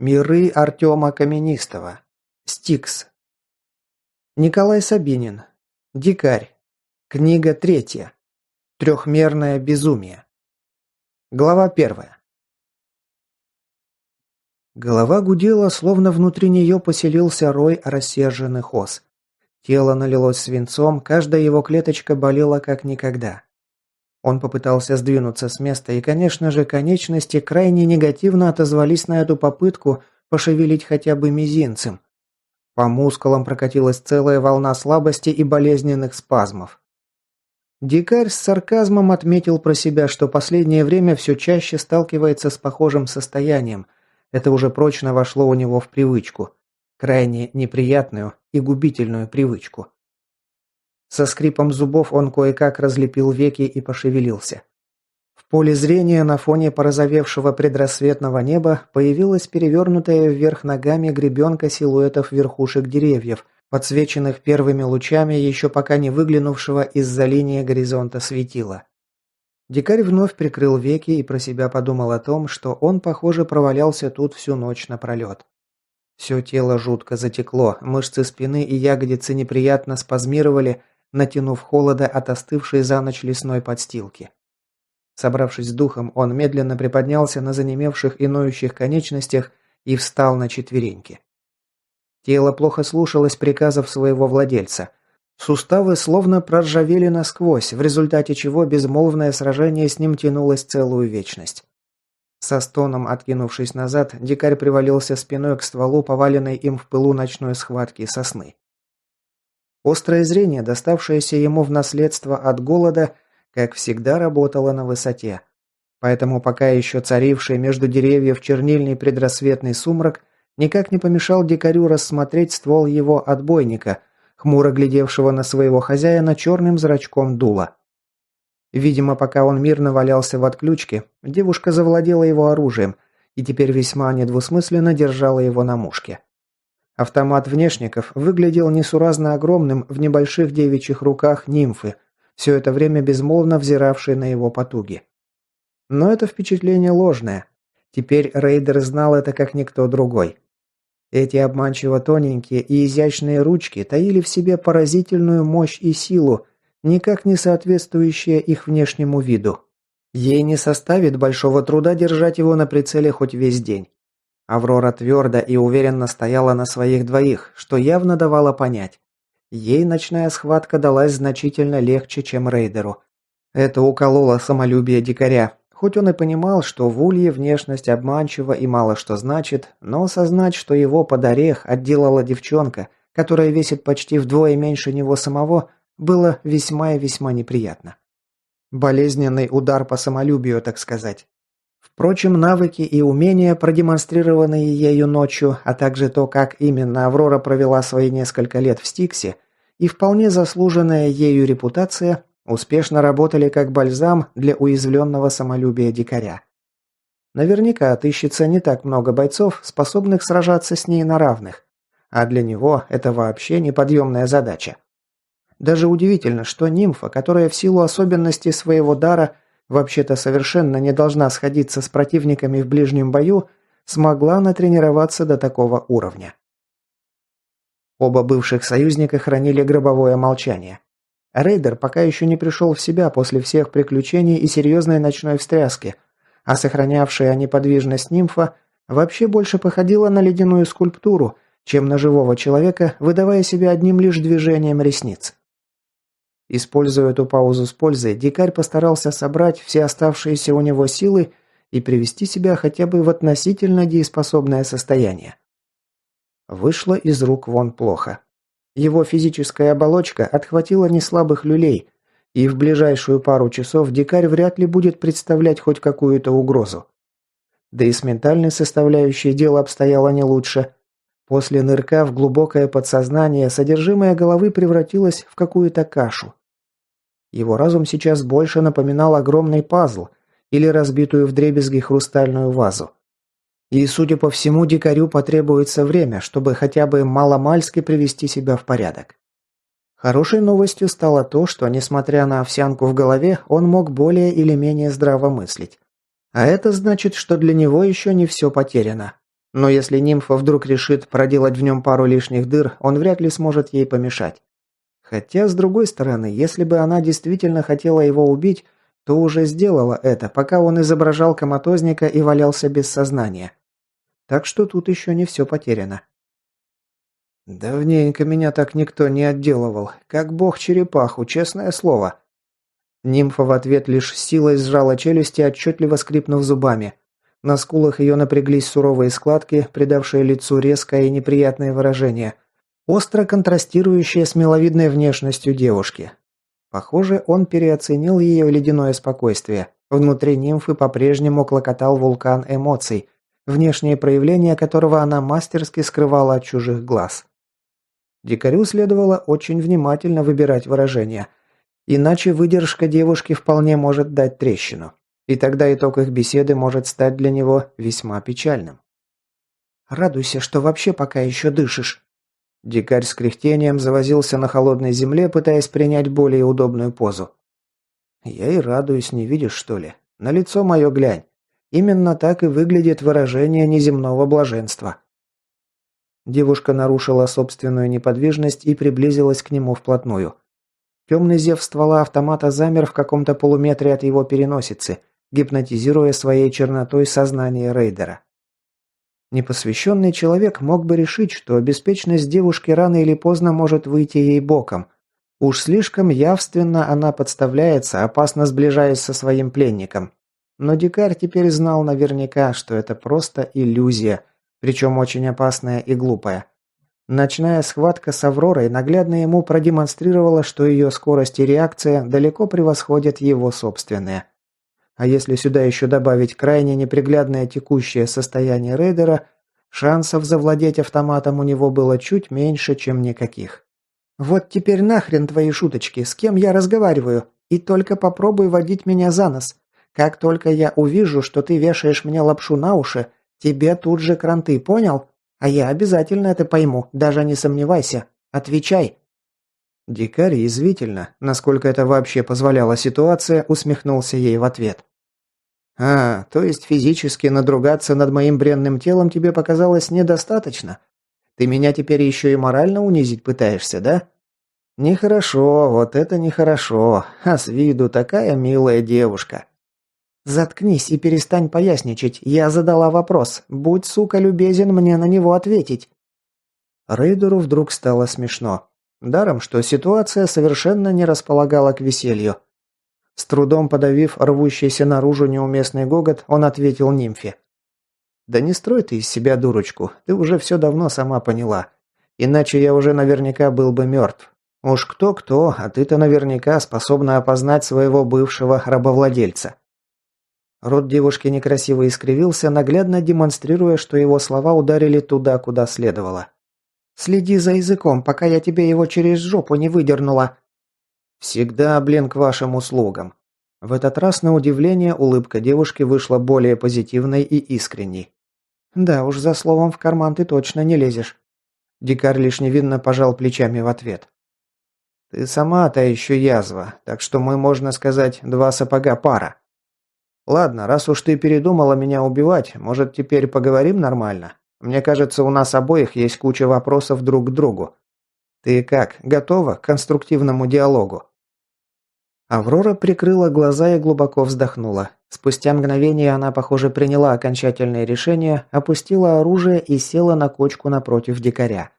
Миры Артема Каменистого. Стикс. Николай Сабинин. Дикарь. Книга 3. Трехмерное безумие. Глава 1. Голова гудела, словно внутри нее поселился рой рассерженных ос. Тело налилось свинцом, каждая его клеточка болела как никогда. Он попытался сдвинуться с места, и, конечно же, конечности крайне негативно отозвались на эту попытку пошевелить хотя бы мизинцем. По мускулам прокатилась целая волна слабости и болезненных спазмов. Дикарь с сарказмом отметил про себя, что последнее время все чаще сталкивается с похожим состоянием. Это уже прочно вошло у него в привычку. Крайне неприятную и губительную привычку. Со скрипом зубов он кое-как разлепил веки и пошевелился. В поле зрения на фоне порозовевшего предрассветного неба появилась перевернутая вверх ногами гребенка силуэтов верхушек деревьев, подсвеченных первыми лучами еще пока не выглянувшего из-за линии горизонта светила. Дикарь вновь прикрыл веки и про себя подумал о том, что он, похоже, провалялся тут всю ночь напролет. Все тело жутко затекло, мышцы спины и ягодицы неприятно спазмировали, натянув холода от остывшей за ночь лесной подстилки. Собравшись с духом, он медленно приподнялся на занемевших и ноющих конечностях и встал на четвереньки. Тело плохо слушалось приказов своего владельца. Суставы словно проржавели насквозь, в результате чего безмолвное сражение с ним тянулось целую вечность. Со стоном откинувшись назад, дикарь привалился спиной к стволу, поваленной им в пылу ночной схватки сосны. Острое зрение, доставшееся ему в наследство от голода, как всегда работало на высоте. Поэтому пока еще царивший между деревьев чернильный предрассветный сумрак никак не помешал дикарю рассмотреть ствол его отбойника, хмуро глядевшего на своего хозяина черным зрачком дула. Видимо, пока он мирно валялся в отключке, девушка завладела его оружием и теперь весьма недвусмысленно держала его на мушке. Автомат внешников выглядел несуразно огромным в небольших девичьих руках нимфы, все это время безмолвно взиравшей на его потуги. Но это впечатление ложное. Теперь рейдер знал это как никто другой. Эти обманчиво тоненькие и изящные ручки таили в себе поразительную мощь и силу, никак не соответствующие их внешнему виду. Ей не составит большого труда держать его на прицеле хоть весь день. Аврора твердо и уверенно стояла на своих двоих, что явно давало понять. Ей ночная схватка далась значительно легче, чем рейдеру. Это укололо самолюбие дикаря. Хоть он и понимал, что в улье внешность обманчива и мало что значит, но осознать, что его под орех отделала девчонка, которая весит почти вдвое меньше него самого, было весьма и весьма неприятно. Болезненный удар по самолюбию, так сказать. Впрочем, навыки и умения, продемонстрированные ею ночью, а также то, как именно Аврора провела свои несколько лет в Стиксе, и вполне заслуженная ею репутация, успешно работали как бальзам для уязвленного самолюбия дикаря. Наверняка отыщется не так много бойцов, способных сражаться с ней на равных, а для него это вообще неподъемная задача. Даже удивительно, что нимфа, которая в силу особенностей своего дара вообще-то совершенно не должна сходиться с противниками в ближнем бою, смогла натренироваться до такого уровня. Оба бывших союзника хранили гробовое молчание. Рейдер пока еще не пришел в себя после всех приключений и серьезной ночной встряски, а сохранявшая неподвижность нимфа вообще больше походила на ледяную скульптуру, чем на живого человека, выдавая себя одним лишь движением ресниц. Используя эту паузу с пользой, дикарь постарался собрать все оставшиеся у него силы и привести себя хотя бы в относительно дееспособное состояние. Вышло из рук вон плохо. Его физическая оболочка отхватила неслабых люлей, и в ближайшую пару часов дикарь вряд ли будет представлять хоть какую-то угрозу. Да и с ментальной составляющей дело обстояло не лучше. После нырка в глубокое подсознание содержимое головы превратилось в какую-то кашу. Его разум сейчас больше напоминал огромный пазл или разбитую вдребезги хрустальную вазу. И, судя по всему, дикарю потребуется время, чтобы хотя бы маломальски привести себя в порядок. Хорошей новостью стало то, что, несмотря на овсянку в голове, он мог более или менее здраво мыслить. А это значит, что для него еще не все потеряно. Но если нимфа вдруг решит проделать в нем пару лишних дыр, он вряд ли сможет ей помешать. Хотя, с другой стороны, если бы она действительно хотела его убить, то уже сделала это, пока он изображал коматозника и валялся без сознания. Так что тут еще не все потеряно. Давненько меня так никто не отделывал, как бог черепаху, честное слово. Нимфа в ответ лишь силой сжала челюсти, отчетливо скрипнув зубами. На скулах ее напряглись суровые складки, придавшие лицу резкое и неприятное выражение, остро контрастирующее с миловидной внешностью девушки. Похоже, он переоценил ее ледяное спокойствие. Внутри нимфы по-прежнему клокотал вулкан эмоций, внешнее проявление которого она мастерски скрывала от чужих глаз. Дикарю следовало очень внимательно выбирать выражения, иначе выдержка девушки вполне может дать трещину. И тогда итог их беседы может стать для него весьма печальным. «Радуйся, что вообще пока еще дышишь». Дикарь с кряхтением завозился на холодной земле, пытаясь принять более удобную позу. «Я и радуюсь, не видишь, что ли? На лицо мое глянь. Именно так и выглядит выражение неземного блаженства». Девушка нарушила собственную неподвижность и приблизилась к нему вплотную. Темный зев ствола автомата замер в каком-то полуметре от его переносицы, гипнотизируя своей чернотой сознание рейдера. Непосвященный человек мог бы решить, что беспечность девушки рано или поздно может выйти ей боком. Уж слишком явственно она подставляется, опасно сближаясь со своим пленником. Но дикарь теперь знал наверняка, что это просто иллюзия, причем очень опасная и глупая. Ночная схватка с Авророй наглядно ему продемонстрировала, что ее скорость и реакция далеко превосходят его собственные. А если сюда еще добавить крайне неприглядное текущее состояние рейдера, шансов завладеть автоматом у него было чуть меньше, чем никаких. «Вот теперь нахрен твои шуточки, с кем я разговариваю, и только попробуй водить меня за нос. Как только я увижу, что ты вешаешь мне лапшу на уши, тебе тут же кранты, понял? А я обязательно это пойму, даже не сомневайся. Отвечай!» Дикарь язвительно, насколько это вообще позволяла ситуация, усмехнулся ей в ответ. «А, то есть физически надругаться над моим бренным телом тебе показалось недостаточно? Ты меня теперь еще и морально унизить пытаешься, да? Нехорошо, вот это нехорошо, а с виду такая милая девушка». «Заткнись и перестань поясничать, я задала вопрос, будь, сука, любезен мне на него ответить». Рейдеру вдруг стало смешно. Даром, что ситуация совершенно не располагала к веселью. С трудом подавив рвущийся наружу неуместный гогот, он ответил нимфе. «Да не строй ты из себя дурочку, ты уже все давно сама поняла. Иначе я уже наверняка был бы мертв. Уж кто-кто, а ты-то наверняка способна опознать своего бывшего рабовладельца». Рот девушки некрасиво искривился, наглядно демонстрируя, что его слова ударили туда, куда следовало. «Следи за языком, пока я тебе его через жопу не выдернула». «Всегда, блин, к вашим услугам». В этот раз, на удивление, улыбка девушки вышла более позитивной и искренней. «Да уж, за словом в карман ты точно не лезешь». Дикарь лишь невинно пожал плечами в ответ. «Ты сама-то еще язва, так что мы, можно сказать, два сапога пара. Ладно, раз уж ты передумала меня убивать, может, теперь поговорим нормально? Мне кажется, у нас обоих есть куча вопросов друг к другу. Ты как, готова к конструктивному диалогу?» Аврора прикрыла глаза и глубоко вздохнула. Спустя мгновение она, похоже, приняла окончательное решение, опустила оружие и села на кочку напротив дикаря.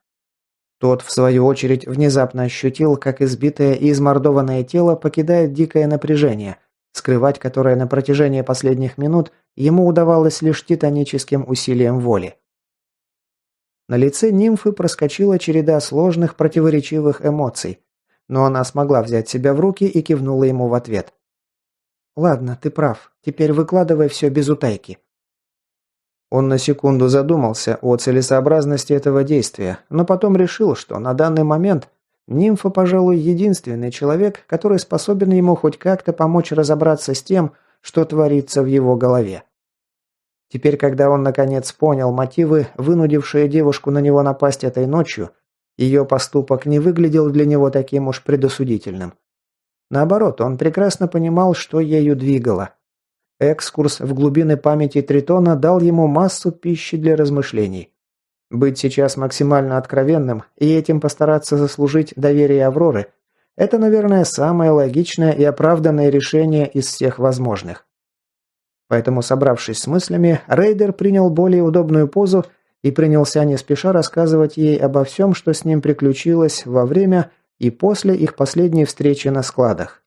Тот, в свою очередь, внезапно ощутил, как избитое и измордованное тело покидает дикое напряжение, скрывать которое на протяжении последних минут ему удавалось лишь титаническим усилием воли. На лице нимфы проскочила череда сложных противоречивых эмоций, но она смогла взять себя в руки и кивнула ему в ответ. «Ладно, ты прав. Теперь выкладывай все без утайки». Он на секунду задумался о целесообразности этого действия, но потом решил, что на данный момент нимфа, пожалуй, единственный человек, который способен ему хоть как-то помочь разобраться с тем, что творится в его голове. Теперь, когда он наконец понял мотивы, вынудившие девушку на него напасть этой ночью, ее поступок не выглядел для него таким уж предосудительным. Наоборот, он прекрасно понимал, что ею двигало. Экскурс в глубины памяти Тритона дал ему массу пищи для размышлений. Быть сейчас максимально откровенным и этим постараться заслужить доверие Авроры – это, наверное, самое логичное и оправданное решение из всех возможных. Поэтому, собравшись с мыслями, рейдер принял более удобную позу и принялся не спеша рассказывать ей обо всем, что с ним приключилось во время и после их последней встречи на складах.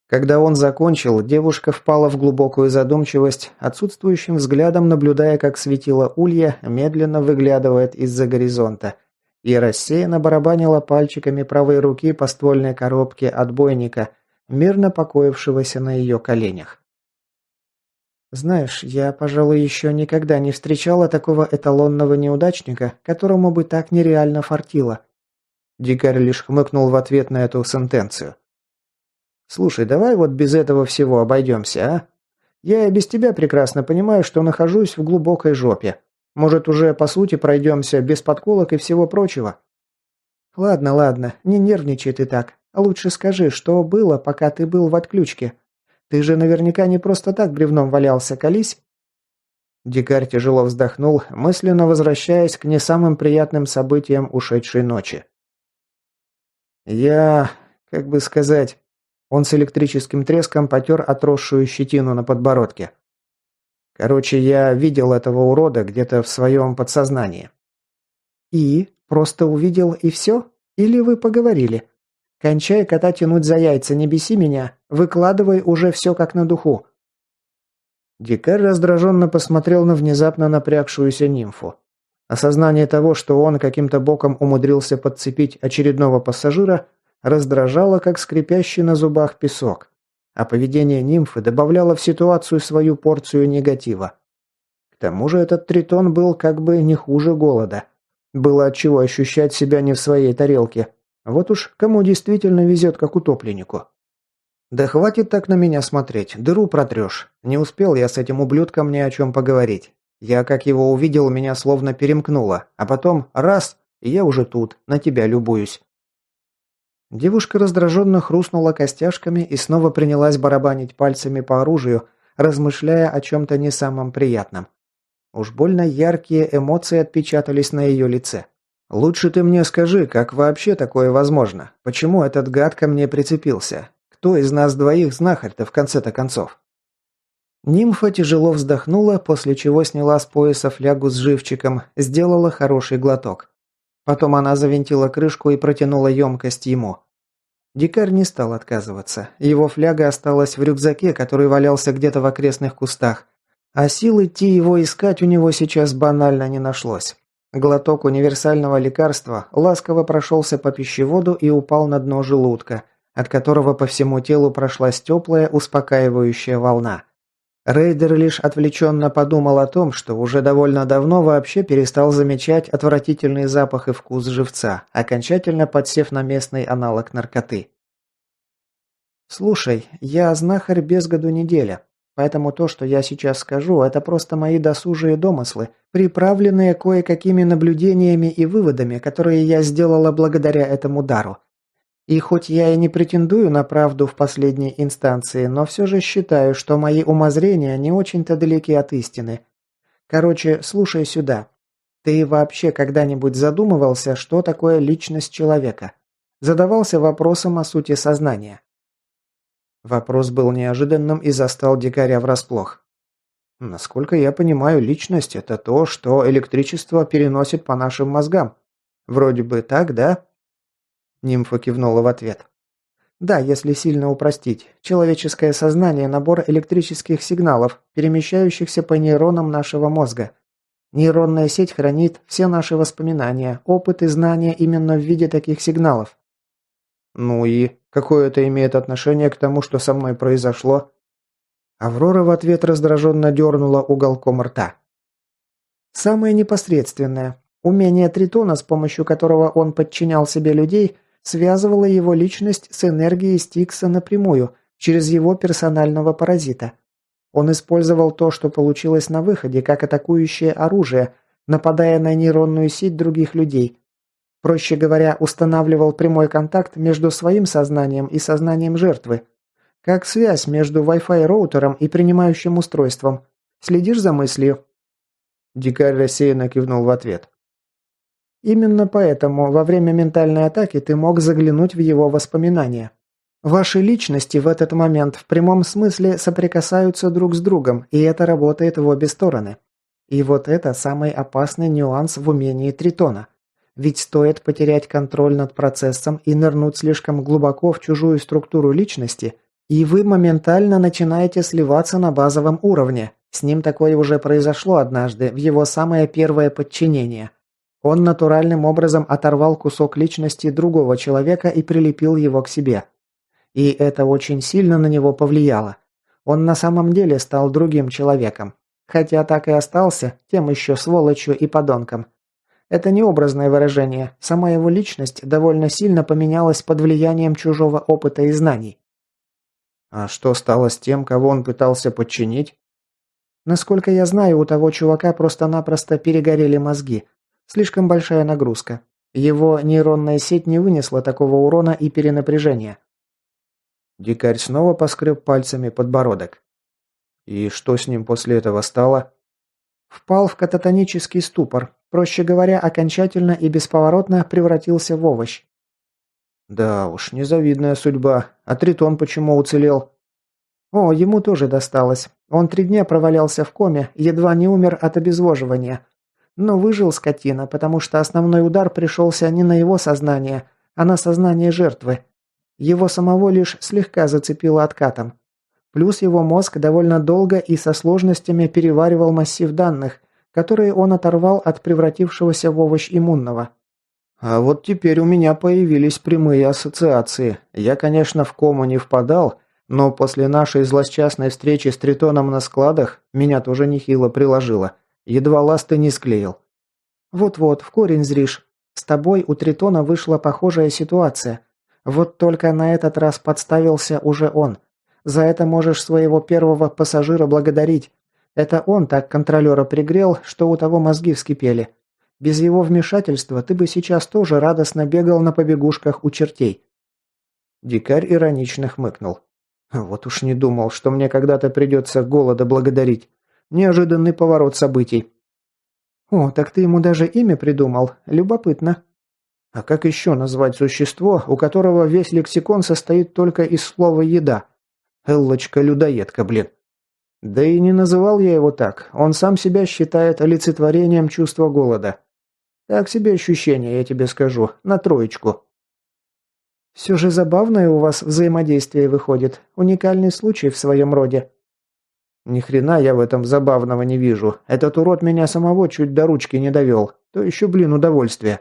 Когда он закончил, девушка впала в глубокую задумчивость, отсутствующим взглядом наблюдая, как светило улья медленно выглядывает из-за горизонта, и рассеянно барабанила пальчиками правой руки по ствольной коробке отбойника, мирно покоившегося на ее коленях. «Знаешь, я, пожалуй, еще никогда не встречала такого эталонного неудачника, которому бы так нереально фартило». Дикарь лишь хмыкнул в ответ на эту сентенцию. «Слушай, давай вот без этого всего обойдемся, а? Я и без тебя прекрасно понимаю, что нахожусь в глубокой жопе. Может, уже по сути пройдемся без подколок и всего прочего?» «Ладно, ладно, не нервничай ты так. Лучше скажи, что было, пока ты был в отключке. Ты же наверняка не просто так бревном валялся, колись?» Дикарь тяжело вздохнул, мысленно возвращаясь к не самым приятным событиям ушедшей ночи. «Я... как бы сказать...» Он с электрическим треском потер отросшую щетину на подбородке. «Короче, я видел этого урода где-то в своем подсознании». «И? Просто увидел и все? Или вы поговорили? Кончай кота тянуть за яйца, не беси меня. Выкладывай уже все как на духу». Дикарь раздраженно посмотрел на внезапно напрягшуюся нимфу. Осознание того, что он каким-то боком умудрился подцепить очередного пассажира, раздражало, как скрипящий на зубах песок. А поведение нимфы добавляло в ситуацию свою порцию негатива. К тому же этот тритон был как бы не хуже голода. Было отчего ощущать себя не в своей тарелке. Вот уж кому действительно везет, как утопленнику. «Да хватит так на меня смотреть, дыру протрешь. Не успел я с этим ублюдком ни о чем поговорить. Я, как его увидел, меня словно перемкнуло, а потом раз, и я уже тут, на тебя любуюсь». Девушка раздраженно хрустнула костяшками и снова принялась барабанить пальцами по оружию, размышляя о чем-то не самом приятном. Уж больно яркие эмоции отпечатались на ее лице. «Лучше ты мне скажи, как вообще такое возможно? Почему этот гад ко мне прицепился? Кто из нас двоих знахарь-то в конце-то концов?» Нимфа тяжело вздохнула, после чего сняла с пояса флягу с живчиком, сделала хороший глоток. Потом она завинтила крышку и протянула емкость ему. Дикарь не стал отказываться. Его фляга осталась в рюкзаке, который валялся где-то в окрестных кустах. А сил идти его искать у него сейчас банально не нашлось. Глоток универсального лекарства ласково прошелся по пищеводу и упал на дно желудка, от которого по всему телу прошлась теплая, успокаивающая волна. Рейдер лишь отвлеченно подумал о том, что уже довольно давно вообще перестал замечать отвратительный запах и вкус живца, окончательно подсев на местный аналог наркоты. «Слушай, я знахарь без году неделя, поэтому то, что я сейчас скажу, это просто мои досужие домыслы, приправленные кое-какими наблюдениями и выводами, которые я сделала благодаря этому дару. И хоть я и не претендую на правду в последней инстанции, но все же считаю, что мои умозрения не очень-то далеки от истины. Короче, слушай сюда. Ты вообще когда-нибудь задумывался, что такое личность человека? Задавался вопросом о сути сознания?» Вопрос был неожиданным и застал дикаря врасплох. «Насколько я понимаю, личность – это то, что электричество переносит по нашим мозгам. Вроде бы так, да?» Нимфа кивнула в ответ. «Да, если сильно упростить. Человеческое сознание – набор электрических сигналов, перемещающихся по нейронам нашего мозга. Нейронная сеть хранит все наши воспоминания, опыт и знания именно в виде таких сигналов». «Ну и какое это имеет отношение к тому, что со мной произошло?» Аврора в ответ раздраженно дернула уголком рта. «Самое непосредственное. Умение Тритона, с помощью которого он подчинял себе людей, связывало его личность с энергией Стикса напрямую, через его персонального паразита. Он использовал то, что получилось на выходе, как атакующее оружие, нападая на нейронную сеть других людей. Проще говоря, устанавливал прямой контакт между своим сознанием и сознанием жертвы. Как связь между Wi-Fi роутером и принимающим устройством. Следишь за мыслью?» Дикарь рассеянно кивнул в ответ. «Именно поэтому во время ментальной атаки ты мог заглянуть в его воспоминания. Ваши личности в этот момент в прямом смысле соприкасаются друг с другом, и это работает в обе стороны. И вот это самый опасный нюанс в умении Тритона. Ведь стоит потерять контроль над процессом и нырнуть слишком глубоко в чужую структуру личности, и вы моментально начинаете сливаться на базовом уровне. С ним такое уже произошло однажды, в его самое первое подчинение. Он натуральным образом оторвал кусок личности другого человека и прилепил его к себе. И это очень сильно на него повлияло. Он на самом деле стал другим человеком. Хотя так и остался тем еще сволочью и подонком. Это не образное выражение. Сама его личность довольно сильно поменялась под влиянием чужого опыта и знаний. А что стало с тем, кого он пытался подчинить? Насколько я знаю, у того чувака просто-напросто перегорели мозги. Слишком большая нагрузка. Его нейронная сеть не вынесла такого урона и перенапряжения. Дикарь снова поскреб пальцами подбородок. И что с ним после этого стало? Впал в кататонический ступор. Проще говоря, окончательно и бесповоротно превратился в овощ. Да уж, незавидная судьба. А Тритон почему уцелел? О, ему тоже досталось. Он 3 дня провалялся в коме, едва не умер от обезвоживания. Но выжил скотина, потому что основной удар пришелся не на его сознание, а на сознание жертвы. Его самого лишь слегка зацепило откатом. Плюс его мозг довольно долго и со сложностями переваривал массив данных, которые он оторвал от превратившегося в овощ иммунного. А вот теперь у меня появились прямые ассоциации. Я, конечно, в кому не впадал, но после нашей злосчастной встречи с Тритоном на складах меня тоже нехило приложило. Едва ласты не склеил. Вот-вот, в корень зришь. С тобой у Тритона вышла похожая ситуация. Вот только на этот раз подставился уже он. За это можешь своего первого пассажира благодарить. Это он так контролера пригрел, что у того мозги вскипели. Без его вмешательства ты бы сейчас тоже радостно бегал на побегушках у чертей». Дикарь иронично хмыкнул. «Вот уж не думал, что мне когда-то придется голода благодарить. Неожиданный поворот событий». «О, так ты ему даже имя придумал. Любопытно». «А как еще назвать существо, у которого весь лексикон состоит только из слова «еда»? Эллочка-людоедка, блин». Да и не называл я его так. Он сам себя считает олицетворением чувства голода. Так себе ощущение, я тебе скажу. На 3. Все же забавное у вас взаимодействие выходит. Уникальный случай в своем роде. Ни хрена я в этом забавного не вижу. Этот урод меня самого чуть до ручки не довел. То еще, блин, удовольствие.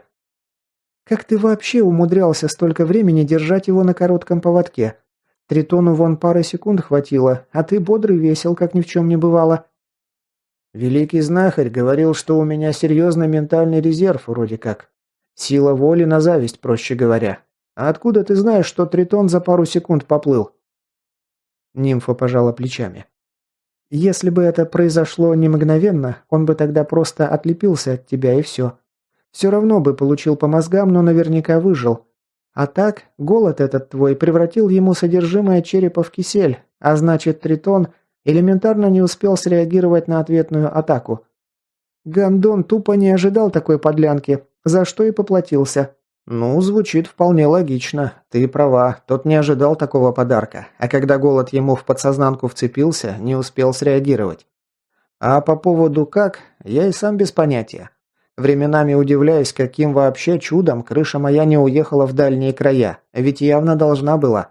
Как ты вообще умудрялся столько времени держать его на коротком поводке? Тритону вон пары секунд хватило, а ты бодрый весел, как ни в чем не бывало. Великий знахарь говорил, что у меня серьезный ментальный резерв вроде как. Сила воли на зависть, проще говоря. А откуда ты знаешь, что Тритон за пару секунд поплыл? Нимфа пожала плечами. Если бы это произошло не мгновенно, он бы тогда просто отлепился от тебя и все. Все равно бы получил по мозгам, но наверняка выжил. А так, голод этот твой превратил ему содержимое черепа в кисель, а значит, Тритон элементарно не успел среагировать на ответную атаку. Гондон тупо не ожидал такой подлянки, за что и поплатился. Ну, звучит вполне логично. Ты права, тот не ожидал такого подарка, а когда голод ему в подсознанку вцепился, не успел среагировать. А по поводу как, я и сам без понятия. Временами удивляюсь, каким вообще чудом крыша моя не уехала в дальние края, ведь явно должна была.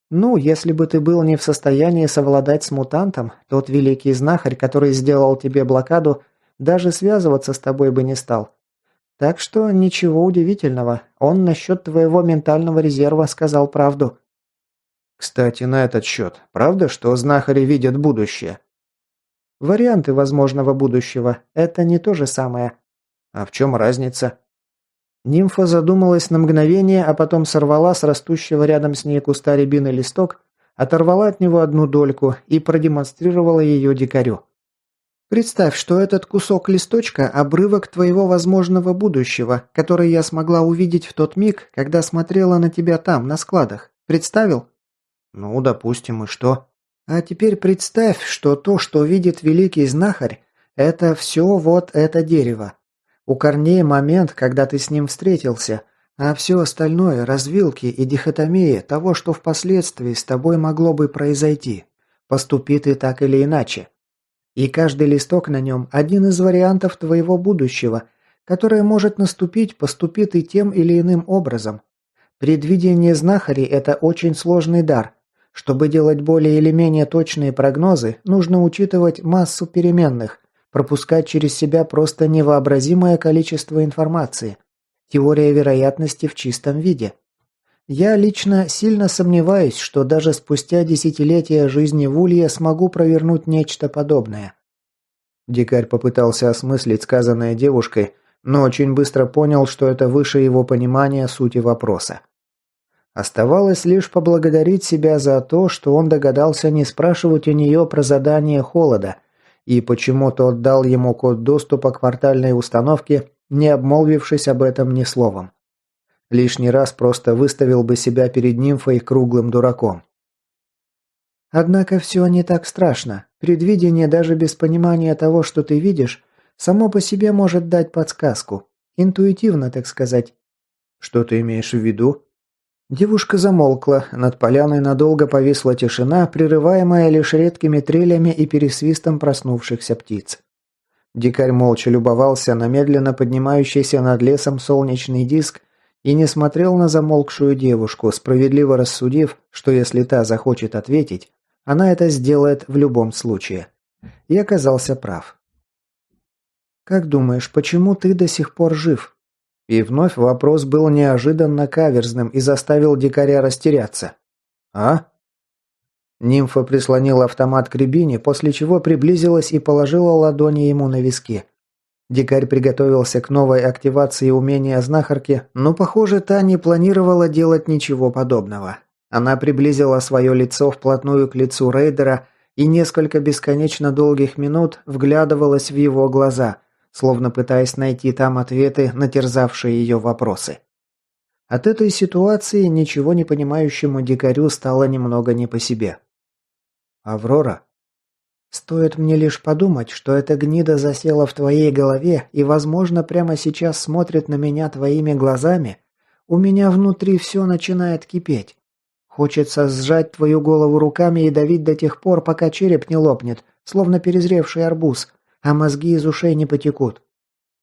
Ну, если бы ты был не в состоянии совладать с мутантом, тот великий знахарь, который сделал тебе блокаду, даже связываться с тобой бы не стал. Так что ничего удивительного, он насчет твоего ментального резерва сказал правду. Кстати, на этот счет, правда, что знахари видят будущее? Варианты возможного будущего – это не то же самое. А в чем разница? Нимфа задумалась на мгновение, а потом сорвала с растущего рядом с ней куста рябины листок, оторвала от него одну дольку и продемонстрировала ее дикарю. «Представь, что этот кусок листочка – обрывок твоего возможного будущего, который я смогла увидеть в тот миг, когда смотрела на тебя там, на складах. Представил?» Ну, допустим, и что? А теперь представь, что то, что видит великий знахарь, это все вот это дерево. У корней момент, когда ты с ним встретился, а все остальное – развилки и дихотомии того, что впоследствии с тобой могло бы произойти. Поступи ты так или иначе. И каждый листок на нем – один из вариантов твоего будущего, которое может наступить, поступи ты тем или иным образом. Предвидение знахарей – это очень сложный дар. Чтобы делать более или менее точные прогнозы, нужно учитывать массу переменных, пропускать через себя просто невообразимое количество информации. Теория вероятности в чистом виде. Я лично сильно сомневаюсь, что даже спустя десятилетия жизни в Улье смогу провернуть нечто подобное. Дикарь попытался осмыслить сказанное девушкой, но очень быстро понял, что это выше его понимания сути вопроса. Оставалось лишь поблагодарить себя за то, что он догадался не спрашивать у нее про задание холода, и почему тот дал ему код доступа к портальной установке, не обмолвившись об этом ни словом. Лишний раз просто выставил бы себя перед нимфой круглым дураком. Однако все не так страшно. Предвидение даже без понимания того, что ты видишь, само по себе может дать подсказку. Интуитивно, так сказать. Что ты имеешь в виду? Девушка замолкла, над поляной надолго повисла тишина, прерываемая лишь редкими трелями и пересвистом проснувшихся птиц. Дикарь молча любовался на медленно поднимающийся над лесом солнечный диск и не смотрел на замолкшую девушку, справедливо рассудив, что если та захочет ответить, она это сделает в любом случае. И оказался прав. «Как думаешь, почему ты до сих пор жив?» И вновь вопрос был неожиданно каверзным и заставил дикаря растеряться. «А?» Нимфа прислонила автомат к рябине, после чего приблизилась и положила ладони ему на виски. Дикарь приготовился к новой активации умения знахарки, но, похоже, та не планировала делать ничего подобного. Она приблизила свое лицо вплотную к лицу рейдера и несколько бесконечно долгих минут вглядывалась в его глаза, словно пытаясь найти там ответы на терзавшие ее вопросы. От этой ситуации ничего не понимающему дикарю стало немного не по себе. «Аврора?» «Стоит мне лишь подумать, что эта гнида засела в твоей голове и, возможно, прямо сейчас смотрит на меня твоими глазами, у меня внутри все начинает кипеть. Хочется сжать твою голову руками и давить до тех пор, пока череп не лопнет, словно перезревший арбуз, а мозги из ушей не потекут».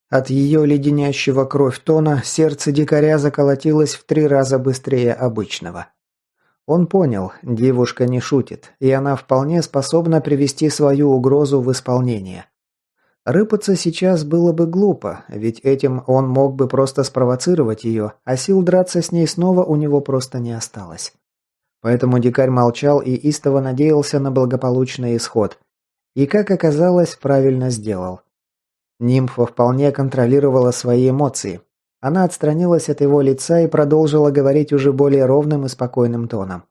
От ее леденящего кровь тона сердце дикаря заколотилось в 3 раза быстрее обычного. Он понял, девушка не шутит, и она вполне способна привести свою угрозу в исполнение. Рыпаться сейчас было бы глупо, ведь этим он мог бы просто спровоцировать ее, а сил драться с ней снова у него просто не осталось. Поэтому дикарь молчал и истово надеялся на благополучный исход. И, как оказалось, правильно сделал. Нимфа вполне контролировала свои эмоции. Она отстранилась от его лица и продолжила говорить уже более ровным и спокойным тоном.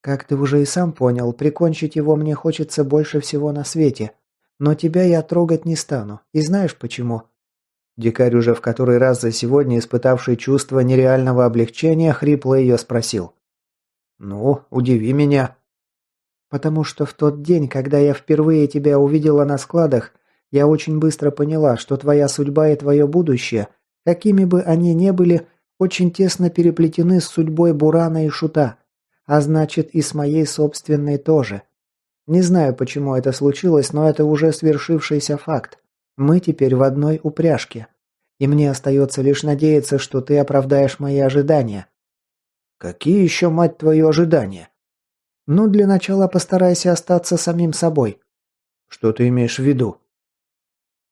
«Как ты уже и сам понял, прикончить его мне хочется больше всего на свете. Но тебя я трогать не стану. И знаешь почему?» Дикарь, уже в который раз за сегодня испытавший чувство нереального облегчения, хрипло ее спросил. «Ну, удиви меня». «Потому что в тот день, когда я впервые тебя увидела на складах, я очень быстро поняла, что твоя судьба и твое будущее, какими бы они ни были, очень тесно переплетены с судьбой Бурана и Шута, а значит и с моей собственной тоже. Не знаю, почему это случилось, но это уже свершившийся факт. Мы теперь в одной упряжке. И мне остается лишь надеяться, что ты оправдаешь мои ожидания». «Какие еще, мать твою, ожидания?» «Ну, для начала постарайся остаться самим собой». «Что ты имеешь в виду?»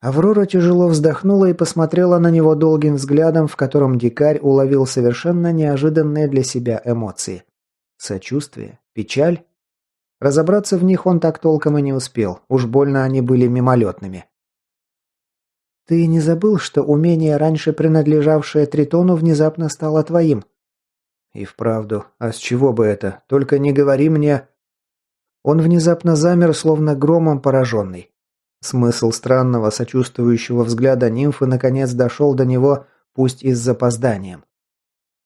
Аврора тяжело вздохнула и посмотрела на него долгим взглядом, в котором дикарь уловил совершенно неожиданные для себя эмоции. Сочувствие? Печаль? Разобраться в них он так толком и не успел, уж больно они были мимолетными. «Ты не забыл, что умение, раньше принадлежавшее Тритону, внезапно стало твоим?» «И вправду, а с чего бы это? Только не говори мне...» Он внезапно замер, словно громом пораженный. Смысл странного, сочувствующего взгляда нимфы наконец дошел до него, пусть и с запозданием.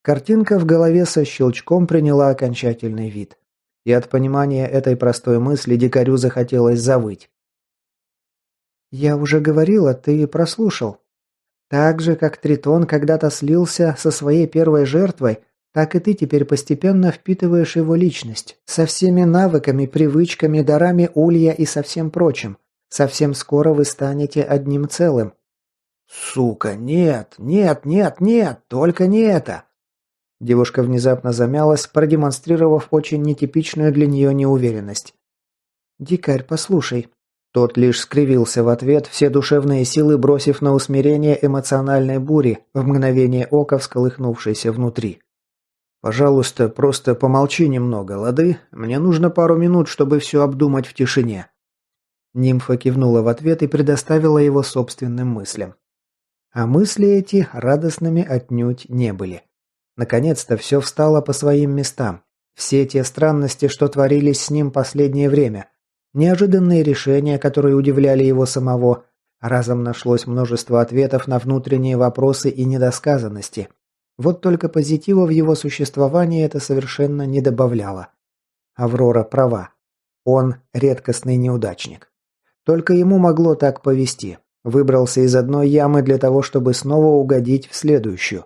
Картинка в голове со щелчком приняла окончательный вид. И от понимания этой простой мысли дикарю захотелось завыть. «Я уже говорила, ты прослушал. Так же, как Тритон когда-то слился со своей первой жертвой, так и ты теперь постепенно впитываешь его личность, со всеми навыками, привычками, дарами улья и со всем прочим. Совсем скоро вы станете одним целым». «Сука, нет, нет, нет, нет, только не это!» Девушка внезапно замялась, продемонстрировав очень нетипичную для нее неуверенность. «Дикарь, послушай». Тот лишь скривился в ответ, все душевные силы бросив на усмирение эмоциональной бури, в мгновение ока всколыхнувшейся внутри. «Пожалуйста, просто помолчи немного, лады? Мне нужно пару минут, чтобы все обдумать в тишине». Нимфа кивнула в ответ и предоставила его собственным мыслям. А мысли эти радостными отнюдь не были. Наконец-то все встало по своим местам. Все те странности, что творились с ним последнее время. Неожиданные решения, которые удивляли его самого. Разом нашлось множество ответов на внутренние вопросы и недосказанности. Вот только позитива в его существовании это совершенно не добавляло. Аврора права. Он редкостный неудачник. Только ему могло так повести. Выбрался из одной ямы для того, чтобы снова угодить в следующую.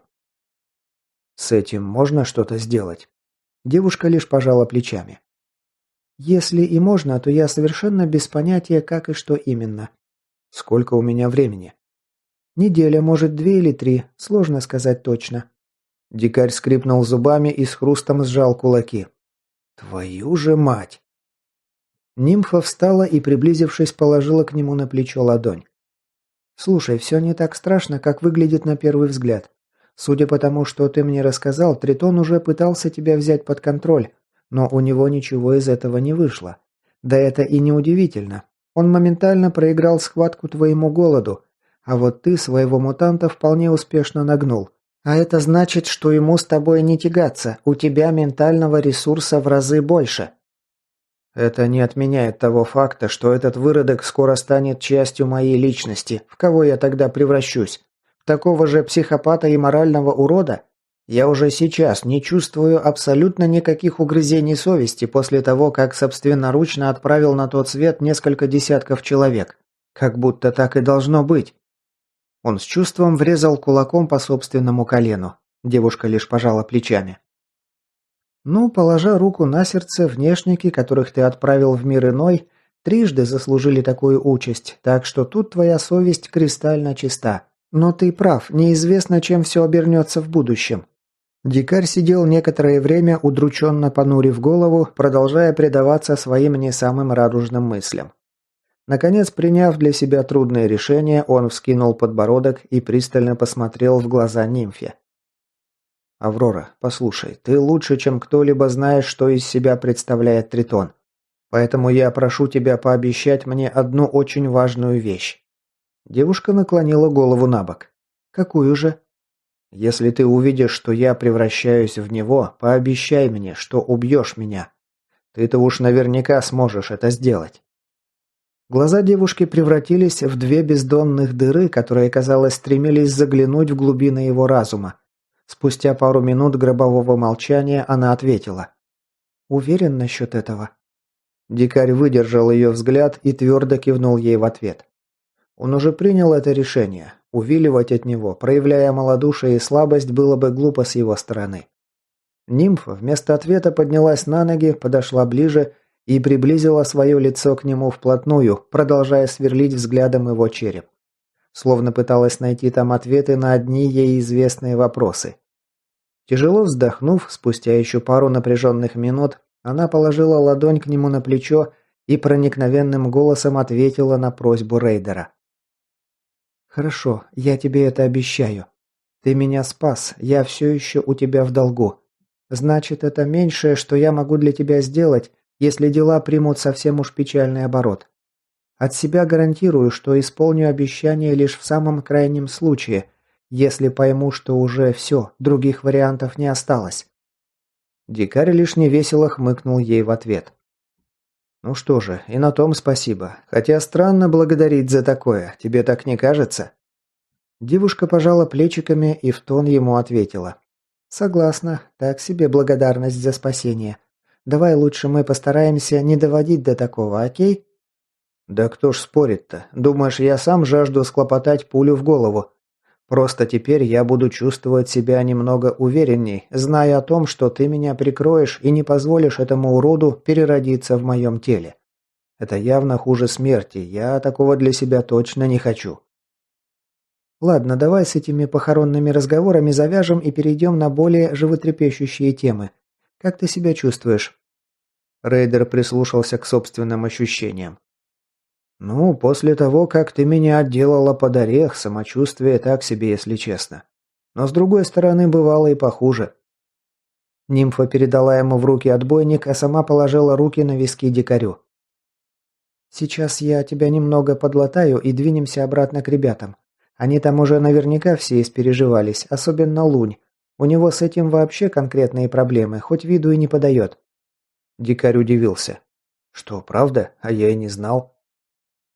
С этим можно что-то сделать? Девушка лишь пожала плечами. Если и можно, то я совершенно без понятия, как и что именно. Сколько у меня времени? Неделя, может, 2 или 3, сложно сказать точно. Дикарь скрипнул зубами и с хрустом сжал кулаки. Твою же мать! Нимфа встала и, приблизившись, положила к нему на плечо ладонь. «Слушай, все не так страшно, как выглядит на первый взгляд. Судя по тому, что ты мне рассказал, Тритон уже пытался тебя взять под контроль, но у него ничего из этого не вышло. Да это и не удивительно. Он моментально проиграл схватку твоему голоду, а вот ты своего мутанта вполне успешно нагнул. А это значит, что ему с тобой не тягаться, у тебя ментального ресурса в разы больше». Это не отменяет того факта, что этот выродок скоро станет частью моей личности. В кого я тогда превращусь? В такого же психопата и морального урода? Я уже сейчас не чувствую абсолютно никаких угрызений совести после того, как собственноручно отправил на тот свет несколько десятков человек. Как будто так и должно быть. Он с чувством врезал кулаком по собственному колену. Девушка лишь пожала плечами. Ну, положа руку на сердце, внешники, которых ты отправил в мир иной, трижды заслужили такую участь, так что тут твоя совесть кристально чиста. Но ты прав, неизвестно, чем все обернется в будущем. Дикарь сидел некоторое время, удрученно понурив голову, продолжая предаваться своим не самым радужным мыслям. Наконец, приняв для себя трудное решение, он вскинул подбородок и пристально посмотрел в глаза нимфе. «Аврора, послушай, ты лучше, чем кто-либо знаешь, что из себя представляет Тритон. Поэтому я прошу тебя пообещать мне одну очень важную вещь». Девушка наклонила голову на бок. «Какую же?» «Если ты увидишь, что я превращаюсь в него, пообещай мне, что убьешь меня. Ты-то уж наверняка сможешь это сделать». Глаза девушки превратились в две бездонных дыры, которые, казалось, стремились заглянуть в глубины его разума. Спустя пару минут гробового молчания она ответила. «Уверен насчет этого?» Дикарь выдержал ее взгляд и твердо кивнул ей в ответ. Он уже принял это решение. Увиливать от него, проявляя малодушие и слабость, было бы глупо с его стороны. Нимфа вместо ответа поднялась на ноги, подошла ближе и приблизила свое лицо к нему вплотную, продолжая сверлить взглядом его череп. Словно пыталась найти там ответы на одни ей известные вопросы. Тяжело вздохнув, спустя еще пару напряженных минут, она положила ладонь к нему на плечо и проникновенным голосом ответила на просьбу рейдера. «Хорошо, я тебе это обещаю. Ты меня спас, я все еще у тебя в долгу. Значит, это меньшее, что я могу для тебя сделать, если дела примут совсем уж печальный оборот. От себя гарантирую, что исполню обещание лишь в самом крайнем случае, если пойму, что уже все, других вариантов не осталось». Дикарь лишь невесело хмыкнул ей в ответ. «Ну что же, и на том спасибо. Хотя странно благодарить за такое, тебе так не кажется?» Девушка пожала плечиками и в тон ему ответила. Согласна, так себе благодарность за спасение. Давай лучше мы постараемся не доводить до такого, окей? Да кто ж спорит-то? Думаешь, я сам жажду схлопотать пулю в голову? Просто теперь я буду чувствовать себя немного уверенней, зная о том, что ты меня прикроешь и не позволишь этому уроду переродиться в моем теле. Это явно хуже смерти, я такого для себя точно не хочу. Ладно, давай с этими похоронными разговорами завяжем и перейдем на более животрепещущие темы. Как ты себя чувствуешь? Рейдер прислушался к собственным ощущениям. Ну, после того, как ты меня отделала под орех, самочувствие так себе, если честно. Но с другой стороны, бывало и похуже. Нимфа передала ему в руки отбойник, а сама положила руки на виски дикарю. «Сейчас я тебя немного подлатаю и двинемся обратно к ребятам. Они там уже наверняка все испереживались, особенно Лунь. У него с этим вообще конкретные проблемы, хоть виду и не подает». Дикарь удивился. «Что, правда? А я и не знал».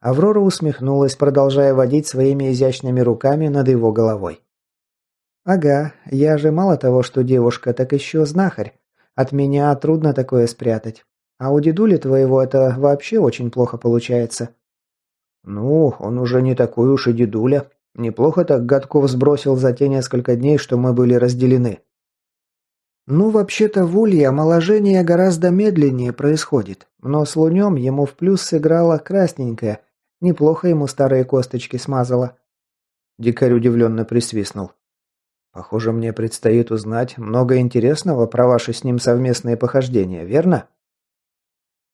Аврора усмехнулась, продолжая водить своими изящными руками над его головой. «Ага, я же мало того, что девушка, так еще знахарь. От меня трудно такое спрятать. А у дедули твоего это вообще очень плохо получается». «Ну, он уже не такой уж и дедуля. Неплохо так годков сбросил за те несколько дней, что мы были разделены». «Ну, вообще-то в Улье омоложение гораздо медленнее происходит, но с Лунем ему в плюс сыграла красненькая. Неплохо ему старые косточки смазала». Дикарь удивленно присвистнул. «Похоже, мне предстоит узнать много интересного про ваши с ним совместные похождения, верно?»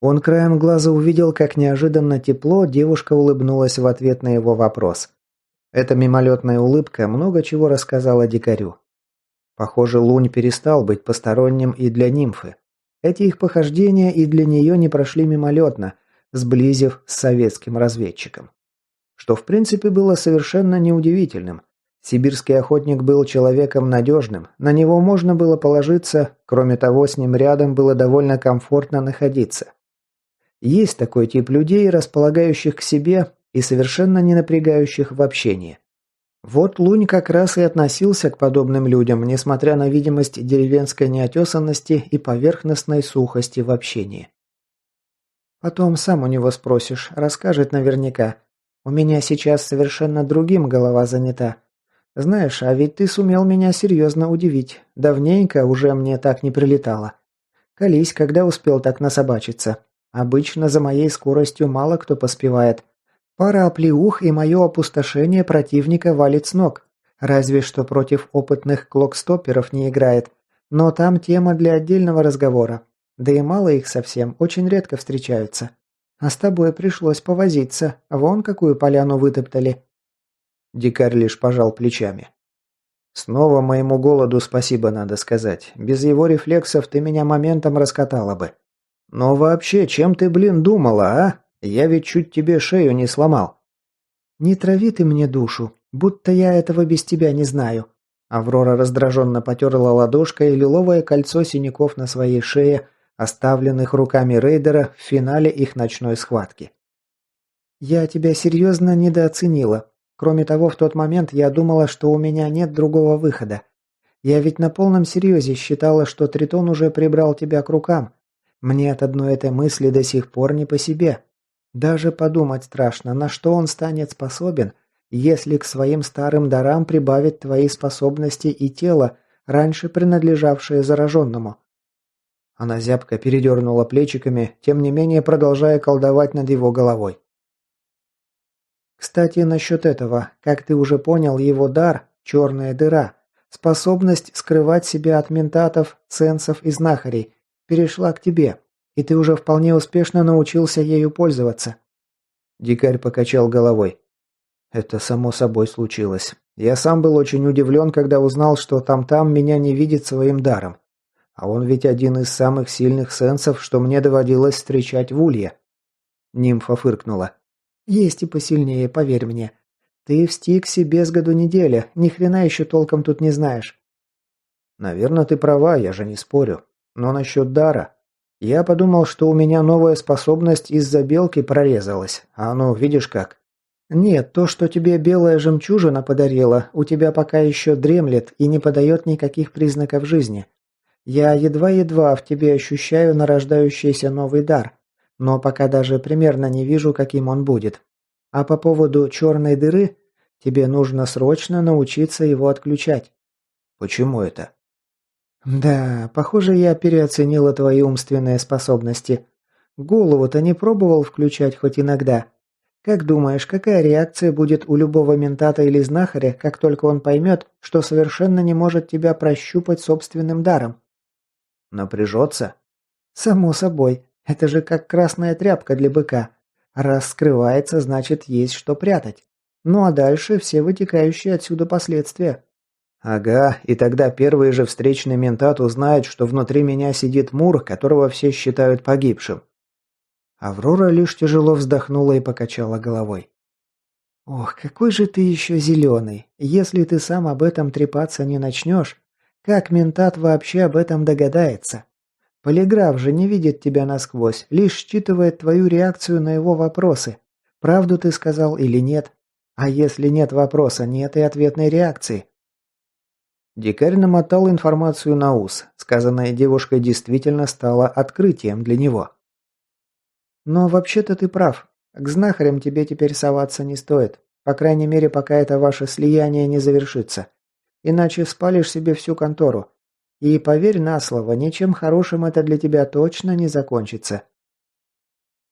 Он краем глаза увидел, как неожиданно тепло девушка улыбнулась в ответ на его вопрос. Эта мимолетная улыбка много чего рассказала дикарю. Похоже, Лунь перестал быть посторонним и для нимфы. Эти их похождения и для нее не прошли мимолетно, сблизив с советским разведчиком. Что в принципе было совершенно неудивительным. Сибирский охотник был человеком надежным, на него можно было положиться, кроме того, с ним рядом было довольно комфортно находиться. Есть такой тип людей, располагающих к себе и совершенно не напрягающих в общении. Вот Лунь как раз и относился к подобным людям, несмотря на видимость деревенской неотесанности и поверхностной сухости в общении. Потом сам у него спросишь, расскажет наверняка. У меня сейчас совершенно другим голова занята. Знаешь, а ведь ты сумел меня серьезно удивить. Давненько уже мне так не прилетало. Колись, когда успел так насобачиться. Обычно за моей скоростью мало кто поспевает. Пара оплеух и мое опустошение противника валит с ног. Разве что против опытных клокстоперов не играет. Но там тема для отдельного разговора. Да и мало их совсем, очень редко встречаются. А с тобой пришлось повозиться. Вон какую поляну вытоптали. Дикарь лишь пожал плечами. Снова моему голоду спасибо надо сказать. Без его рефлексов ты меня моментом раскатала бы. Но вообще, чем ты, блин, думала, а? Я ведь чуть тебе шею не сломал. Не трави ты мне душу, будто я этого без тебя не знаю. Аврора раздраженно потерла ладошкой лиловое кольцо синяков на своей шее, оставленных руками рейдера в финале их ночной схватки. Я тебя серьезно недооценила. Кроме того, в тот момент я думала, что у меня нет другого выхода. Я ведь на полном серьезе считала, что Тритон уже прибрал тебя к рукам. Мне от одной этой мысли до сих пор не по себе. Даже подумать страшно, на что он станет способен, если к своим старым дарам прибавит твои способности и тело, раньше принадлежавшее зараженному. Она зябко передернула плечиками, тем не менее продолжая колдовать над его головой. Кстати, насчет этого, как ты уже понял, его дар – черная дыра, способность скрывать себя от ментатов, ценсов и знахарей, перешла к тебе, и ты уже вполне успешно научился ею пользоваться. Дикарь покачал головой. Это само собой случилось. Я сам был очень удивлен, когда узнал, что там меня не видит своим даром. А он ведь один из самых сильных сенсов, что мне доводилось встречать в Улье. Нимфа фыркнула. Есть и посильнее, поверь мне. Ты в Стиксе без году неделя, ни хрена еще толком тут не знаешь. Наверное, ты права, я же не спорю. Но насчет дара. Я подумал, что у меня новая способность из-за белки прорезалась. А ну, видишь как? Нет, то, что тебе белая жемчужина подарила, у тебя пока еще дремлет и не подает никаких признаков жизни. Я едва-едва в тебе ощущаю нарождающийся новый дар, но пока даже примерно не вижу, каким он будет. А по поводу черной дыры, тебе нужно срочно научиться его отключать. Почему это? Да, похоже, я переоценила твои умственные способности. Голову-то не пробовал включать хоть иногда. Как думаешь, какая реакция будет у любого ментата или знахаря, как только он поймет, что совершенно не может тебя прощупать собственным даром? Напряжется? Само собой. Это же как красная тряпка для быка. Раз скрывается, значит, есть что прятать. Ну а дальше все вытекающие отсюда последствия. Ага, и тогда первый же встречный ментат узнает, что внутри меня сидит Мур, которого все считают погибшим. Аврора лишь тяжело вздохнула и покачала головой. «Ох, какой же ты еще зеленый! Если ты сам об этом трепаться не начнешь, как ментат вообще об этом догадается? Полиграф же не видит тебя насквозь, лишь считывает твою реакцию на его вопросы. Правду ты сказал или нет? А если нет вопроса, нет и ответной реакции». Дикарь намотал информацию на ус. Сказанная девушкой действительно стала открытием для него. Но вообще-то ты прав. К знахарям тебе теперь соваться не стоит. По крайней мере, пока это ваше слияние не завершится. Иначе спалишь себе всю контору. И поверь на слово, ничем хорошим это для тебя точно не закончится.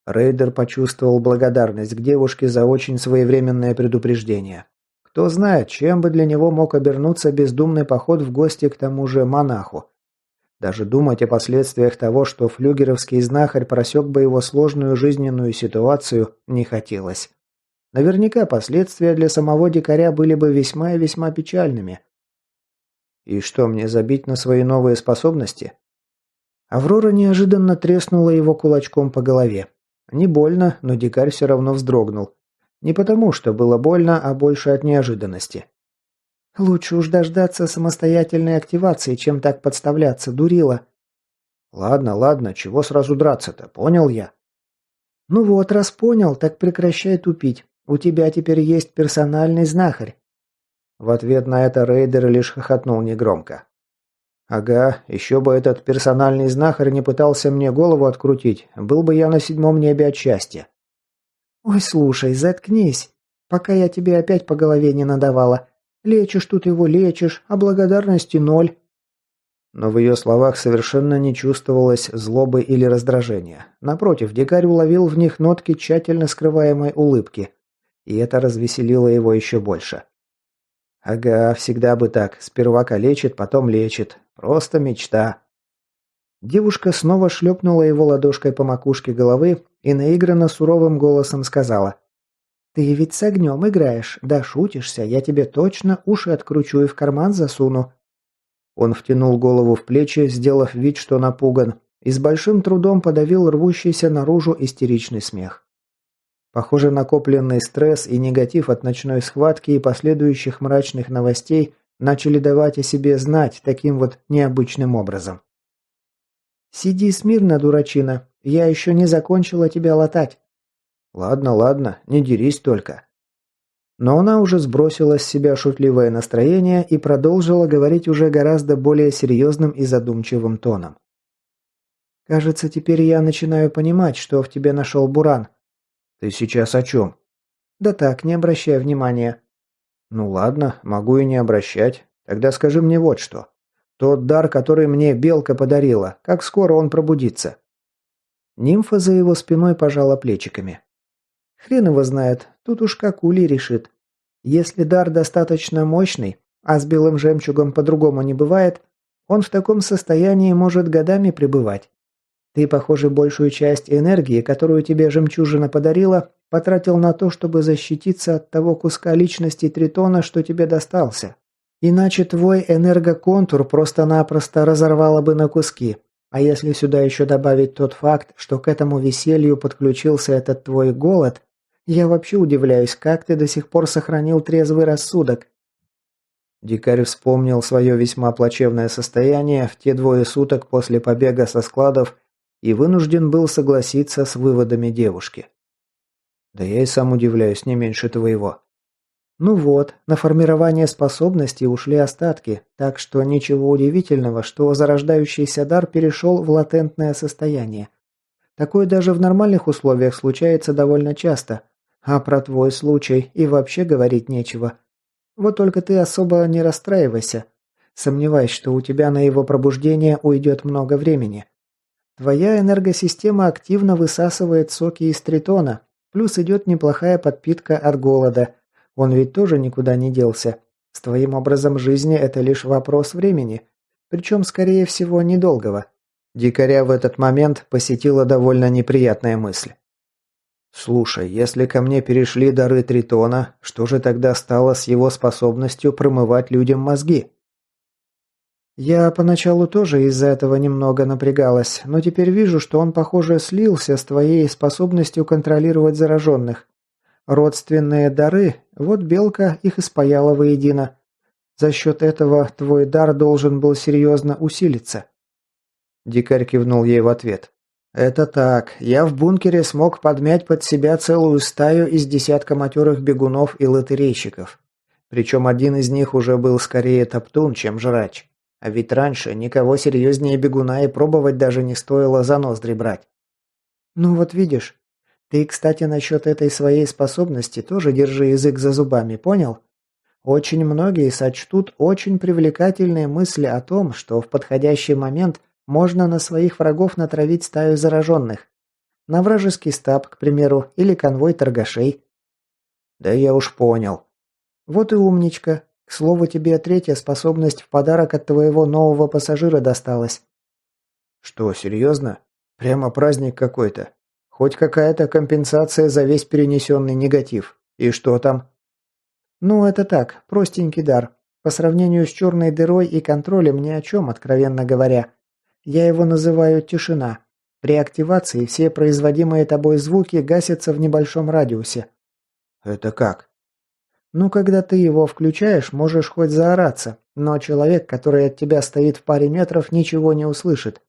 Рейдер почувствовал благодарность к девушке за очень своевременное предупреждение. Кто знает, чем бы для него мог обернуться бездумный поход в гости к тому же монаху. Даже думать о последствиях того, что флюгеровский знахарь просек бы его сложную жизненную ситуацию, не хотелось. Наверняка последствия для самого дикаря были бы весьма и весьма печальными. И что, мне забить на свои новые способности? Аврора неожиданно треснула его кулачком по голове. Не больно, но дикарь все равно вздрогнул. Не потому, что было больно, а больше от неожиданности. «Лучше уж дождаться самостоятельной активации, чем так подставляться, дурила». «Ладно, ладно, чего сразу драться-то, понял я». «Ну вот, раз понял, так прекращай тупить. У тебя теперь есть персональный знахарь». В ответ на это рейдер лишь хохотнул негромко. «Ага, еще бы этот персональный знахарь не пытался мне голову открутить, был бы я на 7 небе от счастья». «Ой, слушай, заткнись, пока я тебе опять по голове не надавала. Лечишь тут его, лечишь, а благодарности ноль». Но в ее словах совершенно не чувствовалось злобы или раздражения. Напротив, дикарь уловил в них нотки тщательно скрываемой улыбки. И это развеселило его еще больше. Ага, всегда бы так. Сперва калечит, потом лечит. Просто мечта. Девушка снова шлепнула его ладошкой по макушке головы и наигранно суровым голосом сказала: «Ты ведь с огнем играешь, да шутишься, я тебе точно уши откручу и в карман засуну». Он втянул голову в плечи, сделав вид, что напуган, и с большим трудом подавил рвущийся наружу истеричный смех. Похоже, накопленный стресс и негатив от ночной схватки и последующих мрачных новостей начали давать о себе знать таким вот необычным образом. «Сиди смирно, дурачина, я еще не закончила тебя латать». «Ладно, ладно, не дерись только». Но она уже сбросила с себя шутливое настроение и продолжила говорить уже гораздо более серьезным и задумчивым тоном. «Кажется, теперь я начинаю понимать, что в тебе нашел Буран». «Ты сейчас о чем?» «Да так, не обращай внимания». «Ну ладно, могу и не обращать. Тогда скажи мне вот что. Тот дар, который мне Белка подарила, как скоро он пробудится?» Нимфа за его спиной пожала плечиками. «Хрен его знает, тут уж как Ули решит. Если дар достаточно мощный, а с белым жемчугом по-другому не бывает, он в таком состоянии может годами пребывать. Ты, похоже, большую часть энергии, которую тебе жемчужина подарила, потратил на то, чтобы защититься от того куска личности Тритона, что тебе достался. Иначе твой энергоконтур просто-напросто разорвало бы на куски. А если сюда еще добавить тот факт, что к этому веселью подключился этот твой голод, я вообще удивляюсь, как ты до сих пор сохранил трезвый рассудок». Дикарь вспомнил свое весьма плачевное состояние в те 2 суток после побега со складов и вынужден был согласиться с выводами девушки. Да я и сам удивляюсь не меньше твоего. Ну вот, на формирование способностей ушли остатки, так что ничего удивительного, что зарождающийся дар перешел в латентное состояние. Такое даже в нормальных условиях случается довольно часто, а про твой случай и вообще говорить нечего. Вот только ты особо не расстраивайся. Сомневаюсь, что у тебя на его пробуждение уйдет много времени. Твоя энергосистема активно высасывает соки из тритона, плюс идет неплохая подпитка от голода. Он ведь тоже никуда не делся. С твоим образом жизни это лишь вопрос времени, причем, скорее всего, недолгого. Дикаря в этот момент посетила довольно неприятная мысль. Слушай, если ко мне перешли дары тритона, что же тогда стало с его способностью промывать людям мозги? Я поначалу тоже из-за этого немного напрягалась, но теперь вижу, что он, похоже, слился с твоей способностью контролировать зараженных. Родственные дары, вот белка их испаяла воедино. За счет этого твой дар должен был серьезно усилиться. Дикарь кивнул ей в ответ. «Это так. Я в бункере смог подмять под себя целую стаю из десятка матерых бегунов и лотерейщиков. Причем один из них уже был скорее топтун, чем жрач. А ведь раньше никого серьезнее бегуна и пробовать даже не стоило за ноздри брать. Ну вот видишь. Ты, кстати, насчет этой своей способности тоже держи язык за зубами, понял? Очень многие сочтут очень привлекательные мысли о том, что в подходящий момент можно на своих врагов натравить стаю зараженных. На вражеский стаб, к примеру, или конвой торгашей. Да я уж понял. Вот и умничка. К слову, тебе третья способность в подарок от твоего нового пассажира досталась. Что, серьезно? Прямо праздник какой-то. Хоть какая-то компенсация за весь перенесенный негатив. И что там? Ну, это так, простенький дар. По сравнению с черной дырой и контролем ни о чем, откровенно говоря. Я его называю «тишина». При активации все производимые тобой звуки гасятся в небольшом радиусе. Это как? Ну, когда ты его включаешь, можешь хоть заораться, но человек, который от тебя стоит в паре метров, ничего не услышит.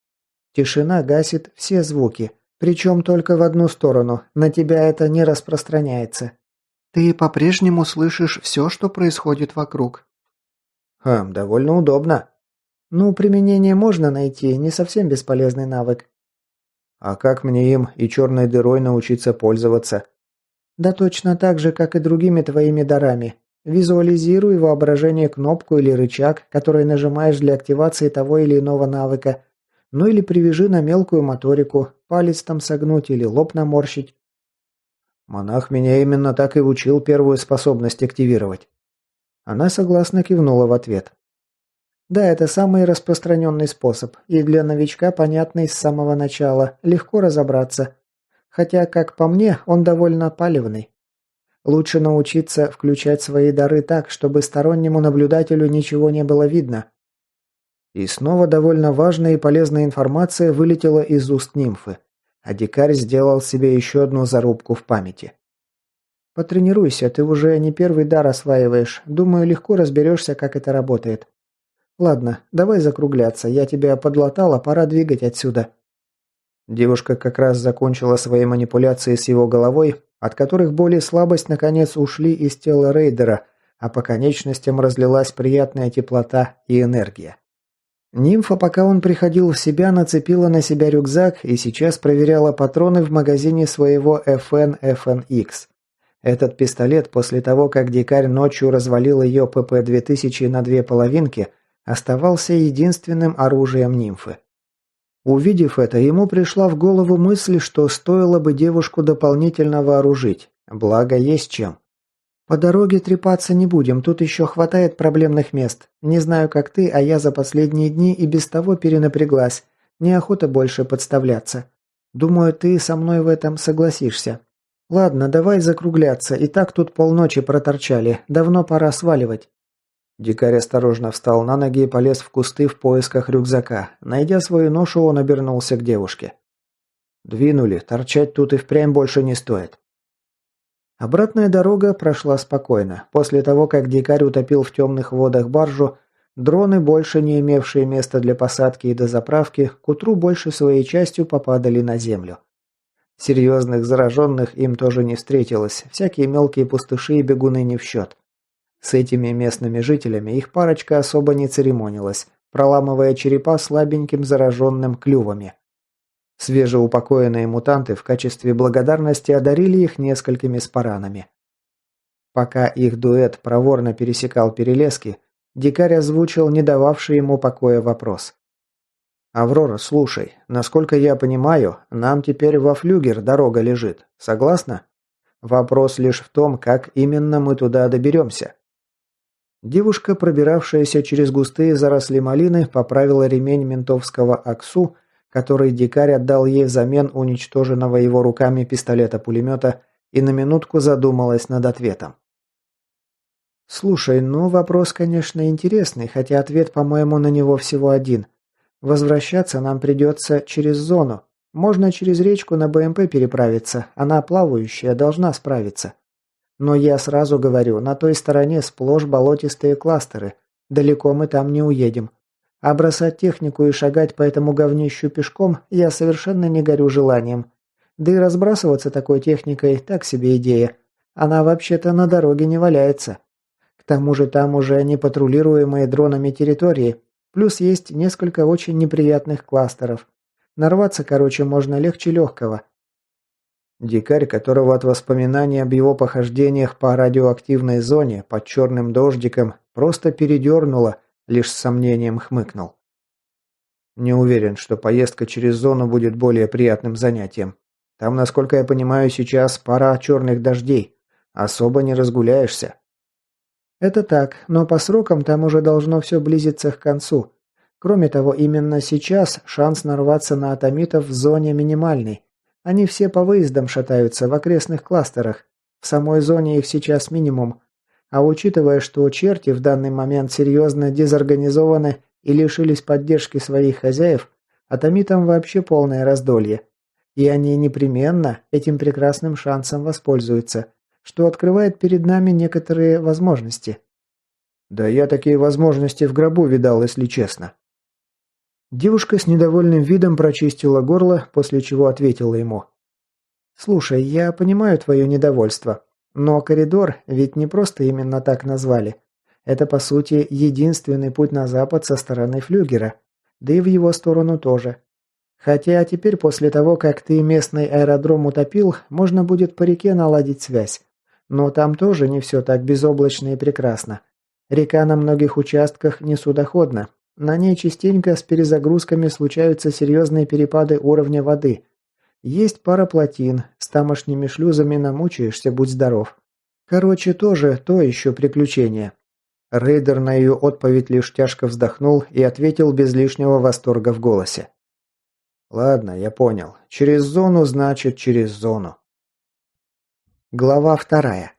Тишина гасит все звуки, причем только в одну сторону, на тебя это не распространяется. Ты по-прежнему слышишь все, что происходит вокруг. Довольно удобно. Ну, применение можно найти, не совсем бесполезный навык. А как мне им и черной дырой научиться пользоваться? Да точно так же, как и другими твоими дарами. Визуализируй в воображении кнопку или рычаг, который нажимаешь для активации того или иного навыка. Ну или привяжи на мелкую моторику, палец там согнуть или лоб наморщить. Монах меня именно так и учил первую способность активировать. Она согласно кивнула в ответ. Да, это самый распространенный способ, и для новичка понятный с самого начала, легко разобраться. Хотя, как по мне, он довольно палевный. Лучше научиться включать свои дары так, чтобы стороннему наблюдателю ничего не было видно. И снова довольно важная и полезная информация вылетела из уст нимфы, а дикарь сделал себе еще одну зарубку в памяти. Потренируйся, ты уже не первый дар осваиваешь, думаю, легко разберешься, как это работает. Ладно, давай закругляться, я тебя подлатала, пора двигать отсюда. Девушка как раз закончила свои манипуляции с его головой, от которых боль и слабость наконец ушли из тела рейдера, а по конечностям разлилась приятная теплота и энергия. Нимфа, пока он приходил в себя, нацепила на себя рюкзак и сейчас проверяла патроны в магазине своего FN FNX. Этот пистолет, после того, как дикарь ночью развалил ее ПП-2000 на две половинки, оставался единственным оружием нимфы. Увидев это, ему пришла в голову мысль, что стоило бы девушку дополнительно вооружить, благо есть чем. По дороге трепаться не будем, тут еще хватает проблемных мест. Не знаю, как ты, а я за последние дни и без того перенапряглась. Неохота больше подставляться. Думаю, ты со мной в этом согласишься. Ладно, давай закругляться, и так тут полночи проторчали, давно пора сваливать. Дикарь осторожно встал на ноги и полез в кусты в поисках рюкзака. Найдя свою ношу, он обернулся к девушке. «Двинули, торчать тут и впрямь больше не стоит». Обратная дорога прошла спокойно. После того, как дикарь утопил в темных водах баржу, дроны, больше не имевшие места для посадки и дозаправки, к утру больше своей частью попадали на землю. Серьезных зараженных им тоже не встретилось, всякие мелкие пустыши и бегуны не в счет. С этими местными жителями их парочка особо не церемонилась, проламывая черепа слабеньким зараженным клювами. Свежеупокоенные мутанты в качестве благодарности одарили их несколькими спаранами. Пока их дуэт проворно пересекал перелески, дикарь озвучил не дававший ему покоя вопрос. «Аврора, слушай, насколько я понимаю, нам теперь во флюгер дорога лежит. Согласна? Вопрос лишь в том, как именно мы туда доберемся». Девушка, пробиравшаяся через густые заросли малины, поправила ремень ментовского аксу, который дикарь отдал ей взамен уничтоженного его руками пистолета-пулемета, и на минутку задумалась над ответом. «Слушай, ну вопрос, конечно, интересный, хотя ответ, по-моему, на него всего один. Возвращаться нам придется через зону. Можно через речку на БМП переправиться, она плавающая, должна справиться. Но я сразу говорю, на той стороне сплошь болотистые кластеры. Далеко мы там не уедем. А бросать технику и шагать по этому говнищу пешком я совершенно не горю желанием. Да и разбрасываться такой техникой – так себе идея. Она вообще-то на дороге не валяется. К тому же там уже не патрулируемые дронами территории, плюс есть несколько очень неприятных кластеров. Нарваться, короче, можно легче легкого. Дикарь, которого от воспоминаний об его похождениях по радиоактивной зоне под черным дождиком просто передернуло, лишь с сомнением хмыкнул. Не уверен, что поездка через зону будет более приятным занятием. Там, насколько я понимаю, сейчас пора черных дождей. Особо не разгуляешься. Это так, но по срокам там уже должно все близиться к концу. Кроме того, именно сейчас шанс нарваться на атомитов в зоне минимальный. Они все по выездам шатаются в окрестных кластерах. В самой зоне их сейчас минимум. А учитывая, что черти в данный момент серьезно дезорганизованы и лишились поддержки своих хозяев, атомитам вообще полное раздолье. И они непременно этим прекрасным шансом воспользуются, что открывает перед нами некоторые возможности. Да я такие возможности в гробу видал, если честно. Девушка с недовольным видом прочистила горло, после чего ответила ему. «Слушай, я понимаю твое недовольство, но коридор ведь не просто именно так назвали. Это, по сути, единственный путь на запад со стороны флюгера, да и в его сторону тоже. Хотя теперь, после того, как ты местный аэродром утопил, можно будет по реке наладить связь. Но там тоже не все так безоблачно и прекрасно. Река на многих участках несудоходна. На ней частенько с перезагрузками случаются серьезные перепады уровня воды. Есть пара плотин, с тамошними шлюзами намучаешься, будь здоров. Короче, тоже то еще приключение». Рейдер на ее отповедь лишь тяжко вздохнул и ответил без лишнего восторга в голосе. «Ладно, я понял. Через зону, значит, через зону». Глава 2.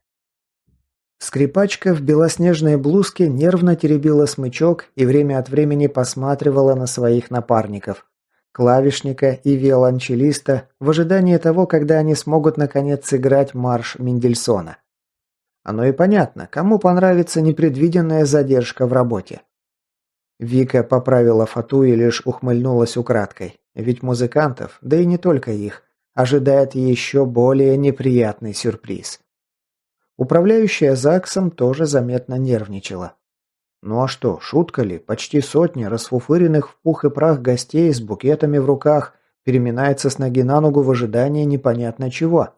Скрипачка в белоснежной блузке нервно теребила смычок и время от времени посматривала на своих напарников, клавишника и виолончелиста, в ожидании того, когда они смогут наконец сыграть марш Мендельсона. Оно и понятно, кому понравится непредвиденная задержка в работе. Вика поправила фату и лишь ухмыльнулась украдкой, ведь музыкантов, да и не только их, ожидает еще более неприятный сюрприз. Управляющая ЗАГСом тоже заметно нервничала. Ну а что, шутка ли, почти сотни расфуфыренных в пух и прах гостей с букетами в руках переминается с ноги на ногу в ожидании непонятно чего.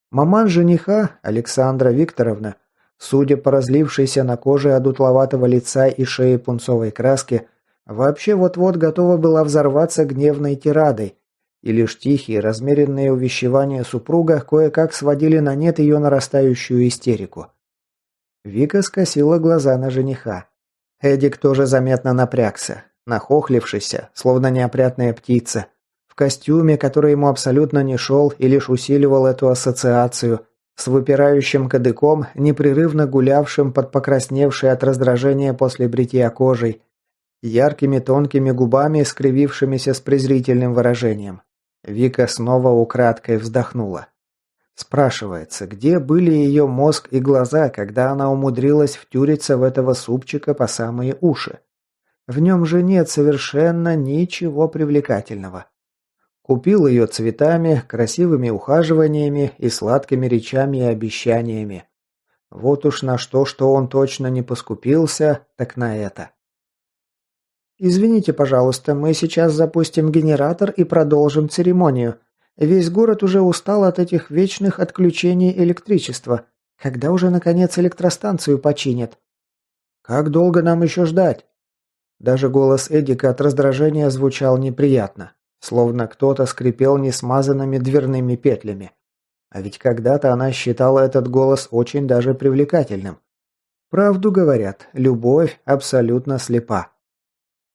Маман жениха, Александра Викторовна, судя по разлившейся на коже одутловатого лица и шее пунцовой краски, вообще вот-вот готова была взорваться гневной тирадой, и лишь тихие, размеренные увещевания супруга кое-как сводили на нет ее нарастающую истерику. Вика скосила глаза на жениха. Эдик тоже заметно напрягся, нахохлившийся, словно неопрятная птица, в костюме, который ему абсолютно не шел и лишь усиливал эту ассоциацию, с выпирающим кадыком, непрерывно гулявшим под покрасневшей от раздражения после бритья кожей, яркими тонкими губами, скривившимися с презрительным выражением. Вика снова украдкой вздохнула. Спрашивается, где были ее мозг и глаза, когда она умудрилась втюриться в этого супчика по самые уши? В нем же нет совершенно ничего привлекательного. Купил ее цветами, красивыми ухаживаниями и сладкими речами и обещаниями. Вот уж на что он точно не поскупился, так на это. «Извините, пожалуйста, мы сейчас запустим генератор и продолжим церемонию. Весь город уже устал от этих вечных отключений электричества. Когда уже, наконец, электростанцию починят?» «Как долго нам еще ждать?» Даже голос Эдика от раздражения звучал неприятно, словно кто-то скрипел несмазанными дверными петлями. А ведь когда-то она считала этот голос очень даже привлекательным. Правду говорят, любовь абсолютно слепа.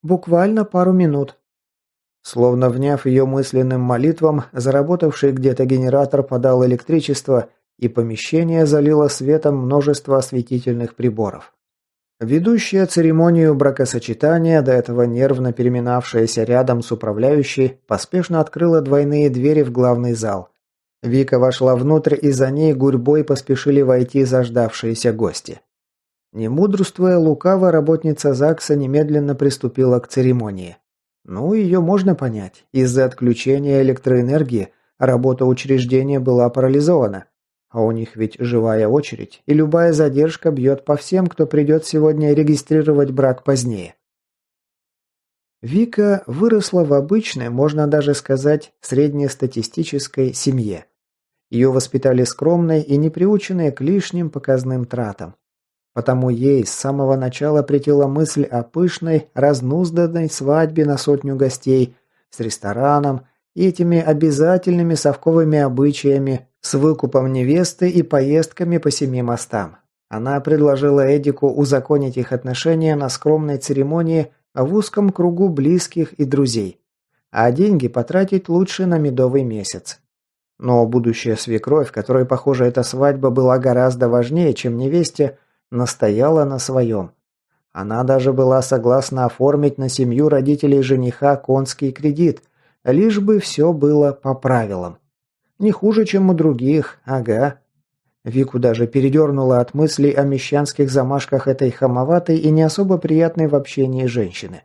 Буквально пару минут. Словно вняв ее мысленным молитвам, заработавший где-то генератор подал электричество, и помещение залило светом множество осветительных приборов. Ведущая церемонию бракосочетания, до этого нервно переминавшаяся рядом с управляющей, поспешно открыла двойные двери в главный зал. Вика вошла внутрь, и за ней гурьбой поспешили войти заждавшиеся гости. Не мудрствуя лукаво, работница ЗАГСа немедленно приступила к церемонии. Ну, ее можно понять. Из-за отключения электроэнергии работа учреждения была парализована. А у них ведь живая очередь, и любая задержка бьет по всем, кто придет сегодня регистрировать брак позднее. Вика выросла в обычной, можно даже сказать, среднестатистической семье. Ее воспитали скромной и не приученной к лишним показным тратам. Потому ей с самого начала претела мысль о пышной, разнузданной свадьбе на 100 гостей, с рестораном и этими обязательными совковыми обычаями, с выкупом невесты и поездками по 7 мостам. Она предложила Эдику узаконить их отношения на скромной церемонии в узком кругу близких и друзей, а деньги потратить лучше на медовый месяц. Но будущая свекровь, которой, похоже, эта свадьба была гораздо важнее, чем невесте, настояла на своем. Она даже была согласна оформить на семью родителей жениха конский кредит, лишь бы все было по правилам. Не хуже, чем у других, ага. Вику даже передернуло от мыслей о мещанских замашках этой хамоватой и не особо приятной в общении женщины.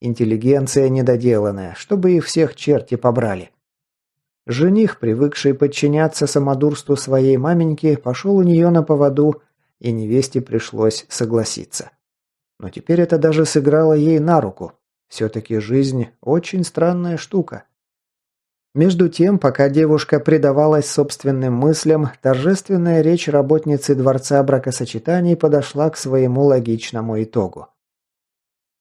Интеллигенция недоделанная, чтобы их всех черти побрали. Жених, привыкший подчиняться самодурству своей маменьки, пошел у нее на поводу, и невесте пришлось согласиться. Но теперь это даже сыграло ей на руку. Все-таки жизнь очень странная штука. Между тем, пока девушка предавалась собственным мыслям, торжественная речь работницы Дворца бракосочетаний подошла к своему логичному итогу.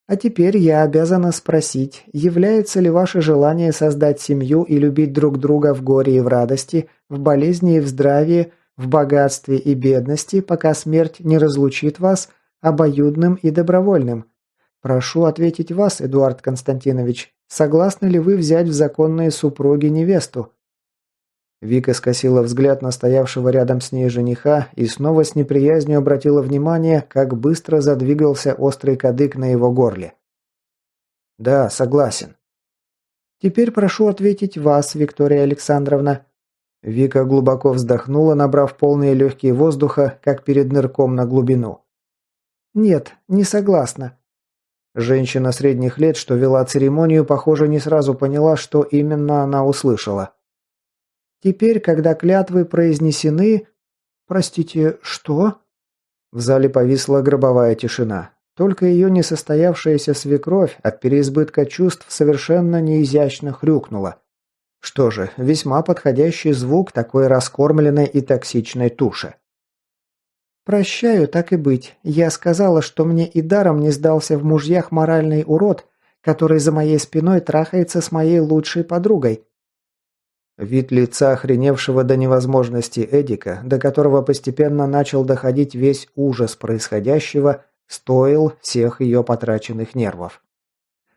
А теперь я обязана спросить, является ли ваше желание создать семью и любить друг друга в горе и в радости, в болезни и в здравии, в богатстве и бедности, пока смерть не разлучит вас, обоюдным и добровольным? Прошу ответить вас, Эдуард Константинович, согласны ли вы взять в законные супруги невесту?» Вика скосила взгляд на стоявшего рядом с ней жениха и снова с неприязнью обратила внимание, как быстро задвигался острый кадык на его горле. «Да, согласен». «Теперь прошу ответить вас, Виктория Александровна». Вика глубоко вздохнула, набрав полные легкие воздуха, как перед нырком на глубину. «Нет, не согласна». Женщина средних лет, что вела церемонию, похоже, не сразу поняла, что именно она услышала. «Теперь, когда клятвы произнесены...» «Простите, что?» В зале повисла гробовая тишина. Только ее несостоявшаяся свекровь от переизбытка чувств совершенно неизящно хрюкнула. Что же, весьма подходящий звук такой раскормленной и токсичной туши. «Прощаю, так и быть. Я сказала, что мне и даром не сдался в мужьях моральный урод, который за моей спиной трахается с моей лучшей подругой». Вид лица охреневшего до невозможности Эдика, до которого постепенно начал доходить весь ужас происходящего, стоил всех ее потраченных нервов.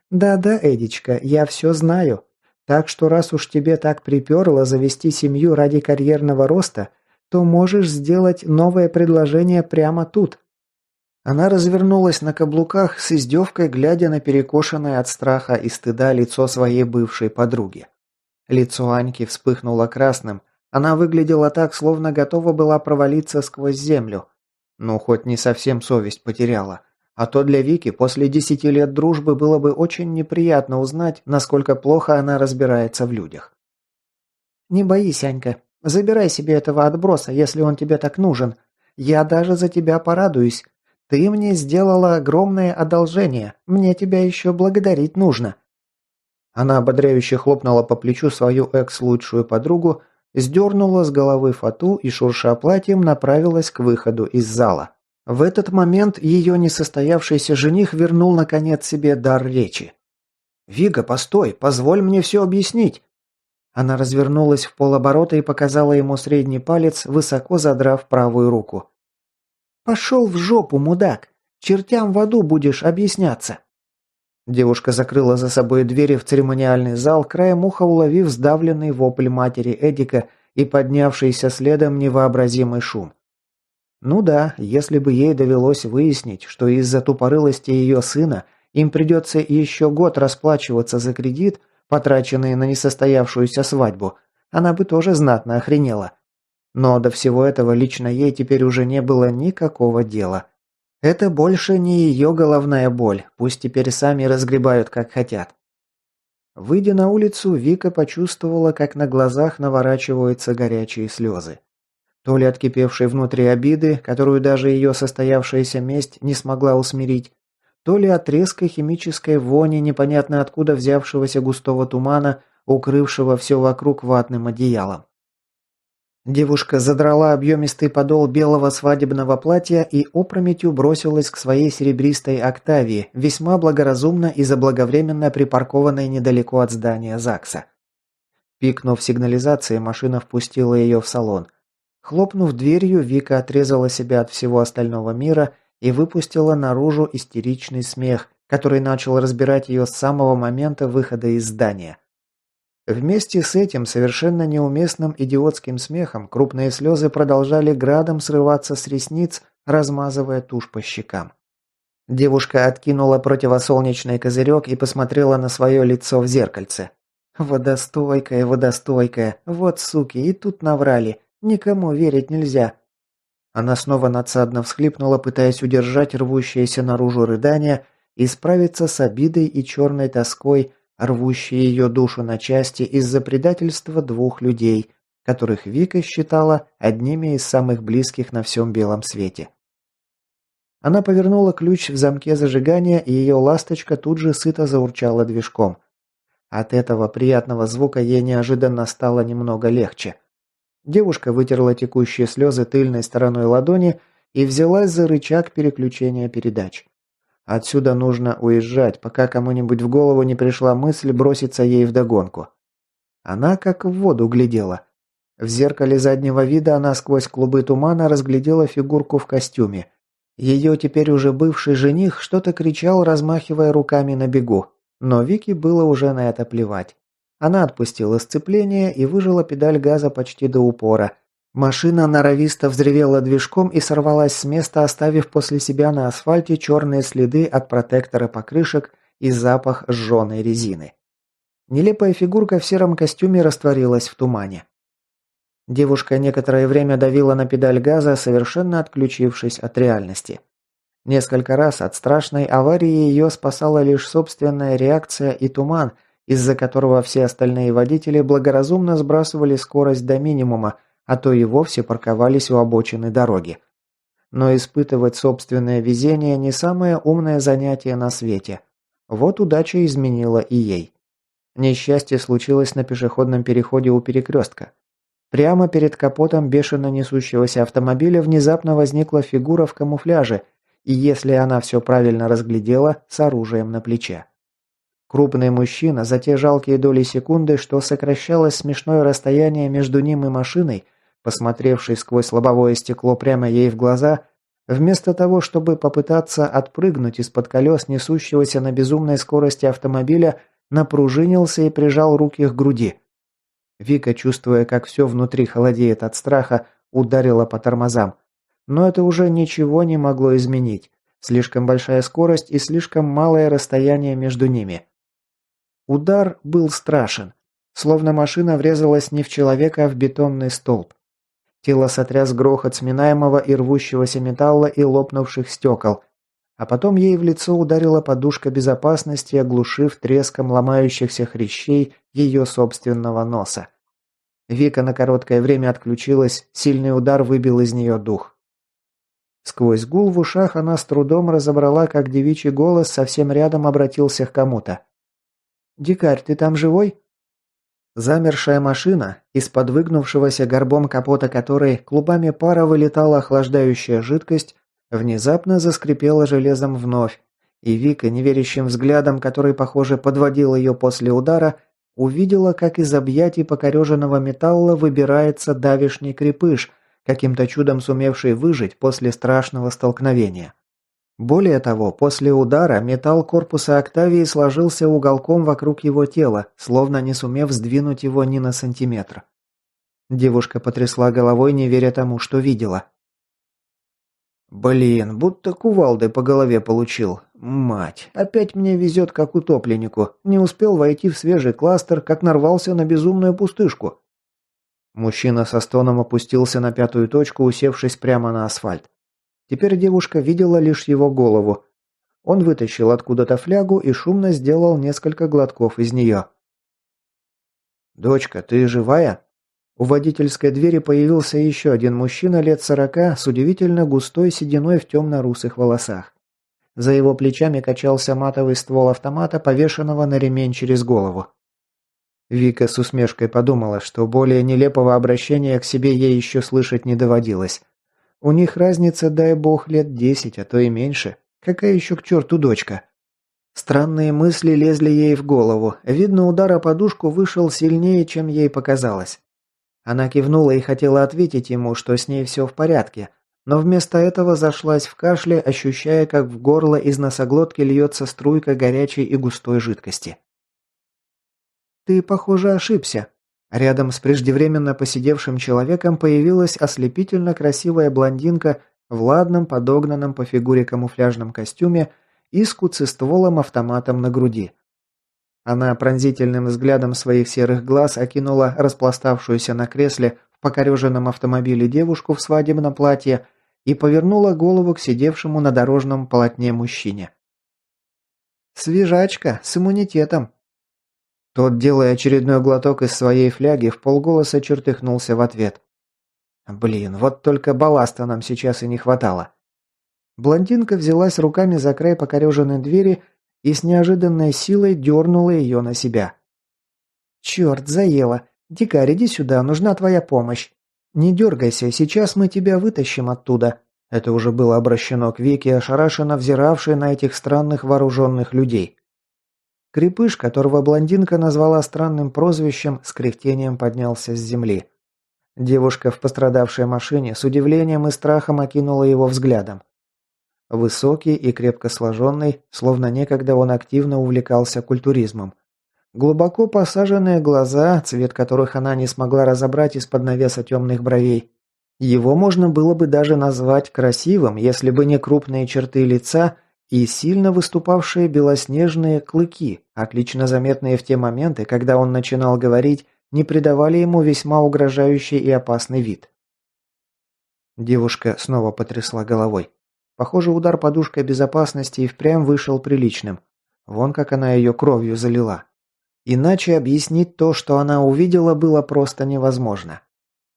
«Да-да, Эдичка, я все знаю. Так что раз уж тебе так приперло завести семью ради карьерного роста, то можешь сделать новое предложение прямо тут». Она развернулась на каблуках с издевкой, глядя на перекошенное от страха и стыда лицо своей бывшей подруги. Лицо Аньки вспыхнуло красным. Она выглядела так, словно готова была провалиться сквозь землю. Ну, хоть не совсем совесть потеряла. А то для Вики после 10 лет дружбы было бы очень неприятно узнать, насколько плохо она разбирается в людях. «Не боись, Анька. Забирай себе этого отброса, если он тебе так нужен. Я даже за тебя порадуюсь. Ты мне сделала огромное одолжение. Мне тебя еще благодарить нужно». Она ободряюще хлопнула по плечу свою экс-лучшую подругу, сдернула с головы фату и, шурша платьем, направилась к выходу из зала. В этот момент ее несостоявшийся жених вернул наконец себе дар речи. «Вига, постой, позволь мне все объяснить». Она развернулась в полоборота и показала ему средний палец, высоко задрав правую руку. «Пошел в жопу, мудак! Чертям в аду будешь объясняться!» Девушка закрыла за собой двери в церемониальный зал, краем уха уловив сдавленный вопль матери Эдика и поднявшийся следом невообразимый шум. Ну да, если бы ей довелось выяснить, что из-за тупорылости ее сына им придется еще год расплачиваться за кредит, потраченный на несостоявшуюся свадьбу, она бы тоже знатно охренела. Но до всего этого лично ей теперь уже не было никакого дела. Это больше не ее головная боль, пусть теперь сами разгребают как хотят. Выйдя на улицу, Вика почувствовала, как на глазах наворачиваются горячие слезы. То ли от кипевшей внутри обиды, которую даже ее состоявшаяся месть не смогла усмирить, то ли от резкой химической вони, непонятно откуда взявшегося густого тумана, укрывшего все вокруг ватным одеялом. Девушка задрала объемистый подол белого свадебного платья и опрометью бросилась к своей серебристой «Октавии», весьма благоразумно и заблаговременно припаркованной недалеко от здания ЗАГСа. Пикнув сигнализацией, машина впустила ее в салон. Хлопнув дверью, Вика отрезала себя от всего остального мира и выпустила наружу истеричный смех, который начал разбирать ее с самого момента выхода из здания. Вместе с этим совершенно неуместным идиотским смехом крупные слезы продолжали градом срываться с ресниц, размазывая тушь по щекам. Девушка откинула противосолнечный козырек и посмотрела на свое лицо в зеркальце. «Водостойкая, водостойкая, вот суки, и тут наврали, никому верить нельзя». Она снова надсадно всхлипнула, пытаясь удержать рвущееся наружу рыдание и справиться с обидой и черной тоской, рвущей ее душу на части из-за предательства двух людей, которых Вика считала одними из самых близких на всем белом свете. Она повернула ключ в замке зажигания, и ее ласточка тут же сыто заурчала движком. От этого приятного звука ей неожиданно стало немного легче. Девушка вытерла текущие слезы тыльной стороной ладони и взялась за рычаг переключения передач. Отсюда нужно уезжать, пока кому-нибудь в голову не пришла мысль броситься ей вдогонку. Она как в воду глядела. В зеркале заднего вида она сквозь клубы тумана разглядела фигурку в костюме. Ее теперь уже бывший жених что-то кричал, размахивая руками на бегу. Но Вике было уже на это плевать. Она отпустила сцепление и выжала педаль газа почти до упора. Машина норовисто взревела движком и сорвалась с места, оставив после себя на асфальте черные следы от протектора покрышек и запах сжженной резины. Нелепая фигурка в сером костюме растворилась в тумане. Девушка некоторое время давила на педаль газа, совершенно отключившись от реальности. Несколько раз от страшной аварии ее спасала лишь собственная реакция и туман, из-за которого все остальные водители благоразумно сбрасывали скорость до минимума, а то и вовсе парковались у обочины дороги. Но испытывать собственное везение не самое умное занятие на свете. Вот удача изменила и ей. Несчастье случилось на пешеходном переходе у перекрестка. Прямо перед капотом бешено несущегося автомобиля внезапно возникла фигура в камуфляже, и если она все правильно разглядела, с оружием на плече. Крупный мужчина за те жалкие доли секунды, что сокращалось смешное расстояние между ним и машиной, посмотревший сквозь лобовое стекло прямо ей в глаза, вместо того, чтобы попытаться отпрыгнуть из-под колес несущегося на безумной скорости автомобиля, напружинился и прижал руки к груди. Вика, чувствуя, как все внутри холодеет от страха, ударила по тормозам. Но это уже ничего не могло изменить. Слишком большая скорость и слишком малое расстояние между ними. Удар был страшен. Словно машина врезалась не в человека, а в бетонный столб. Тело сотряс грохот сминаемого и рвущегося металла и лопнувших стекол. а потом ей в лицо ударила подушка безопасности, оглушив треском ломающихся хрящей ее собственного носа. Вика на короткое время отключилась, сильный удар выбил из нее дух. Сквозь гул в ушах она с трудом разобрала, как девичий голос совсем рядом обратился к кому-то. «Дикарь, ты там живой?» Замершая машина, из-под выгнувшегося горбом капота которой клубами пара вылетала охлаждающая жидкость, внезапно заскрипела железом вновь, и Вика, неверящим взглядом, который, похоже, подводил ее после удара, увидела, как из объятий покореженного металла выбирается давишний крепыш, каким-то чудом сумевший выжить после страшного столкновения. Более того, после удара металл корпуса Октавии сложился уголком вокруг его тела, словно не сумев сдвинуть его ни на сантиметр. Девушка потрясла головой, не веря тому, что видела. «Блин, будто кувалдой по голове получил. Мать, опять мне везет, как утопленнику. Не успел войти в свежий кластер, как нарвался на безумную пустышку». Мужчина со стоном опустился на пятую точку, усевшись прямо на асфальт. Теперь девушка видела лишь его голову. Он вытащил откуда-то флягу и шумно сделал несколько глотков из нее. «Дочка, ты живая?» У водительской двери появился еще один мужчина лет 40 с удивительно густой сединой в темно-русых волосах. За его плечами качался матовый ствол автомата, повешенного на ремень через голову. Вика с усмешкой подумала, что более нелепого обращения к себе ей еще слышать не доводилось. У них разница, дай бог, лет 10, а то и меньше. Какая еще к черту дочка? Странные мысли лезли ей в голову. Видно, удар о подушку вышел сильнее, чем ей показалось. Она кивнула и хотела ответить ему, что с ней все в порядке, но вместо этого зашлась в кашле, ощущая, как в горло из носоглотки льется струйка горячей и густой жидкости. «Ты, похоже, ошибся». Рядом с преждевременно посидевшим человеком появилась ослепительно красивая блондинка в ладном, подогнанном по фигуре камуфляжном костюме и с куцестволом автоматом на груди. Она пронзительным взглядом своих серых глаз окинула распластавшуюся на кресле в покореженном автомобиле девушку в свадебном платье и повернула голову к сидевшему на дорожном полотне мужчине. «Свежачка, с иммунитетом». Тот, делая очередной глоток из своей фляги, вполголоса чертыхнулся в ответ. «Блин, вот только балласта нам сейчас и не хватало». Блондинка взялась руками за край покореженной двери и с неожиданной силой дернула ее на себя. «Черт, заело! Дикарь, иди сюда, нужна твоя помощь. Не дергайся, сейчас мы тебя вытащим оттуда». Это уже было обращено к Вике, ошарашенно взиравшей на этих странных вооруженных людей. Крепыш, которого блондинка назвала странным прозвищем, с кряхтением поднялся с земли. Девушка в пострадавшей машине с удивлением и страхом окинула его взглядом. Высокий и крепко сложенный, словно некогда он активно увлекался культуризмом. Глубоко посаженные глаза, цвет которых она не смогла разобрать из-под навеса темных бровей. Его можно было бы даже назвать красивым, если бы не крупные черты лица и сильно выступавшие белоснежные клыки, отлично заметные в те моменты, когда он начинал говорить, не придавали ему весьма угрожающий и опасный вид. Девушка снова потрясла головой. Похоже, удар подушкой безопасности и впрямь вышел приличным. Вон как она ее кровью залила. Иначе объяснить то, что она увидела, было просто невозможно.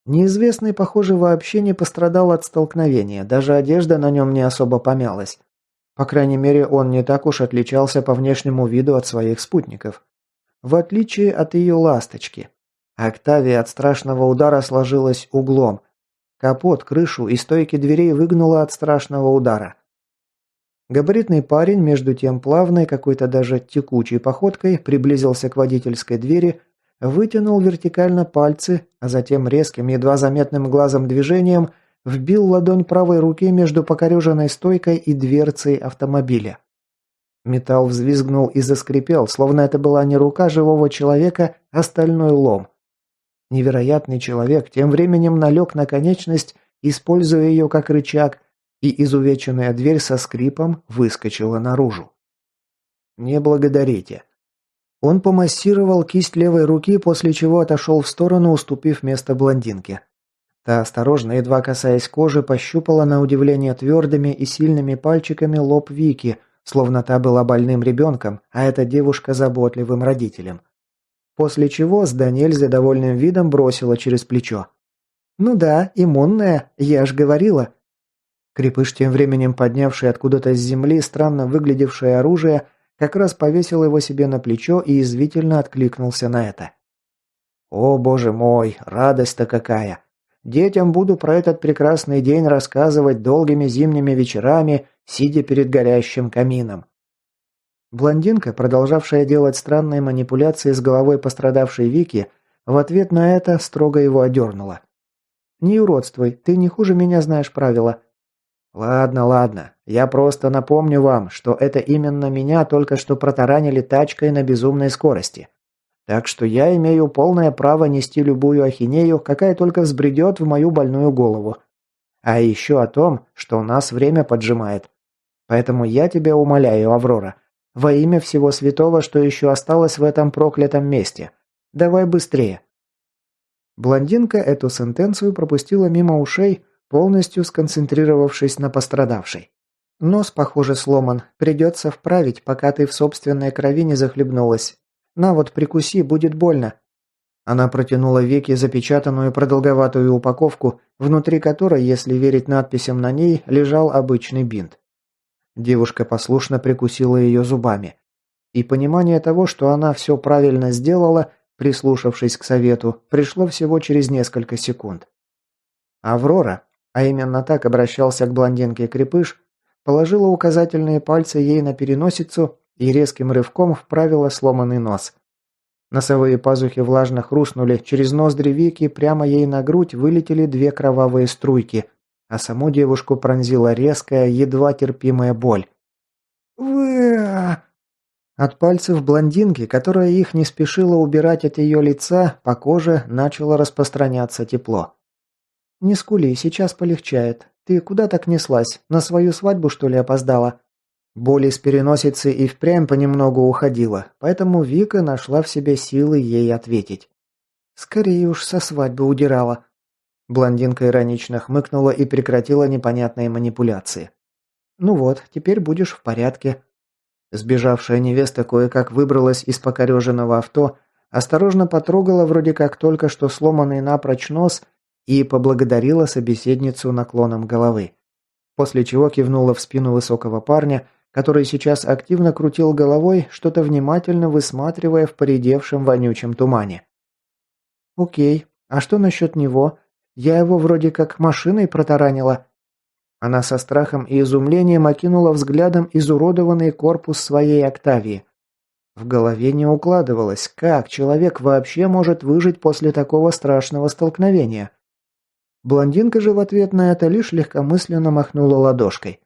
Неизвестный, похоже, вообще не пострадал от столкновения, даже одежда на нем не особо помялась. По крайней мере, он не так уж отличался по внешнему виду от своих спутников. В отличие от ее ласточки. Октавия от страшного удара сложилась углом. Капот, крышу и стойки дверей выгнуло от страшного удара. Габаритный парень, между тем плавной, какой-то даже текучей походкой, приблизился к водительской двери, вытянул вертикально пальцы, а затем резким, едва заметным глазом движением вбил ладонь правой руки между покореженной стойкой и дверцей автомобиля. Металл взвизгнул и заскрипел, словно это была не рука живого человека, а стальной лом. Невероятный человек тем временем налег на конечность, используя ее как рычаг, и изувеченная дверь со скрипом выскочила наружу. «Не благодарите». Он помассировал кисть левой руки, после чего отошел в сторону, уступив место блондинке. Та осторожно, едва касаясь кожи, пощупала на удивление твердыми и сильными пальчиками лоб Вики, словно та была больным ребенком, а эта девушка заботливым родителем. После чего с до нельзя довольным видом бросила через плечо. «Ну да, иммунная, я ж говорила». Крепыш, тем временем поднявший откуда-то с земли странно выглядевшее оружие, как раз повесил его себе на плечо и извивительно откликнулся на это. «О, боже мой, радость-то какая! Детям буду про этот прекрасный день рассказывать долгими зимними вечерами, сидя перед горящим камином». Блондинка, продолжавшая делать странные манипуляции с головой пострадавшей Вики, в ответ на это строго его одернула. «Не уродствуй, ты не хуже меня знаешь правила». «Ладно, ладно. Я просто напомню вам, что это именно меня только что протаранили тачкой на безумной скорости. Так что я имею полное право нести любую ахинею, какая только взбредет в мою больную голову. А еще о том, что у нас время поджимает. Поэтому я тебя умоляю, Аврора, во имя всего святого, что еще осталось в этом проклятом месте. Давай быстрее». Блондинка эту сентенцию пропустила мимо ушей, полностью сконцентрировавшись на пострадавшей. «Нос, похоже, сломан. Придется вправить, пока ты в собственной крови не захлебнулась. На вот, прикуси, будет больно». Она протянула Вике запечатанную продолговатую упаковку, внутри которой, если верить надписям на ней, лежал обычный бинт. Девушка послушно прикусила ее зубами. И понимание того, что она все правильно сделала, прислушавшись к совету, пришло всего через несколько секунд. Аврора, а именно так обращался к блондинке Крепыш, положила указательные пальцы ей на переносицу и резким рывком вправила сломанный нос. Носовые пазухи влажно хрустнули, через ноздри Вики прямо ей на грудь вылетели две кровавые струйки, а саму девушку пронзила резкая, едва терпимая боль. «Вы...» От пальцев блондинки, которая их не спешила убирать от ее лица, по коже начало распространяться тепло. «Не скули, сейчас полегчает. Ты куда так неслась? На свою свадьбу, что ли, опоздала?» Боль из переносицы и впрямь понемногу уходила, поэтому Вика нашла в себе силы ей ответить. «Скорее уж со свадьбы удирала». Блондинка иронично хмыкнула и прекратила непонятные манипуляции. «Ну вот, теперь будешь в порядке». Сбежавшая невеста кое-как выбралась из покореженного авто, осторожно потрогала вроде как только что сломанный напрочь нос и поблагодарила собеседницу наклоном головы. После чего кивнула в спину высокого парня, который сейчас активно крутил головой, что-то внимательно высматривая в поредевшем вонючем тумане. «Окей, а что насчет него? Я его вроде как машиной протаранила». Она со страхом и изумлением окинула взглядом изуродованный корпус своей Октавии. В голове не укладывалось, как человек вообще может выжить после такого страшного столкновения. Блондинка же в ответ на это лишь легкомысленно махнула ладошкой.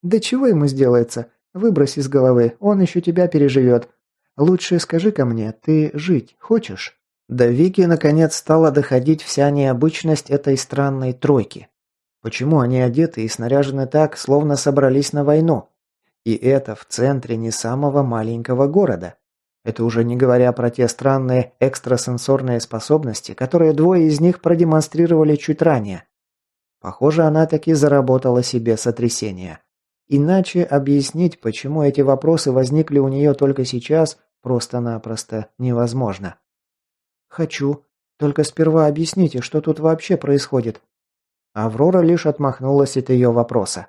«Да чего ему сделается? Выбрось из головы, он еще тебя переживет. Лучше скажи-ка мне, ты жить хочешь?» До Вики наконец стала доходить вся необычность этой странной тройки. Почему они одеты и снаряжены так, словно собрались на войну? И это в центре не самого маленького города. Это уже не говоря про те странные экстрасенсорные способности, которые двое из них продемонстрировали чуть ранее. Похоже, она таки заработала себе сотрясение. Иначе объяснить, почему эти вопросы возникли у нее только сейчас, просто-напросто невозможно. «Хочу. Только сперва объясните, что тут вообще происходит». Аврора лишь отмахнулась от ее вопроса.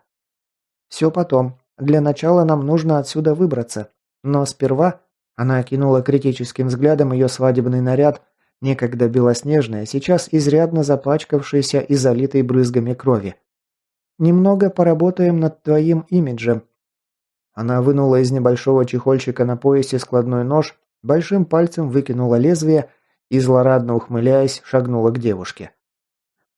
«Все потом. Для начала нам нужно отсюда выбраться. Но сперва...» Она окинула критическим взглядом ее свадебный наряд, некогда белоснежный, а сейчас изрядно запачкавшийся и залитый брызгами крови. «Немного поработаем над твоим имиджем». Она вынула из небольшого чехольчика на поясе складной нож, большим пальцем выкинула лезвие и, злорадно ухмыляясь, шагнула к девушке.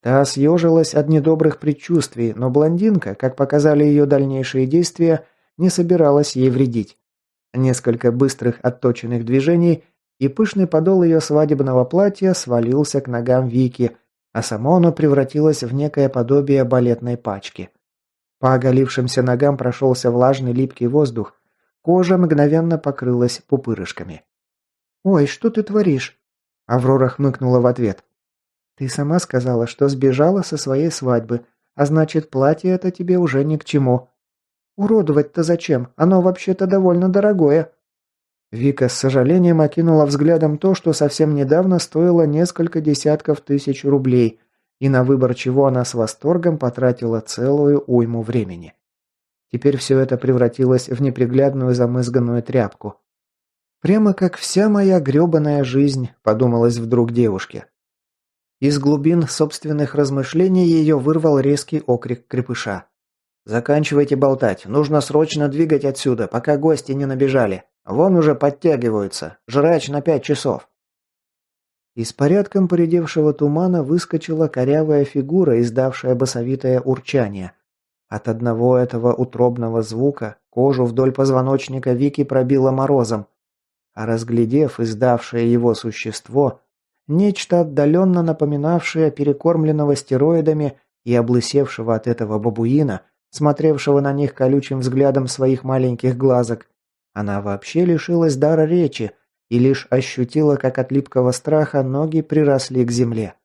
Та съежилась от недобрых предчувствий, но блондинка, как показали ее дальнейшие действия, не собиралась ей вредить. Несколько быстрых отточенных движений, и пышный подол ее свадебного платья свалился к ногам Вики, а само оно превратилось в некое подобие балетной пачки. По оголившимся ногам прошелся влажный липкий воздух, кожа мгновенно покрылась пупырышками. «Ой, что ты творишь?» Аврора хмыкнула в ответ. Ты сама сказала, что сбежала со своей свадьбы, а значит, платье это тебе уже ни к чему. Уродовать-то зачем? Оно вообще-то довольно дорогое. Вика с сожалением окинула взглядом то, что совсем недавно стоило несколько десятков тысяч рублей, и на выбор чего она с восторгом потратила целую уйму времени. Теперь все это превратилось в неприглядную замызганную тряпку. «Прямо как вся моя грёбаная жизнь», – подумалось вдруг девушке. Из глубин собственных размышлений ее вырвал резкий окрик крепыша. «Заканчивайте болтать. Нужно срочно двигать отсюда, пока гости не набежали. Вон уже подтягиваются. Жрач на 5 часов». Из порядком поредевшего тумана выскочила корявая фигура, издавшая басовитое урчание. От одного этого утробного звука кожу вдоль позвоночника Вики пробило морозом, а разглядев издавшее его существо, нечто отдаленно напоминавшее перекормленного стероидами и облысевшего от этого бабуина, смотревшего на них колючим взглядом своих маленьких глазок, она вообще лишилась дара речи и лишь ощутила, как от липкого страха ноги приросли к земле.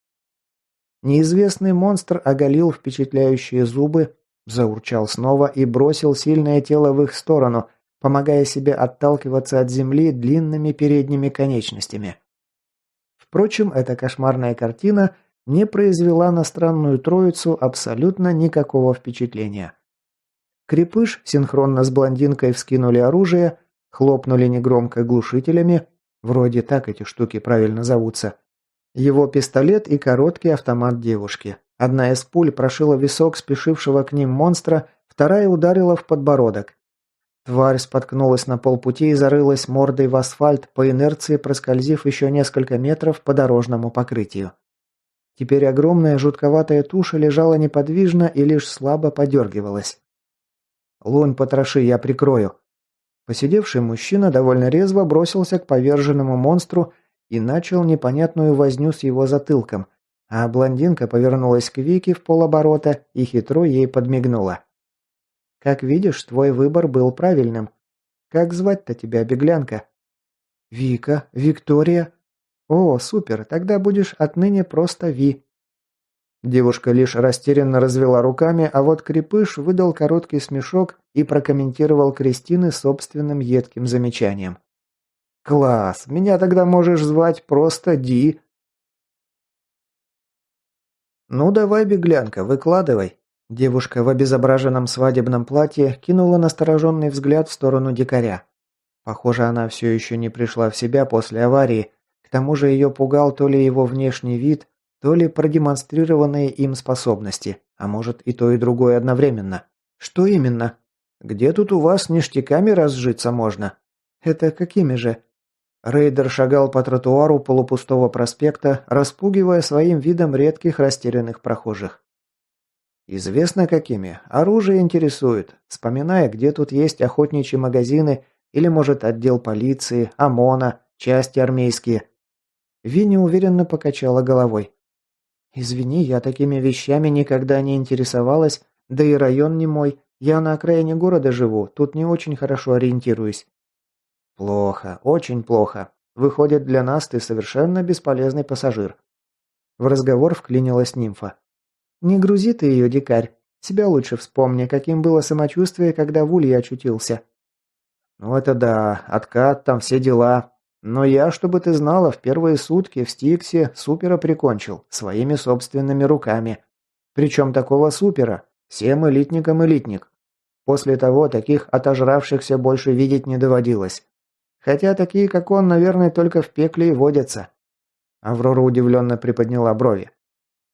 Неизвестный монстр оголил впечатляющие зубы, заурчал снова и бросил сильное тело в их сторону, помогая себе отталкиваться от земли длинными передними конечностями. Впрочем, эта кошмарная картина не произвела на странную троицу абсолютно никакого впечатления. Крепыш синхронно с блондинкой вскинули оружие, хлопнули негромко глушителями, вроде так эти штуки правильно зовутся. Его пистолет и короткий автомат девушки. Одна из пуль прошила висок спешившего к ним монстра, вторая ударила в подбородок. Тварь споткнулась на полпути и зарылась мордой в асфальт, по инерции проскользив еще несколько метров по дорожному покрытию. Теперь огромная жутковатая туша лежала неподвижно и лишь слабо подергивалась. «Лунь, потроши, я прикрою». Посидевший мужчина довольно резво бросился к поверженному монстру и начал непонятную возню с его затылком, а блондинка повернулась к Вике в полоборота и хитро ей подмигнула. «Как видишь, твой выбор был правильным. Как звать-то тебя, беглянка?» «Вика, Виктория». «О, супер, тогда будешь отныне просто Ви». Девушка лишь растерянно развела руками, а вот крепыш выдал короткий смешок и прокомментировал Кристины собственным едким замечанием. «Класс! Меня тогда можешь звать просто Ди!» «Ну давай, беглянка, выкладывай!» Девушка в обезображенном свадебном платье кинула настороженный взгляд в сторону дикаря. Похоже, она все еще не пришла в себя после аварии, к тому же ее пугал то ли его внешний вид, то ли продемонстрированные им способности, а может и то, и другое одновременно. Что именно? Где тут у вас ништяками разжиться можно? Это какими же? Рейдер шагал по тротуару полупустого проспекта, распугивая своим видом редких растерянных прохожих. Известно какими. Оружие интересует. Вспоминая, где тут есть охотничьи магазины или, может, отдел полиции, ОМОНа, части армейские. Ви неуверенно покачала головой. «Извини, я такими вещами никогда не интересовалась, да и район не мой. Я на окраине города живу, тут не очень хорошо ориентируюсь». «Плохо, очень плохо. Выходит, для нас ты совершенно бесполезный пассажир». В разговор вклинилась нимфа. «Не грузи ты ее, дикарь. Себя лучше вспомни, каким было самочувствие, когда в Улье очутился». «Ну это да, откат, там все дела. Но я, чтобы ты знала, в первые сутки в Стиксе супера прикончил, своими собственными руками. Причем такого супера. Всем элитникам элитник. После того таких отожравшихся больше видеть не доводилось. Хотя такие, как он, наверное, только в пекле и водятся». Аврора удивленно приподняла брови.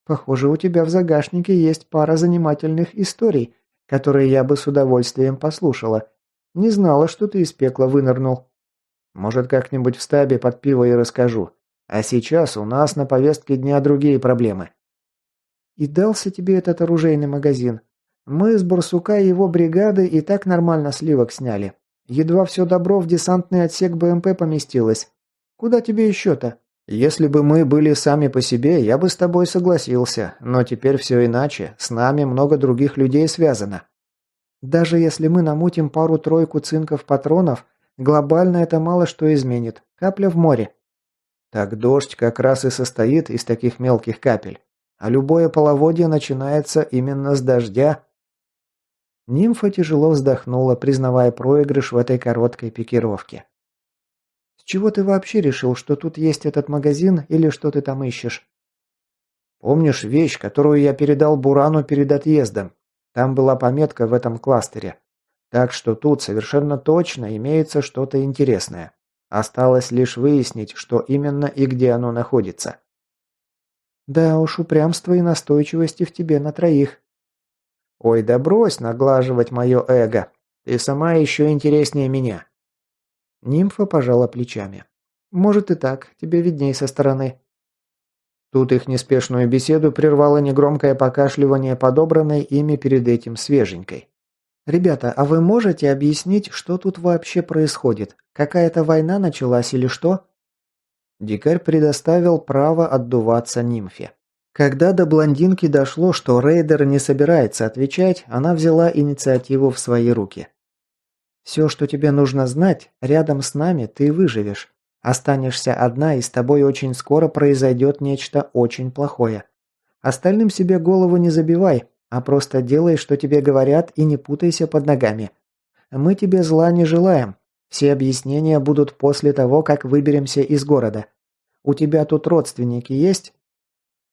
«Похоже, у тебя в загашнике есть пара занимательных историй, которые я бы с удовольствием послушала. Не знала, что ты из пекла вынырнул». «Может, как-нибудь в стабе под пиво и расскажу. А сейчас у нас на повестке дня другие проблемы». «И дался тебе этот оружейный магазин. Мы с Барсука и его бригады и так нормально сливок сняли. Едва все добро в десантный отсек БМП поместилось. Куда тебе еще-то?» «Если бы мы были сами по себе, я бы с тобой согласился. Но теперь все иначе. С нами много других людей связано». «Даже если мы намутим пару-тройку цинков патронов, глобально это мало что изменит. Капля в море». Так дождь как раз и состоит из таких мелких капель. А любое половодье начинается именно с дождя. Нимфа тяжело вздохнула, признавая проигрыш в этой короткой пикировке. «С чего ты вообще решил, что тут есть этот магазин или что ты там ищешь?» «Помнишь вещь, которую я передал Бурану перед отъездом? Там была пометка в этом кластере. Так что тут совершенно точно имеется что-то интересное. Осталось лишь выяснить, что именно и где оно находится». «Да уж, упрямство и настойчивости в тебе на троих». «Ой, да брось наглаживать мое эго. Ты сама еще интереснее меня». Нимфа пожала плечами. «Может и так, тебе видней со стороны». Тут их неспешную беседу прервало негромкое покашливание, подобранной ими перед этим свеженькой. «Ребята, а вы можете объяснить, что тут вообще происходит? Какая-то война началась или что?» Дикарь предоставил право отдуваться нимфе. Когда до блондинки дошло, что рейдер не собирается отвечать, она взяла инициативу в свои руки. «Все, что тебе нужно знать, рядом с нами ты выживешь. Останешься одна, и с тобой очень скоро произойдет нечто очень плохое. Остальным себе голову не забивай, а просто делай, что тебе говорят, и не путайся под ногами. Мы тебе зла не желаем. Все объяснения будут после того, как выберемся из города. У тебя тут родственники есть?»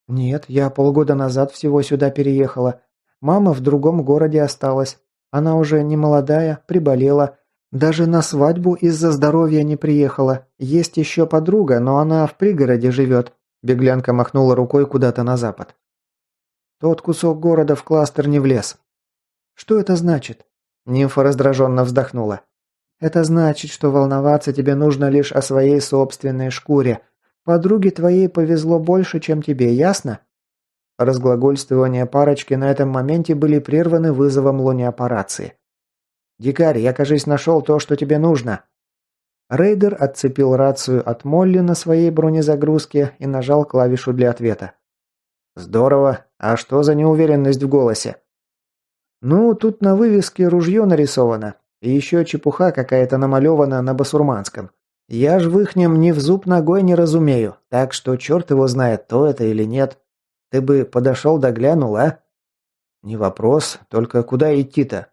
«Нет, я полгода назад всего сюда переехала. Мама в другом городе осталась. Она уже не молодая, приболела. Даже на свадьбу из-за здоровья не приехала. Есть еще подруга, но она в пригороде живет». Беглянка махнула рукой куда-то на запад. «Тот кусок города в кластер не влез». «Что это значит?» Нимфа раздраженно вздохнула. «Это значит, что волноваться тебе нужно лишь о своей собственной шкуре. Подруге твоей повезло больше, чем тебе, ясно?» Разглагольствования парочки на этом моменте были прерваны вызовом луниапарации. «Дикарь, я, кажись, нашел то, что тебе нужно». Рейдер отцепил рацию от Молли на своей бронезагрузке и нажал клавишу для ответа. «Здорово. А что за неуверенность в голосе?» «Ну, тут на вывеске ружье нарисовано. И еще чепуха какая-то намалевана на басурманском. Я ж в ихнем ни в зуб ногой не разумею, так что черт его знает, то это или нет. Ты бы подошел да глянул, а?» «Не вопрос, только куда идти-то?»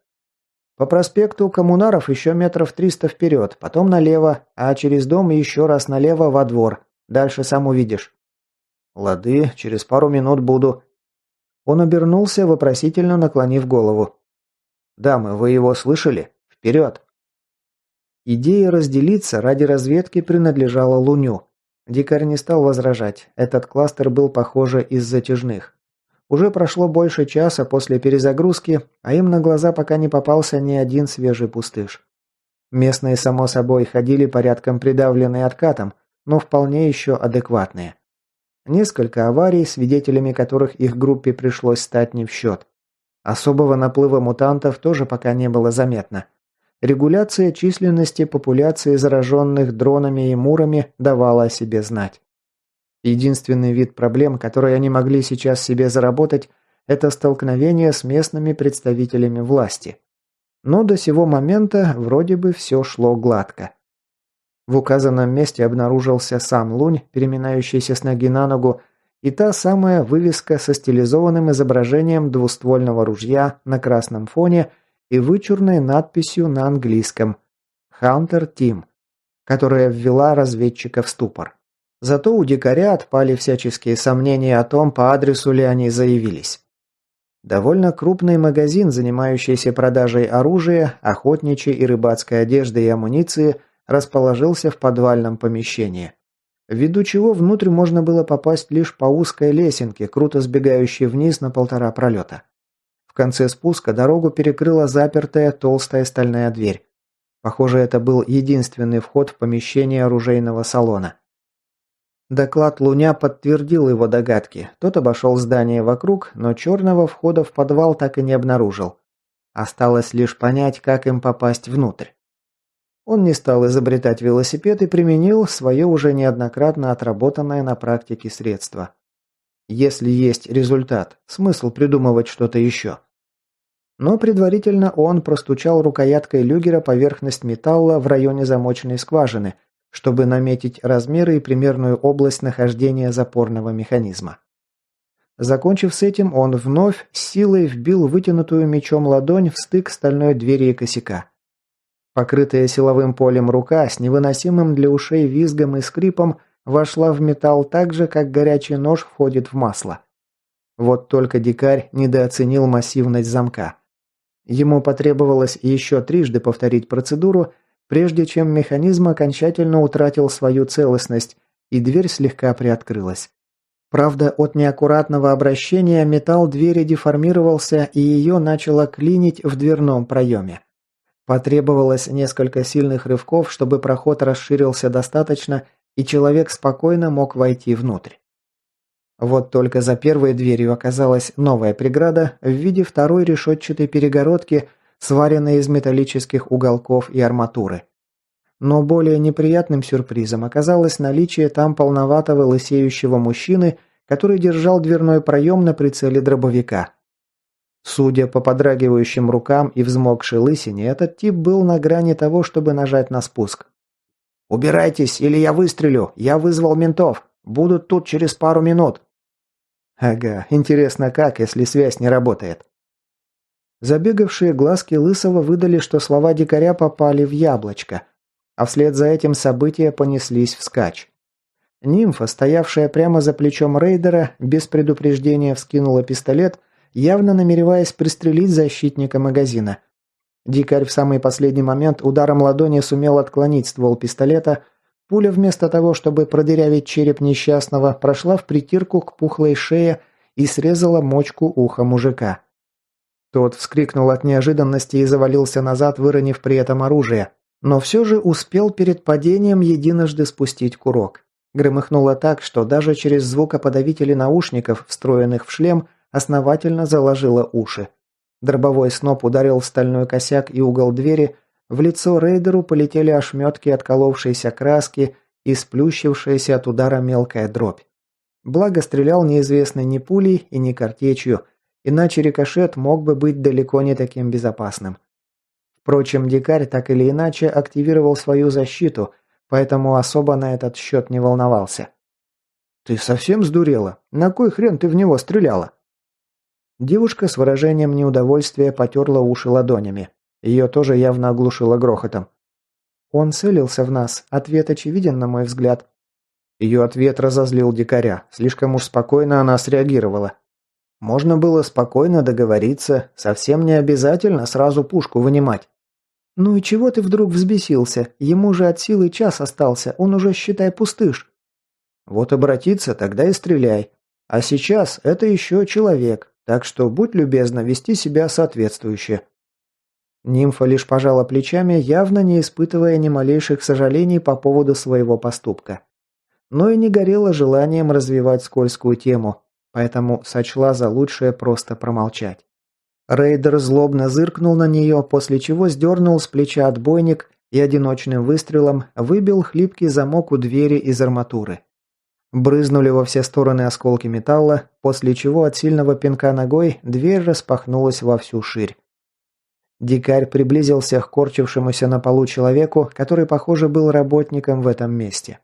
«По проспекту Коммунаров еще метров 300 вперед, потом налево, а через дом еще раз налево во двор. Дальше сам увидишь». «Лады, через пару минут буду». Он обернулся, вопросительно наклонив голову. «Дамы, вы его слышали? Вперед!» Идея разделиться ради разведки принадлежала Луню. Дикарь не стал возражать. Этот кластер был, похоже, из затяжных. Уже прошло больше часа после перезагрузки, а им на глаза пока не попался ни один свежий пустыш. Местные, само собой, ходили порядком придавленные откатом, но вполне еще адекватные. Несколько аварий, свидетелями которых их группе пришлось стать не в счет. Особого наплыва мутантов тоже пока не было заметно. Регуляция численности популяции зараженных дронами и мурами давала о себе знать. Единственный вид проблем, которые они могли сейчас себе заработать, это столкновение с местными представителями власти. Но до сего момента вроде бы все шло гладко. В указанном месте обнаружился сам Лунь, переминающийся с ноги на ногу, и та самая вывеска со стилизованным изображением двуствольного ружья на красном фоне и вычурной надписью на английском «Hunter Team», которая ввела разведчика в ступор. Зато у дикаря отпали всяческие сомнения о том, по адресу ли они заявились. Довольно крупный магазин, занимающийся продажей оружия, охотничьей и рыбацкой одежды и амуниции, расположился в подвальном помещении. Ввиду чего внутрь можно было попасть лишь по узкой лесенке, круто сбегающей вниз на 1,5 пролета. В конце спуска дорогу перекрыла запертая толстая стальная дверь. Похоже, это был единственный вход в помещение оружейного салона. Доклад Луня подтвердил его догадки. Тот обошел здание вокруг, но черного входа в подвал так и не обнаружил. Осталось лишь понять, как им попасть внутрь. Он не стал изобретать велосипед и применил свое уже неоднократно отработанное на практике средство. Если есть результат, смысл придумывать что-то еще. Но предварительно он простучал рукояткой люгера поверхность металла в районе замочной скважины, чтобы наметить размеры и примерную область нахождения запорного механизма. Закончив с этим, он вновь с силой вбил вытянутую мечом ладонь в стык стальной двери и косяка. Покрытая силовым полем рука с невыносимым для ушей визгом и скрипом вошла в металл так же, как горячий нож входит в масло. Вот только дикарь недооценил массивность замка. Ему потребовалось еще трижды повторить процедуру, прежде чем механизм окончательно утратил свою целостность, и дверь слегка приоткрылась. Правда, от неаккуратного обращения металл двери деформировался, и ее начало клинить в дверном проеме. Потребовалось несколько сильных рывков, чтобы проход расширился достаточно, и человек спокойно мог войти внутрь. Вот только за первой дверью оказалась новая преграда в виде второй решетчатой перегородки, сваренной из металлических уголков и арматуры. Но более неприятным сюрпризом оказалось наличие там полноватого лысеющего мужчины, который держал дверной проем на прицеле дробовика. Судя по подрагивающим рукам и взмокшей лысине, этот тип был на грани того, чтобы нажать на спуск. «Убирайтесь, или я выстрелю! Я вызвал ментов! Будут тут через пару минут!» Ага, интересно как, если связь не работает. Забегавшие глазки Лысого выдали, что слова дикаря попали в яблочко, а вслед за этим события понеслись вскачь. Нимфа, стоявшая прямо за плечом рейдера, без предупреждения вскинула пистолет, явно намереваясь пристрелить защитника магазина. Дикарь в самый последний момент ударом ладони сумел отклонить ствол пистолета. Пуля вместо того, чтобы продырявить череп несчастного, прошла в притирку к пухлой шее и срезала мочку уха мужика. Тот вскрикнул от неожиданности и завалился назад, выронив при этом оружие, но все же успел перед падением единожды спустить курок. Громыхнуло так, что даже через звукоподавители наушников, встроенных в шлем, основательно заложило уши. Дробовой сноп ударил в стальной косяк и угол двери. В лицо рейдеру полетели ошметки отколовшейся краски и сплющившаяся от удара мелкая дробь. Благо стрелял неизвестный ни пулей и ни картечью, иначе рикошет мог бы быть далеко не таким безопасным. Впрочем, дикарь так или иначе активировал свою защиту, поэтому особо на этот счет не волновался. «Ты совсем сдурела? На кой хрен ты в него стреляла?» Девушка с выражением неудовольствия потерла уши ладонями. Ее тоже явно оглушило грохотом. «Он целился в нас. Ответ очевиден, на мой взгляд». Ее ответ разозлил дикаря. Слишком уж спокойно она среагировала. Можно было спокойно договориться, совсем не обязательно сразу пушку вынимать. «Ну и чего ты вдруг взбесился? Ему же от силы час остался, он уже, считай, пустыш». «Вот обратиться, тогда и стреляй. А сейчас это еще человек, так что будь любезна вести себя соответствующе». Нимфа лишь пожала плечами, явно не испытывая ни малейших сожалений по поводу своего поступка. Но и не горела желанием развивать скользкую тему, поэтому сочла за лучшее просто промолчать. Рейдер злобно зыркнул на нее, после чего сдернул с плеча отбойник и одиночным выстрелом выбил хлипкий замок у двери из арматуры. Брызнули во все стороны осколки металла, после чего от сильного пинка ногой дверь распахнулась во всю ширь. Дикарь приблизился к корчившемуся на полу человеку, который, похоже, был работником в этом месте.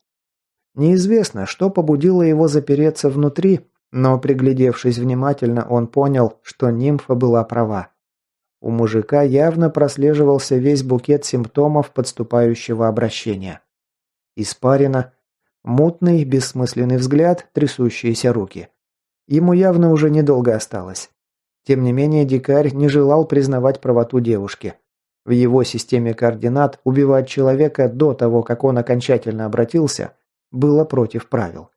Неизвестно, что побудило его запереться внутри, но, приглядевшись внимательно, он понял, что нимфа была права. У мужика явно прослеживался весь букет симптомов подступающего обращения. Испарина, мутный, бессмысленный взгляд, трясущиеся руки. Ему явно уже недолго осталось. Тем не менее, дикарь не желал признавать правоту девушки. В его системе координат убивать человека до того, как он окончательно обратился, было против правил.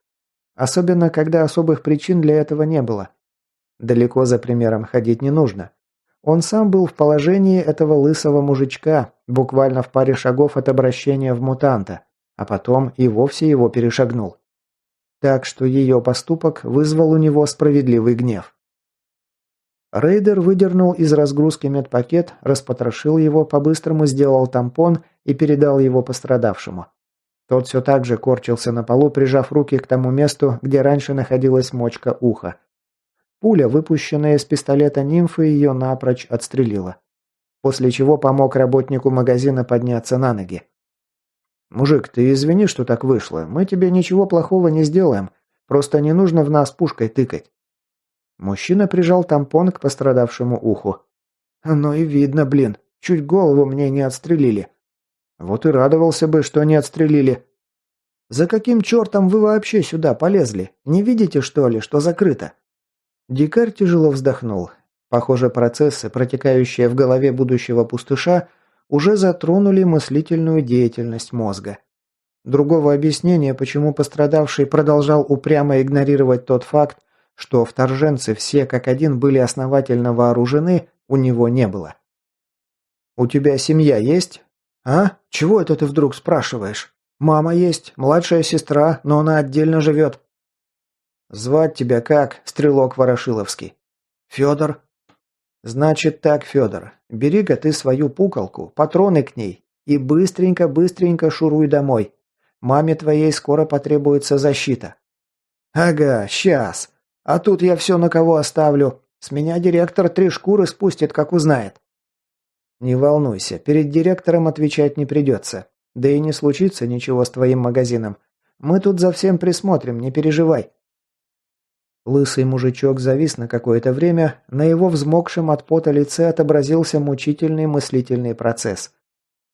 Особенно, когда особых причин для этого не было. Далеко за примером ходить не нужно. Он сам был в положении этого лысого мужичка, буквально в паре шагов от обращения в мутанта, а потом и вовсе его перешагнул. Так что ее поступок вызвал у него справедливый гнев. Рейдер выдернул из разгрузки медпакет, распотрошил его, по-быстрому сделал тампон и передал его пострадавшему. Тот все так же корчился на полу, прижав руки к тому месту, где раньше находилась мочка уха. Пуля, выпущенная из пистолета нимфы, ее напрочь отстрелила. После чего помог работнику магазина подняться на ноги. «Мужик, ты извини, что так вышло. Мы тебе ничего плохого не сделаем. Просто не нужно в нас пушкой тыкать». Мужчина прижал тампон к пострадавшему уху. «Оно и видно, блин. Чуть голову мне не отстрелили». «Вот и радовался бы, что не отстрелили». «За каким чертом вы вообще сюда полезли? Не видите, что ли, что закрыто?» Дикарь тяжело вздохнул. Похоже, процессы, протекающие в голове будущего пустыша, уже затронули мыслительную деятельность мозга. Другого объяснения, почему пострадавший продолжал упрямо игнорировать тот факт, что вторженцы все как один были основательно вооружены, у него не было. «У тебя семья есть?» «А? Чего это ты вдруг спрашиваешь? Мама есть, младшая сестра, но она отдельно живет». «Звать тебя как, стрелок Ворошиловский?» «Федор». «Значит так, Федор, бери-ка ты свою пукалку, патроны к ней и быстренько-быстренько шуруй домой. Маме твоей скоро потребуется защита». «Ага, сейчас. А тут я все на кого оставлю. С меня директор 3 шкуры спустит, как узнает». «Не волнуйся, перед директором отвечать не придется. Да и не случится ничего с твоим магазином. Мы тут за всем присмотрим, не переживай». Лысый мужичок завис на какое-то время, на его взмокшем от пота лице отобразился мучительный мыслительный процесс.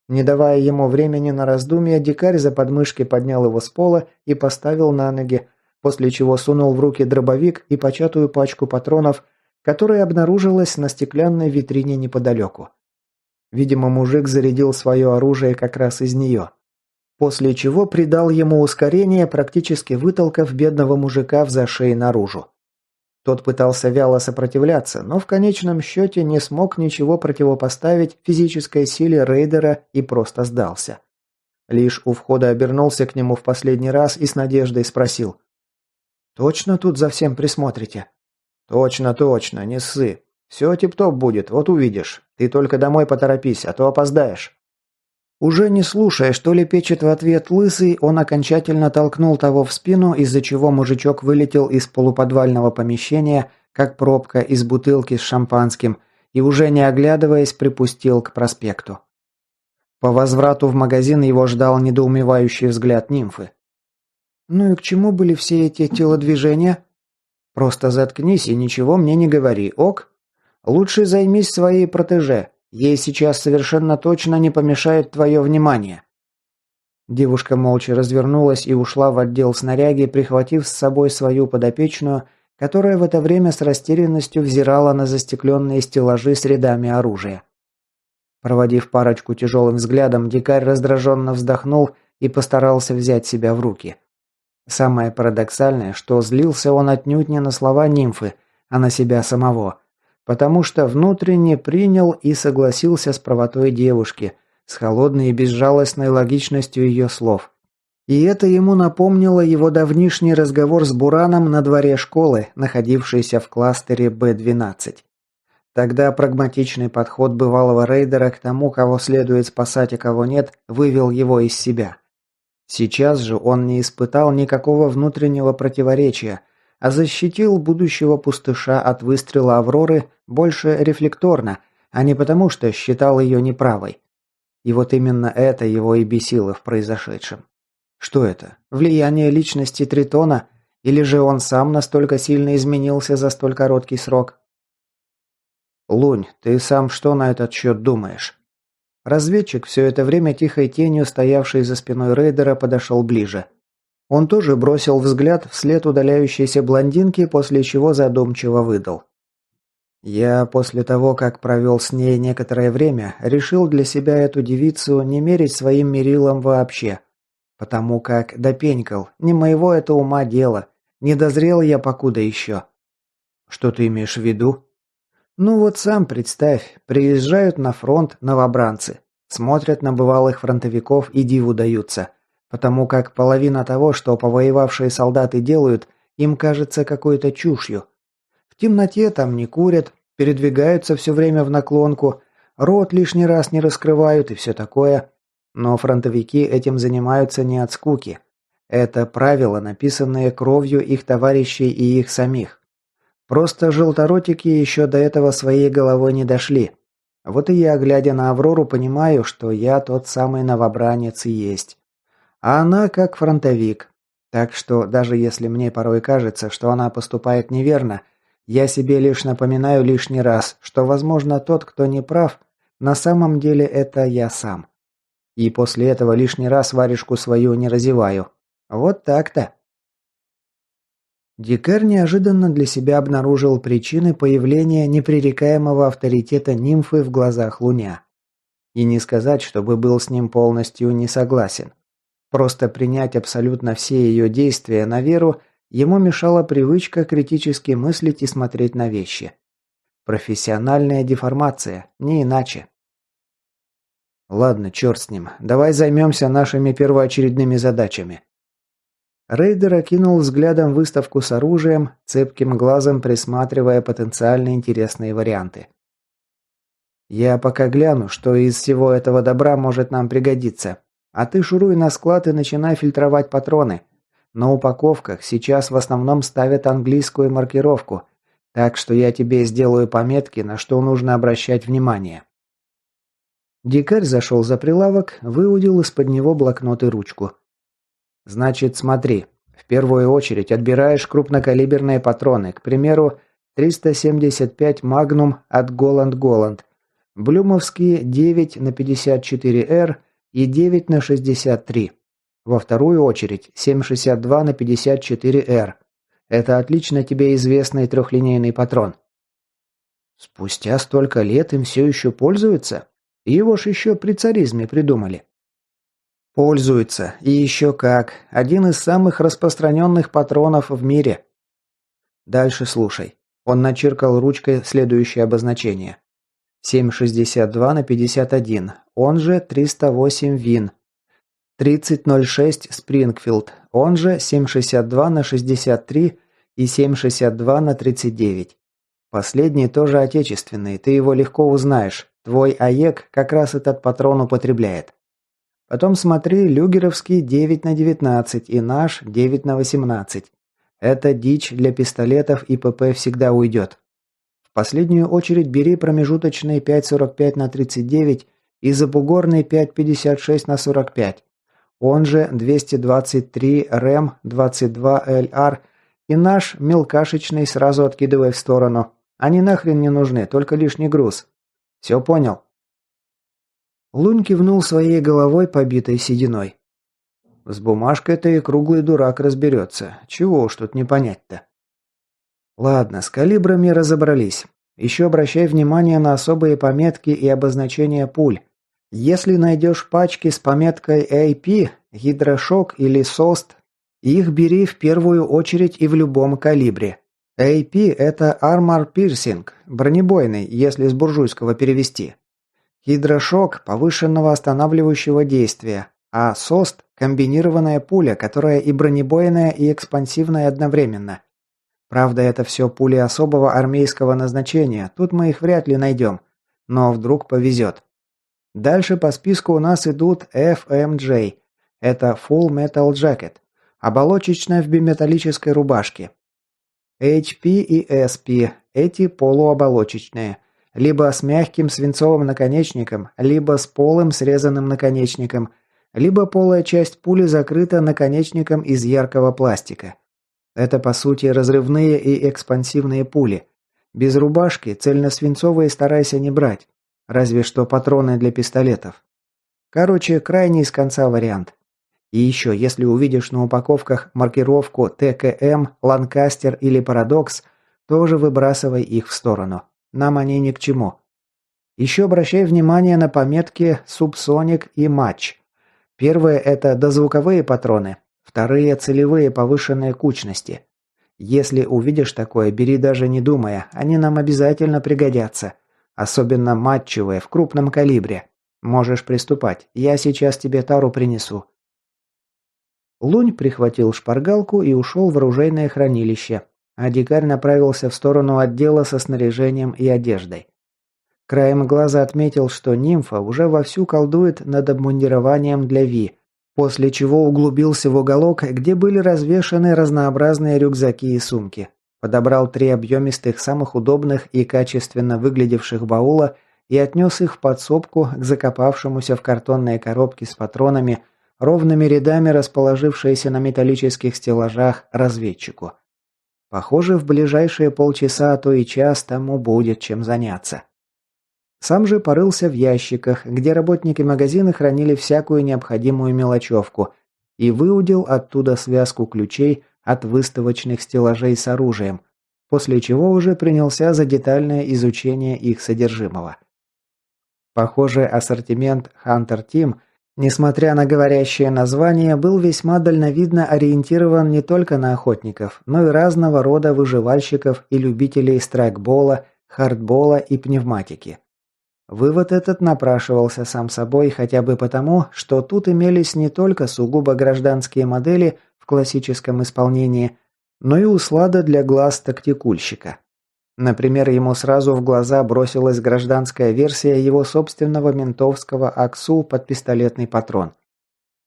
Не давая ему времени на раздумья, дикарь за подмышки поднял его с пола и поставил на ноги, после чего сунул в руки дробовик и початую пачку патронов, которая обнаружилась на стеклянной витрине неподалеку. Видимо, мужик зарядил свое оружие как раз из нее. После чего придал ему ускорение, практически вытолкав бедного мужика в зашей наружу. Тот пытался вяло сопротивляться, но в конечном счете не смог ничего противопоставить физической силе рейдера и просто сдался. Лишь у входа обернулся к нему в последний раз и с надеждой спросил. «Точно тут за всем присмотрите?» «Точно, точно, не ссы. Все тип-топ будет, вот увидишь. Ты только домой поторопись, а то опоздаешь». Уже не слушая, что лепечет в ответ лысый, он окончательно толкнул того в спину, из-за чего мужичок вылетел из полуподвального помещения, как пробка из бутылки с шампанским, и уже не оглядываясь, припустил к проспекту. По возврату в магазин его ждал недоумевающий взгляд нимфы. «Ну и к чему были все эти телодвижения?» «Просто заткнись и ничего мне не говори, ок? Лучше займись своей протеже. Ей сейчас совершенно точно не помешает твое внимание». Девушка молча развернулась и ушла в отдел снаряги, прихватив с собой свою подопечную, которая в это время с растерянностью взирала на застекленные стеллажи с рядами оружия. Проводив парочку тяжелым взглядом, дикарь раздраженно вздохнул и постарался взять себя в руки. Самое парадоксальное, что злился он отнюдь не на слова нимфы, а на себя самого. Потому что внутренне принял и согласился с правотой девушки, с холодной и безжалостной логичностью ее слов. И это ему напомнило его давнишний разговор с Бураном на дворе школы, находившейся в кластере Б-12. Тогда прагматичный подход бывалого рейдера к тому, кого следует спасать, а кого нет, вывел его из себя. Сейчас же он не испытал никакого внутреннего противоречия, а защитил будущего пустыша от выстрела Авроры больше рефлекторно, а не потому, что считал ее неправой. И вот именно это его и бесило в произошедшем. Что это? Влияние личности Тритона? Или же он сам настолько сильно изменился за столь короткий срок? «Лунь, ты сам что на этот счет думаешь?» Разведчик, все это время тихой тенью, стоявший за спиной рейдера, подошел ближе. Он тоже бросил взгляд вслед удаляющейся блондинки, после чего задумчиво выдал. «Я после того, как провел с ней некоторое время, решил для себя эту девицу не мерить своим мерилом вообще. Потому как допенькал, не моего это ума дело, не дозрел я покуда еще». «Что ты имеешь в виду?» «Ну вот сам представь, приезжают на фронт новобранцы, смотрят на бывалых фронтовиков и диву даются». Потому как половина того, что повоевавшие солдаты делают, им кажется какой-то чушью. В темноте там не курят, передвигаются все время в наклонку, рот лишний раз не раскрывают и все такое. Но фронтовики этим занимаются не от скуки. Это правила, написанные кровью их товарищей и их самих. Просто желторотики еще до этого своей головой не дошли. Вот и я, глядя на Аврору, понимаю, что я тот самый новобранец и есть. А она как фронтовик. Так что даже если мне порой кажется, что она поступает неверно, я себе лишь напоминаю лишний раз, что, возможно, тот, кто не прав, на самом деле это я сам. И после этого лишний раз варежку свою не разеваю. Вот так-то. Дикарь неожиданно для себя обнаружил причины появления непререкаемого авторитета нимфы в глазах Луня. И не сказать, чтобы был с ним полностью не согласен. Просто принять абсолютно все ее действия на веру ему мешала привычка критически мыслить и смотреть на вещи. Профессиональная деформация, не иначе. Ладно, черт с ним. Давай займемся нашими первоочередными задачами. Рейдер окинул взглядом выставку с оружием, цепким глазом присматривая потенциально интересные варианты. «Я пока гляну, что из всего этого добра может нам пригодиться. А ты шуруй на склад и начинай фильтровать патроны. На упаковках сейчас в основном ставят английскую маркировку, так что я тебе сделаю пометки, на что нужно обращать внимание». Дикарь зашел за прилавок, выудил из-под него блокнот и ручку. Значит, смотри. В первую очередь отбираешь крупнокалиберные патроны, к примеру, 375 Magnum от Голланд, блюмовские 9 на 54R и 9 на 63. Во вторую очередь 7,62 на 54R. Это отлично тебе известный трехлинейный патрон. Спустя столько лет им все еще пользуются? Его ж еще при царизме придумали. Пользуется. И еще как. Один из самых распространенных патронов в мире. Дальше слушай. Он начеркал ручкой следующее обозначение. 7,62 на 51, он же 308 Вин. 3006 Спрингфилд, он же 7,62 на 63 и 7,62 на 39. Последний тоже отечественный, ты его легко узнаешь. Твой АЕК как раз этот патрон употребляет. Потом смотри, люгеровский 9 на 19 и наш 9 на 18. Это дичь для пистолетов и ПП всегда уйдет. В последнюю очередь бери промежуточный 5,45 на 39 и забугорный 5,56 на 45. Он же 223 РЭМ 22 ЛР и наш мелкашечный сразу откидывай в сторону. Они нахрен не нужны, только лишний груз. Все понял? Лунь кивнул своей головой, побитой сединой. С бумажкой-то и круглый дурак разберется. Чего уж тут не понять-то. Ладно, с калибрами разобрались. Еще обращай внимание на особые пометки и обозначения пуль. Если найдешь пачки с пометкой AP, гидрошок или СОСТ, их бери в первую очередь и в любом калибре. AP – это Armor Piercing, бронебойный, если с буржуйского перевести. Гидрошок повышенного останавливающего действия, а СОСТ – комбинированная пуля, которая и бронебойная, и экспансивная одновременно. Правда, это все пули особого армейского назначения, тут мы их вряд ли найдем, но вдруг повезет. Дальше по списку у нас идут FMJ, это Full Metal Jacket, оболочечная в биметаллической рубашке. HP и SP – эти полуоболочечные. Либо с мягким свинцовым наконечником, либо с полым срезанным наконечником, либо полая часть пули закрыта наконечником из яркого пластика. Это по сути разрывные и экспансивные пули. Без рубашки цельносвинцовые старайся не брать, разве что патроны для пистолетов. Короче, крайний с конца вариант. И еще, если увидишь на упаковках маркировку ТКМ, Ланкастер или Парадокс, тоже выбрасывай их в сторону. Нам они ни к чему. Еще обращай внимание на пометки Subsonic и Match. Первые – это дозвуковые патроны, вторые – целевые повышенной кучности. Если увидишь такое, бери даже не думая, они нам обязательно пригодятся. Особенно матчевые, в крупном калибре. Можешь приступать, я сейчас тебе тару принесу. Лунь прихватил шпаргалку и ушел в оружейное хранилище, а дикарь направился в сторону отдела со снаряжением и одеждой. Краем глаза отметил, что нимфа уже вовсю колдует над обмундированием для Ви, после чего углубился в уголок, где были развешаны разнообразные рюкзаки и сумки. Подобрал 3 объемистых, самых удобных и качественно выглядевших баула и отнес их в подсобку к закопавшемуся в картонные коробки с патронами ровными рядами расположившиеся на металлических стеллажах, разведчику. Похоже, в ближайшие полчаса, а то и час тому будет чем заняться. Сам же порылся в ящиках, где работники магазина хранили всякую необходимую мелочевку, и выудил оттуда связку ключей от выставочных стеллажей с оружием, после чего уже принялся за детальное изучение их содержимого. Похоже, ассортимент Hunter Team, несмотря на говорящее название, был весьма дальновидно ориентирован не только на охотников, но и разного рода выживальщиков и любителей страйкбола, хардбола и пневматики. Вывод этот напрашивался сам собой хотя бы потому, что тут имелись не только сугубо гражданские модели в классическом исполнении, но и услада для глаз тактикульщика. Например, ему сразу в глаза бросилась гражданская версия его собственного ментовского АКСУ под пистолетный патрон.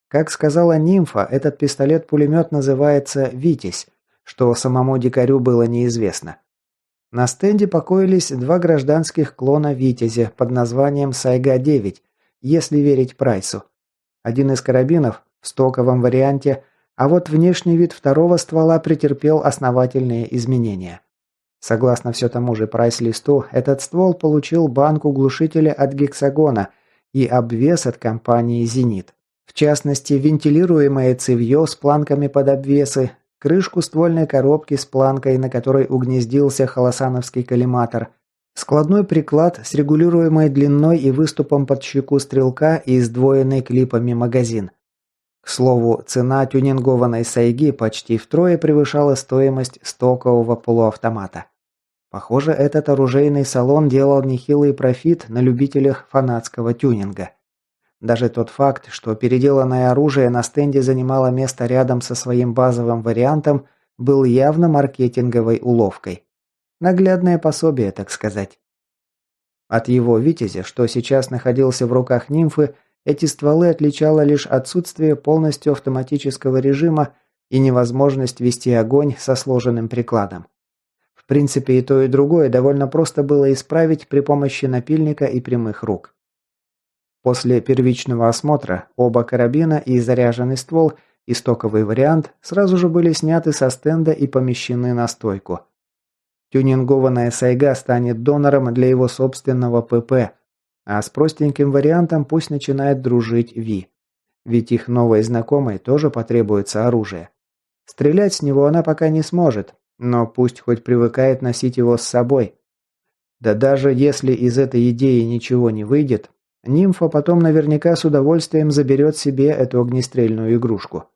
Как сказала нимфа, этот пистолет-пулемет называется «Витязь», что самому дикарю было неизвестно. На стенде покоились два гражданских клона «Витязя» под названием «Сайга-9», если верить прайсу. Один из карабинов в стоковом варианте, а вот внешний вид второго ствола претерпел основательные изменения. Согласно все тому же прайс-листу, этот ствол получил банку глушителя от Гексагона и обвес от компании «Зенит». В частности, вентилируемое цевье с планками под обвесы, крышку ствольной коробки с планкой, на которой угнездился холосановский коллиматор, складной приклад с регулируемой длиной и выступом под щеку стрелка и сдвоенный клипами магазин. К слову, цена тюнингованной сайги почти втрое превышала стоимость стокового полуавтомата. Похоже, этот оружейный салон делал нехилый профит на любителях фанатского тюнинга. Даже тот факт, что переделанное оружие на стенде занимало место рядом со своим базовым вариантом, был явно маркетинговой уловкой. Наглядное пособие, так сказать. От его «Витязя», что сейчас находился в руках нимфы, эти стволы отличало лишь отсутствие полностью автоматического режима и невозможность вести огонь со сложенным прикладом. В принципе, и то, и другое довольно просто было исправить при помощи напильника и прямых рук. После первичного осмотра оба карабина и заряженный ствол, и стоковый вариант, сразу же были сняты со стенда и помещены на стойку. Тюнингованная сайга станет донором для его собственного ПП, а с простеньким вариантом пусть начинает дружить Ви. Ведь их новой знакомой тоже потребуется оружие. Стрелять с него она пока не сможет, но пусть хоть привыкает носить его с собой. Да даже если из этой идеи ничего не выйдет, нимфа потом наверняка с удовольствием заберет себе эту огнестрельную игрушку.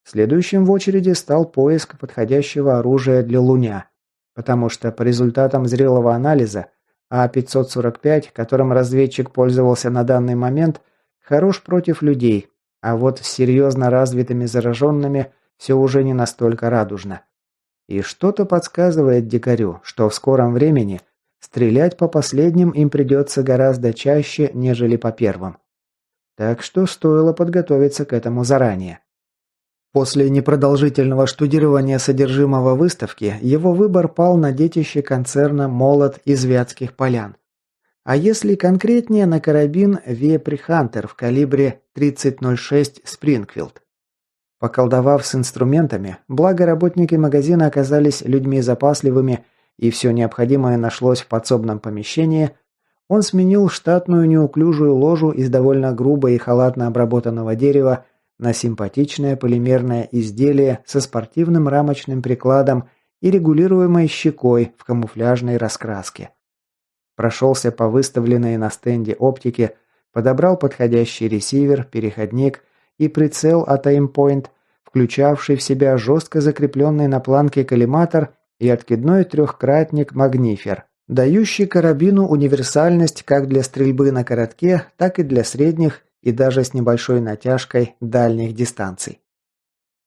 Следующим в очереди стал поиск подходящего оружия для Луня, потому что по результатам зрелого анализа А-545, которым разведчик пользовался на данный момент, хорош против людей, а вот с серьезно развитыми зараженными все уже не настолько радужно. И что-то подсказывает дикарю, что в скором времени стрелять по последним им придется гораздо чаще, нежели по первым. Так что стоило подготовиться к этому заранее. После непродолжительного штудирования содержимого выставки, его выбор пал на детище концерна «Молот» из Вятских Полян. А если конкретнее, на карабин Вепрь Хантер в калибре 30.06 Спрингфилд. Поколдовав с инструментами, благо работники магазина оказались людьми запасливыми и все необходимое нашлось в подсобном помещении, он сменил штатную неуклюжую ложу из довольно грубо и халатно обработанного дерева на симпатичное полимерное изделие со спортивным рамочным прикладом и регулируемой щекой в камуфляжной раскраске. Прошелся по выставленной на стенде оптике, подобрал подходящий ресивер, переходник и прицел от Aimpoint, включавший в себя жестко закрепленный на планке коллиматор и откидной трехкратник «Магнифер», дающий карабину универсальность как для стрельбы на коротке, так и для средних и даже с небольшой натяжкой дальних дистанций.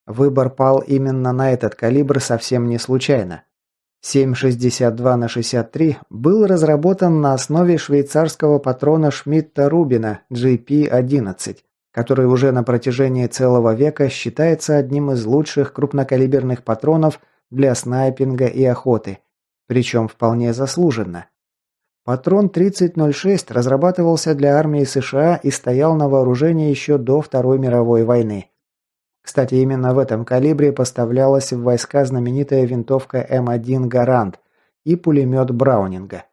Выбор пал именно на этот калибр совсем не случайно. 7,62 х 63 был разработан на основе швейцарского патрона Шмидта-Рубина GP-11, который уже на протяжении целого века считается одним из лучших крупнокалиберных патронов для снайпинга и охоты, причем вполне заслуженно. Патрон 3006 разрабатывался для армии США и стоял на вооружении еще до Второй мировой войны. Кстати, именно в этом калибре поставлялась в войска знаменитая винтовка М1 «Гарант» и пулемет Браунинга.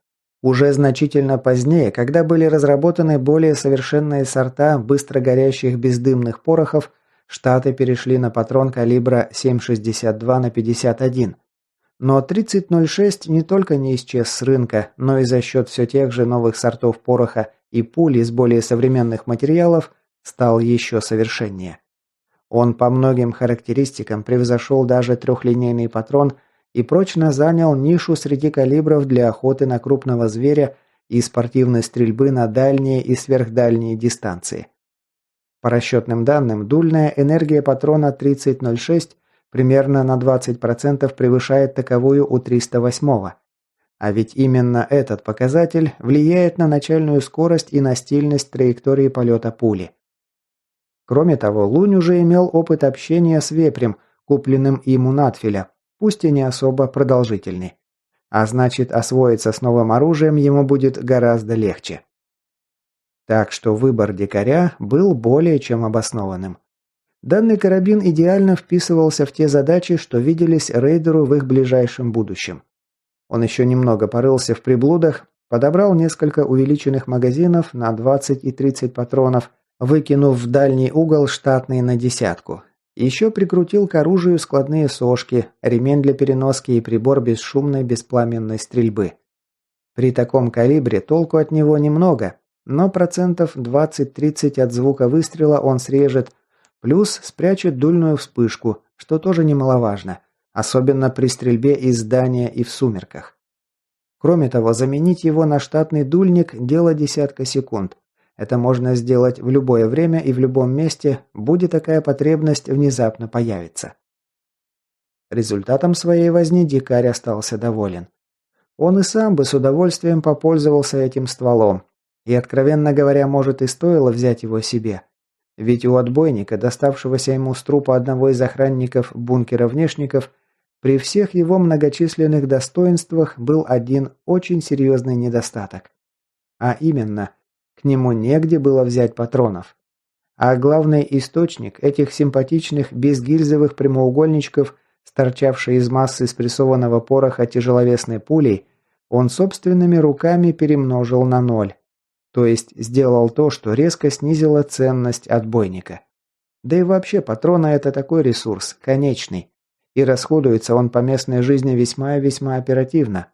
Уже значительно позднее, когда были разработаны более совершенные сорта быстро горящих бездымных порохов, Штаты перешли на патрон калибра 7,62 на 51. Но 3006 не только не исчез с рынка, но и за счет все тех же новых сортов пороха и пуль из более современных материалов стал еще совершеннее. Он по многим характеристикам превзошел даже трехлинейный патрон и прочно занял нишу среди калибров для охоты на крупного зверя и спортивной стрельбы на дальние и сверхдальние дистанции. По расчетным данным, дульная энергия патрона 3006 примерно на 20% превышает таковую у 308-го. А ведь именно этот показатель влияет на начальную скорость и на стильность траектории полета пули. Кроме того, Лунь уже имел опыт общения с вепрем, купленным им у Натфеля, пусть и не особо продолжительный. А значит, освоиться с новым оружием ему будет гораздо легче. Так что выбор дикаря был более чем обоснованным. Данный карабин идеально вписывался в те задачи, что виделись рейдеру в их ближайшем будущем. Он еще немного порылся в приблудах, подобрал несколько увеличенных магазинов на 20 и 30 патронов, выкинув в дальний угол штатные на десятку. Еще прикрутил к оружию складные сошки, ремень для переноски и прибор бесшумной беспламенной стрельбы. При таком калибре толку от него немного, но процентов 20-30 от звука выстрела он срежет, плюс спрячет дульную вспышку, что тоже немаловажно, особенно при стрельбе из здания и в сумерках. Кроме того, заменить его на штатный дульник – дело десятка секунд. Это можно сделать в любое время и в любом месте, будет такая потребность внезапно появится. Результатом своей возни дикарь остался доволен. Он и сам бы с удовольствием попользовался этим стволом. И, откровенно говоря, может и стоило взять его себе. Ведь у отбойника, доставшегося ему с трупа одного из охранников бункера внешников, при всех его многочисленных достоинствах был один очень серьезный недостаток. А именно, к нему негде было взять патронов. А главный источник этих симпатичных безгильзовых прямоугольничков, торчавший из массы спрессованного пороха тяжеловесной пулей, он собственными руками перемножил на 0. То есть сделал то, что резко снизило ценность отбойника. Да и вообще патроны – это такой ресурс, конечный. И расходуется он по местной жизни весьма и весьма оперативно.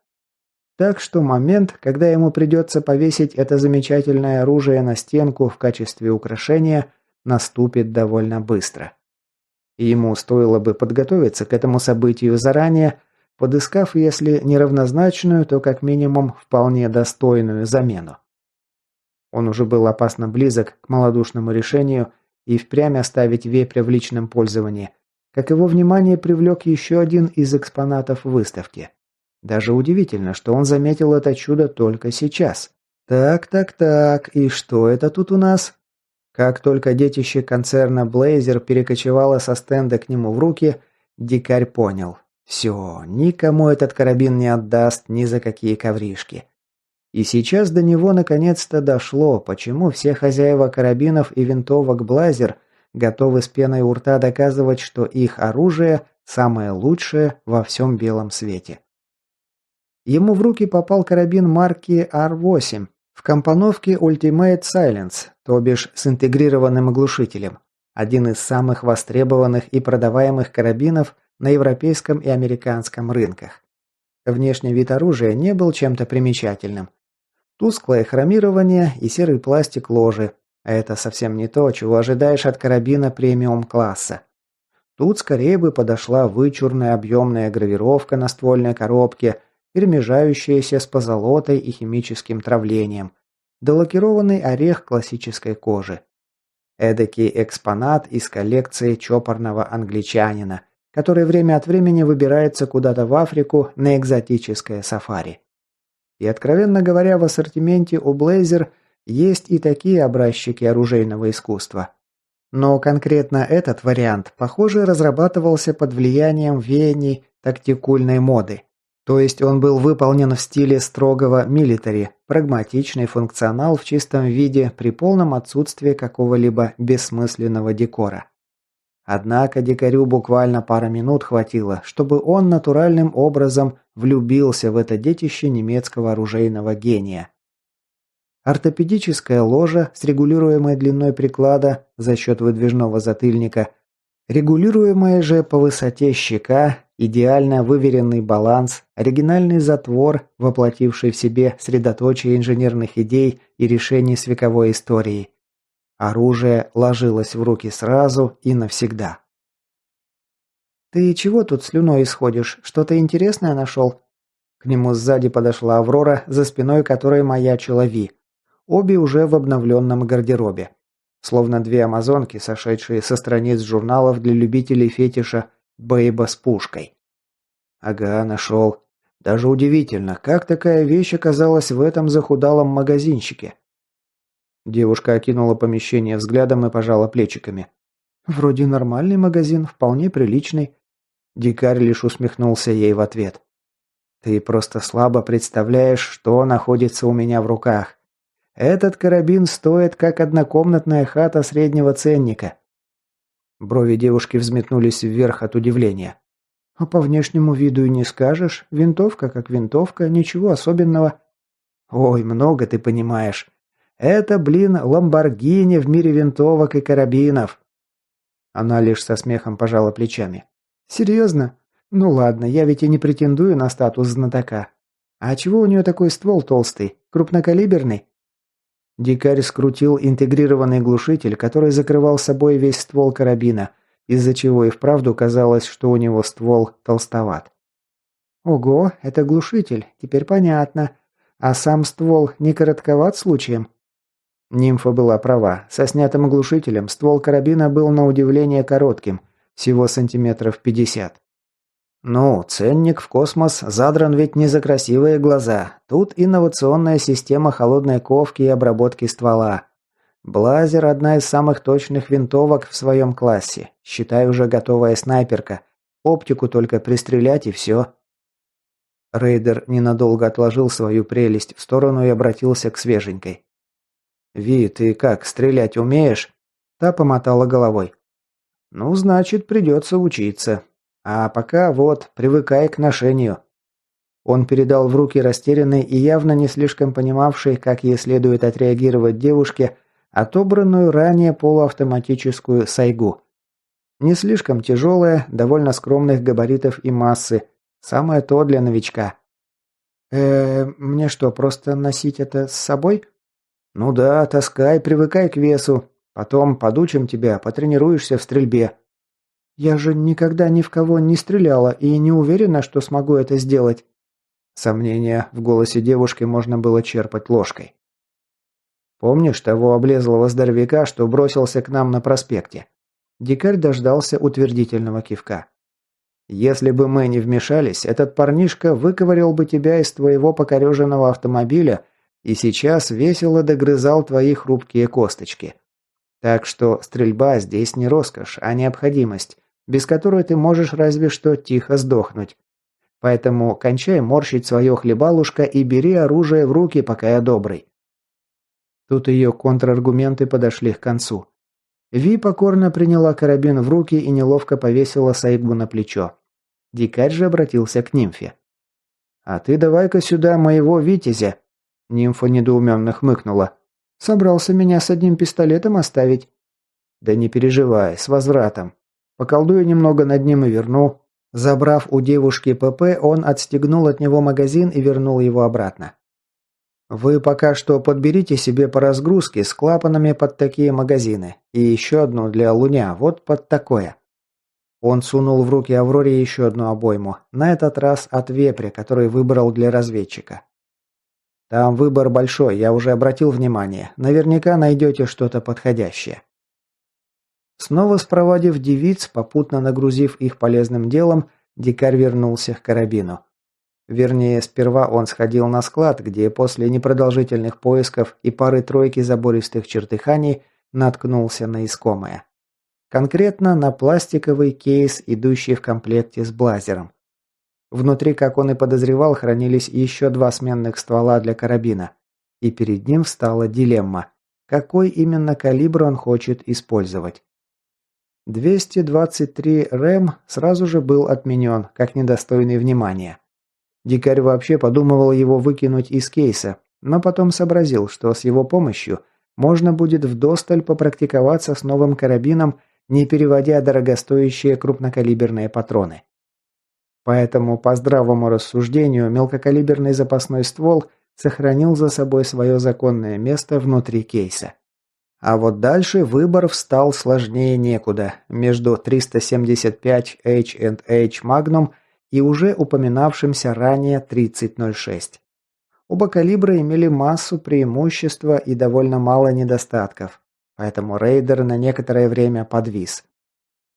Так что момент, когда ему придется повесить это замечательное оружие на стенку в качестве украшения, наступит довольно быстро. И ему стоило бы подготовиться к этому событию заранее, подыскав, если не равнозначную, то как минимум вполне достойную замену. Он уже был опасно близок к малодушному решению и впрямь оставить вепря в личном пользовании, как его внимание привлек еще один из экспонатов выставки. Даже удивительно, что он заметил это чудо только сейчас. Так, и что это тут у нас? Как только детище концерна Blazer перекочевало со стенда к нему в руки, дикарь понял. Все, никому этот карабин не отдаст ни за какие ковришки. И сейчас до него наконец-то дошло, почему все хозяева карабинов и винтовок Blazer готовы с пеной у рта доказывать, что их оружие самое лучшее во всем белом свете. Ему в руки попал карабин марки R8 в компоновке Ultimate Silence, то бишь с интегрированным оглушителем. Один из самых востребованных и продаваемых карабинов на европейском и американском рынках. Внешний вид оружия не был чем-то примечательным. Тусклое хромирование и серый пластик ложи. А это совсем не то, чего ожидаешь от карабина премиум-класса. Тут скорее бы подошла вычурная объемная гравировка на ствольной коробке, перемежающаяся с позолотой и химическим травлением, да лакированный орех классической кожи. Эдакий экспонат из коллекции чопорного англичанина, который время от времени выбирается куда-то в Африку на экзотическое сафари. И, откровенно говоря, в ассортименте у Blazer есть и такие образчики оружейного искусства. Но конкретно этот вариант, похоже, разрабатывался под влиянием веяний тактикульной моды. То есть он был выполнен в стиле строгого милитари, прагматичный функционал в чистом виде при полном отсутствии какого-либо бессмысленного декора. Однако дикарю буквально пара минут хватило, чтобы он натуральным образом влюбился в это детище немецкого оружейного гения. Ортопедическая ложа с регулируемой длиной приклада за счет выдвижного затыльника, регулируемая же по высоте щека, идеально выверенный баланс, оригинальный затвор, воплотивший в себе средоточие инженерных идей и решений с вековой историей. Оружие ложилось в руки сразу и навсегда. «Ты чего тут слюной исходишь? Что-то интересное нашел?» К нему сзади подошла Аврора, за спиной которой маячила Ви. Обе уже в обновленном гардеробе. Словно две амазонки, сошедшие со страниц журналов для любителей фетиша «Бейба с пушкой». «Ага, нашел. Даже удивительно, как такая вещь оказалась в этом захудалом магазинчике?» Девушка окинула помещение взглядом и пожала плечиками. «Вроде нормальный магазин, вполне приличный». Дикарь лишь усмехнулся ей в ответ. «Ты просто слабо представляешь, что находится у меня в руках. Этот карабин стоит, как однокомнатная хата среднего ценника». Брови девушки взметнулись вверх от удивления. «А по внешнему виду и не скажешь. Винтовка как винтовка, ничего особенного». «Ой, много ты понимаешь. Это, блин, Ламборгини в мире винтовок и карабинов». Она лишь со смехом пожала плечами. «Серьезно? Ну ладно, я ведь и не претендую на статус знатока. А чего у нее такой ствол толстый? Крупнокалиберный?» Дикарь скрутил интегрированный глушитель, который закрывал собой весь ствол карабина, из-за чего и вправду казалось, что у него ствол толстоват. «Ого, это глушитель, теперь понятно. А сам ствол не коротковат случаем?» Нимфа была права. Со снятым глушителем ствол карабина был на удивление коротким, всего сантиметров 50. Ну, ценник в космос задран ведь не за красивые глаза. Тут инновационная система холодной ковки и обработки ствола. Блазер – одна из самых точных винтовок в своем классе. Считай, уже готовая снайперка. Оптику только пристрелять и все. Рейдер ненадолго отложил свою прелесть в сторону и обратился к свеженькой. «Ви, ты как, стрелять умеешь?» Та помотала головой. «Ну, значит, придется учиться. А пока вот, привыкай к ношению». Он передал в руки растерянной и явно не слишком понимавшей, как ей следует отреагировать девушке, отобранную ранее полуавтоматическую сайгу. Не слишком тяжелая, довольно скромных габаритов и массы. Самое то для новичка. Мне что, просто носить это с собой?» «Ну да, таскай, привыкай к весу. Потом подучим тебя, потренируешься в стрельбе». «Я же никогда ни в кого не стреляла и не уверена, что смогу это сделать». Сомнения в голосе девушки можно было черпать ложкой. «Помнишь того облезлого здоровяка, что бросился к нам на проспекте?» Дикарь дождался утвердительного кивка. «Если бы мы не вмешались, этот парнишка выковырял бы тебя из твоего покореженного автомобиля и сейчас весело догрызал твои хрупкие косточки. Так что стрельба здесь не роскошь, а необходимость, без которой ты можешь разве что тихо сдохнуть. Поэтому кончай морщить свое хлебалушко и бери оружие в руки, пока я добрый». Тут ее контраргументы подошли к концу. Ви покорно приняла карабин в руки и неловко повесила сайгу на плечо. Дикарь же обратился к нимфе. «А ты давай-ка сюда моего витязя». Нимфа недоуменно хмыкнула. «Собрался меня с одним пистолетом оставить?» «Да не переживай, с возвратом. Поколдую немного над ним и верну». Забрав у девушки ПП, он отстегнул от него магазин и вернул его обратно. «Вы пока что подберите себе по разгрузке с клапанами под такие магазины. И еще одну для луня, вот под такое». Он сунул в руки Авроре еще одну обойму, на этот раз от вепря, который выбрал для разведчика. «Там выбор большой, я уже обратил внимание. Наверняка найдете что-то подходящее». Снова спровадив девиц, попутно нагрузив их полезным делом, дикарь вернулся к карабину. Вернее, сперва он сходил на склад, где после непродолжительных поисков и пары-тройки забористых чертыханий наткнулся на искомое. Конкретно на пластиковый кейс, идущий в комплекте с блазером. Внутри, как он и подозревал, хранились еще 2 сменных ствола для карабина. И перед ним встала дилемма. Какой именно калибр он хочет использовать? 223 РЭМ сразу же был отменен, как недостойный внимания. Дикарь вообще подумывал его выкинуть из кейса, но потом сообразил, что с его помощью можно будет вдосталь попрактиковаться с новым карабином, не переводя дорогостоящие крупнокалиберные патроны. Поэтому, по здравому рассуждению, мелкокалиберный запасной ствол сохранил за собой свое законное место внутри кейса. А вот дальше выбор встал сложнее некуда между 375 H&H Magnum и уже упоминавшимся ранее 3006. Оба калибра имели массу преимущества и довольно мало недостатков, поэтому рейдер на некоторое время подвис.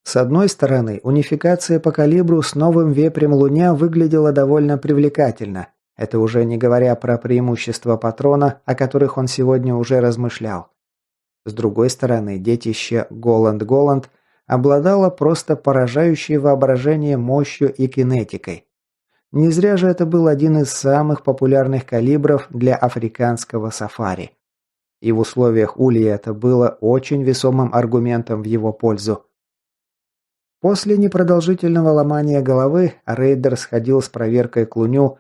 С одной стороны, унификация по калибру с новым вепрем Луня выглядела довольно привлекательно. Это уже не говоря про преимущества патрона, о которых он сегодня уже размышлял. С другой стороны, детище Голланд обладало просто поражающей воображение мощью и кинетикой. Не зря же это был один из самых популярных калибров для африканского сафари. И в условиях улья это было очень весомым аргументом в его пользу. После непродолжительного ломания головы рейдер сходил с проверкой к Луню,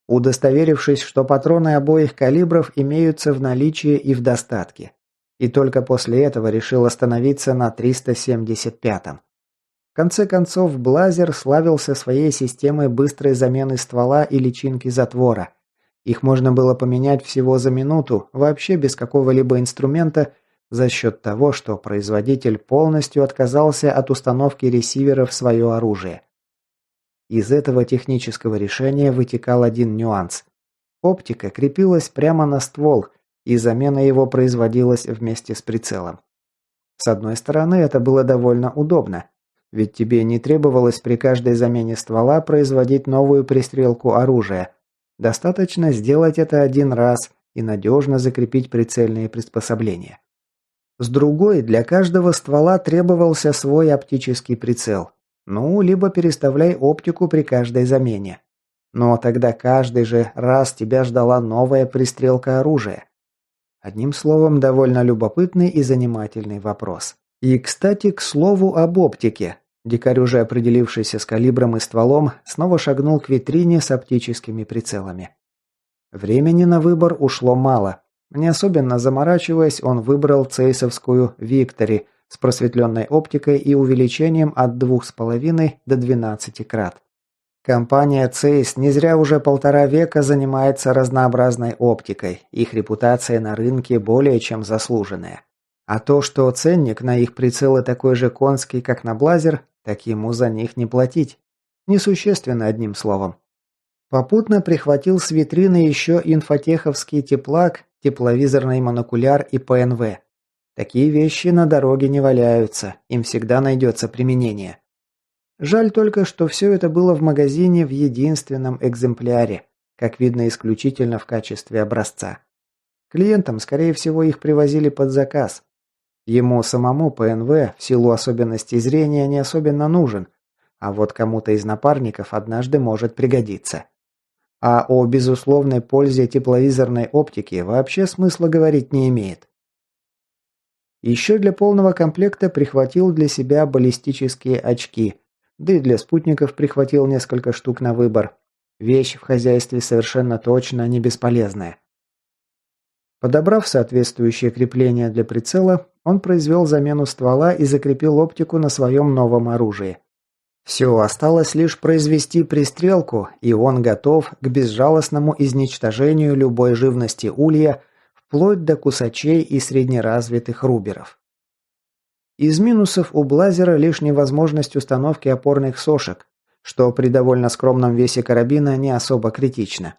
удостоверившись, что патроны обоих калибров имеются в наличии и в достатке. И только после этого решил остановиться на 375-м. В конце концов, Блазер славился своей системой быстрой замены ствола и личинки затвора. Их можно было поменять всего за минуту, вообще без какого-либо инструмента, за счет того, что производитель полностью отказался от установки ресивера в свое оружие. Из этого технического решения вытекал один нюанс. Оптика крепилась прямо на ствол, и замена его производилась вместе с прицелом. С одной стороны, это было довольно удобно, ведь тебе не требовалось при каждой замене ствола производить новую пристрелку оружия. Достаточно сделать это один раз и надежно закрепить прицельные приспособления. С другой, для каждого ствола требовался свой оптический прицел. Ну, либо переставляй оптику при каждой замене. Но тогда каждый же раз тебя ждала новая пристрелка оружия. Одним словом, довольно любопытный и занимательный вопрос. И, кстати, к слову об оптике. Дикарь, уже определившийся с калибром и стволом, снова шагнул к витрине с оптическими прицелами. Времени на выбор ушло мало. Не особенно заморачиваясь, он выбрал цейсовскую «Виктори» с просветленной оптикой и увеличением от 2,5 до 12 крат. Компания Цейс не зря уже 1,5 века занимается разнообразной оптикой, их репутация на рынке более чем заслуженная. А то, что ценник на их прицелы такой же конский, как на Блазер, так ему за них не платить. Несущественно, одним словом. Попутно прихватил с витрины еще инфотеховский теплак, тепловизорный монокуляр и ПНВ. Такие вещи на дороге не валяются, им всегда найдется применение. Жаль только, что все это было в магазине в единственном экземпляре, как видно исключительно в качестве образца. Клиентам, скорее всего, их привозили под заказ. Ему самому ПНВ в силу особенностей зрения не особенно нужен, а вот кому-то из напарников однажды может пригодиться. А о безусловной пользе тепловизорной оптики вообще смысла говорить не имеет. Еще для полного комплекта прихватил для себя баллистические очки, да и для спутников прихватил несколько штук на выбор. Вещь в хозяйстве совершенно точно не бесполезная. Подобрав соответствующее крепление для прицела, он произвел замену ствола и закрепил оптику на своем новом оружии. Все, осталось лишь произвести пристрелку, и он готов к безжалостному изничтожению любой живности улья, вплоть до кусачей и среднеразвитых руберов. Из минусов у Блазера лишь невозможность установки опорных сошек, что при довольно скромном весе карабина не особо критично.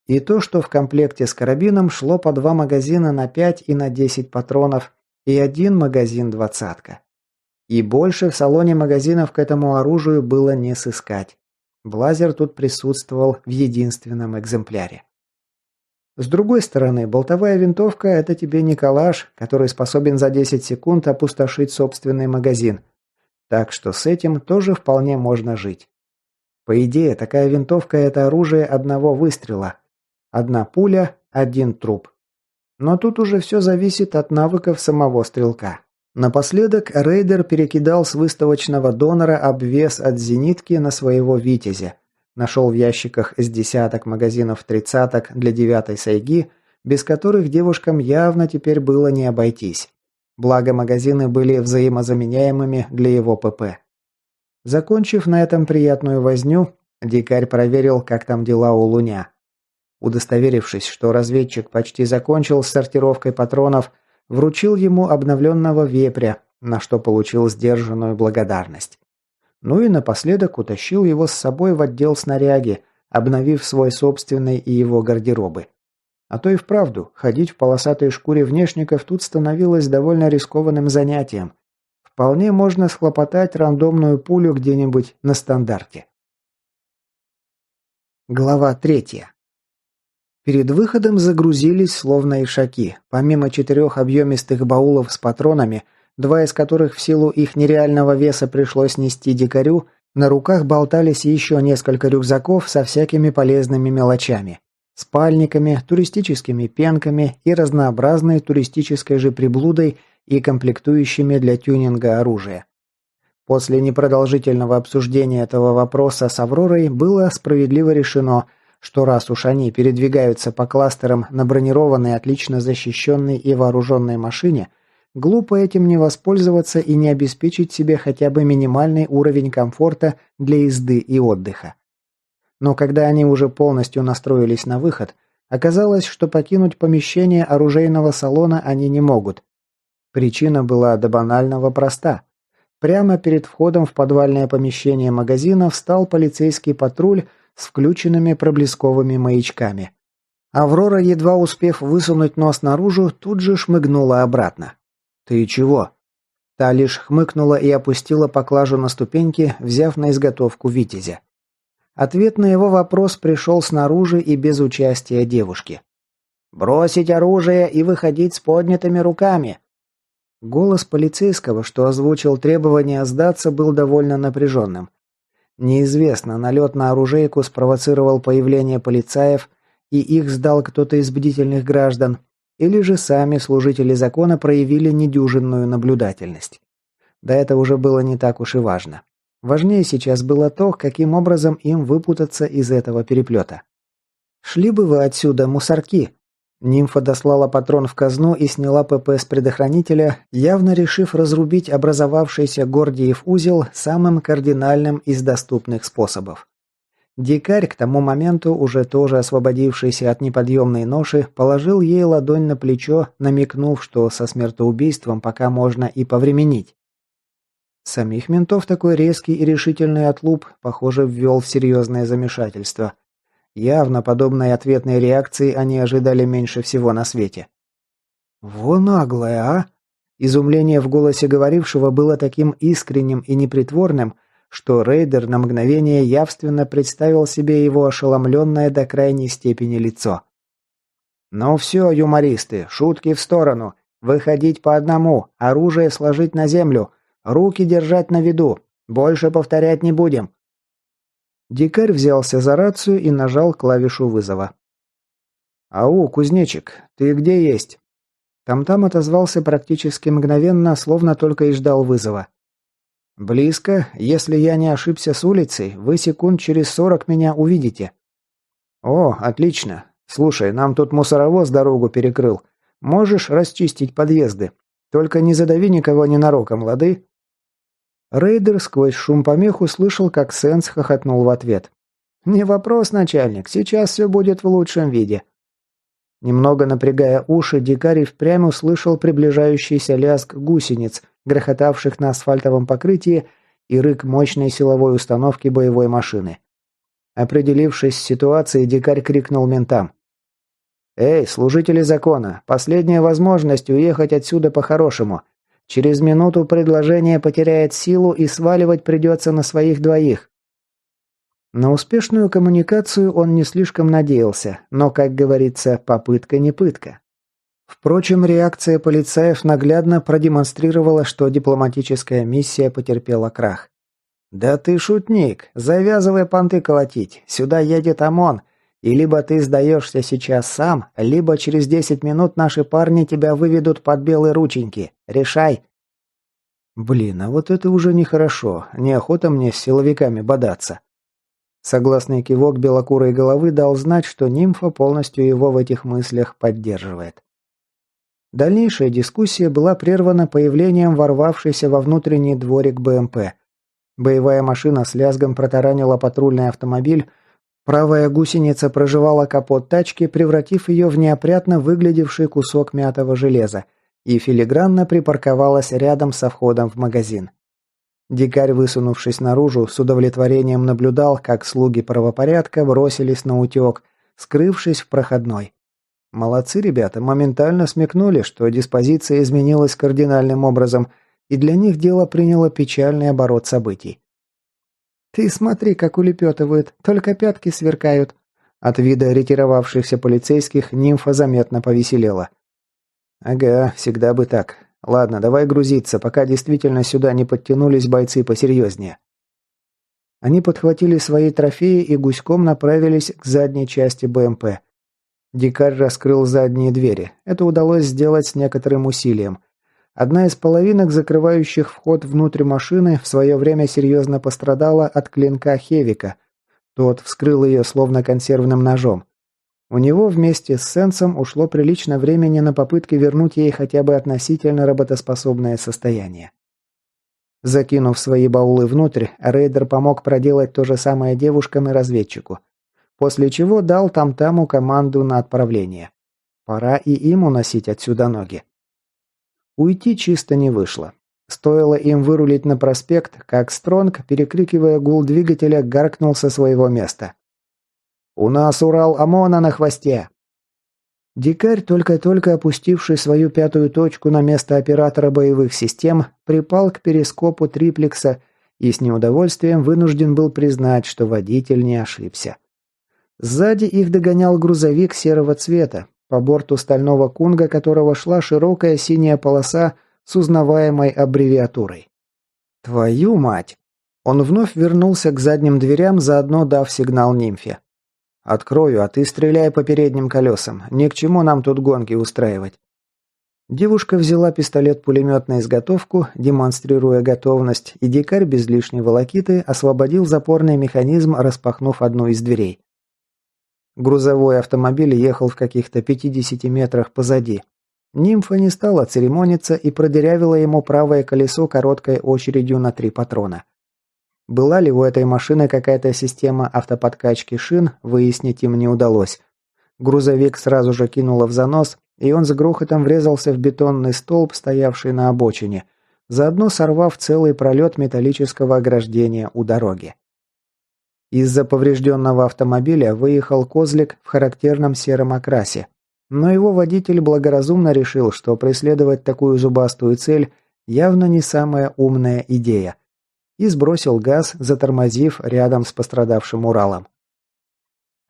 И то, что в комплекте с карабином шло по 2 магазина на 5 и на 10 патронов и 1 магазин 20-ка. И больше в салоне магазинов к этому оружию было не сыскать. Блазер тут присутствовал в единственном экземпляре. С другой стороны, болтовая винтовка – это тебе не калаш, который способен за 10 секунд опустошить собственный магазин. Так что с этим тоже вполне можно жить. По идее, такая винтовка – это оружие одного выстрела. Одна пуля – один труп. Но тут уже все зависит от навыков самого стрелка. Напоследок рейдер перекидал с выставочного донора обвес от зенитки на своего «Витязя». Нашел в ящиках с десяток магазинов тридцаток для 9-й сайги, без которых девушкам явно теперь было не обойтись. Благо магазины были взаимозаменяемыми для его ПП. Закончив на этом приятную возню, дикарь проверил, как там дела у Луня. Удостоверившись, что разведчик почти закончил с сортировкой патронов, вручил ему обновленного вепря, на что получил сдержанную благодарность. Ну и напоследок утащил его с собой в отдел снаряги, обновив свой собственный и его гардеробы. А то и вправду, ходить в полосатой шкуре внешников тут становилось довольно рискованным занятием. Вполне можно схлопотать рандомную пулю где-нибудь на стандарте. Глава 3. Перед выходом загрузились словно ишаки. Помимо 4 объемистых баулов с патронами, 2 из которых в силу их нереального веса пришлось нести дикарю, на руках болтались еще несколько рюкзаков со всякими полезными мелочами. Спальниками, туристическими пенками и разнообразной туристической же приблудой и комплектующими для тюнинга оружия. После непродолжительного обсуждения этого вопроса с Авророй было справедливо решено, что раз уж они передвигаются по кластерам на бронированной, отлично защищенной и вооруженной машине, глупо этим не воспользоваться и не обеспечить себе хотя бы минимальный уровень комфорта для езды и отдыха. Но когда они уже полностью настроились на выход, оказалось, что покинуть помещение оружейного салона они не могут. Причина была до банального проста. Прямо перед входом в подвальное помещение магазина встал полицейский патруль с включенными проблесковыми маячками. Аврора, едва успев высунуть нос наружу, тут же шмыгнула обратно. «Ты чего?» Та лишь хмыкнула и опустила поклажу на ступеньки, взяв на изготовку «Витязя». Ответ на его вопрос пришел снаружи и без участия девушки. «Бросить оружие и выходить с поднятыми руками!» Голос полицейского, что озвучил требование сдаться, был довольно напряженным. Неизвестно, налет на оружейку спровоцировал появление полицаев, и их сдал кто-то из бдительных граждан, или же сами служители закона проявили недюжинную наблюдательность. Да это уже было не так уж и важно. Важнее сейчас было то, каким образом им выпутаться из этого переплета. «Шли бы вы отсюда, мусорки!» Нимфа дослала патрон в казну и сняла ПП с предохранителя, явно решив разрубить образовавшийся Гордиев узел самым кардинальным из доступных способов. Дикарь, к тому моменту уже тоже освободившийся от неподъемной ноши, положил ей ладонь на плечо, намекнув, что со смертоубийством пока можно и повременить. Самих ментов такой резкий и решительный отлуп, похоже, ввел в серьезное замешательство. Явно подобной ответной реакции они ожидали меньше всего на свете. «Во наглая, а!» Изумление в голосе говорившего было таким искренним и непритворным, что рейдер на мгновение явственно представил себе его ошеломленное до крайней степени лицо. «Ну все, юмористы, шутки в сторону. Выходить по одному, оружие сложить на землю, руки держать на виду. Больше повторять не будем». Дикарь взялся за рацию и нажал клавишу вызова. «Ау, кузнечик, ты где есть?» Там-там отозвался практически мгновенно, словно только и ждал вызова. «Близко. Если я не ошибся с улицей, вы секунд через 40 меня увидите». «О, отлично. Слушай, нам тут мусоровоз дорогу перекрыл. Можешь расчистить подъезды? Только не задави никого ненароком, лады?» Рейдер сквозь шум помех услышал, как Сенс хохотнул в ответ. «Не вопрос, начальник, сейчас все будет в лучшем виде». Немного напрягая уши, дикарь впрямь услышал приближающийся лязг гусениц, грохотавших на асфальтовом покрытии, и рык мощной силовой установки боевой машины. Определившись с ситуацией, дикарь крикнул ментам. «Эй, служители закона, последняя возможность уехать отсюда по-хорошему. Через минуту предложение потеряет силу и сваливать придется на своих двоих». На успешную коммуникацию он не слишком надеялся, но, как говорится, попытка не пытка. Впрочем, реакция полицаев наглядно продемонстрировала, что дипломатическая миссия потерпела крах. «Да ты шутник! Завязывай понты колотить! Сюда едет ОМОН! И либо ты сдаешься сейчас сам, либо через 10 минут наши парни тебя выведут под белые рученьки. Решай!» Блин, а вот это уже нехорошо. Неохота мне с силовиками бодаться. Согласный кивок белокурой головы дал знать, что нимфа полностью его в этих мыслях поддерживает. Дальнейшая дискуссия была прервана появлением ворвавшейся во внутренний дворик БМП. Боевая машина с лязгом протаранила патрульный автомобиль, правая гусеница прожевала капот тачки, превратив ее в неопрятно выглядевший кусок мятого железа, и филигранно припарковалась рядом со входом в магазин. Дикарь, высунувшись наружу, с удовлетворением наблюдал, как слуги правопорядка бросились на утек, скрывшись в проходной. Молодцы ребята, моментально смекнули, что диспозиция изменилась кардинальным образом, и для них дело приняло печальный оборот событий. «Ты смотри, как улепетывают, только пятки сверкают». От вида ретировавшихся полицейских нимфа заметно повеселела. «Ага, всегда бы так. Ладно, давай грузиться, пока действительно сюда не подтянулись бойцы посерьезнее». Они подхватили свои трофеи и гуськом направились к задней части БМП. Дикарь раскрыл задние двери. Это удалось сделать с некоторым усилием. Одна из половинок, закрывающих вход внутрь машины, в свое время серьезно пострадала от клинка Хевика. Тот вскрыл ее словно консервным ножом. У него вместе с Сенсом ушло прилично времени на попытки вернуть ей хотя бы относительно работоспособное состояние. Закинув свои баулы внутрь, рейдер помог проделать то же самое девушкам и разведчику. После чего дал Тамтаму команду на отправление. Пора и им уносить отсюда ноги. Уйти чисто не вышло. Стоило им вырулить на проспект, как Стронг, перекрикивая гул двигателя, гаркнул со своего места. «У нас Урал ОМОНа на хвосте!» Дикарь, только-только опустивший свою пятую точку на место оператора боевых систем, припал к перископу триплекса и с неудовольствием вынужден был признать, что водитель не ошибся. Сзади их догонял грузовик серого цвета, по борту стального кунга которого шла широкая синяя полоса с узнаваемой аббревиатурой. «Твою мать!» Он вновь вернулся к задним дверям, заодно дав сигнал нимфе. «Открою, а ты стреляй по передним колесам. Ни к чему нам тут гонки устраивать». Девушка взяла пистолет-пулемет на изготовку, демонстрируя готовность, и дикарь без лишней волокиты освободил запорный механизм, распахнув одну из дверей. Грузовой автомобиль ехал в каких-то 50 метрах позади. Нимфа не стала церемониться и продырявила ему правое колесо короткой очередью на 3 патрона. Была ли у этой машины какая-то система автоподкачки шин, выяснить им не удалось. Грузовик сразу же кинуло в занос, и он с грохотом врезался в бетонный столб, стоявший на обочине, заодно сорвав целый пролет металлического ограждения у дороги. Из-за поврежденного автомобиля выехал козлик в характерном сером окрасе, но его водитель благоразумно решил, что преследовать такую зубастую цель явно не самая умная идея, и сбросил газ, затормозив рядом с пострадавшим Уралом.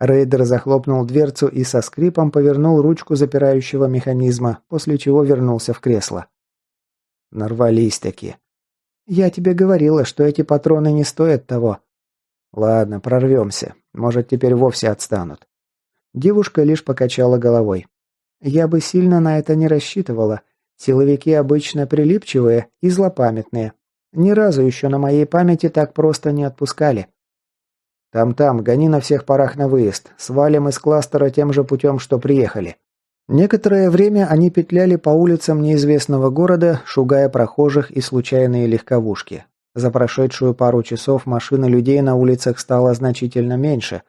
Рейдер захлопнул дверцу и со скрипом повернул ручку запирающего механизма, после чего вернулся в кресло. Нарвались-таки. «Я тебе говорила, что эти патроны не стоят того». «Ладно, прорвемся. Может, теперь вовсе отстанут». Девушка лишь покачала головой. «Я бы сильно на это не рассчитывала. Силовики обычно прилипчивые и злопамятные. Ни разу еще на моей памяти так просто не отпускали». «Там-там, гони на всех парах на выезд. Свалим из кластера тем же путем, что приехали». Некоторое время они петляли по улицам неизвестного города, шугая прохожих и случайные легковушки. За прошедшую пару часов машин и людей на улицах стало значительно меньше,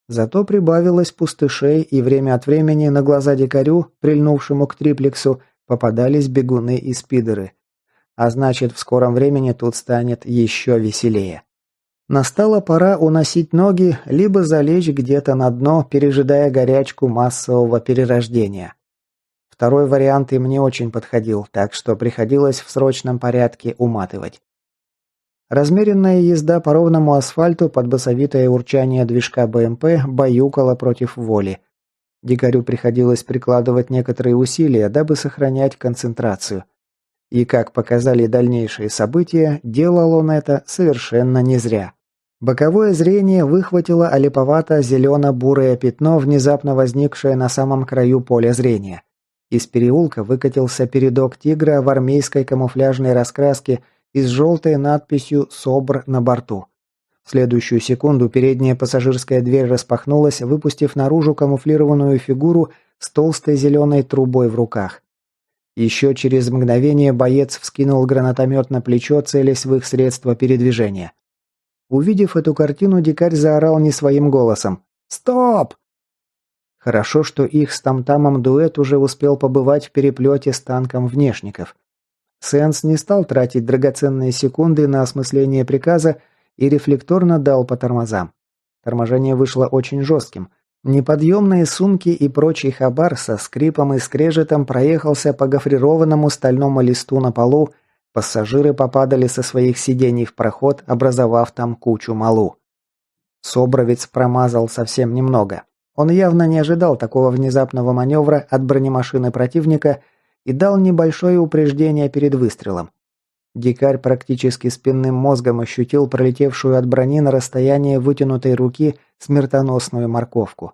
зато прибавилось пустышей, и время от времени на глаза дикарю, прильнувшему к триплексу, попадались бегуны и спидеры. А значит, в скором времени тут станет еще веселее. Настала пора уносить ноги, либо залечь где-то на дно, пережидая горячку массового перерождения. Второй вариант им не очень подходил, так что приходилось в срочном порядке уматывать. Размеренная езда по ровному асфальту под басовитое урчание движка БМП баюкала против воли. Дикарю приходилось прикладывать некоторые усилия, дабы сохранять концентрацию. И, как показали дальнейшие события, делал он это совершенно не зря. Боковое зрение выхватило олиповато-зелено-бурое пятно, внезапно возникшее на самом краю поля зрения. Из переулка выкатился передок тигра в армейской камуфляжной раскраске и с желтой надписью «СОБР» на борту. В следующую секунду передняя пассажирская дверь распахнулась, выпустив наружу камуфлированную фигуру с толстой зеленой трубой в руках. Еще через мгновение боец вскинул гранатомет на плечо, целясь в их средства передвижения. Увидев эту картину, дикарь заорал не своим голосом: «Стоп!». Хорошо, что их с Тамтамом дуэт уже успел побывать в переплете с танком внешников. Сенс не стал тратить драгоценные секунды на осмысление приказа и рефлекторно дал по тормозам. Торможение вышло очень жестким. Неподъемные сумки и прочий хабар со скрипом и скрежетом проехался по гофрированному стальному листу на полу, пассажиры попадали со своих сидений в проход, образовав там кучу малу. Собровец промазал совсем немного. Он явно не ожидал такого внезапного маневра от бронемашины противника и дал небольшое упреждение перед выстрелом. Дикарь практически спинным мозгом ощутил пролетевшую от брони на расстоянии вытянутой руки смертоносную морковку.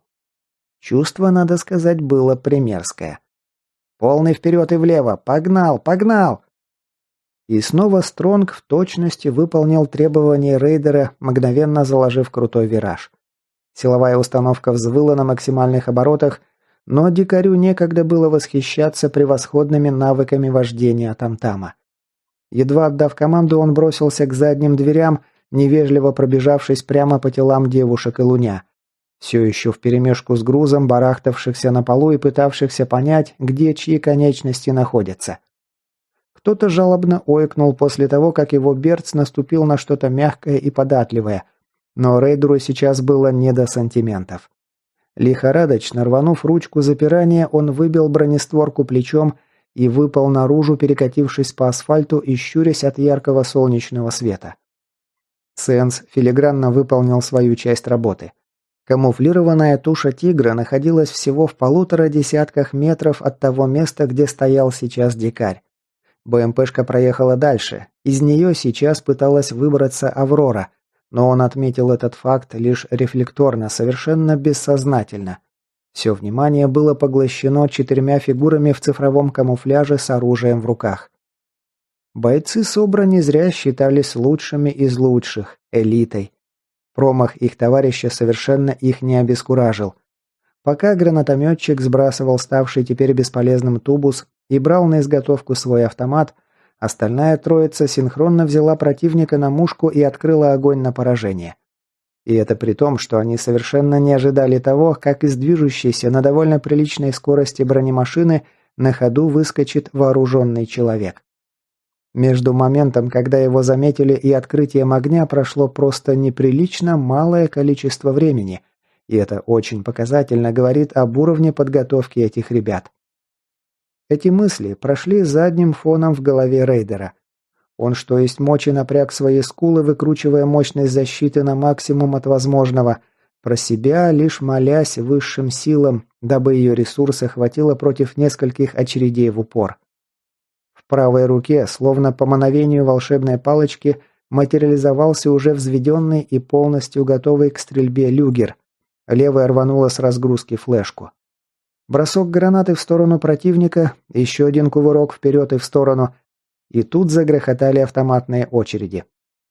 Чувство, надо сказать, было примерское. «Полный вперед и влево! Погнал! Погнал!» И снова Стронг в точности выполнил требования рейдера, мгновенно заложив крутой вираж. Силовая установка взвыла на максимальных оборотах, но дикарю некогда было восхищаться превосходными навыками вождения Тамтама. Едва отдав команду, он бросился к задним дверям, невежливо пробежавшись прямо по телам девушек и Луня. Все еще вперемешку с грузом, барахтавшихся на полу и пытавшихся понять, где чьи конечности находятся. Кто-то жалобно ойкнул после того, как его берц наступил на что-то мягкое и податливое, но рейдеру сейчас было не до сантиментов. Лихорадочно рванув ручку запирания, он выбил бронестворку плечом и выпал наружу, перекатившись по асфальту и щурясь от яркого солнечного света. Сенс филигранно выполнил свою часть работы. Камуфлированная туша тигра находилась всего в 1,5 десятках метров от того места, где стоял сейчас дикарь. БМПшка проехала дальше. Из нее сейчас пыталась выбраться Аврора, но он отметил этот факт лишь рефлекторно, совершенно бессознательно. Все внимание было поглощено 4 фигурами в цифровом камуфляже с оружием в руках. Бойцы СОБРа не зря считались лучшими из лучших, элитой. Промах их товарища совершенно их не обескуражил. Пока гранатометчик сбрасывал ставший теперь бесполезным тубус и брал на изготовку свой автомат, остальная троица синхронно взяла противника на мушку и открыла огонь на поражение. И это при том, что они совершенно не ожидали того, как из движущейся на довольно приличной скорости бронемашины на ходу выскочит вооруженный человек. Между моментом, когда его заметили, и открытием огня прошло просто неприлично малое количество времени, и это очень показательно говорит об уровне подготовки этих ребят. Эти мысли прошли задним фоном в голове рейдера. Он что есть мочи напряг свои скулы, выкручивая мощность защиты на максимум от возможного, про себя лишь молясь высшим силам, дабы ее ресурса хватило против нескольких очередей в упор. В правой руке, словно по мановению волшебной палочки, материализовался уже взведенный и полностью готовый к стрельбе люгер. Левая рванула с разгрузки флешку. Бросок гранаты в сторону противника, еще один кувырок вперед и в сторону. И тут загрохотали автоматные очереди.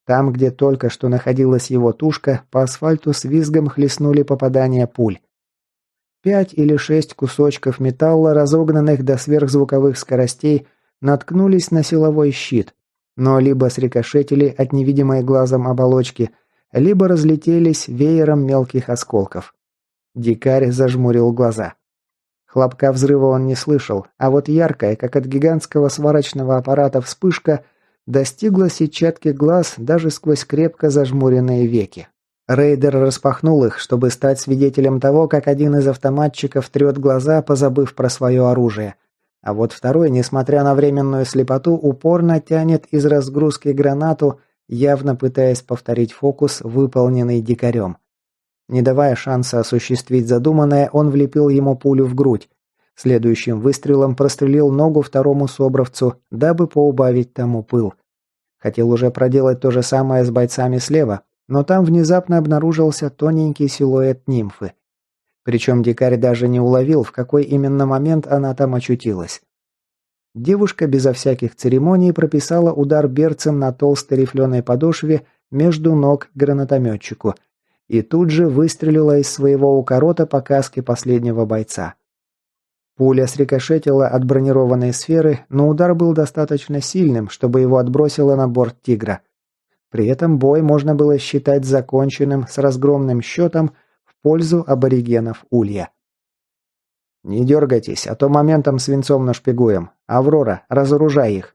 Там, где только что находилась его тушка, по асфальту с визгом хлестнули попадания пуль. 5 или 6 кусочков металла, разогнанных до сверхзвуковых скоростей, наткнулись на силовой щит, но либо срикошетили от невидимой глазом оболочки, либо разлетелись веером мелких осколков. Дикарь зажмурил глаза. Хлопка взрыва он не слышал, а вот яркая, как от гигантского сварочного аппарата вспышка, достигла сетчатки глаз даже сквозь крепко зажмуренные веки. Рейдер распахнул их, чтобы стать свидетелем того, как один из автоматчиков трет глаза, позабыв про свое оружие. А вот второй, несмотря на временную слепоту, упорно тянет из разгрузки гранату, явно пытаясь повторить фокус, выполненный дикарем. Не давая шанса осуществить задуманное, он влепил ему пулю в грудь. Следующим выстрелом прострелил ногу второму собровцу, дабы поубавить тому пыл. Хотел уже проделать то же самое с бойцами слева, но там внезапно обнаружился тоненький силуэт нимфы. Причем дикарь даже не уловил, в какой именно момент она там очутилась. Девушка безо всяких церемоний прописала удар берцем на толстой рифленой подошве между ног гранатометчику и тут же выстрелила из своего укорота по каске последнего бойца. Пуля срикошетила от бронированной сферы, но удар был достаточно сильным, чтобы его отбросило на борт «Тигра». При этом бой можно было считать законченным с разгромным счетом в пользу аборигенов Улья. «Не дергайтесь, а то моментом свинцом нашпигуем. Аврора, разоружай их!»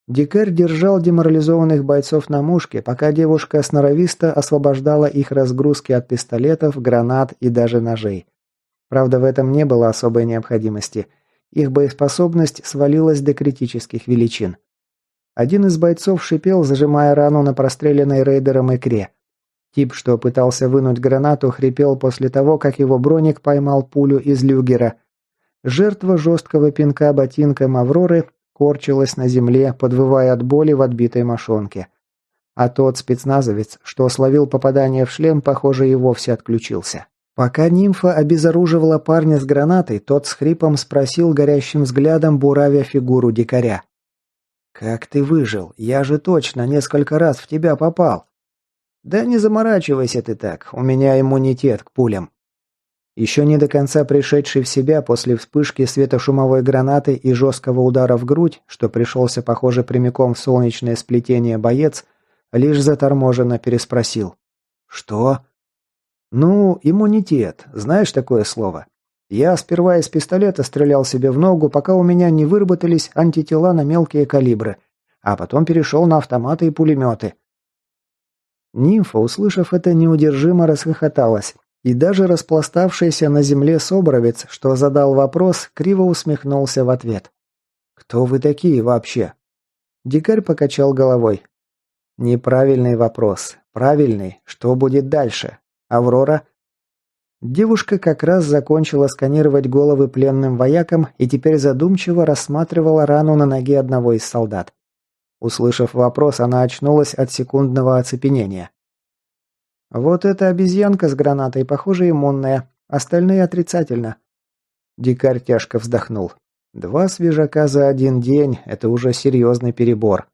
Дикарь держал деморализованных бойцов на мушке, пока девушка сноровисто освобождала их разгрузки от пистолетов, гранат и даже ножей. Правда, в этом не было особой необходимости. Их боеспособность свалилась до критических величин. Один из бойцов шипел, зажимая рану на простреленной рейдером икре. Тип, что пытался вынуть гранату, хрипел после того, как его броник поймал пулю из люгера. Жертва жесткого пинка ботинком Авроры корчилась на земле, подвывая от боли в отбитой мошонке. А тот спецназовец, что словил попадание в шлем, похоже, и вовсе отключился. Пока нимфа обезоруживала парня с гранатой, тот с хрипом спросил горящим взглядом, буравя фигуру дикаря. «Как ты выжил? Я же точно несколько раз в тебя попал». «Да не заморачивайся ты так, у меня иммунитет к пулям». Еще не до конца пришедший в себя после вспышки светошумовой гранаты и жесткого удара в грудь, что пришелся, похоже, прямиком в солнечное сплетение боец, лишь заторможенно переспросил. «Что?» «Ну, иммунитет. Знаешь такое слово? Я сперва из пистолета стрелял себе в ногу, пока у меня не выработались антитела на мелкие калибры, а потом перешел на автоматы и пулеметы». Нимфа, услышав это, неудержимо расхохоталась, и даже распластавшийся на земле собровец, что задал вопрос, криво усмехнулся в ответ. «Кто вы такие вообще?» Дикарь покачал головой. «Неправильный вопрос. Правильный. Что будет дальше? Аврора?» Девушка как раз закончила сканировать головы пленным воякам и теперь задумчиво рассматривала рану на ноге одного из солдат. Услышав вопрос, она очнулась от секундного оцепенения. «Вот эта обезьянка с гранатой, похоже, иммунная. Остальные отрицательно». Дикарь тяжко вздохнул. 2 свежака за один день – это уже серьезный перебор.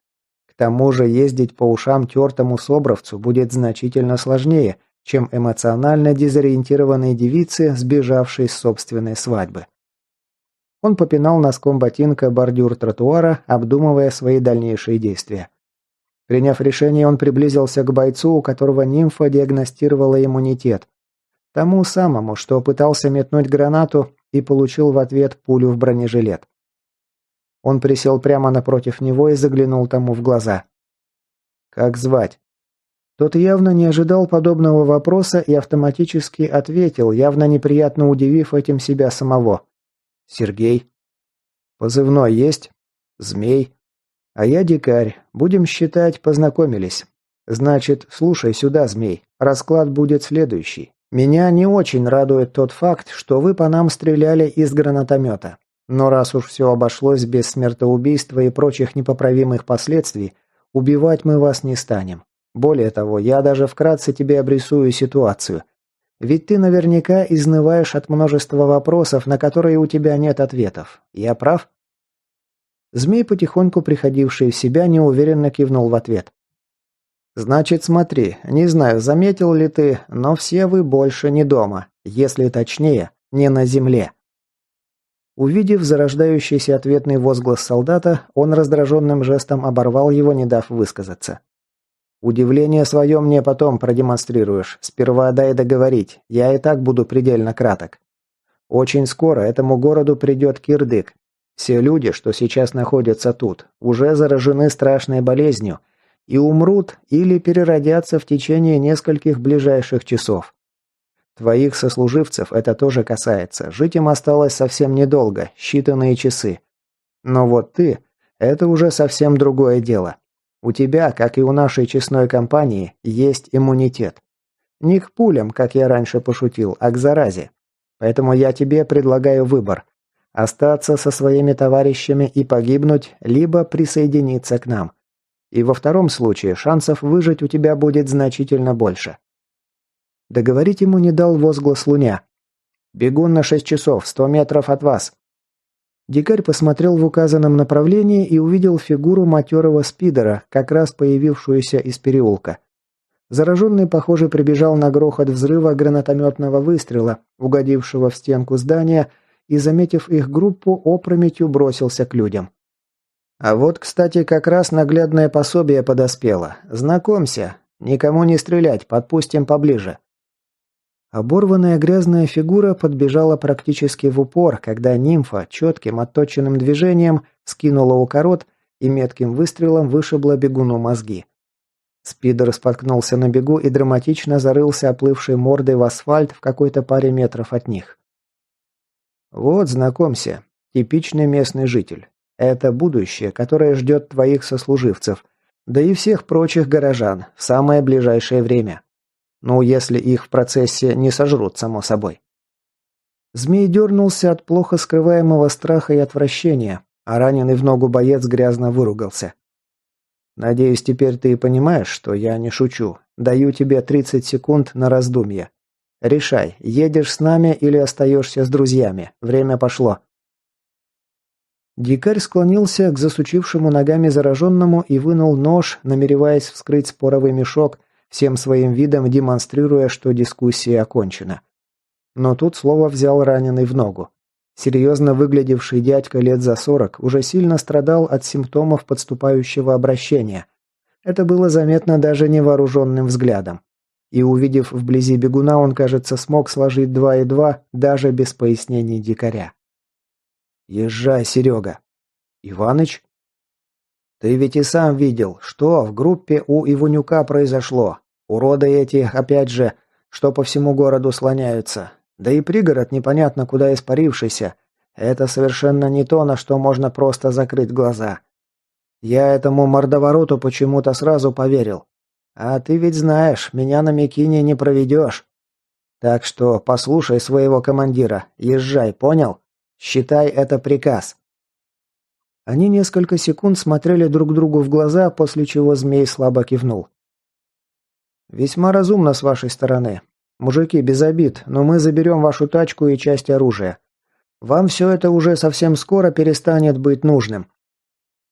К тому же ездить по ушам тертому собровцу будет значительно сложнее, чем эмоционально дезориентированной девице, сбежавшей с собственной свадьбы. Он попинал носком ботинка бордюр тротуара, обдумывая свои дальнейшие действия. Приняв решение, он приблизился к бойцу, у которого нимфа диагностировала иммунитет. Тому самому, что пытался метнуть гранату и получил в ответ пулю в бронежилет. Он присел прямо напротив него и заглянул тому в глаза. «Как звать?» Тот явно не ожидал подобного вопроса и автоматически ответил, явно неприятно удивив этим себя самого. «Сергей». «Позывной есть?» «Змей». «А я дикарь. Будем считать, познакомились. Значит, слушай сюда, Змей. Расклад будет следующий. Меня не очень радует тот факт, что вы по нам стреляли из гранатомета. Но раз уж все обошлось без смертоубийства и прочих непоправимых последствий, убивать мы вас не станем. Более того, я даже вкратце тебе обрисую ситуацию. Ведь ты наверняка изнываешь от множества вопросов, на которые у тебя нет ответов. Я прав?» Змей, потихоньку приходивший в себя, неуверенно кивнул в ответ. «Значит, смотри, не знаю, заметил ли ты, но все вы больше не дома, если точнее, не на земле». Увидев зарождающийся ответный возглас солдата, он раздраженным жестом оборвал его, не дав высказаться. «Удивление свое мне потом продемонстрируешь. Сперва дай договорить. Я и так буду предельно краток. Очень скоро этому городу придет кирдык. Все люди, что сейчас находятся тут, уже заражены страшной болезнью и умрут или переродятся в течение нескольких ближайших часов. Твоих сослуживцев это тоже касается. Жить им осталось совсем недолго, считанные часы. Но вот ты – это уже совсем другое дело. У тебя, как и у нашей честной компании, есть иммунитет. Не к пулям, как я раньше пошутил, а к заразе. Поэтому я тебе предлагаю выбор Остаться со своими товарищами и погибнуть, либо присоединиться к нам. И во втором случае шансов выжить у тебя будет значительно больше». Договорить ему не дал возглас Луня. «Бегун на 6 часов, 100 метров от вас». Дикарь посмотрел в указанном направлении и увидел фигуру матерого спидера, как раз появившуюся из переулка. Зараженный, похоже, прибежал на грохот взрыва гранатометного выстрела, угодившего в стенку здания, и, заметив их группу, опрометью бросился к людям. А вот, кстати, как раз наглядное пособие подоспело. Знакомься. Никому не стрелять, подпустим поближе. Оборванная грязная фигура подбежала практически в упор, когда нимфа четким отточенным движением скинула укорот и метким выстрелом вышибла бегуну мозги. Спидер споткнулся на бегу и драматично зарылся оплывшей мордой в асфальт в какой-то паре метров от них. Вот, знакомься, типичный местный житель. Это будущее, которое ждет твоих сослуживцев, да и всех прочих горожан в самое ближайшее время. Ну, если их в процессе не сожрут, само собой. Змей дернулся от плохо скрываемого страха и отвращения, а раненый в ногу боец грязно выругался. «Надеюсь, теперь ты понимаешь, что я не шучу. Даю тебе 30 секунд на раздумье. Решай, едешь с нами или остаешься с друзьями. Время пошло». Дикарь склонился к засучившему ногами зараженному и вынул нож, намереваясь вскрыть споровый мешок, всем своим видом демонстрируя, что дискуссия окончена. Но тут слово взял раненый в ногу. Серьезно выглядевший дядька лет за 40 уже сильно страдал от симптомов подступающего обращения. Это было заметно даже невооруженным взглядом. И увидев вблизи бегуна, он, кажется, смог сложить 2 и 2 даже без пояснений дикаря. «Езжай, Серега». «Иваныч?» «Ты ведь и сам видел, что в группе у Иванюка произошло. Уроды эти, опять же, что по всему городу слоняются. Да и пригород непонятно куда испарившийся. Это совершенно не то, на что можно просто закрыть глаза. Я этому мордовороту почему-то сразу поверил. А ты ведь знаешь, меня на Микине не проведешь. Так что послушай своего командира, езжай, понял? Считай это приказ». Они несколько секунд смотрели друг другу в глаза, после чего змей слабо кивнул. «Весьма разумно с вашей стороны. Мужики, без обид, но мы заберем вашу тачку и часть оружия. Вам все это уже совсем скоро перестанет быть нужным».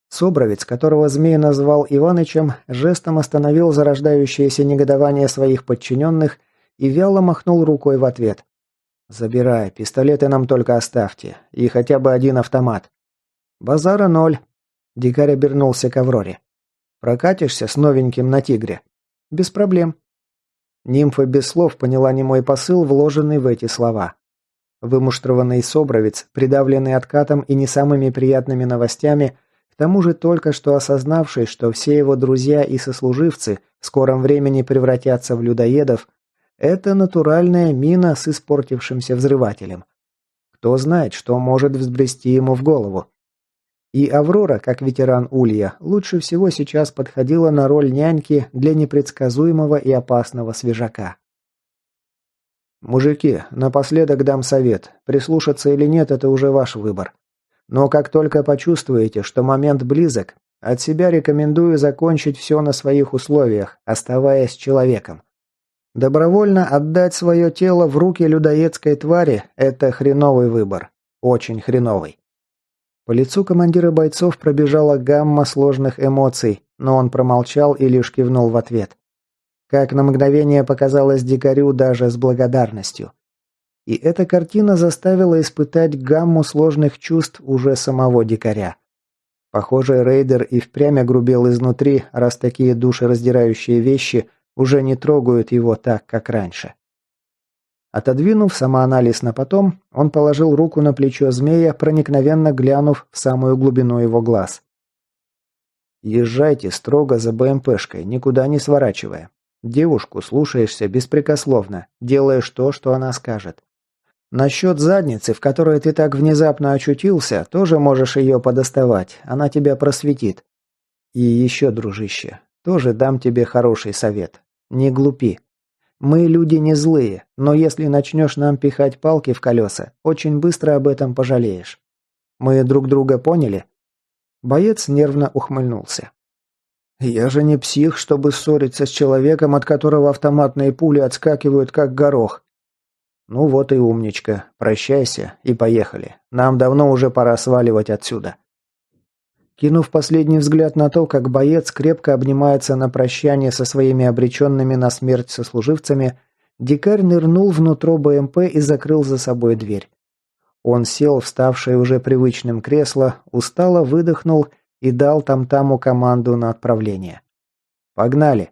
Собровец, которого змей назвал Иванычем, жестом остановил зарождающееся негодование своих подчиненных и вяло махнул рукой в ответ. «Забирай, пистолеты нам только оставьте, и хотя бы один автомат». «Базара 0. Дикарь обернулся к Авроре. «Прокатишься с новеньким на тигре?» «Без проблем». Нимфа без слов поняла немой посыл, вложенный в эти слова. Вымуштрованный собровец, придавленный откатом и не самыми приятными новостями, к тому же только что осознавший, что все его друзья и сослуживцы в скором времени превратятся в людоедов, это натуральная мина с испортившимся взрывателем. Кто знает, что может взбрести ему в голову. И Аврора, как ветеран Улья, лучше всего сейчас подходила на роль няньки для непредсказуемого и опасного свежака. «Мужики, напоследок дам совет. Прислушаться или нет – это уже ваш выбор. Но как только почувствуете, что момент близок, от себя рекомендую закончить все на своих условиях, оставаясь человеком. Добровольно отдать свое тело в руки людоедской твари – это хреновый выбор. Очень хреновый». По лицу командира бойцов пробежала гамма сложных эмоций, но он промолчал и лишь кивнул в ответ. Как на мгновение показалось дикарю даже с благодарностью. И эта картина заставила испытать гамму сложных чувств уже самого дикаря. Похоже, рейдер и впрямь огрубел изнутри, раз такие душераздирающие вещи уже не трогают его так, как раньше. Отодвинув самоанализ на потом, он положил руку на плечо змея, проникновенно глянув в самую глубину его глаз. «Езжайте строго за БМПшкой, никуда не сворачивая. Девушку слушаешься беспрекословно, делаешь то, что она скажет. Насчет задницы, в которой ты так внезапно очутился, тоже можешь ее подоставать, она тебя просветит. И еще, дружище, тоже дам тебе хороший совет. Не глупи. Мы люди не злые, но если начнешь нам пихать палки в колеса, очень быстро об этом пожалеешь. Мы друг друга поняли?» Боец нервно ухмыльнулся. «Я же не псих, чтобы ссориться с человеком, от которого автоматные пули отскакивают, как горох». «Ну вот и умничка. Прощайся и поехали. Нам давно уже пора сваливать отсюда». Кинув последний взгляд на то, как боец крепко обнимается на прощание со своими обреченными на смерть сослуживцами, дикарь нырнул внутрь БМП и закрыл за собой дверь. Он сел в ставшее уже привычным кресло, устало выдохнул и дал Тамтаму команду на отправление. «Погнали!»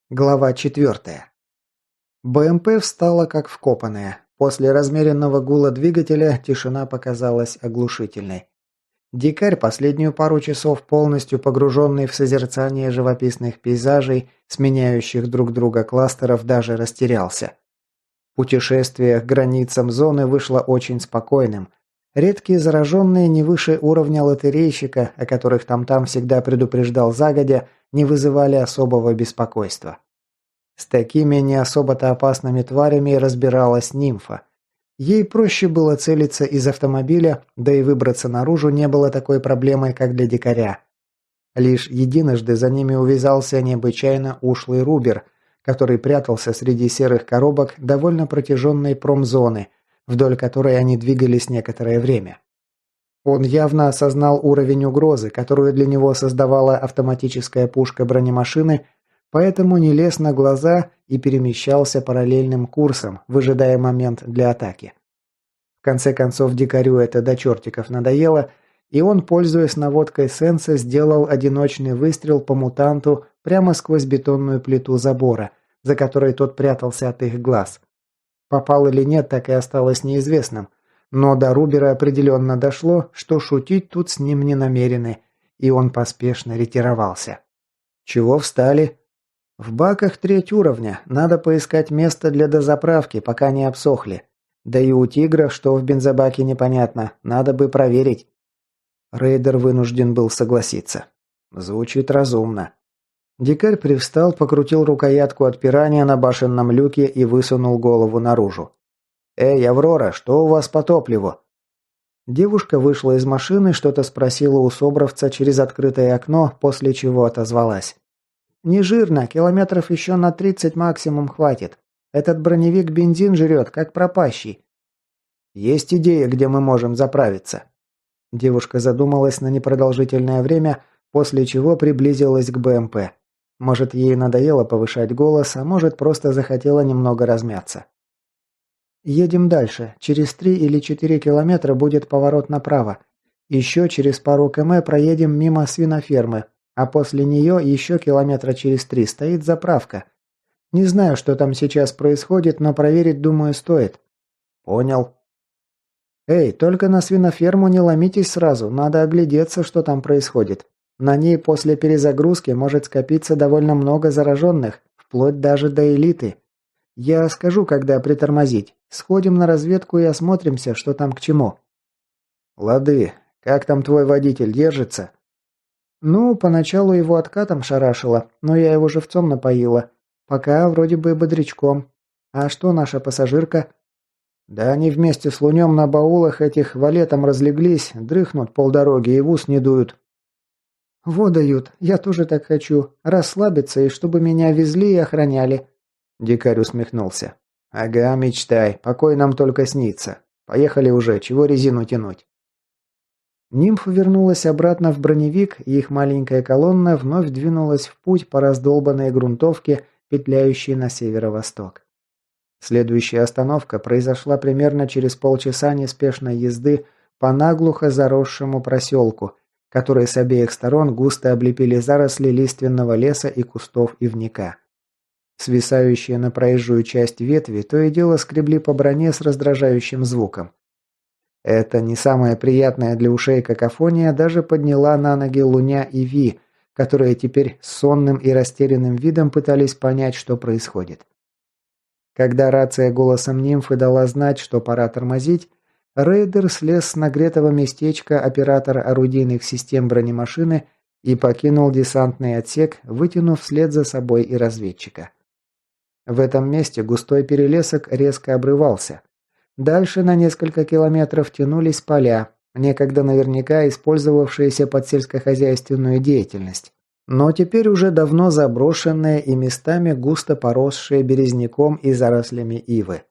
Глава 4. БМП встала как вкопанная. После размеренного гула двигателя тишина показалась оглушительной. Дикарь, последнюю пару часов полностью погруженный в созерцание живописных пейзажей, сменяющих друг друга кластеров, даже растерялся. Путешествие к границам зоны вышло очень спокойным. Редкие зараженные не выше уровня лотерейщика, о которых Тамтам всегда предупреждал загодя, не вызывали особого беспокойства. С такими не особо-то опасными тварями разбиралась нимфа. Ей проще было целиться из автомобиля, да и выбраться наружу не было такой проблемой, как для дикаря. Лишь единожды за ними увязался необычайно ушлый Рубер, который прятался среди серых коробок довольно протяженной промзоны, вдоль которой они двигались некоторое время. Он явно осознал уровень угрозы, которую для него создавала автоматическая пушка бронемашины, поэтому не лез на глаза и перемещался параллельным курсом, выжидая момент для атаки. В конце концов, дикарю это до чертиков надоело, и он, пользуясь наводкой сенса, сделал одиночный выстрел по мутанту прямо сквозь бетонную плиту забора, за которой тот прятался от их глаз. Попал или нет, так и осталось неизвестным, но до Рубера определенно дошло, что шутить тут с ним не намерены, и он поспешно ретировался. «Чего встали?» «В баках 3 уровня. Надо поискать место для дозаправки, пока не обсохли. Да и у тигра, что в бензобаке, непонятно. Надо бы проверить». Рейдер вынужден был согласиться. Звучит разумно. Дикарь привстал, покрутил рукоятку отпирания на башенном люке и высунул голову наружу. «Эй, Аврора, что у вас по топливу?» Девушка вышла из машины, что-то спросила у собравца через открытое окно, после чего отозвалась. «Не жирно, километров еще на 30 максимум хватит. Этот броневик бензин жрет, как пропащий». «Есть идея, где мы можем заправиться?» Девушка задумалась на непродолжительное время, после чего приблизилась к БМП. Может, ей надоело повышать голос, а может, просто захотела немного размяться. «Едем дальше. Через 3 или 4 километра будет поворот направо. Еще через пару км проедем мимо свинофермы, а после нее еще километра через 3 стоит заправка. Не знаю, что там сейчас происходит, но проверить, думаю, стоит». «Понял». «Эй, только на свиноферму не ломитесь сразу, надо оглядеться, что там происходит. На ней после перезагрузки может скопиться довольно много зараженных, вплоть даже до элиты. Я скажу, когда притормозить. Сходим на разведку и осмотримся, что там к чему». «Лады. Как там твой водитель, держится?» «Ну, поначалу его откатом шарашило, но я его живцом напоила. Пока вроде бы бодрячком. А что наша пассажирка?» «Да они вместе с Лунем на баулах этих валетом разлеглись, дрыхнут полдороги и в ус не дуют». «Во дают, я тоже так хочу. Расслабиться и чтобы меня везли и охраняли». Дикарь усмехнулся. «Ага, мечтай, покой нам только снится. Поехали уже, чего резину тянуть?» Нимфа вернулась обратно в броневик, и их маленькая колонна вновь двинулась в путь по раздолбанной грунтовке, петляющей на северо-восток. Следующая остановка произошла примерно через полчаса неспешной езды по наглухо заросшему проселку, который с обеих сторон густо облепили заросли лиственного леса и кустов ивника. Свисающие на проезжую часть ветви то и дело скребли по броне с раздражающим звуком. Это не самая приятная для ушей какофония даже подняла на ноги Луня и Ви, которые теперь с сонным и растерянным видом пытались понять, что происходит. Когда рация голосом нимфы дала знать, что пора тормозить, рейдер слез с нагретого местечка оператора орудийных систем бронемашины и покинул десантный отсек, вытянув вслед за собой и разведчика. В этом месте густой перелесок резко обрывался. Дальше на несколько километров тянулись поля, некогда наверняка использовавшиеся под сельскохозяйственную деятельность, но теперь уже давно заброшенные и местами густо поросшие березняком и зарослями ивы.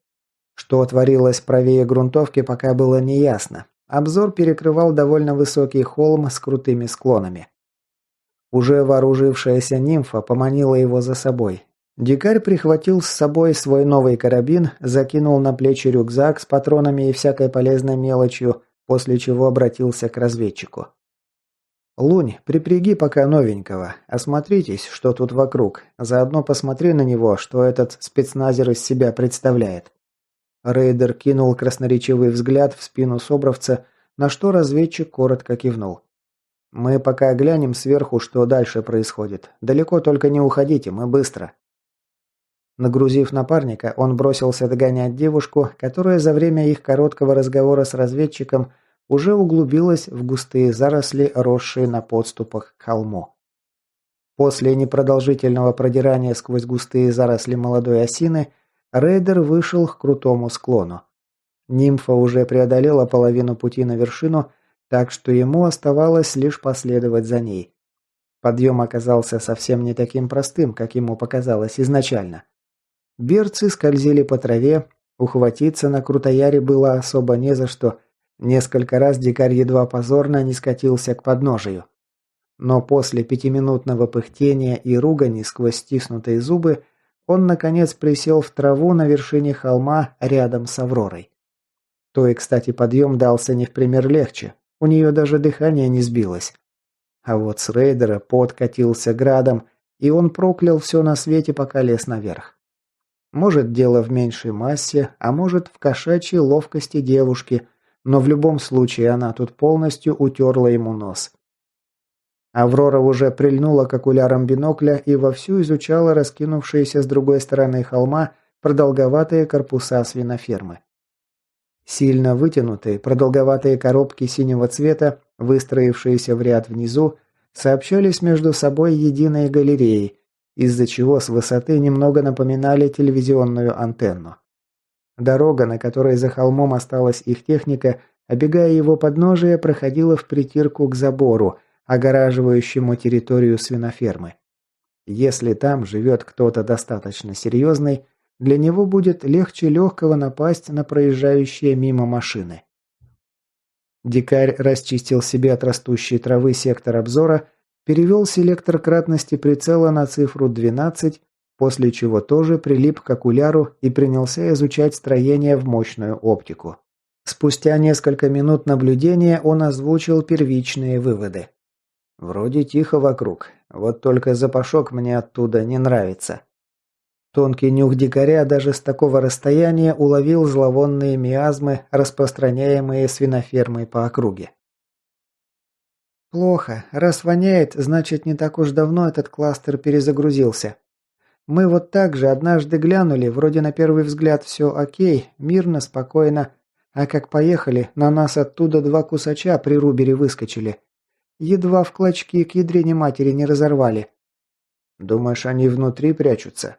Что творилось правее грунтовки, пока было неясно. Обзор перекрывал довольно высокий холм с крутыми склонами. Уже вооружившаяся нимфа поманила его за собой. Дикарь прихватил с собой свой новый карабин, закинул на плечи рюкзак с патронами и всякой полезной мелочью, после чего обратился к разведчику. «Лунь, припряги пока новенького. Осмотритесь, что тут вокруг. Заодно посмотри на него, что этот спецназер из себя представляет». Рейдер кинул красноречивый взгляд в спину собравца, на что разведчик коротко кивнул. «Мы пока глянем сверху, что дальше происходит. Далеко только не уходите, мы быстро». Нагрузив напарника, он бросился догонять девушку, которая за время их короткого разговора с разведчиком уже углубилась в густые заросли, росшие на подступах к холму. После непродолжительного продирания сквозь густые заросли молодой осины, рейдер вышел к крутому склону. Нимфа уже преодолела половину пути на вершину, так что ему оставалось лишь последовать за ней. Подъем оказался совсем не таким простым, как ему показалось изначально. Берцы скользили по траве, ухватиться на крутояре было особо не за что. Несколько раз дикарь едва позорно не скатился к подножию. Но после пятиминутного пыхтения и ругани сквозь стиснутые зубы, он, наконец, присел в траву на вершине холма рядом с Авророй. Той, кстати, подъем дался не в пример легче. У нее даже дыхание не сбилось. А вот с рейдера пот катился градом, и он проклял все на свете, пока лез наверх. Может, дело в меньшей массе, а может, в кошачьей ловкости девушки, но в любом случае она тут полностью утерла ему нос. Аврора уже прильнула к окулярам бинокля и вовсю изучала раскинувшиеся с другой стороны холма продолговатые корпуса свинофермы. Сильно вытянутые, продолговатые коробки синего цвета, выстроившиеся в ряд внизу, сообщались между собой единой галереей, из-за чего с высоты немного напоминали телевизионную антенну. Дорога, на которой за холмом осталась их техника, обегая его подножие, проходила в притирку к забору, огораживающему территорию свинофермы. Если там живет кто-то достаточно серьезный, для него будет легче легкого напасть на проезжающие мимо машины. Дикарь расчистил себе от растущей травы сектор обзора, перевел селектор кратности прицела на цифру 12, после чего тоже прилип к окуляру и принялся изучать строение в мощную оптику. Спустя несколько минут наблюдения он озвучил первичные выводы. Вроде тихо вокруг, вот только запашок мне оттуда не нравится. Тонкий нюх дикаря даже с такого расстояния уловил зловонные миазмы, распространяемые свинофермой по округе. «Плохо. Раз воняет, значит, не так уж давно этот кластер перезагрузился. Мы вот так же однажды глянули, вроде на первый взгляд все окей, мирно, спокойно, а как поехали, на нас оттуда два кусача при рубере выскочили. Едва в клочки к ядрене матери не разорвали». «Думаешь, они внутри прячутся?»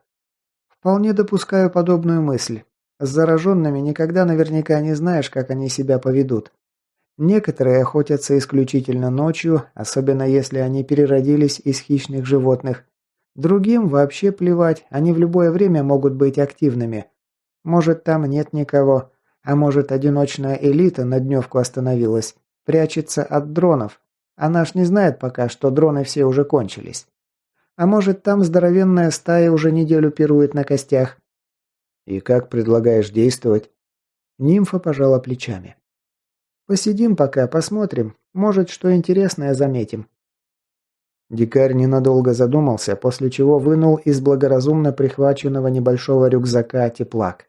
«Вполне допускаю подобную мысль. С зараженными никогда наверняка не знаешь, как они себя поведут. Некоторые охотятся исключительно ночью, особенно если они переродились из хищных животных. Другим вообще плевать, они в любое время могут быть активными. Может, там нет никого, а может, одиночная элита на дневку остановилась, прячется от дронов. А наш не знает пока, что дроны все уже кончились. А может, там здоровенная стая уже неделю пирует на костях. И как предлагаешь действовать? Нимфа пожала плечами. Посидим пока, посмотрим. Может, что интересное заметим. Дикарь ненадолго задумался, после чего вынул из благоразумно прихваченного небольшого рюкзака теплак.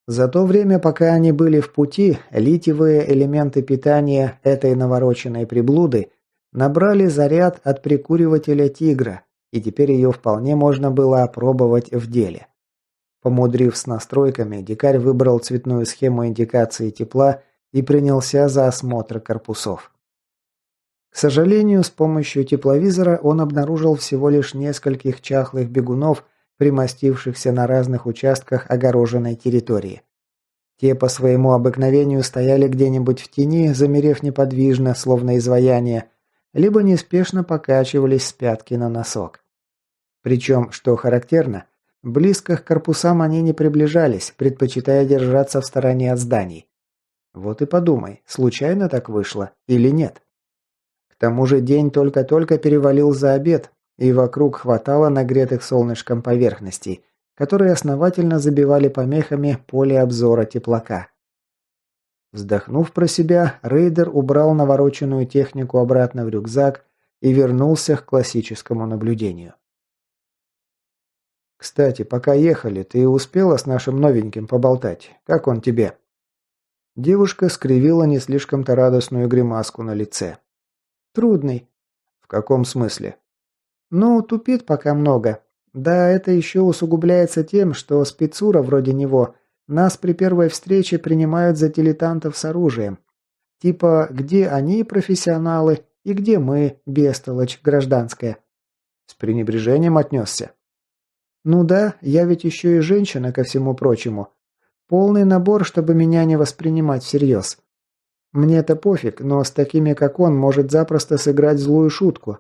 За то время, пока они были в пути, литиевые элементы питания этой навороченной приблуды набрали заряд от прикуривателя «Тигра», и теперь ее вполне можно было опробовать в деле. Помудрив с настройками, дикарь выбрал цветную схему индикации тепла и принялся за осмотр корпусов. К сожалению, с помощью тепловизора он обнаружил всего лишь нескольких чахлых бегунов, примостившихся на разных участках огороженной территории. Те по своему обыкновению стояли где-нибудь в тени, замерев неподвижно, словно изваяние, либо неспешно покачивались с пятки на носок. Причем, что характерно, близко к корпусам они не приближались, предпочитая держаться в стороне от зданий. Вот и подумай, случайно так вышло или нет. К тому же день только-только перевалил за обед, и вокруг хватало нагретых солнышком поверхностей, которые основательно забивали помехами поле обзора теплака. Вздохнув про себя, рейдер убрал навороченную технику обратно в рюкзак и вернулся к классическому наблюдению. «Кстати, пока ехали, ты успела с нашим новеньким поболтать? Как он тебе?» Девушка скривила не слишком-то радостную гримаску на лице. «Трудный». «В каком смысле?» «Ну, тупит пока много. Да, это еще усугубляется тем, что спецура вроде него нас при первой встрече принимают за дилетантов с оружием. Типа, где они профессионалы и где мы, бестолочь гражданская». С пренебрежением отнесся. «Ну да, я ведь еще и женщина, ко всему прочему. Полный набор, чтобы меня не воспринимать всерьез. Мне-то пофиг, но с такими, как он, может запросто сыграть злую шутку.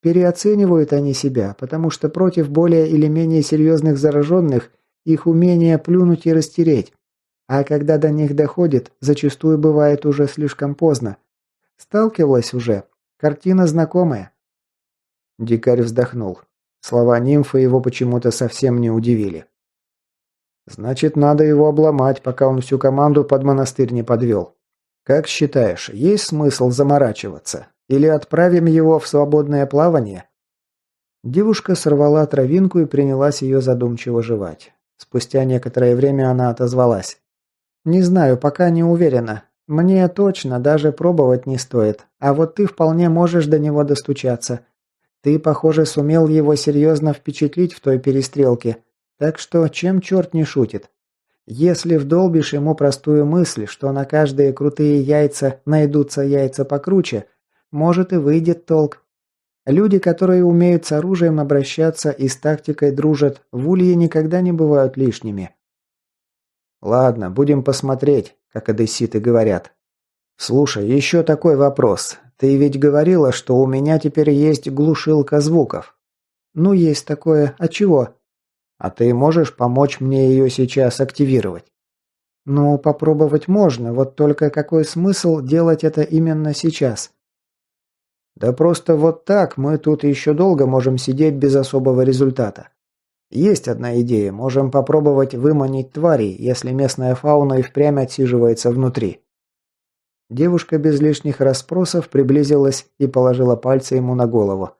Переоценивают они себя, потому что против более или менее серьезных зараженных их умение плюнуть и растереть. А когда до них доходит, зачастую бывает уже слишком поздно. Сталкивалась уже. Картина знакомая». Дикарь вздохнул. Слова нимфы его почему-то совсем не удивили. «Значит, надо его обломать, пока он всю команду под монастырь не подвел. Как считаешь, есть смысл заморачиваться? Или отправим его в свободное плавание?» Девушка сорвала травинку и принялась ее задумчиво жевать. Спустя некоторое время она отозвалась. «Не знаю, пока не уверена. Мне точно даже пробовать не стоит. А вот ты вполне можешь до него достучаться. Ты, похоже, сумел его серьезно впечатлить в той перестрелке. Так что чем черт не шутит? Если вдолбишь ему простую мысль, что на каждые крутые яйца найдутся яйца покруче, может и выйдет толк. Люди, которые умеют с оружием обращаться и с тактикой дружат, в улье никогда не бывают лишними». «Ладно, будем посмотреть, как одесситы говорят. Слушай, еще такой вопрос. Ты ведь говорила, что у меня теперь есть глушилка звуков?» «Ну, есть такое. А чего?» «А ты можешь помочь мне ее сейчас активировать?» «Ну, попробовать можно, вот только какой смысл делать это именно сейчас?» «Да просто вот так мы тут еще долго можем сидеть без особого результата. Есть одна идея, можем попробовать выманить тварей, если местная фауна и впрямь отсиживается внутри». Девушка без лишних расспросов приблизилась и положила пальцы ему на голову.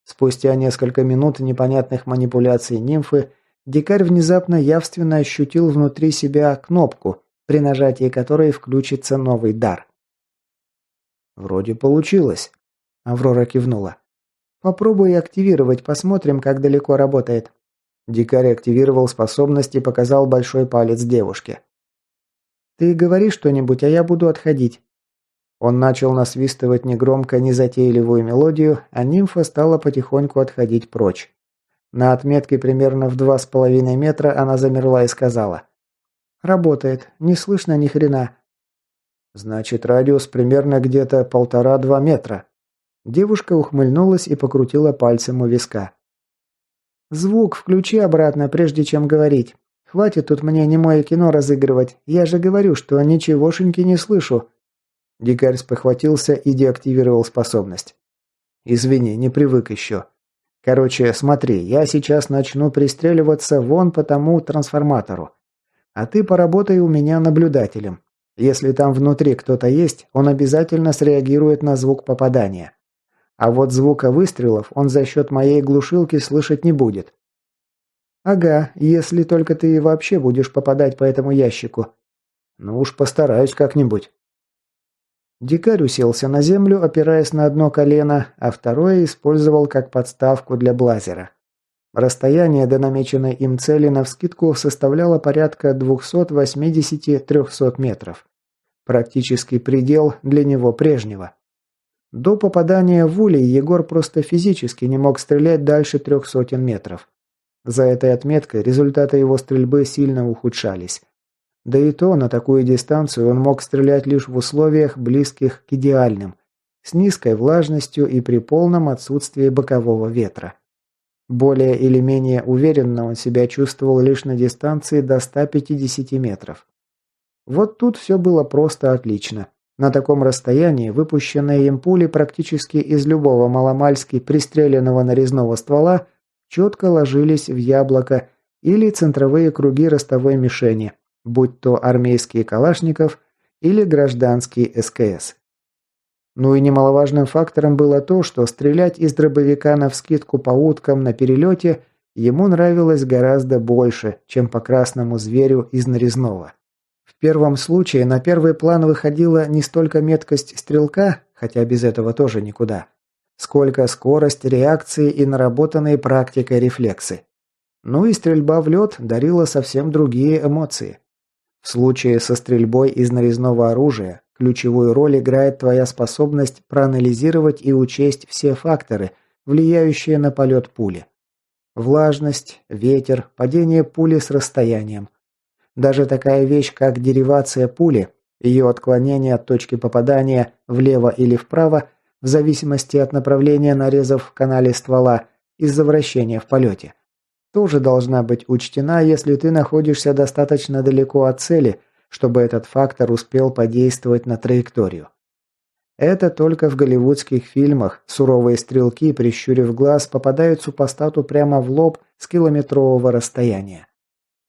Спустя несколько минут непонятных манипуляций нимфы, дикарь внезапно явственно ощутил внутри себя кнопку, при нажатии которой включится новый дар. «Вроде получилось», — Аврора кивнула. «Попробуй активировать, посмотрим, как далеко работает». Дикарь активировал способность и показал большой палец девушке. «Ты говори что-нибудь, а я буду отходить». Он начал насвистывать негромко незатейливую мелодию, а нимфа стала потихоньку отходить прочь. На отметке примерно в 2,5 метра она замерла и сказала: «Работает, не слышно ни хрена». «Значит, радиус примерно где-то 1,5–2 метра». Девушка ухмыльнулась и покрутила пальцем у виска. «Звук включи обратно, прежде чем говорить. Хватит тут мне немое кино разыгрывать. Я же говорю, что ничегошеньки не слышу». Дикарь спохватился и деактивировал способность. «Извини, не привык еще. Короче, смотри, я сейчас начну пристреливаться вон по тому трансформатору. А ты поработай у меня наблюдателем. Если там внутри кто-то есть, он обязательно среагирует на звук попадания. А вот звука выстрелов он за счет моей глушилки слышать не будет». «Ага, если только ты вообще будешь попадать по этому ящику». «Ну уж постараюсь как-нибудь». Дикарь уселся на землю, опираясь на одно колено, а второе использовал как подставку для блазера. Расстояние до намеченной им цели навскидку составляло порядка 280–300 метров. Практически предел для него прежнего. До попадания в улей Егор просто физически не мог стрелять дальше 300 метров. За этой отметкой результаты его стрельбы сильно ухудшались. Да и то на такую дистанцию он мог стрелять лишь в условиях, близких к идеальным, с низкой влажностью и при полном отсутствии бокового ветра. Более или менее уверенно он себя чувствовал лишь на дистанции до 150 метров. Вот тут все было просто отлично. На таком расстоянии выпущенные им пули практически из любого маломальски пристреленного нарезного ствола четко ложились в яблоко или центровые круги ростовой мишени, будь то армейский Калашников или гражданский СКС. Ну и немаловажным фактором было то, что стрелять из дробовика навскидку по уткам на перелете ему нравилось гораздо больше, чем по красному зверю из нарезного. В первом случае на первый план выходила не столько меткость стрелка, хотя без этого тоже никуда, сколько скорость реакции и наработанные практикой рефлексы. Ну и стрельба в лед дарила совсем другие эмоции. В случае со стрельбой из нарезного оружия ключевую роль играет твоя способность проанализировать и учесть все факторы, влияющие на полет пули. Влажность, ветер, падение пули с расстоянием. Даже такая вещь, как деривация пули, ее отклонение от точки попадания влево или вправо, в зависимости от направления нарезов в канале ствола из-за вращения в полете, тоже должна быть учтена, если ты находишься достаточно далеко от цели, чтобы этот фактор успел подействовать на траекторию. Это только в голливудских фильмах суровые стрелки, прищурив глаз, попадают супостату прямо в лоб с километрового расстояния.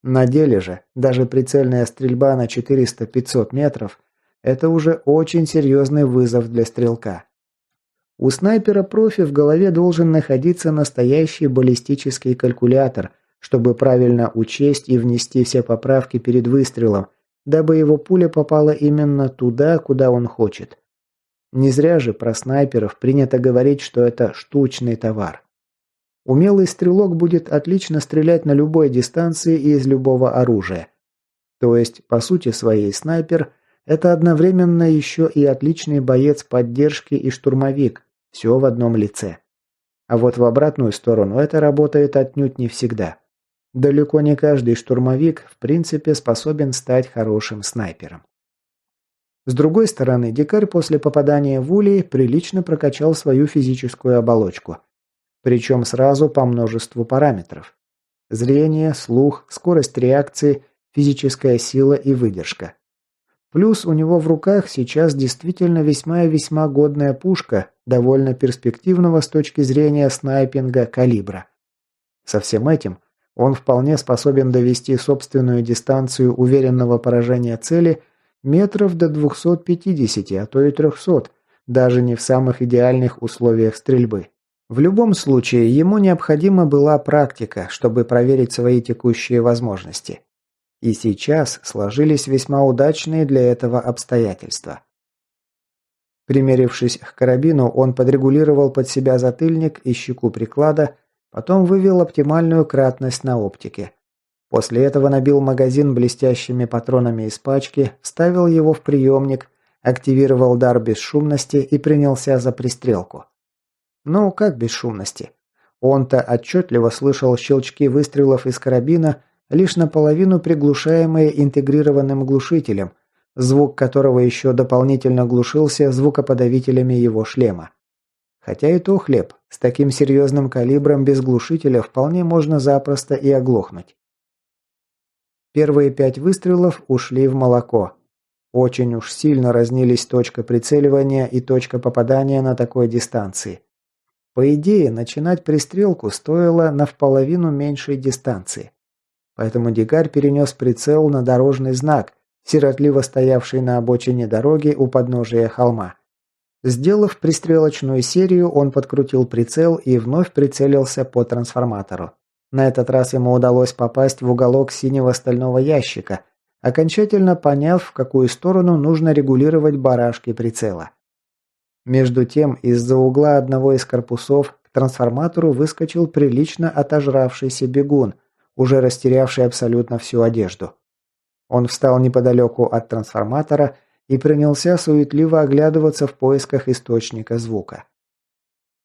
На деле же, даже прицельная стрельба на 400-500 метров – это уже очень серьезный вызов для стрелка. У снайпера-профи в голове должен находиться настоящий баллистический калькулятор, чтобы правильно учесть и внести все поправки перед выстрелом, дабы его пуля попала именно туда, куда он хочет. Не зря же про снайперов принято говорить, что это штучный товар. Умелый стрелок будет отлично стрелять на любой дистанции и из любого оружия. То есть, по сути своей, снайпер – это одновременно еще и отличный боец поддержки и штурмовик, все в одном лице. А вот в обратную сторону это работает отнюдь не всегда. Далеко не каждый штурмовик, в принципе, способен стать хорошим снайпером. С другой стороны, дикарь после попадания в улей прилично прокачал свою физическую оболочку. Причем сразу по множеству параметров. Зрение, слух, скорость реакции, физическая сила и выдержка. Плюс у него в руках сейчас действительно весьма и весьма годная пушка, довольно перспективного с точки зрения снайпинга калибра. Со всем этим он вполне способен довести собственную дистанцию уверенного поражения цели метров до 250, а то и 300, даже не в самых идеальных условиях стрельбы. В любом случае, ему необходима была практика, чтобы проверить свои текущие возможности. И сейчас сложились весьма удачные для этого обстоятельства. Примерившись к карабину, он подрегулировал под себя затыльник и щеку приклада, потом вывел оптимальную кратность на оптике. После этого набил магазин блестящими патронами из пачки, вставил его в приемник, активировал дар бесшумности и принялся за пристрелку. Ну, как бесшумности? Он-то отчетливо слышал щелчки выстрелов из карабина, лишь наполовину приглушаемые интегрированным глушителем, звук которого еще дополнительно глушился звукоподавителями его шлема. Хотя и то хлеб, с таким серьезным калибром без глушителя вполне можно запросто и оглохнуть. Первые 5 выстрелов ушли в молоко. Очень уж сильно разнились точка прицеливания и точка попадания на такой дистанции. По идее, начинать пристрелку стоило на вполовину меньшей дистанции. Поэтому дикарь перенес прицел на дорожный знак, сиротливо стоявший на обочине дороги у подножия холма. Сделав пристрелочную серию, он подкрутил прицел и вновь прицелился по трансформатору. На этот раз ему удалось попасть в уголок синего стального ящика, окончательно поняв, в какую сторону нужно регулировать барашки прицела. Между тем, из-за угла одного из корпусов к трансформатору выскочил прилично отожравшийся бегун, уже растерявший абсолютно всю одежду. Он встал неподалеку от трансформатора и принялся суетливо оглядываться в поисках источника звука.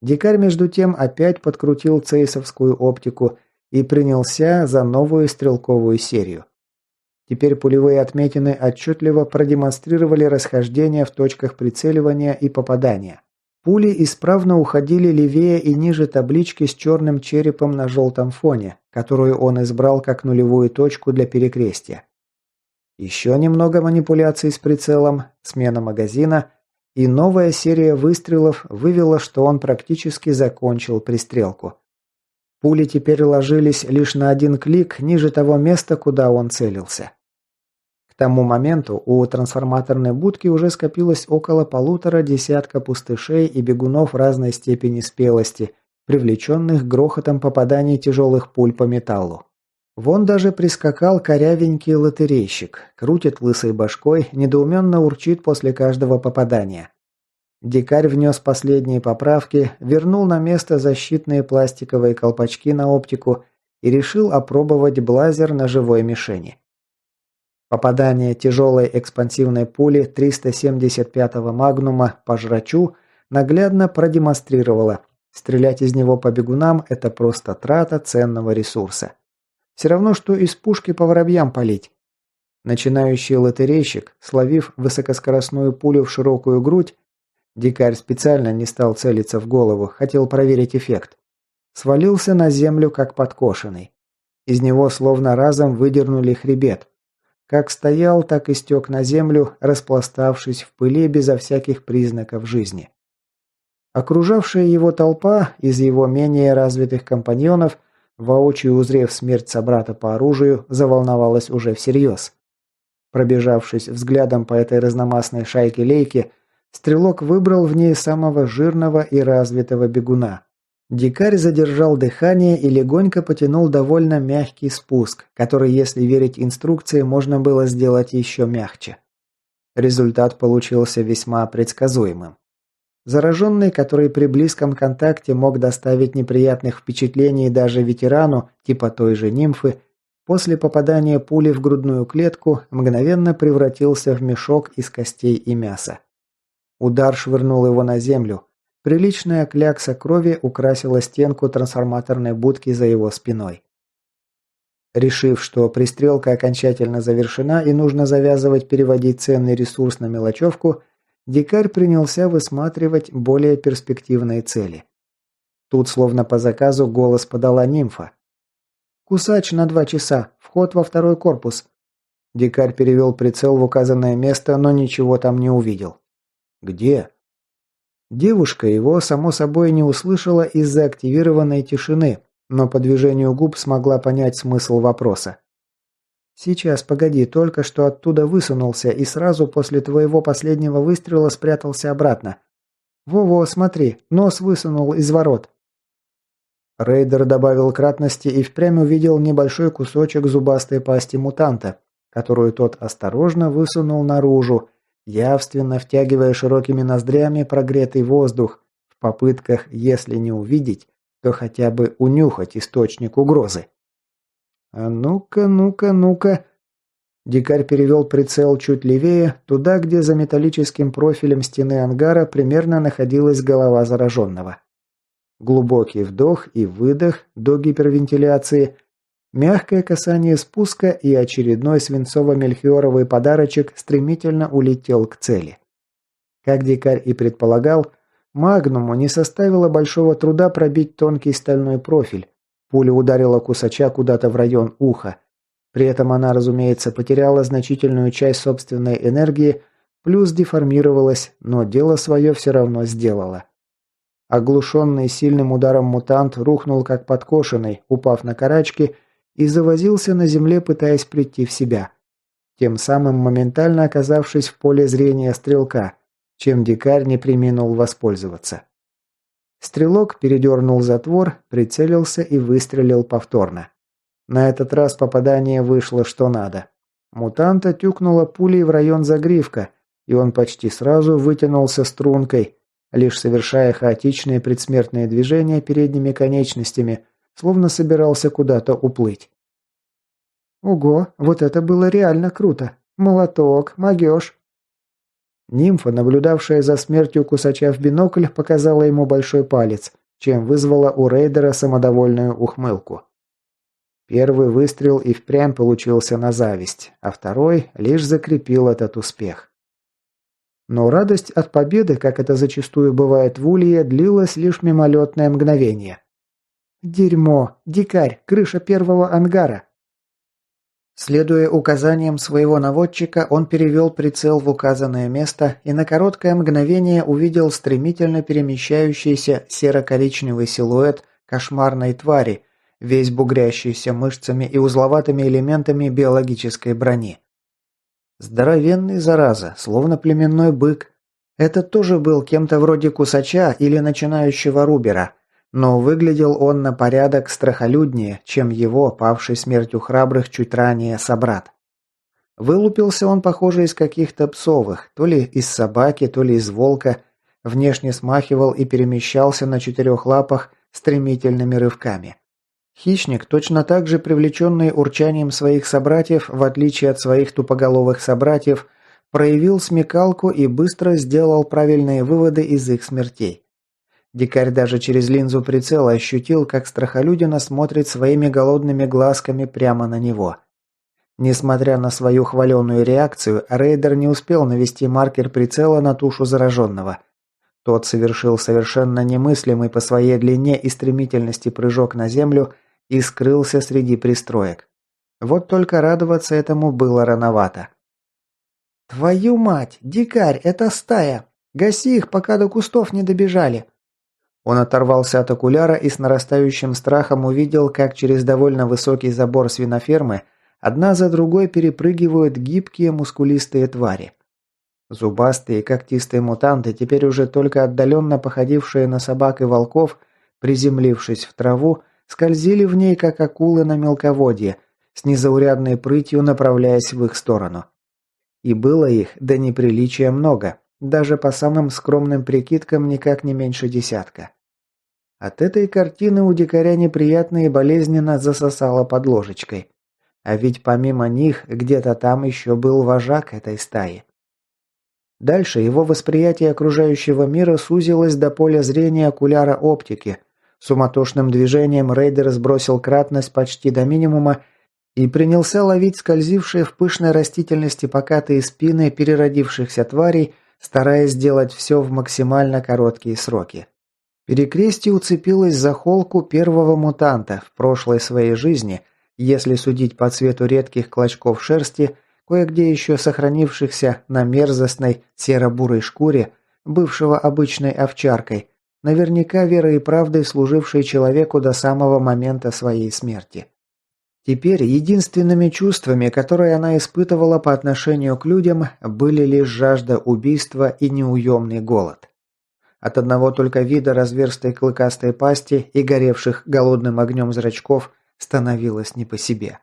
Дикарь, между тем, опять подкрутил цейсовскую оптику и принялся за новую стрелковую серию. Теперь пулевые отметины отчетливо продемонстрировали расхождение в точках прицеливания и попадания. Пули исправно уходили левее и ниже таблички с черным черепом на желтом фоне, которую он избрал как нулевую точку для перекрестия. Еще немного манипуляций с прицелом, смена магазина, и новая серия выстрелов вывела, что он практически закончил пристрелку. Пули теперь ложились лишь на один клик ниже того места, куда он целился. К тому моменту у трансформаторной будки уже скопилось около 1,5 пустышей и бегунов разной степени спелости, привлеченных грохотом попаданий тяжелых пуль по металлу. Вон даже прискакал корявенький лотерейщик, крутит лысой башкой, недоуменно урчит после каждого попадания. Дикарь внес последние поправки, вернул на место защитные пластиковые колпачки на оптику и решил опробовать блазер на живой мишени. Попадание тяжелой экспансивной пули 375-го магнума по жрачу наглядно продемонстрировало: стрелять из него по бегунам – это просто трата ценного ресурса. Все равно, что из пушки по воробьям палить. Начинающий лотерейщик, словив высокоскоростную пулю в широкую грудь, дикарь специально не стал целиться в голову, хотел проверить эффект, свалился на землю как подкошенный. Из него словно разом выдернули хребет. Как стоял, так и стек на землю, распластавшись в пыли безо всяких признаков жизни. Окружавшая его толпа из его менее развитых компаньонов, воочию узрев смерть собрата по оружию, заволновалась уже всерьез. Пробежавшись взглядом по этой разномастной шайке-лейке, стрелок выбрал в ней самого жирного и развитого бегуна. Дикарь задержал дыхание и легонько потянул довольно мягкий спуск, который, если верить инструкции, можно было сделать еще мягче. Результат получился весьма предсказуемым. Зараженный, который при близком контакте мог доставить неприятных впечатлений даже ветерану, типа той же нимфы, после попадания пули в грудную клетку мгновенно превратился в мешок из костей и мяса. Удар швырнул его на землю. Приличная клякса крови украсила стенку трансформаторной будки за его спиной. Решив, что пристрелка окончательно завершена и нужно завязывать переводить ценный ресурс на мелочевку, дикарь принялся высматривать более перспективные цели. Тут, словно по заказу, голос подала нимфа. «Кусач на 2 часа. Вход во 2-й корпус». Дикарь перевел прицел в указанное место, но ничего там не увидел. «Где?» Девушка его, само собой, не услышала из-за активированной тишины, но по движению губ смогла понять смысл вопроса. «Сейчас, погоди, только что оттуда высунулся и сразу после твоего последнего выстрела спрятался обратно. Во-во, смотри, нос высунул из ворот». Рейдер добавил кратности и впрямь увидел небольшой кусочек зубастой пасти мутанта, которую тот осторожно высунул наружу, явственно втягивая широкими ноздрями прогретый воздух, в попытках, если не увидеть, то хотя бы унюхать источник угрозы. «А ну-ка, ну-ка, ну-ка!» Дикарь перевел прицел чуть левее, туда, где за металлическим профилем стены ангара примерно находилась голова зараженного. Глубокий вдох и выдох до гипервентиляции, мягкое касание спуска и очередной свинцово-мельхиоровый подарочек стремительно улетел к цели. Как дикарь и предполагал, Магнуму не составило большого труда пробить тонкий стальной профиль. Пуля ударила кусача куда-то в район уха. При этом она, разумеется, потеряла значительную часть собственной энергии, плюс деформировалась, но дело свое все равно сделала. Оглушенный сильным ударом мутант рухнул как подкошенный, упав на карачки, и завозился на земле, пытаясь прийти в себя. Тем самым моментально оказавшись в поле зрения стрелка, чем дикарь не преминул воспользоваться. Стрелок передернул затвор, прицелился и выстрелил повторно. На этот раз попадание вышло что надо. Мутанта тюкнуло пулей в район загривка, и он почти сразу вытянулся стрункой, лишь совершая хаотичные предсмертные движения передними конечностями, словно собирался куда-то уплыть. «Ого, вот это было реально круто! Молоток, могёшь!» Нимфа, наблюдавшая за смертью кусача в бинокль, показала ему большой палец, чем вызвала у рейдера самодовольную ухмылку. Первый выстрел и впрямь получился на зависть, а второй лишь закрепил этот успех. Но радость от победы, как это зачастую бывает в Улье, длилась лишь мимолетное мгновение. «Дерьмо! Дикарь! Крыша первого ангара!» Следуя указаниям своего наводчика, он перевел прицел в указанное место и на короткое мгновение увидел стремительно перемещающийся серо-коричневый силуэт кошмарной твари, весь бугрящийся мышцами и узловатыми элементами биологической брони. Здоровенный, зараза, словно племенной бык. Это тоже был кем-то вроде кусача или начинающего рубера, но выглядел он на порядок страхолюднее, чем его, павший смертью храбрых чуть ранее, собрат. Вылупился он, похоже, из каких-то псовых, то ли из собаки, то ли из волка, внешне смахивал и перемещался на 4 лапах стремительными рывками. Хищник, точно так же привлеченный урчанием своих собратьев, в отличие от своих тупоголовых собратьев, проявил смекалку и быстро сделал правильные выводы из их смертей. Дикарь даже через линзу прицела ощутил, как страхолюдина смотрит своими голодными глазками прямо на него. Несмотря на свою хваленую реакцию, рейдер не успел навести маркер прицела на тушу зараженного. Тот совершил совершенно немыслимый по своей длине и стремительности прыжок на землю и скрылся среди пристроек. Вот только радоваться этому было рановато. «Твою мать! Дикарь! Это стая! Гаси их, пока до кустов не добежали!» Он оторвался от окуляра и с нарастающим страхом увидел, как через довольно высокий забор свинофермы одна за другой перепрыгивают гибкие мускулистые твари. Зубастые когтистые мутанты, теперь уже только отдаленно походившие на собак и волков, приземлившись в траву, скользили в ней, как акулы на мелководье, с незаурядной прытью направляясь в их сторону. И было их до неприличия много, даже по самым скромным прикидкам никак не меньше десятка. От этой картины у дикаря неприятно и болезненно засосало под ложечкой. А ведь помимо них, где-то там еще был вожак этой стаи. Дальше его восприятие окружающего мира сузилось до поля зрения окуляра оптики. Суматошным движением рейдер сбросил кратность почти до минимума и принялся ловить скользившие в пышной растительности покатые спины переродившихся тварей, стараясь сделать все в максимально короткие сроки. Перекрестие уцепилось за холку первого мутанта в прошлой своей жизни, если судить по цвету редких клочков шерсти, кое-где еще сохранившихся на мерзостной серо-бурой шкуре, бывшего обычной овчаркой, наверняка верой и правдой служившей человеку до самого момента своей смерти. Теперь единственными чувствами, которые она испытывала по отношению к людям, были лишь жажда убийства и неуемный голод. От одного только вида разверстой клыкастой пасти и горевших голодным огнем зрачков становилось не по себе.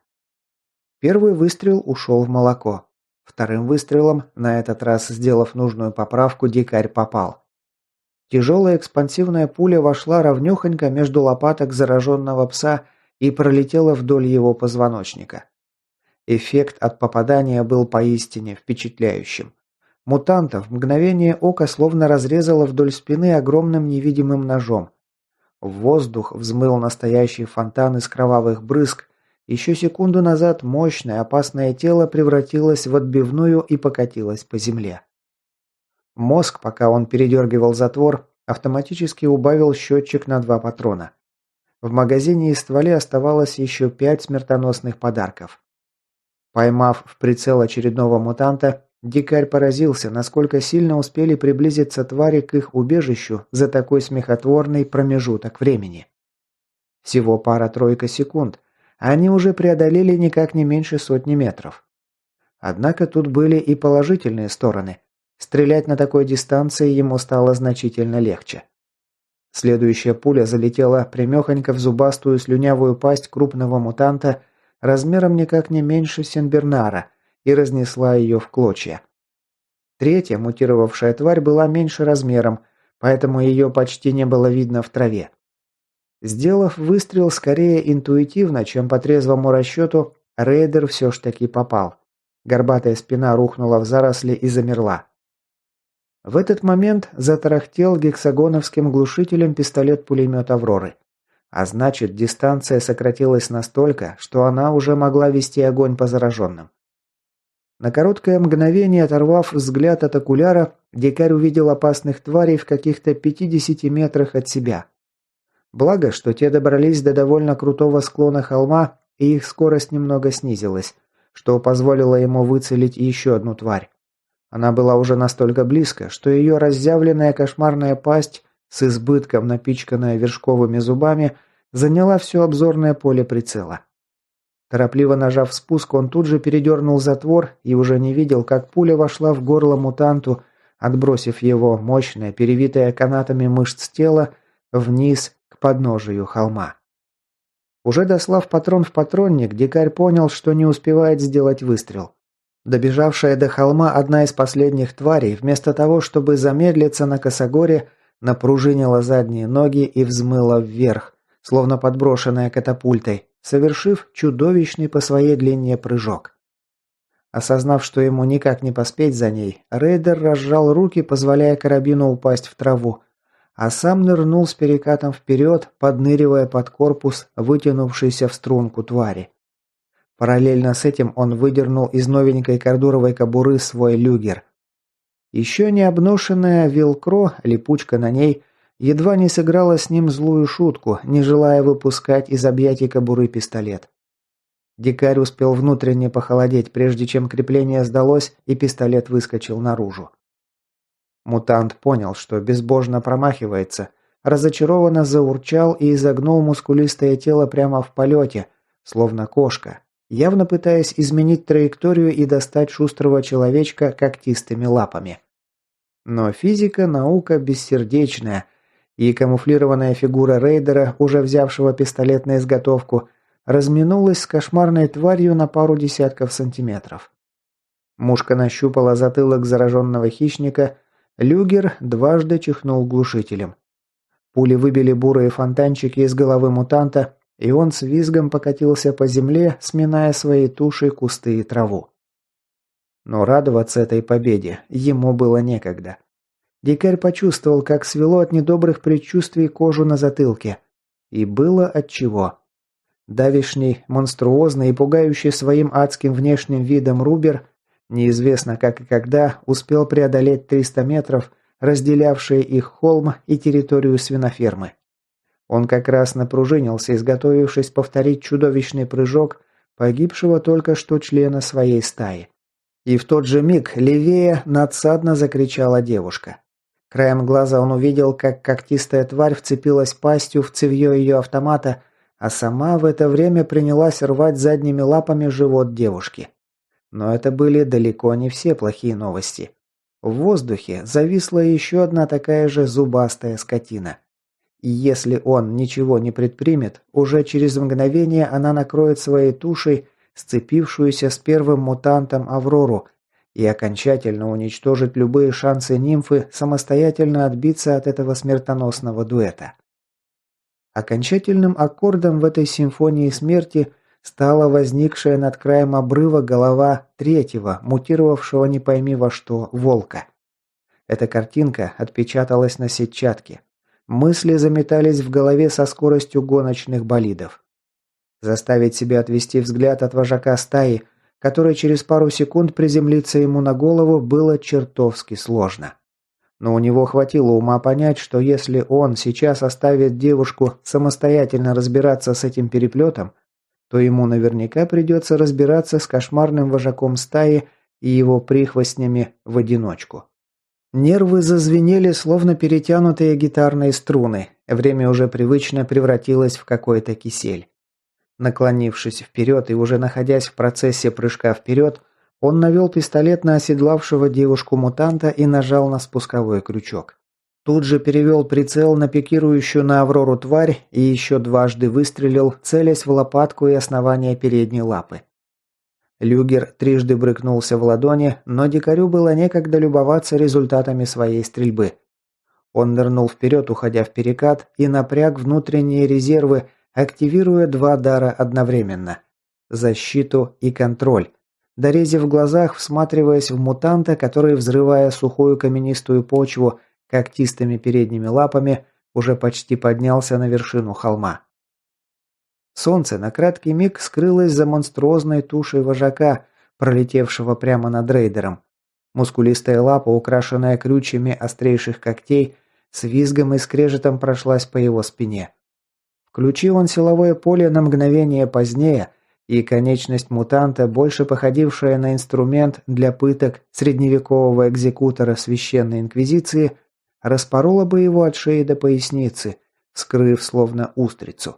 Первый выстрел ушел в молоко. Вторым выстрелом, на этот раз сделав нужную поправку, дикарь попал. Тяжелая экспансивная пуля вошла ровнёхонько между лопаток зараженного пса и пролетела вдоль его позвоночника. Эффект от попадания был поистине впечатляющим. Мутанта в мгновение ока словно разрезало вдоль спины огромным невидимым ножом. В воздух взмыл настоящий фонтан из кровавых брызг. Еще секунду назад мощное опасное тело превратилось в отбивную и покатилось по земле. Мозг, пока он передергивал затвор, автоматически убавил счетчик на 2 патрона. В магазине и стволе оставалось еще 5 смертоносных подарков. Поймав в прицел очередного мутанта, дикарь поразился, насколько сильно успели приблизиться твари к их убежищу за такой смехотворный промежуток времени. Всего пара-тройка секунд, а они уже преодолели никак не меньше 100 метров. Однако тут были и положительные стороны. Стрелять на такой дистанции ему стало значительно легче. Следующая пуля залетела прямехонько в зубастую слюнявую пасть крупного мутанта размером никак не меньше Сенбернара и разнесла ее в клочья. Третья мутировавшая тварь была меньше размером, поэтому ее почти не было видно в траве. Сделав выстрел скорее интуитивно, чем по трезвому расчету, рейдер все ж таки попал. Горбатая спина рухнула в заросли и замерла. В этот момент затарахтел гексагоновским глушителем пистолет-пулемет «Авроры». А значит, дистанция сократилась настолько, что она уже могла вести огонь по зараженным. На короткое мгновение, оторвав взгляд от окуляра, дикарь увидел опасных тварей в каких-то 50 метрах от себя. Благо, что те добрались до довольно крутого склона холма, и их скорость немного снизилась, что позволило ему выцелить еще одну тварь. Она была уже настолько близко, что ее разъявленная кошмарная пасть, с избытком напичканная вершковыми зубами, заняла все обзорное поле прицела. Торопливо нажав спуск, он тут же передернул затвор и уже не видел, как пуля вошла в горло мутанту, отбросив его мощное, перевитое канатами мышц тела, вниз к подножию холма. Уже дослав патрон в патронник, дикарь понял, что не успевает сделать выстрел. Добежавшая до холма одна из последних тварей, вместо того, чтобы замедлиться на косогоре, напружинила задние ноги и взмыла вверх, словно подброшенная катапультой, совершив чудовищный по своей длине прыжок. Осознав, что ему никак не поспеть за ней, рейдер разжал руки, позволяя карабину упасть в траву, а сам нырнул с перекатом вперед, подныривая под корпус, вытянувшийся в струнку твари. Параллельно с этим он выдернул из новенькой кордуровой кобуры свой люгер. Еще не обношенная велкро, липучка на ней, едва не сыграла с ним злую шутку, не желая выпускать из объятий кобуры пистолет. Дикарь успел внутренне похолодеть, прежде чем крепление сдалось и пистолет выскочил наружу. Мутант понял, что безбожно промахивается, разочарованно заурчал и изогнул мускулистое тело прямо в полете, словно кошка, явно пытаясь изменить траекторию и достать шустрого человечка когтистыми лапами. Но физика – наука бессердечная, и камуфлированная фигура рейдера, уже взявшего пистолет на изготовку, разминулась с кошмарной тварью на пару десятков сантиметров. Мушка нащупала затылок зараженного хищника, люгер дважды чихнул глушителем. Пули выбили бурые фонтанчики из головы мутанта, и он с визгом покатился по земле, сминая своей тушей кусты и траву. Но радоваться этой победе ему было некогда. Дикарь почувствовал, как свело от недобрых предчувствий кожу на затылке. И было отчего. Давишний, монструозный и пугающий своим адским внешним видом Рубер, неизвестно как и когда, успел преодолеть 300 метров, разделявшие их холм и территорию свинофермы. Он как раз напружинился, изготовившись повторить чудовищный прыжок погибшего только что члена своей стаи. И в тот же миг левее надсадно закричала девушка. Краем глаза он увидел, как когтистая тварь вцепилась пастью в цевьё ее автомата, а сама в это время принялась рвать задними лапами живот девушки. Но это были далеко не все плохие новости. В воздухе зависла еще одна такая же зубастая скотина. И если он ничего не предпримет, уже через мгновение она накроет своей тушей сцепившуюся с первым мутантом Аврору и окончательно уничтожит любые шансы нимфы самостоятельно отбиться от этого смертоносного дуэта. Окончательным аккордом в этой симфонии смерти стала возникшая над краем обрыва голова третьего, мутировавшего не пойми во что, волка. Эта картинка отпечаталась на сетчатке. Мысли заметались в голове со скоростью гоночных болидов. Заставить себя отвести взгляд от вожака стаи, который через пару секунд приземлится ему на голову, было чертовски сложно. Но у него хватило ума понять, что если он сейчас оставит девушку самостоятельно разбираться с этим переплетом, то ему наверняка придется разбираться с кошмарным вожаком стаи и его прихвостнями в одиночку. Нервы зазвенели, словно перетянутые гитарные струны. Время уже привычно превратилось в какой-то кисель. Наклонившись вперед и уже находясь в процессе прыжка вперед, он навел пистолет на оседлавшего девушку-мутанта и нажал на спусковой крючок. Тут же перевел прицел на пикирующую на Аврору тварь и еще дважды выстрелил, целясь в лопатку и основание передней лапы. Люгер трижды брыкнулся в ладони, но дикарю было некогда любоваться результатами своей стрельбы. Он нырнул вперед, уходя в перекат, и напряг внутренние резервы, активируя два дара одновременно – защиту и контроль, дорезив в глазах, всматриваясь в мутанта, который, взрывая сухую каменистую почву когтистыми передними лапами, уже почти поднялся на вершину холма. Солнце на краткий миг скрылось за монструозной тушей вожака, пролетевшего прямо над рейдером. Мускулистая лапа, украшенная крючьями острейших когтей, с визгом и скрежетом прошлась по его спине. Включил он силовое поле на мгновение позднее, и конечность мутанта, больше походившая на инструмент для пыток средневекового экзекутора Священной Инквизиции, распорола бы его от шеи до поясницы, скрыв словно устрицу.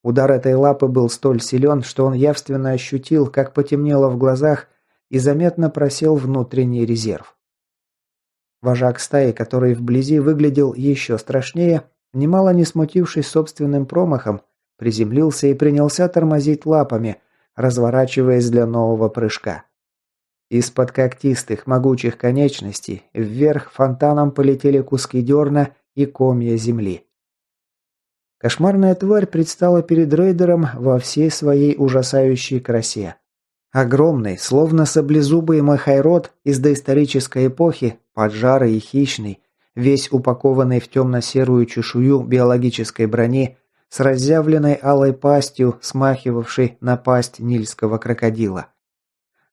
Удар этой лапы был столь силен, что он явственно ощутил, как потемнело в глазах и заметно просел внутренний резерв. Вожак стаи, который вблизи выглядел еще страшнее, немало не смутившись собственным промахом, приземлился и принялся тормозить лапами, разворачиваясь для нового прыжка. Из-под когтистых могучих конечностей вверх фонтаном полетели куски дерна и комья земли. Кошмарная тварь предстала перед рейдером во всей своей ужасающей красе. Огромный, словно саблезубый махайрод из доисторической эпохи, поджарый и хищный, весь упакованный в темно-серую чешую биологической брони, с разъявленной алой пастью, смахивавшей на пасть нильского крокодила.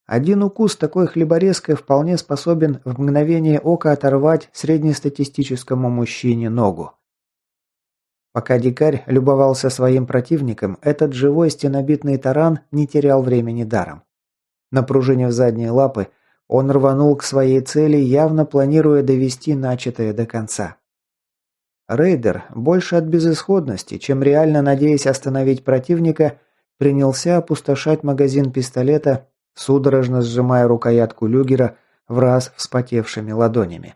Один укус такой хлеборезкой вполне способен в мгновение ока оторвать среднестатистическому мужчине ногу. Пока дикарь любовался своим противником, этот живой стенобитный таран не терял времени даром. Напружинив задние лапы, он рванул к своей цели, явно планируя довести начатое до конца. Рейдер, больше от безысходности, чем реально надеясь остановить противника, принялся опустошать магазин пистолета, судорожно сжимая рукоятку люгера враз вспотевшими ладонями.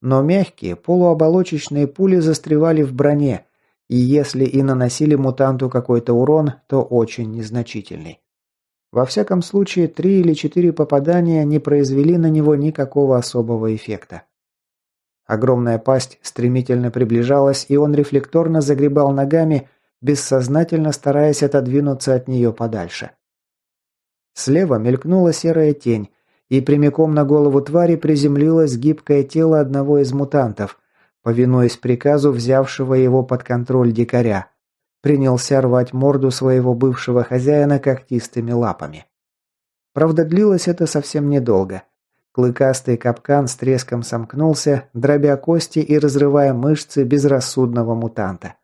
Но мягкие, полуоболочечные пули застревали в броне, и если и наносили мутанту какой-то урон, то очень незначительный. Во всяком случае, 3 или 4 попадания не произвели на него никакого особого эффекта. Огромная пасть стремительно приближалась, и он рефлекторно загребал ногами, бессознательно стараясь отодвинуться от нее подальше. Слева мелькнула серая тень, и прямиком на голову твари приземлилось гибкое тело одного из мутантов, повинуясь приказу взявшего его под контроль дикаря. Принялся рвать морду своего бывшего хозяина когтистыми лапами. Правда, длилось это совсем недолго. Клыкастый капкан с треском сомкнулся, дробя кости и разрывая мышцы безрассудного мутанта.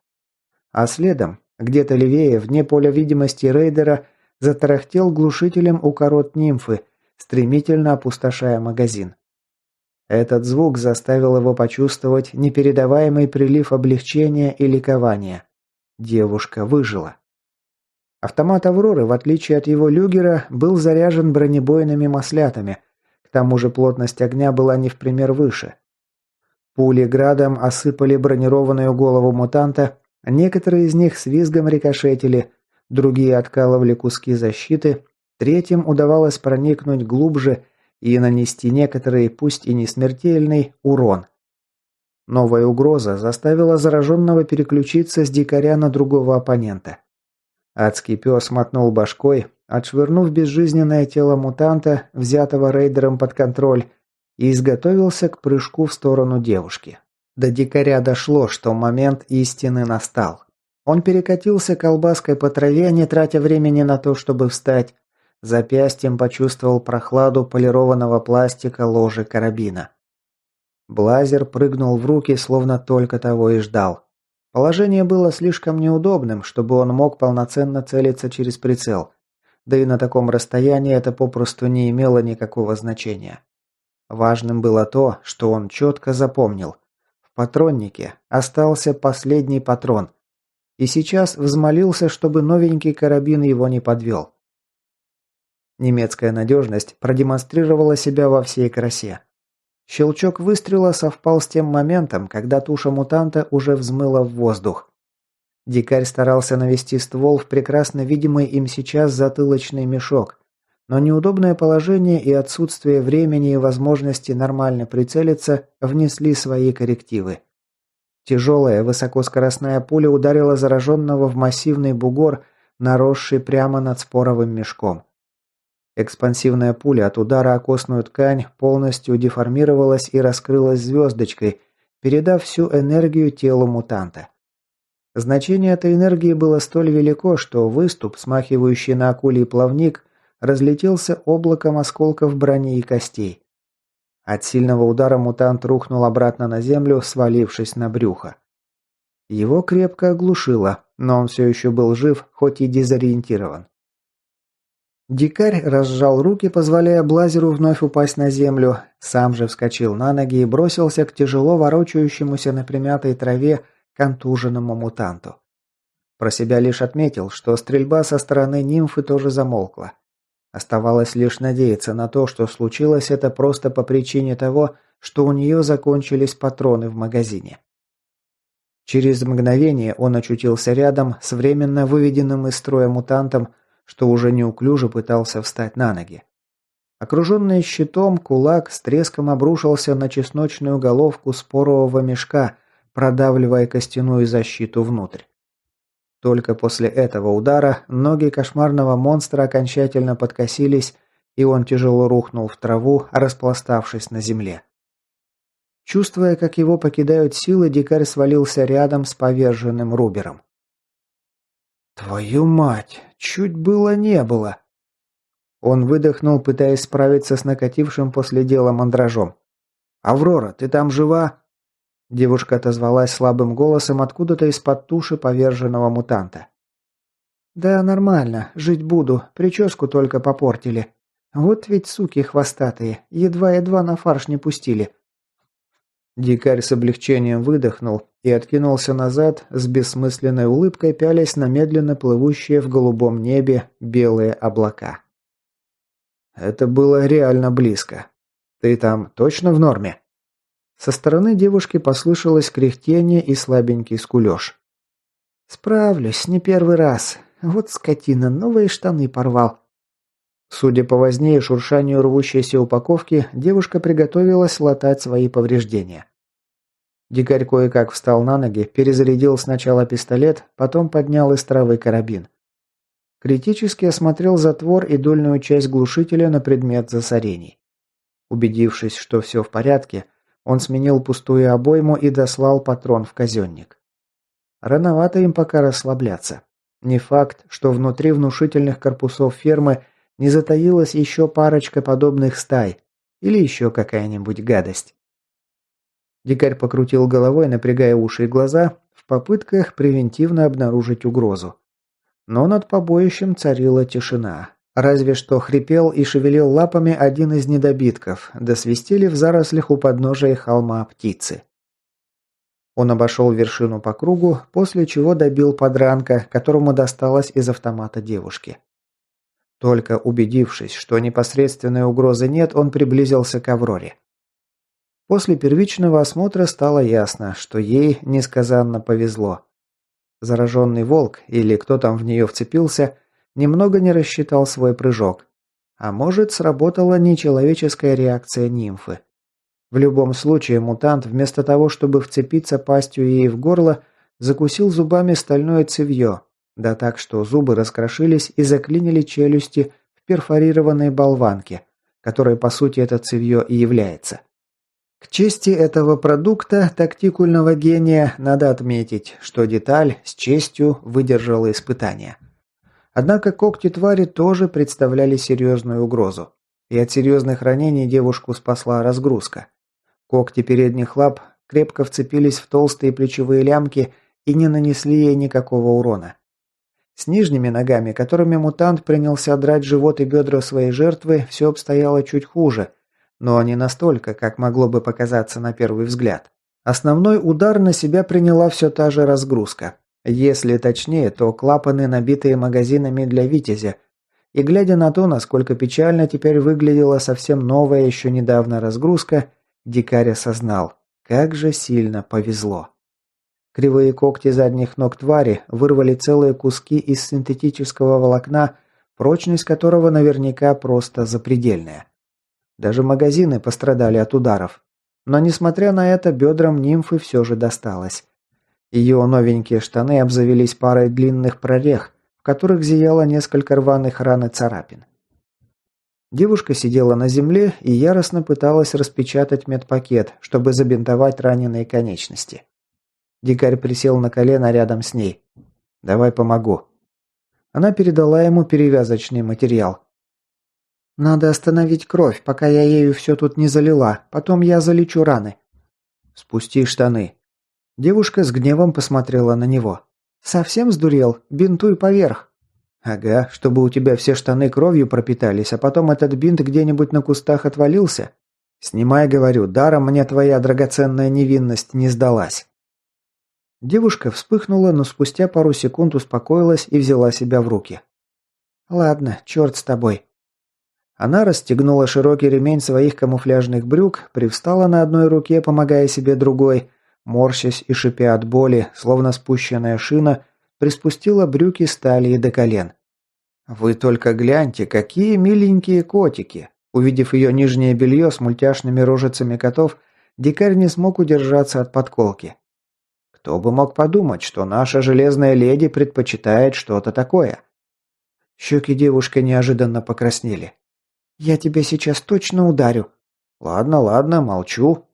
А следом, где-то левее, вне поля видимости рейдера, затарахтел глушителем укорот нимфы, стремительно опустошая магазин. Этот звук заставил его почувствовать непередаваемый прилив облегчения и ликования. Девушка выжила. Автомат «Авроры», в отличие от его люгера, был заряжен бронебойными маслятами, к тому же плотность огня была не в пример выше. Пули градом осыпали бронированную голову мутанта, некоторые из них с визгом рикошетили, другие откалывали куски защиты, третьим удавалось проникнуть глубже и нанести некоторый, пусть и не смертельный, урон. Новая угроза заставила зараженного переключиться с дикаря на другого оппонента. Адский пес мотнул башкой, отшвырнув безжизненное тело мутанта, взятого рейдером под контроль, и изготовился к прыжку в сторону девушки. До дикаря дошло, что момент истины настал. Он перекатился колбаской по траве, не тратя времени на то, чтобы встать. Запястьем почувствовал прохладу полированного пластика ложи карабина. Блазер прыгнул в руки, словно только того и ждал. Положение было слишком неудобным, чтобы он мог полноценно целиться через прицел. Да и на таком расстоянии это попросту не имело никакого значения. Важным было то, что он четко запомнил. В патроннике остался последний патрон. И сейчас взмолился, чтобы новенький карабин его не подвел. Немецкая надежность продемонстрировала себя во всей красе. Щелчок выстрела совпал с тем моментом, когда туша мутанта уже взмыла в воздух. Дикарь старался навести ствол в прекрасно видимый им сейчас затылочный мешок, но неудобное положение и отсутствие времени и возможности нормально прицелиться внесли свои коррективы. Тяжелая высокоскоростная пуля ударила зараженного в массивный бугор, наросший прямо над споровым мешком. Экспансивная пуля от удара о костную ткань полностью деформировалась и раскрылась звездочкой, передав всю энергию телу мутанта. Значение этой энергии было столь велико, что выступ, смахивающий на акулий плавник, разлетелся облаком осколков брони и костей. От сильного удара мутант рухнул обратно на землю, свалившись на брюхо. Его крепко оглушило, но он все еще был жив, хоть и дезориентирован. Дикарь разжал руки, позволяя Блазеру вновь упасть на землю, сам же вскочил на ноги и бросился к тяжело ворочающемуся на примятой траве контуженному мутанту. Про себя лишь отметил, что стрельба со стороны нимфы тоже замолкла. Оставалось лишь надеяться на то, что случилось это просто по причине того, что у нее закончились патроны в магазине. Через мгновение он очутился рядом с временно выведенным из строя мутантом, что уже неуклюже пытался встать на ноги. Окруженный щитом, кулак с треском обрушился на чесночную головку спорового мешка, продавливая костяную защиту внутрь. Только после этого удара ноги кошмарного монстра окончательно подкосились, и он тяжело рухнул в траву, распластавшись на земле. Чувствуя, как его покидают силы, дикарь свалился рядом с поверженным Рубером. «Твою мать! Чуть было не было!» Он выдохнул, пытаясь справиться с накатившим после дела мандражом. «Аврора, ты там жива?» Девушка отозвалась слабым голосом откуда-то из-под туши поверженного мутанта. «Да нормально, жить буду, прическу только попортили. Вот ведь суки хвостатые, едва-едва на фарш не пустили». Дикарь с облегчением выдохнул и откинулся назад, с бессмысленной улыбкой пялясь на медленно плывущие в голубом небе белые облака. «Это было реально близко. Ты там точно в норме?» Со стороны девушки послышалось кряхтение и слабенький скулёж. «Справлюсь, не первый раз. Вот скотина, новые штаны порвал». Судя по возне и шуршанию рвущейся упаковки, девушка приготовилась латать свои повреждения. Дикарь кое-как встал на ноги, перезарядил сначала пистолет, потом поднял из травы карабин. Критически осмотрел затвор и дульную часть глушителя на предмет засорений. Убедившись, что все в порядке, он сменил пустую обойму и дослал патрон в казенник. Рановато им пока расслабляться. Не факт, что внутри внушительных корпусов фермы не затаилась еще парочка подобных стай или еще какая-нибудь гадость. Дикарь покрутил головой, напрягая уши и глаза, в попытках превентивно обнаружить угрозу. Но над побоищем царила тишина. Разве что хрипел и шевелил лапами один из недобитков, да свистели в зарослях у подножия холма птицы. Он обошел вершину по кругу, после чего добил подранка, которому досталось из автомата девушки. Только убедившись, что непосредственной угрозы нет, он приблизился к Авроре. После первичного осмотра стало ясно, что ей несказанно повезло. Зараженный волк, или кто там в нее вцепился, немного не рассчитал свой прыжок. А может, сработала нечеловеческая реакция нимфы. В любом случае, мутант, вместо того, чтобы вцепиться пастью ей в горло, закусил зубами стальное цевье, да так, что зубы раскрошились и заклинили челюсти в перфорированной болванке, которой по сути это цевье и является. К чести этого продукта тактикульного гения надо отметить, что деталь с честью выдержала испытание. Однако когти твари тоже представляли серьезную угрозу. И от серьезных ранений девушку спасла разгрузка. Когти передних лап крепко вцепились в толстые плечевые лямки и не нанесли ей никакого урона. С нижними ногами, которыми мутант принялся драть живот и бедра своей жертвы, все обстояло чуть хуже, но не настолько, как могло бы показаться на первый взгляд. Основной удар на себя приняла все та же разгрузка. Если точнее, то клапаны, набитые магазинами для «Витязя». И глядя на то, насколько печально теперь выглядела совсем новая еще недавно разгрузка, дикарь осознал, как же сильно повезло. Кривые когти задних ног твари вырвали целые куски из синтетического волокна, прочность которого наверняка просто запредельная. Даже магазины пострадали от ударов. Но несмотря на это, бедрам нимфы все же досталось. Ее новенькие штаны обзавелись парой длинных прорех, в которых зияло несколько рваных ран и царапин. Девушка сидела на земле и яростно пыталась распечатать медпакет, чтобы забинтовать раненые конечности. Дикарь присел на колено рядом с ней. «Давай помогу». Она передала ему перевязочный материал. «Надо остановить кровь, пока я ею все тут не залила. Потом я залечу раны». «Спусти штаны». Девушка с гневом посмотрела на него. «Совсем сдурел? Бинтуй поверх». «Ага, чтобы у тебя все штаны кровью пропитались, а потом этот бинт где-нибудь на кустах отвалился? Снимай, говорю, даром мне твоя драгоценная невинность не сдалась». Девушка вспыхнула, но спустя пару секунд успокоилась и взяла себя в руки. «Ладно, черт с тобой». Она расстегнула широкий ремень своих камуфляжных брюк, привстала на одной руке, помогая себе другой, морщась и шипя от боли, словно спущенная шина, приспустила брюки с талии до колен. «Вы только гляньте, какие миленькие котики!» Увидев ее нижнее белье с мультяшными рожицами котов, дикарь не смог удержаться от подколки. Кто бы мог подумать, что наша железная леди предпочитает что-то такое? Щеки девушки неожиданно покраснели. «Я тебя сейчас точно ударю». «Ладно, ладно, молчу».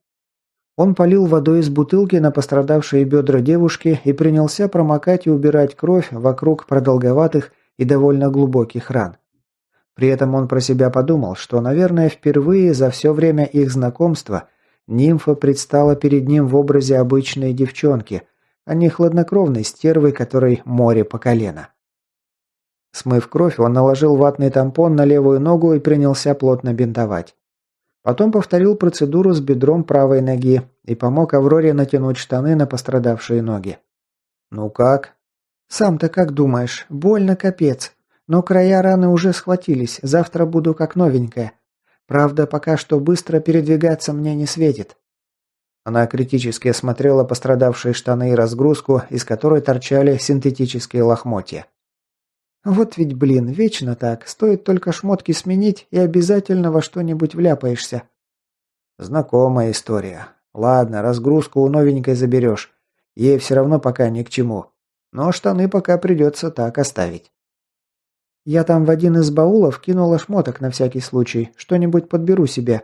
Он полил водой из бутылки на пострадавшие бедра девушки и принялся промокать и убирать кровь вокруг продолговатых и довольно глубоких ран. При этом он про себя подумал, что, наверное, впервые за все время их знакомства нимфа предстала перед ним в образе обычной девчонки, а не хладнокровной стервы, которой море по колено. Смыв кровь, он наложил ватный тампон на левую ногу и принялся плотно бинтовать. Потом повторил процедуру с бедром правой ноги и помог Авроре натянуть штаны на пострадавшие ноги. «Ну как?» «Сам-то как думаешь? Больно капец. Но края раны уже схватились, завтра буду как новенькая. Правда, пока что быстро передвигаться мне не светит». Она критически осмотрела пострадавшие штаны и разгрузку, из которой торчали синтетические лохмотья. «Вот ведь, блин, вечно так. Стоит только шмотки сменить, и обязательно во что-нибудь вляпаешься». «Знакомая история. Ладно, разгрузку у новенькой заберешь. Ей все равно пока ни к чему. Но штаны пока придется так оставить». «Я там в один из баулов кинула шмоток на всякий случай. Что-нибудь подберу себе».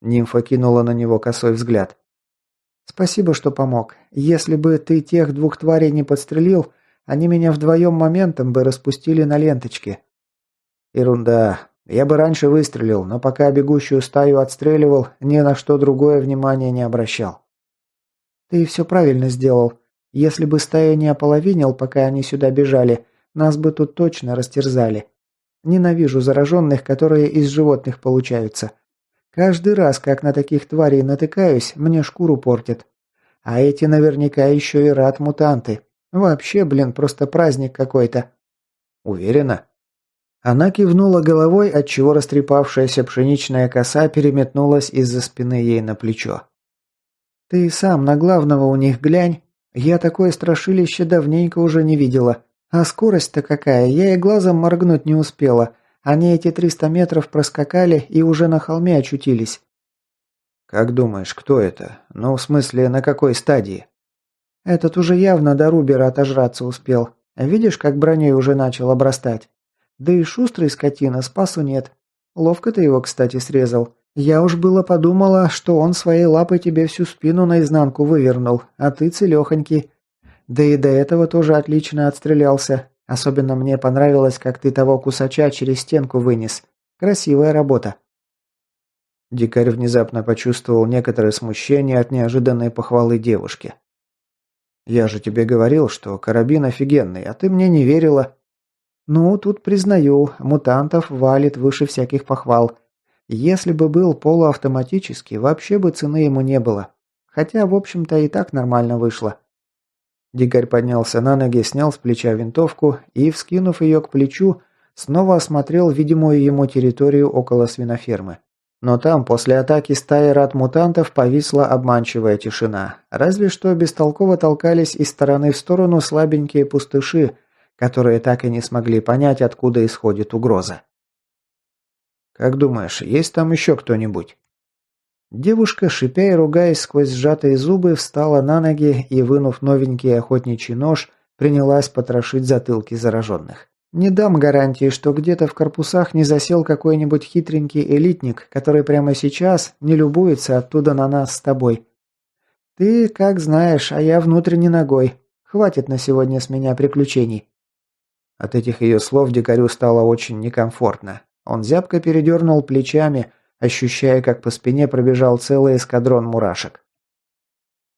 Нимфа кинула на него косой взгляд. «Спасибо, что помог. Если бы ты тех двух тварей не подстрелил, они меня вдвоем моментом бы распустили на ленточке». «Ерунда. Я бы раньше выстрелил, но пока бегущую стаю отстреливал, ни на что другое внимания не обращал». «Ты все правильно сделал. Если бы стаю не ополовинил, пока они сюда бежали, нас бы тут точно растерзали. Ненавижу зараженных, которые из животных получаются. Каждый раз, как на таких тварей натыкаюсь, мне шкуру портят. А эти наверняка еще и рад-мутанты. Вообще, блин, просто праздник какой-то». «Уверена?» Она кивнула головой, отчего растрепавшаяся пшеничная коса переметнулась из-за спины ей на плечо. «Ты сам на главного у них глянь. Я такое страшилище давненько уже не видела. А скорость-то какая, я и глазом моргнуть не успела. Они эти 300 метров проскакали и уже на холме очутились». «Как думаешь, кто это? Ну, в смысле, на какой стадии?» «Этот уже явно до Рубера отожраться успел. Видишь, как броней уже начал обрастать? Да и шустрый скотина, спасу нет. Ловко ты его, кстати, срезал. Я уж было подумала, что он своей лапой тебе всю спину наизнанку вывернул, а ты целехонький. Да и до этого тоже отлично отстрелялся. Особенно мне понравилось, как ты того кусача через стенку вынес. Красивая работа». Дикарь внезапно почувствовал некоторое смущение от неожиданной похвалы девушки. «Я же тебе говорил, что карабин офигенный, а ты мне не верила». «Ну, тут признаю, мутантов валит выше всяких похвал. Если бы был полуавтоматический, вообще бы цены ему не было. Хотя, в общем-то, и так нормально вышло». Дикарь поднялся на ноги, снял с плеча винтовку и, вскинув ее к плечу, снова осмотрел видимую ему территорию около свинофермы. Но там, после атаки стаи рад-мутантов, повисла обманчивая тишина. Разве что бестолково толкались из стороны в сторону слабенькие пустыши, которые так и не смогли понять, откуда исходит угроза. «Как думаешь, есть там еще кто-нибудь?» Девушка, шипя и ругаясь сквозь сжатые зубы, встала на ноги и, вынув новенький охотничий нож, принялась потрошить затылки зараженных. «Не дам гарантии, что где-то в корпусах не засел какой-нибудь хитренький элитник, который прямо сейчас не любуется оттуда на нас с тобой. «Ты как знаешь, а я внутренней ногой. Хватит на сегодня с меня приключений». От этих ее слов дикарю стало очень некомфортно. Он зябко передернул плечами, ощущая, как по спине пробежал целый эскадрон мурашек.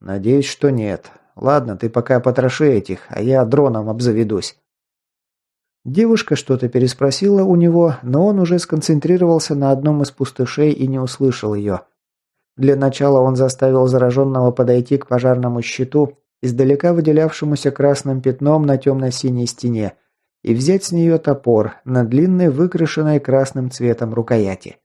«Надеюсь, что нет. Ладно, ты пока потроши этих, а я дроном обзаведусь». Девушка что-то переспросила у него, но он уже сконцентрировался на одном из пустышей и не услышал ее. Для начала он заставил зараженного подойти к пожарному щиту, издалека выделявшемуся красным пятном на темно-синей стене, и взять с нее топор на длинной, выкрашенной красным цветом рукояти.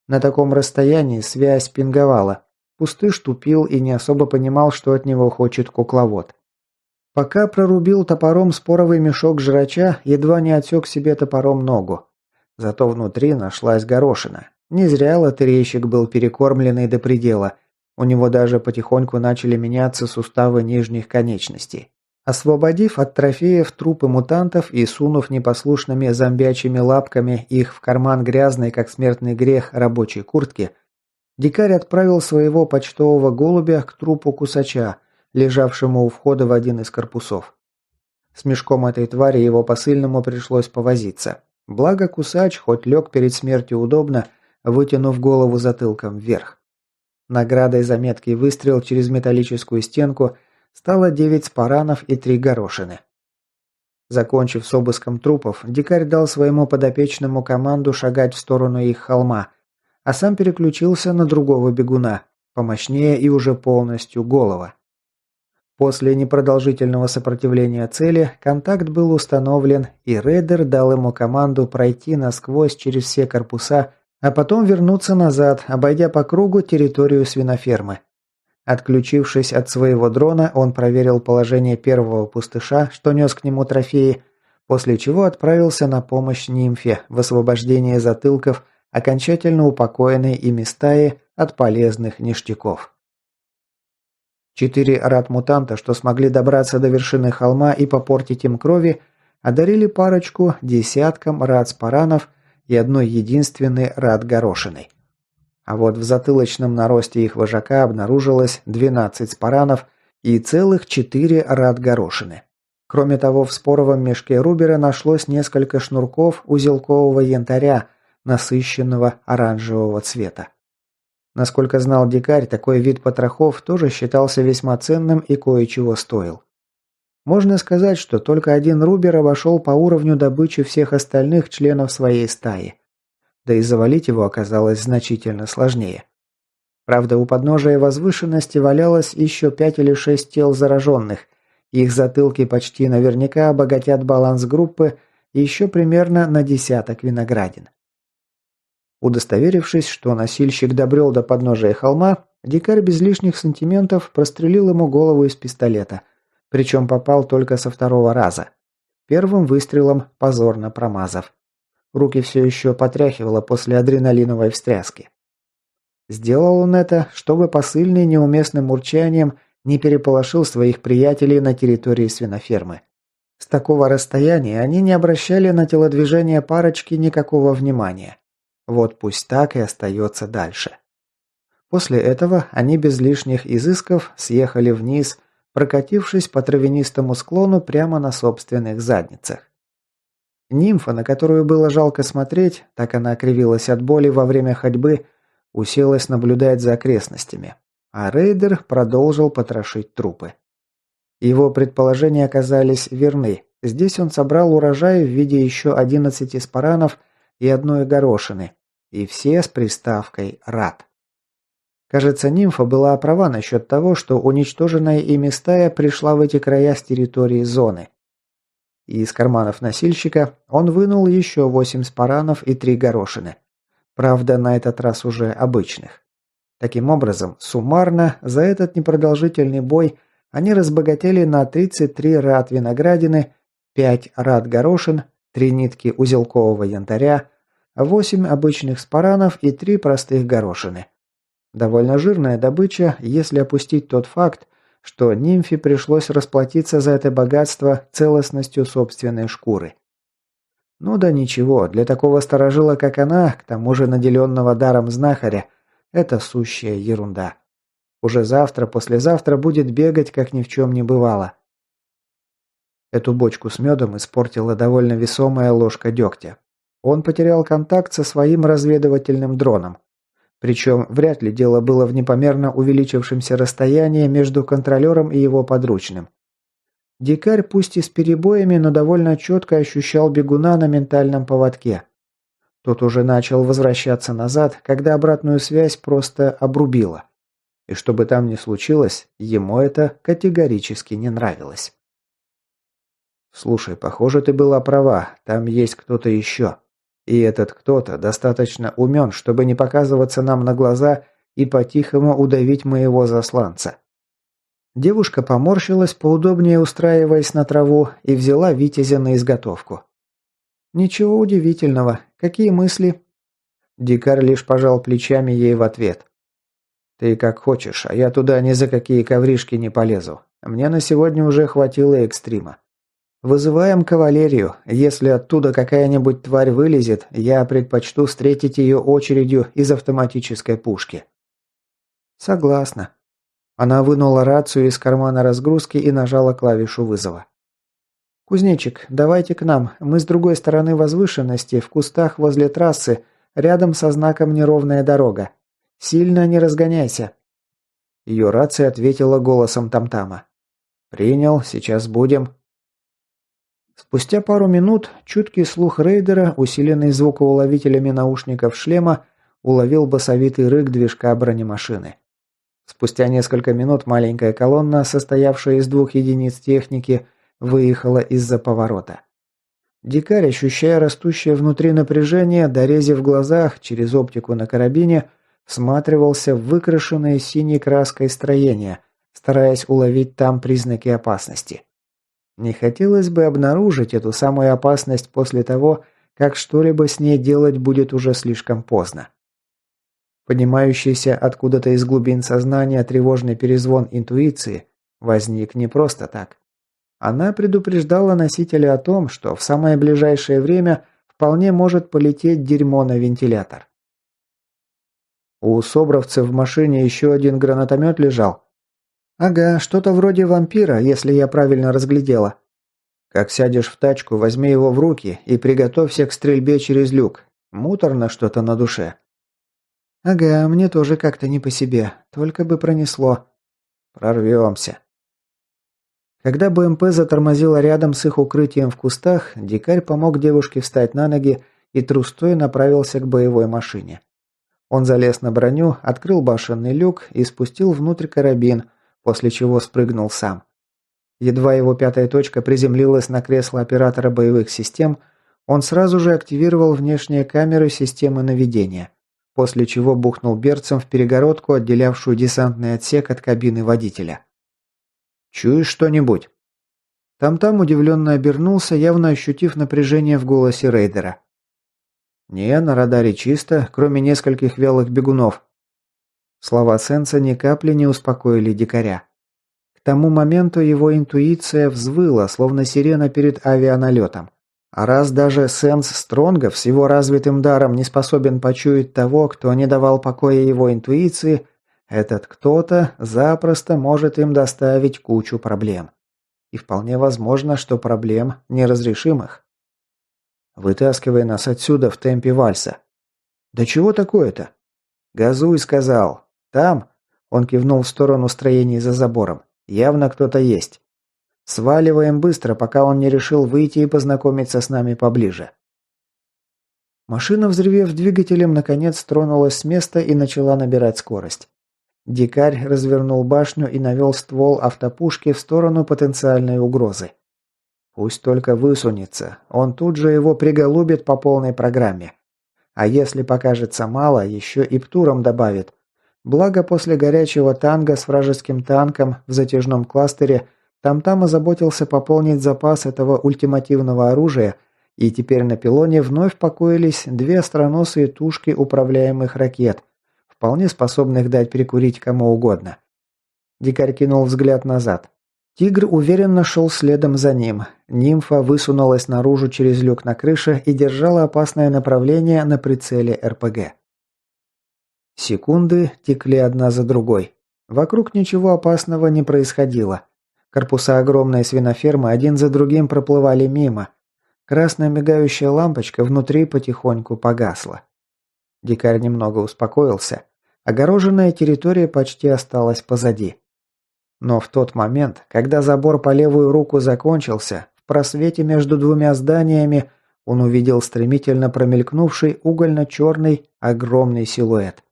На таком расстоянии связь пинговала. Пустыш тупил и не особо понимал, что от него хочет кукловод. Пока прорубил топором споровый мешок жрача, едва не отсек себе топором ногу. Зато внутри нашлась горошина. Не зря лотерейщик был перекормленный до предела. У него даже потихоньку начали меняться суставы нижних конечностей. Освободив от трофеев трупы мутантов и сунув непослушными зомбячьими лапками их в карман грязной, как смертный грех, рабочей куртки, дикарь отправил своего почтового голубя к трупу кусача, лежавшему у входа в один из корпусов. С мешком этой твари его посыльному пришлось повозиться. Благо кусач, хоть лег перед смертью удобно, вытянув голову затылком вверх. Наградой за меткий выстрел через металлическую стенку стало 9 спаранов и 3 горошины. Закончив с обыском трупов, дикарь дал своему подопечному команду шагать в сторону их холма, а сам переключился на другого бегуна, помощнее и уже полностью голова. После непродолжительного сопротивления цели контакт был установлен, и рейдер дал ему команду пройти насквозь через все корпуса, а потом вернуться назад, обойдя по кругу территорию свинофермы. Отключившись от своего дрона, он проверил положение первого пустыша, что нес к нему трофеи, после чего отправился на помощь нимфе в освобождении затылков, окончательно упокоенной ими стаи от полезных ништяков. 4 рад-мутанта, что смогли добраться до вершины холма и попортить им крови, одарили парочку десяткам рад-спаранов и одной единственной рад-горошиной. А вот в затылочном наросте их вожака обнаружилось 12 спаранов и целых 4 рад-горошины. Кроме того, в споровом мешке Рубера нашлось несколько шнурков узелкового янтаря, насыщенного оранжевого цвета. Насколько знал дикарь, такой вид потрохов тоже считался весьма ценным и кое-чего стоил. Можно сказать, что только один Рубер обошел по уровню добычи всех остальных членов своей стаи. Да и завалить его оказалось значительно сложнее. Правда, у подножия возвышенности валялось еще 5 или 6 тел зараженных. Их затылки почти наверняка обогатят баланс группы еще примерно на десяток виноградин. Удостоверившись, что носильщик добрел до подножия холма, дикарь без лишних сантиментов прострелил ему голову из пистолета, причем попал только со второго раза. Первым выстрелом позорно промазав. Руки все еще потряхивало после адреналиновой встряски. Сделал он это, чтобы посыльный неуместным урчанием не переполошил своих приятелей на территории свинофермы. С такого расстояния они не обращали на телодвижение парочки никакого внимания. Вот пусть так и остается дальше. После этого они без лишних изысков съехали вниз, прокатившись по травянистому склону прямо на собственных задницах. Нимфа, на которую было жалко смотреть, так она кривилась от боли во время ходьбы, уселась наблюдать за окрестностями, а рейдер продолжил потрошить трупы. Его предположения оказались верны. Здесь он собрал урожай в виде еще 11 спаранов и одной горошины, и все с приставкой «рад». Кажется, нимфа была права насчет того, что уничтоженная ими стая пришла в эти края с территории зоны. И из карманов носильщика он вынул еще 8 спаранов и 3 горошины. Правда, на этот раз уже обычных. Таким образом, суммарно, за этот непродолжительный бой они разбогатели на 33 рад виноградины, 5 рад горошин, 3 нитки узелкового янтаря, 8 обычных спаранов и 3 простых горошины. Довольно жирная добыча, если опустить тот факт, что нимфе пришлось расплатиться за это богатство целостностью собственной шкуры. Ну да ничего, для такого старожила, как она, к тому же наделенного даром знахаря, это сущая ерунда. Уже завтра, послезавтра будет бегать, как ни в чем не бывало. Эту бочку с медом испортила довольно весомая ложка дегтя. Он потерял контакт со своим разведывательным дроном. Причем вряд ли дело было в непомерно увеличившемся расстоянии между контролером и его подручным. Дикарь, пусть и с перебоями, но довольно четко ощущал бегуна на ментальном поводке. Тот уже начал возвращаться назад, когда обратную связь просто обрубило. И что бы там ни случилось, ему это категорически не нравилось. «Слушай, похоже, ты была права, там есть кто-то еще. И этот кто-то достаточно умен, чтобы не показываться нам на глаза и по-тихому удавить моего засланца». Девушка поморщилась, поудобнее устраиваясь на траву, и взяла Витязя на изготовку. «Ничего удивительного. Какие мысли?» Дикарь лишь пожал плечами ей в ответ. «Ты как хочешь, а я туда ни за какие ковришки не полезу. Мне на сегодня уже хватило экстрима. Вызываем кавалерию. Если оттуда какая-нибудь тварь вылезет, я предпочту встретить ее очередью из автоматической пушки». «Согласна». Она вынула рацию из кармана разгрузки и нажала клавишу вызова. «Кузнечик, давайте к нам. Мы с другой стороны возвышенности, в кустах возле трассы, рядом со знаком «Неровная дорога». Сильно не разгоняйся». Ее рация ответила голосом Тамтама. «Принял, сейчас будем». Спустя пару минут чуткий слух рейдера, усиленный звукоуловителями наушников шлема, уловил басовитый рык движка бронемашины. Спустя несколько минут маленькая колонна, состоявшая из 2 единиц техники, выехала из-за поворота. Дикарь, ощущая растущее внутри напряжение, дорезив в глазах через оптику на карабине, всматривался в выкрашенное синей краской строение, стараясь уловить там признаки опасности. Не хотелось бы обнаружить эту самую опасность после того, как что-либо с ней делать будет уже слишком поздно. Поднимающийся откуда-то из глубин сознания тревожный перезвон интуиции возник не просто так. Она предупреждала носителя о том, что в самое ближайшее время вполне может полететь дерьмо на вентилятор. У собровцев в машине еще один гранатомет лежал. «Ага, что-то вроде вампира, если я правильно разглядела». «Как сядешь в тачку, возьми его в руки и приготовься к стрельбе через люк. Муторно что-то на душе». «Ага, мне тоже как-то не по себе. Только бы пронесло». «Прорвемся». Когда БМП затормозила рядом с их укрытием в кустах, дикарь помог девушке встать на ноги и трустой направился к боевой машине. Он залез на броню, открыл башенный люк и спустил внутрь карабин, после чего спрыгнул сам. Едва его пятая точка приземлилась на кресло оператора боевых систем, он сразу же активировал внешние камеры системы наведения, после чего бухнул берцем в перегородку, отделявшую десантный отсек от кабины водителя. «Чуешь что-нибудь?» Там-там удивленно обернулся, явно ощутив напряжение в голосе рейдера. «Не, на радаре чисто, кроме нескольких вялых бегунов». Слова Сенса ни капли не успокоили дикаря. К тому моменту его интуиция взвыла, словно сирена перед авианалетом. А раз даже Сенс Стронгов с его развитым даром не способен почуять того, кто не давал покоя его интуиции, этот кто-то запросто может им доставить кучу проблем. И вполне возможно, что проблем неразрешимых. «Вытаскивай нас отсюда в темпе вальса». «Да чего такое-то?» «Газуй», — сказал. «Там», — он кивнул в сторону строений за забором, — «явно кто-то есть. Сваливаем быстро, пока он не решил выйти и познакомиться с нами поближе». Машина, взревев двигателем, наконец тронулась с места и начала набирать скорость. Дикарь развернул башню и навел ствол автопушки в сторону потенциальной угрозы. Пусть только высунется, он тут же его приголубит по полной программе. А если покажется мало, еще и птуром добавит. Благо после горячего танга с вражеским танком в затяжном кластере Тамтам озаботился пополнить запас этого ультимативного оружия, и теперь на пилоне вновь покоились 2 остроносые тушки управляемых ракет, вполне способных дать перекурить кому угодно. Дикарь кинул взгляд назад. Тигр уверенно шел следом за ним. Нимфа высунулась наружу через люк на крыше и держала опасное направление на прицеле РПГ. Секунды текли одна за другой. Вокруг ничего опасного не происходило. Корпуса огромной свинофермы один за другим проплывали мимо. Красная мигающая лампочка внутри потихоньку погасла. Дикарь немного успокоился. Огороженная территория почти осталась позади. Но в тот момент, когда забор по левую руку закончился, в просвете между двумя зданиями он увидел стремительно промелькнувший угольно-черный огромный силуэт.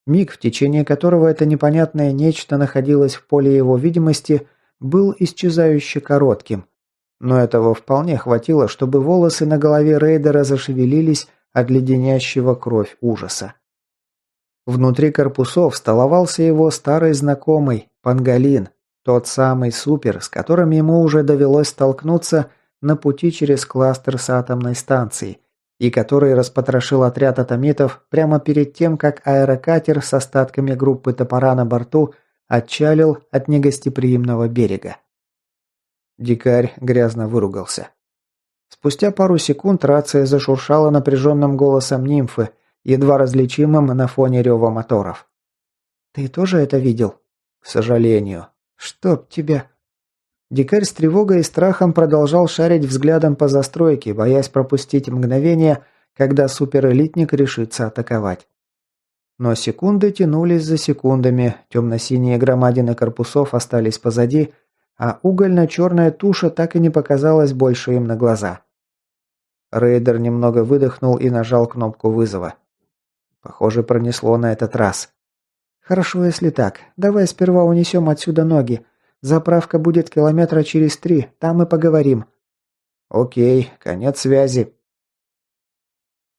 Миг, в течение которого это непонятное нечто находилось в поле его видимости, был исчезающе коротким. Но этого вполне хватило, чтобы волосы на голове рейдера зашевелились от леденящего кровь ужаса. Внутри корпусов столовался его старый знакомый, Пангалин, тот самый супер, с которым ему уже довелось столкнуться на пути через кластер с атомной станцией, и который распотрошил отряд атомитов прямо перед тем, как аэрокатер с остатками группы топора на борту отчалил от негостеприимного берега. Дикарь грязно выругался. Спустя пару секунд рация зашуршала напряженным голосом нимфы, едва различимым на фоне рева моторов. «Ты тоже это видел?» «К сожалению. Чтоб тебя...» Дикарь с тревогой и страхом продолжал шарить взглядом по застройке, боясь пропустить мгновение, когда суперэлитник решится атаковать. Но секунды тянулись за секундами, темно-синие громадины корпусов остались позади, а угольно-черная туша так и не показалась больше им на глаза. Рейдер немного выдохнул и нажал кнопку вызова. Похоже, пронесло на этот раз. «Хорошо, если так. Давай сперва унесем отсюда ноги. Заправка будет километра через 3, там и поговорим». «Окей, конец связи».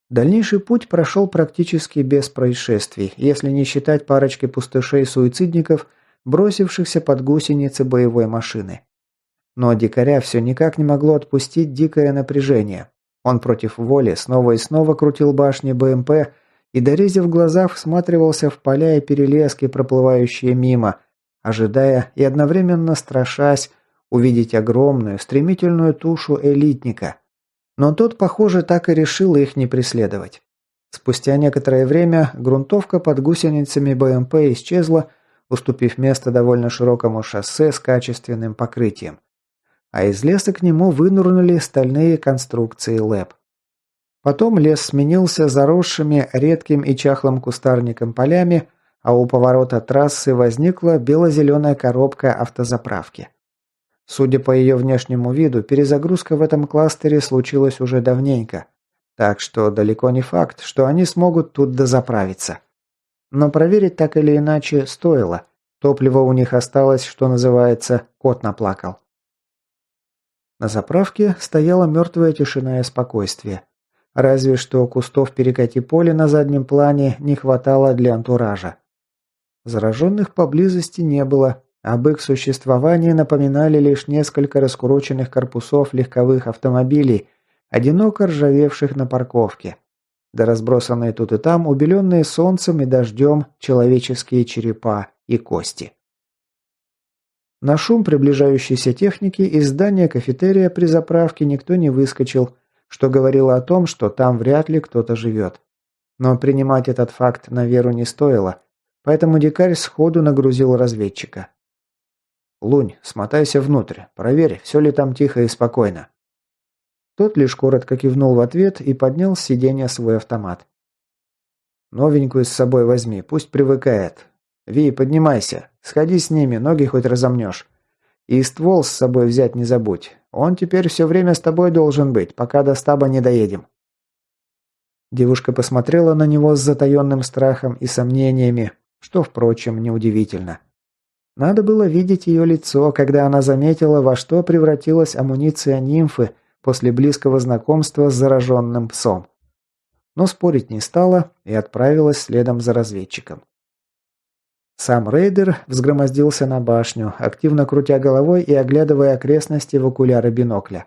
Дальнейший путь прошел практически без происшествий, если не считать парочки пустышей-суицидников, бросившихся под гусеницы боевой машины. Но дикаря все никак не могло отпустить дикое напряжение. Он против воли снова и снова крутил башни БМП и, дорезив глаза, всматривался в поля и перелески, проплывающие мимо, ожидая и одновременно страшась увидеть огромную, стремительную тушу элитника. Но тот, похоже, так и решил их не преследовать. Спустя некоторое время грунтовка под гусеницами БМП исчезла, уступив место довольно широкому шоссе с качественным покрытием. А из леса к нему вынурнули стальные конструкции ЛЭП. Потом лес сменился заросшими редким и чахлым кустарником полями, а у поворота трассы возникла бело-зеленая коробка автозаправки. Судя по ее внешнему виду, перезагрузка в этом кластере случилась уже давненько, так что далеко не факт, что они смогут тут дозаправиться. Но проверить так или иначе стоило. Топливо у них осталось, что называется, кот наплакал. На заправке стояла мертвая тишина и спокойствие. Разве что кустов перекати-поля на заднем плане не хватало для антуража. Зараженных поблизости не было, об их существовании напоминали лишь несколько раскуроченных корпусов легковых автомобилей, одиноко ржавевших на парковке, да разбросанные тут и там, убеленные солнцем и дождем, человеческие черепа и кости. На шум приближающейся техники из здания кафетерия при заправке никто не выскочил, что говорило о том, что там вряд ли кто-то живет. Но принимать этот факт на веру не стоило, поэтому дикарь сходу нагрузил разведчика. «Лунь, смотайся внутрь, проверь, все ли там тихо и спокойно». Тот лишь коротко кивнул в ответ и поднял с сиденья свой автомат. «Новенькую с собой возьми, пусть привыкает. Ви, поднимайся, сходи с ними, ноги хоть разомнешь. И ствол с собой взять не забудь. Он теперь все время с тобой должен быть, пока до стаба не доедем». Девушка посмотрела на него с затаенным страхом и сомнениями, что, впрочем, неудивительно. Надо было видеть ее лицо, когда она заметила, во что превратилась амуниция нимфы после близкого знакомства с зараженным псом. Но спорить не стала и отправилась следом за разведчиком. Сам рейдер взгромоздился на башню, активно крутя головой и оглядывая окрестности в окуляры бинокля.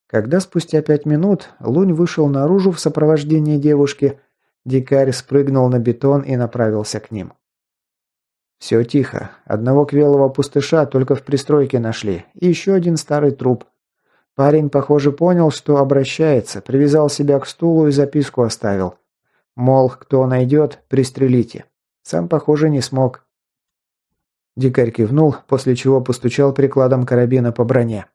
Когда спустя 5 минут Лунь вышел наружу в сопровождении девушки, дикарь спрыгнул на бетон и направился к ним. «Все тихо. Одного квелого пустыша только в пристройке нашли, и еще один старый труп. Парень, похоже, понял, что обращается, привязал себя к стулу и записку оставил. Мол, кто найдет, пристрелите. Сам, похоже, не смог». Дикарь кивнул, после чего постучал прикладом карабина по броне.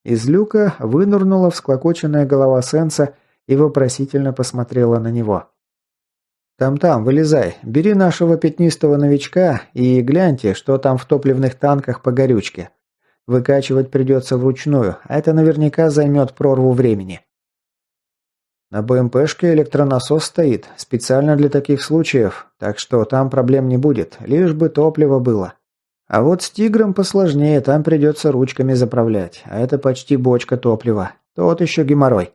Из люка вынырнула всклокоченная голова Сенса и вопросительно посмотрела на него. «Там-там, вылезай, бери нашего пятнистого новичка и гляньте, что там в топливных танках по горючке. Выкачивать придется вручную, а это наверняка займет прорву времени». На БМПшке электронасос стоит, специально для таких случаев, так что там проблем не будет, лишь бы топливо было. А вот с «Тигром» посложнее, там придется ручками заправлять, а это почти бочка топлива. Тот еще геморрой.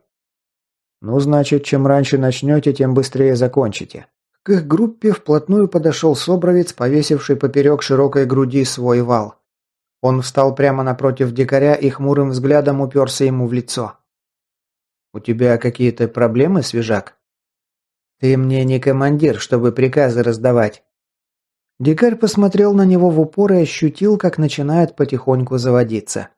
Ну, значит, чем раньше начнете, тем быстрее закончите. К их группе вплотную подошел Собровец, повесивший поперек широкой груди свой вал. Он встал прямо напротив дикаря и хмурым взглядом уперся ему в лицо. «У тебя какие-то проблемы, свежак?» «Ты мне не командир, чтобы приказы раздавать». Дикарь посмотрел на него в упор и ощутил, как начинает потихоньку заводиться.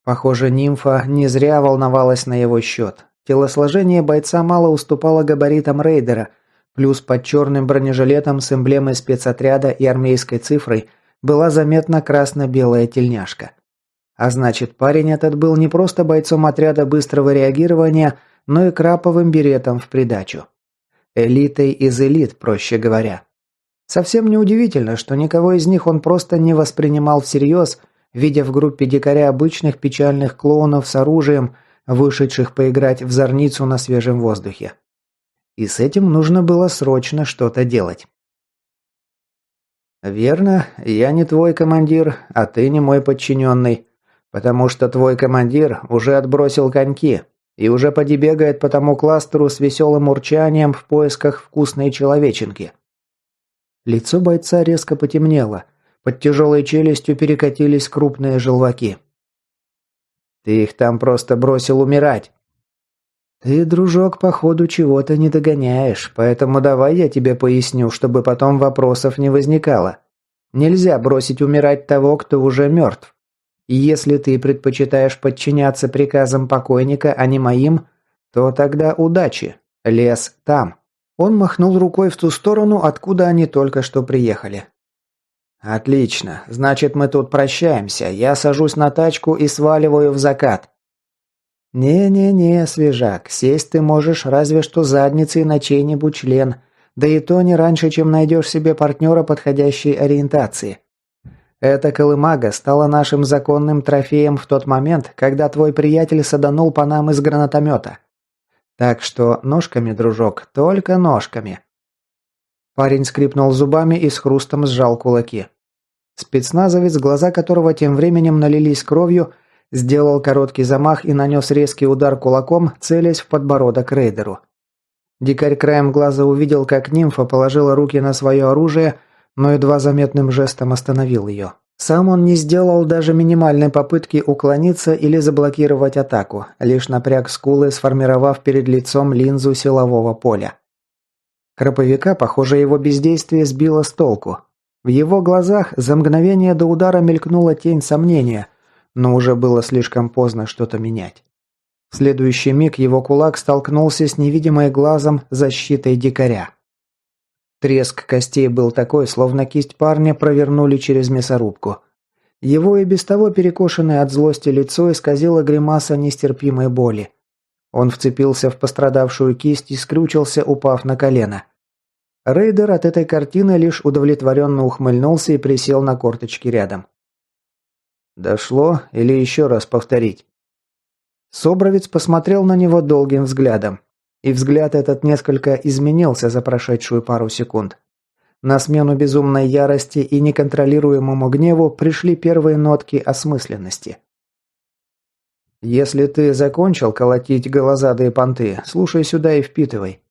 Похоже, нимфа не зря волновалась на его счет. Телосложение бойца мало уступало габаритам рейдера, плюс под черным бронежилетом с эмблемой спецотряда и армейской цифрой была заметна красно-белая тельняшка. А значит, парень этот был не просто бойцом отряда быстрого реагирования, но и краповым беретом в придачу. Элитой из элит, проще говоря. Совсем неудивительно, что никого из них он просто не воспринимал всерьез, видя в группе дикаря обычных печальных клоунов с оружием, вышедших поиграть в зорницу на свежем воздухе. И с этим нужно было срочно что-то делать. «Верно, я не твой командир, а ты не мой подчиненный, потому что твой командир уже отбросил коньки и уже поди бегает по тому кластеру с веселым урчанием в поисках вкусной человеченки». Лицо бойца резко потемнело. Под тяжелой челюстью перекатились крупные желваки. «Ты их там просто бросил умирать». «Ты, дружок, походу чего-то не догоняешь, поэтому давай я тебе поясню, чтобы потом вопросов не возникало. Нельзя бросить умирать того, кто уже мертв. И если ты предпочитаешь подчиняться приказам покойника, а не моим, то тогда удачи. Лес там». Он махнул рукой в ту сторону, откуда они только что приехали. «Отлично. Значит, мы тут прощаемся. Я сажусь на тачку и сваливаю в закат». «Не-не-не, свежак, сесть ты можешь разве что задницей на чей-нибудь член, да и то не раньше, чем найдешь себе партнера подходящей ориентации. Эта колымага стала нашим законным трофеем в тот момент, когда твой приятель саданул по нам из гранатомета. Так что ножками, дружок, только ножками». Парень скрипнул зубами и с хрустом сжал кулаки. Спецназовец, глаза которого тем временем налились кровью, сделал короткий замах и нанес резкий удар кулаком, целясь в подбородок рейдеру. Дикарь краем глаза увидел, как нимфа положила руки на свое оружие, но едва заметным жестом остановил ее. Сам он не сделал даже минимальной попытки уклониться или заблокировать атаку, лишь напряг скулы, сформировав перед лицом линзу силового поля. Краповика, похоже, его бездействие сбило с толку. В его глазах за мгновение до удара мелькнула тень сомнения, но уже было слишком поздно что-то менять. В следующий миг его кулак столкнулся с невидимой глазом защитой дикаря. Треск костей был такой, словно кисть парня провернули через мясорубку. Его и без того перекошенное от злости лицо исказило гримаса нестерпимой боли. Он вцепился в пострадавшую кисть и скрючился, упав на колено. Рейдер от этой картины лишь удовлетворенно ухмыльнулся и присел на корточки рядом. «Дошло или еще раз повторить?» Собровец посмотрел на него долгим взглядом. И взгляд этот несколько изменился за прошедшую пару секунд. На смену безумной ярости и неконтролируемому гневу пришли первые нотки осмысленности. «Если ты закончил колотить голозадые понты, слушай сюда и впитывай.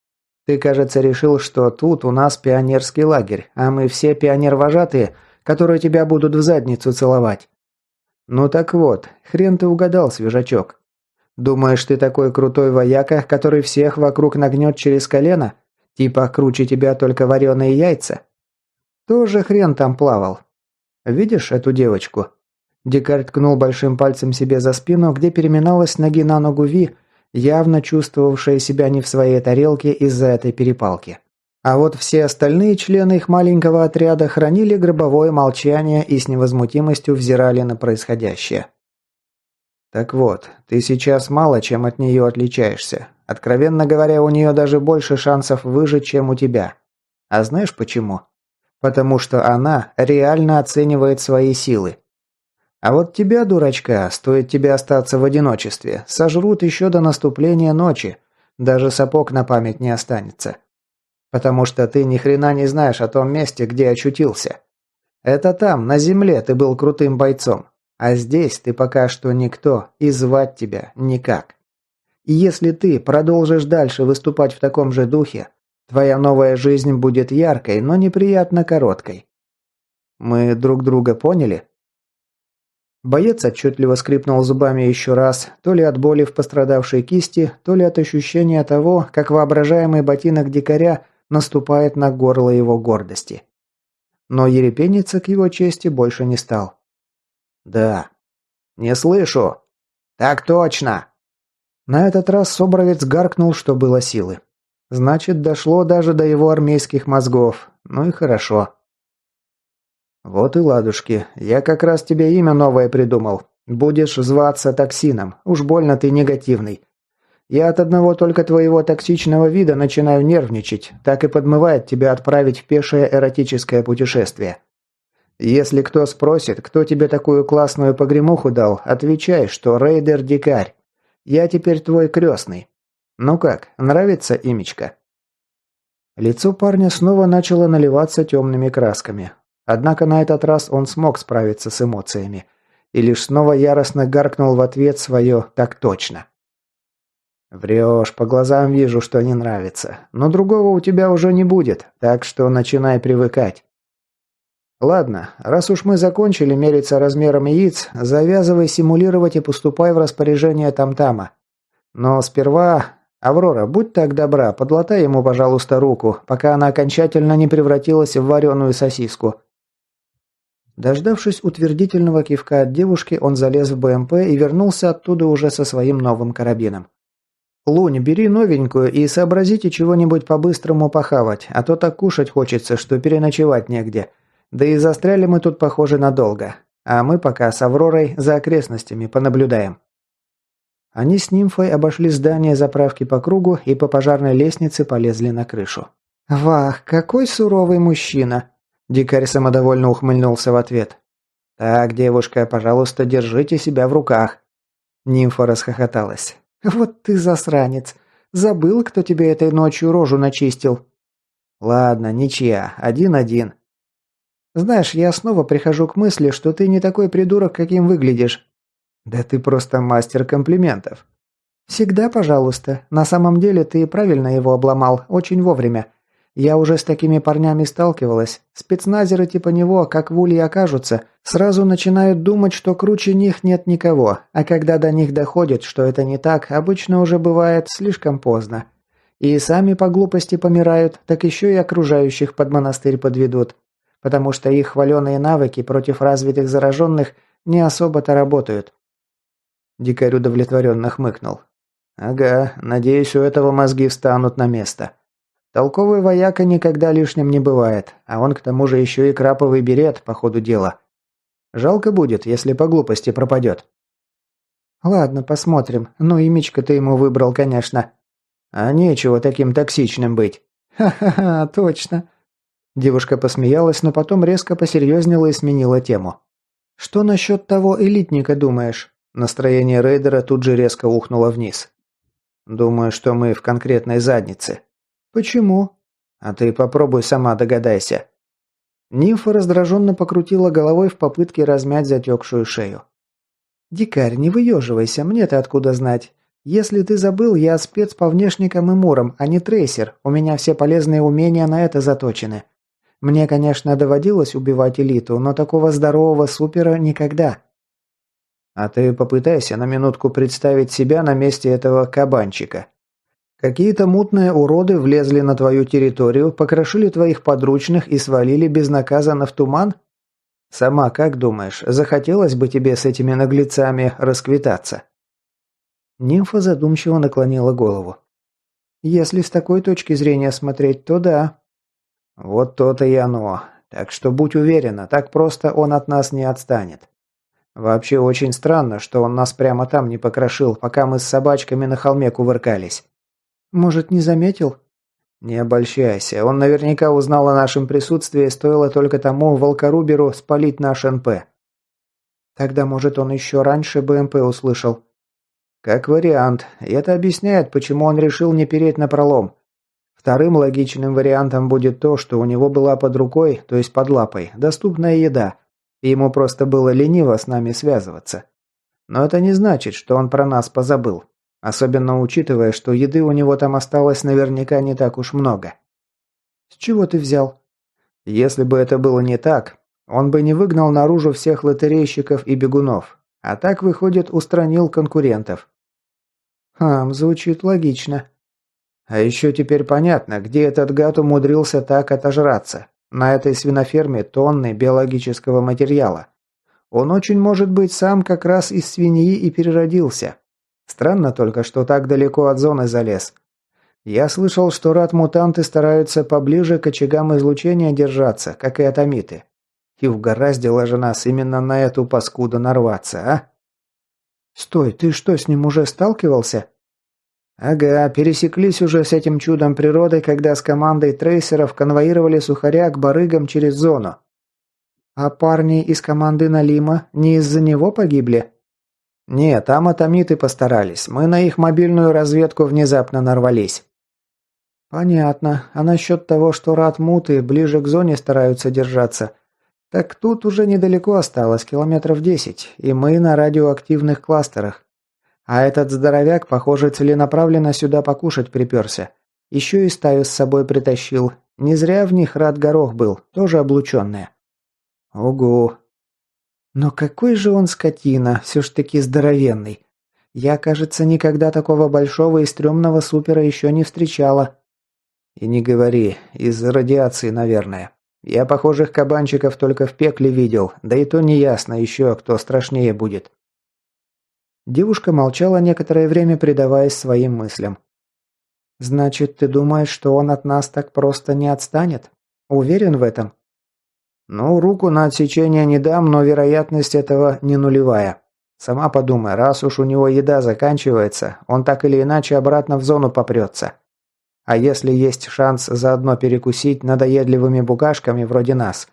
Ты, кажется, решил, что тут у нас пионерский лагерь, а мы все пионер-вожатые, которые тебя будут в задницу целовать. Ну так вот, хрен ты угадал, свежачок. Думаешь, ты такой крутой вояка, который всех вокруг нагнет через колено? Типа круче тебя только вареные яйца? Тоже хрен там плавал. Видишь эту девочку?» Дикарь ткнул большим пальцем себе за спину, где переминалась ноги на ногу Ви, явно чувствовавшая себя не в своей тарелке из-за этой перепалки. А вот все остальные члены их маленького отряда хранили гробовое молчание и с невозмутимостью взирали на происходящее. «Так вот, ты сейчас мало чем от нее отличаешься. Откровенно говоря, у нее даже больше шансов выжить, чем у тебя. А знаешь почему? Потому что она реально оценивает свои силы. А вот тебя, дурачка, стоит тебе остаться в одиночестве, сожрут еще до наступления ночи. Даже сапог на память не останется. Потому что ты ни хрена не знаешь о том месте, где очутился. Это там, на земле, ты был крутым бойцом. А здесь ты пока что никто, и звать тебя никак. И если ты продолжишь дальше выступать в таком же духе, твоя новая жизнь будет яркой, но неприятно короткой. Мы друг друга поняли?» Боец отчетливо скрипнул зубами еще раз, то ли от боли в пострадавшей кисти, то ли от ощущения того, как воображаемый ботинок дикаря наступает на горло его гордости. Но ерепениться к его чести больше не стал. «Да». «Не слышу». «Так точно». На этот раз Собровец гаркнул, что было силы. Значит, дошло даже до его армейских мозгов. Ну и хорошо. «Вот и ладушки. Я как раз тебе имя новое придумал. Будешь зваться Токсином. Уж больно ты негативный. Я от одного только твоего токсичного вида начинаю нервничать. Так и подмывает тебя отправить в пешее эротическое путешествие. Если кто спросит, кто тебе такую классную погремуху дал, отвечай, что рейдер-дикарь. Я теперь твой крестный. Ну как, нравится имечко?» Лицо парня снова начало наливаться темными красками. Однако на этот раз он смог справиться с эмоциями. И лишь снова яростно гаркнул в ответ свое «так точно». «Врешь, по глазам вижу, что не нравится. Но другого у тебя уже не будет, так что начинай привыкать». «Ладно, раз уж мы закончили мериться размером яиц, завязывай симулировать и поступай в распоряжение Тамтама. Но сперва... Аврора, будь так добра, подлатай ему, пожалуйста, руку, пока она окончательно не превратилась в вареную сосиску». Дождавшись утвердительного кивка от девушки, он залез в БМП и вернулся оттуда уже со своим новым карабином. «Лунь, бери новенькую и сообразите чего-нибудь по-быстрому похавать, а то так кушать хочется, что переночевать негде. Да и застряли мы тут, похоже, надолго. А мы пока с Авророй за окрестностями понаблюдаем». Они с нимфой обошли здание заправки по кругу и по пожарной лестнице полезли на крышу. «Вах, какой суровый мужчина!» Дикарь самодовольно ухмыльнулся в ответ. «Так, девушка, пожалуйста, держите себя в руках». Нимфа расхохоталась. «Вот ты засранец! Забыл, кто тебе этой ночью рожу начистил?» «Ладно, ничья, 1-1. Знаешь, я снова прихожу к мысли, что ты не такой придурок, каким выглядишь». «Да ты просто мастер комплиментов». «Всегда, пожалуйста. На самом деле ты правильно его обломал, очень вовремя. Я уже с такими парнями сталкивалась. Спецназеры типа него, как в улье окажутся, сразу начинают думать, что круче них нет никого, а когда до них доходит, что это не так, обычно уже бывает слишком поздно. И сами по глупости помирают, так еще и окружающих под монастырь подведут, потому что их хваленые навыки против развитых зараженных не особо-то работают». Дикарь удовлетворенно хмыкнул. «Ага, надеюсь, у этого мозги встанут на место. Толковый вояка никогда лишним не бывает, а он к тому же еще и краповый берет по ходу дела. Жалко будет, если по глупости пропадет». «Ладно, посмотрим. Ну, имечко ты ему выбрал, конечно». «А нечего таким токсичным быть». «Ха-ха-ха, точно». Девушка посмеялась, но потом резко посерьезнела и сменила тему. «Что насчет того элитника думаешь?» Настроение рейдера тут же резко ухнуло вниз. «Думаю, что мы в конкретной заднице». «Почему?» «А ты попробуй сама догадайся». Нимфа раздраженно покрутила головой в попытке размять затекшую шею. «Дикарь, не выеживайся, мне-то откуда знать. Если ты забыл, я спец по внешникам и мурам, а не трейсер. У меня все полезные умения на это заточены. Мне, конечно, доводилось убивать элиту, но такого здорового супера никогда». «А ты попытайся на минутку представить себя на месте этого кабанчика. Какие-то мутные уроды влезли на твою территорию, покрошили твоих подручных и свалили безнаказанно в туман? Сама как думаешь, захотелось бы тебе с этими наглецами расквитаться?» Нимфа задумчиво наклонила голову. «Если с такой точки зрения смотреть, то да. Вот то-то и оно. Так что будь уверена, так просто он от нас не отстанет. Вообще очень странно, что он нас прямо там не покрошил, пока мы с собачками на холме кувыркались. Может, не заметил? Не обольщайся, он наверняка узнал о нашем присутствии, стоило только тому волкоруберу спалить наш НП. Тогда, может, он еще раньше БМП услышал. Как вариант. И это объясняет, почему он решил не переть напролом. Вторым логичным вариантом будет то, что у него была под рукой, то есть под лапой, доступная еда, и ему просто было лениво с нами связываться. Но это не значит, что он про нас позабыл. Особенно учитывая, что еды у него там осталось наверняка не так уж много. С чего ты взял? Если бы это было не так, он бы не выгнал наружу всех лотерейщиков и бегунов. А так, выходит, устранил конкурентов. Звучит логично. А еще теперь понятно, где этот гад умудрился так отожраться. На этой свиноферме тонны биологического материала. Он очень может быть сам как раз из свиньи и переродился. Странно только, что так далеко от зоны залез. Я слышал, что рад-мутанты стараются поближе к очагам излучения держаться, как и атомиты. И угораздило же нас именно на эту паскуду нарваться, а? Стой, ты что, с ним уже сталкивался? Ага, пересеклись уже с этим чудом природы, когда с командой трейсеров конвоировали сухаря к барыгам через зону. А парни из команды Налима не из-за него погибли? Нет, там атомиты постарались. Мы на их мобильную разведку внезапно нарвались. Понятно. А насчет того, что рад-муты ближе к зоне стараются держаться, так тут уже недалеко осталось, километров 10, и мы на радиоактивных кластерах. А этот здоровяк, похоже, целенаправленно сюда покушать приперся. Еще и стаю с собой притащил. Не зря в них рад-горох был, тоже облученная. Ого. Но какой же он скотина, все ж таки здоровенный. Я, кажется, никогда такого большого и стрёмного супера еще не встречала. И не говори, из-за радиации, наверное. Я похожих кабанчиков только в пекле видел, да и то неясно еще, кто страшнее будет. Девушка молчала некоторое время, предаваясь своим мыслям. «Значит, ты думаешь, что он от нас так просто не отстанет? Уверен в этом?» Ну, руку на отсечение не дам, но вероятность этого не нулевая. Сама подумай, раз уж у него еда заканчивается, он так или иначе обратно в зону попрется. А если есть шанс заодно перекусить надоедливыми букашками вроде нас,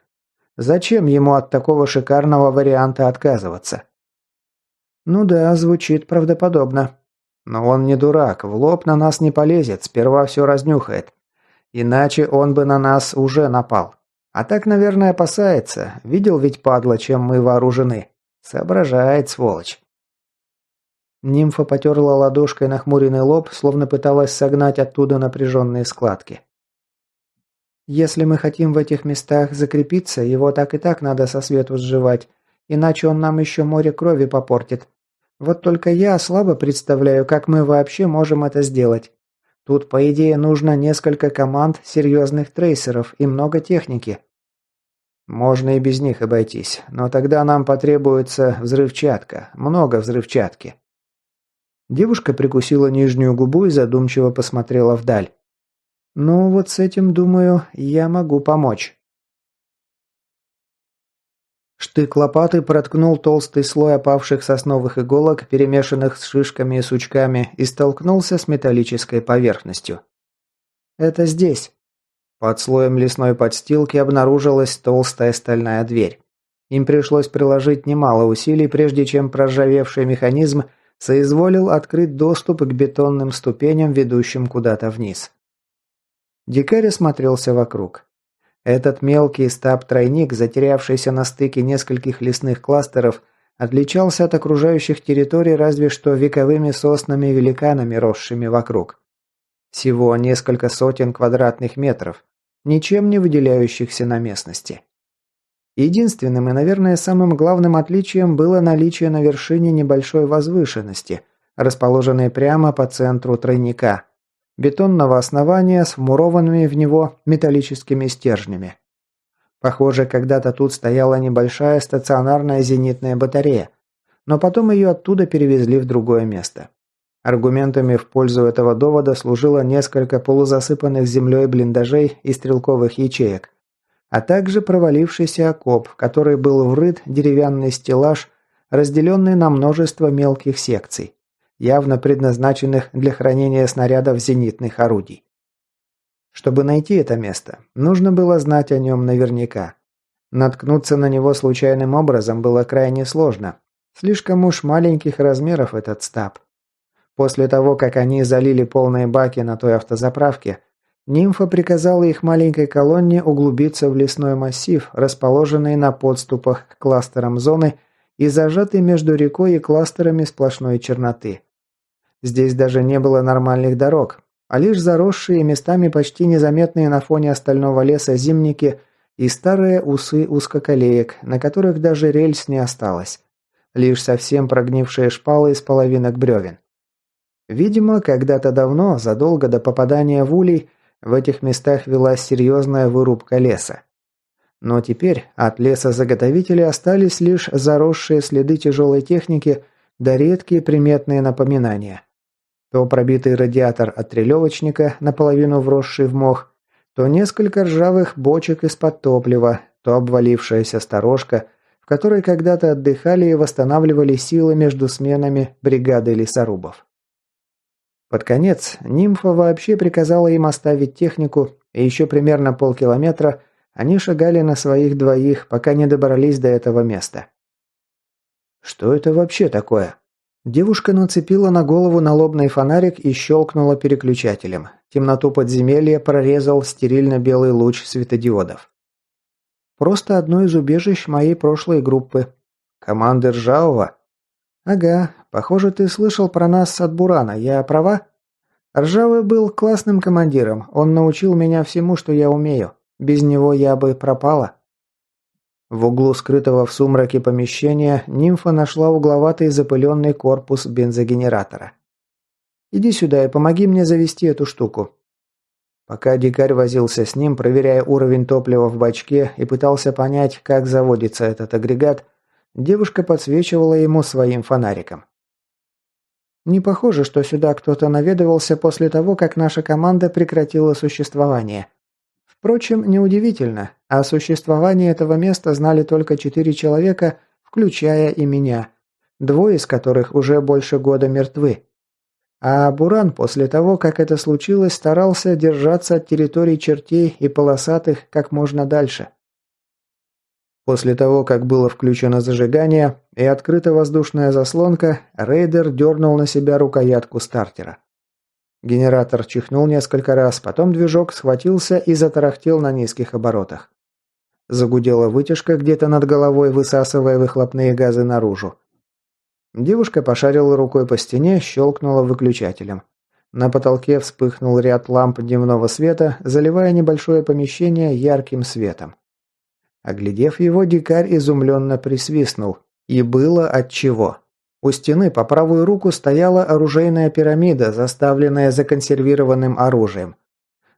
зачем ему от такого шикарного варианта отказываться? Ну да, звучит правдоподобно. Но он не дурак, в лоб на нас не полезет, сперва все разнюхает. Иначе он бы на нас уже напал. А так, наверное, опасается. Видел ведь, падла, чем мы вооружены. Соображает, сволочь. Нимфа потерла ладошкой нахмуренный лоб, словно пыталась согнать оттуда напряженные складки. «Если мы хотим в этих местах закрепиться, его так и так надо со свету сживать, иначе он нам еще море крови попортит. Вот только я слабо представляю, как мы вообще можем это сделать. Тут, по идее, нужно несколько команд серьезных трейсеров и много техники». Можно и без них обойтись, но тогда нам потребуется взрывчатка, много взрывчатки. Девушка прикусила нижнюю губу и задумчиво посмотрела вдаль. «Ну, вот с этим, думаю, я могу помочь». Штык лопаты проткнул толстый слой опавших сосновых иголок, перемешанных с шишками и сучками, и столкнулся с металлической поверхностью. «Это здесь». Под слоем лесной подстилки обнаружилась толстая стальная дверь. Им пришлось приложить немало усилий, прежде чем проржавевший механизм соизволил открыть доступ к бетонным ступеням, ведущим куда-то вниз. Дикарь осмотрелся вокруг. Этот мелкий стаб-тройник, затерявшийся на стыке нескольких лесных кластеров, отличался от окружающих территорий разве что вековыми соснами-великанами, росшими вокруг. Всего несколько сотен квадратных метров, ничем не выделяющихся на местности. Единственным и, наверное, самым главным отличием было наличие на вершине небольшой возвышенности, расположенной прямо по центру тройника, бетонного основания с вмурованными в него металлическими стержнями. Похоже, когда-то тут стояла небольшая стационарная зенитная батарея, но потом ее оттуда перевезли в другое место. Аргументами в пользу этого довода служило несколько полузасыпанных землей блиндажей и стрелковых ячеек, а также провалившийся окоп, в который был врыт деревянный стеллаж, разделенный на множество мелких секций, явно предназначенных для хранения снарядов зенитных орудий. Чтобы найти это место, нужно было знать о нем наверняка. Наткнуться на него случайным образом было крайне сложно. Слишком уж маленьких размеров этот стаб. После того, как они залили полные баки на той автозаправке, нимфа приказала их маленькой колонне углубиться в лесной массив, расположенный на подступах к кластерам зоны и зажатый между рекой и кластерами сплошной черноты. Здесь даже не было нормальных дорог, а лишь заросшие, местами почти незаметные на фоне остального леса зимники и старые усы узкоколеек, на которых даже рельс не осталось. Лишь совсем прогнившие шпалы из половинок бревен. Видимо, когда-то давно, задолго до попадания в улей, в этих местах велась серьезная вырубка леса. Но теперь от лесозаготовителей остались лишь заросшие следы тяжелой техники да редкие приметные напоминания. То пробитый радиатор от трелевочника, наполовину вросший в мох, то несколько ржавых бочек из-под топлива, то обвалившаяся сторожка, в которой когда-то отдыхали и восстанавливали силы между сменами бригады лесорубов. Под конец нимфа вообще приказала им оставить технику, и еще примерно полкилометра они шагали на своих двоих, пока не добрались до этого места. «Что это вообще такое?» Девушка нацепила на голову налобный фонарик и щелкнула переключателем. Темноту подземелья прорезал стерильно-белый луч светодиодов. «Просто одно из убежищ моей прошлой группы. Команды Ржавого?» «Ага, похоже, ты слышал про нас от Бурана, я права?» «Ржавый был классным командиром, он научил меня всему, что я умею. Без него я бы пропала». В углу скрытого в сумраке помещения нимфа нашла угловатый запыленный корпус бензогенератора. «Иди сюда и помоги мне завести эту штуку». Пока дикарь возился с ним, проверяя уровень топлива в бачке и пытался понять, как заводится этот агрегат, девушка подсвечивала ему своим фонариком. «Не похоже, что сюда кто-то наведывался после того, как наша команда прекратила существование. Впрочем, неудивительно, о существовании этого места знали только 4 человека, включая и меня, 2 из которых уже больше года мертвы. А Буран после того, как это случилось, старался держаться от территорий чертей и полосатых как можно дальше. После того, как было включено зажигание и открыта воздушная заслонка, рейдер дернул на себя рукоятку стартера. Генератор чихнул несколько раз, потом движок схватился и затарахтел на низких оборотах. Загудела вытяжка где-то над головой, высасывая выхлопные газы наружу. Девушка пошарила рукой по стене, щелкнула выключателем. На потолке вспыхнул ряд ламп дневного света, заливая небольшое помещение ярким светом. Оглядев его, дикарь изумленно присвистнул. И было отчего. У стены по правую руку стояла оружейная пирамида, заставленная законсервированным оружием.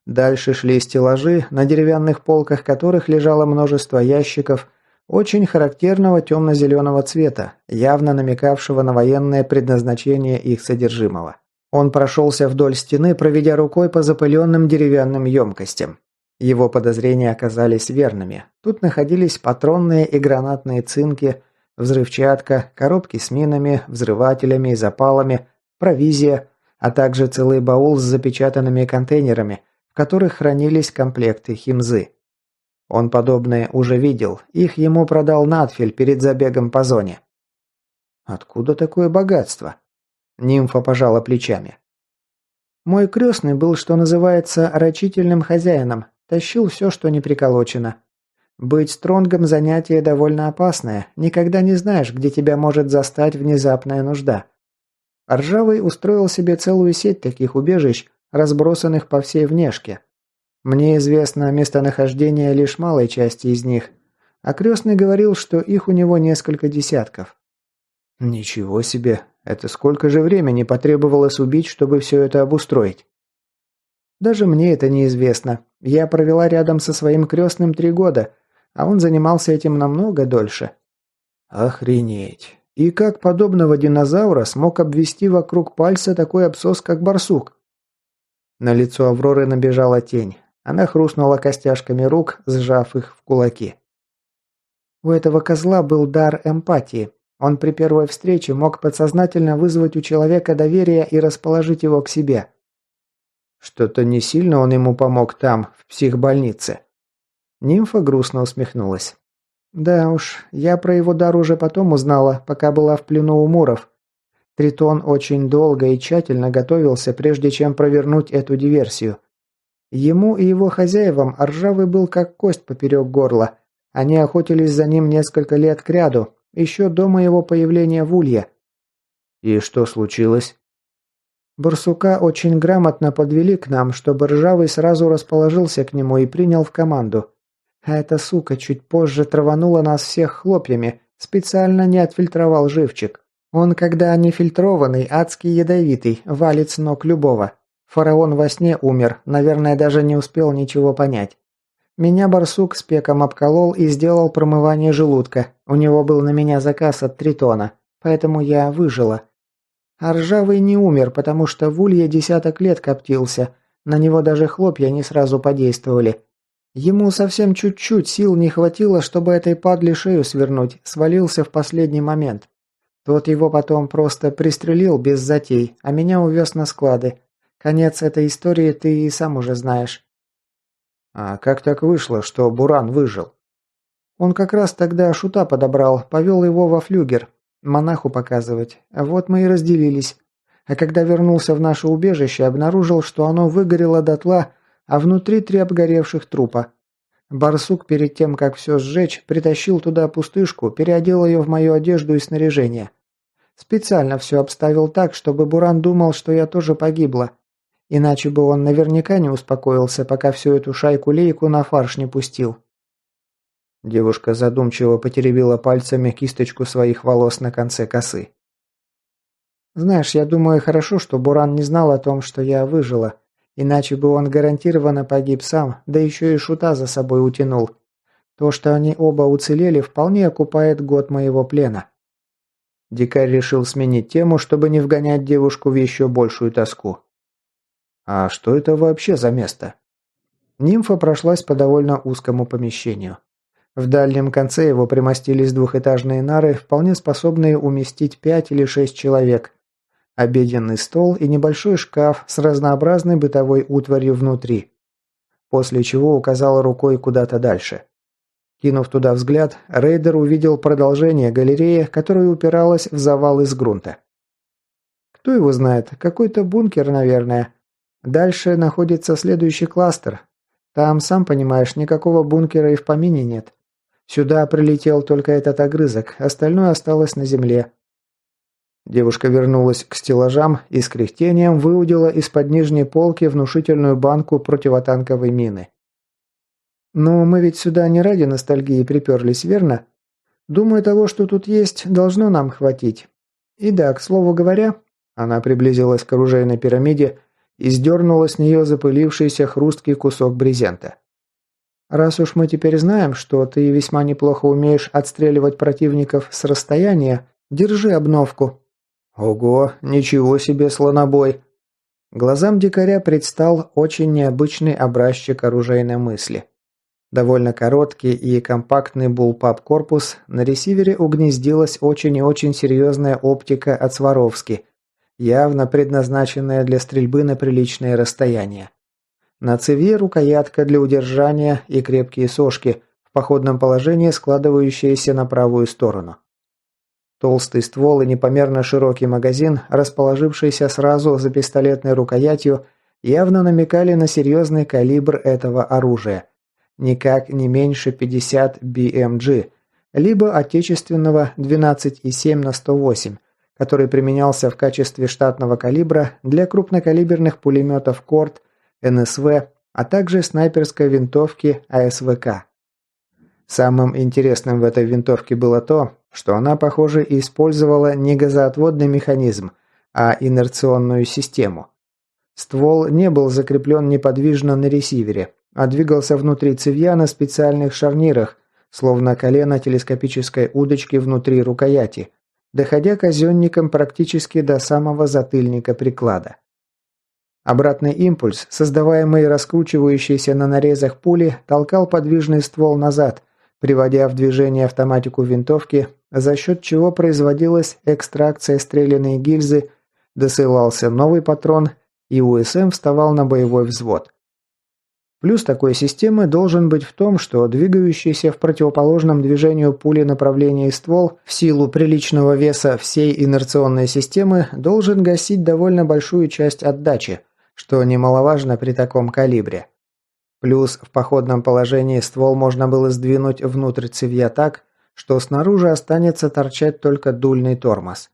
Дальше шли стеллажи, на деревянных полках которых лежало множество ящиков, очень характерного темно-зеленого цвета, явно намекавшего на военное предназначение их содержимого. Он прошелся вдоль стены, проведя рукой по запыленным деревянным емкостям. Его подозрения оказались верными. Тут находились патронные и гранатные цинки, взрывчатка, коробки с минами, взрывателями и запалами, провизия, а также целый баул с запечатанными контейнерами, в которых хранились комплекты химзы. Он подобное уже видел, их ему продал Надфиль перед забегом по зоне. Откуда такое богатство? Нимфа пожала плечами. Мой крестный был, что называется, рачительным хозяином, тащил все, что не приколочено. Быть стронгом занятие довольно опасное, никогда не знаешь, где тебя может застать внезапная нужда. Ржавый устроил себе целую сеть таких убежищ, разбросанных по всей внешке. Мне известно местонахождение лишь малой части из них, а крестный говорил, что их у него несколько десятков. Ничего себе, это сколько же времени потребовалось убить, чтобы все это обустроить? Даже мне это неизвестно. Я провела рядом со своим крестным 3 года, а он занимался этим намного дольше. Охренеть. И как подобного динозавра смог обвести вокруг пальца такой абсос, как барсук? На лицо Авроры набежала тень. Она хрустнула костяшками рук, сжав их в кулаки. У этого козла был дар эмпатии. Он при первой встрече мог подсознательно вызвать у человека доверие и расположить его к себе. Что-то не сильно он ему помог там, в психбольнице. Нимфа грустно усмехнулась. Да уж, я про его дар уже потом узнала, пока была в плену у муров. Тритон очень долго и тщательно готовился, прежде чем провернуть эту диверсию. Ему и его хозяевам ржавый был как кость поперек горла. Они охотились за ним несколько лет кряду, еще до моего появления в Улье. И что случилось? Барсука очень грамотно подвели к нам, чтобы ржавый сразу расположился к нему и принял в команду. А эта сука чуть позже траванула нас всех хлопьями, специально не отфильтровал живчик. Он, когда не фильтрованный, адский ядовитый, валит с ног любого. Фараон во сне умер, наверное, даже не успел ничего понять. Меня барсук с пеком обколол и сделал промывание желудка. У него был на меня заказ от Тритона, поэтому я выжила. А ржавый не умер, потому что в улье десяток лет коптился. На него даже хлопья не сразу подействовали. Ему совсем чуть-чуть сил не хватило, чтобы этой падле шею свернуть, свалился в последний момент. Тот его потом просто пристрелил без затей, а меня увез на склады. Конец этой истории ты и сам уже знаешь. А как так вышло, что Буран выжил? Он как раз тогда шута подобрал, повел его во флюгер. Монаху показывать. Вот мы и разделились. А когда вернулся в наше убежище, обнаружил, что оно выгорело дотла, а внутри 3 обгоревших трупа. Барсук перед тем, как все сжечь, притащил туда пустышку, переодел ее в мою одежду и снаряжение. Специально все обставил так, чтобы Буран думал, что я тоже погибла. Иначе бы он наверняка не успокоился, пока всю эту шайку-лейку на фарш не пустил. Девушка задумчиво потеребила пальцами кисточку своих волос на конце косы. «Знаешь, я думаю, хорошо, что Буран не знал о том, что я выжила. Иначе бы он гарантированно погиб сам, да еще и шута за собой утянул. То, что они оба уцелели, вполне окупает год моего плена». Дикарь решил сменить тему, чтобы не вгонять девушку в еще большую тоску. «А что это вообще за место?» Нимфа прошлась по довольно узкому помещению. В дальнем конце его примостились двухэтажные нары, вполне способные уместить 5 или 6 человек. Обеденный стол и небольшой шкаф с разнообразной бытовой утварью внутри. После чего указал рукой куда-то дальше. Кинув туда взгляд, рейдер увидел продолжение галереи, которая упиралась в завал из грунта. Кто его знает, какой-то бункер, наверное. Дальше находится следующий кластер. Там, сам понимаешь, никакого бункера и в помине нет. Сюда прилетел только этот огрызок, остальное осталось на земле. Девушка вернулась к стеллажам и с кряхтением выудила из-под нижней полки внушительную банку противотанковой мины. «Но мы ведь сюда не ради ностальгии приперлись, верно? Думаю, того, что тут есть, должно нам хватить. И да, к слову говоря...» Она приблизилась к оружейной пирамиде и сдернула с нее запылившийся хрусткий кусок брезента. «Раз уж мы теперь знаем, что ты весьма неплохо умеешь отстреливать противников с расстояния, держи обновку». «Ого, ничего себе слонобой!» Глазам дикаря предстал очень необычный образчик оружейной мысли. Довольно короткий и компактный буллпап-корпус, на ресивере угнездилась очень и очень серьезная оптика от Сваровски, явно предназначенная для стрельбы на приличное расстояние. На цевье рукоятка для удержания и крепкие сошки, в походном положении складывающиеся на правую сторону. Толстый ствол и непомерно широкий магазин, расположившийся сразу за пистолетной рукоятью, явно намекали на серьезный калибр этого оружия. Никак не меньше 50 BMG, либо отечественного 12,7 на 108, который применялся в качестве штатного калибра для крупнокалиберных пулеметов КОРТ, НСВ, а также снайперской винтовки АСВК. Самым интересным в этой винтовке было то, что она, похоже, использовала не газоотводный механизм, а инерционную систему. Ствол не был закреплен неподвижно на ресивере, а двигался внутри цевья на специальных шарнирах, словно колено телескопической удочки внутри рукояти, доходя казенником практически до самого затыльника приклада. Обратный импульс, создаваемый раскручивающейся на нарезах пули, толкал подвижный ствол назад, приводя в движение автоматику винтовки, за счет чего производилась экстракция стреляной гильзы, досылался новый патрон, и УСМ вставал на боевой взвод. Плюс такой системы должен быть в том, что двигающийся в противоположном движению пули направления и ствол в силу приличного веса всей инерционной системы должен гасить довольно большую часть отдачи, что немаловажно при таком калибре. Плюс в походном положении ствол можно было сдвинуть внутрь цевья так, что снаружи останется торчать только дульный тормоз.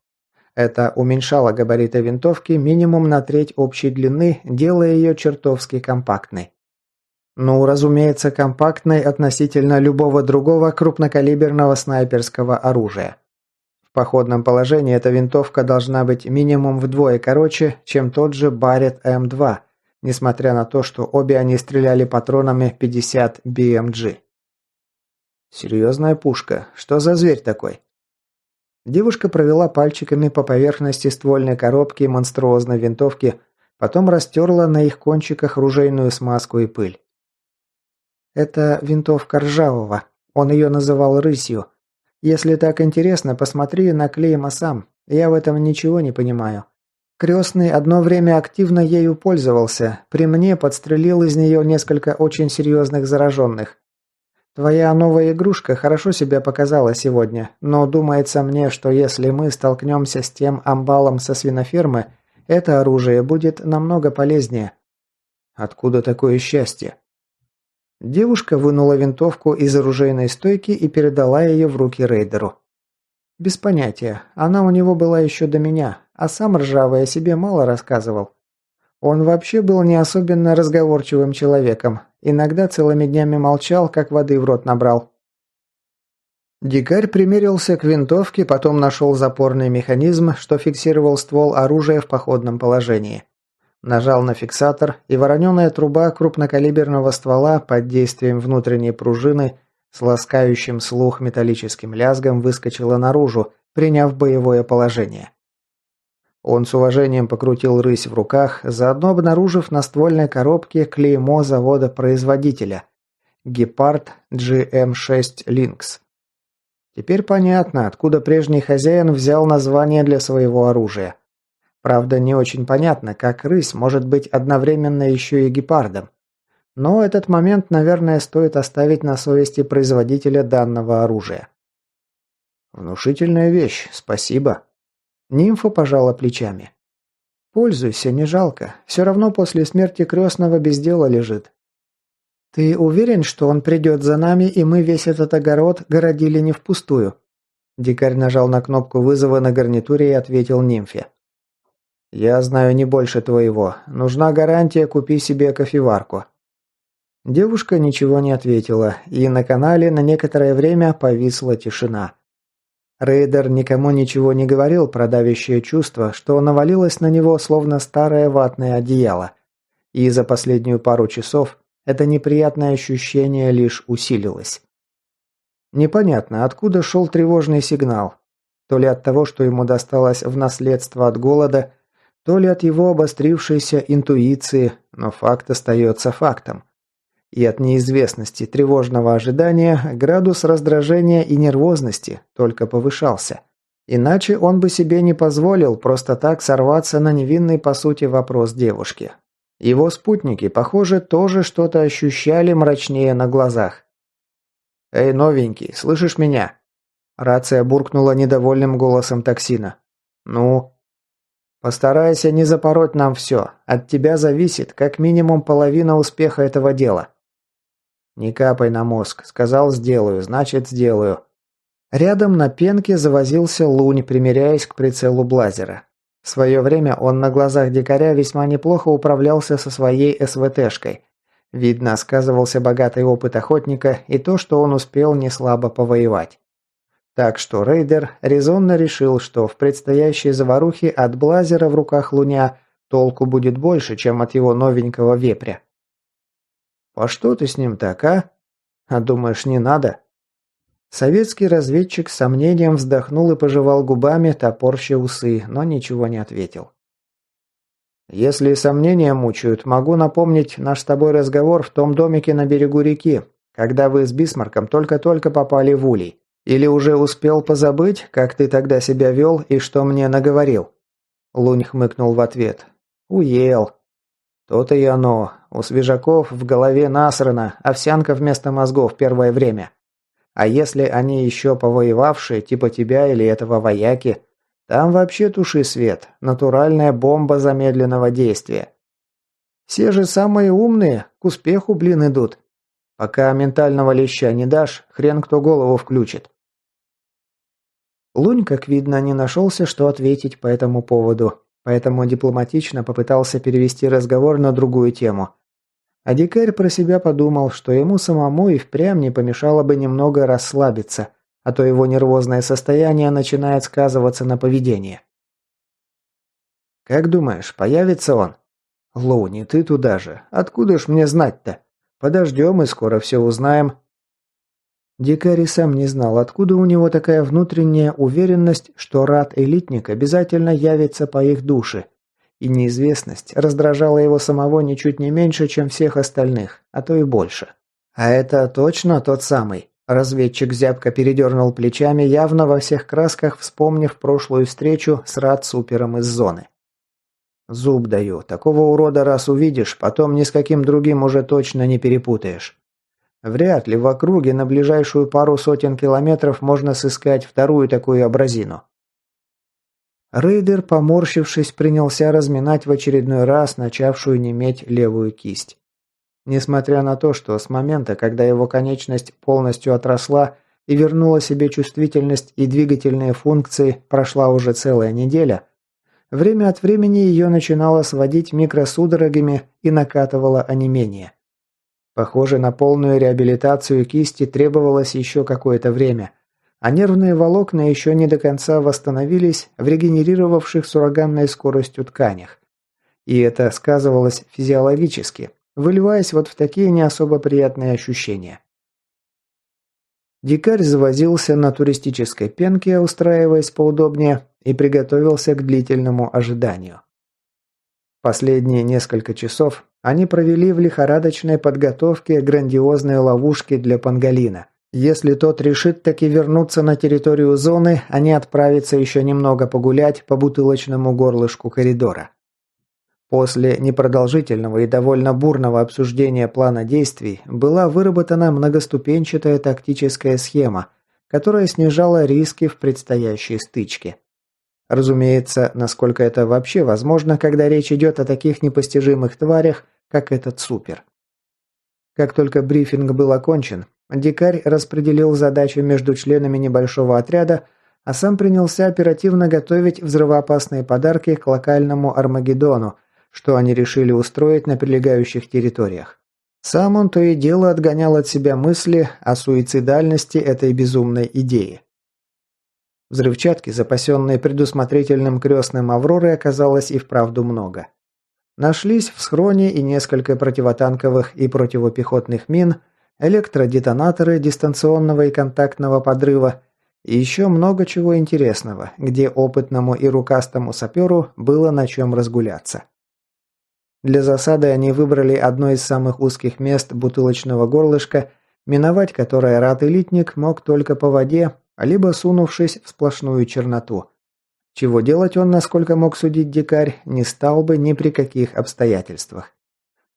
Это уменьшало габариты винтовки минимум на треть общей длины, делая ее чертовски компактной. Ну, разумеется, компактной относительно любого другого крупнокалиберного снайперского оружия. В походном положении эта винтовка должна быть минимум вдвое короче, чем тот же Barrett M2, несмотря на то, что обе они стреляли патронами 50 BMG. Серьезная пушка. Что за зверь такой? Девушка провела пальчиками по поверхности ствольной коробки монструозной винтовки, потом растерла на их кончиках ружейную смазку и пыль. Это винтовка Ржавого. Он ее называл «рысью». Если так интересно, посмотри на клейма сам. Я в этом ничего не понимаю. Крестный одно время активно ею пользовался. При мне подстрелил из нее несколько очень серьезных зараженных. Твоя новая игрушка хорошо себя показала сегодня, но думается мне, что если мы столкнемся с тем амбалом со свинофермы, это оружие будет намного полезнее. Откуда такое счастье? Девушка вынула винтовку из оружейной стойки и передала ее в руки рейдеру. Без понятия, она у него была еще до меня, а сам Ржавый о себе мало рассказывал. Он вообще был не особенно разговорчивым человеком, иногда целыми днями молчал, как воды в рот набрал. Дикарь примерился к винтовке, потом нашел запорный механизм, что фиксировал ствол оружия в походном положении. Нажал на фиксатор, и вороненая труба крупнокалиберного ствола под действием внутренней пружины с ласкающим слух металлическим лязгом выскочила наружу, приняв боевое положение. Он с уважением покрутил рысь в руках, заодно обнаружив на ствольной коробке клеймо завода-производителя «Гепард GM6 Lynx». Теперь понятно, откуда прежний хозяин взял название для своего оружия. Правда, не очень понятно, как рысь может быть одновременно еще и гепардом. Но этот момент, наверное, стоит оставить на совести производителя данного оружия. Внушительная вещь, спасибо. Нимфа пожала плечами. Пользуйся, не жалко. Все равно после смерти крестного без дела лежит. Ты уверен, что он придет за нами, и мы весь этот огород городили не впустую? Дикарь нажал на кнопку вызова на гарнитуре и ответил нимфе. «Я знаю не больше твоего. Нужна гарантия, купи себе кофеварку». Девушка ничего не ответила, и на канале на некоторое время повисла тишина. Рейдер никому ничего не говорил про давящее чувство, что навалилось на него словно старое ватное одеяло. И за последнюю пару часов это неприятное ощущение лишь усилилось. Непонятно, откуда шел тревожный сигнал. То ли от того, что ему досталось в наследство от голода, то ли от его обострившейся интуиции, но факт остается фактом. И от неизвестности тревожного ожидания градус раздражения и нервозности только повышался. Иначе он бы себе не позволил просто так сорваться на невинный по сути вопрос девушки. Его спутники, похоже, тоже что-то ощущали мрачнее на глазах. «Эй, новенький, слышишь меня?» Рация буркнула недовольным голосом токсина. «Ну?» «Постарайся не запороть нам все. От тебя зависит как минимум половина успеха этого дела». «Не капай на мозг. Сказал, сделаю, значит, сделаю». Рядом на пенке завозился Лунь, примеряясь к прицелу блазера. В свое время он на глазах дикаря весьма неплохо управлялся со своей СВТшкой. Видно, сказывался богатый опыт охотника и то, что он успел неслабо повоевать. Так что рейдер резонно решил, что в предстоящей заварухе от блазера в руках Луня толку будет больше, чем от его новенького вепря. «По что ты с ним так, а? А думаешь, не надо?» Советский разведчик с сомнением вздохнул и пожевал губами, топорща усы, но ничего не ответил. «Если сомнения мучают, могу напомнить наш с тобой разговор в том домике на берегу реки, когда вы с Бисмарком только-только попали в улей. Или уже успел позабыть, как ты тогда себя вел и что мне наговорил?» Лунь хмыкнул в ответ. «Уел». «То-то и оно. У свежаков в голове насрано, овсянка вместо мозгов первое время. А если они еще повоевавшие, типа тебя или этого вояки, там вообще туши свет, натуральная бомба замедленного действия. Все же самые умные к успеху, блин, идут. Пока ментального леща не дашь, хрен кто голову включит». Лунь, как видно, не нашелся, что ответить по этому поводу, поэтому дипломатично попытался перевести разговор на другую тему. А дикарь про себя подумал, что ему самому и впрямь не помешало бы немного расслабиться, а то его нервозное состояние начинает сказываться на поведении. «Как думаешь, появится он?» «Луни, ты туда же. Откуда ж мне знать-то? Подождем и скоро все узнаем». Дикарь и сам не знал, откуда у него такая внутренняя уверенность, что рад-элитник обязательно явится по их душе. И неизвестность раздражала его самого ничуть не меньше, чем всех остальных, а то и больше. «А это точно тот самый?» Разведчик зябко передернул плечами, явно во всех красках вспомнив прошлую встречу с рад-супером из зоны. «Зуб даю, такого урода раз увидишь, потом ни с каким другим уже точно не перепутаешь. Вряд ли в округе на ближайшую пару сотен километров можно сыскать вторую такую образину». Рейдер, поморщившись, принялся разминать в очередной раз начавшую неметь левую кисть. Несмотря на то, что с момента, когда его конечность полностью отросла и вернула себе чувствительность и двигательные функции, прошла уже целая неделя, время от времени ее начинало сводить микросудорогами и накатывало онемение. Похоже, на полную реабилитацию кисти требовалось еще какое-то время, а нервные волокна еще не до конца восстановились в регенерировавших с ураганной скоростью тканях. И это сказывалось физиологически, выливаясь вот в такие не особо приятные ощущения. Дикарь завозился на туристической пенке, устраиваясь поудобнее, и приготовился к длительному ожиданию. Последние несколько часов они провели в лихорадочной подготовке грандиозной ловушки для панголина. Если тот решит таки вернуться на территорию зоны, они отправятся еще немного погулять по бутылочному горлышку коридора. После непродолжительного и довольно бурного обсуждения плана действий была выработана многоступенчатая тактическая схема, которая снижала риски в предстоящей стычке. Разумеется, насколько это вообще возможно, когда речь идет о таких непостижимых тварях, как этот супер. Как только брифинг был окончен, дикарь распределил задачи между членами небольшого отряда, а сам принялся оперативно готовить взрывоопасные подарки к локальному Армагеддону, что они решили устроить на прилегающих территориях. Сам он то и дело отгонял от себя мысли о суицидальности этой безумной идеи. Взрывчатки, запасенной предусмотрительным крестным Авророй, оказалось и вправду много. Нашлись в схроне и несколько противотанковых и противопехотных мин, электродетонаторы дистанционного и контактного подрыва и еще много чего интересного, где опытному и рукастому саперу было на чем разгуляться. Для засады они выбрали одно из самых узких мест бутылочного горлышка, миновать которое рад-элитник мог только по воде, либо сунувшись в сплошную черноту. Чего делать он, насколько мог судить дикарь, не стал бы ни при каких обстоятельствах.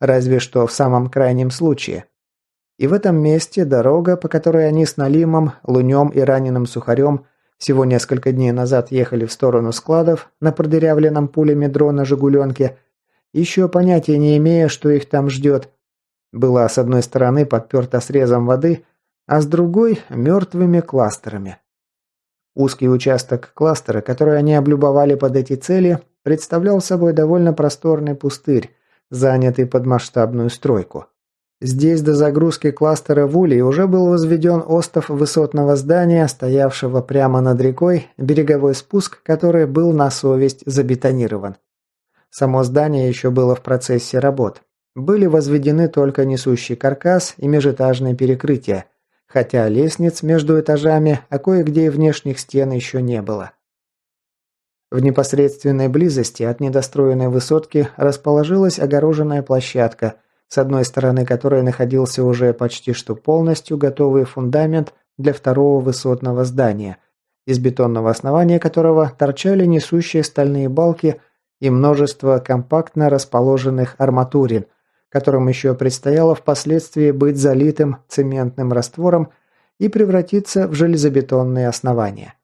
Разве что в самом крайнем случае. И в этом месте дорога, по которой они с Налимом, Лунем и раненым Сухарем всего несколько дней назад ехали в сторону складов на продырявленном пулями дрона «Жигуленке», еще понятия не имея, что их там ждет, была с одной стороны подперта срезом воды, а с другой – мертвыми кластерами. Узкий участок кластера, который они облюбовали под эти цели, представлял собой довольно просторный пустырь, занятый под масштабную стройку. Здесь до загрузки кластера в улей уже был возведен остов высотного здания, стоявшего прямо над рекой, береговой спуск, который был на совесть забетонирован. Само здание еще было в процессе работ. Были возведены только несущий каркас и межэтажные перекрытия, хотя лестниц между этажами, а кое-где и внешних стен еще не было. В непосредственной близости от недостроенной высотки расположилась огороженная площадка, с одной стороны которой находился уже почти что полностью готовый фундамент для второго высотного здания, из бетонного основания которого торчали несущие стальные балки и множество компактно расположенных арматурин, которым еще предстояло впоследствии быть залитым цементным раствором и превратиться в железобетонные основания.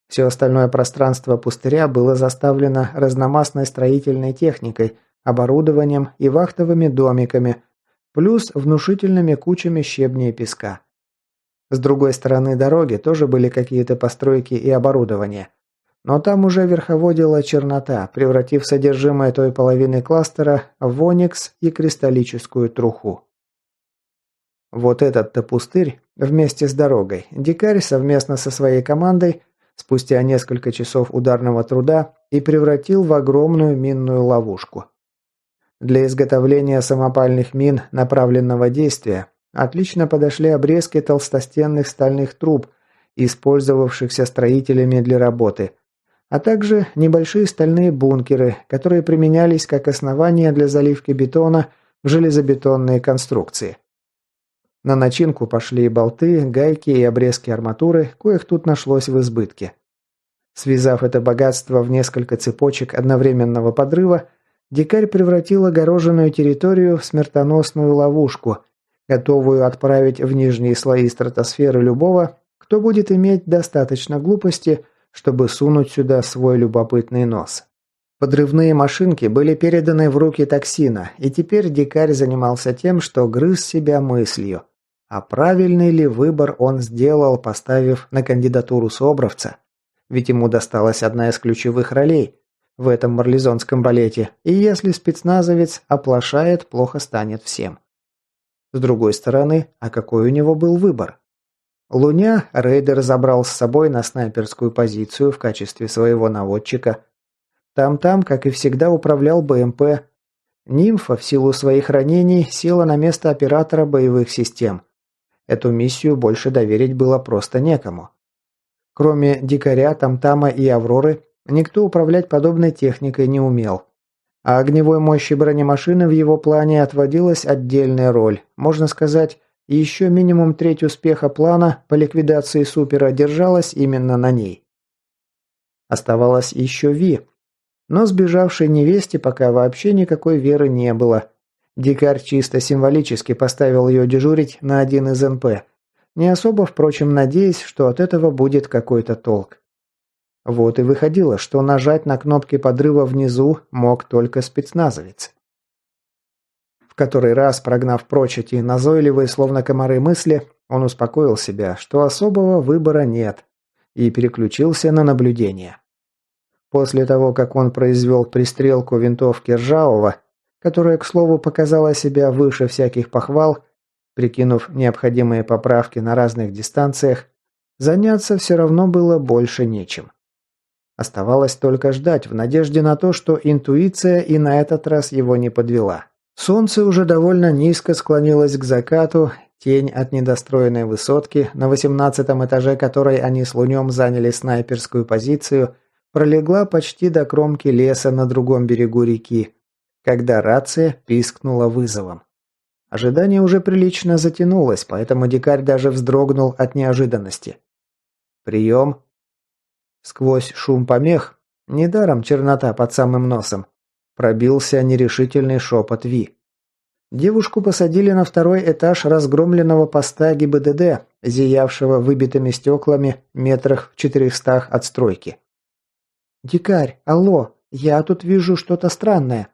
Все остальное пространство пустыря было заставлено разномастной строительной техникой, оборудованием и вахтовыми домиками, плюс внушительными кучами щебня и песка. С другой стороны дороги тоже были какие-то постройки и оборудование. Но там уже верховодила чернота, превратив содержимое той половины кластера в оникс и кристаллическую труху. Вот этот-то пустырь вместе с дорогой дикарь совместно со своей командой спустя несколько часов ударного труда и превратил в огромную минную ловушку. Для изготовления самопальных мин направленного действия отлично подошли обрезки толстостенных стальных труб, использовавшихся строителями для работы, а также небольшие стальные бункеры, которые применялись как основание для заливки бетона в железобетонные конструкции. На начинку пошли и болты, гайки и обрезки арматуры, коих тут нашлось в избытке. Связав это богатство в несколько цепочек одновременного подрыва, дикарь превратил огороженную территорию в смертоносную ловушку, готовую отправить в нижние слои стратосферы любого, кто будет иметь достаточно глупости, чтобы сунуть сюда свой любопытный нос. Подрывные машинки были переданы в руки токсина, и теперь дикарь занимался тем, что грыз себя мыслью. А правильный ли выбор он сделал, поставив на кандидатуру Собровца? Ведь ему досталась одна из ключевых ролей в этом марлезонском балете, и если спецназовец оплошает, плохо станет всем. С другой стороны, а какой у него был выбор? Луня рейдер забрал с собой на снайперскую позицию в качестве своего наводчика. Там, как и всегда, управлял БМП. Нимфа, в силу своих ранений, села на место оператора боевых систем. Эту миссию больше доверить было просто некому. Кроме дикаря, Тамтама и Авроры, никто управлять подобной техникой не умел. А огневой мощи бронемашины в его плане отводилась отдельная роль. Можно сказать, еще минимум треть успеха плана по ликвидации Супера держалась именно на ней. Оставалась еще Ви. Но сбежавшей невесте пока вообще никакой веры не было. Дикарь чисто символически поставил ее дежурить на один из НП, не особо, впрочем, надеясь, что от этого будет какой-то толк. Вот и выходило, что нажать на кнопки подрыва внизу мог только спецназовец. В который раз, прогнав прочь эти назойливые, словно комары мысли, он успокоил себя, что особого выбора нет, и переключился на наблюдение. После того, как он произвел пристрелку винтовки Ржавого, которая, к слову, показала себя выше всяких похвал, прикинув необходимые поправки на разных дистанциях, заняться все равно было больше нечем. Оставалось только ждать, в надежде на то, что интуиция и на этот раз его не подвела. Солнце уже довольно низко склонилось к закату, тень от недостроенной высотки, на 18-м этаже которой они с Лунем заняли снайперскую позицию, пролегла почти до кромки леса на другом берегу реки, когда рация пискнула вызовом. Ожидание уже прилично затянулось, поэтому дикарь даже вздрогнул от неожиданности. «Прием!» Сквозь шум помех, недаром чернота под самым носом, пробился нерешительный шепот Ви. Девушку посадили на второй этаж разгромленного поста ГИБДД, зиявшего выбитыми стеклами метрах в 400 от стройки. «Дикарь, алло, я тут вижу что-то странное».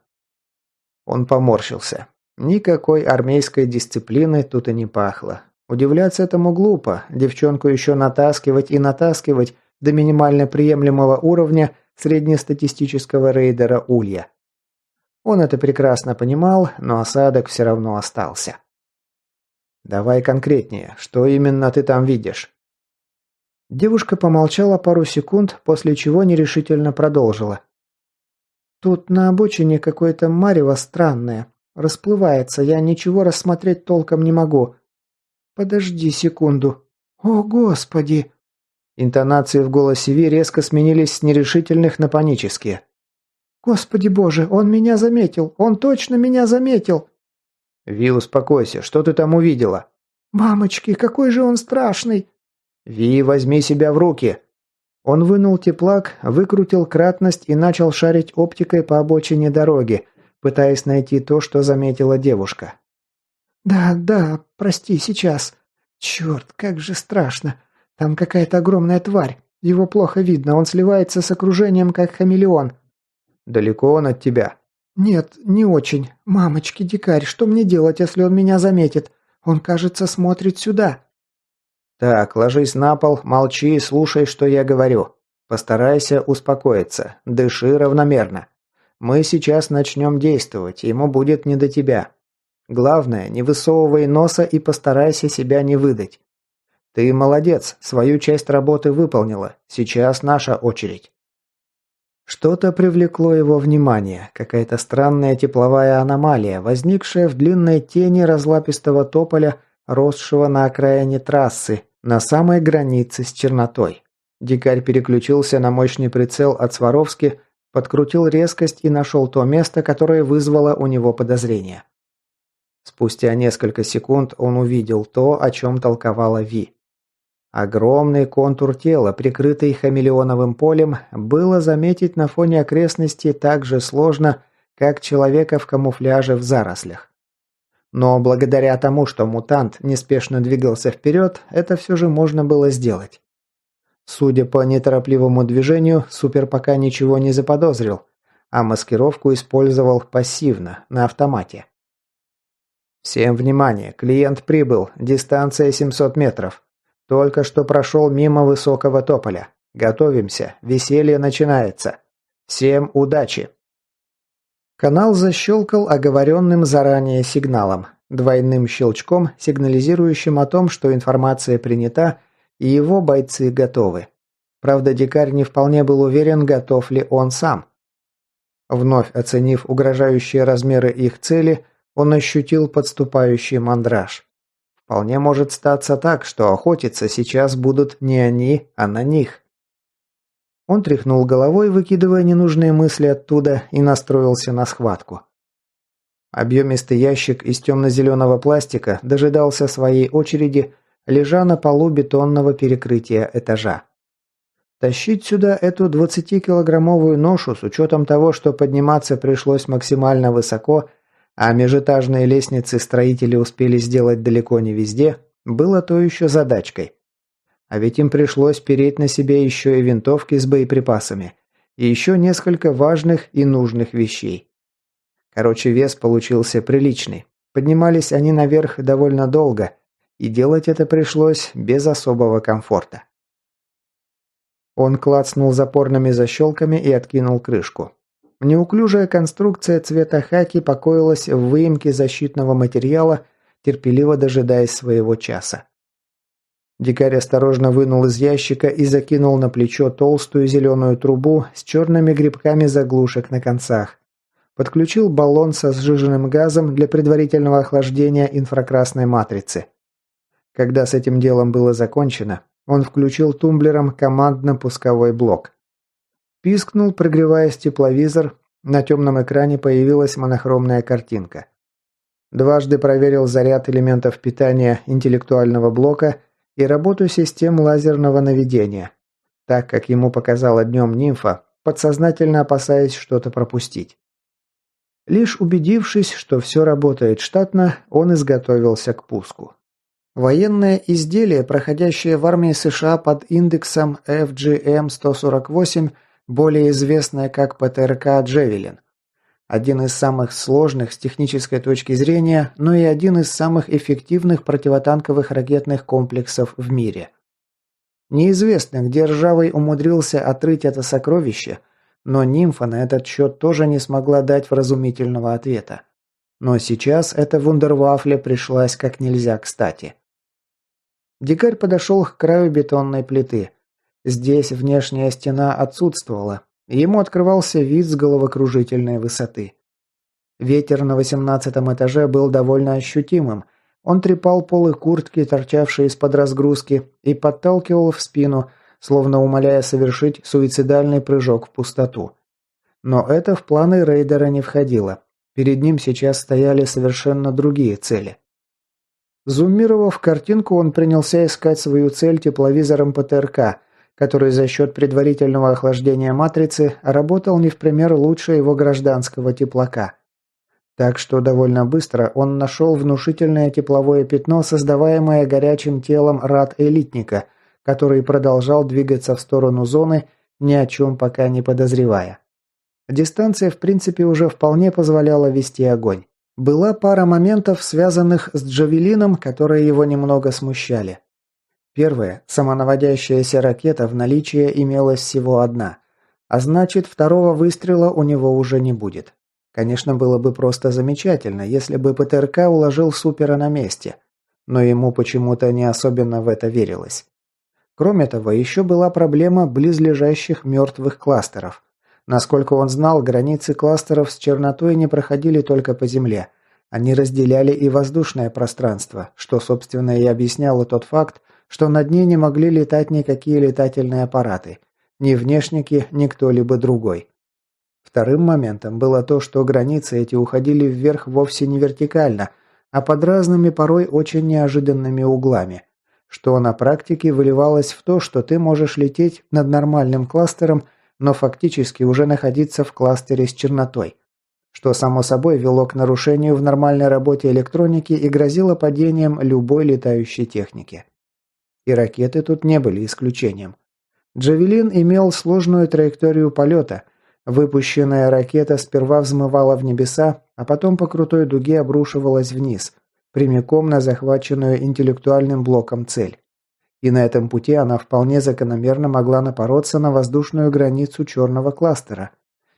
Он поморщился. Никакой армейской дисциплины тут и не пахло. Удивляться этому глупо, девчонку еще натаскивать и натаскивать до минимально приемлемого уровня среднестатистического рейдера Улья. Он это прекрасно понимал, но осадок все равно остался. «Давай конкретнее, что именно ты там видишь?» Девушка помолчала пару секунд, после чего нерешительно продолжила. «Тут на обочине какое-то марево странное. Расплывается, я ничего рассмотреть толком не могу. Подожди секунду. О, Господи!» Интонации в голосе Ви резко сменились с нерешительных на панические. «Господи боже, он меня заметил! Он точно меня заметил!» «Ви, успокойся, что ты там увидела?» «Мамочки, какой же он страшный!» «Ви, возьми себя в руки!» Он вынул теплак, выкрутил кратность и начал шарить оптикой по обочине дороги, пытаясь найти то, что заметила девушка. «Да, да, прости, сейчас. Черт, как же страшно. Там какая-то огромная тварь. Его плохо видно, он сливается с окружением, как хамелеон». «Далеко он от тебя?» «Нет, не очень. Мамочки, дикарь, что мне делать, если он меня заметит? Он, кажется, смотрит сюда». «Так, ложись на пол, молчи и слушай, что я говорю. Постарайся успокоиться, дыши равномерно. Мы сейчас начнем действовать, ему будет не до тебя. Главное, не высовывай носа и постарайся себя не выдать. Ты молодец, свою часть работы выполнила, сейчас наша очередь». Что-то привлекло его внимание, какая-то странная тепловая аномалия, возникшая в длинной тени разлапистого тополя, росшего на окраине трассы, на самой границе с чернотой. Дикарь переключился на мощный прицел от Сваровски, подкрутил резкость и нашел то место, которое вызвало у него подозрение. Спустя несколько секунд он увидел то, о чем толковала Ви. Огромный контур тела, прикрытый хамелеоновым полем, было заметить на фоне окрестностей так же сложно, как человека в камуфляже в зарослях. Но благодаря тому, что мутант неспешно двигался вперед, это все же можно было сделать. Судя по неторопливому движению, Супер пока ничего не заподозрил, а маскировку использовал пассивно, на автомате. «Всем внимание! Клиент прибыл. Дистанция 700 метров. Только что прошел мимо высокого тополя. Готовимся. Веселье начинается. Всем удачи!» Канал защелкал оговоренным заранее сигналом, двойным щелчком, сигнализирующим о том, что информация принята и его бойцы готовы. Правда, дикарь не вполне был уверен, готов ли он сам. Вновь оценив угрожающие размеры их цели, он ощутил подступающий мандраж. Вполне может статься так, что охотиться сейчас будут не они, а на них. Он тряхнул головой, выкидывая ненужные мысли оттуда, и настроился на схватку. Объемистый ящик из темно-зеленого пластика дожидался своей очереди, лежа на полу бетонного перекрытия этажа. Тащить сюда эту 20-килограммовую ношу с учетом того, что подниматься пришлось максимально высоко, а межэтажные лестницы строители успели сделать далеко не везде, было то еще задачкой. А ведь им пришлось переть на себе еще и винтовки с боеприпасами, и еще несколько важных и нужных вещей. Короче, вес получился приличный. Поднимались они наверх довольно долго, и делать это пришлось без особого комфорта. Он клацнул запорными защелками и откинул крышку. Неуклюжая конструкция цвета хаки покоилась в выемке защитного материала, терпеливо дожидаясь своего часа. Дикарь осторожно вынул из ящика и закинул на плечо толстую зеленую трубу с черными грибками заглушек на концах. Подключил баллон со сжиженным газом для предварительного охлаждения инфракрасной матрицы. Когда с этим делом было закончено, он включил тумблером командно-пусковой блок. Пискнул, прогреваясь тепловизор, на темном экране появилась монохромная картинка. Дважды проверил заряд элементов питания интеллектуального блока и работу систем лазерного наведения, так как ему показала днем нимфа, подсознательно опасаясь что-то пропустить. Лишь убедившись, что все работает штатно, он изготовился к пуску. Военное изделие, проходящее в армии США под индексом FGM-148, более известное как ПТРК «Джевелин». Один из самых сложных с технической точки зрения, но и один из самых эффективных противотанковых ракетных комплексов в мире. Неизвестно, где Ржавый умудрился отрыть это сокровище, но нимфа на этот счет тоже не смогла дать вразумительного ответа. Но сейчас эта вундервафля пришлась как нельзя кстати. Дикарь подошел к краю бетонной плиты. Здесь внешняя стена отсутствовала, и ему открывался вид с головокружительной высоты. Ветер на 18-м этаже был довольно ощутимым, Он трепал полы куртки, торчавшие из-под разгрузки, и подталкивал в спину, словно умоляя совершить суицидальный прыжок в пустоту. Но это в планы рейдера не входило. Перед ним сейчас стояли совершенно другие цели. Зуммировав картинку, он принялся искать свою цель тепловизором ПТРК, который за счет предварительного охлаждения матрицы работал не в пример лучше его гражданского теплака. Так что довольно быстро он нашел внушительное тепловое пятно, создаваемое горячим телом рад-элитника, который продолжал двигаться в сторону зоны, ни о чем пока не подозревая. Дистанция, в принципе, уже вполне позволяла вести огонь. Была пара моментов, связанных с Джавелином, которые его немного смущали. Первое. Самонаводящаяся ракета в наличии имелась всего одна. А значит, второго выстрела у него уже не будет. Конечно, было бы просто замечательно, если бы ПТРК уложил Супера на месте. Но ему почему-то не особенно в это верилось. Кроме того, еще была проблема близлежащих мертвых кластеров. Насколько он знал, границы кластеров с чернотой не проходили только по земле. Они разделяли и воздушное пространство, что, собственно, и объясняло тот факт, что над ней не могли летать никакие летательные аппараты. Ни внешники, ни кто-либо другой. Вторым моментом было то, что границы эти уходили вверх вовсе не вертикально, а под разными, порой очень неожиданными углами, что на практике выливалось в то, что ты можешь лететь над нормальным кластером, но фактически уже находиться в кластере с чернотой, что само собой вело к нарушению в нормальной работе электроники и грозило падением любой летающей техники. И ракеты тут не были исключением. «Джавелин» имел сложную траекторию полета. Выпущенная ракета сперва взмывала в небеса, а потом по крутой дуге обрушивалась вниз, прямиком на захваченную интеллектуальным блоком цель. И на этом пути она вполне закономерно могла напороться на воздушную границу черного кластера.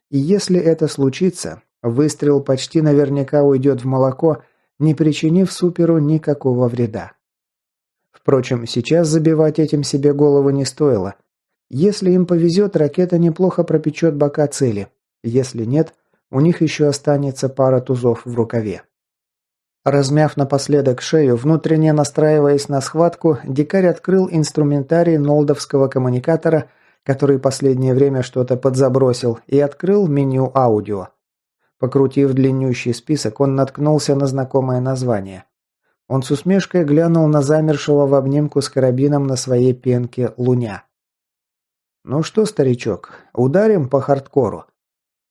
И если это случится, выстрел почти наверняка уйдет в молоко, не причинив Суперу никакого вреда. Впрочем, сейчас забивать этим себе голову не стоило. Если им повезет, ракета неплохо пропечет бока цели. Если нет, у них еще останется пара тузов в рукаве. Размяв напоследок шею, внутренне настраиваясь на схватку, дикарь открыл инструментарий нолдовского коммуникатора, который последнее время что-то подзабросил, и открыл меню аудио. Покрутив длиннющий список, он наткнулся на знакомое название. Он с усмешкой глянул на замершего в обнимку с карабином на своей пенке Луня. «Ну что, старичок, ударим по хардкору?»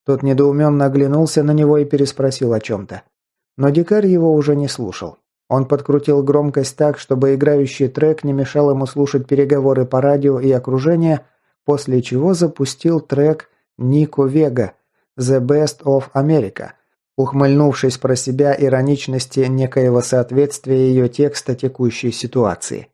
Тот недоуменно оглянулся на него и переспросил о чем-то. Но дикарь его уже не слушал. Он подкрутил громкость так, чтобы играющий трек не мешал ему слушать переговоры по радио и окружение, после чего запустил трек Нико Вега «The Best of America», ухмыльнувшись про себя ироничности некоего соответствия ее текста текущей ситуации.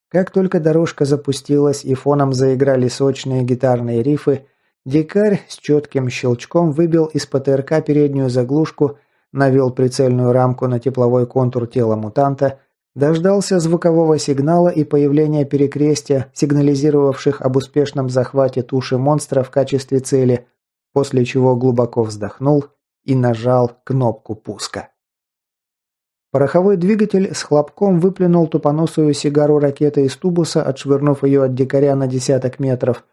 Как только дорожка запустилась и фоном заиграли сочные гитарные рифы, дикарь с четким щелчком выбил из ПТРК переднюю заглушку, навел прицельную рамку на тепловой контур тела мутанта, дождался звукового сигнала и появления перекрестия, сигнализировавших об успешном захвате туши монстра в качестве цели, после чего глубоко вздохнул и нажал кнопку пуска. Пороховой двигатель с хлопком выплюнул тупоносую сигару ракеты из тубуса, отшвырнув ее от дикаря на десяток метров,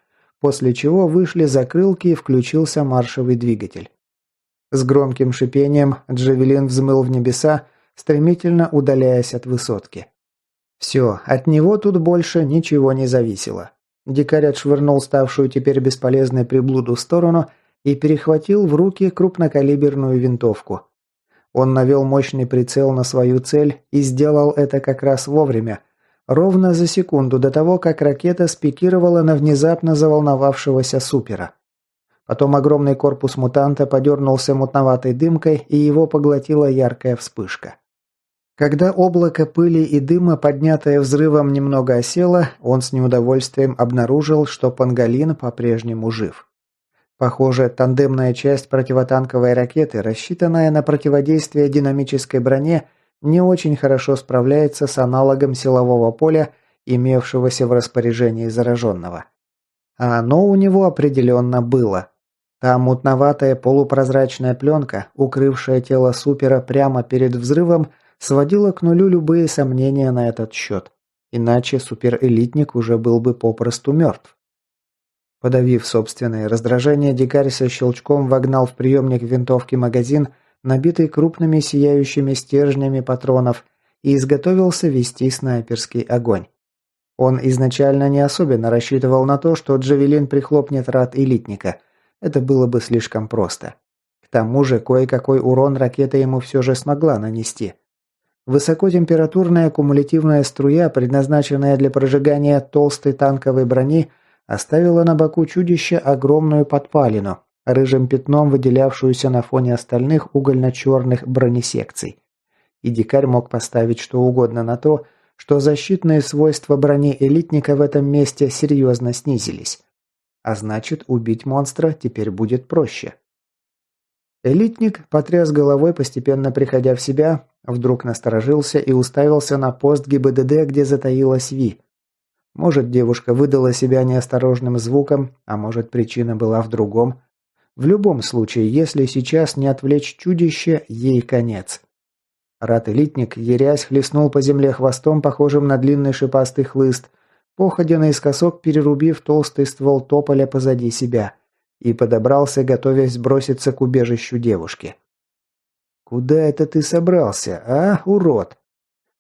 после чего вышли закрылки и включился маршевый двигатель. С громким шипением Джавелин взмыл в небеса, стремительно удаляясь от высотки. Все, от него тут больше ничего не зависело. Дикарь отшвырнул ставшую теперь бесполезной приблуду в сторону и перехватил в руки крупнокалиберную винтовку. Он навел мощный прицел на свою цель и сделал это как раз вовремя, ровно за секунду до того, как ракета спикировала на внезапно заволновавшегося Супера. Потом огромный корпус мутанта подернулся мутноватой дымкой, и его поглотила яркая вспышка. Когда облако пыли и дыма, поднятое взрывом, немного осело, он с неудовольствием обнаружил, что Панголин по-прежнему жив. Похоже, тандемная часть противотанковой ракеты, рассчитанная на противодействие динамической броне, не очень хорошо справляется с аналогом силового поля, имевшегося в распоряжении зараженного. А оно у него определенно было. Та мутноватая полупрозрачная пленка, укрывшая тело Супера прямо перед взрывом, сводило к нулю любые сомнения на этот счет. Иначе суперэлитник уже был бы попросту мертв. Подавив собственное раздражение, дикарь со щелчком вогнал в приемник винтовки магазин, набитый крупными сияющими стержнями патронов, и изготовился вести снайперский огонь. Он изначально не особенно рассчитывал на то, что Джавелин прихлопнет рад элитника. Это было бы слишком просто. К тому же, кое-какой урон ракета ему все же смогла нанести. Высокотемпературная кумулятивная струя, предназначенная для прожигания толстой танковой брони, оставила на боку чудища огромную подпалину, рыжим пятном выделявшуюся на фоне остальных угольно-черных бронесекций. И дикарь мог поставить что угодно на то, что защитные свойства брони элитника в этом месте серьезно снизились. А значит, убить монстра теперь будет проще. Элитник потряс головой, постепенно приходя в себя, вдруг насторожился и уставился на пост ГИБДД, где затаилась Ви. Может, девушка выдала себя неосторожным звуком, а может, причина была в другом. В любом случае, если сейчас не отвлечь чудище, ей конец. Рад-элитник, ярясь, хлестнул по земле хвостом, похожим на длинный шипастый хлыст, походя наискосок перерубив толстый ствол тополя позади себя, и подобрался, готовясь броситься к убежищу девушки. «Куда это ты собрался, а, урод?»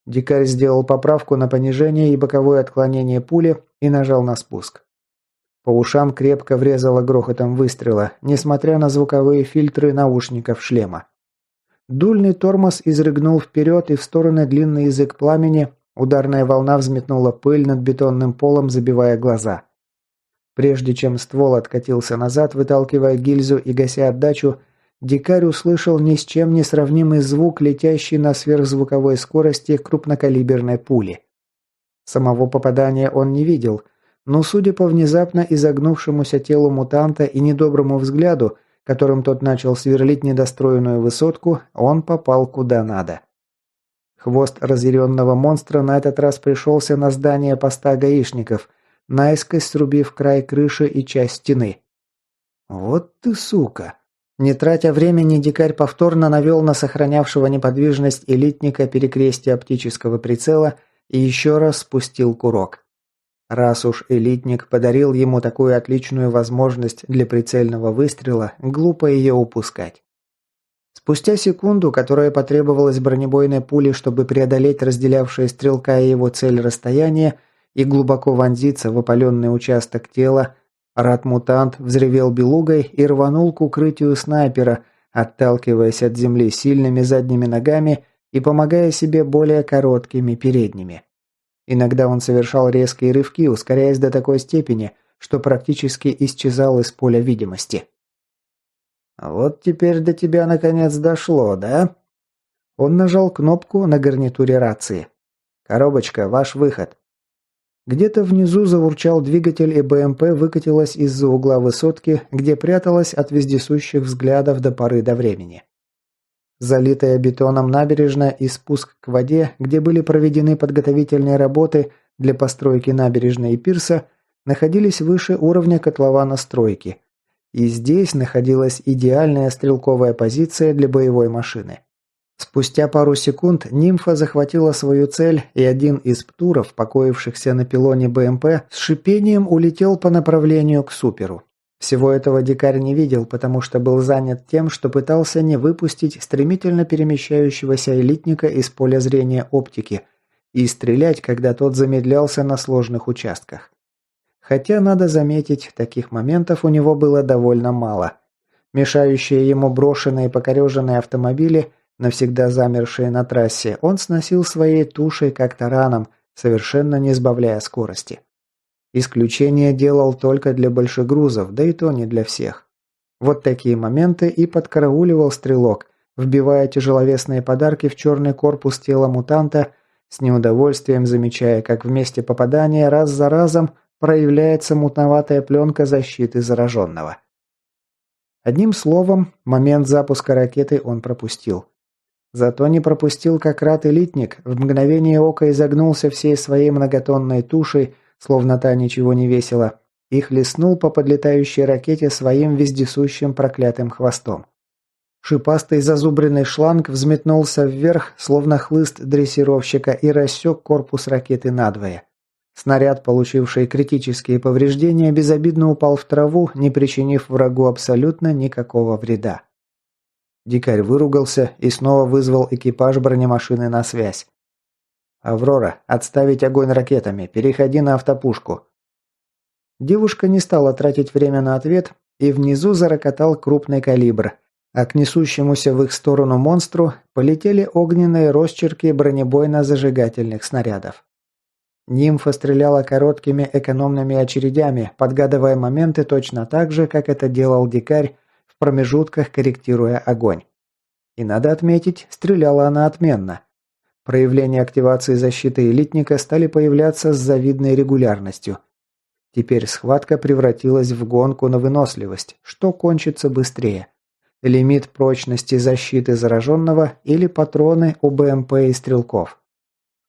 Дикарь сделал поправку на понижение и боковое отклонение пули и нажал на спуск. По ушам крепко врезало грохотом выстрела, несмотря на звуковые фильтры наушников шлема. Дульный тормоз изрыгнул вперед и в стороны длинный язык пламени, ударная волна взметнула пыль над бетонным полом, забивая глаза. Прежде чем ствол откатился назад, выталкивая гильзу и гася отдачу, дикарь услышал ни с чем не сравнимый звук, летящий на сверхзвуковой скорости крупнокалиберной пули. Самого попадания он не видел, но, судя по внезапно изогнувшемуся телу мутанта и недоброму взгляду, которым тот начал сверлить недостроенную высотку, он попал куда надо. Хвост разъяренного монстра на этот раз пришелся на здание поста гаишников, наискось срубив край крыши и часть стены. «Вот ты сука!» Не тратя времени, дикарь повторно навел на сохранявшего неподвижность элитника перекрестие оптического прицела и еще раз спустил курок. Раз уж элитник подарил ему такую отличную возможность для прицельного выстрела, глупо ее упускать. Спустя секунду, которая потребовалась бронебойной пуле, чтобы преодолеть разделявшее стрелка и его цель расстояние и глубоко вонзиться в опаленный участок тела, рад-мутант взревел белугой и рванул к укрытию снайпера, отталкиваясь от земли сильными задними ногами и помогая себе более короткими передними. Иногда он совершал резкие рывки, ускоряясь до такой степени, что практически исчезал из поля видимости. «Вот теперь до тебя наконец дошло, да?» Он нажал кнопку на гарнитуре рации. «Коробочка, ваш выход». Где-то внизу заурчал двигатель, и БМП выкатилась из-за угла высотки, где пряталась от вездесущих взглядов до поры до времени. Залитая бетоном набережная и спуск к воде, где были проведены подготовительные работы для постройки набережной и пирса, находились выше уровня котлована стройки. И здесь находилась идеальная стрелковая позиция для боевой машины. Спустя пару секунд нимфа захватила свою цель, и один из птуров, покоившихся на пилоне БМП, с шипением улетел по направлению к суперу. Всего этого дикарь не видел, потому что был занят тем, что пытался не выпустить стремительно перемещающегося элитника из поля зрения оптики и стрелять, когда тот замедлялся на сложных участках. Хотя, надо заметить, таких моментов у него было довольно мало. Мешающие ему брошенные покореженные автомобили, навсегда замершие на трассе, он сносил своей тушей как тараном, совершенно не сбавляя скорости. Исключение делал только для большегрузов, да и то не для всех. Вот такие моменты и подкарауливал стрелок, вбивая тяжеловесные подарки в черный корпус тела мутанта, с неудовольствием замечая, как в месте попадания раз за разом проявляется мутноватая пленка защиты зараженного. Одним словом, момент запуска ракеты он пропустил. Зато не пропустил как рад-элитник, в мгновение ока изогнулся всей своей многотонной тушей, словно та ничего не весила, и хлестнул по подлетающей ракете своим вездесущим проклятым хвостом. Шипастый зазубренный шланг взметнулся вверх, словно хлыст дрессировщика, и рассек корпус ракеты надвое. Снаряд, получивший критические повреждения, безобидно упал в траву, не причинив врагу абсолютно никакого вреда. Дикарь выругался и снова вызвал экипаж бронемашины на связь. «Аврора, отставить огонь ракетами, переходи на автопушку». Девушка не стала тратить время на ответ, и внизу зарокотал крупный калибр, а к несущемуся в их сторону монстру полетели огненные росчерки бронебойно-зажигательных снарядов. Нимфа стреляла короткими экономными очередями, подгадывая моменты точно так же, как это делал дикарь, в промежутках корректируя огонь. И надо отметить, стреляла она отменно. Проявления активации защиты элитника стали появляться с завидной регулярностью. Теперь схватка превратилась в гонку на выносливость, что кончится быстрее. Лимит прочности защиты зараженного или патроны у БМП и стрелков.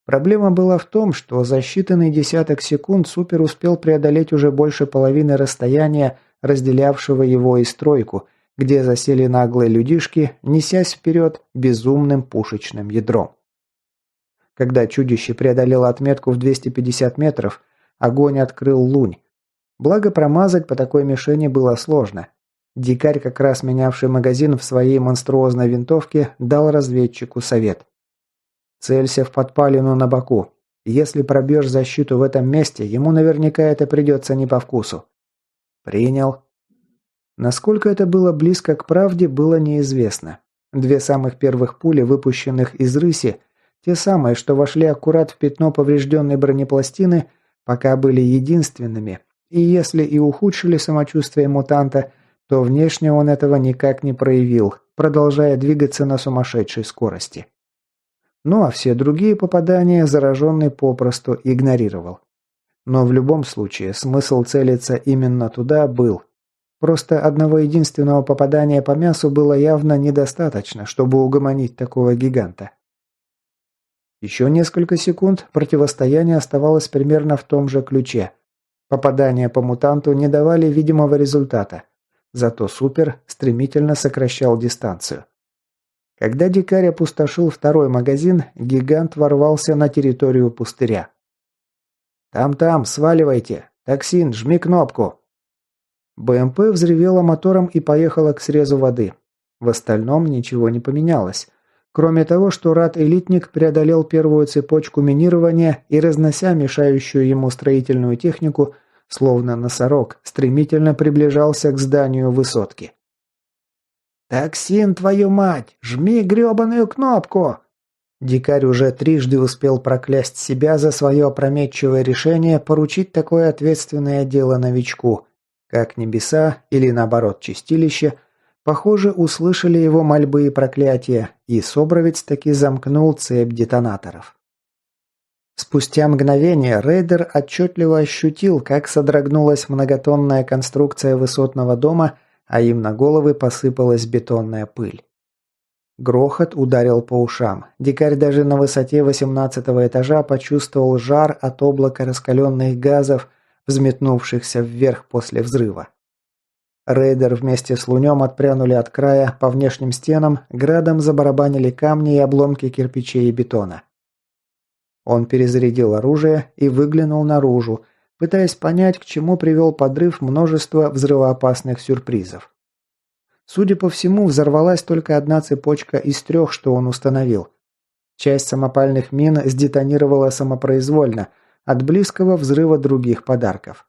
Проблема была в том, что за считанный десяток секунд Супер успел преодолеть уже больше половины расстояния, разделявшего его и стройку, где засели наглые людишки, несясь вперед безумным пушечным ядром. Когда чудище преодолело отметку в 250 метров, огонь открыл Лунь. Благо промазать по такой мишени было сложно. Дикарь, как раз менявший магазин в своей монструозной винтовке, дал разведчику совет. «Целься в подпалину на боку. Если пробьешь защиту в этом месте, ему наверняка это придется не по вкусу». «Принял». Насколько это было близко к правде, было неизвестно. Две самых первых пули, выпущенных из рыси, те самые, что вошли аккурат в пятно поврежденной бронепластины, пока были единственными, и если и ухудшили самочувствие мутанта, то внешне он этого никак не проявил, продолжая двигаться на сумасшедшей скорости. Ну а все другие попадания зараженный попросту игнорировал. Но в любом случае смысл целиться именно туда был. Просто одного единственного попадания по мясу было явно недостаточно, чтобы угомонить такого гиганта. Еще несколько секунд противостояние оставалось примерно в том же ключе. Попадания по мутанту не давали видимого результата. Зато Супер стремительно сокращал дистанцию. Когда дикарь опустошил второй магазин, гигант ворвался на территорию пустыря. «Там-там, сваливайте! Токсин, жми кнопку!» БМП взревела мотором и поехала к срезу воды. В остальном ничего не поменялось. Кроме того, что рад-элитник преодолел первую цепочку минирования и, разнося мешающую ему строительную технику, словно носорог, стремительно приближался к зданию высотки. «Токсин, твою мать! Жми гребаную кнопку!» Дикарь уже трижды успел проклясть себя за свое опрометчивое решение поручить такое ответственное дело новичку, как небеса или, наоборот, чистилище, похоже, услышали его мольбы и проклятия, и Собровец таки замкнул цепь детонаторов. Спустя мгновение рейдер отчетливо ощутил, как содрогнулась многотонная конструкция высотного дома, а им на головы посыпалась бетонная пыль. Грохот ударил по ушам. Дикарь даже на высоте 18-го этажа почувствовал жар от облака раскаленных газов, взметнувшихся вверх после взрыва. Рейдер вместе с Лунем отпрянули от края, по внешним стенам градом забарабанили камни и обломки кирпичей и бетона. Он перезарядил оружие и выглянул наружу, пытаясь понять, к чему привел подрыв множества взрывоопасных сюрпризов. Судя по всему, взорвалась только одна цепочка из 3, что он установил. Часть самопальных мин сдетонировала самопроизвольно от близкого взрыва других подарков.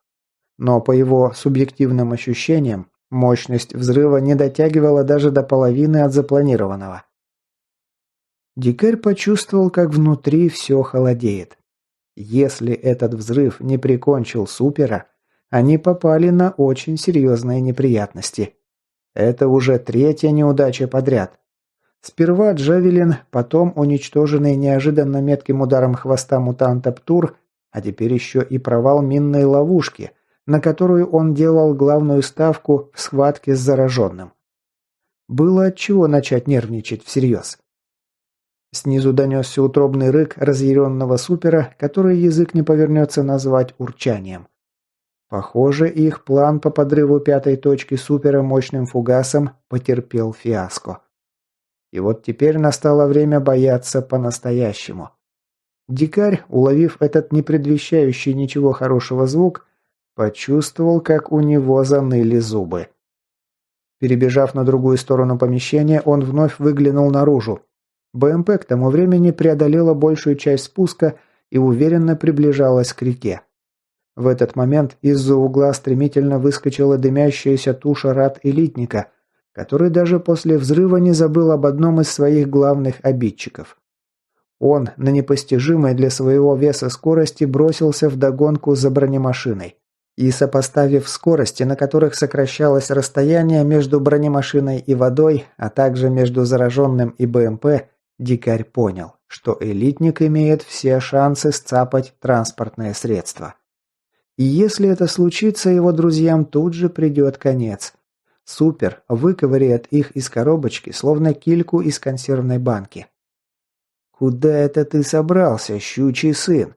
Но по его субъективным ощущениям, мощность взрыва не дотягивала даже до половины от запланированного. Дикарь почувствовал, как внутри все холодеет. Если этот взрыв не прикончил Супера, они попали на очень серьезные неприятности. Это уже 3-я неудача подряд. Сперва Джавелин, потом уничтоженный неожиданно метким ударом хвоста мутанта Птур, а теперь еще и провал минной ловушки, на которую он делал главную ставку в схватке с зараженным. Было от чего начать нервничать всерьез. Снизу донесся утробный рык разъяренного Супера, который язык не повернется назвать урчанием. Похоже, их план по подрыву 5-й точки Супера мощным фугасом потерпел фиаско. И вот теперь настало время бояться по-настоящему. Дикарь, уловив этот не предвещающий ничего хорошего звук, почувствовал, как у него заныли зубы. Перебежав на другую сторону помещения, он вновь выглянул наружу. БМП к тому времени преодолела большую часть спуска и уверенно приближалась к реке. В этот момент из-за угла стремительно выскочила дымящаяся туша рад-элитника, который даже после взрыва не забыл об одном из своих главных обидчиков. Он на непостижимой для своего веса скорости бросился вдогонку за бронемашиной. И сопоставив скорости, на которых сокращалось расстояние между бронемашиной и водой, а также между зараженным и БМП, дикарь понял, что элитник имеет все шансы сцапать транспортное средство. И если это случится, его друзьям тут же придет конец. Супер выковыряет их из коробочки, словно кильку из консервной банки. «Куда это ты собрался, щучий сын?»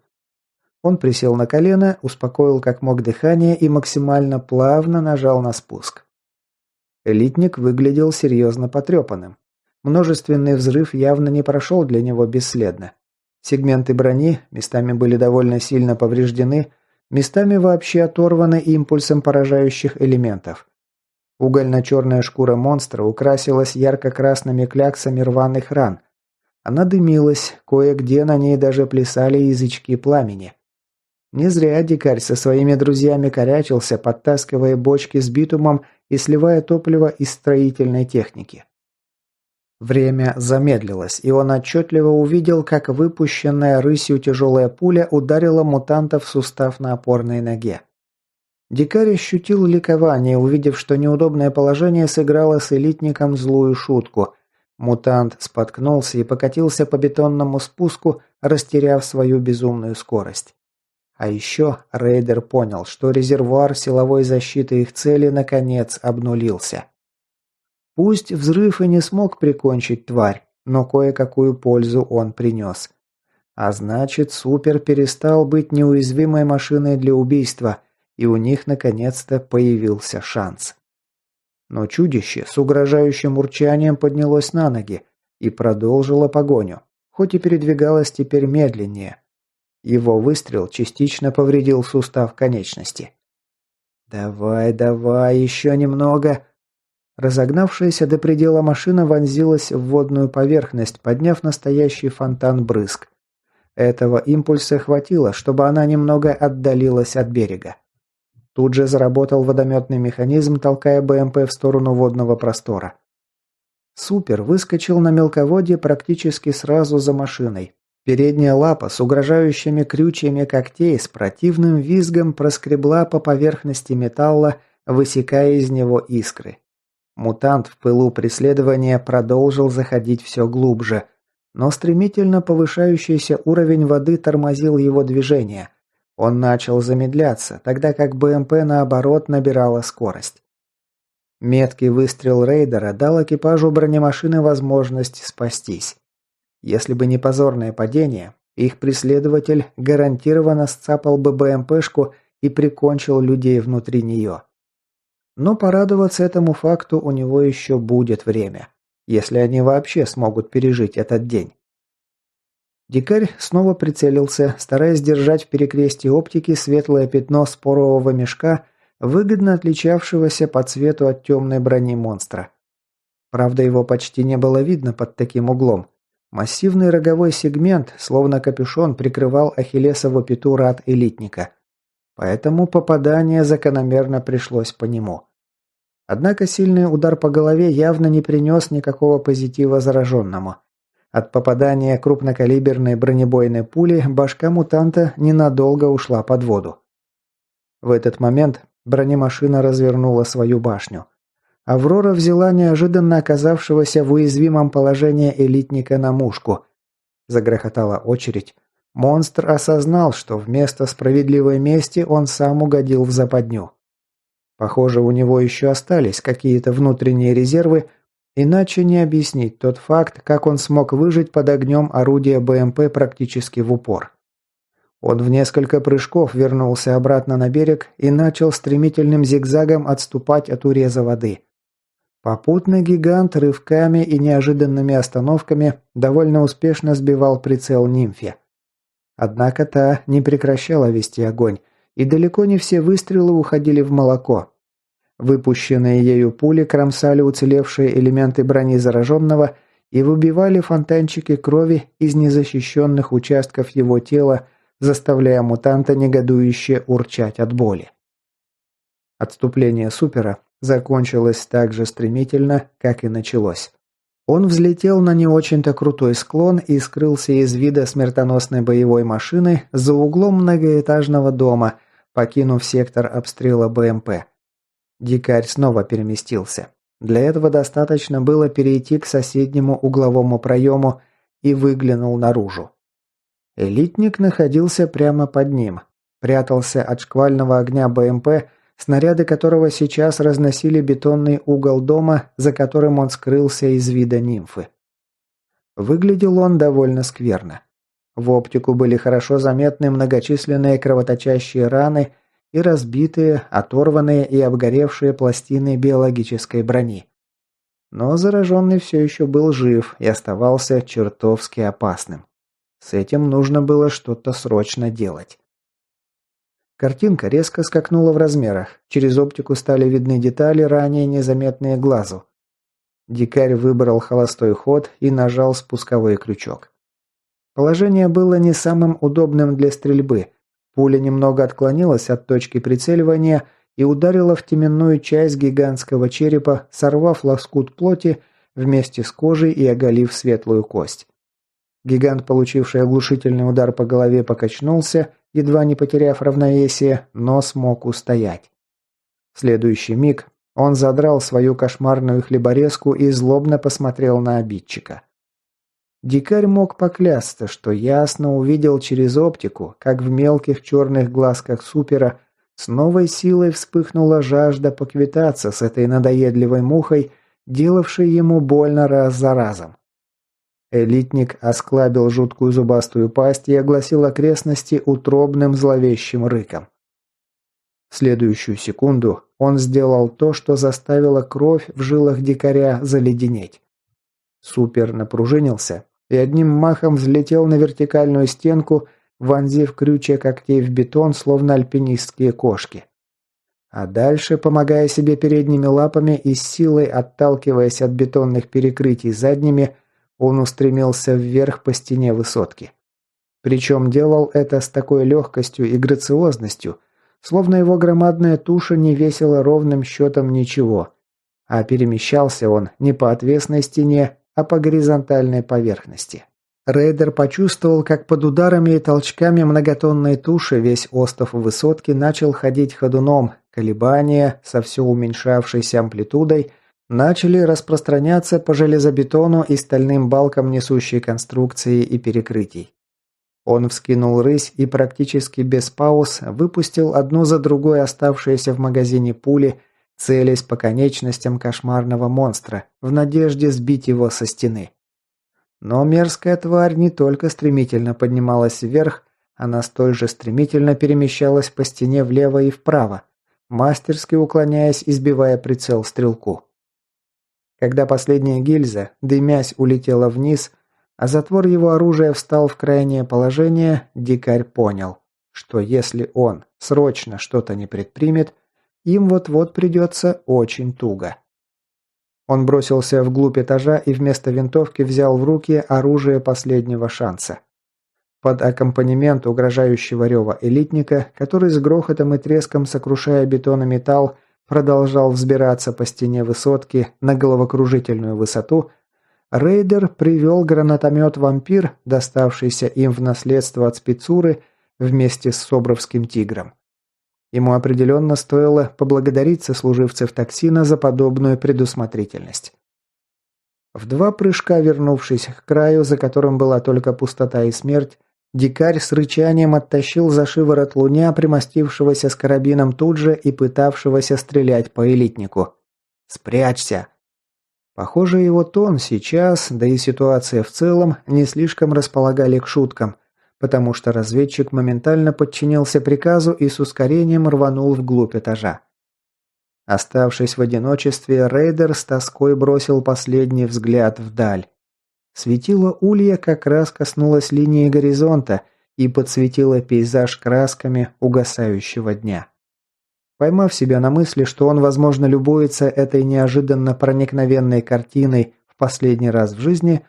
Он присел на колено, успокоил как мог дыхание и максимально плавно нажал на спуск. Элитник выглядел серьезно потрепанным. Множественный взрыв явно не прошел для него бесследно. Сегменты брони местами были довольно сильно повреждены, местами вообще оторваны импульсом поражающих элементов. Угольно-черная шкура монстра украсилась ярко-красными кляксами рваных ран. Она дымилась, кое-где на ней даже плясали язычки пламени. Не зря дикарь со своими друзьями корячился, подтаскивая бочки с битумом и сливая топливо из строительной техники. Время замедлилось, и он отчетливо увидел, как выпущенная рысью тяжелая пуля ударила мутанта в сустав на опорной ноге. Дикарь ощутил ликование, увидев, что неудобное положение сыграло с элитником злую шутку. Мутант споткнулся и покатился по бетонному спуску, растеряв свою безумную скорость. А еще рейдер понял, что резервуар силовой защиты их цели наконец обнулился. Пусть взрыв и не смог прикончить тварь, но кое-какую пользу он принес. А значит, Супер перестал быть неуязвимой машиной для убийства, и у них наконец-то появился шанс. Но чудище с угрожающим урчанием поднялось на ноги и продолжило погоню, хоть и передвигалось теперь медленнее. Его выстрел частично повредил сустав конечности. «Давай, давай, еще немного!» Разогнавшаяся до предела машина вонзилась в водную поверхность, подняв настоящий фонтан брызг. Этого импульса хватило, чтобы она немного отдалилась от берега. Тут же заработал водометный механизм, толкая БМП в сторону водного простора. Супер выскочил на мелководье практически сразу за машиной. Передняя лапа с угрожающими крючьями когтей с противным визгом проскребла по поверхности металла, высекая из него искры. Мутант в пылу преследования продолжил заходить все глубже, но стремительно повышающийся уровень воды тормозил его движение. Он начал замедляться, тогда как БМП наоборот набирала скорость. Меткий выстрел рейдера дал экипажу бронемашины возможность спастись. Если бы не позорное падение, их преследователь гарантированно сцапал бы БМПшку и прикончил людей внутри нее. Но порадоваться этому факту у него еще будет время, если они вообще смогут пережить этот день. Дикарь снова прицелился, стараясь держать в перекрестии оптики светлое пятно спорового мешка, выгодно отличавшегося по цвету от темной брони монстра. Правда, его почти не было видно под таким углом. Массивный роговой сегмент, словно капюшон, прикрывал ахиллесову пяту рад-элитника. Поэтому попадание закономерно пришлось по нему. Однако сильный удар по голове явно не принес никакого позитива зараженному. От попадания крупнокалиберной бронебойной пули башка мутанта ненадолго ушла под воду. В этот момент бронемашина развернула свою башню. Аврора взяла неожиданно оказавшегося в уязвимом положении элитника на мушку. Загрохотала очередь. Монстр осознал, что вместо справедливой мести он сам угодил в западню. Похоже, у него еще остались какие-то внутренние резервы, иначе не объяснить тот факт, как он смог выжить под огнем орудия БМП практически в упор. Он в несколько прыжков вернулся обратно на берег и начал стремительным зигзагом отступать от уреза воды. Попутно гигант рывками и неожиданными остановками довольно успешно сбивал прицел нимфе. Однако та не прекращала вести огонь, и далеко не все выстрелы уходили в молоко. Выпущенные ею пули кромсали уцелевшие элементы брони зараженного и выбивали фонтанчики крови из незащищенных участков его тела, заставляя мутанта негодующе урчать от боли. Отступление Супера закончилось так же стремительно, как и началось. Он взлетел на не очень-то крутой склон и скрылся из вида смертоносной боевой машины за углом многоэтажного дома, покинув сектор обстрела БМП. Дикарь снова переместился. Для этого достаточно было перейти к соседнему угловому проему и выглянул наружу. Элитник находился прямо под ним. Прятался от шквального огня БМП, снаряды которого сейчас разносили бетонный угол дома, за которым он скрылся из вида нимфы. Выглядел он довольно скверно. В оптику были хорошо заметны многочисленные кровоточащие раны и разбитые, оторванные и обгоревшие пластины биологической брони. Но зараженный все еще был жив и оставался чертовски опасным. С этим нужно было что-то срочно делать. Картинка резко скакнула в размерах. Через оптику стали видны детали, ранее незаметные глазу. Дикарь выбрал холостой ход и нажал спусковой крючок. Положение было не самым удобным для стрельбы. Пуля немного отклонилась от точки прицеливания и ударила в теменную часть гигантского черепа, сорвав лоскут плоти вместе с кожей и оголив светлую кость. Гигант, получивший оглушительный удар по голове, покачнулся, едва не потеряв равновесие, но смог устоять. В следующий миг он задрал свою кошмарную хлеборезку и злобно посмотрел на обидчика. Дикарь мог поклясться, что ясно увидел через оптику, как в мелких черных глазках Супера с новой силой вспыхнула жажда поквитаться с этой надоедливой мухой, делавшей ему больно раз за разом. Элитник осклабил жуткую зубастую пасть и огласил окрестности утробным зловещим рыком. В следующую секунду он сделал то, что заставило кровь в жилах дикаря заледенеть. Супер напружинился и одним махом взлетел на вертикальную стенку, вонзив крючья когтей в бетон, словно альпинистские кошки. А дальше, помогая себе передними лапами и с силой отталкиваясь от бетонных перекрытий задними, он устремился вверх по стене высотки. Причем делал это с такой легкостью и грациозностью, словно его громадная туша не весила ровным счетом ничего, а перемещался он не по отвесной стене, а по горизонтальной поверхности. Рейдер почувствовал, как под ударами и толчками многотонной туши весь остов высотки начал ходить ходуном, колебания со все уменьшавшейся амплитудой начали распространяться по железобетону и стальным балкам несущей конструкции и перекрытий. Он вскинул рысь и практически без пауз выпустил одну за другой оставшиеся в магазине пули, целясь по конечностям кошмарного монстра, в надежде сбить его со стены. Но мерзкая тварь не только стремительно поднималась вверх, она столь же стремительно перемещалась по стене влево и вправо, мастерски уклоняясь и сбивая прицел стрелку. Когда последняя гильза, дымясь, улетела вниз, а затвор его оружия встал в крайнее положение, дикарь понял, что если он срочно что-то не предпримет, им вот-вот придется очень туго. Он бросился вглубь этажа и вместо винтовки взял в руки оружие последнего шанса. Под аккомпанемент угрожающего рева элитника, который с грохотом и треском, сокрушая бетон и металл, продолжал взбираться по стене высотки на головокружительную высоту, рейдер привел гранатомет «Вампир», доставшийся им в наследство от спецуры вместе с собровским «Тигром». Ему определенно стоило поблагодарить сослуживцев токсина за подобную предусмотрительность. В 2 прыжка, вернувшись к краю, за которым была только пустота и смерть, дикарь с рычанием оттащил за шиворот луня, примостившегося с карабином тут же и пытавшегося стрелять по элитнику. «Спрячься!» Похоже, его тон сейчас, да и ситуация в целом, не слишком располагали к шуткам, потому что разведчик моментально подчинился приказу и с ускорением рванул вглубь этажа. Оставшись в одиночестве, рейдер с тоской бросил последний взгляд вдаль. Светило улья как раз коснулось линии горизонта и подсветило пейзаж красками угасающего дня. Поймав себя на мысли, что он, возможно, любуется этой неожиданно проникновенной картиной в последний раз в жизни,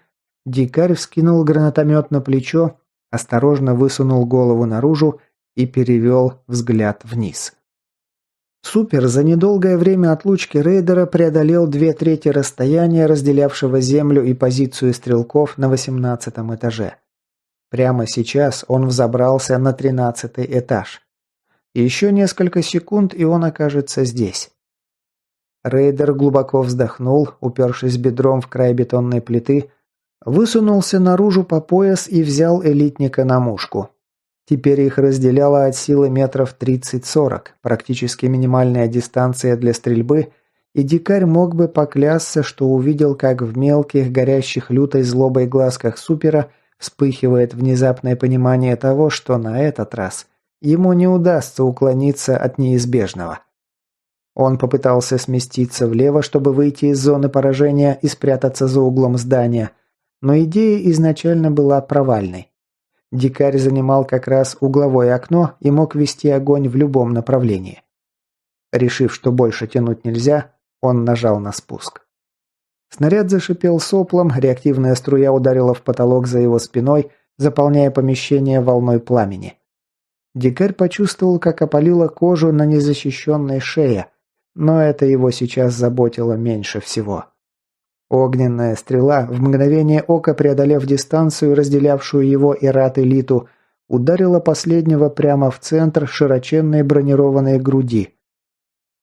дикарь вскинул гранатомет на плечо, осторожно высунул голову наружу и перевел взгляд вниз. Супер за недолгое время отлучки рейдера преодолел 2/3 расстояния, разделявшего землю и позицию стрелков на 18-м этаже. Прямо сейчас он взобрался на 13-й этаж. Еще несколько секунд, и он окажется здесь. Рейдер глубоко вздохнул, упершись бедром в край бетонной плиты, высунулся наружу по пояс и взял элитника на мушку. Теперь их разделяло от силы метров 30-40, практически минимальная дистанция для стрельбы, и дикарь мог бы поклясться, что увидел, как в мелких, горящих лютой злобой глазках супера вспыхивает внезапное понимание того, что на этот раз ему не удастся уклониться от неизбежного. Он попытался сместиться влево, чтобы выйти из зоны поражения и спрятаться за углом здания, но идея изначально была провальной. Дикарь занимал как раз угловое окно и мог вести огонь в любом направлении. Решив, что больше тянуть нельзя, он нажал на спуск. Снаряд зашипел соплом, реактивная струя ударила в потолок за его спиной, заполняя помещение волной пламени. Дикарь почувствовал, как опалило кожу на незащищенной шее, но это его сейчас заботило меньше всего. Огненная стрела, в мгновение ока преодолев дистанцию, разделявшую его и Рат-элиту, ударила последнего прямо в центр широченной бронированной груди.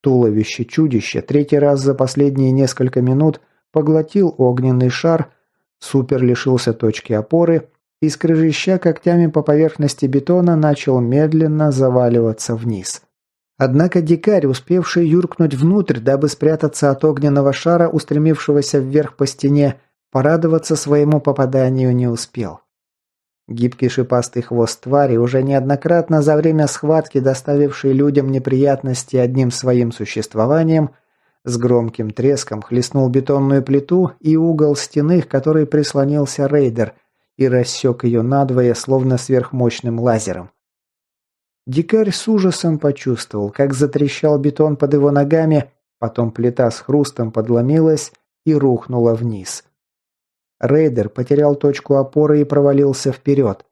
Туловище чудища 3-й раз за последние несколько минут поглотил огненный шар, супер лишился точки опоры и, скрежеща когтями по поверхности бетона, начал медленно заваливаться вниз. Однако дикарь, успевший юркнуть внутрь, дабы спрятаться от огненного шара, устремившегося вверх по стене, порадоваться своему попаданию не успел. Гибкий шипастый хвост твари, уже неоднократно за время схватки доставивший людям неприятности одним своим существованием, с громким треском хлестнул бетонную плиту и угол стены, к которой прислонился рейдер, и рассек ее надвое, словно сверхмощным лазером. Дикарь с ужасом почувствовал, как затрещал бетон под его ногами, потом плита с хрустом подломилась и рухнула вниз. Рейдер потерял точку опоры и провалился вперед.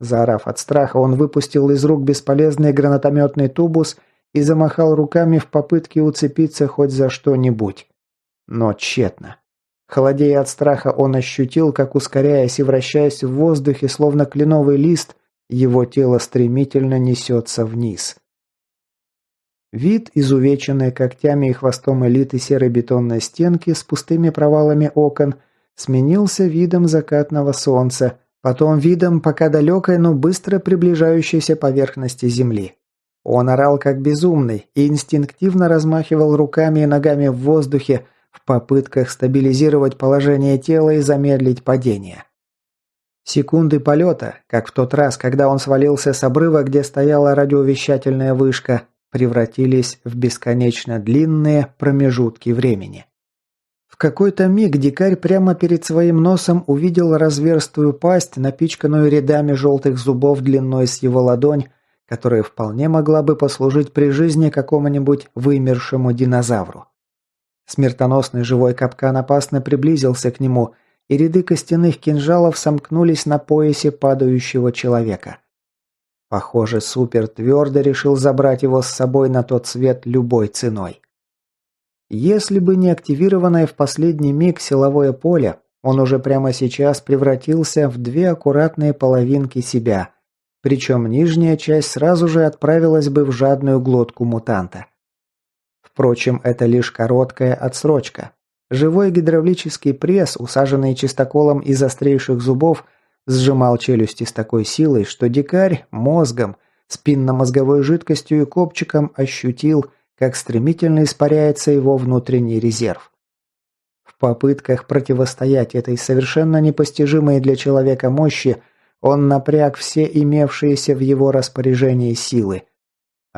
Заорав от страха, он выпустил из рук бесполезный гранатометный тубус и замахал руками в попытке уцепиться хоть за что-нибудь. Но тщетно. Холодея от страха, он ощутил, как, ускоряясь и вращаясь в воздухе, словно кленовый лист, его тело стремительно несется вниз. Вид, изувеченной когтями и хвостом элиты серой бетонной стенки с пустыми провалами окон, сменился видом закатного солнца, потом видом пока далекой, но быстро приближающейся поверхности земли. Он орал как безумный и инстинктивно размахивал руками и ногами в воздухе в попытках стабилизировать положение тела и замедлить падение. Секунды полета, как в тот раз, когда он свалился с обрыва, где стояла радиовещательная вышка, превратились в бесконечно длинные промежутки времени. В какой-то миг дикарь прямо перед своим носом увидел разверстую пасть, напичканную рядами желтых зубов длиной с его ладонь, которая вполне могла бы послужить при жизни какому-нибудь вымершему динозавру. Смертоносный живой капкан опасно приблизился к нему, и ряды костяных кинжалов сомкнулись на поясе падающего человека. Похоже, супер твердо решил забрать его с собой на тот свет любой ценой. Если бы не активированное в последний миг силовое поле, он уже прямо сейчас превратился в 2 аккуратные половинки себя, причем нижняя часть сразу же отправилась бы в жадную глотку мутанта. Впрочем, это лишь короткая отсрочка. Живой гидравлический пресс, усаженный чистоколом из острейших зубов, сжимал челюсти с такой силой, что дикарь мозгом, спинномозговой жидкостью и копчиком ощутил, как стремительно испаряется его внутренний резерв. В попытках противостоять этой совершенно непостижимой для человека мощи, он напряг все имевшиеся в его распоряжении силы.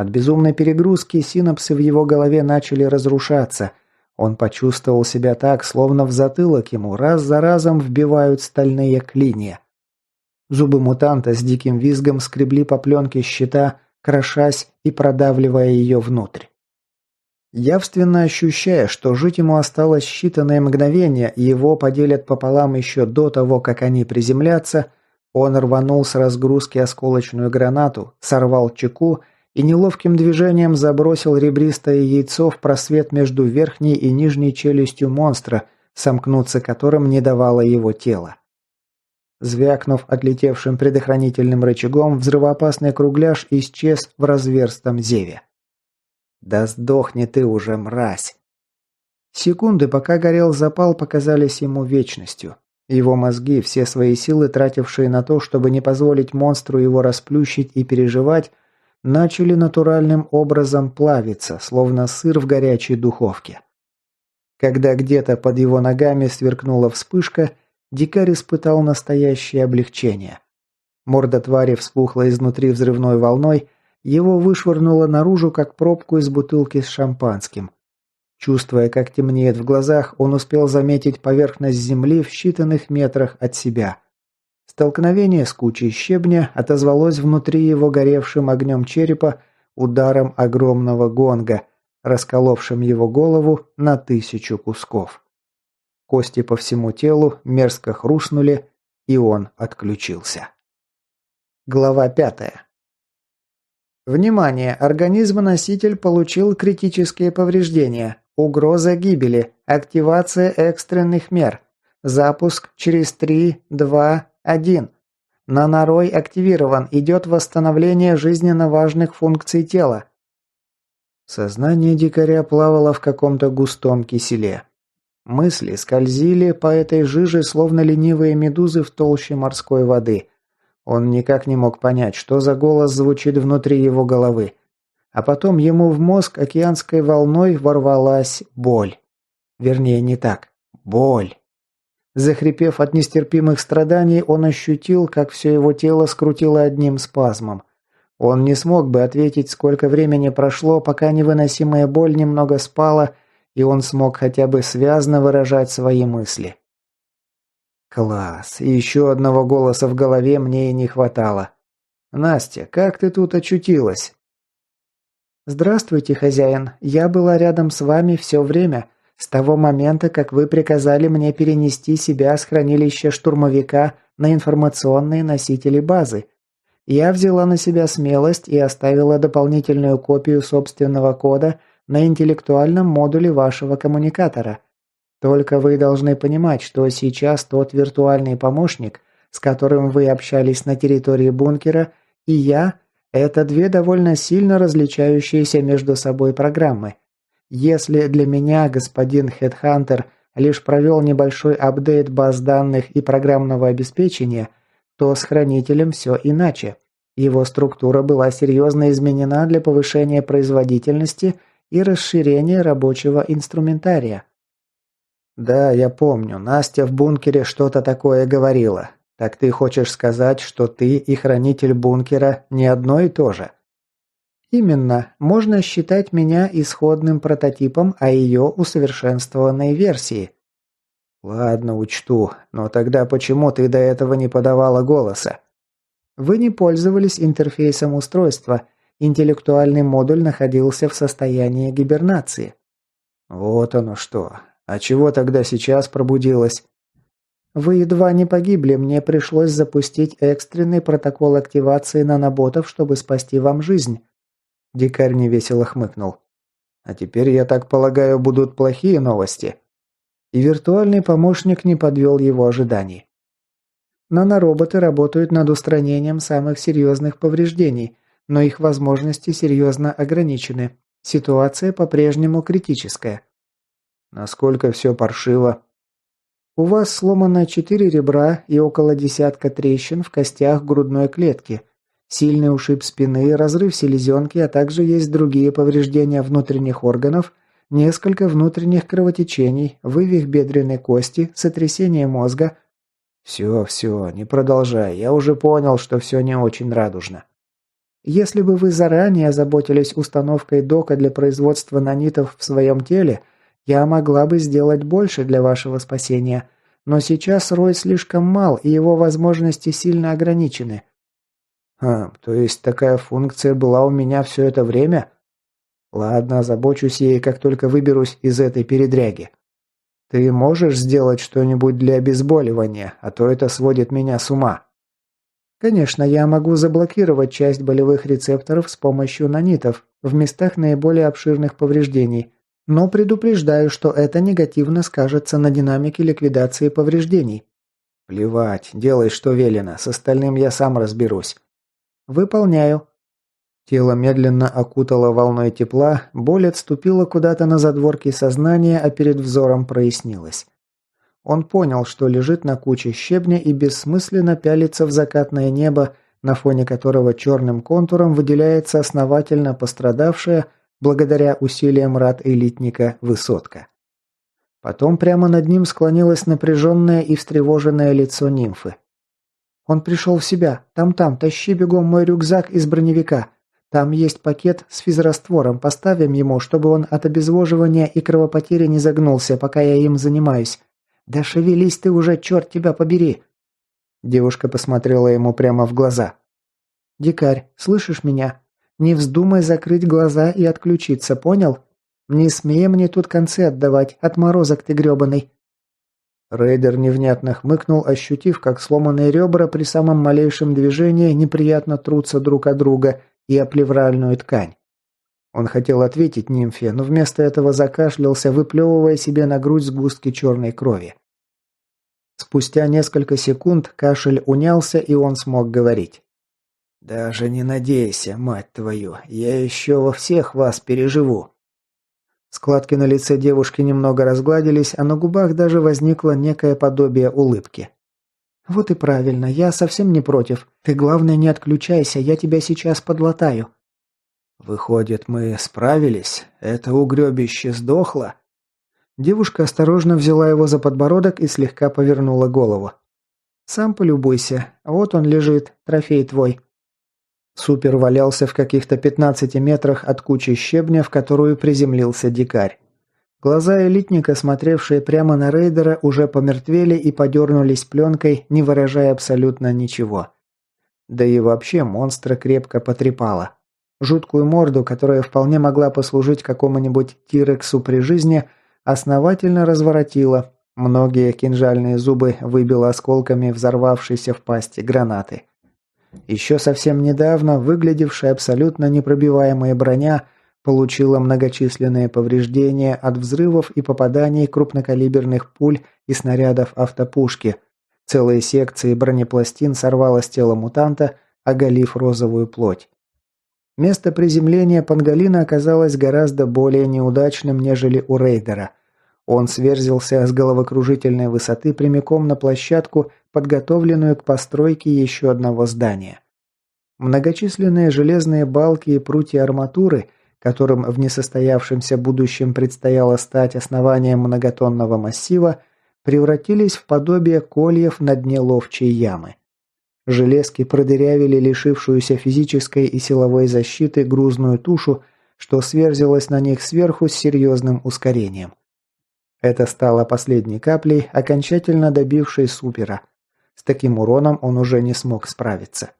От безумной перегрузки синапсы в его голове начали разрушаться. Он почувствовал себя так, словно в затылок ему раз за разом вбивают стальные клинья. Зубы мутанта с диким визгом скребли по пленке щита, крошась и продавливая ее внутрь. Явственно ощущая, что жить ему осталось считанные мгновения, и его поделят пополам еще до того, как они приземлятся, он рванул с разгрузки осколочную гранату, сорвал чеку и неловким движением забросил ребристое яйцо в просвет между верхней и нижней челюстью монстра, сомкнуться которым не давало его тело. Звякнув отлетевшим предохранительным рычагом, взрывоопасный кругляш исчез в разверстом зеве. «Да сдохни ты уже, мразь!» Секунды, пока горел запал, показались ему вечностью. Его мозги, все свои силы, тратившие на то, чтобы не позволить монстру его расплющить и переживать, начали натуральным образом плавиться, словно сыр в горячей духовке. Когда где-то под его ногами сверкнула вспышка, дикарь испытал настоящее облегчение. Морда твари вспухла изнутри взрывной волной, его вышвырнуло наружу, как пробку из бутылки с шампанским. Чувствуя, как темнеет в глазах, он успел заметить поверхность земли в считанных метрах от себя. Столкновение с кучей щебня отозвалось внутри его горевшим огнем черепа ударом огромного гонга, расколовшим его голову на 1000 кусков. Кости по всему телу мерзко хрустнули, и он отключился. Глава 5. Внимание! Организм-носитель получил критические повреждения. Угроза гибели. Активация экстренных мер. Запуск через 3, 2, 1. Нанорой активирован. Идет восстановление жизненно важных функций тела. Сознание дикаря плавало в каком-то густом киселе. Мысли скользили по этой жиже, словно ленивые медузы в толще морской воды. Он никак не мог понять, что за голос звучит внутри его головы. А потом ему в мозг океанской волной ворвалась боль. Вернее, не так. Боль. Захрипев от нестерпимых страданий, он ощутил, как все его тело скрутило одним спазмом. Он не смог бы ответить, сколько времени прошло, пока невыносимая боль немного спала, и он смог хотя бы связно выражать свои мысли. Класс. И еще одного голоса в голове мне и не хватало. «Настя, как ты тут очутилась?» «Здравствуйте, хозяин. Я была рядом с вами все время, с того момента, как вы приказали мне перенести себя с хранилища штурмовика на информационные носители базы. Я взяла на себя смелость и оставила дополнительную копию собственного кода на интеллектуальном модуле вашего коммуникатора. Только вы должны понимать, что сейчас тот виртуальный помощник, с которым вы общались на территории бункера, и я – это две довольно сильно различающиеся между собой программы. Если для меня господин Хедхантер лишь провел небольшой апдейт баз данных и программного обеспечения, то с хранителем все иначе. Его структура была серьезно изменена для повышения производительности и расширения рабочего инструментария. «Да, я помню, Настя в бункере что-то такое говорила. Так ты хочешь сказать, что ты и хранитель бункера не одно и то же?» «Именно. Можно считать меня исходным прототипом, а ее усовершенствованной версией». «Ладно, учту. Но тогда почему ты до этого не подавала голоса?» «Вы не пользовались интерфейсом устройства. Интеллектуальный модуль находился в состоянии гибернации». «Вот оно что. А чего тогда сейчас пробудилась?» «Вы едва не погибли, мне пришлось запустить экстренный протокол активации наноботов, чтобы спасти вам жизнь». Дикарь невесело хмыкнул. «А теперь, я так полагаю, будут плохие новости?» И виртуальный помощник не подвел его ожиданий. Нанороботы работают над устранением самых серьезных повреждений, но их возможности серьезно ограничены. Ситуация по-прежнему критическая. Насколько все паршиво? У вас сломано 4 ребра и около десятка трещин в костях грудной клетки, сильный ушиб спины, разрыв селезенки, а также есть другие повреждения внутренних органов, несколько внутренних кровотечений, вывих бедренной кости, сотрясение мозга. Все, не продолжай, я уже понял, что все не очень радужно. Если бы вы заранее озаботились установкой дока для производства нанитов в своем теле, я могла бы сделать больше для вашего спасения. Но сейчас Рой слишком мал, и его возможности сильно ограничены. То есть такая функция была у меня все это время? Ладно, озабочусь ей, как только выберусь из этой передряги. Ты можешь сделать что-нибудь для обезболивания, а то это сводит меня с ума. Конечно, я могу заблокировать часть болевых рецепторов с помощью нанитов в местах наиболее обширных повреждений, но предупреждаю, что это негативно скажется на динамике ликвидации повреждений. Плевать, делай, что велено, с остальным я сам разберусь. Выполняю. Тело медленно окутало волной тепла, боль отступила куда-то на задворки сознания, а перед взором прояснилось. Он понял, что лежит на куче щебня и бессмысленно пялится в закатное небо, на фоне которого черным контуром выделяется основательно пострадавшая, благодаря усилиям рад-элитника, высотка. Потом прямо над ним склонилось напряженное и встревоженное лицо нимфы. «Он пришел в себя. Там-там, тащи бегом мой рюкзак из броневика. Там есть пакет с физраствором, поставим ему, чтобы он от обезвоживания и кровопотери не загнулся, пока я им занимаюсь. Да шевелись ты уже, черт тебя побери!» Девушка посмотрела ему прямо в глаза. «Дикарь, слышишь меня? Не вздумай закрыть глаза и отключиться, понял? Не смей мне тут концы отдавать, отморозок ты гребаный!» Рейдер невнятно хмыкнул, ощутив, как сломанные ребра при самом малейшем движении неприятно трутся друг от друга и о плевральную ткань. Он хотел ответить нимфе, но вместо этого закашлялся, выплевывая себе на грудь сгустки черной крови. Спустя несколько секунд кашель унялся, и он смог говорить. «Даже не надейся, мать твою, я еще во всех вас переживу». Складки на лице девушки немного разгладились, а на губах даже возникло некое подобие улыбки. «Вот и правильно, я совсем не против. Ты, главное, не отключайся, я тебя сейчас подлатаю». «Выходит, мы справились? Это угребище сдохло?» Девушка осторожно взяла его за подбородок и слегка повернула голову. «Сам полюбуйся. Вот он лежит, трофей твой». Супер валялся в каких-то 15 метрах от кучи щебня, в которую приземлился дикарь. Глаза элитника, смотревшие прямо на рейдера, уже помертвели и подернулись пленкой, не выражая абсолютно ничего. Да и вообще монстра крепко потрепало. Жуткую морду, которая вполне могла послужить какому-нибудь тирексу при жизни, основательно разворотила. Многие кинжальные зубы выбило осколками взорвавшейся в пасти гранаты. Еще совсем недавно выглядевшая абсолютно непробиваемая броня получила многочисленные повреждения от взрывов и попаданий крупнокалиберных пуль и снарядов автопушки. Целые секции бронепластин сорвало с тела мутанта, оголив розовую плоть. Место приземления панголина оказалось гораздо более неудачным, нежели у рейдера. Он сверзился с головокружительной высоты прямиком на площадку, подготовленную к постройке еще одного здания. Многочисленные железные балки и прутья арматуры, которым в несостоявшемся будущем предстояло стать основанием многотонного массива, превратились в подобие кольев на дне ловчей ямы. Железки продырявили лишившуюся физической и силовой защиты грузную тушу, что сверзилось на них сверху с серьезным ускорением. Это стало последней каплей, окончательно добившей Супера. С таким уроном он уже не смог справиться.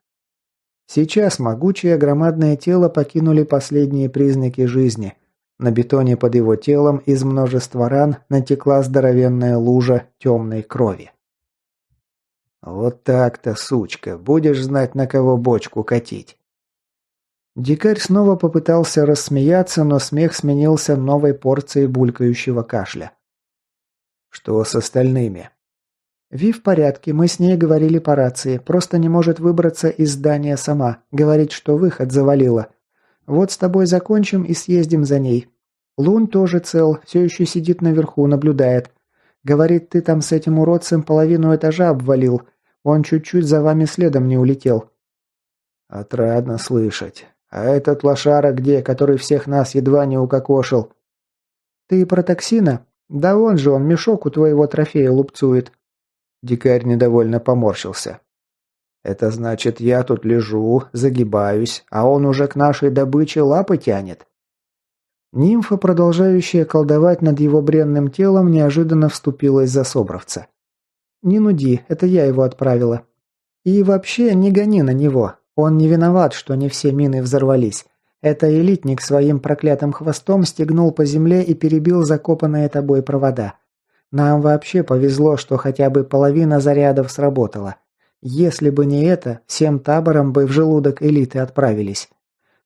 Сейчас могучее громадное тело покинули последние признаки жизни. На бетоне под его телом из множества ран натекла здоровенная лужа темной крови. «Вот так-то, сучка, будешь знать, на кого бочку катить». Дикарь снова попытался рассмеяться, но смех сменился новой порцией булькающего кашля. «Что с остальными?» «Ви в порядке, мы с ней говорили по рации, просто не может выбраться из здания сама, говорит, что выход завалила. Вот с тобой закончим и съездим за ней. Лун тоже цел, все еще сидит наверху, наблюдает. Говорит, ты там с этим уродцем половину этажа обвалил, он чуть-чуть за вами следом не улетел». «Отрадно слышать. А этот лошара где, который всех нас едва не укокошил?» «Ты про токсина? Да он же, он мешок у твоего трофея лупцует». Дикарь недовольно поморщился. Это значит, я тут лежу, загибаюсь, а он уже к нашей добыче лапы тянет. Нимфа, продолжающая колдовать над его бренным телом, неожиданно вступилась за собровца. «Не нуди, это я его отправила. И вообще не гони на него. Он не виноват, что не все мины взорвались. Это элитник своим проклятым хвостом стегнул по земле и перебил закопанные тобой провода. Нам вообще повезло, что хотя бы половина зарядов сработала. Если бы не это, всем табором бы в желудок элиты отправились.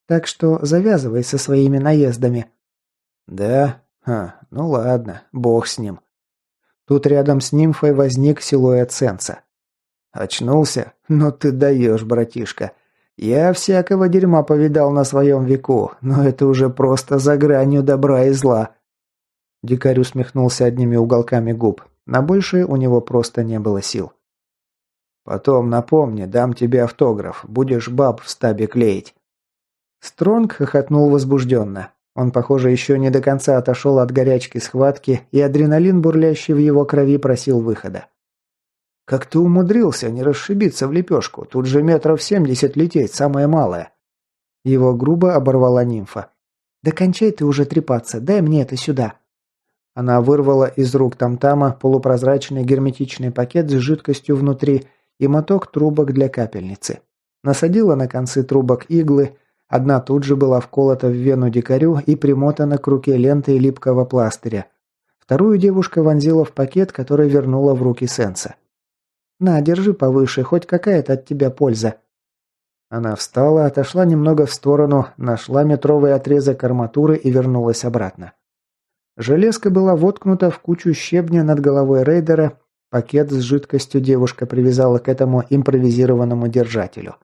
Так что завязывай со своими наездами». «Да? Ну ладно, бог с ним». Тут рядом с нимфой возник силуэт Сенса. «Очнулся? Ну ты даешь, братишка. Я всякого дерьма повидал на своем веку, но это уже просто за гранью добра и зла». Дикарь усмехнулся одними уголками губ. На большее у него просто не было сил. «Потом напомни, дам тебе автограф. Будешь баб в стабе клеить». Стронг хохотнул возбужденно. Он, похоже, еще не до конца отошел от горячки схватки, и адреналин, бурлящий в его крови, просил выхода. «Как ты умудрился не расшибиться в лепешку? Тут же 70 лететь, самое малое». Его грубо оборвала нимфа. «Да кончай ты уже трепаться, дай мне это сюда». Она вырвала из рук тамтама полупрозрачный герметичный пакет с жидкостью внутри и моток трубок для капельницы. Насадила на концы трубок иглы. Одна тут же была вколота в вену дикарю и примотана к руке лентой липкого пластыря. Вторую девушка вонзила в пакет, который вернула в руки Сенса. «На, держи повыше, хоть какая-то от тебя польза». Она встала, отошла немного в сторону, нашла метровый отрезок арматуры и вернулась обратно. Железка была воткнута в кучу щебня над головой рейдера, пакет с жидкостью девушка привязала к этому импровизированному держателю.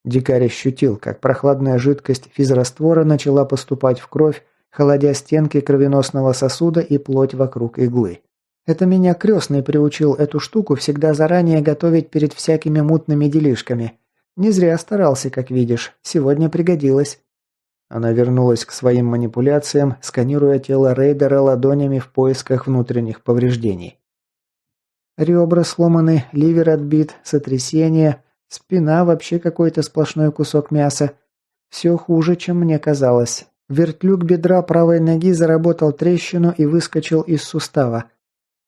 Дикарь ощутил, как прохладная жидкость физраствора начала поступать в кровь, холодя стенки кровеносного сосуда и плоть вокруг иглы. Это меня крестный приучил эту штуку всегда заранее готовить перед всякими мутными делишками. Не зря старался, как видишь. Сегодня пригодилось. Она вернулась к своим манипуляциям, сканируя тело рейдера ладонями в поисках внутренних повреждений. Ребра сломаны, ливер отбит, сотрясение, спина вообще какой-то сплошной кусок мяса. Все хуже, чем мне казалось. Вертлюг бедра правой ноги заработал трещину и выскочил из сустава.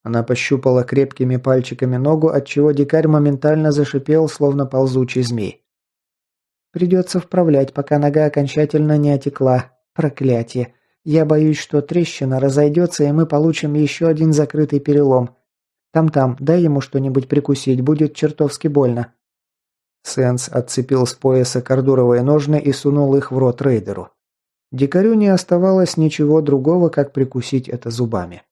Она пощупала крепкими пальчиками ногу, отчего дикарь моментально зашипел, словно ползучий змей. «Придется вправлять, пока нога окончательно не отекла. Проклятие. Я боюсь, что трещина разойдется, и мы получим еще один закрытый перелом. Там-там, дай ему что-нибудь прикусить, будет чертовски больно». Сенс отцепил с пояса кордуровые ножны и сунул их в рот рейдеру. Дикарю не оставалось ничего другого, как прикусить это зубами.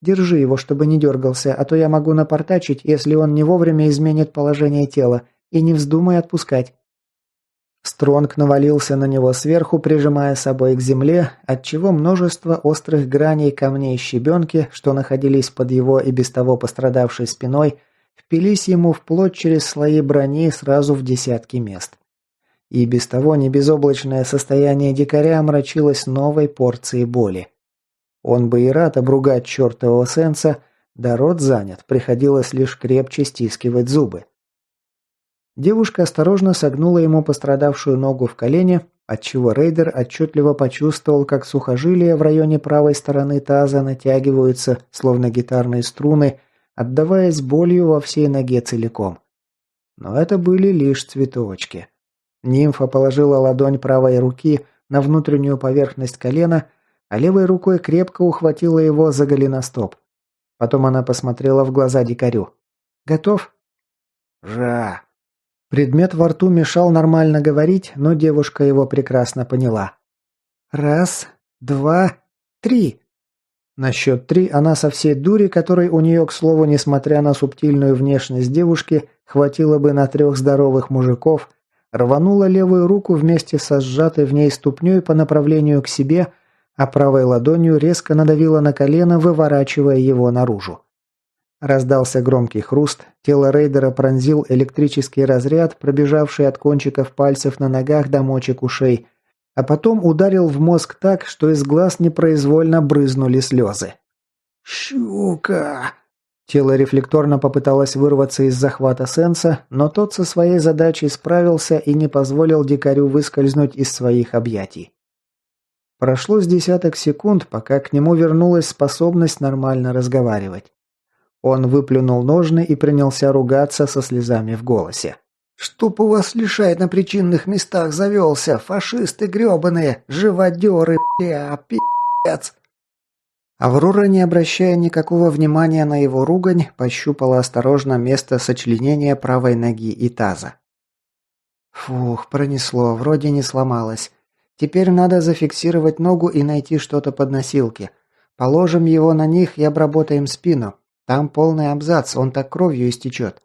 «Держи его, чтобы не дергался, а то я могу напортачить, если он не вовремя изменит положение тела, и не вздумай отпускать». Стронг навалился на него сверху, прижимая собой к земле, отчего множество острых граней камней щебенки, что находились под его и без того пострадавшей спиной, впились ему вплоть через слои брони сразу в десятки мест. И без того небезоблачное состояние дикаря омрачилось новой порцией боли. Он бы и рад обругать чертового Сенса, да рот занят, приходилось лишь крепче стискивать зубы. Девушка осторожно согнула ему пострадавшую ногу в колене, отчего рейдер отчетливо почувствовал, как сухожилия в районе правой стороны таза натягиваются, словно гитарные струны, отдаваясь болью во всей ноге целиком. Но это были лишь цветочки. Нимфа положила ладонь правой руки на внутреннюю поверхность колена, а левой рукой крепко ухватила его за голеностоп. Потом она посмотрела в глаза дикарю. «Готов?» «Жа!» Предмет во рту мешал нормально говорить, но девушка его прекрасно поняла. 1, 2, 3. На счет 3 она со всей дури, которой у нее, к слову, несмотря на субтильную внешность девушки, хватило бы на 3 здоровых мужиков, рванула левую руку вместе со сжатой в ней ступней по направлению к себе, а правой ладонью резко надавила на колено, выворачивая его наружу. Раздался громкий хруст, тело рейдера пронзил электрический разряд, пробежавший от кончиков пальцев на ногах до мочек ушей, а потом ударил в мозг так, что из глаз непроизвольно брызнули слезы. «Щука!» Тело рефлекторно попыталось вырваться из захвата Сенса, но тот со своей задачей справился и не позволил дикарю выскользнуть из своих объятий. Прошло с десяток секунд, пока к нему вернулась способность нормально разговаривать. Он выплюнул ножны и принялся ругаться со слезами в голосе. «Чтоб у вас лишай на причинных местах завелся, фашисты гребаные, живодеры, бля, пи***ц!» Аврора, не обращая никакого внимания на его ругань, пощупала осторожно место сочленения правой ноги и таза. Фух, пронесло, вроде не сломалось. Теперь надо зафиксировать ногу и найти что-то под носилки. Положим его на них и обработаем спину. Там полный абзац, он так кровью истечет.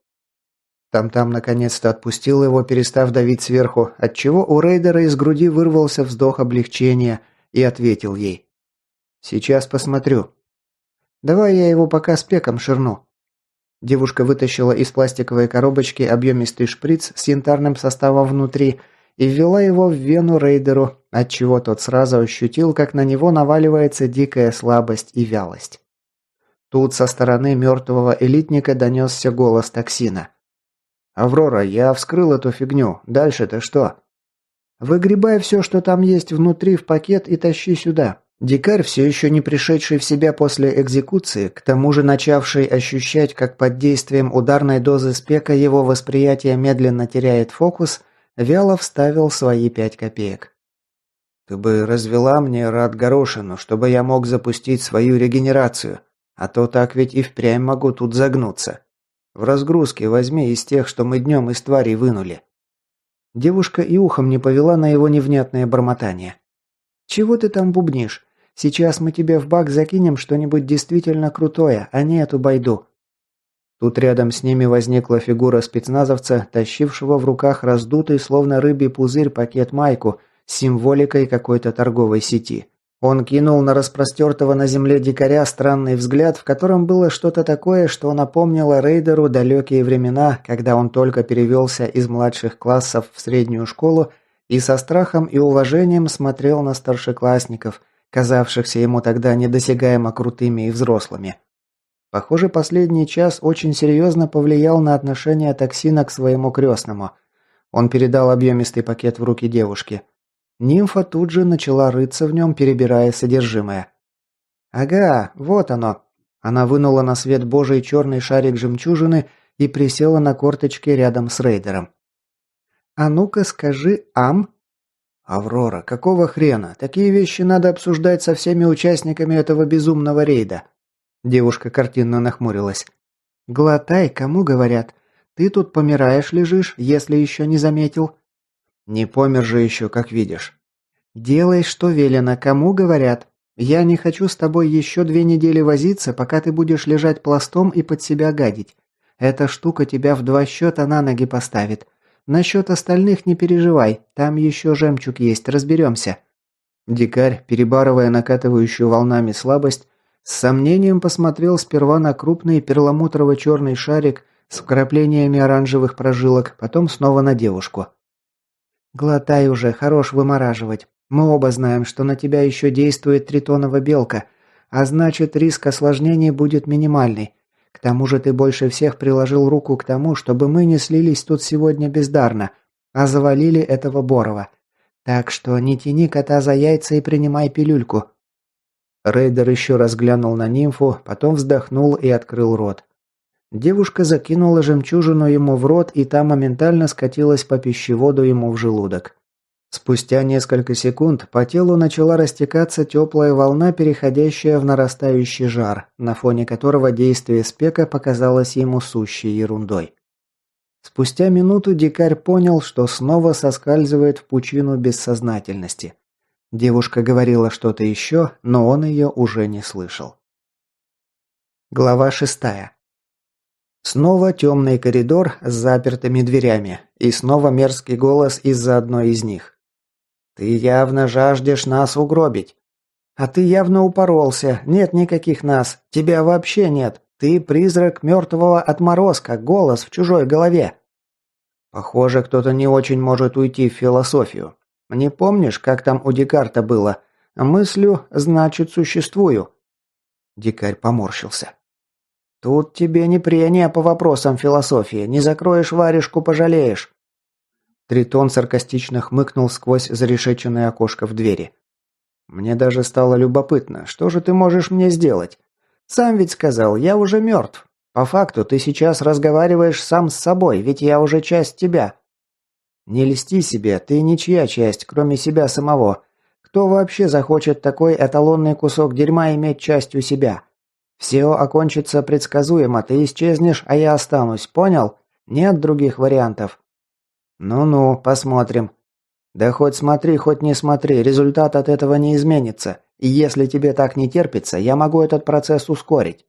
Там-там наконец-то отпустил его, перестав давить сверху, отчего у рейдера из груди вырвался вздох облегчения и ответил ей. «Сейчас посмотрю. Давай я его пока спеком ширну». Девушка вытащила из пластиковой коробочки объемистый шприц с янтарным составом внутри и ввела его в вену рейдеру, отчего тот сразу ощутил, как на него наваливается дикая слабость и вялость. Тут со стороны мертвого элитника донесся голос токсина. «Аврора, я вскрыл эту фигню. Дальше-то что?» «Выгребай все, что там есть внутри, в пакет и тащи сюда». Дикарь, все еще не пришедший в себя после экзекуции, к тому же начавший ощущать, как под действием ударной дозы спека его восприятие медленно теряет фокус, вяло вставил свои 5 копеек. «Ты бы развела мне рад-горошину, чтобы я мог запустить свою регенерацию, а то так ведь и впрямь могу тут загнуться. В разгрузке возьми из тех, что мы днем из тварей вынули». Девушка и ухом не повела на его невнятное бормотание. «Чего ты там бубнишь? Сейчас мы тебе в бак закинем что-нибудь действительно крутое, а не эту байду». Тут рядом с ними возникла фигура спецназовца, тащившего в руках раздутый, словно рыбий пузырь, пакет-майку с символикой какой-то торговой сети. Он кинул на распростертого на земле дикаря странный взгляд, в котором было что-то такое, что напомнило рейдеру далекие времена, когда он только перевелся из младших классов в среднюю школу и со страхом и уважением смотрел на старшеклассников, казавшихся ему тогда недосягаемо крутыми и взрослыми. Похоже, последний час очень серьезно повлиял на отношение токсина к своему крестному. Он передал объемистый пакет в руки девушки. Нимфа тут же начала рыться в нем, перебирая содержимое. «Ага, вот оно». Она вынула на свет божий черный шарик жемчужины и присела на корточки рядом с рейдером. «А ну-ка скажи «ам». «Аврора, какого хрена? Такие вещи надо обсуждать со всеми участниками этого безумного рейда». Девушка картинно нахмурилась. «Глотай, кому говорят. Ты тут помираешь лежишь, если еще не заметил». «Не помер же еще, как видишь». «Делай, что велено, кому говорят. Я не хочу с тобой еще 2 недели возиться, пока ты будешь лежать пластом и под себя гадить. Эта штука тебя в 2 счета на ноги поставит. Насчет остальных не переживай, там еще жемчуг есть, разберемся». Дикарь, перебарывая накатывающую волнами слабость, с сомнением посмотрел сперва на крупный перламутрово-черный шарик с вкраплениями оранжевых прожилок, потом снова на девушку. «Глотай уже, хорош вымораживать. Мы оба знаем, что на тебя еще действует тритонова белка, а значит, риск осложнений будет минимальный. К тому же ты больше всех приложил руку к тому, чтобы мы не слились тут сегодня бездарно, а завалили этого Борова. Так что не тяни кота за яйца и принимай пилюльку». Рейдер еще раз глянул на нимфу, потом вздохнул и открыл рот. Девушка закинула жемчужину ему в рот, и та моментально скатилась по пищеводу ему в желудок. Спустя несколько секунд по телу начала растекаться теплая волна, переходящая в нарастающий жар, на фоне которого действие спека показалось ему сущей ерундой. Спустя минуту дикарь понял, что снова соскальзывает в пучину бессознательности. Девушка говорила что-то еще, но он ее уже не слышал. Глава 6. Снова темный коридор с запертыми дверями, и снова мерзкий голос из-за одной из них. «Ты явно жаждешь нас угробить». «А ты явно упоролся. Нет никаких нас. Тебя вообще нет. Ты призрак мертвого отморозка, голос в чужой голове». «Похоже, кто-то не очень может уйти в философию. Не помнишь, как там у Декарта было? Мыслю, значит, существую». Дикарь поморщился. Тут тебе не прения по вопросам философии. Не закроешь варежку, пожалеешь. Тритон саркастично хмыкнул сквозь зарешеченное окошко в двери. Мне даже стало любопытно, что же ты можешь мне сделать? Сам ведь сказал, я уже мертв. По факту ты сейчас разговариваешь сам с собой, ведь я уже часть тебя. Не льсти себе, ты ничья часть, кроме себя самого. Кто вообще захочет такой эталонный кусок дерьма иметь частью себя? Все окончится предсказуемо, ты исчезнешь, а я останусь, понял? Нет других вариантов. Ну-ну, посмотрим. Да хоть смотри, хоть не смотри, результат от этого не изменится. И если тебе так не терпится, я могу этот процесс ускорить.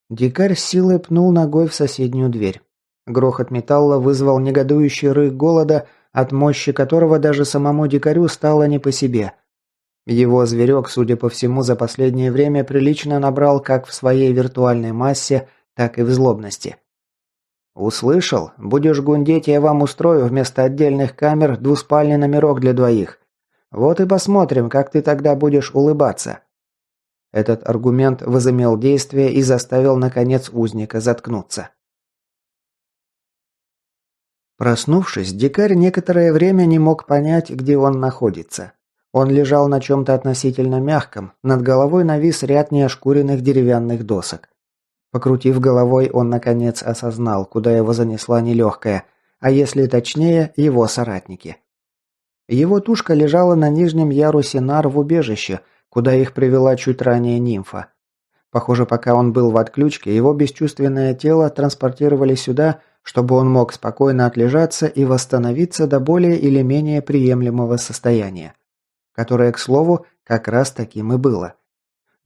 Дикарь с силой пнул ногой в соседнюю дверь. Грохот металла вызвал негодующий рык голода, от мощи которого даже самому дикарю стало не по себе. Его зверек, судя по всему, за последнее время прилично набрал как в своей виртуальной массе, так и в злобности. «Услышал? Будешь гундеть, я вам устрою вместо отдельных камер двуспальный номерок для двоих. Вот и посмотрим, как ты тогда будешь улыбаться». Этот аргумент возымел действие и заставил, наконец, узника заткнуться. Проснувшись, дикарь некоторое время не мог понять, где он находится. Он лежал на чем-то относительно мягком, над головой навис ряд неошкуренных деревянных досок. Покрутив головой, он наконец осознал, куда его занесла нелегкая, а если точнее, его соратники. Его тушка лежала на нижнем ярусе нар в убежище, куда их привела чуть ранее нимфа. Похоже, пока он был в отключке, его бесчувственное тело транспортировали сюда, чтобы он мог спокойно отлежаться и восстановиться до более или менее приемлемого состояния, которое, к слову, как раз таким и было.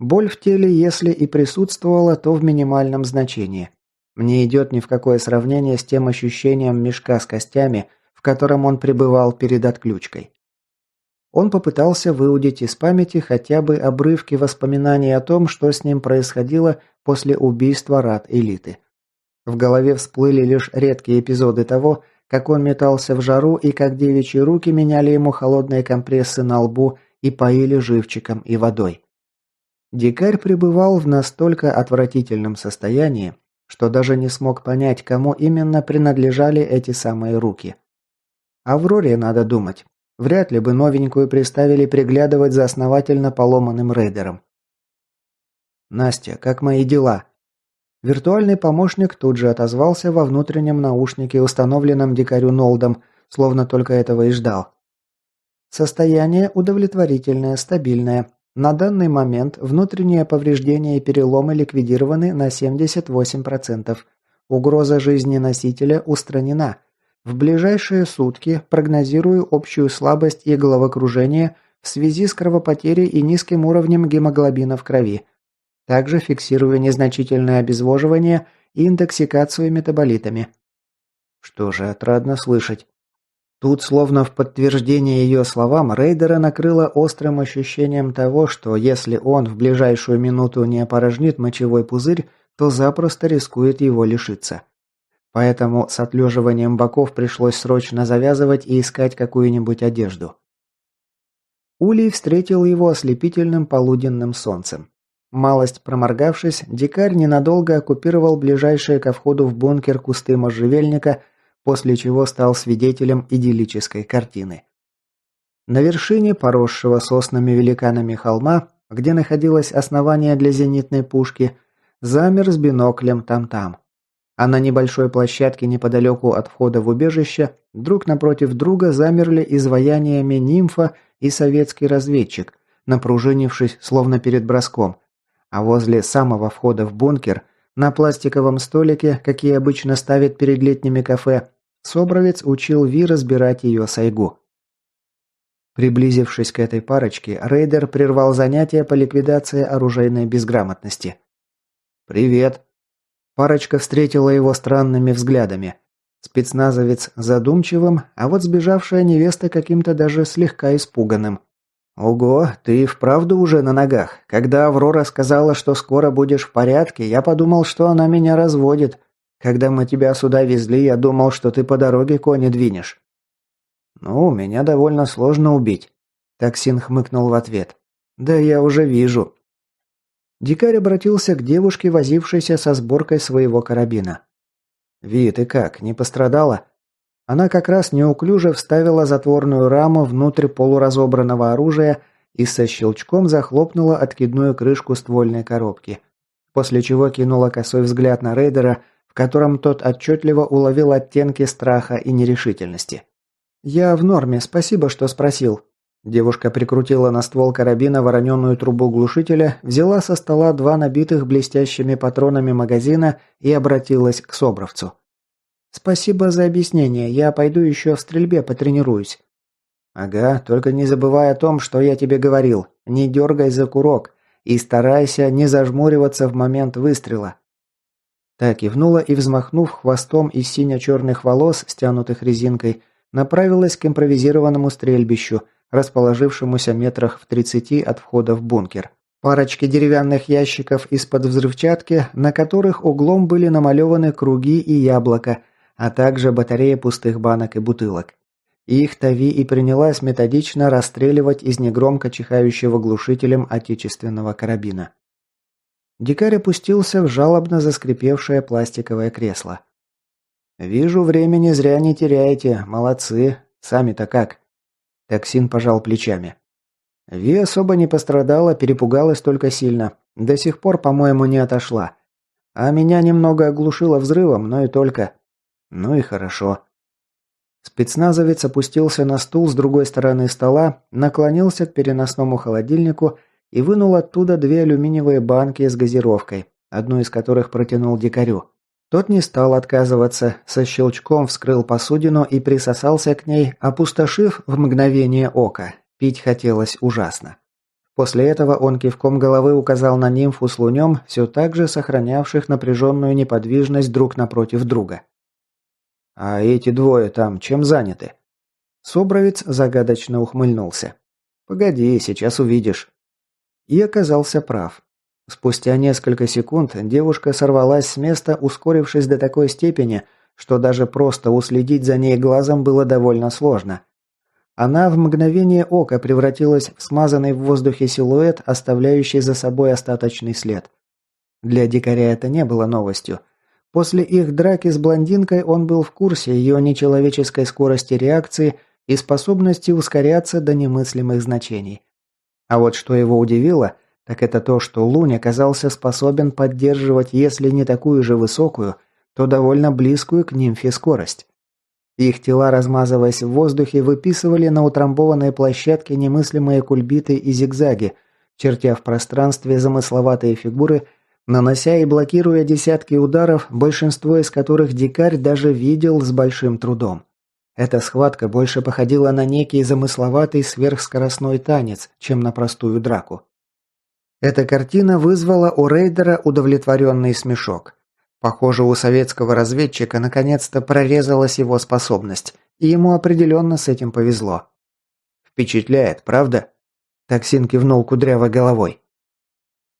Боль в теле, если и присутствовала, то в минимальном значении. Не идет ни в какое сравнение с тем ощущением мешка с костями, в котором он пребывал перед отключкой. Он попытался выудить из памяти хотя бы обрывки воспоминаний о том, что с ним происходило после убийства рад элиты. В голове всплыли лишь редкие эпизоды того, как он метался в жару и как девичьи руки меняли ему холодные компрессы на лбу и поили живчиком и водой. Дикарь пребывал в настолько отвратительном состоянии, что даже не смог понять, кому именно принадлежали эти самые руки. Авроре надо думать. Вряд ли бы новенькую приставили приглядывать за основательно поломанным рейдером. «Настя, как мои дела?» Виртуальный помощник тут же отозвался во внутреннем наушнике, установленном дикарю Нолдом, словно только этого и ждал. «Состояние удовлетворительное, стабильное. На данный момент внутренние повреждения и переломы ликвидированы на 78%. Угроза жизни носителя устранена. В ближайшие сутки прогнозирую общую слабость и головокружение в связи с кровопотерей и низким уровнем гемоглобина в крови. Также фиксирую незначительное обезвоживание и интоксикацию метаболитами». Что же, отрадно слышать. Тут, словно в подтверждение ее словам, рейдера накрыло острым ощущением того, что если он в ближайшую минуту не опорожнит мочевой пузырь, то запросто рискует его лишиться. Поэтому с отлеживанием боков пришлось срочно завязывать и искать какую-нибудь одежду. Улей встретил его ослепительным полуденным солнцем. Малость проморгавшись, дикарь ненадолго оккупировал ближайшие ко входу в бункер кусты можжевельника, после чего стал свидетелем идиллической картины. На вершине поросшего соснами великанами холма, где находилось основание для зенитной пушки, замер с биноклем там-там. А на небольшой площадке неподалеку от входа в убежище друг напротив друга замерли изваяниями нимфа и советский разведчик, напружинившись словно перед броском, а возле самого входа в бункер на пластиковом столике, какие обычно ставят перед летними кафе, Собровец учил Ви разбирать ее сайгу. Приблизившись к этой парочке, рейдер прервал занятия по ликвидации оружейной безграмотности. «Привет!» Парочка встретила его странными взглядами. Спецназовец задумчивым, а вот сбежавшая невеста каким-то даже слегка испуганным. «Ого, ты вправду уже на ногах? Когда Аврора сказала, что скоро будешь в порядке, я подумал, что она меня разводит. Когда мы тебя сюда везли, я думал, что ты по дороге кони двинешь». «Ну, меня довольно сложно убить», – Токсин хмыкнул в ответ. «Да я уже вижу». Дикарь обратился к девушке, возившейся со сборкой своего карабина. «Ви, ты как, не пострадала?» Она как раз неуклюже вставила затворную раму внутрь полуразобранного оружия и со щелчком захлопнула откидную крышку ствольной коробки, после чего кинула косой взгляд на рейдера, в котором тот отчетливо уловил оттенки страха и нерешительности. «Я в норме, спасибо, что спросил». Девушка прикрутила на ствол карабина вороненую трубу глушителя, взяла со стола 2 набитых блестящими патронами магазина и обратилась к Собровцу. «Спасибо за объяснение, я пойду еще в стрельбе потренируюсь». «Ага, только не забывай о том, что я тебе говорил. Не дергай за курок и старайся не зажмуриваться в момент выстрела». Та кивнула и, взмахнув хвостом из сине-черных волос, стянутых резинкой, направилась к импровизированному стрельбищу, расположившемуся метрах в 30 от входа в бункер. Парочки деревянных ящиков из-под взрывчатки, на которых углом были намалеваны круги и яблоко, а также батарея пустых банок и бутылок. Их Тави и принялась методично расстреливать из негромко чихающего глушителем отечественного карабина. Дикарь опустился в жалобно заскрипевшее пластиковое кресло. «Вижу, времени зря не теряете. Молодцы. Сами-то как?» Токсин пожал плечами. Ви особо не пострадала, перепугалась только сильно. До сих пор, по-моему, не отошла. А меня немного оглушило взрывом, но и только. Ну и хорошо. Спецназовец опустился на стул с другой стороны стола, наклонился к переносному холодильнику и вынул оттуда 2 алюминиевые банки с газировкой, одну из которых протянул дикарю. Тот не стал отказываться, со щелчком вскрыл посудину и присосался к ней, опустошив в мгновение ока. Пить хотелось ужасно. После этого он кивком головы указал на нимфу с лунем, все так же сохранявших напряженную неподвижность друг напротив друга. «А эти двое там чем заняты?» Собровец загадочно ухмыльнулся. «Погоди, сейчас увидишь». И оказался прав. Спустя несколько секунд девушка сорвалась с места, ускорившись до такой степени, что даже просто уследить за ней глазом было довольно сложно. Она в мгновение ока превратилась в смазанный в воздухе силуэт, оставляющий за собой остаточный след. Для дикаря это не было новостью. После их драки с блондинкой он был в курсе ее нечеловеческой скорости реакции и способности ускоряться до немыслимых значений. А вот что его удивило, так это то, что Лунь оказался способен поддерживать, если не такую же высокую, то довольно близкую к нимфе скорость. Их тела, размазываясь в воздухе, выписывали на утрамбованной площадке немыслимые кульбиты и зигзаги, чертя в пространстве замысловатые фигуры, нанося и блокируя десятки ударов, большинство из которых дикарь даже видел с большим трудом. Эта схватка больше походила на некий замысловатый сверхскоростной танец, чем на простую драку. Эта картина вызвала у рейдера удовлетворенный смешок. Похоже, у советского разведчика наконец-то прорезалась его способность, и ему определенно с этим повезло. «Впечатляет, правда?» Токсин кивнул кудрявой головой.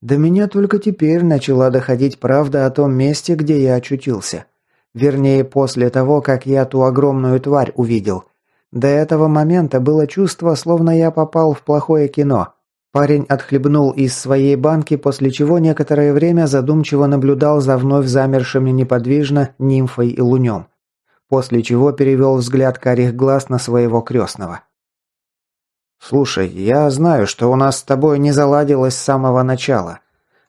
До меня только теперь начала доходить правда о том месте, где я очутился. Вернее, после того, как я ту огромную тварь увидел. До этого момента было чувство, словно я попал в плохое кино. Парень отхлебнул из своей банки, после чего некоторое время задумчиво наблюдал за вновь замершими неподвижно нимфой и лунем. После чего перевел взгляд карих глаз на своего крестного. «Слушай, я знаю, что у нас с тобой не заладилось с самого начала.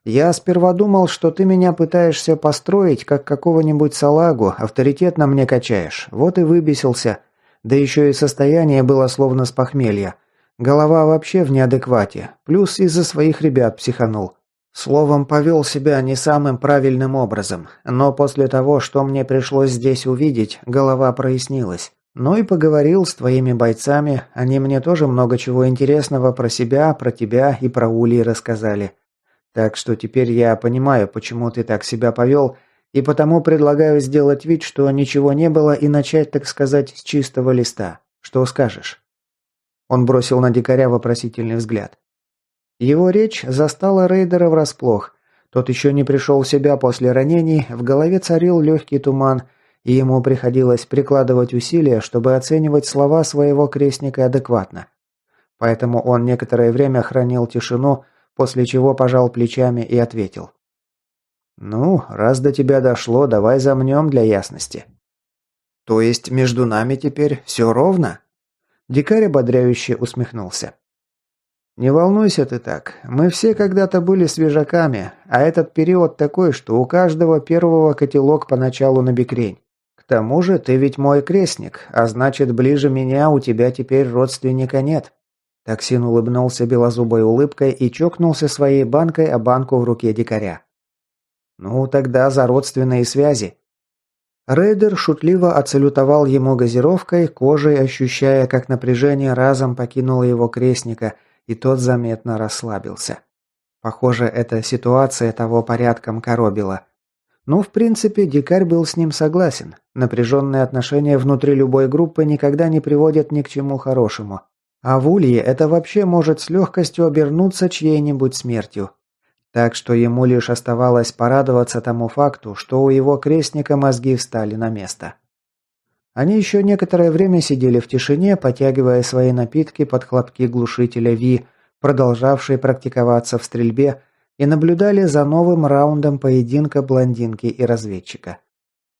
Я сперва думал, что ты меня пытаешься построить, как какого-нибудь салагу, авторитет на мне качаешь. Вот и выбесился. Да еще и состояние было словно с похмелья. Голова вообще в неадеквате. Плюс из-за своих ребят психанул. Словом, повел себя не самым правильным образом. Но после того, что мне пришлось здесь увидеть, голова прояснилась. Ну и поговорил с твоими бойцами. Они мне тоже много чего интересного про себя, про тебя и про Ульи рассказали. Так что теперь я понимаю, почему ты так себя повел, и потому предлагаю сделать вид, что ничего не было, и начать, так сказать, с чистого листа. Что скажешь?» Он бросил на дикаря вопросительный взгляд. Его речь застала рейдера врасплох. Тот еще не пришел в себя после ранений, в голове царил легкий туман, и ему приходилось прикладывать усилия, чтобы оценивать слова своего крестника адекватно. Поэтому он некоторое время хранил тишину, после чего пожал плечами и ответил. «Ну, раз до тебя дошло, давай замнем для ясности». «То есть между нами теперь все ровно?» Дикарь ободряюще усмехнулся. «Не волнуйся ты так. Мы все когда-то были свежаками, а этот период такой, что у каждого первого котелок поначалу набекрень. К тому же ты ведь мой крестник, а значит, ближе меня у тебя теперь родственника нет». Токсин улыбнулся белозубой улыбкой и чокнулся своей банкой о банку в руке дикаря. «Ну, тогда за родственные связи». Рейдер шутливо отсалютовал ему газировкой, кожей ощущая, как напряжение разом покинуло его крестника, и тот заметно расслабился. Похоже, эта ситуация того порядком коробила. Ну, в принципе, дикарь был с ним согласен. Напряженные отношения внутри любой группы никогда не приводят ни к чему хорошему. А в Улье это вообще может с легкостью обернуться чьей-нибудь смертью. Так что ему лишь оставалось порадоваться тому факту, что у его крестника мозги встали на место. Они еще некоторое время сидели в тишине, потягивая свои напитки под хлопки глушителя Ви, продолжавшей практиковаться в стрельбе, и наблюдали за новым раундом поединка блондинки и разведчика.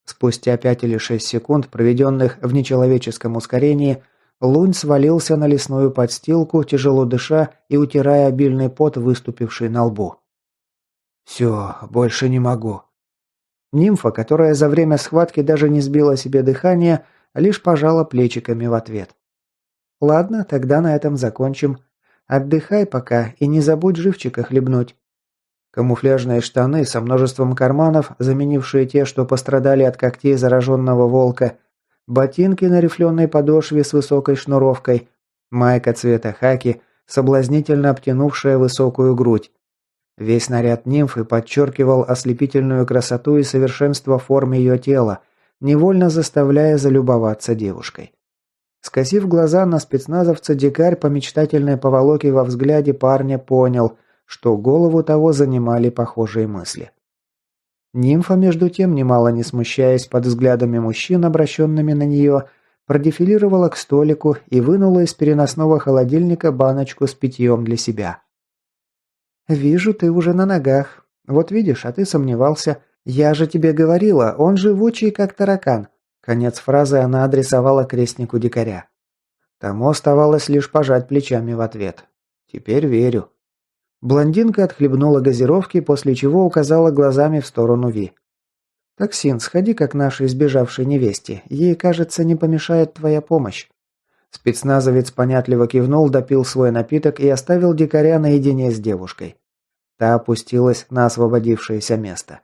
Спустя 5 или 6 секунд, проведенных в нечеловеческом ускорении, Лунь свалился на лесную подстилку, тяжело дыша и утирая обильный пот, выступивший на лбу. «Все, больше не могу». Нимфа, которая за время схватки даже не сбила себе дыхание, лишь пожала плечиками в ответ. «Ладно, тогда на этом закончим. Отдыхай пока и не забудь живчика хлебнуть». Камуфляжные штаны со множеством карманов, заменившие те, что пострадали от когтей зараженного волка, ботинки на рифленой подошве с высокой шнуровкой, майка цвета хаки, соблазнительно обтянувшая высокую грудь. Весь наряд нимфы подчеркивал ослепительную красоту и совершенство форм ее тела, невольно заставляя залюбоваться девушкой. Скосив глаза на спецназовца, дикарь по мечтательной поволоке во взгляде парня понял, что голову того занимали похожие мысли. Нимфа, между тем, немало не смущаясь под взглядами мужчин, обращенными на нее, продефилировала к столику и вынула из переносного холодильника баночку с питьем для себя. «Вижу, ты уже на ногах. Вот видишь, а ты сомневался. Я же тебе говорила, он живучий, как таракан». Конец фразы она адресовала крестнику дикаря. Тому оставалось лишь пожать плечами в ответ. «Теперь верю». Блондинка отхлебнула газировки, после чего указала глазами в сторону Ви. «Токсин, сходи-ка к нашей сбежавшей невесте. Ей, кажется, не помешает твоя помощь». Спецназовец понятливо кивнул, допил свой напиток и оставил дикаря наедине с девушкой. Та опустилась на освободившееся место.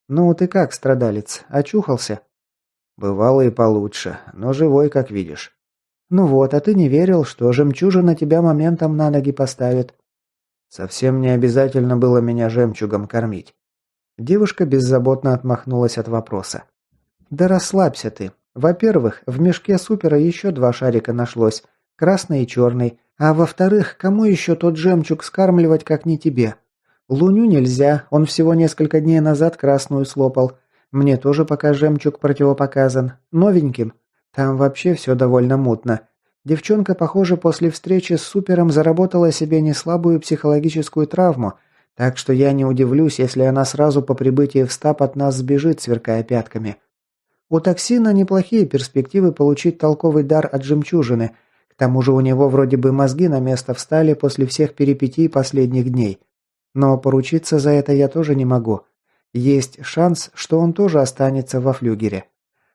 «Ну, ты как, страдалец, очухался?» «Бывало и получше, но живой, как видишь». «Ну вот, а ты не верил, что жемчужина тебя моментом на ноги поставит?» «Совсем не обязательно было меня жемчугом кормить». Девушка беззаботно отмахнулась от вопроса. «Да расслабься ты. Во-первых, в мешке супера еще 2 шарика нашлось, красный и черный, а во-вторых, кому еще тот жемчуг скармливать, как не тебе? Луню нельзя, он всего несколько дней назад красную слопал. Мне тоже пока жемчуг противопоказан. Новеньким. Там вообще все довольно мутно. Девчонка, похоже, после встречи с супером заработала себе неслабую психологическую травму, так что я не удивлюсь, если она сразу по прибытии в стаб от нас сбежит, сверкая пятками. У токсина неплохие перспективы получить толковый дар от жемчужины. К тому же у него вроде бы мозги на место встали после всех перипетий последних дней. Но поручиться за это я тоже не могу. Есть шанс, что он тоже останется во флюгере.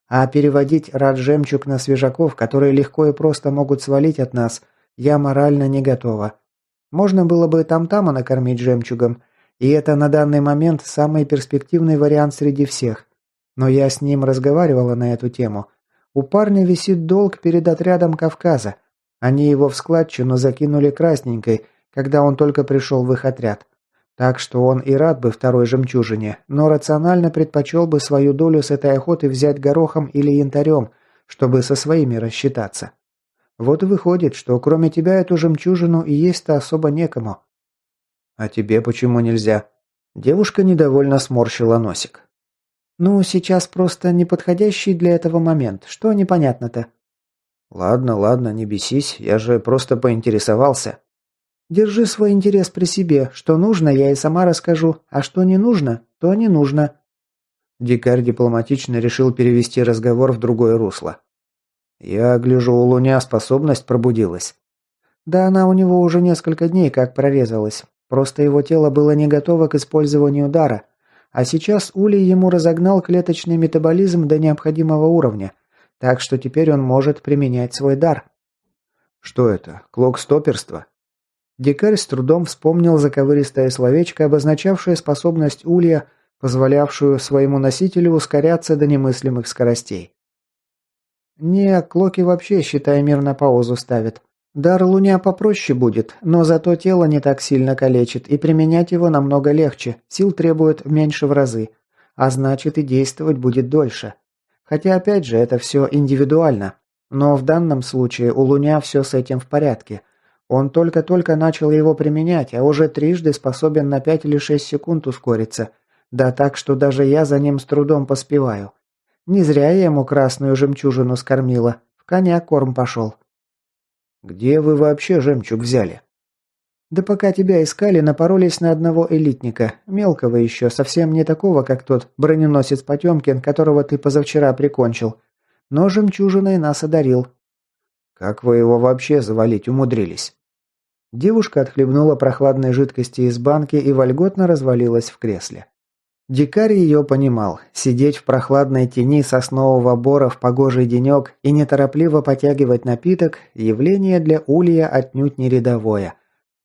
А переводить рад-жемчуг на свежаков, которые легко и просто могут свалить от нас, я морально не готова. Можно было бы там-тама накормить жемчугом, и это на данный момент самый перспективный вариант среди всех. Но я с ним разговаривала на эту тему. У парня висит долг перед отрядом Кавказа. Они его в складчину закинули красненькой, когда он только пришел в их отряд. Так что он и рад бы второй жемчужине, но рационально предпочел бы свою долю с этой охоты взять горохом или янтарем, чтобы со своими рассчитаться. Вот и выходит, что кроме тебя эту жемчужину и есть-то особо некому. А тебе почему нельзя? Девушка недовольно сморщила носик. Ну, сейчас просто неподходящий для этого момент. Что непонятно-то? Ладно, ладно, не бесись, я же просто поинтересовался. Держи свой интерес при себе. Что нужно, я и сама расскажу, а что не нужно, то не нужно». Дикарь дипломатично решил перевести разговор в другое русло. «Я гляжу, у Луня способность пробудилась». Да она у него уже несколько дней как прорезалась. Просто его тело было не готово к использованию дара. А сейчас Улей ему разогнал клеточный метаболизм до необходимого уровня. Так что теперь он может применять свой дар. «Что это? Клок-стоперство?» Дикарь с трудом вспомнил заковыристое словечко, обозначавшее способность Улья, позволявшую своему носителю ускоряться до немыслимых скоростей. Не, клоки вообще, считай, мир на паузу ставят. Дар Луня попроще будет, но зато тело не так сильно калечит, и применять его намного легче, сил требует меньше в разы, а значит и действовать будет дольше. Хотя опять же, это все индивидуально. Но в данном случае у Луня все с этим в порядке. Он только-только начал его применять, а уже трижды способен на 5 или 6 секунд ускориться. Да так, что даже я за ним с трудом поспеваю. Не зря я ему красную жемчужину скормила. В коня корм пошел. «Где вы вообще жемчуг взяли?» Да пока тебя искали, напоролись на одного элитника. Мелкого еще, совсем не такого, как тот броненосец Потемкин, которого ты позавчера прикончил. Но жемчужиной нас одарил. «Как вы его вообще завалить умудрились?» Девушка отхлебнула прохладной жидкости из банки и вольготно развалилась в кресле. Дикарь ее понимал. Сидеть в прохладной тени соснового бора в погожий денек и неторопливо потягивать напиток – явление для Улья отнюдь не рядовое.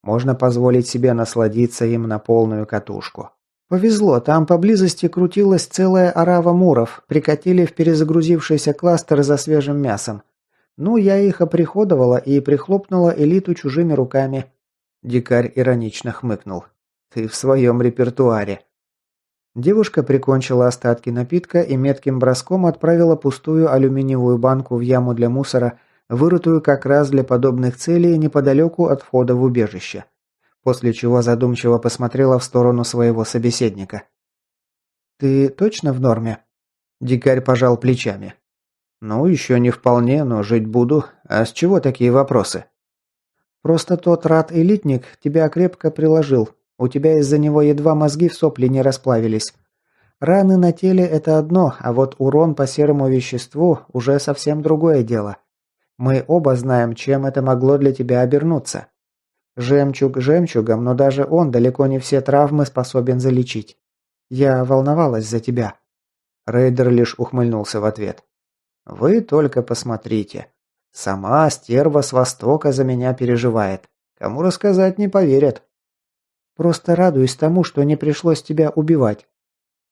Можно позволить себе насладиться им на полную катушку. Повезло, там поблизости крутилась целая орава муров, прикатили в перезагрузившийся кластер за свежим мясом. Ну, я их оприходовала и прихлопнула элиту чужими руками. Дикарь иронично хмыкнул. «Ты в своем репертуаре». Девушка прикончила остатки напитка и метким броском отправила пустую алюминиевую банку в яму для мусора, вырытую как раз для подобных целей неподалеку от входа в убежище. После чего задумчиво посмотрела в сторону своего собеседника. «Ты точно в норме?» Дикарь пожал плечами. «Ну, еще не вполне, но жить буду. А с чего такие вопросы?» «Просто тот рад-элитник тебя крепко приложил. У тебя из-за него едва мозги в сопли не расплавились. Раны на теле – это одно, а вот урон по серому веществу – уже совсем другое дело. Мы оба знаем, чем это могло для тебя обернуться. Жемчуг жемчугом, но даже он далеко не все травмы способен залечить. Я волновалась за тебя». Рейдер лишь ухмыльнулся в ответ. «Вы только посмотрите. Сама стерва с Востока за меня переживает. Кому рассказать не поверят». «Просто радуюсь тому, что не пришлось тебя убивать».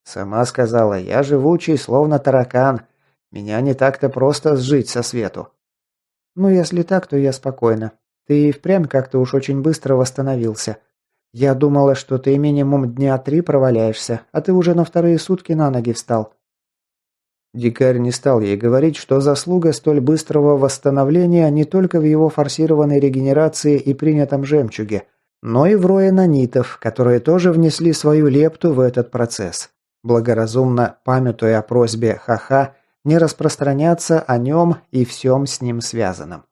«Сама сказала, я живучий, словно таракан. Меня не так-то просто сжить со свету». «Ну, если так, то я спокойна. Ты и впрямь как-то уж очень быстро восстановился. Я думала, что ты минимум дня 3 проваляешься, а ты уже на вторые сутки на ноги встал». Дикарь не стал ей говорить, что заслуга столь быстрого восстановления не только в его форсированной регенерации и принятом жемчуге, но и в рое нанитов, которые тоже внесли свою лепту в этот процесс, благоразумно памятуя о просьбе Ха-Ха не распространяться о нем и всем с ним связанном.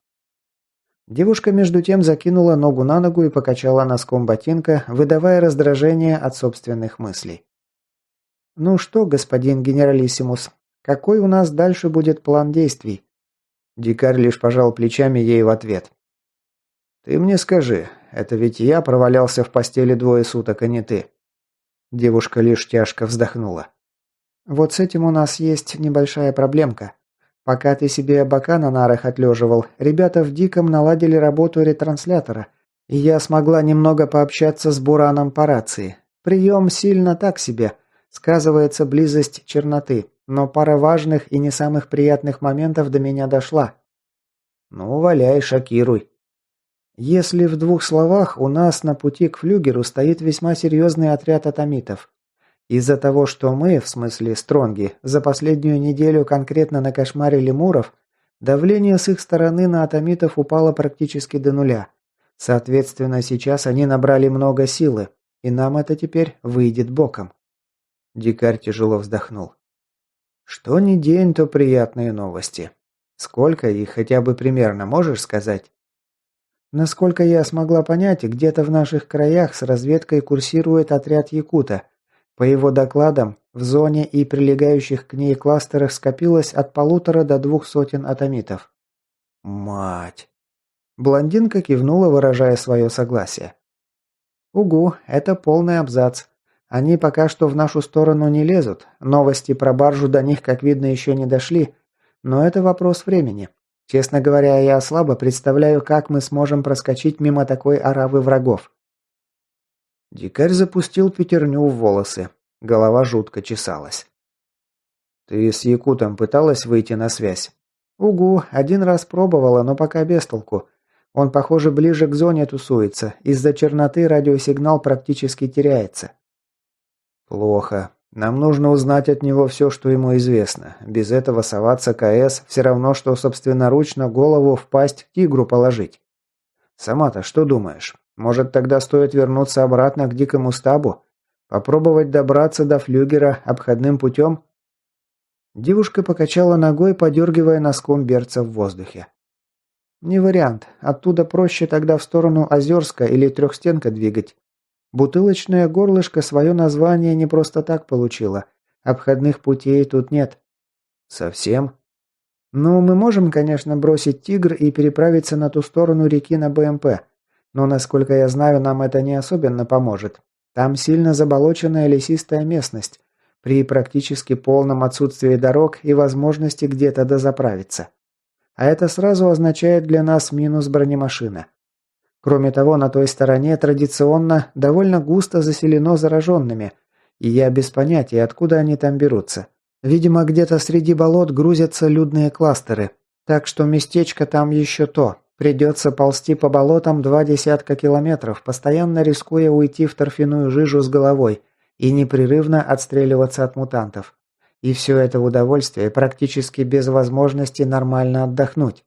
Девушка между тем закинула ногу на ногу и покачала носком ботинка, выдавая раздражение от собственных мыслей. «Ну что, господин генералиссимус, какой у нас дальше будет план действий?» Дикарь лишь пожал плечами ей в ответ. «Ты мне скажи, это ведь я провалялся в постели 2 суток, а не ты?» Девушка лишь тяжко вздохнула. «Вот с этим у нас есть небольшая проблемка. Пока ты себе бока на нарах отлеживал, ребята в Диком наладили работу ретранслятора, и я смогла немного пообщаться с Бураном по рации. Прием сильно так себе. Сказывается близость черноты, но пара важных и не самых приятных моментов до меня дошла». «Ну, валяй, шокируй». Если в 2 словах, у нас на пути к флюгеру стоит весьма серьезный отряд атомитов. Из-за того, что мы, в смысле стронги, за последнюю неделю конкретно накошмарили муров, давление с их стороны на атомитов упало практически до нуля. Соответственно, сейчас они набрали много силы, и нам это теперь выйдет боком. Дикарь тяжело вздохнул. Что ни день, то приятные новости. Сколько их хотя бы примерно можешь сказать? Насколько я смогла понять, где-то в наших краях с разведкой курсирует отряд Якута. По его докладам, в зоне и прилегающих к ней кластерах скопилось от 1,5 до 2 сотен атомитов. Мать. Блондинка кивнула, выражая свое согласие. Угу, это полный абзац. Они пока что в нашу сторону не лезут. Новости про баржу до них, как видно, еще не дошли. Но это вопрос времени. Честно говоря, я слабо представляю, как мы сможем проскочить мимо такой оравы врагов. Дикарь запустил пятерню в волосы. Голова жутко чесалась. «Ты с Якутом пыталась выйти на связь?» Угу, один раз пробовала, но пока без толку. Он, похоже, ближе к зоне тусуется. Из-за черноты радиосигнал практически теряется. «Плохо. Нам нужно узнать от него все, что ему известно. Без этого соваться КС все равно, что собственноручно голову в пасть тигру положить. Сама-то что думаешь? Может, тогда стоит вернуться обратно к дикому стабу? Попробовать добраться до флюгера обходным путем?» Девушка покачала ногой, подергивая носком берца в воздухе. «Не вариант. Оттуда проще тогда в сторону Озерска или Трехстенка двигать. Бутылочное горлышко свое название не просто так получило. Обходных путей тут нет». «Совсем?» «Ну, мы можем, конечно, бросить «Тигр» и переправиться на ту сторону реки на БМП. Но, насколько я знаю, нам это не особенно поможет. Там сильно заболоченная лесистая местность, при практически полном отсутствии дорог и возможности где-то дозаправиться. А это сразу означает для нас минус бронемашина. Кроме того, на той стороне традиционно довольно густо заселено зараженными, и я без понятия, откуда они там берутся. Видимо, где-то среди болот грузятся людные кластеры, так что местечко там еще то. Придется ползти по болотам 20 километров, постоянно рискуя уйти в торфяную жижу с головой и непрерывно отстреливаться от мутантов. И все это в удовольствие, практически без возможности нормально отдохнуть.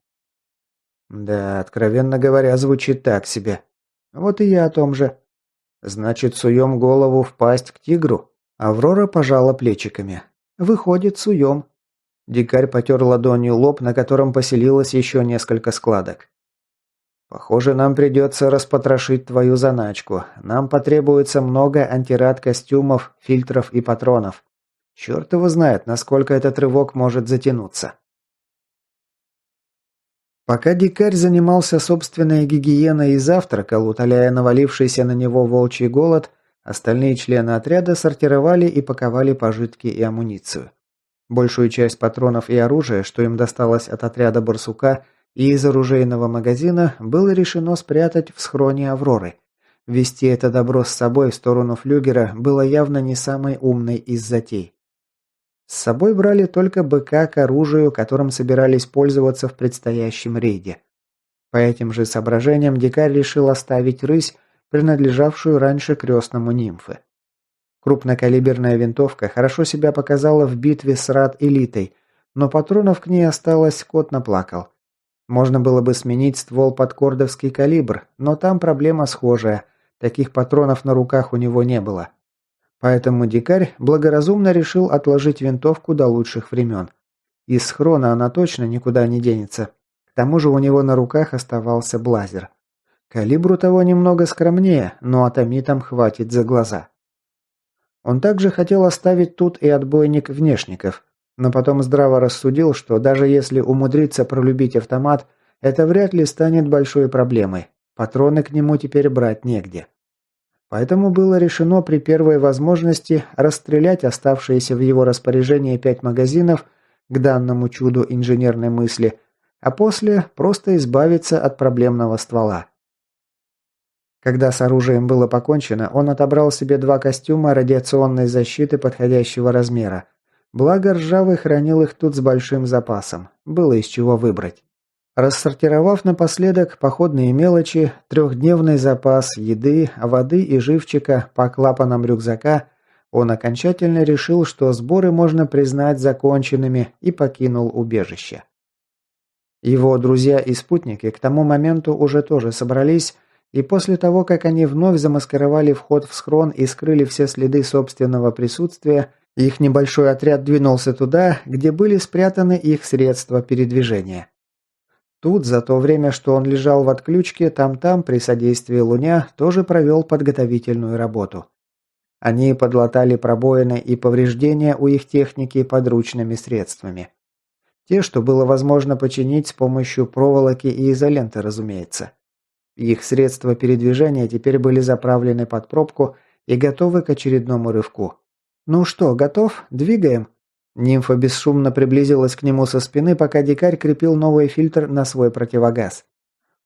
Да, откровенно говоря, звучит так себе. Вот и я о том же. Значит, суем голову в пасть к тигру? Аврора пожала плечиками. Выходит, суем. Дикарь потер ладонью лоб, на котором поселилось еще несколько складок. Похоже, нам придется распотрошить твою заначку. Нам потребуется много антирад-костюмов, фильтров и патронов. Черт его знает, насколько этот рывок может затянуться. Пока дикарь занимался собственной гигиеной и завтракал, утоляя навалившийся на него волчий голод, остальные члены отряда сортировали и паковали пожитки и амуницию. Большую часть патронов и оружия, что им досталось от отряда «Барсука» и из оружейного магазина, было решено спрятать в схроне «Авроры». Вести это добро с собой в сторону флюгера было явно не самой умной из затей. С собой брали только БК к оружию, которым собирались пользоваться в предстоящем рейде. По этим же соображениям дикарь решил оставить рысь, принадлежавшую раньше крестному нимфы. Крупнокалиберная винтовка хорошо себя показала в битве с Рад-элитой, но патронов к ней осталось, кот наплакал. Можно было бы сменить ствол под кордовский калибр, но там проблема схожая, таких патронов на руках у него не было. Поэтому дикарь благоразумно решил отложить винтовку до лучших времен. Из схрона она точно никуда не денется. К тому же у него на руках оставался блазер. Калибру того немного скромнее, но атомитам хватит за глаза. Он также хотел оставить тут и отбойник внешников, но потом здраво рассудил, что даже если умудриться пролюбить автомат, это вряд ли станет большой проблемой. Патроны к нему теперь брать негде. Поэтому было решено при первой возможности расстрелять оставшиеся в его распоряжении 5 магазинов к данному чуду инженерной мысли, а после просто избавиться от проблемного ствола. Когда с оружием было покончено, он отобрал себе 2 костюма радиационной защиты подходящего размера. Благо Ржавый хранил их тут с большим запасом. Было из чего выбрать. Рассортировав напоследок походные мелочи, 3-дневный запас еды, воды и живчика по клапанам рюкзака, он окончательно решил, что сборы можно признать законченными, и покинул убежище. Его друзья и спутники к тому моменту уже тоже собрались, и после того, как они вновь замаскировали вход в схрон и скрыли все следы собственного присутствия, их небольшой отряд двинулся туда, где были спрятаны их средства передвижения. Тут, за то время, что он лежал в отключке, там-там при содействии Луня тоже провел подготовительную работу. Они подлатали пробоины и повреждения у их техники подручными средствами. Те, что было возможно починить с помощью проволоки и изоленты, разумеется. Их средства передвижения теперь были заправлены под пробку и готовы к очередному рывку. «Ну что, готов? Двигаем?» Нимфа бесшумно приблизилась к нему со спины, пока дикарь крепил новый фильтр на свой противогаз.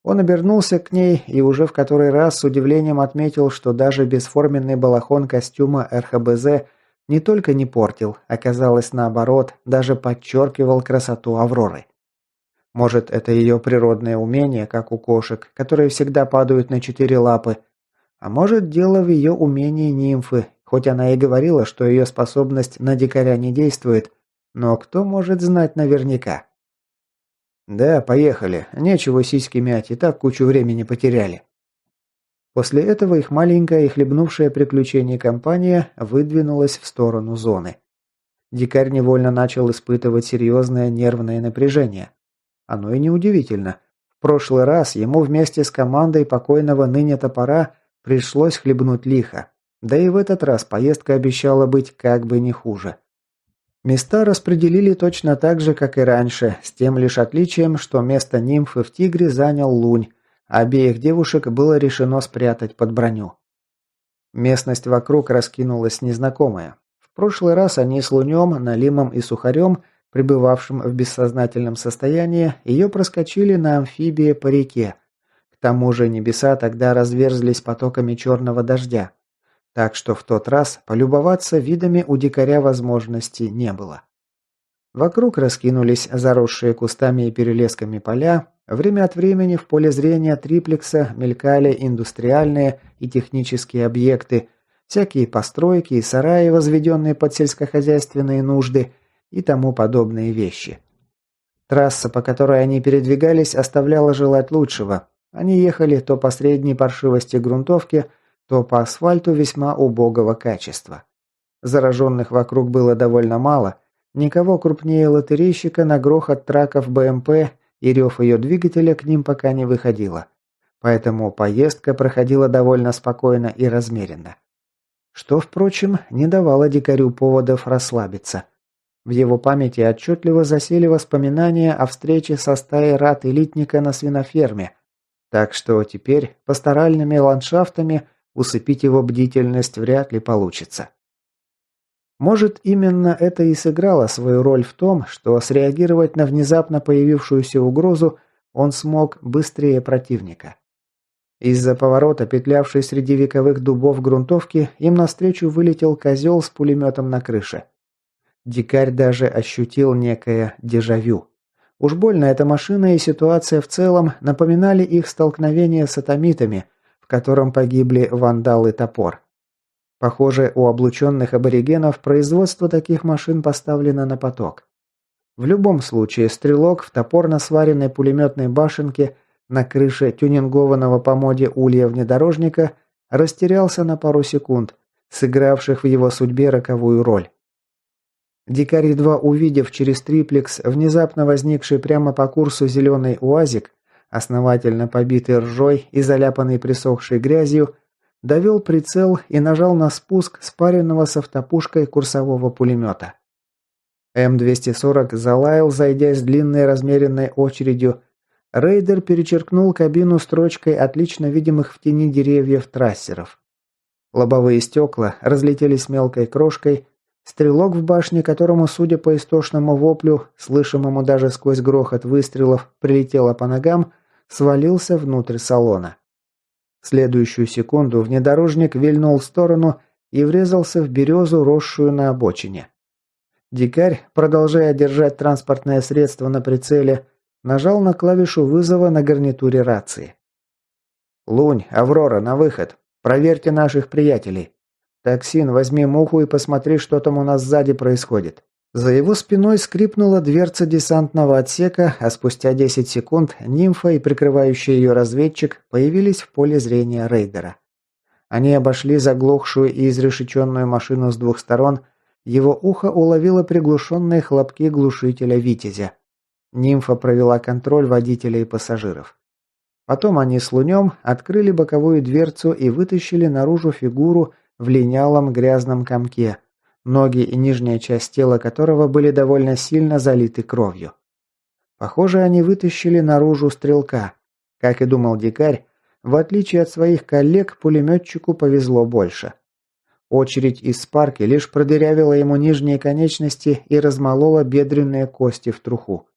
Он обернулся к ней и уже в который раз с удивлением отметил, что даже бесформенный балахон костюма РХБЗ не только не портил, а казалось наоборот, даже подчеркивал красоту Авроры. Может, это ее природное умение, как у кошек, которые всегда падают на 4 лапы. А может, дело в ее умении нимфы, хоть она и говорила, что ее способность на дикаря не действует, но кто может знать наверняка? «Да, поехали. Нечего сиськи мять, и так кучу времени потеряли». После этого их маленькая и хлебнувшая приключений компания выдвинулась в сторону зоны. Дикарь невольно начал испытывать серьезное нервное напряжение. Оно и неудивительно. В прошлый раз ему вместе с командой покойного ныне топора пришлось хлебнуть лихо. Да и в этот раз поездка обещала быть как бы не хуже. Места распределили точно так же, как и раньше, с тем лишь отличием, что место нимфы в «Тигре» занял Лунь, а обеих девушек было решено спрятать под броню. Местность вокруг раскинулась незнакомая. В прошлый раз они с Лунем, Налимом и Сухарем, пребывавшим в бессознательном состоянии, ее проскочили на амфибии по реке. К тому же небеса тогда разверзлись потоками черного дождя. Так что в тот раз полюбоваться видами у дикаря возможности не было. Вокруг раскинулись заросшие кустами и перелесками поля. Время от времени в поле зрения триплекса мелькали индустриальные и технические объекты, всякие постройки и сараи, возведенные под сельскохозяйственные нужды и тому подобные вещи. Трасса, по которой они передвигались, оставляла желать лучшего. Они ехали то по средней паршивости грунтовки, то по асфальту весьма убогого качества. Зараженных вокруг было довольно мало, никого крупнее лотерейщика на грохот траков БМП и рев ее двигателя к ним пока не выходило. Поэтому поездка проходила довольно спокойно и размеренно. Что, впрочем, не давало дикарю поводов расслабиться. В его памяти отчетливо засели воспоминания о встрече со стаей рат-элитника на свиноферме, так что теперь пасторальными ландшафтами усыпить его бдительность вряд ли получится. Может, именно это и сыграло свою роль в том, что среагировать на внезапно появившуюся угрозу он смог быстрее противника. Из-за поворота, петлявшей среди вековых дубов грунтовки, им навстречу вылетел козел с пулеметом на крыше. Дикарь даже ощутил некое дежавю. Уж больно эта машина и ситуация в целом напоминали их столкновение с атомитами, в котором погибли вандал и топор. Похоже, у облученных аборигенов производство таких машин поставлено на поток. В любом случае, стрелок в топорно сваренной пулеметной башенке на крыше тюнингованного по моде улья внедорожника растерялся на пару секунд, сыгравших в его судьбе роковую роль. Дикарь, едва увидев через триплекс внезапно возникший прямо по курсу зеленый уазик, основательно побитый ржой и заляпанный присохшей грязью, довел прицел и нажал на спуск спаренного с автопушкой курсового пулемета. М-240 залаял, зайдя с длинной размеренной очередью. Рейдер перечеркнул кабину строчкой отлично видимых в тени деревьев трассеров. Лобовые стекла разлетелись мелкой крошкой. Стрелок в башне, которому, судя по истошному воплю, слышимому даже сквозь грохот выстрелов, прилетело по ногам, свалился внутрь салона. В следующую секунду внедорожник вильнул в сторону и врезался в березу, росшую на обочине. Дикарь, продолжая держать транспортное средство на прицеле, нажал на клавишу вызова на гарнитуре рации. «Лунь, Аврора, на выход. Проверьте наших приятелей. Токсин, возьми муху и посмотри, что там у нас сзади происходит». За его спиной скрипнула дверца десантного отсека, а спустя 10 секунд нимфа и прикрывающий ее разведчик появились в поле зрения рейдера. Они обошли заглохшую и изрешеченную машину с двух сторон. Его ухо уловило приглушенные хлопки глушителя «Витязя». Нимфа провела контроль водителя и пассажиров. Потом они с Лунем открыли боковую дверцу и вытащили наружу фигуру в линялом грязном комке, ноги и нижняя часть тела которого были довольно сильно залиты кровью. Похоже, они вытащили наружу стрелка. Как и думал дикарь, в отличие от своих коллег, пулеметчику повезло больше. Очередь из спарки лишь продырявила ему нижние конечности и размолола бедренные кости в труху.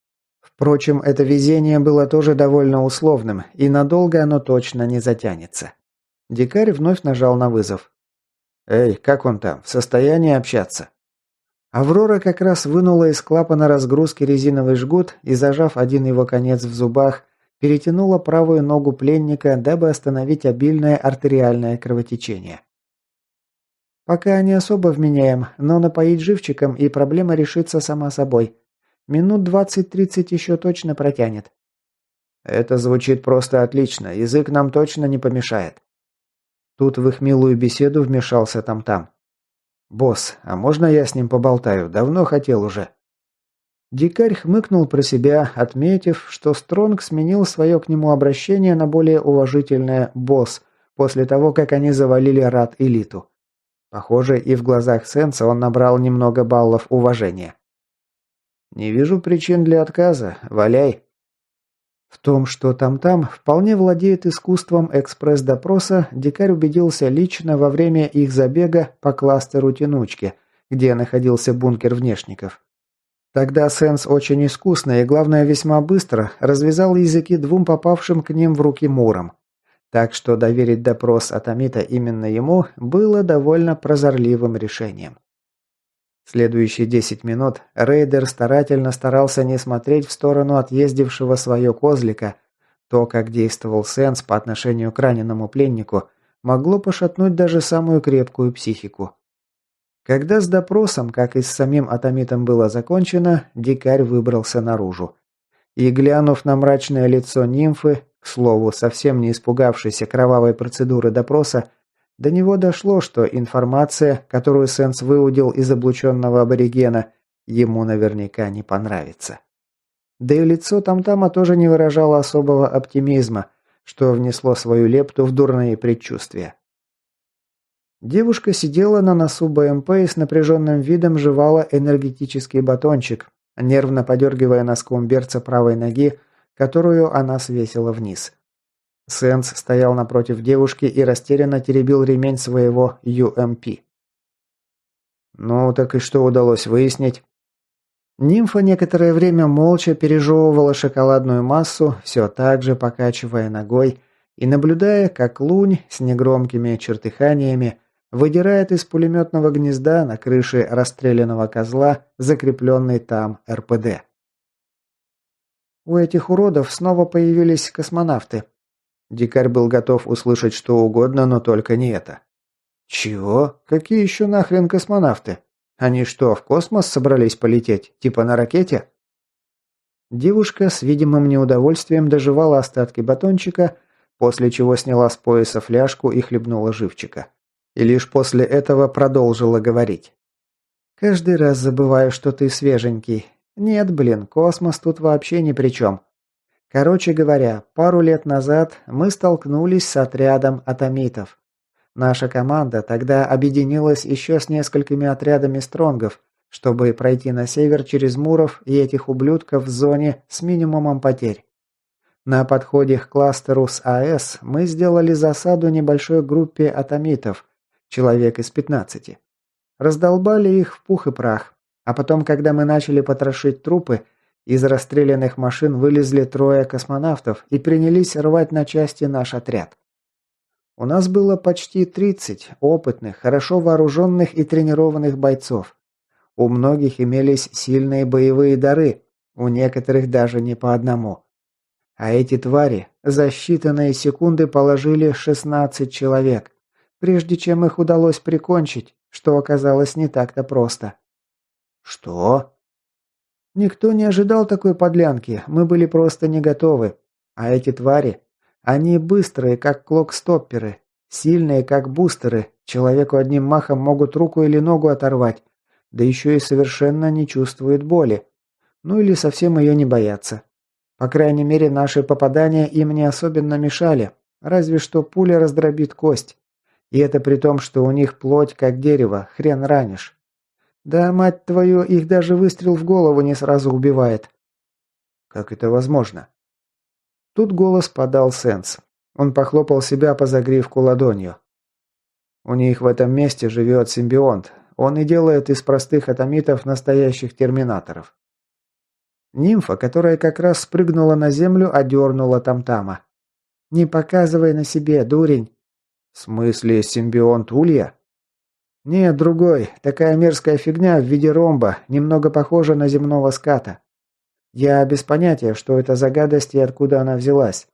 Впрочем, это везение было тоже довольно условным, и надолго оно точно не затянется. Дикарь вновь нажал на вызов. «Эй, как он там? В состоянии общаться?» Аврора как раз вынула из клапана разгрузки резиновый жгут и, зажав один его конец в зубах, перетянула правую ногу пленника, дабы остановить обильное артериальное кровотечение. «Пока не особо вменяем, но напоить живчиком, и проблема решится сама собой. Минут 20-30 еще точно протянет». «Это звучит просто отлично, язык нам точно не помешает». Тут в их милую беседу вмешался Там-Там. «Босс, а можно я с ним поболтаю? Давно хотел уже». Дикарь хмыкнул про себя, отметив, что Стронг сменил свое к нему обращение на более уважительное «босс» после того, как они завалили Рад-элиту. Похоже, и в глазах Сенса он набрал немного баллов уважения. «Не вижу причин для отказа. Валяй». В том, что Там-Там вполне владеет искусством экспресс-допроса, дикарь убедился лично во время их забега по кластеру Тянучки, где находился бункер внешников. Тогда Сенс очень искусно и, главное, весьма быстро развязал языки двум попавшим к ним в руки мурам. Так что доверить допрос Атомита именно ему было довольно прозорливым решением. Следующие 10 минут рейдер старательно старался не смотреть в сторону отъездившего свое козлика. То, как действовал Сенс по отношению к раненому пленнику, могло пошатнуть даже самую крепкую психику. Когда с допросом, как и с самим Атомитом, было закончено, дикарь выбрался наружу. И, глянув на мрачное лицо нимфы, к слову, совсем не испугавшейся кровавой процедуры допроса, до него дошло, что информация, которую Сенс выудил из облученного аборигена, ему наверняка не понравится. Да и лицо Там-Тама тоже не выражало особого оптимизма, что внесло свою лепту в дурные предчувствия. Девушка сидела на носу БМП и с напряженным видом жевала энергетический батончик, нервно подергивая носком берца правой ноги, которую она свесила вниз. Сенс стоял напротив девушки и растерянно теребил ремень своего UMP. «Ну, так и что удалось выяснить?» Нимфа некоторое время молча пережевывала шоколадную массу, все так же покачивая ногой и наблюдая, как Лунь с негромкими чертыханиями выдирает из пулеметного гнезда на крыше расстрелянного козла закрепленный там РПД. «У этих уродов снова появились космонавты». Дикарь был готов услышать что угодно, но только не это. «Чего? Какие еще нахрен космонавты? Они что, в космос собрались полететь? Типа на ракете?» Девушка с видимым неудовольствием доживала остатки батончика, после чего сняла с пояса фляжку и хлебнула живчика. И лишь после этого продолжила говорить. «Каждый раз забываю, что ты свеженький. Нет, блин, космос тут вообще ни при чем. Короче говоря, пару лет назад мы столкнулись с отрядом атомитов. Наша команда тогда объединилась еще с несколькими отрядами стронгов, чтобы пройти на север через Муров и этих ублюдков в зоне с минимумом потерь. На подходе к кластеру с АЭС мы сделали засаду небольшой группе атомитов, человек из 15. Раздолбали их в пух и прах, а потом, когда мы начали потрошить трупы, из расстрелянных машин вылезли 3 космонавтов и принялись рвать на части наш отряд. У нас было почти 30 опытных, хорошо вооруженных и тренированных бойцов. У многих имелись сильные боевые дары, у некоторых даже не по одному. А эти твари за считанные секунды положили 16 человек, прежде чем их удалось прикончить, что оказалось не так-то просто. «Что?» Никто не ожидал такой подлянки, мы были просто не готовы. А эти твари, они быстрые, как клокстопперы, сильные, как бустеры, человеку одним махом могут руку или ногу оторвать, да еще и совершенно не чувствуют боли. Ну или совсем ее не боятся. По крайней мере, наши попадания им не особенно мешали, разве что пуля раздробит кость. И это при том, что у них плоть как дерево, хрен ранишь. Да, мать твою, их даже выстрел в голову не сразу убивает. Как это возможно? Тут голос подал Сенс. Он похлопал себя по загривку ладонью. У них в этом месте живет симбионт. Он и делает из простых атомитов настоящих терминаторов. Нимфа, которая как раз спрыгнула на землю, одернула Тамтама. «Не показывай на себе, дурень!» В смысле, симбионт Улья? «Нет, другой. Такая мерзкая фигня в виде ромба, немного похожа на земного ската. Я без понятия, что это за гадость и откуда она взялась.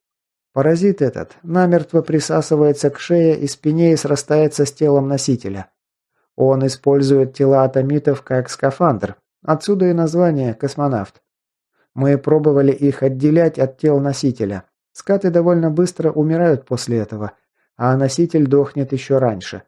Паразит этот намертво присасывается к шее и спине и срастается с телом носителя. Он использует тела атомитов как скафандр, отсюда и название «космонавт». Мы пробовали их отделять от тел носителя. Скаты довольно быстро умирают после этого, а носитель дохнет еще раньше.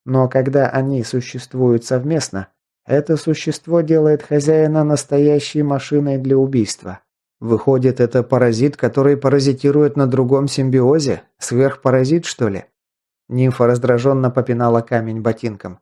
Но когда они существуют совместно, это существо делает хозяина настоящей машиной для убийства. Выходит, это паразит, который паразитирует на другом симбиозе? Сверхпаразит, что ли? Нимфа раздраженно попинала камень ботинком.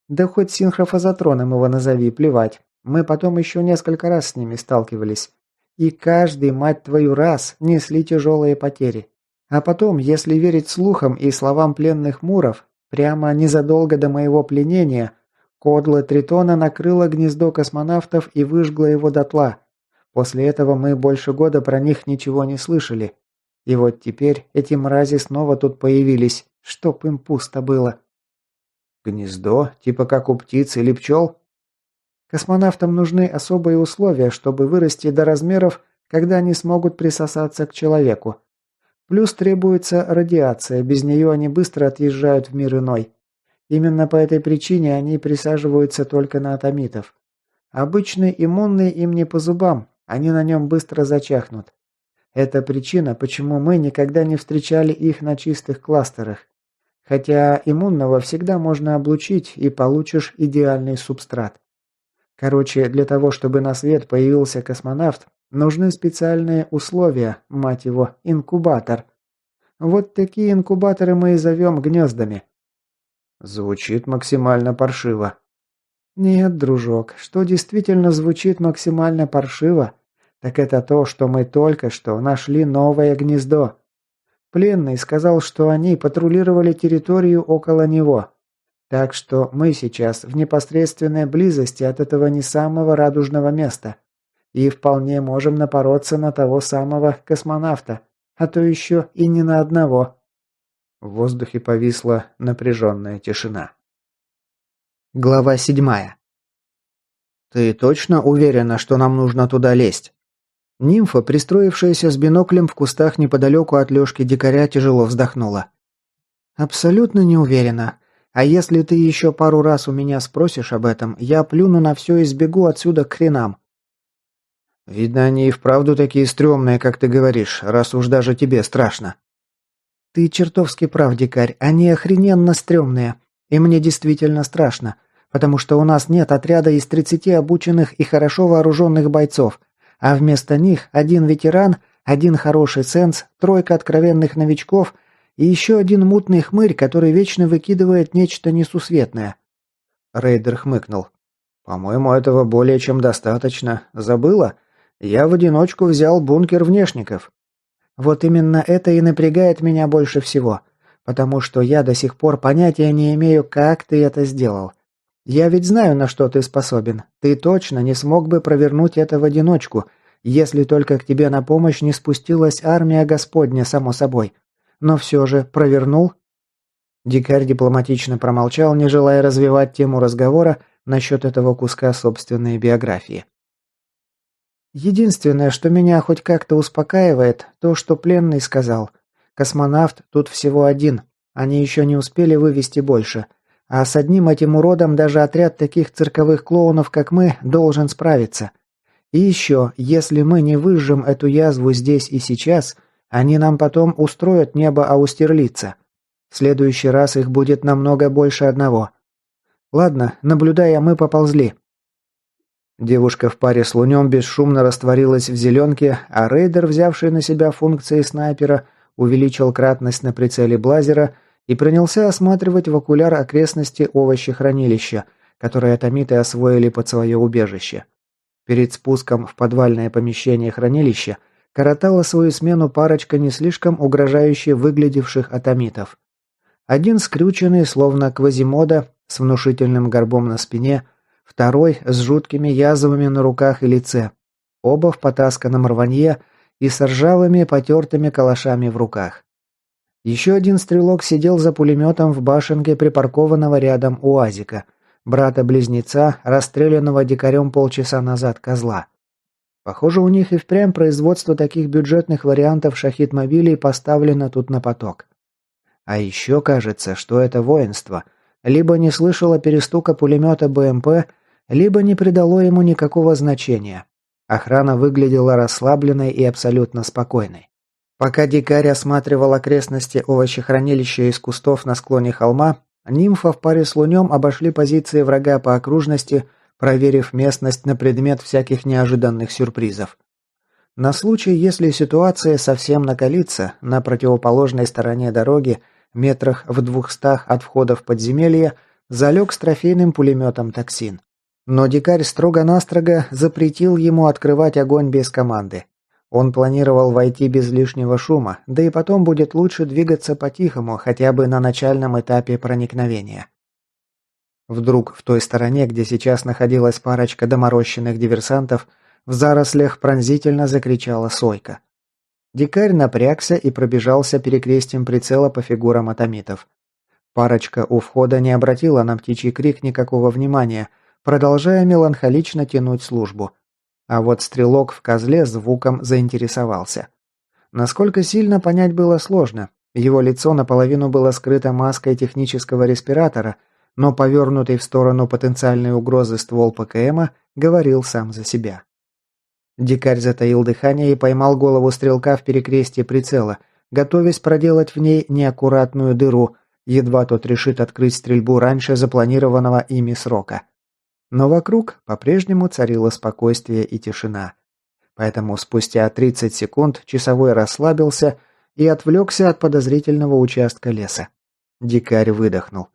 Да хоть синхрофазотроном его назови, плевать. Мы потом еще несколько раз с ними сталкивались. И каждый, мать твою, раз несли тяжелые потери. А потом, если верить слухам и словам пленных муров, прямо незадолго до моего пленения, Кодла Тритона накрыла гнездо космонавтов и выжгла его дотла. После этого мы больше года про них ничего не слышали. И вот теперь эти мрази снова тут появились, чтоб им пусто было. Гнездо? Типа как у птиц или пчел? Космонавтам нужны особые условия, чтобы вырасти до размеров, когда они смогут присосаться к человеку. Плюс требуется радиация, без нее они быстро отъезжают в мир иной. Именно по этой причине они присаживаются только на атомитов. Обычный иммунный им не по зубам, они на нем быстро зачахнут. Это причина, почему мы никогда не встречали их на чистых кластерах. Хотя иммунного всегда можно облучить и получишь идеальный субстрат. Короче, для того, чтобы на свет появился космонавт, нужны специальные условия, мать его, инкубатор. Вот такие инкубаторы мы и зовем гнездами. Звучит максимально паршиво. Нет, дружок, что действительно звучит максимально паршиво, так это то, что мы только что нашли новое гнездо. Пленный сказал, что они патрулировали территорию около него. Так что мы сейчас в непосредственной близости от этого не самого радужного места. И вполне можем напороться на того самого космонавта, а то еще и не на одного. В воздухе повисла напряженная тишина. Глава 7. «Ты точно уверена, что нам нужно туда лезть?» Нимфа, пристроившаяся с биноклем в кустах неподалеку от Лёшки Дикаря, тяжело вздохнула. «Абсолютно не уверена. А если ты еще пару раз у меня спросишь об этом, я плюну на все и сбегу отсюда к хренам». «Видно, они и вправду такие стрёмные, как ты говоришь, раз уж даже тебе страшно». «Ты чертовски прав, дикарь, они охрененно стрёмные. И мне действительно страшно, потому что у нас нет отряда из 30 обученных и хорошо вооруженных бойцов, а вместо них один ветеран, один хороший сенс, тройка откровенных новичков и еще один мутный хмырь, который вечно выкидывает нечто несусветное». Рейдер хмыкнул. «По-моему, этого более чем достаточно. Забыла? Я в одиночку взял бункер внешников». «Вот именно это и напрягает меня больше всего, потому что я до сих пор понятия не имею, как ты это сделал. Я ведь знаю, на что ты способен. Ты точно не смог бы провернуть это в одиночку, если только к тебе на помощь не спустилась армия Господня, само собой. Но все же провернул?» Дикарь дипломатично промолчал, не желая развивать тему разговора насчет этого куска собственной биографии. «Единственное, что меня хоть как-то успокаивает, то, что пленный сказал. Космонавт тут всего один, они еще не успели вывести больше. А с одним этим уродом даже отряд таких цирковых клоунов, как мы, должен справиться. И еще, если мы не выжжем эту язву здесь и сейчас, они нам потом устроят небо Аустерлица. В следующий раз их будет намного больше одного. Ладно, наблюдая, мы поползли». Девушка в паре с Лунем бесшумно растворилась в зеленке, а рейдер, взявший на себя функции снайпера, увеличил кратность на прицеле блазера и принялся осматривать в окуляр окрестности овощехранилища, которые атомиты освоили под свое убежище. Перед спуском в подвальное помещение хранилища коротала свою смену парочка не слишком угрожающе выглядевших атомитов. Один скрюченный, словно Квазимода, с внушительным горбом на спине, второй с жуткими язвами на руках и лице, оба в потасканном рванье и с ржавыми потертыми калашами в руках. Еще один стрелок сидел за пулеметом в башенке припаркованного рядом УАЗика, брата-близнеца, расстрелянного дикарем полчаса назад козла. Похоже, у них и впрямь производство таких бюджетных вариантов шахид-мобилей поставлено тут на поток. А еще кажется, что это воинство либо не слышало перестука пулемета БМП, либо не придало ему никакого значения. Охрана выглядела расслабленной и абсолютно спокойной. Пока дикарь осматривал окрестности овощехранилища из кустов на склоне холма, нимфа в паре с Лунем обошли позиции врага по окружности, проверив местность на предмет всяких неожиданных сюрпризов. На случай, если ситуация совсем накалится, на противоположной стороне дороги, метрах в 200 от входа в подземелье, залег с трофейным пулеметом токсин. Но дикарь строго-настрого запретил ему открывать огонь без команды. Он планировал войти без лишнего шума, да и потом будет лучше двигаться по-тихому, хотя бы на начальном этапе проникновения. Вдруг в той стороне, где сейчас находилась парочка доморощенных диверсантов, в зарослях пронзительно закричала сойка. Дикарь напрягся и пробежался перекрестием прицела по фигурам атомитов. Парочка у входа не обратила на птичий крик никакого внимания, продолжая меланхолично тянуть службу. А вот стрелок в козле звуком заинтересовался. Насколько сильно, понять было сложно. Его лицо наполовину было скрыто маской технического респиратора, но повернутый в сторону потенциальной угрозы ствол ПКМа говорил сам за себя. Дикарь затаил дыхание и поймал голову стрелка в перекрестие прицела, готовясь проделать в ней неаккуратную дыру, едва тот решит открыть стрельбу раньше запланированного ими срока. Но вокруг по-прежнему царило спокойствие и тишина. Поэтому спустя 30 секунд часовой расслабился и отвлекся от подозрительного участка леса. Дикарь выдохнул.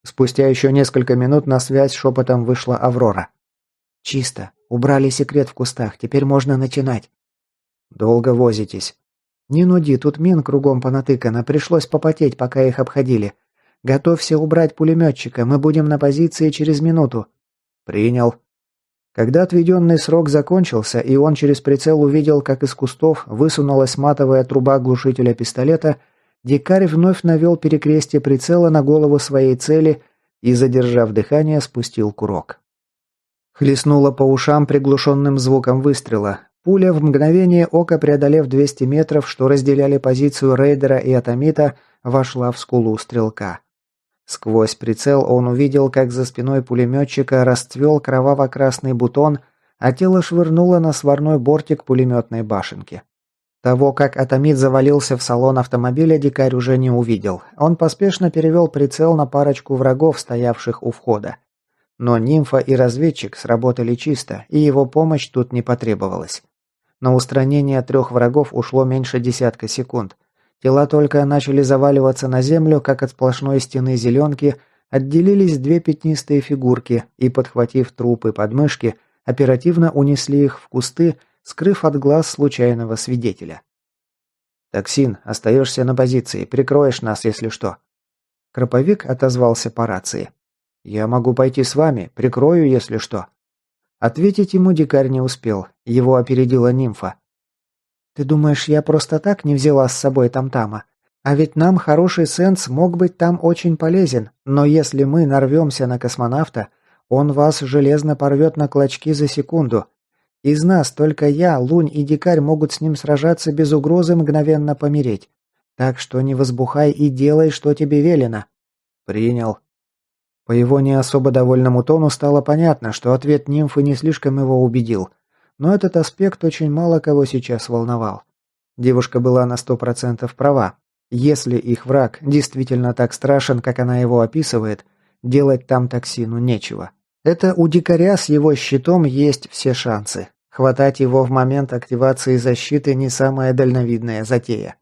Спустя еще несколько минут на связь шепотом вышла Аврора. «Чисто. Убрали секрет в кустах. Теперь можно начинать». «Долго возитесь». «Не нуди, тут мин кругом понатыкано. Пришлось попотеть, пока их обходили. Готовься убрать пулеметчика. Мы будем на позиции через минуту». «Принял». Когда отведенный срок закончился, и он через прицел увидел, как из кустов высунулась матовая труба глушителя пистолета, дикарь вновь навел перекрестие прицела на голову своей цели и, задержав дыхание, спустил курок. Хлестнуло по ушам приглушенным звуком выстрела. Пуля, в мгновение ока преодолев 200 метров, что разделяли позицию рейдера и атомита, вошла в скулу стрелка. Сквозь прицел он увидел, как за спиной пулеметчика расцвел кроваво-красный бутон, а тело швырнуло на сварной бортик пулеметной башенки. Того, как атомит завалился в салон автомобиля, дикарь уже не увидел. Он поспешно перевел прицел на парочку врагов, стоявших у входа. Но нимфа и разведчик сработали чисто, и его помощь тут не потребовалась. На устранение 3 врагов ушло меньше десятка секунд. Тела только начали заваливаться на землю, как от сплошной стены зеленки, отделились 2 пятнистые фигурки и, подхватив трупы подмышки, оперативно унесли их в кусты, скрыв от глаз случайного свидетеля. «Токсин, остаешься на позиции, прикроешь нас, если что». Кроповик отозвался по рации. «Я могу пойти с вами, прикрою, если что». Ответить ему дикарь не успел, его опередила нимфа. «Ты думаешь, я просто так не взяла с собой там-тама? А ведь нам хороший сенс мог быть там очень полезен, но если мы нарвемся на космонавта, он вас железно порвет на клочки за секунду. Из нас только я, Лунь и дикарь могут с ним сражаться без угрозы мгновенно помереть. Так что не возбухай и делай, что тебе велено». «Принял». По его не особо довольному тону стало понятно, что ответ нимфы не слишком его убедил. Но этот аспект очень мало кого сейчас волновал. Девушка была на 100% права. Если их враг действительно так страшен, как она его описывает, делать там токсину нечего. Это у дикаря с его щитом есть все шансы. Хватать его в момент активации защиты не самая дальновидная затея.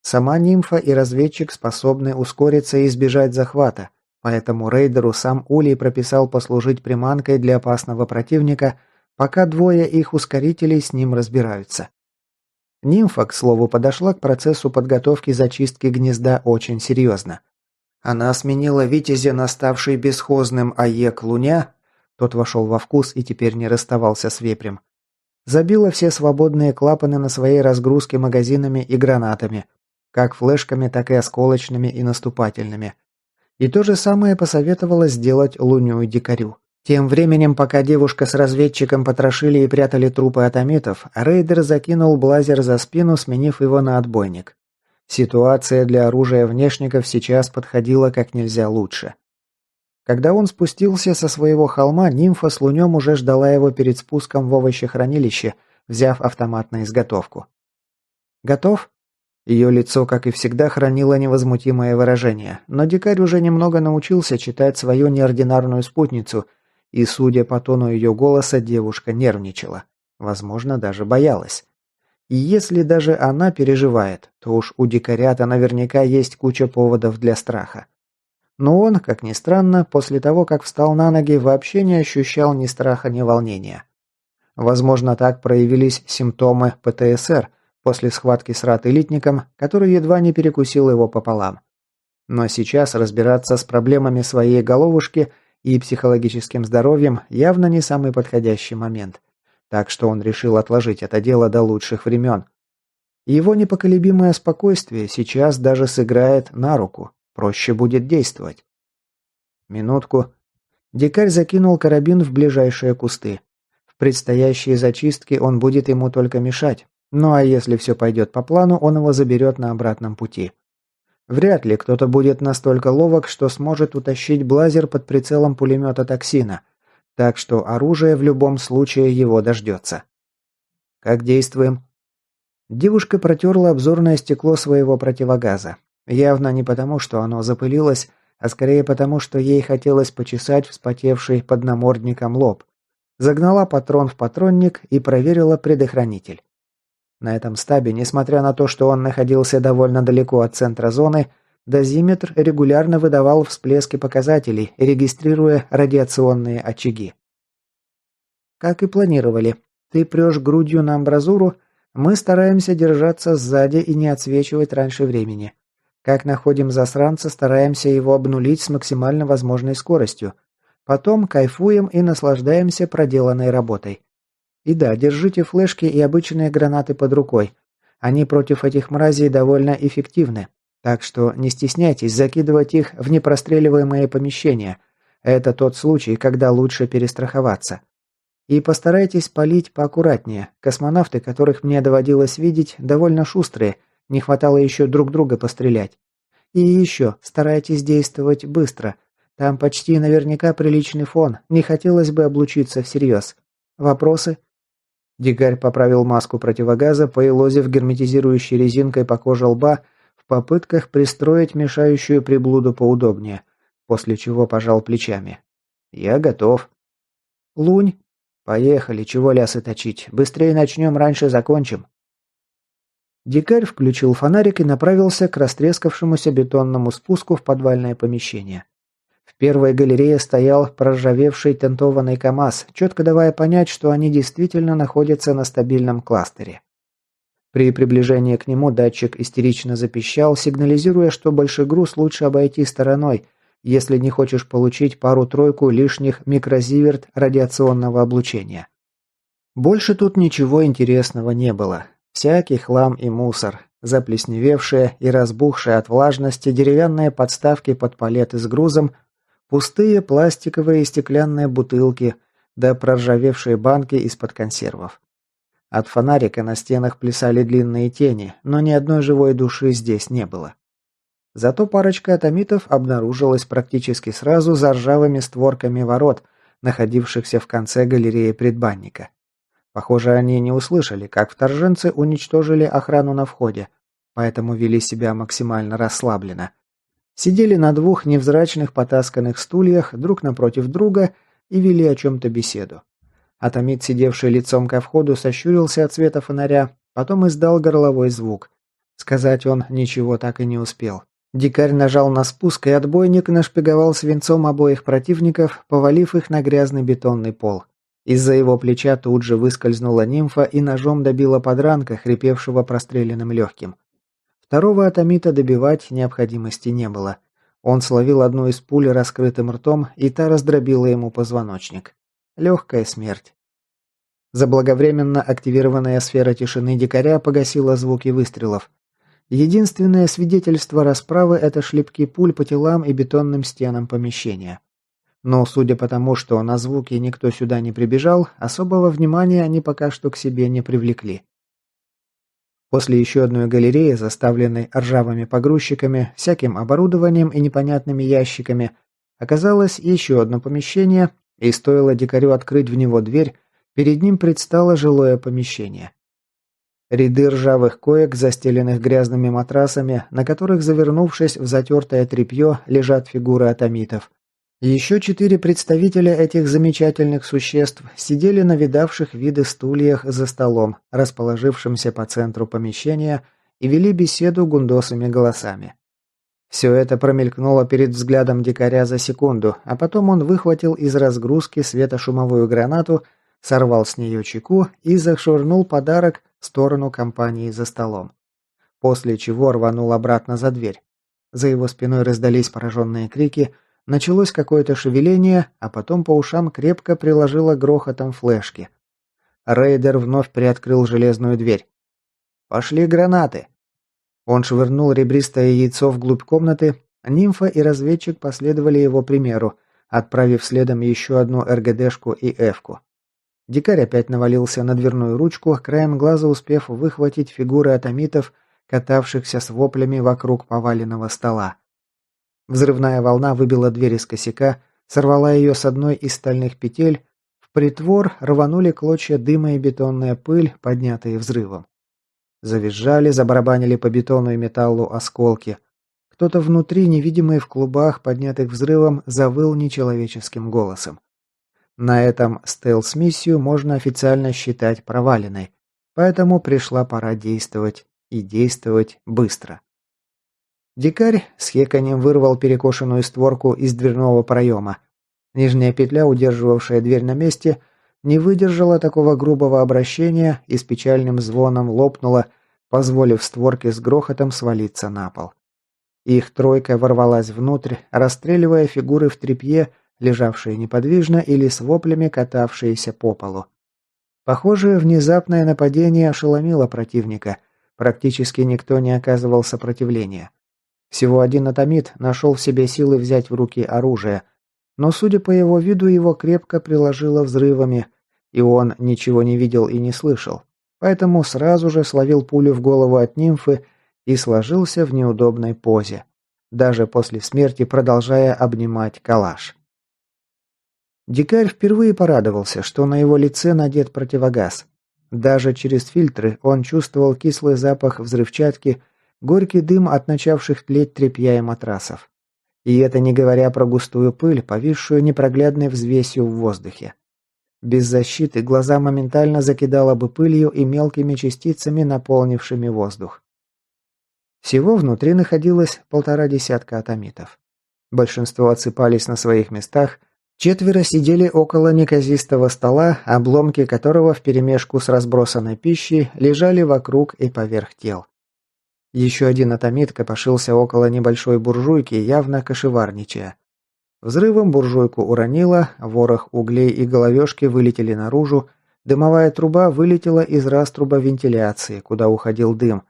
Сама нимфа и разведчик способны ускориться и избежать захвата, поэтому рейдеру сам Улей прописал послужить приманкой для опасного противника, пока двое их ускорителей с ним разбираются. Нимфа, к слову, подошла к процессу подготовки зачистки гнезда очень серьезно. Она сменила Витязя на ставший бесхозным АЕК Луня, тот вошел во вкус и теперь не расставался с вепрем, забила все свободные клапаны на своей разгрузке магазинами и гранатами, как флешками, так и осколочными и наступательными. И то же самое посоветовала сделать Луню и Дикарю. Тем временем, пока девушка с разведчиком потрошили и прятали трупы атомитов, рейдер закинул блазер за спину, сменив его на отбойник. Ситуация для оружия внешников сейчас подходила как нельзя лучше. Когда он спустился со своего холма, нимфа с Лунем уже ждала его перед спуском в овощехранилище, взяв автомат на изготовку. «Готов?» Ее лицо, как и всегда, хранило невозмутимое выражение, но дикарь уже немного научился читать свою неординарную спутницу, и, судя по тону ее голоса, девушка нервничала. Возможно, даже боялась. И если даже она переживает, то уж у дикаря-то наверняка есть куча поводов для страха. Но он, как ни странно, после того, как встал на ноги, вообще не ощущал ни страха, ни волнения. Возможно, так проявились симптомы ПТСР после схватки с рат-элитником, который едва не перекусил его пополам. Но сейчас разбираться с проблемами своей головушки и психологическим здоровьем явно не самый подходящий момент. Так что он решил отложить это дело до лучших времен. Его непоколебимое спокойствие сейчас даже сыграет на руку. Проще будет действовать. Минутку. Дикарь закинул карабин в ближайшие кусты. В предстоящей зачистке он будет ему только мешать. Ну а если все пойдет по плану, он его заберет на обратном пути. Вряд ли кто-то будет настолько ловок, что сможет утащить блазер под прицелом пулемета токсина. Так что оружие в любом случае его дождется. Как действуем? Девушка протерла обзорное стекло своего противогаза. Явно не потому, что оно запылилось, а скорее потому, что ей хотелось почесать вспотевший под намордником лоб. Загнала патрон в патронник и проверила предохранитель. На этом стабе, несмотря на то, что он находился довольно далеко от центра зоны, дозиметр регулярно выдавал всплески показателей, регистрируя радиационные очаги. Как и планировали, ты прешь грудью на амбразуру, мы стараемся держаться сзади и не отсвечивать раньше времени. Как находим засранца, стараемся его обнулить с максимально возможной скоростью. Потом кайфуем и наслаждаемся проделанной работой. И да, держите флешки и обычные гранаты под рукой. Они против этих мразей довольно эффективны. Так что не стесняйтесь закидывать их в непростреливаемые помещения. Это тот случай, когда лучше перестраховаться. И постарайтесь палить поаккуратнее. Космонавты, которых мне доводилось видеть, довольно шустрые. Не хватало еще друг друга пострелять. И еще, старайтесь действовать быстро. Там почти наверняка приличный фон. Не хотелось бы облучиться всерьез. Вопросы? Дикарь поправил маску противогаза, поелозив герметизирующей резинкой по коже лба в попытках пристроить мешающую приблуду поудобнее, после чего пожал плечами. «Я готов». «Лунь?» «Поехали, чего лясы точить. Быстрее начнем, раньше закончим». Дикарь включил фонарик и направился к растрескавшемуся бетонному спуску в подвальное помещение. В первой галерее стоял проржавевший тентованный КАМАЗ, четко давая понять, что они действительно находятся на стабильном кластере. При приближении к нему датчик истерично запищал, сигнализируя, что большой груз лучше обойти стороной, если не хочешь получить пару-тройку лишних микрозиверт радиационного облучения. Больше тут ничего интересного не было. Всякий хлам и мусор, заплесневевшие и разбухшие от влажности деревянные подставки под палеты с грузом, пустые пластиковые и стеклянные бутылки, да проржавевшие банки из-под консервов. От фонарика на стенах плясали длинные тени, но ни одной живой души здесь не было. Зато парочка атомитов обнаружилась практически сразу за ржавыми створками ворот, находившихся в конце галереи предбанника. Похоже, они не услышали, как вторженцы уничтожили охрану на входе, поэтому вели себя максимально расслабленно. Сидели на двух невзрачных потасканных стульях друг напротив друга и вели о чем-то беседу. Атомит, сидевший лицом ко входу, сощурился от света фонаря, потом издал горловой звук. Сказать он ничего так и не успел. Дикарь нажал на спуск, и отбойник нашпиговал свинцом обоих противников, повалив их на грязный бетонный пол. Из-за его плеча тут же выскользнула нимфа и ножом добила подранка, хрипевшего простреленным легким. Второго атомита добивать необходимости не было. Он словил одну из пуль раскрытым ртом, и та раздробила ему позвоночник. Легкая смерть. Заблаговременно активированная сфера тишины дикаря погасила звуки выстрелов. Единственное свидетельство расправы – это шлепки пуль по телам и бетонным стенам помещения. Но, судя по тому, что на звуки никто сюда не прибежал, особого внимания они пока что к себе не привлекли. После еще одной галереи, заставленной ржавыми погрузчиками, всяким оборудованием и непонятными ящиками, оказалось еще одно помещение, и стоило дикарю открыть в него дверь, перед ним предстало жилое помещение. Ряды ржавых коек, застеленных грязными матрасами, на которых, завернувшись в затертое тряпье, лежат фигуры атомитов. Еще 4 представителя этих замечательных существ сидели на видавших виды стульях за столом, расположившимся по центру помещения, и вели беседу гундосыми голосами. Все это промелькнуло перед взглядом дикаря за секунду, а потом он выхватил из разгрузки светошумовую гранату, сорвал с нее чеку и зашвырнул подарок в сторону компании за столом. После чего рванул обратно за дверь. За его спиной раздались пораженные крики, началось какое-то шевеление, а потом по ушам крепко приложило грохотом флешки. Рейдер вновь приоткрыл железную дверь. «Пошли гранаты!» Он швырнул ребристое яйцо вглубь комнаты, нимфа и разведчик последовали его примеру, отправив следом еще одну РГДшку и Эвку. Дикарь опять навалился на дверную ручку, краем глаза успев выхватить фигуры атомитов, катавшихся с воплями вокруг поваленного стола. Взрывная волна выбила дверь из косяка, сорвала ее с одной из стальных петель, в притвор рванули клочья дыма и бетонная пыль, поднятые взрывом. Завизжали, забарабанили по бетону и металлу осколки. Кто-то внутри, невидимый в клубах, поднятых взрывом, завыл нечеловеческим голосом. На этом стелс-миссию можно официально считать проваленной, поэтому пришла пора действовать, и действовать быстро. Дикарь с хеканьем вырвал перекошенную створку из дверного проема. Нижняя петля, удерживавшая дверь на месте, не выдержала такого грубого обращения и с печальным звоном лопнула, позволив створке с грохотом свалиться на пол. Их тройка ворвалась внутрь, расстреливая фигуры в тряпье, лежавшие неподвижно или с воплями катавшиеся по полу. Похоже, внезапное нападение ошеломило противника. Практически никто не оказывал сопротивления. Всего один атомит нашел в себе силы взять в руки оружие, но, судя по его виду, его крепко приложило взрывами, и он ничего не видел и не слышал, поэтому сразу же словил пулю в голову от нимфы и сложился в неудобной позе, даже после смерти продолжая обнимать калаш. Дикарь впервые порадовался, что на его лице надет противогаз. Даже через фильтры он чувствовал кислый запах взрывчатки, горький дым от начавших тлеть тряпья и матрасов. И это не говоря про густую пыль, повисшую непроглядной взвесью в воздухе. Без защиты глаза моментально закидало бы пылью и мелкими частицами, наполнившими воздух. Всего внутри находилось 1,5 десятка атомитов. Большинство отсыпались на своих местах, 4 сидели около неказистого стола, обломки которого вперемешку с разбросанной пищей лежали вокруг и поверх тел. Еще один атомит копошился около небольшой буржуйки, явно кошеварничая. Взрывом буржуйку уронило, ворох углей и головешки вылетели наружу, дымовая труба вылетела из раструба вентиляции, куда уходил дым,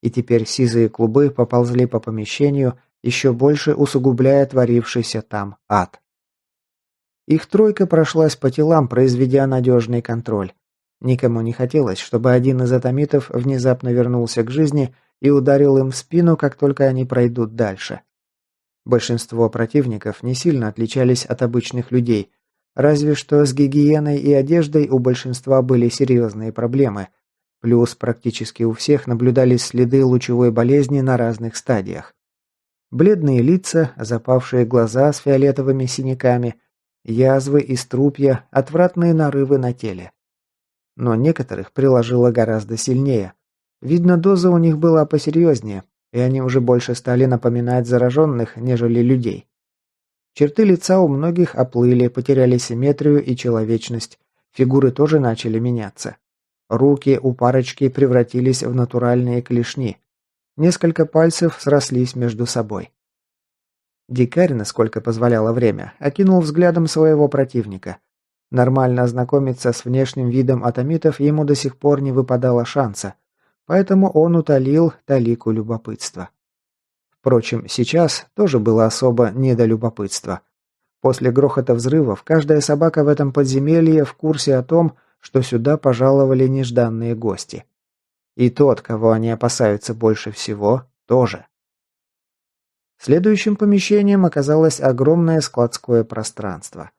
и теперь сизые клубы поползли по помещению, еще больше усугубляя творившийся там ад. Их тройка прошлась по телам, произведя надежный контроль. Никому не хотелось, чтобы один из атомитов внезапно вернулся к жизни и ударил им в спину, как только они пройдут дальше. Большинство противников не сильно отличались от обычных людей, разве что с гигиеной и одеждой у большинства были серьезные проблемы, плюс практически у всех наблюдались следы лучевой болезни на разных стадиях. Бледные лица, запавшие глаза с фиолетовыми синяками, язвы и струпья, отвратные нарывы на теле. Но некоторых приложило гораздо сильнее. Видно, доза у них была посерьезнее, и они уже больше стали напоминать зараженных, нежели людей. Черты лица у многих оплыли, потеряли симметрию и человечность. Фигуры тоже начали меняться. Руки у парочки превратились в натуральные клешни. Несколько пальцев срослись между собой. Дикарь, насколько позволяло время, окинул взглядом своего противника. Нормально ознакомиться с внешним видом атомитов ему до сих пор не выпадало шанса, поэтому он утолил талику любопытства. Впрочем, сейчас тоже было особо не до любопытства. После грохота взрывов каждая собака в этом подземелье в курсе о том, что сюда пожаловали нежданные гости. И тот, кого они опасаются больше всего, тоже. Следующим помещением оказалось огромное складское пространство.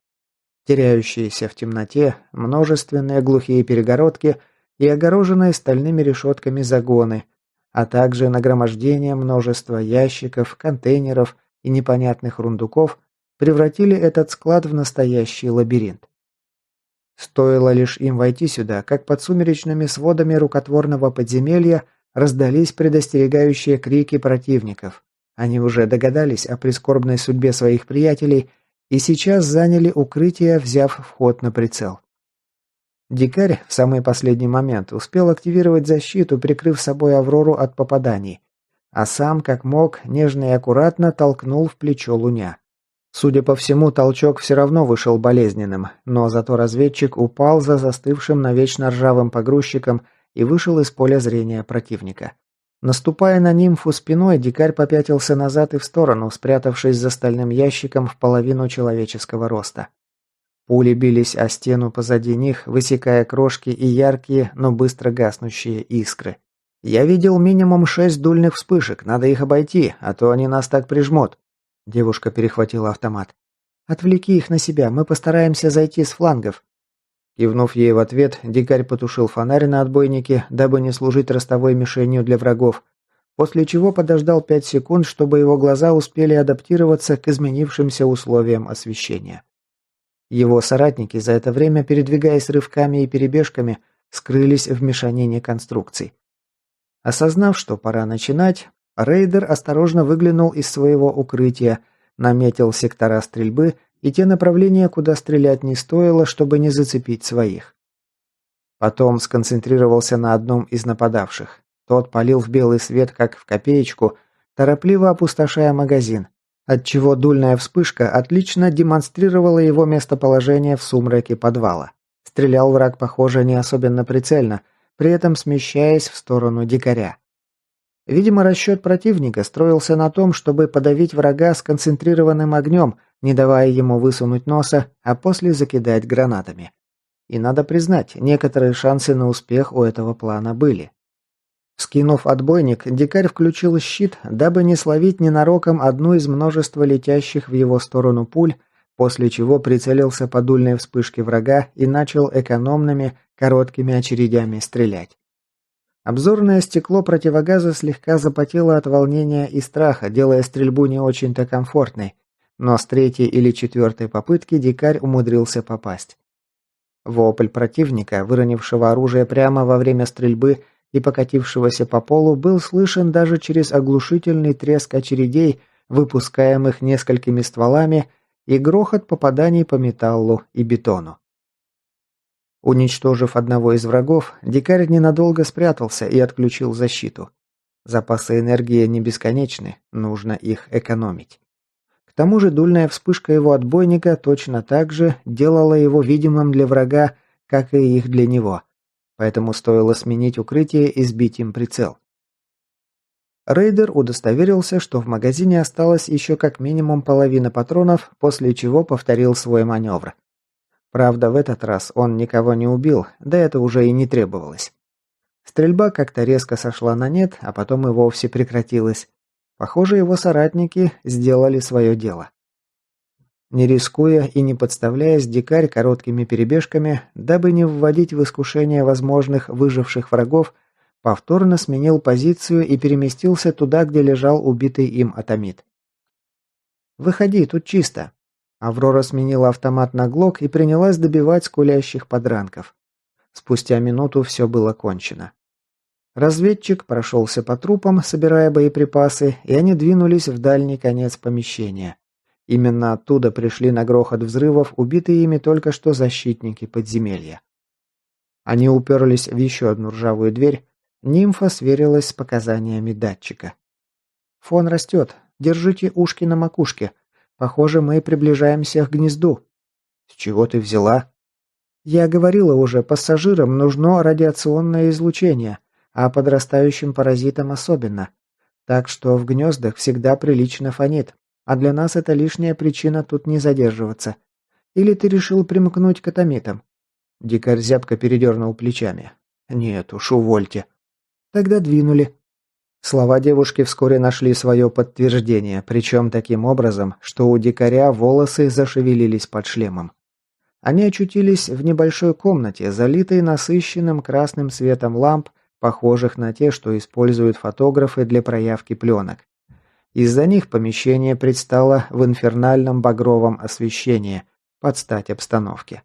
Теряющиеся в темноте, множественные глухие перегородки и огороженные стальными решетками загоны, а также нагромождение множества ящиков, контейнеров и непонятных рундуков превратили этот склад в настоящий лабиринт. Стоило лишь им войти сюда, как под сумеречными сводами рукотворного подземелья раздались предостерегающие крики противников. Они уже догадались о прискорбной судьбе своих приятелей и сейчас заняли укрытие, взяв вход на прицел. Дикарь в самый последний момент успел активировать защиту, прикрыв собой Аврору от попаданий, а сам, как мог, нежно и аккуратно толкнул в плечо Луня. Судя по всему, толчок все равно вышел болезненным, но зато разведчик упал за застывшим навечно ржавым погрузчиком и вышел из поля зрения противника. Наступая на нимфу спиной, дикарь попятился назад и в сторону, спрятавшись за стальным ящиком в половину человеческого роста. Пули бились о стену позади них, высекая крошки и яркие, но быстро гаснущие искры. «Я видел минимум 6 дульных вспышек, надо их обойти, а то они нас так прижмут». Девушка перехватила автомат. «Отвлеки их на себя, мы постараемся зайти с флангов». Кивнув ей в ответ, дикарь потушил фонарь на отбойнике, дабы не служить ростовой мишенью для врагов, после чего подождал 5 секунд, чтобы его глаза успели адаптироваться к изменившимся условиям освещения. Его соратники, за это время передвигаясь рывками и перебежками, скрылись в мешанине конструкций. Осознав, что пора начинать, рейдер осторожно выглянул из своего укрытия, наметил сектора стрельбы и те направления, куда стрелять не стоило, чтобы не зацепить своих. Потом сконцентрировался на одном из нападавших. Тот палил в белый свет, как в копеечку, торопливо опустошая магазин, отчего дульная вспышка отлично демонстрировала его местоположение в сумраке подвала. Стрелял враг, похоже, не особенно прицельно, при этом смещаясь в сторону дикаря. Видимо, расчет противника строился на том, чтобы подавить врага сконцентрированным огнем, не давая ему высунуть носа, а после закидать гранатами. И надо признать, некоторые шансы на успех у этого плана были. Скинув отбойник, дикарь включил щит, дабы не словить ненароком одну из множества летящих в его сторону пуль, после чего прицелился по дульной вспышке врага и начал экономными, короткими очередями стрелять. Обзорное стекло противогаза слегка запотело от волнения и страха, делая стрельбу не очень-то комфортной, но с 3-й или 4-й попытки дикарь умудрился попасть. Вопль противника, выронившего оружие прямо во время стрельбы и покатившегося по полу, был слышен даже через оглушительный треск очередей, выпускаемых несколькими стволами, и грохот попаданий по металлу и бетону. Уничтожив одного из врагов, дикарь ненадолго спрятался и отключил защиту. Запасы энергии не бесконечны, нужно их экономить. К тому же дульная вспышка его отбойника точно так же делала его видимым для врага, как и их для него. Поэтому стоило сменить укрытие и сбить им прицел. Рейдер удостоверился, что в магазине осталось еще как минимум половина патронов, после чего повторил свой маневр. Правда, в этот раз он никого не убил, да это уже и не требовалось. Стрельба как-то резко сошла на нет, а потом и вовсе прекратилась. Похоже, его соратники сделали свое дело. Не рискуя и не подставляясь, дикарь короткими перебежками, дабы не вводить в искушение возможных выживших врагов, повторно сменил позицию и переместился туда, где лежал убитый им атомит. «Выходи, тут чисто». Аврора сменила автомат на глок и принялась добивать скулящих подранков. Спустя минуту все было кончено. Разведчик прошелся по трупам, собирая боеприпасы, и они двинулись в дальний конец помещения. Именно оттуда пришли на грохот взрывов убитые ими только что защитники подземелья. Они уперлись в еще одну ржавую дверь. Нимфа сверилась с показаниями датчика. «Фон растет. Держите ушки на макушке. Похоже, мы приближаемся к гнезду». «С чего ты взяла?» «Я говорила уже, пассажирам нужно радиационное излучение, а подрастающим паразитам особенно. Так что в гнездах всегда прилично фонит, а для нас это лишняя причина тут не задерживаться. Или ты решил примкнуть к атомитам?» Дикарь зябко передернул плечами. «Нет уж, увольте». «Тогда двинули». Слова девушки вскоре нашли свое подтверждение, причем таким образом, что у дикаря волосы зашевелились под шлемом. Они очутились в небольшой комнате, залитой насыщенным красным светом ламп, похожих на те, что используют фотографы для проявки пленок. Из-за них помещение предстало в инфернальном багровом освещении, под стать обстановке.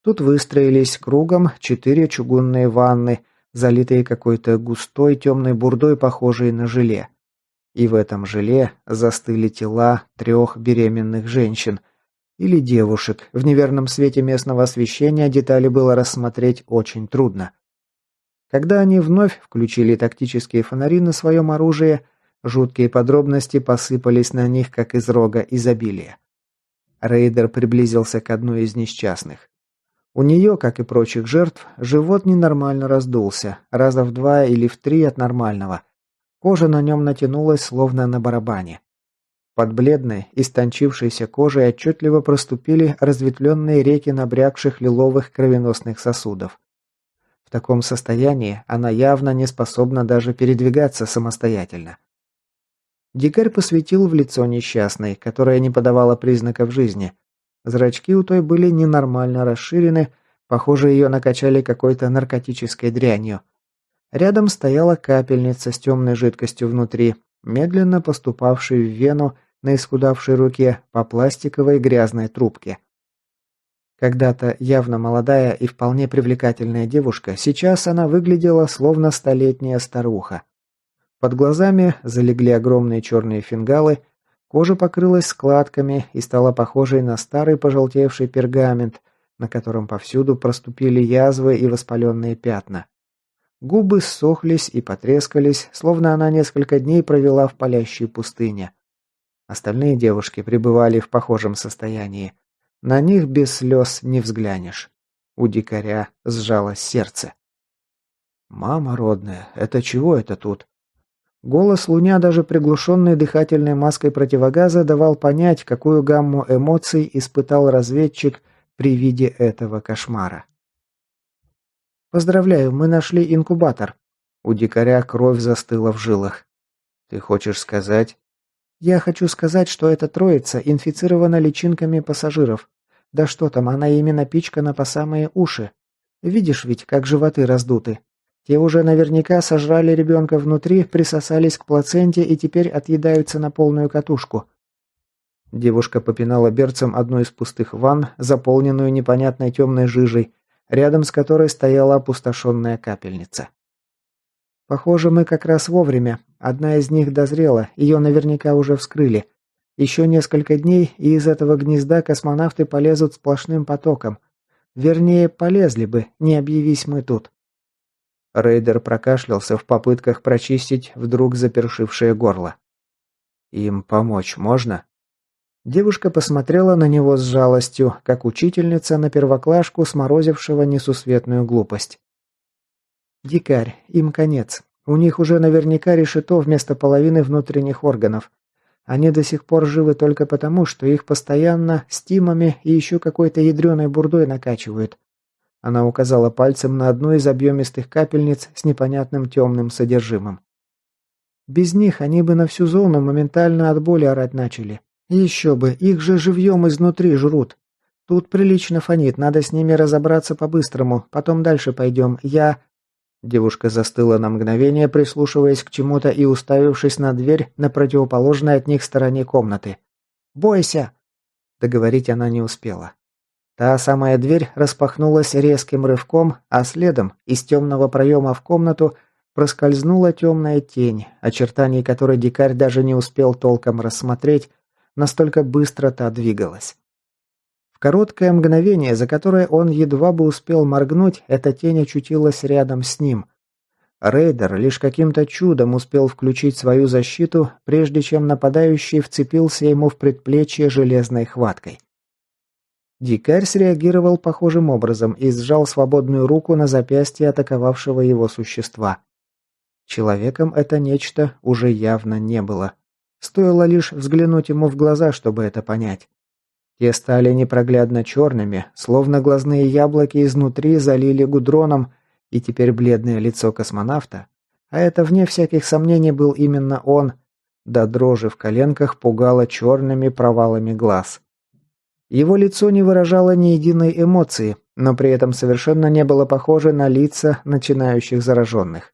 Тут выстроились кругом 4 чугунные ванны, залитые какой-то густой темной бурдой, похожей на желе. И в этом желе застыли тела 3 беременных женщин или девушек. В неверном свете местного освещения детали было рассмотреть очень трудно. Когда они вновь включили тактические фонари на своем оружии, жуткие подробности посыпались на них, как из рога изобилия. Рейдер приблизился к одной из несчастных. У нее, как и прочих жертв, живот ненормально раздулся, раза в 2 или в 3 от нормального. Кожа на нем натянулась, словно на барабане. Под бледной, истончившейся кожей отчетливо проступили разветвленные реки набрякших лиловых кровеносных сосудов. В таком состоянии она явно не способна даже передвигаться самостоятельно. Дикарь посветил в лицо несчастной, которая не подавала признаков жизни. Зрачки у той были ненормально расширены, похоже, ее накачали какой-то наркотической дрянью. Рядом стояла капельница с темной жидкостью внутри, медленно поступавшей в вену на исхудавшей руке по пластиковой грязной трубке. Когда-то явно молодая и вполне привлекательная девушка, сейчас она выглядела словно столетняя старуха. Под глазами залегли огромные черные фингалы, кожа покрылась складками и стала похожей на старый пожелтевший пергамент, на котором повсюду проступили язвы и воспаленные пятна. Губы ссохлись и потрескались, словно она несколько дней провела в палящей пустыне. Остальные девушки пребывали в похожем состоянии. На них без слез не взглянешь. У дикаря сжалось сердце. «Мама родная, это чего это тут?» Голос Луня, даже приглушенный дыхательной маской противогаза, давал понять, какую гамму эмоций испытал разведчик при виде этого кошмара. «Поздравляю, мы нашли инкубатор». У дикаря кровь застыла в жилах. «Ты хочешь сказать?» «Я хочу сказать, что эта троица инфицирована личинками пассажиров. Да что там, она ими напичкана по самые уши. Видишь ведь, как животы раздуты. Те уже наверняка сожрали ребенка внутри, присосались к плаценте и теперь отъедаются на полную катушку». Девушка попинала берцем одну из пустых ванн, заполненную непонятной темной жижей, рядом с которой стояла опустошенная капельница. «Похоже, мы как раз вовремя. Одна из них дозрела, ее наверняка уже вскрыли. Еще несколько дней, и из этого гнезда космонавты полезут сплошным потоком. Вернее, полезли бы, не объявись мы тут». Рейдер прокашлялся в попытках прочистить вдруг запершившее горло. «Им помочь можно?» Девушка посмотрела на него с жалостью, как учительница на первоклашку, сморозившего несусветную глупость. «Дикарь, им конец. У них уже наверняка решето вместо половины внутренних органов. Они до сих пор живы только потому, что их постоянно стимами и еще какой-то ядреной бурдой накачивают». Она указала пальцем на одну из объемистых капельниц с непонятным темным содержимым. «Без них они бы на всю зону моментально от боли орать начали. Еще бы, их же живьем изнутри жрут. Тут прилично фонит, надо с ними разобраться по-быстрому, потом дальше пойдем. Девушка застыла на мгновение, прислушиваясь к чему-то и уставившись на дверь на противоположной от них стороне комнаты. «Бойся!» Договорить она не успела. Та самая дверь распахнулась резким рывком, а следом из темного проема в комнату проскользнула темная тень, очертаний которой дикарь даже не успел толком рассмотреть, настолько быстро та двигалась. В короткое мгновение, за которое он едва бы успел моргнуть, эта тень очутилась рядом с ним. Рейдер лишь каким-то чудом успел включить свою защиту, прежде чем нападающий вцепился ему в предплечье железной хваткой. Дикарь среагировал похожим образом и сжал свободную руку на запястье атаковавшего его существа. Человеком это нечто уже явно не было. Стоило лишь взглянуть ему в глаза, чтобы это понять. Те стали непроглядно черными, словно глазные яблоки изнутри залили гудроном, и теперь бледное лицо космонавта, а это вне всяких сомнений был именно он, до дрожи в коленках пугало черными провалами глаз. Его лицо не выражало ни единой эмоции, но при этом совершенно не было похоже на лица начинающих зараженных.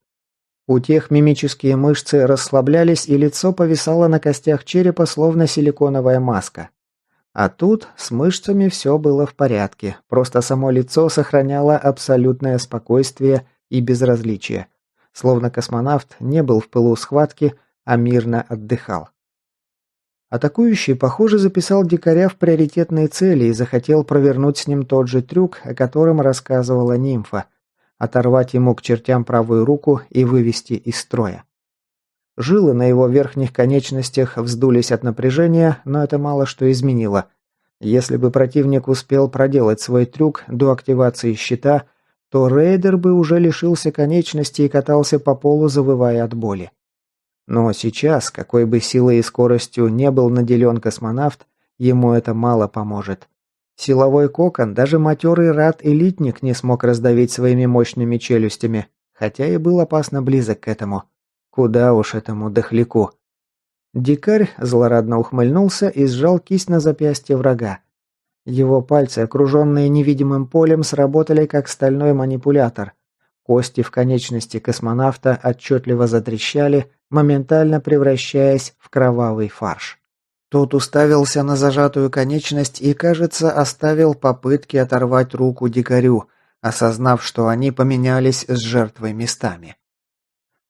У тех мимические мышцы расслаблялись, и лицо повисало на костях черепа, словно силиконовая маска. А тут с мышцами все было в порядке, просто само лицо сохраняло абсолютное спокойствие и безразличие, словно космонавт не был в пылу схватки, а мирно отдыхал. Атакующий, похоже, записал дикаря в приоритетные цели и захотел провернуть с ним тот же трюк, о котором рассказывала нимфа – оторвать ему к чертям правую руку и вывести из строя. Жилы на его верхних конечностях вздулись от напряжения, но это мало что изменило. Если бы противник успел проделать свой трюк до активации щита, то рейдер бы уже лишился конечности и катался по полу, завывая от боли. Но сейчас, какой бы силой и скоростью не был наделен космонавт, ему это мало поможет. Силовой кокон даже матерый рад-элитник не смог раздавить своими мощными челюстями, хотя и был опасно близок к этому. Куда уж этому дохляку. Дикарь злорадно ухмыльнулся и сжал кисть на запястье врага. Его пальцы, окруженные невидимым полем, сработали как стальной манипулятор. Кости в конечности космонавта отчетливо затрещали, моментально превращаясь в кровавый фарш. Тот уставился на зажатую конечность и, кажется, оставил попытки оторвать руку дикарю, осознав, что они поменялись с жертвой местами.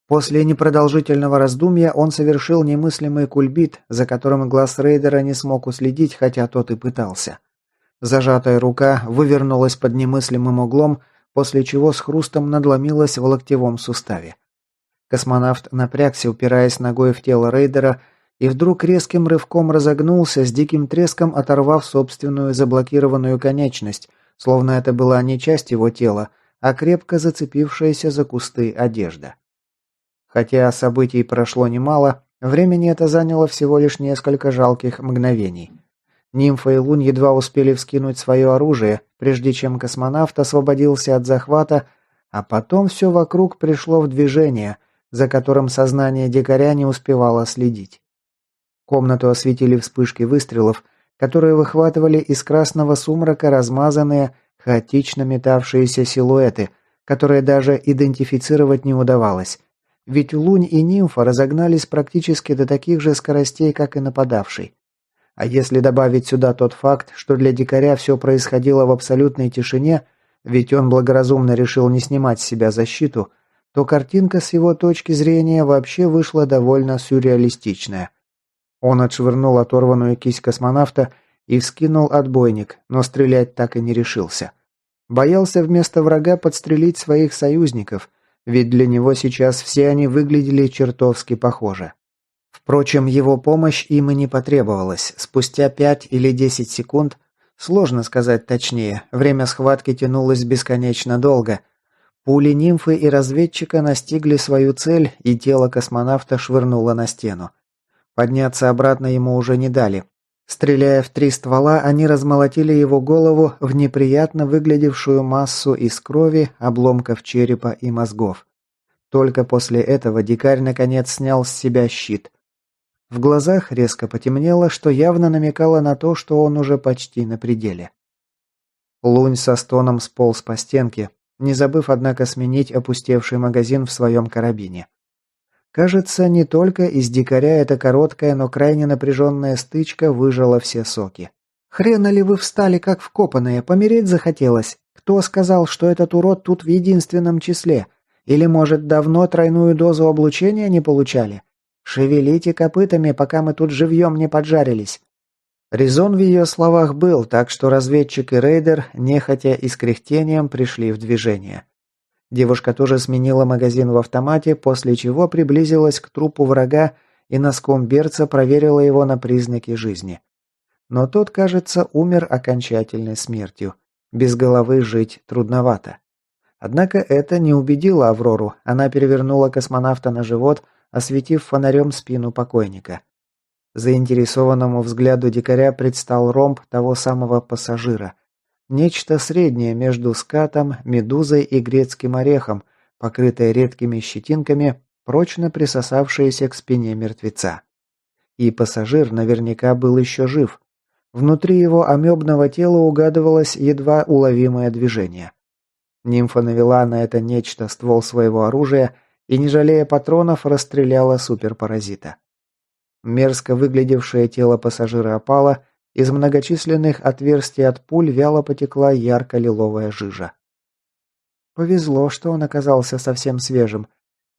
После непродолжительного раздумья он совершил немыслимый кульбит, за которым глаз рейдера не смог уследить, хотя тот и пытался. Зажатая рука вывернулась под немыслимым углом, после чего с хрустом надломилась в локтевом суставе. Космонавт напрягся, упираясь ногой в тело рейдера, и вдруг резким рывком разогнулся, с диким треском оторвав собственную заблокированную конечность, словно это была не часть его тела, а крепко зацепившаяся за кусты одежда. Хотя событий прошло немало, времени это заняло всего лишь несколько жалких мгновений. Нимфа и Лунь едва успели вскинуть свое оружие, прежде чем космонавт освободился от захвата, а потом все вокруг пришло в движение, за которым сознание дикаря не успевало следить. Комнату осветили вспышки выстрелов, которые выхватывали из красного сумрака размазанные, хаотично метавшиеся силуэты, которые даже идентифицировать не удавалось. Ведь Лунь и Нимфа разогнались практически до таких же скоростей, как и нападавший. А если добавить сюда тот факт, что для дикаря все происходило в абсолютной тишине, ведь он благоразумно решил не снимать с себя защиту, то картинка с его точки зрения вообще вышла довольно сюрреалистичная. Он отшвырнул оторванную кисть космонавта и вскинул отбойник, но стрелять так и не решился. Боялся вместо врага подстрелить своих союзников, ведь для него сейчас все они выглядели чертовски похоже. Впрочем, его помощь им и не потребовалась. Спустя 5 или 10 секунд, сложно сказать точнее, время схватки тянулось бесконечно долго. Пули нимфы и разведчика настигли свою цель, и тело космонавта швырнуло на стену. Подняться обратно ему уже не дали. Стреляя в 3 ствола, они размолотили его голову в неприятно выглядевшую массу из крови, обломков черепа и мозгов. Только после этого дикарь наконец снял с себя щит. В глазах резко потемнело, что явно намекало на то, что он уже почти на пределе. Лунь со стоном сполз по стенке, не забыв, однако, сменить опустевший магазин в своем карабине. Кажется, не только из дикаря эта короткая, но крайне напряженная стычка выжала все соки. Хрена ли вы встали, как вкопанные, помереть захотелось? Кто сказал, что этот урод тут в единственном числе? Или, может, давно тройную дозу облучения не получали? Шевелите копытами, пока мы тут живьем не поджарились». Резон в ее словах был, так что разведчик и рейдер, нехотя и с кряхтением, пришли в движение. Девушка тоже сменила магазин в автомате, после чего приблизилась к трупу врага и носком берца проверила его на признаки жизни. Но тот, кажется, умер окончательной смертью. Без головы жить трудновато. Однако это не убедило Аврору, она перевернула космонавта на живот, осветив фонарем спину покойника. Заинтересованному взгляду дикаря предстал ромб того самого пассажира. Нечто среднее между скатом, медузой и грецким орехом, покрытое редкими щетинками, прочно присосавшееся к спине мертвеца. И пассажир наверняка был еще жив. Внутри его амебного тела угадывалось едва уловимое движение. Нимфа навела на это нечто ствол своего оружия и, не жалея патронов, расстреляла суперпаразита. Мерзко выглядевшее тело пассажира опало, из многочисленных отверстий от пуль вяло потекла ярко-лиловая жижа. Повезло, что он оказался совсем свежим.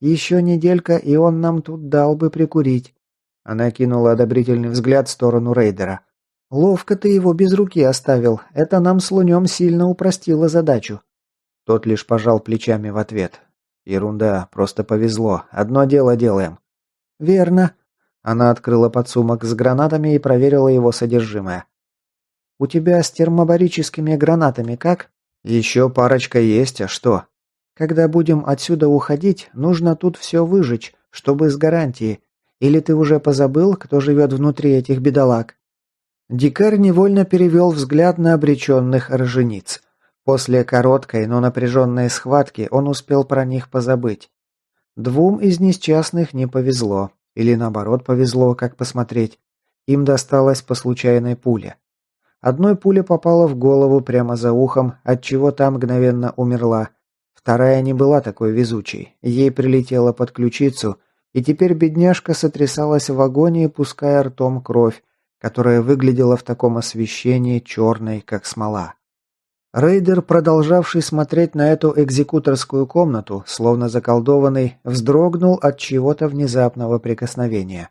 Еще неделька, и он нам тут дал бы прикурить. Она кинула одобрительный взгляд в сторону рейдера. «Ловко ты его без руки оставил. Это нам с Лунем сильно упростило задачу». Тот лишь пожал плечами в ответ. «Ерунда, просто повезло. Одно дело делаем». «Верно». Она открыла подсумок с гранатами и проверила его содержимое. «У тебя с термобарическими гранатами как?» «Еще парочка есть, а что?» «Когда будем отсюда уходить, нужно тут все выжечь, чтобы с гарантией. Или ты уже позабыл, кто живет внутри этих бедолаг?» Дикарь невольно перевел взгляд на обреченных рожениц. После короткой, но напряженной схватки он успел про них позабыть. Двум из несчастных не повезло. Или наоборот повезло, как посмотреть. Им досталось по случайной пуле. Одной пуля попала в голову прямо за ухом, отчего та мгновенно умерла. Вторая не была такой везучей. Ей прилетело под ключицу, и теперь бедняжка сотрясалась в агонии, пуская ртом кровь, которая выглядела в таком освещении черной, как смола. Рейдер, продолжавший смотреть на эту экзекуторскую комнату, словно заколдованный, вздрогнул от чего-то внезапного прикосновения.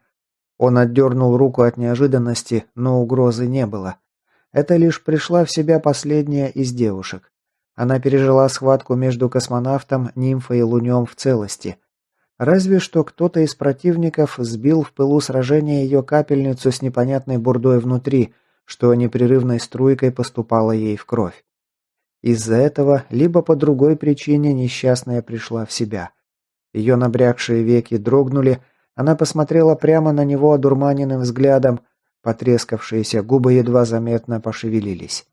Он отдернул руку от неожиданности, но угрозы не было. Это лишь пришла в себя последняя из девушек. Она пережила схватку между космонавтом, нимфой и лунем в целости. Разве что кто-то из противников сбил в пылу сражения ее капельницу с непонятной бурдой внутри, что непрерывной струйкой поступало ей в кровь. Из-за этого, либо по другой причине, несчастная пришла в себя. Ее набрякшие веки дрогнули, она посмотрела прямо на него одурманенным взглядом, потрескавшиеся губы едва заметно пошевелились.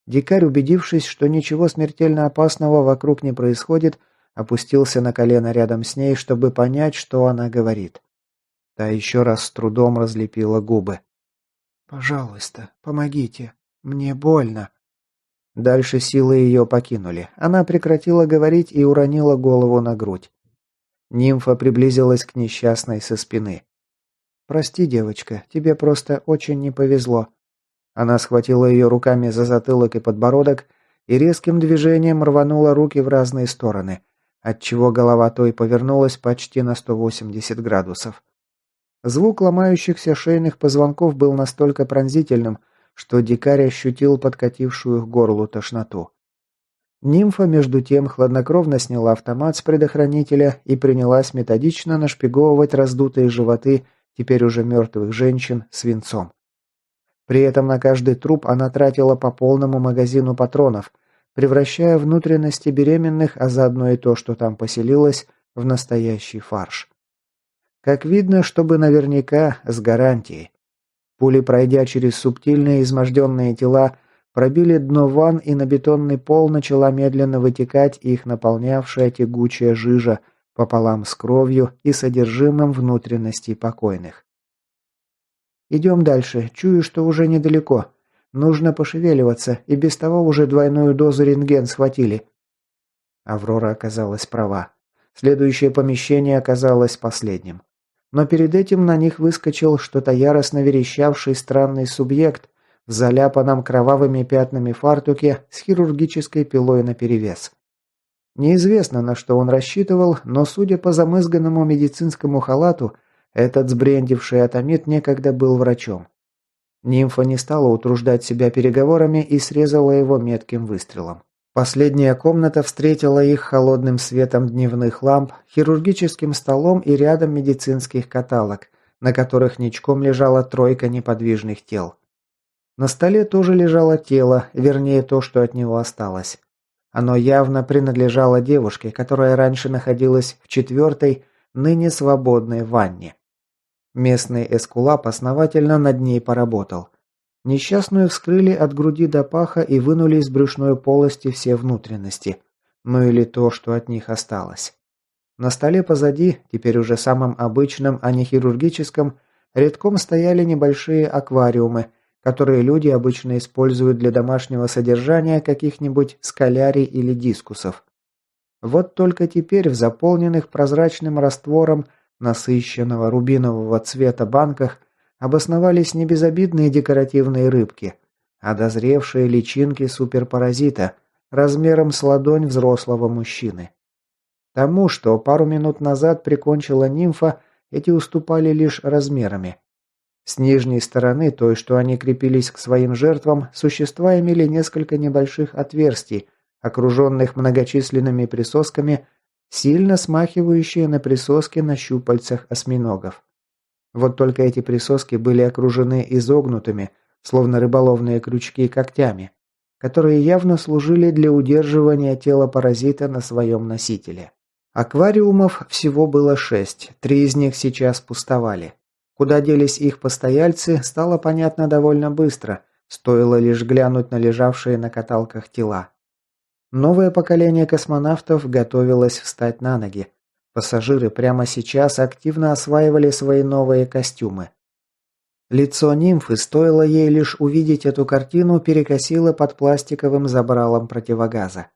Дикарь, убедившись, что ничего смертельно опасного вокруг не происходит, опустился на колено рядом с ней, чтобы понять, что она говорит. Та еще раз с трудом разлепила губы. «Пожалуйста, помогите. Мне больно». Дальше силы ее покинули. Она прекратила говорить и уронила голову на грудь. Нимфа приблизилась к несчастной со спины. «Прости, девочка, тебе просто очень не повезло». Она схватила ее руками за затылок и подбородок и резким движением рванула руки в разные стороны, отчего голова той повернулась почти на 180 градусов. Звук ломающихся шейных позвонков был настолько пронзительным, что дикарь ощутил подкатившую к горлу тошноту. Нимфа, между тем, хладнокровно сняла автомат с предохранителя и принялась методично нашпиговывать раздутые животы теперь уже мертвых женщин свинцом. При этом на каждый труп она тратила по полному магазину патронов, превращая внутренности беременных, а заодно и то, что там поселилось, в настоящий фарш. Как видно, чтобы наверняка с гарантией. Пули, пройдя через субтильные изможденные тела, пробили дно ванн, и на бетонный пол начала медленно вытекать их наполнявшая тягучая жижа пополам с кровью и содержимым внутренностей покойных. «Идем дальше. Чую, что уже недалеко. Нужно пошевеливаться, и без того уже двойную дозу рентген схватили». Аврора оказалась права. Следующее помещение оказалось последним. Но перед этим на них выскочил что-то яростно верещавший странный субъект, в заляпанном кровавыми пятнами фартуке с хирургической пилой наперевес. Неизвестно, на что он рассчитывал, но, судя по замызганному медицинскому халату, этот сбрендивший атомит некогда был врачом. Нимфа не стала утруждать себя переговорами и срезала его метким выстрелом. Последняя комната встретила их холодным светом дневных ламп, хирургическим столом и рядом медицинских каталог, на которых ничком лежала тройка неподвижных тел. На столе тоже лежало тело, вернее то, что от него осталось. Оно явно принадлежало девушке, которая раньше находилась в 4-й, ныне свободной ванне. Местный эскулап основательно над ней поработал. Несчастную вскрыли от груди до паха и вынули из брюшной полости все внутренности. Ну или то, что от них осталось. На столе позади, теперь уже самым обычным, а не хирургическом, рядком стояли небольшие аквариумы, которые люди обычно используют для домашнего содержания каких-нибудь скалярий или дискусов. Вот только теперь в заполненных прозрачным раствором насыщенного рубинового цвета банках обосновались не безобидные декоративные рыбки, а дозревшие личинки суперпаразита размером с ладонь взрослого мужчины. Тому, что пару минут назад прикончила нимфа, эти уступали лишь размерами. С нижней стороны, той, что они крепились к своим жертвам, существа имели несколько небольших отверстий, окруженных многочисленными присосками, сильно смахивающие на присоски на щупальцах осьминогов. Вот только эти присоски были окружены изогнутыми, словно рыболовные крючки, когтями, которые явно служили для удерживания тела паразита на своем носителе. Аквариумов всего было 6, 3 из них сейчас пустовали. Куда делись их постояльцы, стало понятно довольно быстро, стоило лишь глянуть на лежавшие на каталках тела. Новое поколение космонавтов готовилось встать на ноги. Пассажиры прямо сейчас активно осваивали свои новые костюмы. Лицо нимфы, стоило ей лишь увидеть эту картину, перекосило под пластиковым забралом противогаза.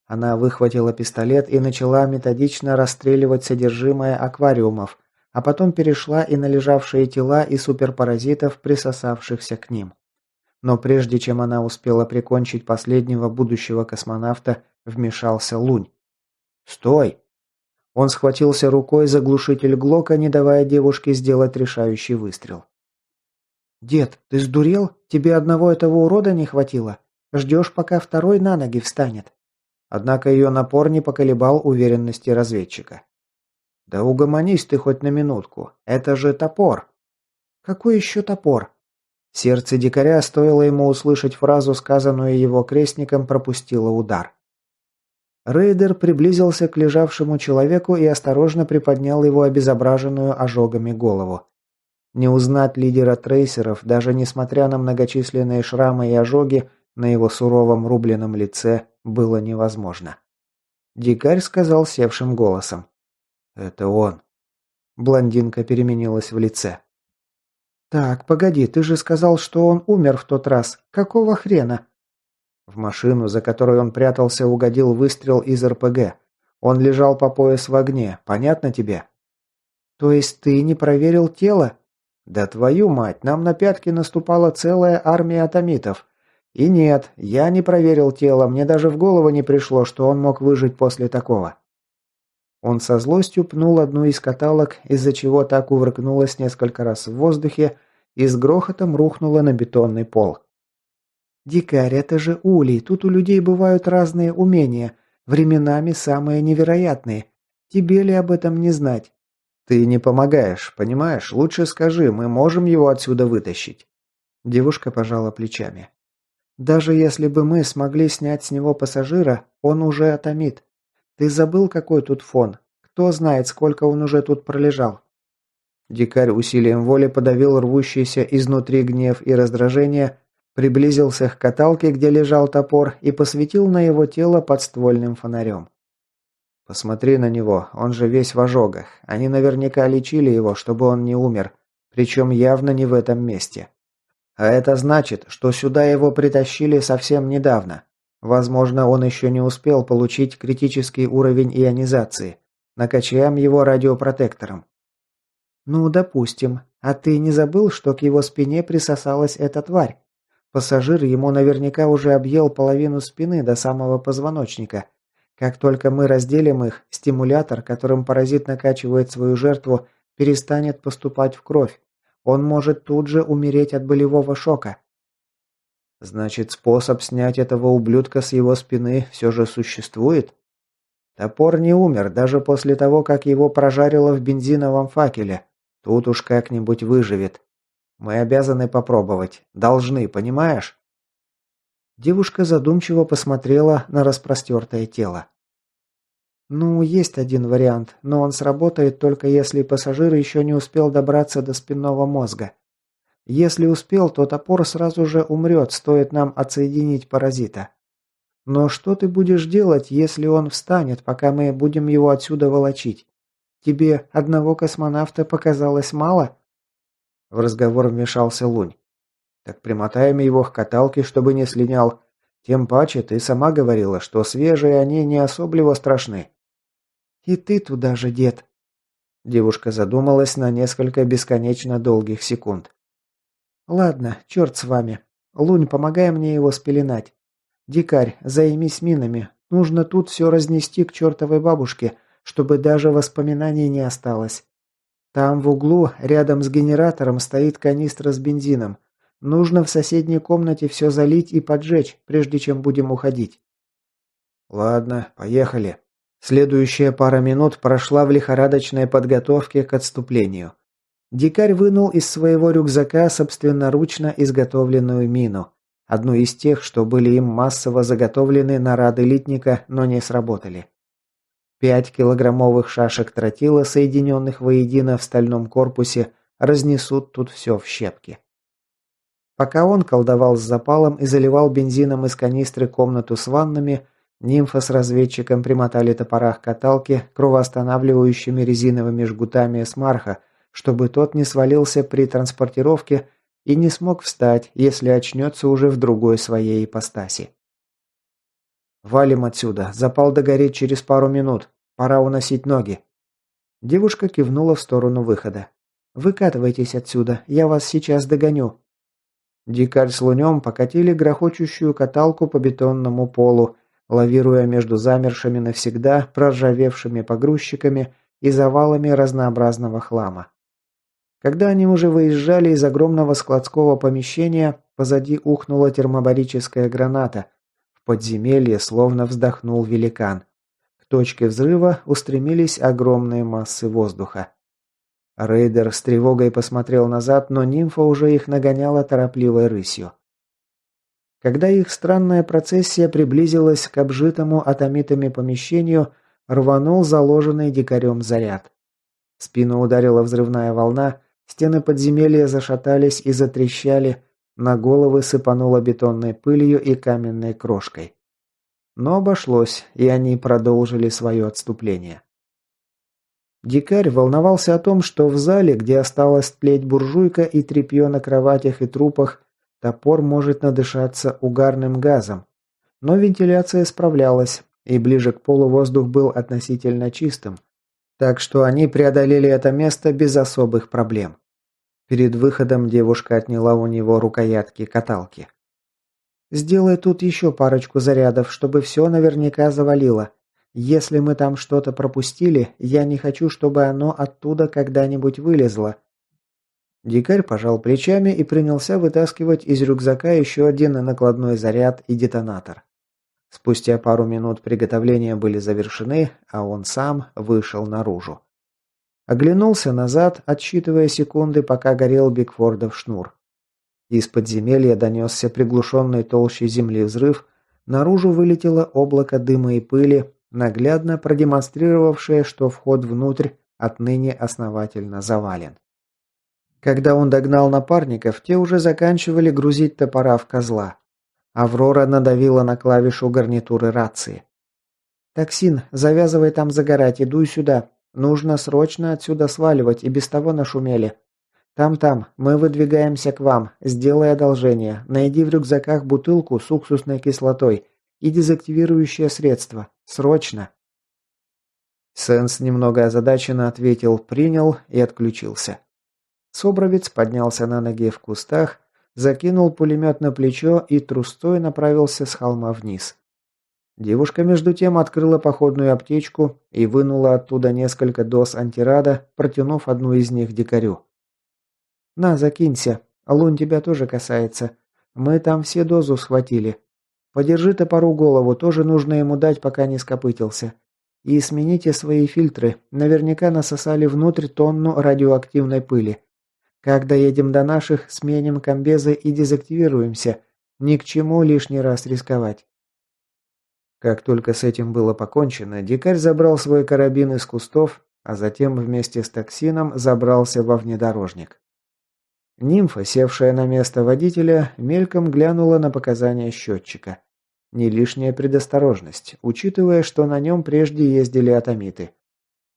Она выхватила пистолет и начала методично расстреливать содержимое аквариумов, а потом перешла и на лежавшие тела и суперпаразитов, присосавшихся к ним. Но прежде чем она успела прикончить последнего будущего космонавта, вмешался Лунь. «Стой!» Он схватился рукой за глушитель Глока, не давая девушке сделать решающий выстрел. «Дед, ты сдурел? Тебе одного этого урода не хватило? Ждешь, пока второй на ноги встанет?» Однако ее напор не поколебал уверенности разведчика. «Да угомонись ты хоть на минутку. Это же топор!» «Какой еще топор?» Сердце дикаря, стоило ему услышать фразу, сказанную его крестником, пропустило удар. Рейдер приблизился к лежавшему человеку и осторожно приподнял его обезображенную ожогами голову. Не узнать лидера трейсеров, даже несмотря на многочисленные шрамы и ожоги на его суровом рубленном лице, было невозможно. Дикарь сказал севшим голосом. «Это он». Блондинка переменилась в лице. «Так, погоди, ты же сказал, что он умер в тот раз. Какого хрена?» В машину, за которой он прятался, угодил выстрел из РПГ. Он лежал по пояс в огне. Понятно тебе? «То есть ты не проверил тело?» «Да твою мать, нам на пятки наступала целая армия атомитов. И нет, я не проверил тело, мне даже в голову не пришло, что он мог выжить после такого». Он со злостью пнул одну из каталог, из-за чего та кувыркнулась несколько раз в воздухе и с грохотом рухнула на бетонный пол. «Дикарь, это же улей, тут у людей бывают разные умения, временами самые невероятные. Тебе ли об этом не знать?» «Ты не помогаешь, понимаешь? Лучше скажи, мы можем его отсюда вытащить?» Девушка пожала плечами. «Даже если бы мы смогли снять с него пассажира, он уже атомит. Ты забыл, какой тут фон? Кто знает, сколько он уже тут пролежал?» Дикарь усилием воли подавил рвущийся изнутри гнев и раздражение, приблизился к каталке, где лежал топор, и посветил на его тело подствольным фонарем. «Посмотри на него, он же весь в ожогах. Они наверняка лечили его, чтобы он не умер, причем явно не в этом месте. А это значит, что сюда его притащили совсем недавно. Возможно, он еще не успел получить критический уровень ионизации. Накачаем его радиопротектором». «Ну, допустим. А ты не забыл, что к его спине присосалась эта тварь? Пассажир ему наверняка уже объел половину спины до самого позвоночника. Как только мы разделим их, стимулятор, которым паразит накачивает свою жертву, перестанет поступать в кровь. Он может тут же умереть от болевого шока. Значит, способ снять этого ублюдка с его спины все же существует? Топор не умер даже после того, как его прожарило в бензиновом факеле. Тут уж как-нибудь выживет. Мы обязаны попробовать. Должны, понимаешь? Девушка задумчиво посмотрела на распростертое тело. Ну, есть один вариант, но он сработает только если пассажир еще не успел добраться до спинного мозга. Если успел, то топор сразу же умрет, стоит нам отсоединить паразита. Но что ты будешь делать, если он встанет, пока мы будем его отсюда волочить? Тебе одного космонавта показалось мало? В разговор вмешался Лунь. Так примотаем его к каталке, чтобы не слинял. Тем паче ты сама говорила, что свежие они не особливо страшны. И ты туда же, дед. Девушка задумалась на несколько бесконечно долгих секунд. Ладно, черт с вами. Лунь, помогай мне его спеленать. Дикарь, займись минами. Нужно тут все разнести к чертовой бабушке, чтобы даже воспоминаний не осталось. Там в углу, рядом с генератором, стоит канистра с бензином. Нужно в соседней комнате все залить и поджечь, прежде чем будем уходить. Ладно, поехали. Следующая пара минут прошла в лихорадочной подготовке к отступлению. Дикарь вынул из своего рюкзака собственноручно изготовленную мину. Одну из тех, что были им массово заготовлены на рады литника, но не сработали. 5 килограммовых шашек тротила, соединенных воедино в стальном корпусе, разнесут тут все в щепки. Пока он колдовал с запалом и заливал бензином из канистры комнату с ваннами, нимфа с разведчиком примотали топора к каталке кровоостанавливающими резиновыми жгутами смарха, чтобы тот не свалился при транспортировке и не смог встать, если очнется уже в другой своей ипостаси. «Валим отсюда. Запал догорит через пару минут. Пора уносить ноги». Девушка кивнула в сторону выхода. «Выкатывайтесь отсюда. Я вас сейчас догоню». Дикарь с Лунем покатили грохочущую каталку по бетонному полу, лавируя между замершими навсегда проржавевшими погрузчиками и завалами разнообразного хлама. Когда они уже выезжали из огромного складского помещения, позади ухнула термобарическая граната. В подземелье словно вздохнул великан. К точке взрыва устремились огромные массы воздуха. Рейдер с тревогой посмотрел назад, но нимфа уже их нагоняла торопливой рысью. Когда их странная процессия приблизилась к обжитому атомитами помещению, рванул заложенный дикарем заряд. В спину ударила взрывная волна, стены подземелья зашатались и затрещали, на головы сыпануло бетонной пылью и каменной крошкой. Но обошлось, и они продолжили свое отступление. Дикарь волновался о том, что в зале, где осталась тлеть буржуйка и тряпье на кроватях и трупах, топор может надышаться угарным газом. Но вентиляция справлялась, и ближе к полу воздух был относительно чистым, так что они преодолели это место без особых проблем. Перед выходом девушка отняла у него рукоятки каталки. «Сделай тут еще парочку зарядов, чтобы все наверняка завалило. Если мы там что-то пропустили, я не хочу, чтобы оно оттуда когда-нибудь вылезло». Дикарь пожал плечами и принялся вытаскивать из рюкзака еще один накладной заряд и детонатор. Спустя пару минут приготовления были завершены, а он сам вышел наружу. Оглянулся назад, отсчитывая секунды, пока горел Бигфордов шнур. Из подземелья донесся приглушенный толщей земли взрыв, наружу вылетело облако дыма и пыли, наглядно продемонстрировавшее, что вход внутрь отныне основательно завален. Когда он догнал напарников, те уже заканчивали грузить топора в козла. Аврора надавила на клавишу гарнитуры рации. «Токсин, завязывай там загорать, иду сюда. Нужно срочно отсюда сваливать, и без того нашумели. Там-там, мы выдвигаемся к вам. Сделай одолжение. Найди в рюкзаках бутылку с уксусной кислотой и дезактивирующее средство. Срочно!» Сенс немного озадаченно ответил «принял» и отключился. Собровец поднялся на ноги в кустах, закинул пулемет на плечо и трустой направился с холма вниз. Девушка между тем открыла походную аптечку и вынула оттуда несколько доз антирада, протянув одну из них дикарю. «На, закинься. Лунь тебя тоже касается. Мы там все дозу схватили. Подержи топору голову, тоже нужно ему дать, пока не скопытился. И смените свои фильтры, наверняка насосали внутрь тонну радиоактивной пыли. Как доедем до наших, сменим комбезы и дезактивируемся. Ни к чему лишний раз рисковать». Как только с этим было покончено, дикарь забрал свой карабин из кустов, а затем вместе с токсином забрался во внедорожник. Нимфа, севшая на место водителя, мельком глянула на показания счетчика. Не лишняя предосторожность, учитывая, что на нем прежде ездили атомиты.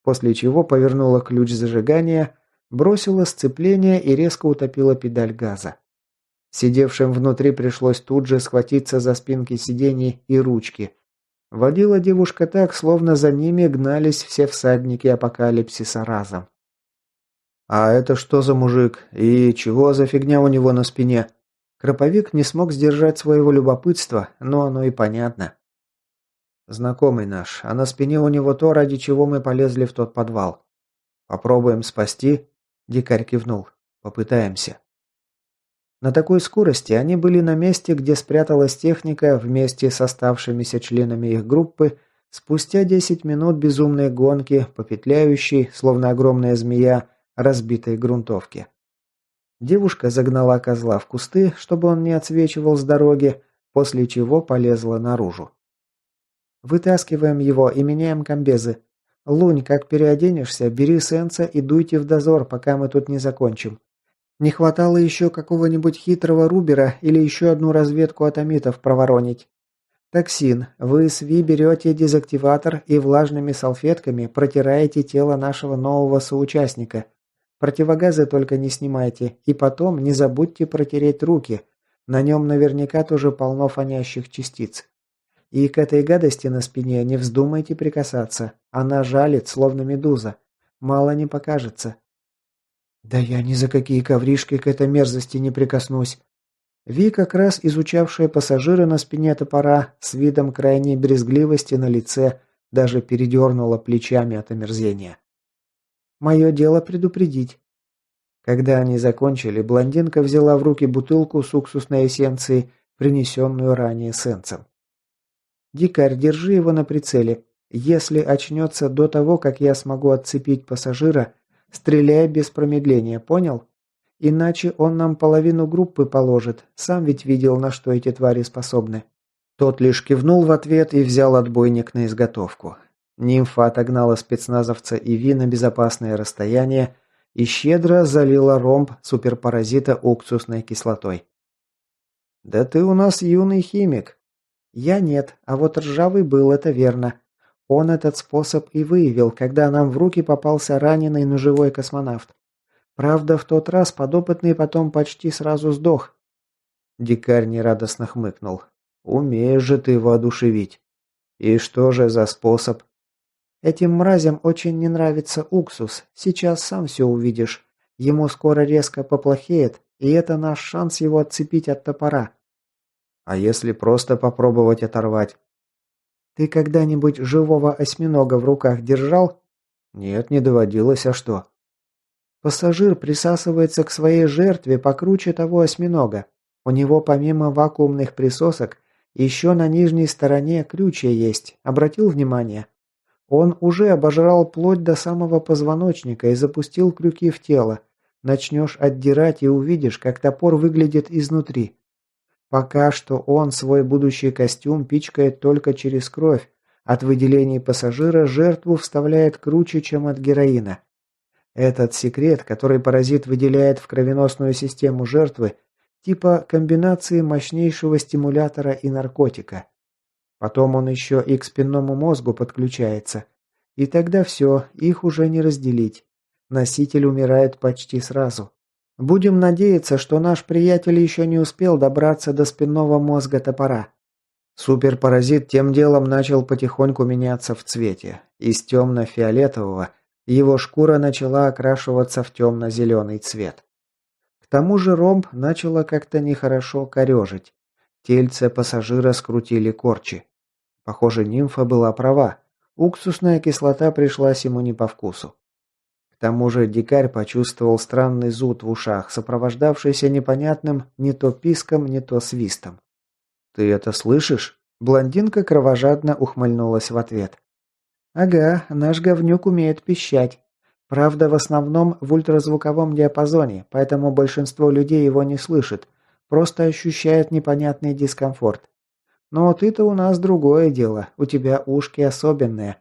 После чего повернула ключ зажигания, бросила сцепление и резко утопила педаль газа. Сидевшим внутри пришлось тут же схватиться за спинки сидений и ручки. Водила девушка так, словно за ними гнались все всадники апокалипсиса разом. «А это что за мужик? И чего за фигня у него на спине?» Кроповик не смог сдержать своего любопытства, но оно и понятно. «Знакомый наш, а на спине у него то, ради чего мы полезли в тот подвал. Попробуем спасти?» Дикарь кивнул. «Попытаемся». На такой скорости они были на месте, где спряталась техника вместе с оставшимися членами их группы, спустя 10 минут безумной гонки по петляющей, словно огромная змея, разбитой грунтовке. Девушка загнала козла в кусты, чтобы он не отсвечивал с дороги, после чего полезла наружу. «Вытаскиваем его и меняем комбезы. Лунь, как переоденешься, бери сенса и дуйте в дозор, пока мы тут не закончим. Не хватало еще какого-нибудь хитрого рубера или еще одну разведку атомитов проворонить. Токсин, вы с Ви берете дезактиватор и влажными салфетками протираете тело нашего нового соучастника. Противогазы только не снимайте, и потом не забудьте протереть руки. На нем наверняка тоже полно фонящих частиц. И к этой гадости на спине не вздумайте прикасаться. Она жалит, словно медуза. Мало не покажется». «Да я ни за какие ковришки к этой мерзости не прикоснусь». Ви, как раз изучавшая пассажира на спине топора, с видом крайней брезгливости на лице, даже передернула плечами от омерзения. «Мое дело предупредить». Когда они закончили, блондинка взяла в руки бутылку с уксусной эссенцией, принесенную ранее сенсом. «Дикарь, держи его на прицеле. Если очнется до того, как я смогу отцепить пассажира, стреляй без промедления, понял? Иначе он нам половину группы положит, сам ведь видел, на что эти твари способны». Тот лишь кивнул в ответ и взял отбойник на изготовку. Нимфа отогнала спецназовца и Ви на безопасное расстояние и щедро залила ромб суперпаразита уксусной кислотой. «Да ты у нас юный химик». «Я нет, а вот ржавый был, это верно. Он этот способ и выявил, когда нам в руки попался раненый, но живой космонавт. Правда, в тот раз подопытный потом почти сразу сдох». Дикарь нерадостно хмыкнул. «Умеешь же ты воодушевить. И что же за способ?» «Этим мразям очень не нравится уксус. Сейчас сам все увидишь. Ему скоро резко поплохеет, и это наш шанс его отцепить от топора». «А если просто попробовать оторвать?» «Ты когда-нибудь живого осьминога в руках держал?» «Нет, не доводилось, а что?» «Пассажир присасывается к своей жертве покруче того осьминога. У него помимо вакуумных присосок еще на нижней стороне крючья есть. Обратил внимание? Он уже обожрал плоть до самого позвоночника и запустил крюки в тело. Начнешь отдирать и увидишь, как топор выглядит изнутри. Пока что он свой будущий костюм пичкает только через кровь. От выделений пассажира жертву вставляет круче, чем от героина. Этот секрет, который паразит выделяет в кровеносную систему жертвы, типа комбинации мощнейшего стимулятора и наркотика. Потом он еще и к спинному мозгу подключается. И тогда все, их уже не разделить. Носитель умирает почти сразу. Будем надеяться, что наш приятель еще не успел добраться до спинного мозга топора. Суперпаразит тем делом начал потихоньку меняться в цвете. Из темно-фиолетового его шкура начала окрашиваться в темно-зеленый цвет. К К тому же ромб начало как-то нехорошо корежить. Тельце пассажира скрутили корчи. Похоже, нимфа была права. Уксусная кислота пришлась ему не по вкусу. К тому же дикарь почувствовал странный зуд в ушах, сопровождавшийся непонятным не то писком, не то свистом. «Ты это слышишь?» Блондинка кровожадно ухмыльнулась в ответ. «Ага, наш говнюк умеет пищать. Правда, в основном в ультразвуковом диапазоне, поэтому большинство людей его не слышит, просто ощущает непонятный дискомфорт. Но ты-то у нас другое дело, у тебя ушки особенные».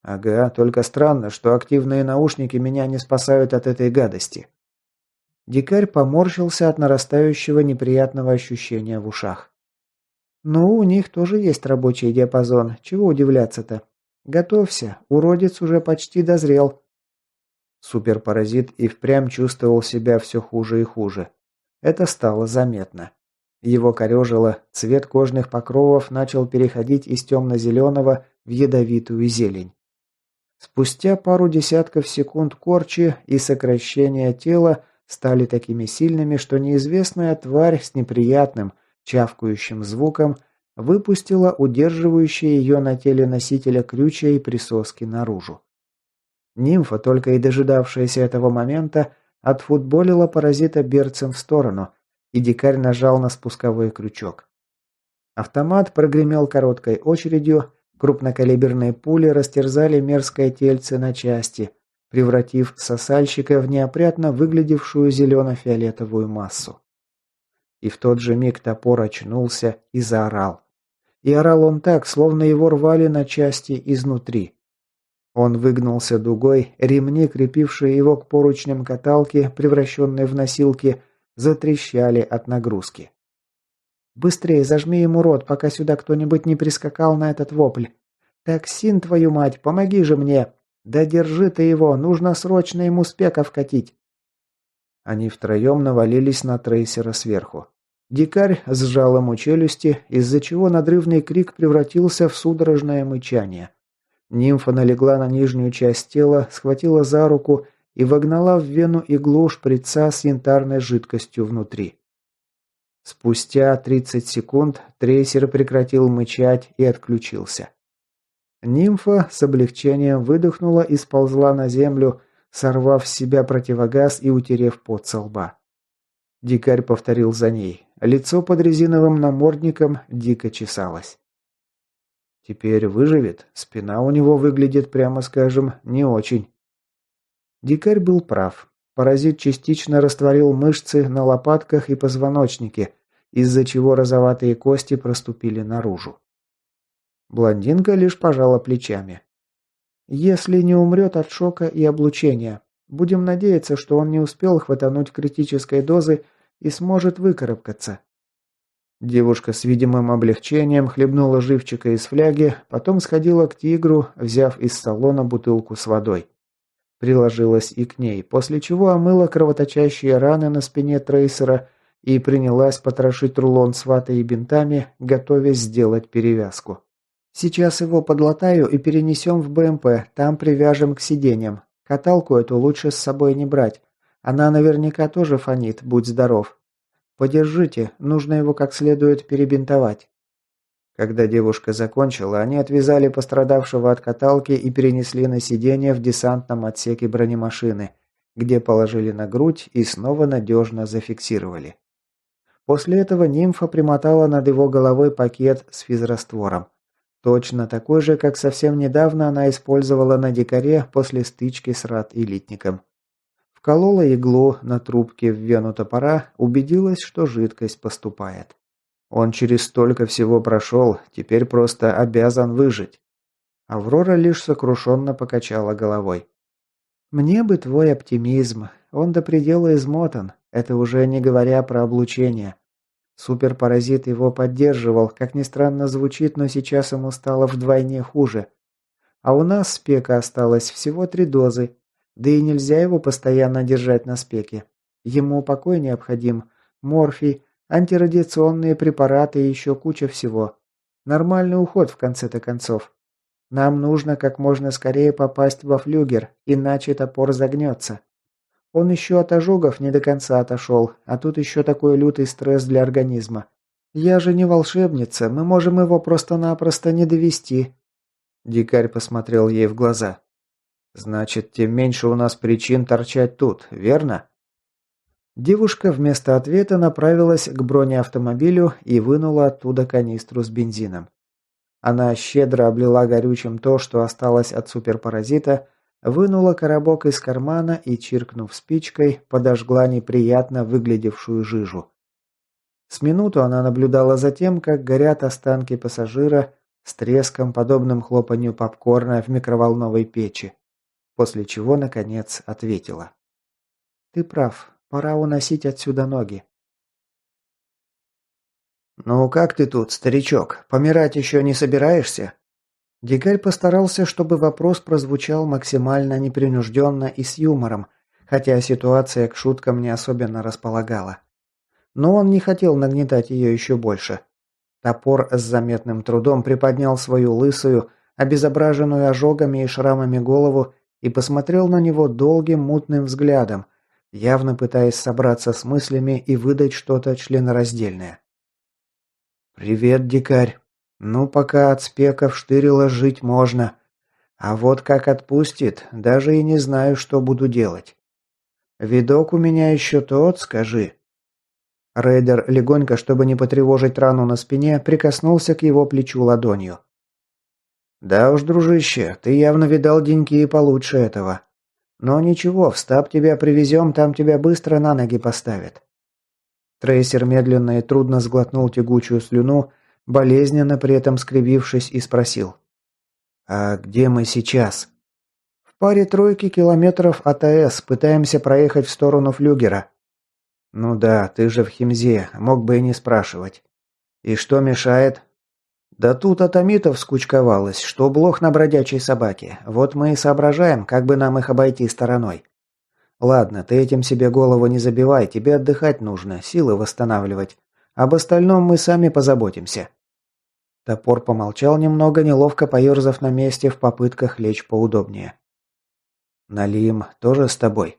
«Ага, только странно, что активные наушники меня не спасают от этой гадости». Дикарь поморщился от нарастающего неприятного ощущения в ушах. «Ну, у них тоже есть рабочий диапазон, чего удивляться-то? Готовься, уродец уже почти дозрел». Суперпаразит и впрямь чувствовал себя все хуже и хуже. Это стало заметно. Его корежило, цвет кожных покровов начал переходить из темно-зеленого в ядовитую зелень. Спустя пару десятков секунд корчи и сокращения тела стали такими сильными, что неизвестная тварь с неприятным, чавкающим звуком выпустила удерживающие ее на теле носителя крючья и присоски наружу. Нимфа, только и дожидавшаяся этого момента, отфутболила паразита берцем в сторону, и дикарь нажал на спусковой крючок. Автомат прогремел короткой очередью, крупнокалиберные пули растерзали мерзкое тельце на части, превратив сосальщика в неопрятно выглядевшую зелено-фиолетовую массу. И в тот же миг топор очнулся и заорал. И орал он так, словно его рвали на части изнутри. Он выгнулся дугой, ремни, крепившие его к поручням каталки, превращенной в носилки, затрещали от нагрузки. «Быстрее зажми ему рот, пока сюда кто-нибудь не прискакал на этот вопль. Токсин, твою мать, помоги же мне! Да держи ты его, нужно срочно ему спека вкатить!» Они втроем навалились на трейсера сверху. Дикарь сжал ему челюсти, из-за чего надрывный крик превратился в судорожное мычание. Нимфа налегла на нижнюю часть тела, схватила за руку и вогнала в вену иглу шприца с янтарной жидкостью внутри. Спустя 30 секунд трейсер прекратил мычать и отключился. Нимфа с облегчением выдохнула и сползла на землю, сорвав с себя противогаз и утерев пот со лба. Дикарь повторил за ней. Лицо под резиновым намордником дико чесалось. Теперь выживет, спина у него выглядит, прямо скажем, не очень. Дикарь был прав. Паразит частично растворил мышцы на лопатках и позвоночнике, из-за чего розоватые кости проступили наружу. Блондинка лишь пожала плечами. «Если не умрет от шока и облучения, будем надеяться, что он не успел хватануть критической дозы и сможет выкарабкаться». Девушка с видимым облегчением хлебнула живчика из фляги, потом сходила к тигру, взяв из салона бутылку с водой. Приложилась и к ней, после чего омыла кровоточащие раны на спине трейсера и принялась потрошить рулон с ватой и бинтами, готовясь сделать перевязку. «Сейчас его подлатаю и перенесем в БМП, там привяжем к сиденьям. Каталку эту лучше с собой не брать. Она наверняка тоже фонит, будь здоров. Подержите, нужно его как следует перебинтовать». Когда девушка закончила, они отвязали пострадавшего от каталки и перенесли на сиденье в десантном отсеке бронемашины, где положили на грудь и снова надежно зафиксировали. После этого нимфа примотала над его головой пакет с физраствором. Точно такой же, как совсем недавно она использовала на дикаре после стычки с рад-элитником. Вколола иглу на трубке в вену топора, убедилась, что жидкость поступает. Он через столько всего прошел, теперь просто обязан выжить. Аврора лишь сокрушенно покачала головой. «Мне бы твой оптимизм. Он до предела измотан. Это уже не говоря про облучение. Суперпаразит его поддерживал, как ни странно звучит, но сейчас ему стало вдвойне хуже. А у нас спека осталось всего 3 дозы. Да и нельзя его постоянно держать на спеке. Ему покой необходим, морфий, антирадиационные препараты и еще куча всего. Нормальный уход в конце-то концов. Нам нужно как можно скорее попасть во флюгер, иначе топор загнется. Он еще от ожогов не до конца отошел, а тут еще такой лютый стресс для организма. Я же не волшебница, мы можем его просто-напросто не довести». Дикарь посмотрел ей в глаза. «Значит, тем меньше у нас причин торчать тут, верно?» Девушка вместо ответа направилась к бронеавтомобилю и вынула оттуда канистру с бензином. Она щедро облила горючим то, что осталось от суперпаразита, вынула коробок из кармана и, чиркнув спичкой, подожгла неприятно выглядевшую жижу. С минуту она наблюдала за тем, как горят останки пассажира с треском, подобным хлопанью попкорна в микроволновой печи, после чего, наконец, ответила. «Ты прав, пора уносить отсюда ноги». «Ну как ты тут, старичок? Помирать еще не собираешься?» Дикарь постарался, чтобы вопрос прозвучал максимально непринужденно и с юмором, хотя ситуация к шуткам не особенно располагала. Но он не хотел нагнетать ее еще больше. Топор с заметным трудом приподнял свою лысую, обезображенную ожогами и шрамами голову и посмотрел на него долгим мутным взглядом, явно пытаясь собраться с мыслями и выдать что-то членораздельное. «Привет, дикарь. Ну, пока от спеков штырила жить можно. А вот как отпустит, даже и не знаю, что буду делать. Видок у меня еще тот, скажи». Рейдер легонько, чтобы не потревожить рану на спине, прикоснулся к его плечу ладонью. «Да уж, дружище, ты явно видал деньки и получше этого. Но ничего, в стаб тебя привезем, там тебя быстро на ноги поставят». Трейсер медленно и трудно сглотнул тягучую слюну, болезненно при этом скривившись, и спросил. «А где мы сейчас?» «В паре тройки километров от АЭС, пытаемся проехать в сторону флюгера». «Ну да, ты же в Химзе, мог бы и не спрашивать. И что мешает?» «Да тут атомитов скучковалось, что блох на бродячей собаке. Вот мы и соображаем, как бы нам их обойти стороной. Ладно, ты этим себе голову не забивай, тебе отдыхать нужно, силы восстанавливать. Об остальном мы сами позаботимся». Топор помолчал немного, неловко поерзав на месте в попытках лечь поудобнее. «Налим тоже с тобой?»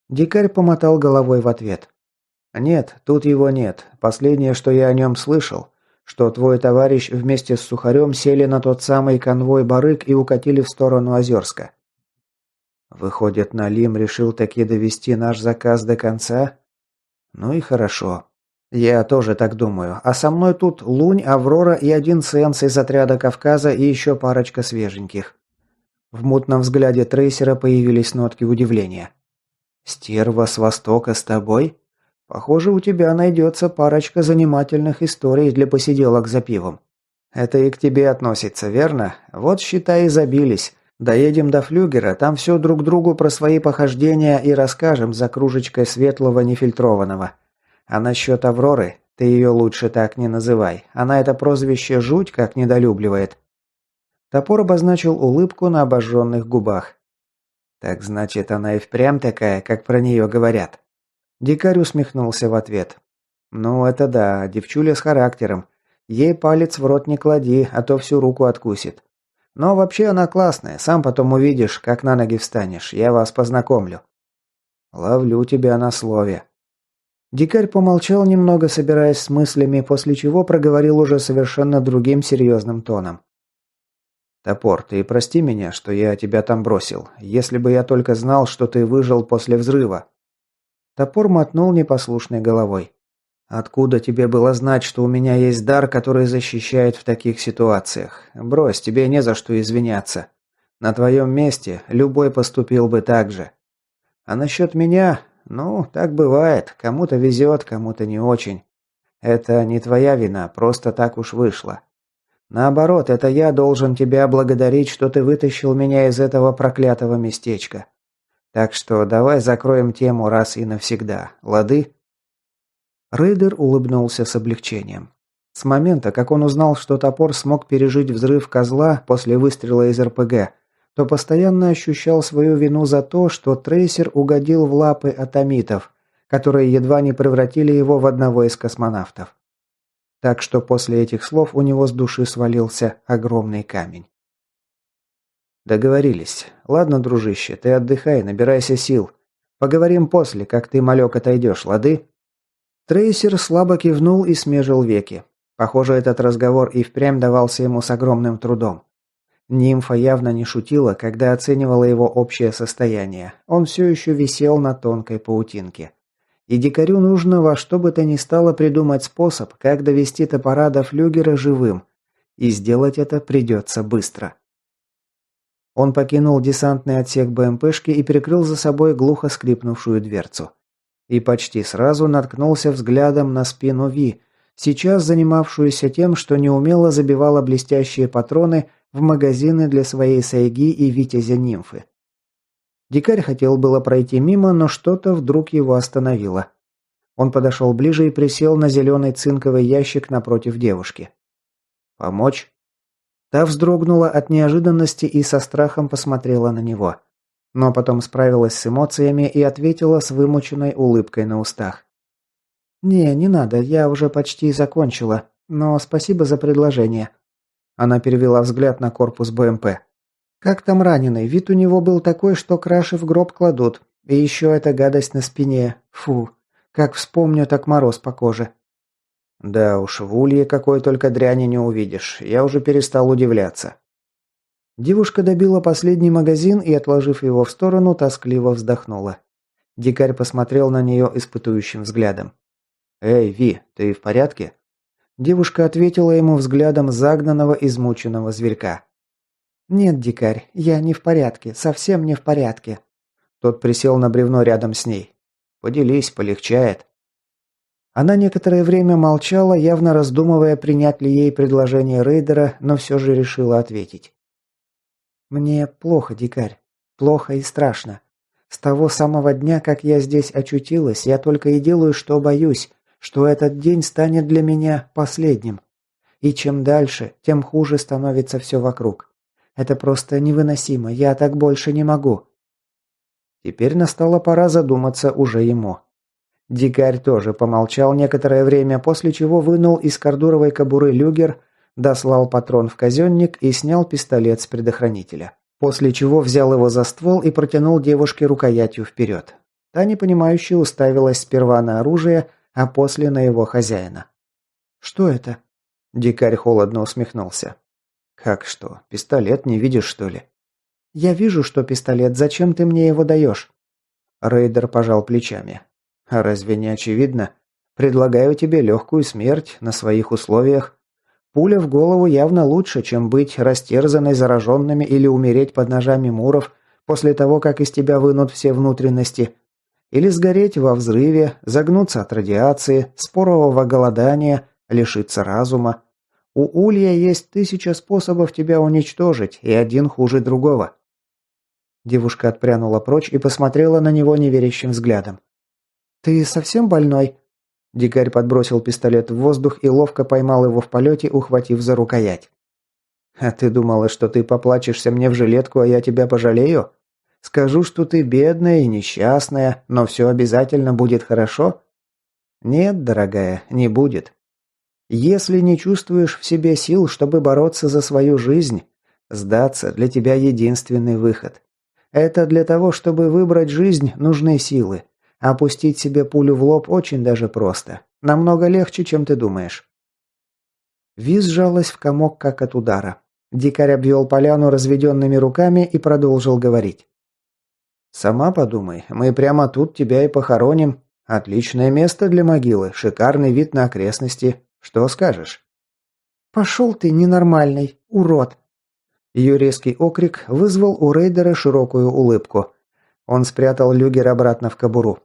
Дикарь помотал головой в ответ. «Нет, тут его нет. Последнее, что я о нем слышал, что твой товарищ вместе с Сухарем сели на тот самый конвой барыг и укатили в сторону Озерска». «Выходит, Налим решил таки довести наш заказ до конца? Ну и хорошо. Я тоже так думаю. А со мной тут Лунь, Аврора и один Сенс из отряда Кавказа и еще парочка свеженьких». В мутном взгляде трейсера появились нотки удивления. «Стерва с востока с тобой? Похоже, у тебя найдется парочка занимательных историй для посиделок за пивом. Это и к тебе относится, верно? Вот, считай, и забились. Доедем до флюгера, там все друг другу про свои похождения и расскажем за кружечкой светлого нефильтрованного. А насчет Авроры, ты ее лучше так не называй. Она это прозвище жуть как недолюбливает». Топор обозначил улыбку на обожженных губах. «Так значит, она и впрямь такая, как про нее говорят?» Дикарь усмехнулся в ответ. «Ну, это да, девчуля с характером. Ей палец в рот не клади, а то всю руку откусит. Но вообще она классная, сам потом увидишь, как на ноги встанешь, я вас познакомлю». «Ловлю тебя на слове». Дикарь помолчал немного, собираясь с мыслями, после чего проговорил уже совершенно другим серьезным тоном. «Топор, ты прости меня, что я тебя там бросил. Если бы я только знал, что ты выжил после взрыва». Топор мотнул непослушной головой. «Откуда тебе было знать, что у меня есть дар, который защищает в таких ситуациях? Брось, тебе не за что извиняться. На твоем месте любой поступил бы так же. А насчет меня, ну, так бывает. Кому-то везет, кому-то не очень. Это не твоя вина, просто так уж вышло. Наоборот, это я должен тебя благодарить, что ты вытащил меня из этого проклятого местечка. Так что давай закроем тему раз и навсегда, лады?» Рейдер улыбнулся с облегчением. С момента, как он узнал, что топор смог пережить взрыв козла после выстрела из РПГ, то постоянно ощущал свою вину за то, что трейсер угодил в лапы атомитов, которые едва не превратили его в одного из космонавтов. Так что после этих слов у него с души свалился огромный камень. «Договорились. Ладно, дружище, ты отдыхай, набирайся сил. Поговорим после, как ты, малек, отойдешь, лады?» Трейсер слабо кивнул и смежил веки. Похоже, этот разговор и впрямь давался ему с огромным трудом. Нимфа явно не шутила, когда оценивала его общее состояние. Он все еще висел на тонкой паутинке. И дикарю нужно во что бы то ни стало придумать способ, как довести топора до флюгера живым. И сделать это придется быстро. Он покинул десантный отсек БМПшки и прикрыл за собой глухо скрипнувшую дверцу. И почти сразу наткнулся взглядом на спину Ви, сейчас занимавшуюся тем, что неумело забивала блестящие патроны в магазины для своей сайги и витязя нимфы. Дикарь хотел было пройти мимо, но что-то вдруг его остановило. Он подошел ближе и присел на зеленый цинковый ящик напротив девушки. «Помочь?» Та вздрогнула от неожиданности и со страхом посмотрела на него. Но потом справилась с эмоциями и ответила с вымученной улыбкой на устах. Не надо, я уже почти закончила, но спасибо за предложение». Она перевела взгляд на корпус БМП. «Как там раненый? Вид у него был такой, что краши в гроб кладут. И еще эта гадость на спине. Фу, как вспомню, так мороз по коже». «Да уж, в улье какой только дряни не увидишь. Я уже перестал удивляться». Девушка добила последний магазин и, отложив его в сторону, тоскливо вздохнула. Дикарь посмотрел на нее испытующим взглядом. «Эй, Ви, ты в порядке?» Девушка ответила ему взглядом загнанного, измученного зверька. «Нет, дикарь, я не в порядке, совсем не в порядке». Тот присел на бревно рядом с ней. «Поделись, полегчает». Она некоторое время молчала, явно раздумывая, принять ли ей предложение рейдера, но все же решила ответить. «Мне плохо, дикарь. Плохо и страшно. С того самого дня, как я здесь очутилась, я только и делаю, что боюсь, что этот день станет для меня последним. И чем дальше, тем хуже становится все вокруг. Это просто невыносимо, я так больше не могу». Теперь настала пора задуматься уже ему. Дикарь тоже помолчал некоторое время, после чего вынул из кордуровой кобуры люгер, дослал патрон в казенник и снял пистолет с предохранителя. После чего взял его за ствол и протянул девушке рукоятью вперед. Та непонимающе уставилась сперва на оружие, а после на его хозяина. «Что это?» Дикарь холодно усмехнулся. «Как что? Пистолет не видишь, что ли?» «Я вижу, что пистолет. Зачем ты мне его даешь?» Рейдер пожал плечами. «А разве не очевидно? Предлагаю тебе легкую смерть на своих условиях. Пуля в голову явно лучше, чем быть растерзанной зараженными или умереть под ножами муров после того, как из тебя вынут все внутренности. Или сгореть во взрыве, загнуться от радиации, спорового голодания, лишиться разума. У Улья есть 1000 способов тебя уничтожить, и один хуже другого». Девушка отпрянула прочь и посмотрела на него неверящим взглядом. «Ты совсем больной?» Дикарь подбросил пистолет в воздух и ловко поймал его в полете, ухватив за рукоять. «А ты думала, что ты поплачешься мне в жилетку, а я тебя пожалею? Скажу, что ты бедная и несчастная, но все обязательно будет хорошо?» «Нет, дорогая, не будет. Если не чувствуешь в себе сил, чтобы бороться за свою жизнь, сдаться для тебя единственный выход. Это для того, чтобы выбрать жизнь, нужны силы. Опустить себе пулю в лоб очень даже просто. Намного легче, чем ты думаешь». Виз сжалась в комок, как от удара. Дикарь обвел поляну разведенными руками и продолжил говорить. «Сама подумай, мы прямо тут тебя и похороним. Отличное место для могилы, шикарный вид на окрестности. Что скажешь?» «Пошел ты, ненормальный, урод!» Ее резкий окрик вызвал у рейдера широкую улыбку. Он спрятал люгер обратно в кобуру.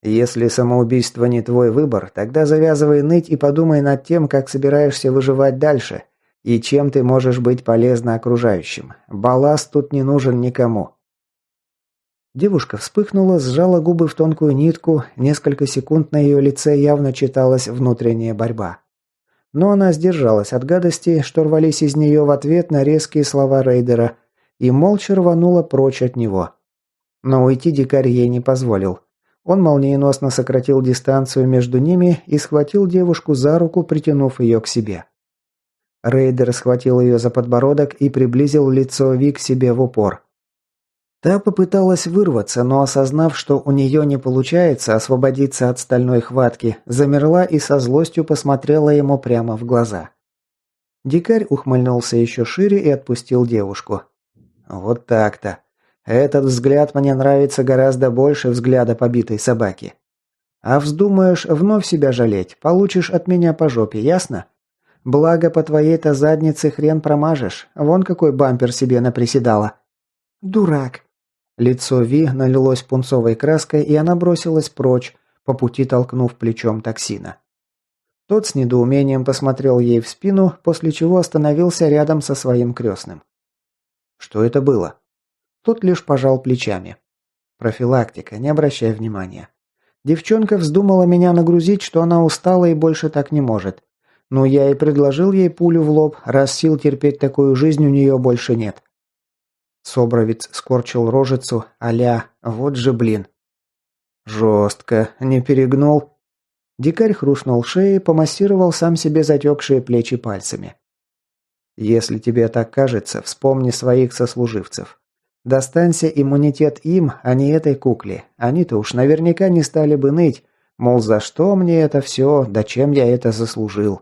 «Если самоубийство не твой выбор, тогда завязывай ныть и подумай над тем, как собираешься выживать дальше, и чем ты можешь быть полезна окружающим. Балласт тут не нужен никому». Девушка вспыхнула, сжала губы в тонкую нитку, несколько секунд на ее лице явно читалась внутренняя борьба. Но она сдержалась от гадостей, что рвались из нее в ответ на резкие слова рейдера, и молча рванула прочь от него. Но уйти дикарь ей не позволил. Он молниеносно сократил дистанцию между ними и схватил девушку за руку, притянув ее к себе. Рейдер схватил ее за подбородок и приблизил лицо Ви к себе в упор. Та попыталась вырваться, но осознав, что у нее не получается освободиться от стальной хватки, замерла и со злостью посмотрела ему прямо в глаза. Дикарь ухмыльнулся еще шире и отпустил девушку. «Вот так-то. Этот взгляд мне нравится гораздо больше взгляда побитой собаки. А вздумаешь вновь себя жалеть, получишь от меня по жопе, ясно? Благо по твоей-то заднице хрен промажешь, вон какой бампер себе наприседала». «Дурак!» Лицо Ви налилось пунцовой краской, и она бросилась прочь, по пути толкнув плечом токсина. Тот с недоумением посмотрел ей в спину, после чего остановился рядом со своим крестным. «Что это было?» Тот лишь пожал плечами. «Профилактика, не обращай внимания. Девчонка вздумала меня нагрузить, что она устала и больше так не может. Ну, я и предложил ей пулю в лоб, раз сил терпеть такую жизнь у нее больше нет». Собровец скорчил рожицу, а-ля «вот же блин». «Жестко, не перегнул?» Дикарь хрустнул шеей, помассировал сам себе затекшие плечи пальцами. «Если тебе так кажется, вспомни своих сослуживцев. Достанься иммунитет им, а не этой кукле. Они-то уж наверняка не стали бы ныть, мол, за что мне это все, да чем я это заслужил».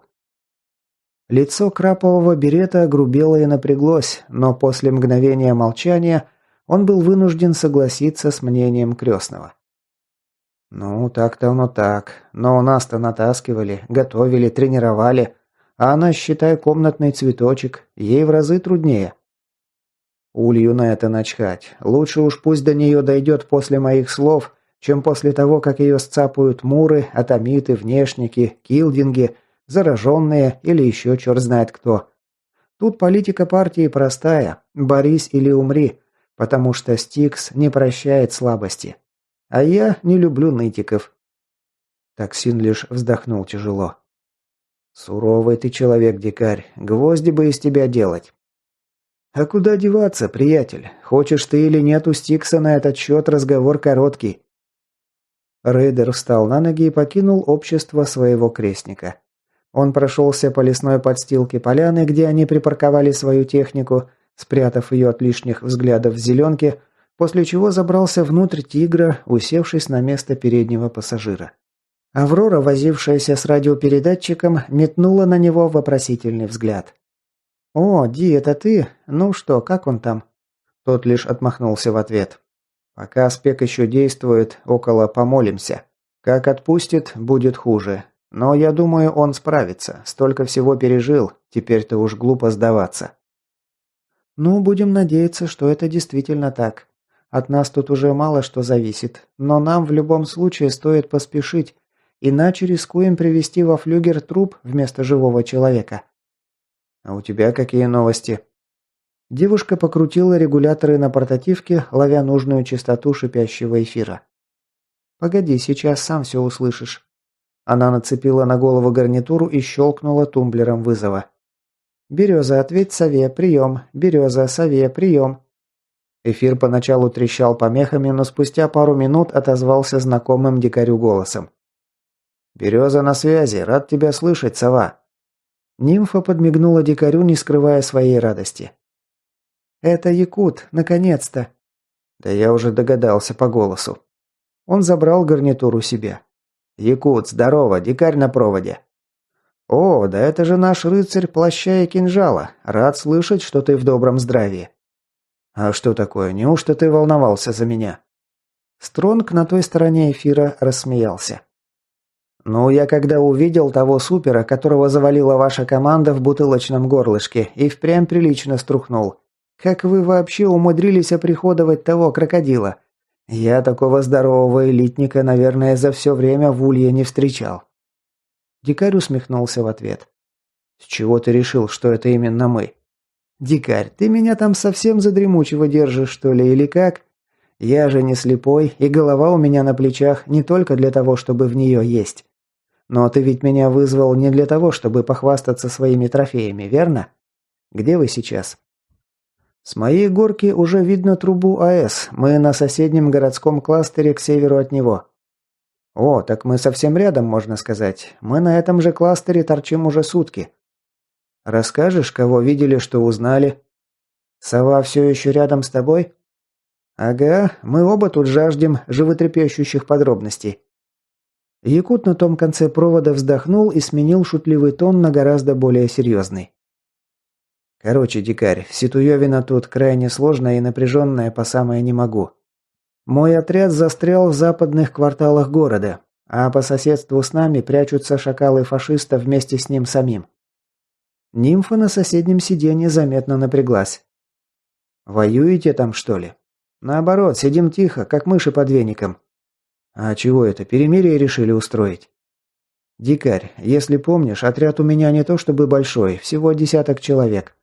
Лицо крапового берета огрубело и напряглось, но после мгновения молчания он был вынужден согласиться с мнением крестного. «Ну, так-то оно так. Но нас-то натаскивали, готовили, тренировали. А она, считай, комнатный цветочек. Ей в разы труднее». Улью на это начхать. Лучше уж пусть до нее дойдет после моих слов, чем после того, как ее сцапают муры, атомиты, внешники, килдинги, зараженные или еще черт знает кто. Тут политика партии простая – борись или умри, потому что Стикс не прощает слабости. А я не люблю нытиков. Токсин лишь вздохнул тяжело. Суровый ты человек, дикарь, гвозди бы из тебя делать. А куда деваться, приятель? Хочешь ты или нет у Стикса на этот счет разговор короткий. Рейдер встал на ноги и покинул общество своего крестника. Он прошелся по лесной подстилке поляны, где они припарковали свою технику, спрятав ее от лишних взглядов в зеленке, после чего забрался внутрь «Тигра», усевшись на место переднего пассажира. Аврора, возившаяся с радиопередатчиком, метнула на него вопросительный взгляд. «О, Ди, это ты? Ну что, как он там?» Тот лишь отмахнулся в ответ. «Пока спек еще действует, около помолимся. Как отпустит, будет хуже. Но я думаю, он справится. Столько всего пережил, теперь-то уж глупо сдаваться». «Ну, будем надеяться, что это действительно так. От нас тут уже мало что зависит, но нам в любом случае стоит поспешить, иначе рискуем привести во флюгер труп вместо живого человека». «А у тебя какие новости?» Девушка покрутила регуляторы на портативке, ловя нужную частоту шипящего эфира. «Погоди, сейчас сам все услышишь». Она нацепила на голову гарнитуру и щелкнула тумблером вызова. «Береза, ответь сове, прием. Береза, сове, прием». Эфир поначалу трещал помехами, но спустя пару минут отозвался знакомым дикарю голосом. «Береза на связи, рад тебя слышать, сова». Нимфа подмигнула дикарю, не скрывая своей радости. «Это Якут, наконец-то!» «Да я уже догадался по голосу». Он забрал гарнитуру себе. «Якут, здорово, дикарь на проводе». «О, да это же наш рыцарь плаща и кинжала. Рад слышать, что ты в добром здравии». «А что такое? Неужто ты волновался за меня?» Стронг на той стороне эфира рассмеялся. «Ну, я когда увидел того супера, которого завалила ваша команда в бутылочном горлышке, и впрямь прилично струхнул. Как вы вообще умудрились оприходовать того крокодила? Я такого здорового элитника, наверное, за все время в Улье не встречал». Дикарь усмехнулся в ответ. «С чего ты решил, что это именно мы?» «Дикарь, ты меня там совсем за дремучего держишь, что ли, или как? Я же не слепой, и голова у меня на плечах не только для того, чтобы в нее есть. Но ты ведь меня вызвал не для того, чтобы похвастаться своими трофеями, верно? Где вы сейчас?» «С моей горки уже видно трубу АЭС. Мы на соседнем городском кластере к северу от него». «О, так мы совсем рядом, можно сказать. Мы на этом же кластере торчим уже сутки». «Расскажешь, кого видели, что узнали?» «Сова все еще рядом с тобой?» Ага, мы оба тут жаждем животрепещущих подробностей. Якут на том конце провода вздохнул и сменил шутливый тон на гораздо более серьезный. Короче, дикарь, ситуевина тут крайне сложная и напряженная по самое не могу. Мой отряд застрял в западных кварталах города, а по соседству с нами прячутся шакалы-фашиста вместе с ним самим. Нимфа на соседнем сиденье заметно напряглась. «Воюете там, что ли?» «Наоборот, сидим тихо, как мыши под веником». «А чего это, перемирие решили устроить?» «Дикарь, если помнишь, отряд у меня не то чтобы большой, всего 10 человек.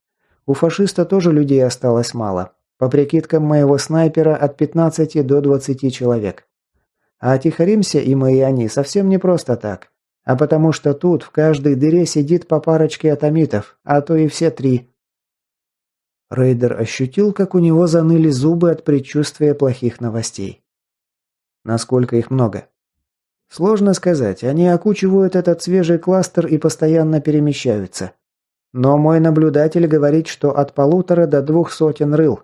У фашиста тоже людей осталось мало. По прикидкам моего снайпера, от 15 до 20 человек. А тихоримся и мы, и они совсем не просто так. А потому что тут в каждой дыре сидит по парочке атомитов, а то и все 3. Рейдер ощутил, как у него заныли зубы от предчувствия плохих новостей. Насколько их много? Сложно сказать, они окучивают этот свежий кластер и постоянно перемещаются. Но мой наблюдатель говорит, что от 1,5 до 200 рыл.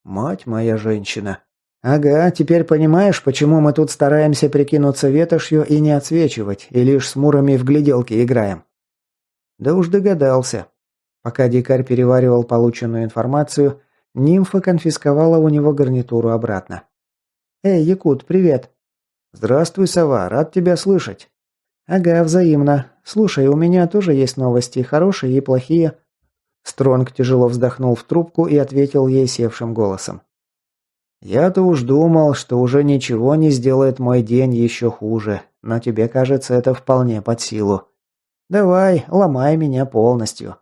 Мать моя женщина. Ага, теперь понимаешь, почему мы тут стараемся прикинуться ветошью и не отсвечивать, и лишь с мурами в гляделки играем? Да уж догадался. Пока дикарь переваривал полученную информацию, нимфа конфисковала у него гарнитуру обратно. «Эй, Якут, привет!» «Здравствуй, сова, рад тебя слышать!» «Ага, взаимно. Слушай, у меня тоже есть новости, хорошие и плохие». Стронг тяжело вздохнул в трубку и ответил ей севшим голосом. «Я-то уж думал, что уже ничего не сделает мой день еще хуже, но тебе кажется это вполне под силу. Давай, ломай меня полностью».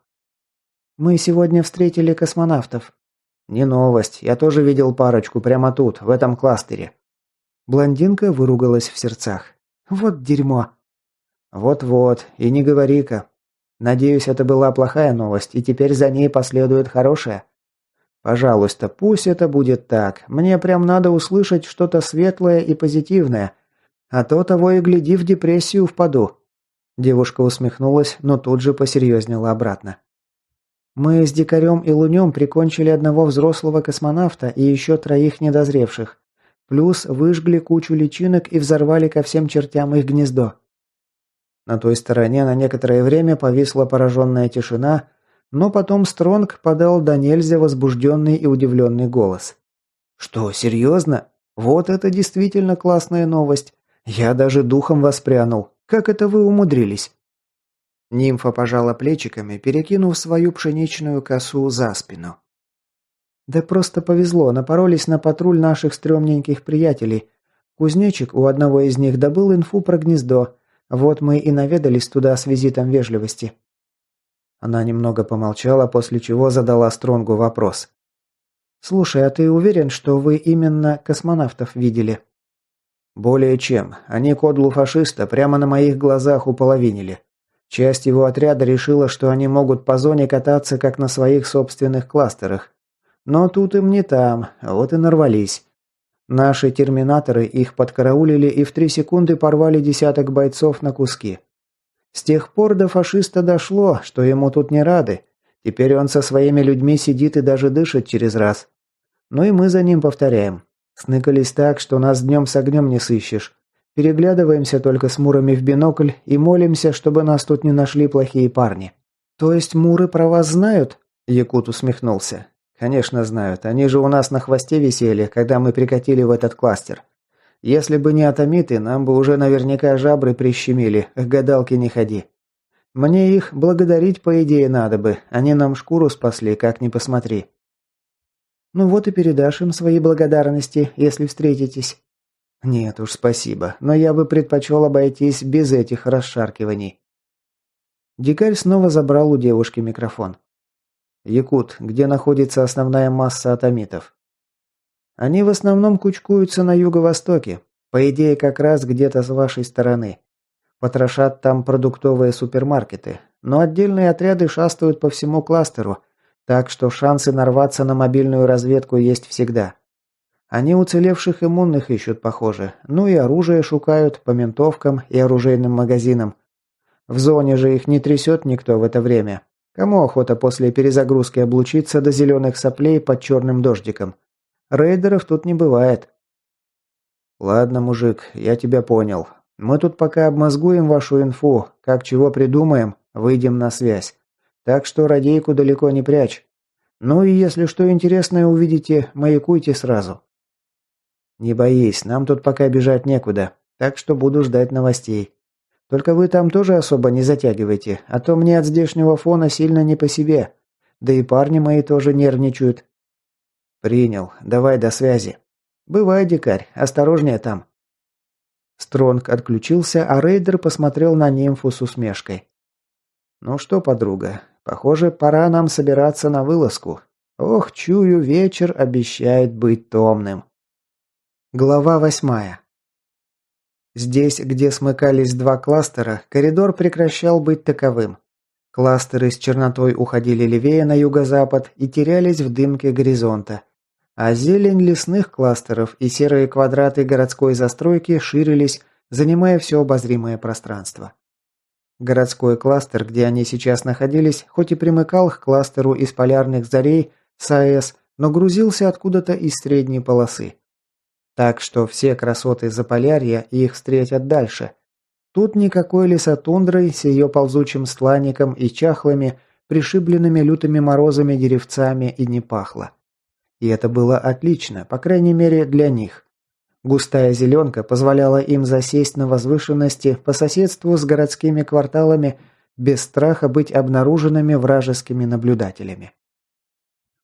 «Мы сегодня встретили космонавтов». «Не новость, я тоже видел парочку прямо тут, в этом кластере». Блондинка выругалась в сердцах. «Вот дерьмо». «Вот-вот, и не говори-ка. Надеюсь, это была плохая новость, и теперь за ней последует хорошая. Пожалуйста, пусть это будет так. Мне прям надо услышать что-то светлое и позитивное. А то того и гляди, в депрессию впаду». Девушка усмехнулась, но тут же посерьезнела обратно. «Мы с Дикарем и Лунем прикончили одного взрослого космонавта и еще 3 недозревших. Плюс выжгли кучу личинок и взорвали ко всем чертям их гнездо». На той стороне на некоторое время повисла пораженная тишина, но потом Стронг подал до нельзя возбужденный и удивленный голос. «Что, серьезно? Вот это действительно классная новость. Я даже духом воспрянул. Как это вы умудрились?» Нимфа пожала плечиками, перекинув свою пшеничную косу за спину. «Да просто повезло, напоролись на патруль наших стрёмненьких приятелей. Кузнечик у одного из них добыл инфу про гнездо. Вот мы и наведались туда с визитом вежливости». Она немного помолчала, после чего задала Стронгу вопрос. «Слушай, а ты уверен, что вы именно космонавтов видели?» «Более чем. Они кодлу фашиста прямо на моих глазах уполовинили. Часть его отряда решила, что они могут по зоне кататься, как на своих собственных кластерах. Но тут им не там, вот и нарвались. Наши терминаторы их подкараулили и в 3 секунды порвали 10 бойцов на куски. С тех пор до фашиста дошло, что ему тут не рады. Теперь он со своими людьми сидит и даже дышит через раз. Ну и мы за ним повторяем. Сныкались так, что нас днем с огнем не сыщешь. Переглядываемся только с мурами в бинокль и молимся, чтобы нас тут не нашли плохие парни». «То есть муры про вас знают?» Якут усмехнулся. «Конечно знают. Они же у нас на хвосте висели, когда мы прикатили в этот кластер. Если бы не атомиты, нам бы уже наверняка жабры прищемили, к гадалке не ходи. Мне их благодарить, по идее, надо бы. Они нам шкуру спасли, как ни посмотри». «Ну вот и передашь им свои благодарности, если встретитесь». «Нет уж, спасибо, но я бы предпочел обойтись без этих расшаркиваний». Дикарь снова забрал у девушки микрофон. «Якут, где находится основная масса атомитов?» «Они в основном кучкуются на юго-востоке, по идее как раз где-то с вашей стороны. Потрошат там продуктовые супермаркеты, но отдельные отряды шастают по всему кластеру, так что шансы нарваться на мобильную разведку есть всегда. Они уцелевших иммунных ищут, похоже, ну и оружие шукают по ментовкам и оружейным магазинам. В зоне же их не трясет никто в это время. Кому охота после перезагрузки облучиться до зеленых соплей под черным дождиком? Рейдеров тут не бывает. Ладно, мужик, я тебя понял. Мы тут пока обмозгуем вашу инфу, как чего придумаем, выйдем на связь. Так что радейку далеко не прячь. Ну и если что интересное увидите, маякуйте сразу. Не боись, нам тут пока бежать некуда, так что буду ждать новостей. Только вы там тоже особо не затягивайте, а то мне от здешнего фона сильно не по себе. Да и парни мои тоже нервничают. Принял. Давай до связи. Бывай, дикарь, осторожнее там. Стронг отключился, а рейдер посмотрел на нимфу с усмешкой. Ну что, подруга, похоже, пора нам собираться на вылазку. Ох, чую, вечер обещает быть томным. Глава 8. Здесь, где смыкались два кластера, коридор прекращал быть таковым. Кластеры с чернотой уходили левее на юго-запад и терялись в дымке горизонта. А зелень лесных кластеров и серые квадраты городской застройки ширились, занимая все обозримое пространство. Городской кластер, где они сейчас находились, хоть и примыкал к кластеру из полярных зарей с АЭС, но грузился откуда-то из средней полосы. Так что все красоты Заполярья их встретят дальше. Тут никакой лесотундрой с ее ползучим стланником и чахлыми, пришибленными лютыми морозами деревцами и не пахло. И это было отлично, по крайней мере для них. Густая зеленка позволяла им засесть на возвышенности по соседству с городскими кварталами без страха быть обнаруженными вражескими наблюдателями.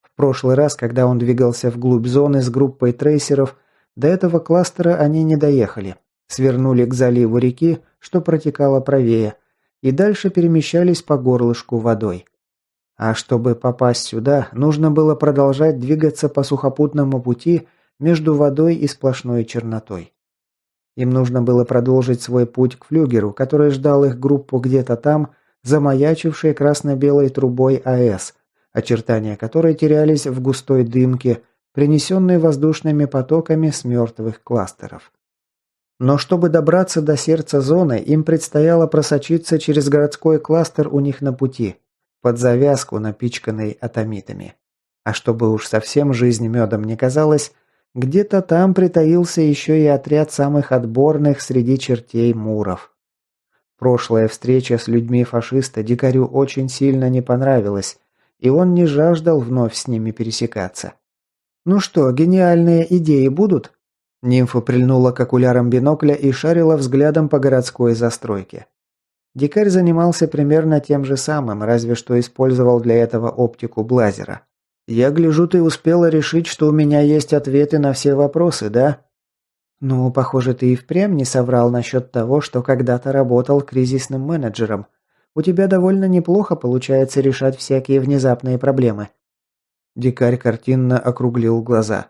В прошлый раз, когда он двигался вглубь зоны с группой трейсеров, до этого кластера они не доехали, свернули к заливу реки, что протекало правее, и дальше перемещались по горлышку водой. А чтобы попасть сюда, нужно было продолжать двигаться по сухопутному пути между водой и сплошной чернотой. Им нужно было продолжить свой путь к флюгеру, который ждал их группу где-то там, замаячившей красно-белой трубой АЭС, очертания которой терялись в густой дымке, принесенной воздушными потоками с мертвых кластеров. Но чтобы добраться до сердца зоны, им предстояло просочиться через городской кластер у них на пути, под завязку, напичканной атомитами. А чтобы уж совсем жизнь медом не казалась, где-то там притаился еще и отряд самых отборных среди чертей муров. Прошлая встреча с людьми фашиста дикарю очень сильно не понравилась, и он не жаждал вновь с ними пересекаться. «Ну что, гениальные идеи будут?» Нимфа прильнула к окулярам бинокля и шарила взглядом по городской застройке. Дикарь занимался примерно тем же самым, разве что использовал для этого оптику Блазера. «Я гляжу, ты успела решить, что у меня есть ответы на все вопросы, да?» «Ну, похоже, ты и впрямь не соврал насчет того, что когда-то работал кризисным менеджером. У тебя довольно неплохо получается решать всякие внезапные проблемы». Дикарь картинно округлил глаза.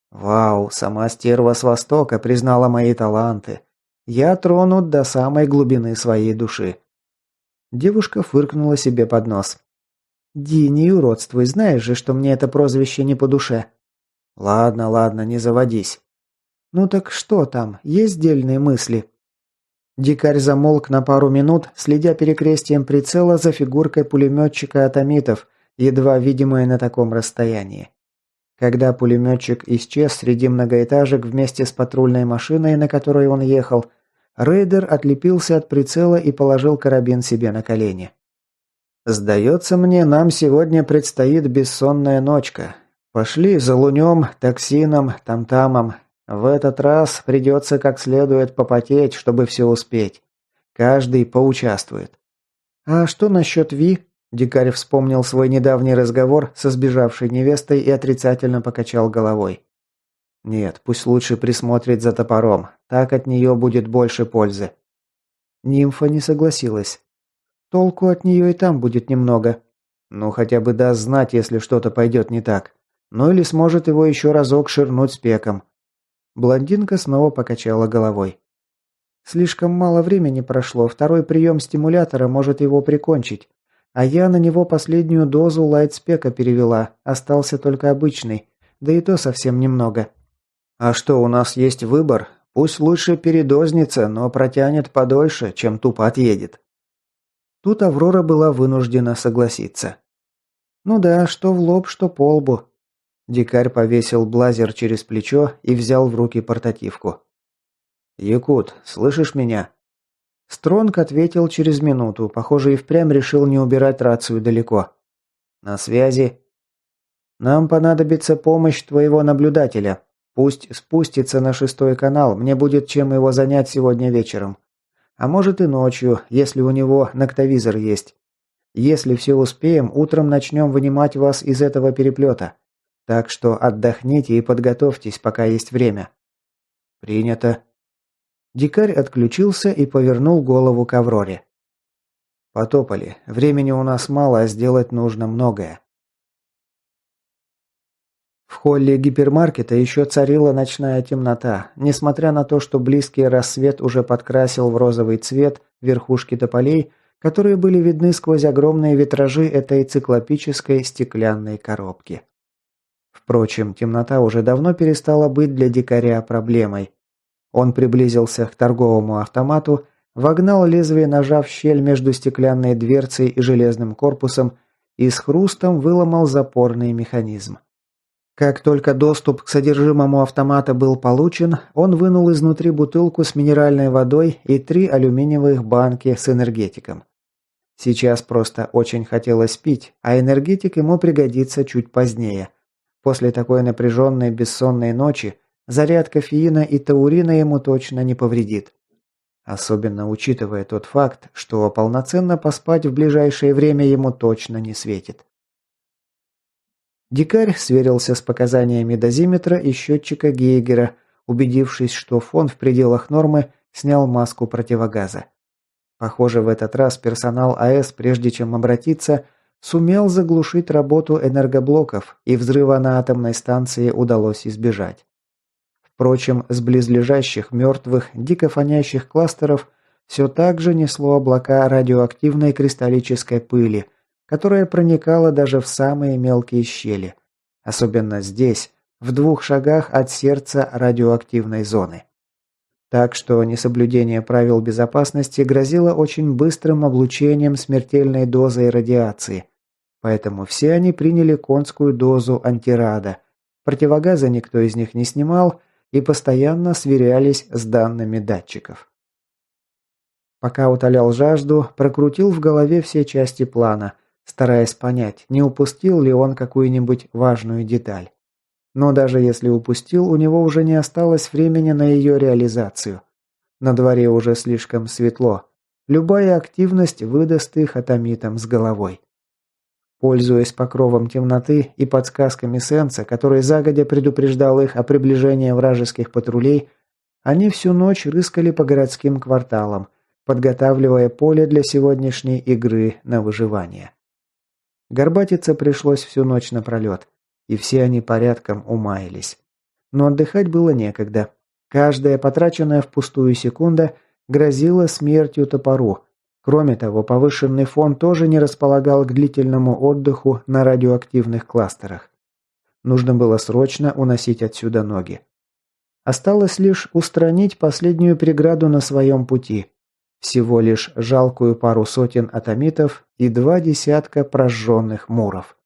«Вау, сама стерва с Востока признала мои таланты. Я тронут до самой глубины своей души». Девушка фыркнула себе под нос. «Ди, не уродствуй, знаешь же, что мне это прозвище не по душе». «Ладно, ладно, не заводись». «Ну так что там, есть дельные мысли?» Дикарь замолк на пару минут, следя перекрестием прицела за фигуркой пулеметчика атомитов, едва видимой на таком расстоянии. Когда пулеметчик исчез среди многоэтажек вместе с патрульной машиной, на которой он ехал, рейдер отлепился от прицела и положил карабин себе на колени. «Сдается мне, нам сегодня предстоит бессонная ночка. Пошли за лунем, токсином, тамтамом. В этот раз придется как следует попотеть, чтобы все успеть. Каждый поучаствует». «А что насчет Ви?» Дикарь вспомнил свой недавний разговор со сбежавшей невестой и отрицательно покачал головой. «Нет, пусть лучше присмотрит за топором, так от нее будет больше пользы». Нимфа не согласилась. «Толку от нее и там будет немного. Ну, хотя бы даст знать, если что-то пойдет не так. Ну или сможет его еще разок ширнуть спеком». Блондинка снова покачала головой. «Слишком мало времени прошло, второй прием стимулятора может его прикончить. А я на него последнюю дозу лайтспека перевела, остался только обычный, да и то совсем немного». «А что, у нас есть выбор? Пусть лучше передознится, но протянет подольше, чем тупо отъедет». Тут Аврора была вынуждена согласиться. «Ну да, что в лоб, что по лбу». Дикарь повесил блазер через плечо и взял в руки портативку. «Якут, слышишь меня?» Стронг ответил через минуту, похоже, и впрямь решил не убирать рацию далеко. «На связи?» «Нам понадобится помощь твоего наблюдателя. Пусть спустится на 6-й канал, мне будет чем его занять сегодня вечером. А может и ночью, если у него ноктовизор есть. Если все успеем, утром начнем вынимать вас из этого переплета. Так что отдохните и подготовьтесь, пока есть время». «Принято». Дикарь отключился и повернул голову к Авроре. «Потопали. Времени у нас мало, а сделать нужно многое». В холле гипермаркета еще царила ночная темнота, несмотря на то, что близкий рассвет уже подкрасил в розовый цвет верхушки тополей, которые были видны сквозь огромные витражи этой циклопической стеклянной коробки. Впрочем, темнота уже давно перестала быть для дикаря проблемой. Он приблизился к торговому автомату, вогнал лезвие ножа в щель между стеклянной дверцей и железным корпусом и с хрустом выломал запорный механизм. Как только доступ к содержимому автомата был получен, он вынул изнутри бутылку с минеральной водой и 3 алюминиевых банки с энергетиком. Сейчас просто очень хотелось пить, а энергетик ему пригодится чуть позднее. После такой напряженной бессонной ночи заряд кофеина и таурина ему точно не повредит. Особенно учитывая тот факт, что полноценно поспать в ближайшее время ему точно не светит. Дикарь сверился с показаниями дозиметра и счетчика Гейгера, убедившись, что фон в пределах нормы, снял маску противогаза. Похоже, в этот раз персонал АЭС, прежде чем обратиться, сумел заглушить работу энергоблоков, и взрыва на атомной станции удалось избежать. Впрочем, с близлежащих мертвых, дико фонящих кластеров все так же несло облака радиоактивной кристаллической пыли, которая проникала даже в самые мелкие щели, особенно здесь, в 2 шагах от сердца радиоактивной зоны. Так что несоблюдение правил безопасности грозило очень быстрым облучением смертельной дозой радиации, поэтому все они приняли конскую дозу антирада, противогаза никто из них не снимал и постоянно сверялись с данными датчиков. Пока утолял жажду, прокрутил в голове все части плана, стараясь понять, не упустил ли он какую-нибудь важную деталь. Но даже если упустил, у него уже не осталось времени на ее реализацию. На дворе уже слишком светло. Любая активность выдаст их атомитам с головой. Пользуясь покровом темноты и подсказками Сенса, который загодя предупреждал их о приближении вражеских патрулей, они всю ночь рыскали по городским кварталам, подготавливая поле для сегодняшней игры на выживание. Горбатиться пришлось всю ночь напролет, и все они порядком умаялись. Но отдыхать было некогда. Каждая потраченная впустую секунда грозила смертью топору. Кроме того, повышенный фон тоже не располагал к длительному отдыху на радиоактивных кластерах. Нужно было срочно уносить отсюда ноги. Осталось лишь устранить последнюю преграду на своем пути. Всего лишь жалкую пару сотен атомитов и 2 десятка прожженных муров.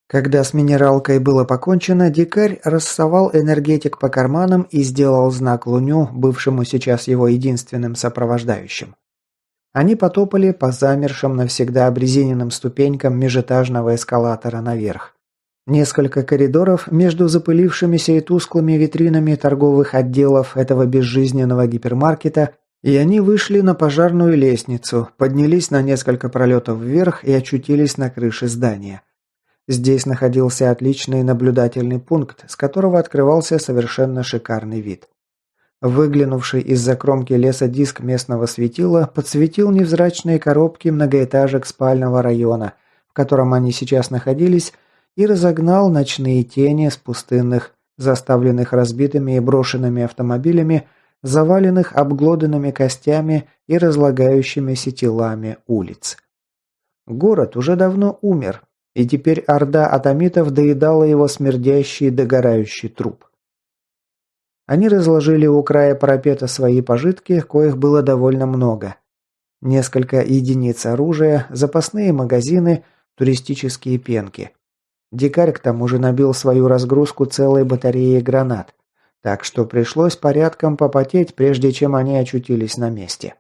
Когда с минералкой было покончено, дикарь рассовал энергетик по карманам и сделал знак Луню, бывшему сейчас его единственным сопровождающим. Они потопали по замершим навсегда обрезиненным ступенькам межэтажного эскалатора наверх. Несколько коридоров между запылившимися и тусклыми витринами торговых отделов этого безжизненного гипермаркета, и они вышли на пожарную лестницу, поднялись на несколько пролетов вверх и очутились на крыше здания. Здесь находился отличный наблюдательный пункт, с которого открывался совершенно шикарный вид. Выглянувший из-за кромки леса диск местного светила подсветил невзрачные коробки многоэтажек спального района, в котором они сейчас находились, и разогнал ночные тени с пустынных, заставленных разбитыми и брошенными автомобилями, заваленных обглоданными костями и разлагающимися телами улиц. Город уже давно умер, и теперь орда атомитов доедала его смердящий догорающий труп. Они разложили у края парапета свои пожитки, коих было довольно много. Несколько единиц оружия, запасные магазины, туристические пенки. Дикарь к тому же набил свою разгрузку целой батареей гранат, так что пришлось порядком попотеть, прежде чем они очутились на месте.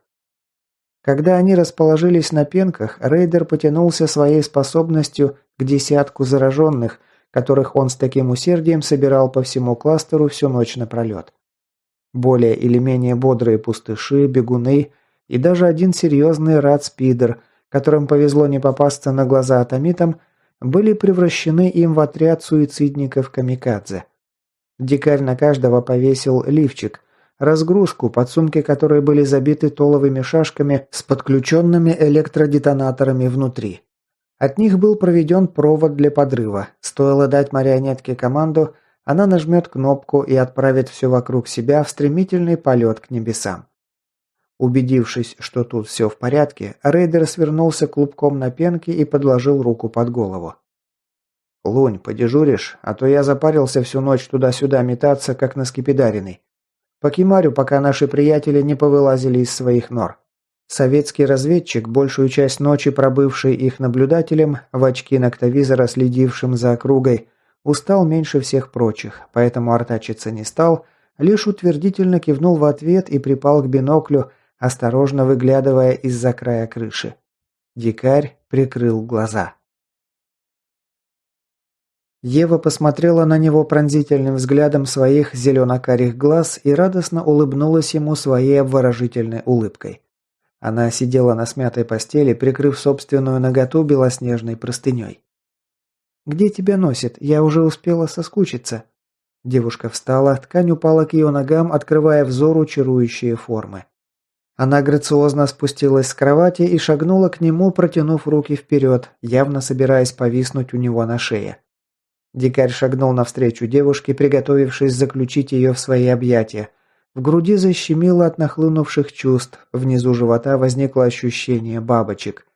Когда они расположились на пенках, рейдер потянулся своей способностью к десятку зараженных, которых он с таким усердием собирал по всему кластеру всю ночь напролет. Более или менее бодрые пустыши, бегуны и даже один серьезный рад-спидер, которым повезло не попасться на глаза атомитам, были превращены им в отряд суицидников-камикадзе. Дикарь на каждого повесил лифчик, разгрузку, подсумки которой были забиты толовыми шашками с подключенными электродетонаторами внутри. От них был проведен провод для подрыва. Стоило дать марионетке команду, она нажмет кнопку и отправит все вокруг себя в стремительный полет к небесам. Убедившись, что тут все в порядке, рейдер свернулся клубком на пенке и подложил руку под голову. «Лунь, подежуришь? А то я запарился всю ночь туда-сюда метаться, как на скипидаренный. Покемарю, пока наши приятели не повылазили из своих нор». Советский разведчик, большую часть ночи пробывший их наблюдателем, в очки ноктовизора следившим за округой, устал меньше всех прочих, поэтому артачиться не стал, лишь утвердительно кивнул в ответ и припал к биноклю, осторожно выглядывая из-за края крыши. Дикарь прикрыл глаза. Ева посмотрела на него пронзительным взглядом своих зелено-карих глаз и радостно улыбнулась ему своей обворожительной улыбкой. Она сидела на смятой постели, прикрыв собственную наготу белоснежной простыней. «Где тебя носит? Я уже успела соскучиться». Девушка встала, ткань упала к ее ногам, открывая взору чарующие формы. Она грациозно спустилась с кровати и шагнула к нему, протянув руки вперед, явно собираясь повиснуть у него на шее. Дикарь шагнул навстречу девушке, приготовившись заключить ее в свои объятия. В груди защемило от нахлынувших чувств, внизу живота возникло ощущение бабочек.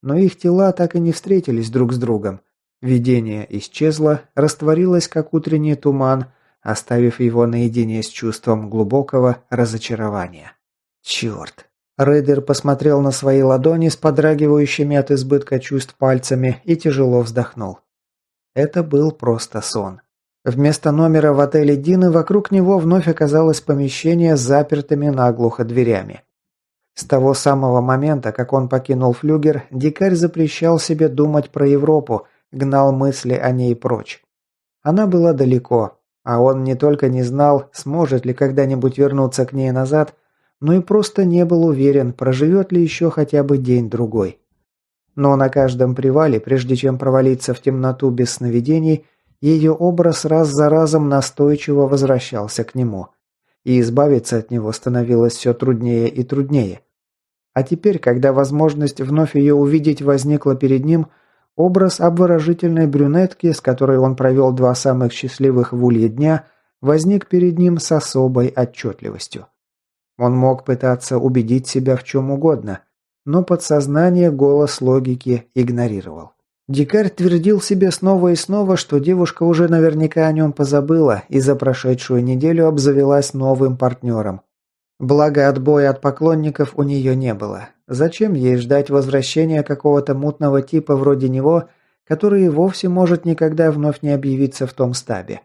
Но их тела так и не встретились друг с другом. Видение исчезло, растворилось, как утренний туман, оставив его наедине с чувством глубокого разочарования. Черт! Рейдер посмотрел на свои ладони с подрагивающими от избытка чувств пальцами и тяжело вздохнул. Это был просто сон. Вместо номера в отеле Дины вокруг него вновь оказалось помещение с запертыми наглухо дверями. С того самого момента, как он покинул флюгер, дикарь запрещал себе думать про Европу, гнал мысли о ней прочь. Она была далеко, а он не только не знал, сможет ли когда-нибудь вернуться к ней назад, но и просто не был уверен, проживет ли еще хотя бы день-другой. Но на каждом привале, прежде чем провалиться в темноту без сновидений, ее образ раз за разом настойчиво возвращался к нему. И избавиться от него становилось все труднее и труднее. А теперь, когда возможность вновь ее увидеть возникла перед ним, образ обворожительной брюнетки, с которой он провел 2 самых счастливых в Улье дня, возник перед ним с особой отчетливостью. Он мог пытаться убедить себя в чем угодно, но подсознание голос логики игнорировал. Дикарь твердил себе снова и снова, что девушка уже наверняка о нем позабыла и за прошедшую неделю обзавелась новым партнером. Благо отбоя от поклонников у нее не было. Зачем ей ждать возвращения какого-то мутного типа вроде него, который и вовсе может никогда вновь не объявиться в том стабе?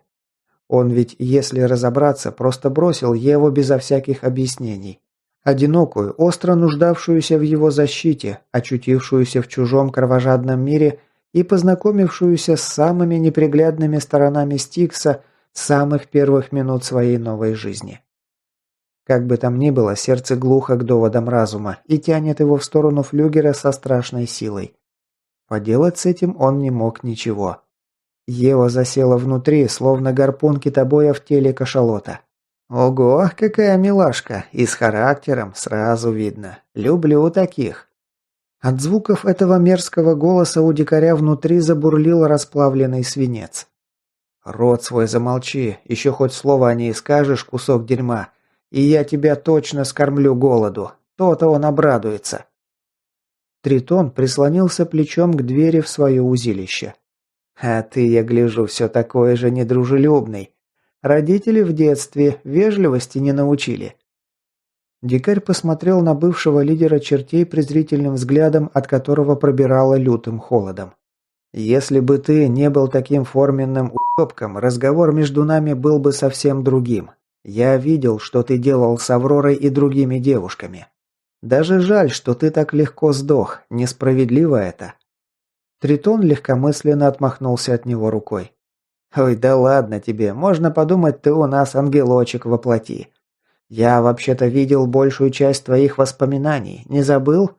Он ведь, если разобраться, просто бросил Еву безо всяких объяснений. Одинокую, остро нуждавшуюся в его защите, очутившуюся в чужом кровожадном мире и познакомившуюся с самыми неприглядными сторонами Стикса с самых первых минут своей новой жизни. Как бы там ни было, сердце глухо к доводам разума и тянет его в сторону флюгера со страшной силой. Поделать с этим он не мог ничего. Ева засела внутри, словно гарпун китобоя в теле кашалота. Ого, какая милашка, и с характером, сразу видно. Люблю таких. От звуков этого мерзкого голоса у дикаря внутри забурлил расплавленный свинец. Рот свой замолчи, еще хоть слово о ней скажешь, кусок дерьма, и я тебя точно скормлю голоду. То-то он обрадуется. Тритон прислонился плечом к двери в свое узилище. А ты, я гляжу, все такой же недружелюбный. Родители в детстве вежливости не научили. Дикарь посмотрел на бывшего лидера чертей презрительным взглядом, от которого пробирало лютым холодом. Если бы ты не был таким форменным уёбком, разговор между нами был бы совсем другим. Я видел, что ты делал с Авророй и другими девушками. Даже жаль, что ты так легко сдох. Несправедливо это». Тритон легкомысленно отмахнулся от него рукой. «Ой, да ладно тебе. Можно подумать, ты у нас ангелочек во плоти. Я вообще-то видел большую часть твоих воспоминаний. Не забыл?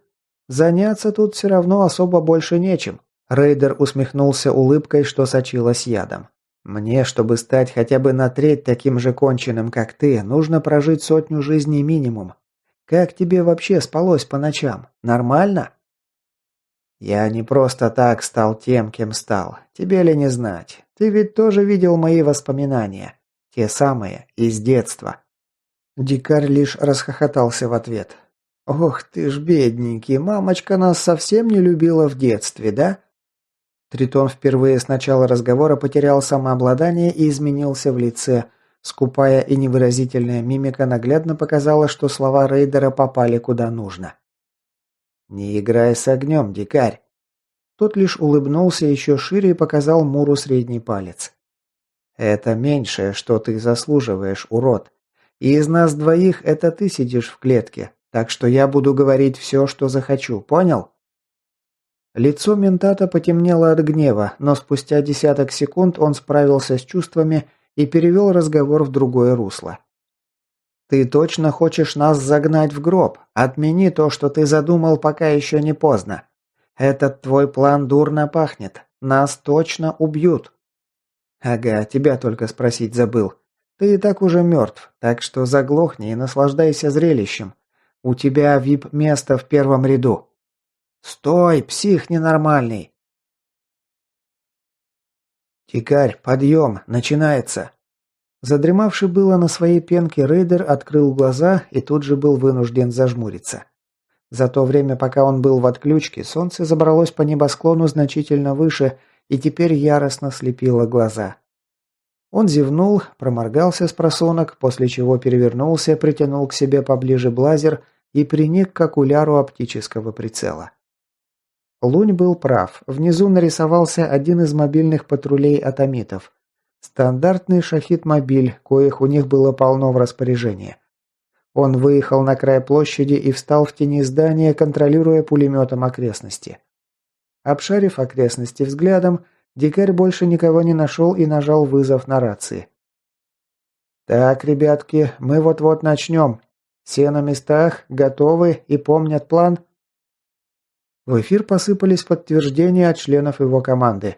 Заняться тут все равно особо больше нечем». Рейдер усмехнулся улыбкой, что сочилась ядом. «Мне, чтобы стать хотя бы на треть таким же конченым, как ты, нужно прожить 100 жизней минимум. Как тебе вообще спалось по ночам? Нормально?» «Я не просто так стал тем, кем стал. Тебе ли не знать? Ты ведь тоже видел мои воспоминания. Те самые, из детства». Дикарь лишь расхохотался в ответ. «Ох ты ж бедненький, мамочка нас совсем не любила в детстве, да?» Тритон впервые с начала разговора потерял самообладание и изменился в лице. Скупая и невыразительная мимика наглядно показала, что слова рейдера попали куда нужно. «Не играй с огнем, дикарь!» Тот лишь улыбнулся еще шире и показал Муру средний палец. «Это меньшее, что ты заслуживаешь, урод. И из нас двоих это ты сидишь в клетке, так что я буду говорить все, что захочу, понял?» Лицо ментата потемнело от гнева, но спустя десяток секунд он справился с чувствами и перевел разговор в другое русло. «Ты точно хочешь нас загнать в гроб? Отмени то, что ты задумал, пока еще не поздно. Этот твой план дурно пахнет. Нас точно убьют». «Ага, тебя только спросить забыл. Ты и так уже мертв, так что заглохни и наслаждайся зрелищем. У тебя вип-место в первом ряду». «Стой, псих ненормальный!» «Дикарь, подъем, начинается!» Задремавший было на своей пенке рейдер открыл глаза и тут же был вынужден зажмуриться. За то время, пока он был в отключке, солнце забралось по небосклону значительно выше и теперь яростно слепило глаза. Он зевнул, проморгался с просонок, после чего перевернулся, притянул к себе поближе блазер и приник к окуляру оптического прицела. Лунь был прав. Внизу нарисовался один из мобильных патрулей атомитов. Стандартный шахид-мобиль, коих у них было полно в распоряжении. Он выехал на край площади и встал в тени здания, контролируя пулеметом окрестности. Обшарив окрестности взглядом, дикарь больше никого не нашел и нажал вызов на рации. «Так, ребятки, мы вот-вот начнем. Все на местах, готовы и помнят план?» В эфир посыпались подтверждения от членов его команды.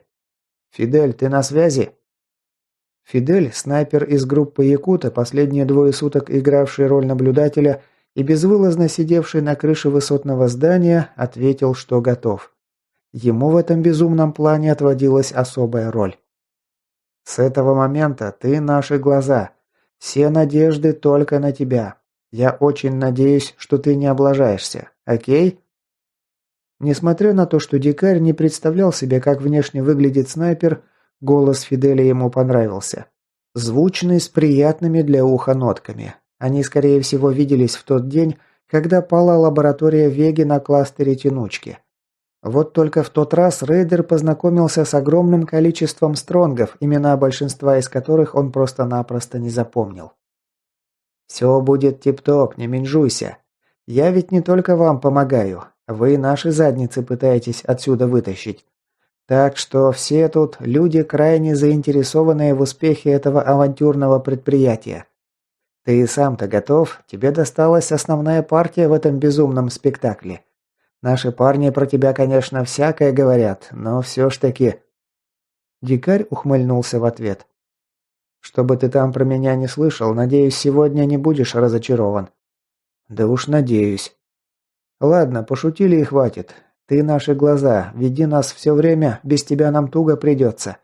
«Фидель, ты на связи?» Фидель, снайпер из группы Якута, последние 2 суток игравший роль наблюдателя и безвылазно сидевший на крыше высотного здания, ответил, что готов. Ему в этом безумном плане отводилась особая роль. «С этого момента ты наши глаза. Все надежды только на тебя. Я очень надеюсь, что ты не облажаешься. Окей?» Несмотря на то, что дикарь не представлял себе, как внешне выглядит снайпер, голос Фиделя ему понравился. Звучный, с приятными для уха нотками. Они, скорее всего, виделись в тот день, когда пала лаборатория Веги на кластере Тянучки. Вот только в тот раз рейдер познакомился с огромным количеством стронгов, имена большинства из которых он просто-напросто не запомнил. «Все будет тип-топ, не менжуйся. Я ведь не только вам помогаю. Вы наши задницы пытаетесь отсюда вытащить. Так что все тут люди, крайне заинтересованные в успехе этого авантюрного предприятия. Ты сам-то готов? Тебе досталась основная партия в этом безумном спектакле. Наши парни про тебя, конечно, всякое говорят, но все ж таки...» Дикарь ухмыльнулся в ответ. «Чтобы ты там про меня не слышал, надеюсь, сегодня не будешь разочарован». «Да уж надеюсь». «Ладно, пошутили и хватит. Ты наши глаза, веди нас все время, без тебя нам туго придется.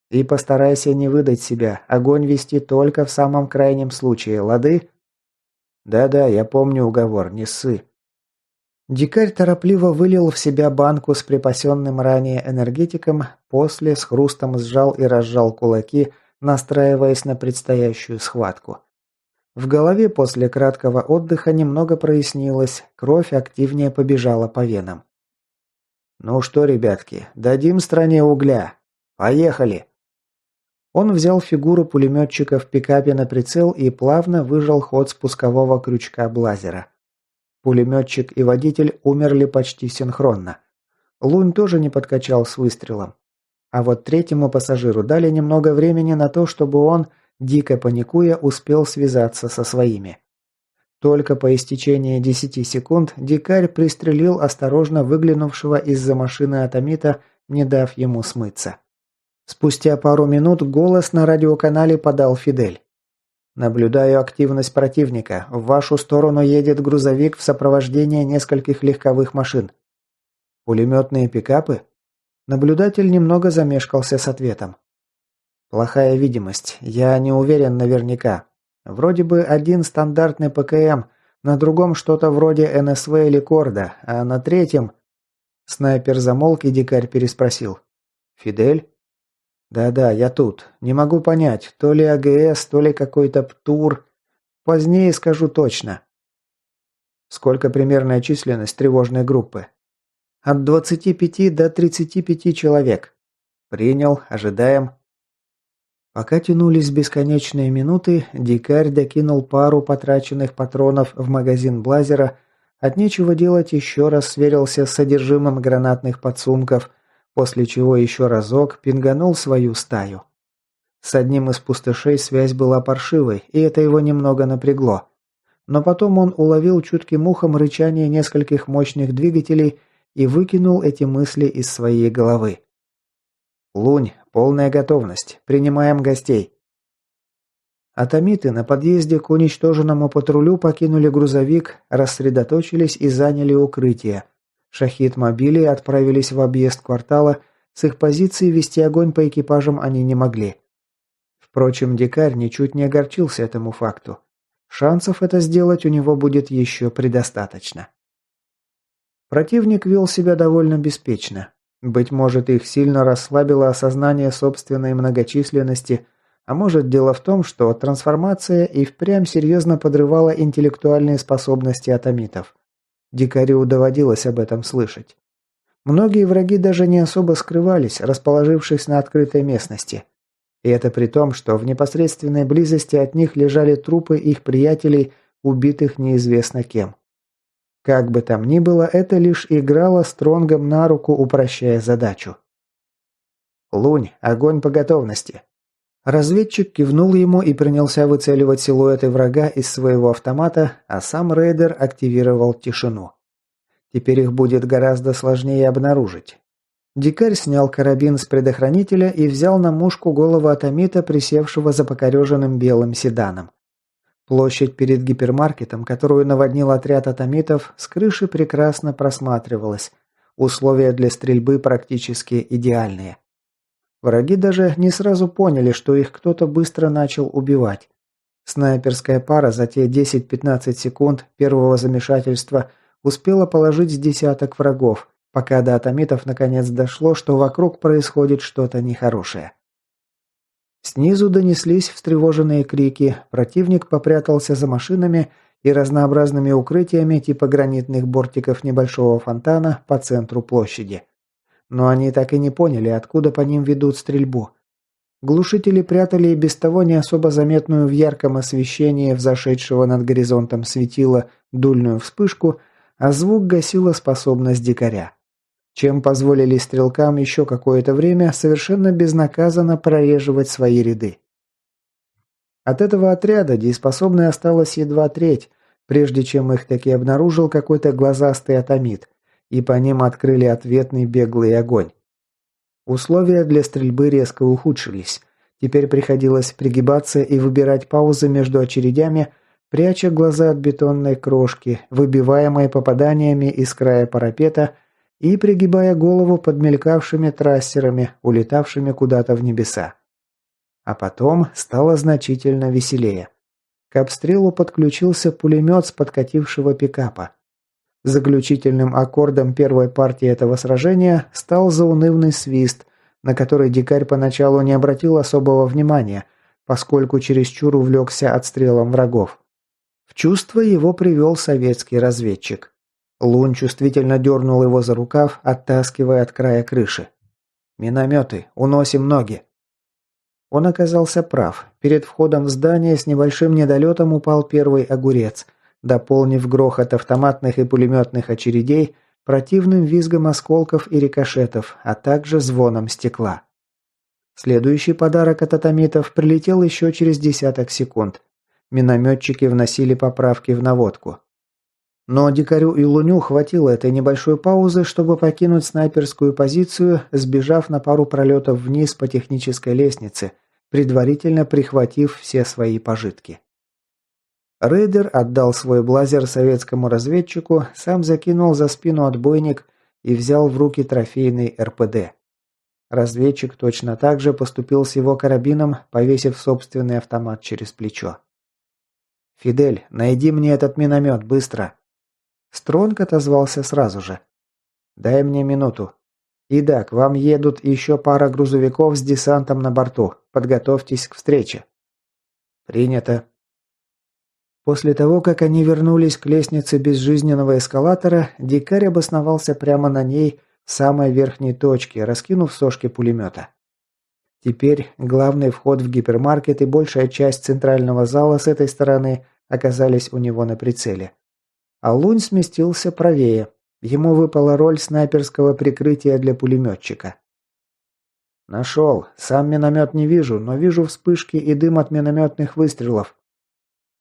И постарайся не выдать себя, огонь вести только в самом крайнем случае, лады?» «Да-да, я помню уговор, не ссы». Дикарь торопливо вылил в себя банку с припасенным ранее энергетиком, после с хрустом сжал и разжал кулаки, настраиваясь на предстоящую схватку. В голове после краткого отдыха немного прояснилось, кровь активнее побежала по венам. «Ну что, ребятки, дадим стране угля. Поехали!» Он взял фигуру пулеметчика в пикапе на прицел и плавно выжал ход спускового крючка блазера. Пулеметчик и водитель умерли почти синхронно. Лунь тоже не подкачал с выстрелом. А вот третьему пассажиру дали немного времени на то, чтобы он, дико паникуя, успел связаться со своими. Только по истечении 10 секунд дикарь пристрелил осторожно выглянувшего из-за машины Атомита, не дав ему смыться. Спустя пару минут голос на радиоканале подал Фидель. «Наблюдаю активность противника. В вашу сторону едет грузовик в сопровождении нескольких легковых машин». «Пулеметные пикапы?» Наблюдатель немного замешкался с ответом. «Плохая видимость. Я не уверен наверняка. Вроде бы один стандартный ПКМ, на другом что-то вроде НСВ или Корда, а на третьем...» Снайпер замолк, и дикарь переспросил. «Фидель?» «Да-да, я тут. Не могу понять, то ли АГС, то ли какой-то ПТУР. Позднее скажу точно». «Сколько примерная численность тревожной группы?» «От 25 до 35 человек». «Принял. Ожидаем». Пока тянулись бесконечные минуты, дикарь докинул пару потраченных патронов в магазин блазера, от нечего делать еще раз сверился с содержимым гранатных подсумков, после чего еще разок пинганул свою стаю. С одним из пустышей связь была паршивой, и это его немного напрягло. Но потом он уловил чутким ухом рычание нескольких мощных двигателей и выкинул эти мысли из своей головы. «Лунь, полная готовность. Принимаем гостей». Атомиты на подъезде к уничтоженному патрулю покинули грузовик, рассредоточились и заняли укрытие. Шахид-мобили отправились в объезд квартала, с их позиции вести огонь по экипажам они не могли. Впрочем, дикарь ничуть не огорчился этому факту. Шансов это сделать у него будет еще предостаточно. Противник вел себя довольно беспечно. Быть может, их сильно расслабило осознание собственной многочисленности, а может, дело в том, что трансформация и впрямь серьезно подрывала интеллектуальные способности атомитов. Дикарю доводилось об этом слышать. Многие враги даже не особо скрывались, расположившись на открытой местности. И это при том, что в непосредственной близости от них лежали трупы их приятелей, убитых неизвестно кем. Как бы там ни было, это лишь играло Стронгом на руку, упрощая задачу. «Лунь, огонь по готовности!» Разведчик кивнул ему и принялся выцеливать силуэты врага из своего автомата, а сам рейдер активировал тишину. Теперь их будет гораздо сложнее обнаружить. Дикарь снял карабин с предохранителя и взял на мушку голову атомита, присевшего за покореженным белым седаном. Площадь перед гипермаркетом, которую наводнил отряд атомитов, с крыши прекрасно просматривалась. Условия для стрельбы практически идеальные. Враги даже не сразу поняли, что их кто-то быстро начал убивать. Снайперская пара за те 10-15 секунд первого замешательства успела положить с десяток врагов, пока до атомитов наконец дошло, что вокруг происходит что-то нехорошее. Снизу донеслись встревоженные крики, противник попрятался за машинами и разнообразными укрытиями типа гранитных бортиков небольшого фонтана по центру площади. Но они так и не поняли, откуда по ним ведут стрельбу. Глушители прятали и без того не особо заметную в ярком освещении взошедшего над горизонтом светила дульную вспышку, а звук гасила способность дикаря. Чем позволили стрелкам еще какое-то время совершенно безнаказанно прореживать свои ряды. От этого отряда дееспособной осталась едва треть, прежде чем их таки обнаружил какой-то глазастый атомит, и по ним открыли ответный беглый огонь. Условия для стрельбы резко ухудшились. Теперь приходилось пригибаться и выбирать паузы между очередями, пряча глаза от бетонной крошки, выбиваемой попаданиями из края парапета, и пригибая голову под мелькавшими трассерами, улетавшими куда-то в небеса. А потом стало значительно веселее. К обстрелу подключился пулемет с подкатившего пикапа. Заключительным аккордом первой партии этого сражения стал заунывный свист, на который дикарь поначалу не обратил особого внимания, поскольку чересчур увлекся отстрелом врагов. В чувство его привел советский разведчик. Лунь чувствительно дернул его за рукав, оттаскивая от края крыши. «Минометы! Уносим ноги!» Он оказался прав. Перед входом в здание с небольшим недолетом упал первый огурец, дополнив грохот автоматных и пулеметных очередей противным визгом осколков и рикошетов, а также звоном стекла. Следующий подарок от атомитов прилетел еще через десяток секунд. Минометчики вносили поправки в наводку. Но Дикарю и Луню хватило этой небольшой паузы, чтобы покинуть снайперскую позицию, сбежав на пару пролетов вниз по технической лестнице, предварительно прихватив все свои пожитки. Рейдер отдал свой блазер советскому разведчику, сам закинул за спину отбойник и взял в руки трофейный РПД. Разведчик точно так же поступил с его карабином, повесив собственный автомат через плечо. «Фидель, найди мне этот миномет, быстро!» Стронг отозвался сразу же. «Дай мне минуту. Ида, к вам едут еще пара грузовиков с десантом на борту. Подготовьтесь к встрече». «Принято». После того, как они вернулись к лестнице безжизненного эскалатора, дикарь обосновался прямо на ней, в самой верхней точке, раскинув сошки пулемета. Теперь главный вход в гипермаркет и большая часть центрального зала с этой стороны оказались у него на прицеле. А Лунь сместился правее. Ему выпала роль снайперского прикрытия для пулеметчика. «Нашел. Сам миномет не вижу, но вижу вспышки и дым от минометных выстрелов».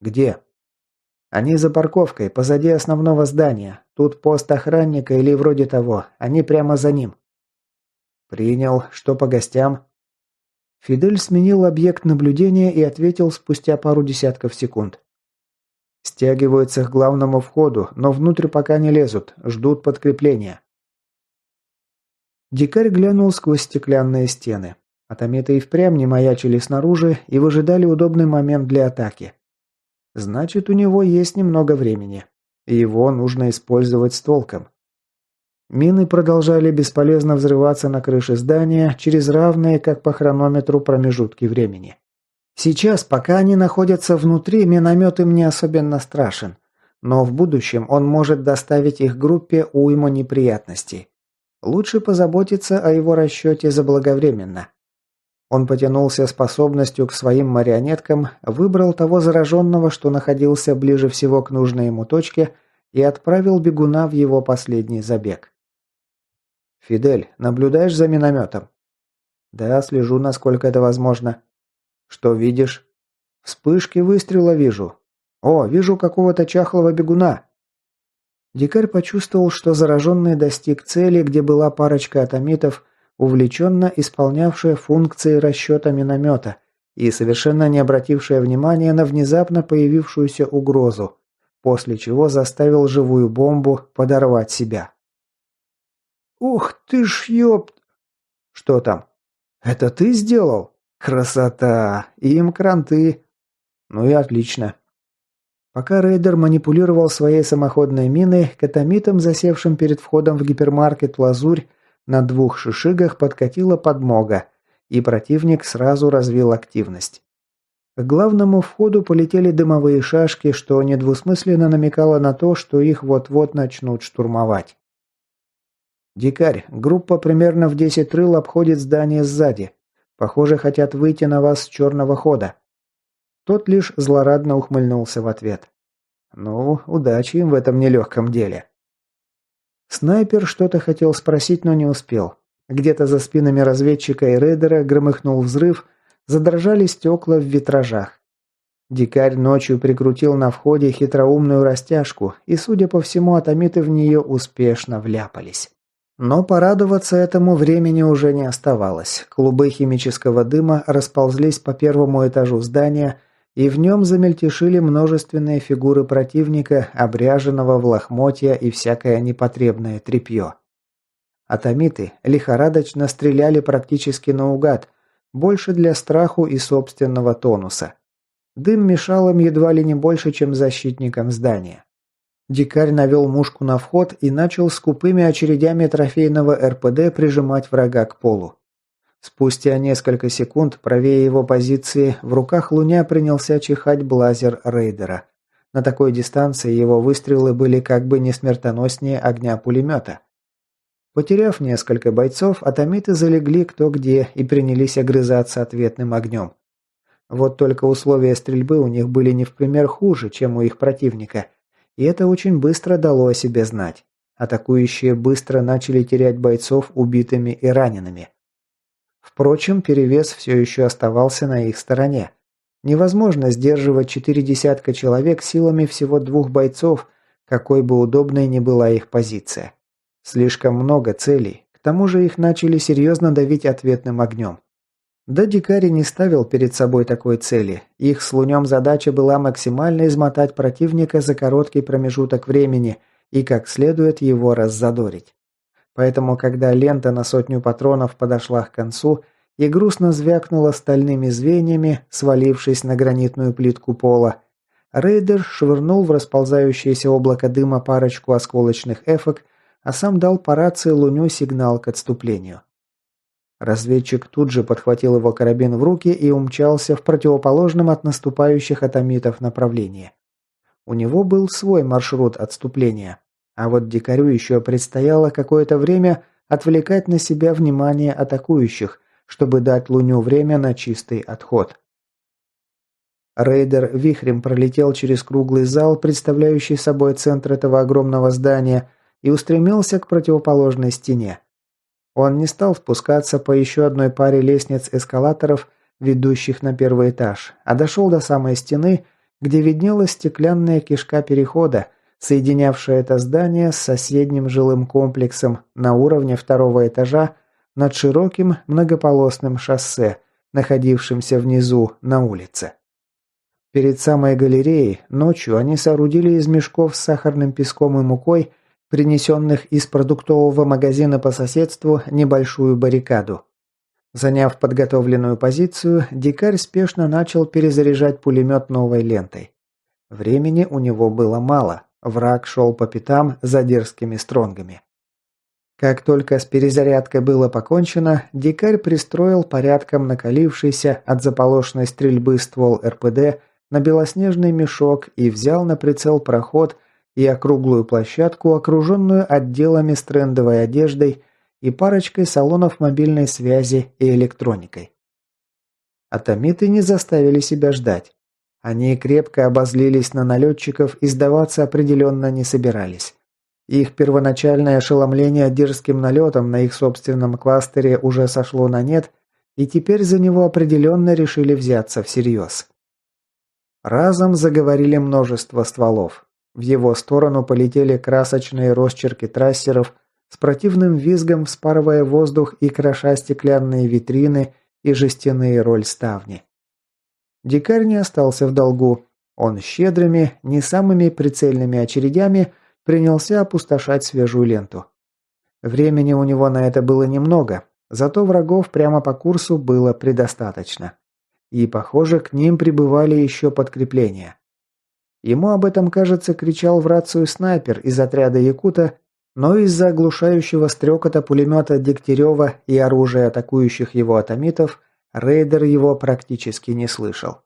«Где?» «Они за парковкой, позади основного здания. Тут пост охранника или вроде того. Они прямо за ним». «Принял. Что по гостям?» Фидель сменил объект наблюдения и ответил спустя пару десятков секунд. «Стягиваются к главному входу, но внутрь пока не лезут. Ждут подкрепления». Дикарь глянул сквозь стеклянные стены. Атомиты и впрямь не маячили снаружи и выжидали удобный момент для атаки. Значит, у него есть немного времени. И его нужно использовать с толком. Мины продолжали бесполезно взрываться на крыше здания через равные, как по хронометру, промежутки времени. Сейчас, пока они находятся внутри, миномет им не особенно страшен. Но в будущем он может доставить их группе уйму неприятностей. Лучше позаботиться о его расчете заблаговременно. Он потянулся способностью к своим марионеткам, выбрал того зараженного, что находился ближе всего к нужной ему точке, и отправил бегуна в его последний забег. «Фидель, наблюдаешь за минометом?» «Да, слежу, насколько это возможно». «Что видишь?» «Вспышки выстрела вижу». «О, вижу какого-то чахлого бегуна». Дикарь почувствовал, что зараженный достиг цели, где была парочка атомитов, увлеченно исполнявшая функции расчета миномета и совершенно не обратившая внимания на внезапно появившуюся угрозу, после чего заставил живую бомбу подорвать себя. «Ух ты ж ёпт!» «Что там?» «Это ты сделал?» «Красота! Им кранты!» «Ну и отлично!» Пока рейдер манипулировал своей самоходной миной, к атомитам, засевшим перед входом в гипермаркет «Лазурь», на 2 шишигах подкатила подмога, и противник сразу развил активность. К главному входу полетели дымовые шашки, что недвусмысленно намекало на то, что их вот-вот начнут штурмовать. «Дикарь, группа примерно в 10 рыл обходит здание сзади. Похоже, хотят выйти на вас с черного хода». Тот лишь злорадно ухмыльнулся в ответ. «Ну, удачи им в этом нелегком деле». Снайпер что-то хотел спросить, но не успел. Где-то за спинами разведчика и рейдера громыхнул взрыв, задрожали стекла в витражах. Дикарь ночью прикрутил на входе хитроумную растяжку, и, судя по всему, атомиты в нее успешно вляпались. Но порадоваться этому времени уже не оставалось. Клубы химического дыма расползлись по первому этажу здания, и в нем замельтешили множественные фигуры противника, обряженного в лохмотья и всякое непотребное тряпье. Атомиты лихорадочно стреляли практически наугад, больше для страху и собственного тонуса. Дым мешал им едва ли не больше, чем защитникам здания. Дикарь навел мушку на вход и начал скупыми очередями трофейного РПД прижимать врага к полу. Спустя несколько секунд правее его позиции в руках Луня принялся чихать блазер рейдера. На такой дистанции его выстрелы были как бы не смертоноснее огня пулемета. Потеряв несколько бойцов, атомиты залегли кто где и принялись огрызаться ответным огнем. Вот только условия стрельбы у них были не в пример хуже, чем у их противника, и это очень быстро дало о себе знать. Атакующие быстро начали терять бойцов убитыми и ранеными. Впрочем, перевес все еще оставался на их стороне. Невозможно сдерживать 4 десятка человек силами всего 2 бойцов, какой бы удобной ни была их позиция. Слишком много целей, к тому же их начали серьезно давить ответным огнем. Да дикарь не ставил перед собой такой цели. Их с Лунем задача была максимально измотать противника за короткий промежуток времени и как следует его раззадорить. Поэтому, когда лента на 100 патронов подошла к концу и грустно звякнула стальными звеньями, свалившись на гранитную плитку пола, рейдер швырнул в расползающееся облако дыма парочку осколочных эфок, а сам дал по рации Луню сигнал к отступлению. Разведчик тут же подхватил его карабин в руки и умчался в противоположном от наступающих атомитов направлении. У него был свой маршрут отступления, а вот дикарю еще предстояло какое-то время отвлекать на себя внимание атакующих, чтобы дать Луню время на чистый отход. Рейдер вихрем пролетел через круглый зал, представляющий собой центр этого огромного здания, и устремился к противоположной стене. Он не стал спускаться по еще одной паре лестниц-эскалаторов, ведущих на первый этаж, а дошел до самой стены, где виднелась стеклянная кишка перехода, соединявшая это здание с соседним жилым комплексом на уровне 2-го этажа над широким многополосным шоссе, находившимся внизу на улице. Перед самой галереей ночью они соорудили из мешков с сахарным песком и мукой, принесенных из продуктового магазина по соседству, небольшую баррикаду. Заняв подготовленную позицию, дикарь спешно начал перезаряжать пулемет новой лентой. Времени у него было мало, враг шел по пятам за дерзкими стронгами. Как только с перезарядкой было покончено, дикарь пристроил порядком накалившийся от заполошенной стрельбы ствол РПД на белоснежный мешок и взял на прицел проход и округлую площадку, окруженную отделами с трендовой одеждой и парочкой салонов мобильной связи и электроникой. Атомиты не заставили себя ждать. Они крепко обозлились на налетчиков и сдаваться определенно не собирались. Их первоначальное ошеломление дерзким налетом на их собственном кластере уже сошло на нет, и теперь за него определенно решили взяться всерьез. Разом заговорили множество стволов. В его сторону полетели красочные росчерки трассеров, с противным визгом вспарывая воздух и кроша стеклянные витрины и жестяные рольставни. Дикарь не остался в долгу. Он щедрыми, не самыми прицельными очередями принялся опустошать свежую ленту. Времени у него на это было немного, зато врагов прямо по курсу было предостаточно. И, похоже, к ним прибывали еще подкрепления. Ему об этом, кажется, кричал в рацию снайпер из отряда Якута, но из-за оглушающего стрекота пулемета Дегтярева и оружия атакующих его атомитов рейдер его практически не слышал.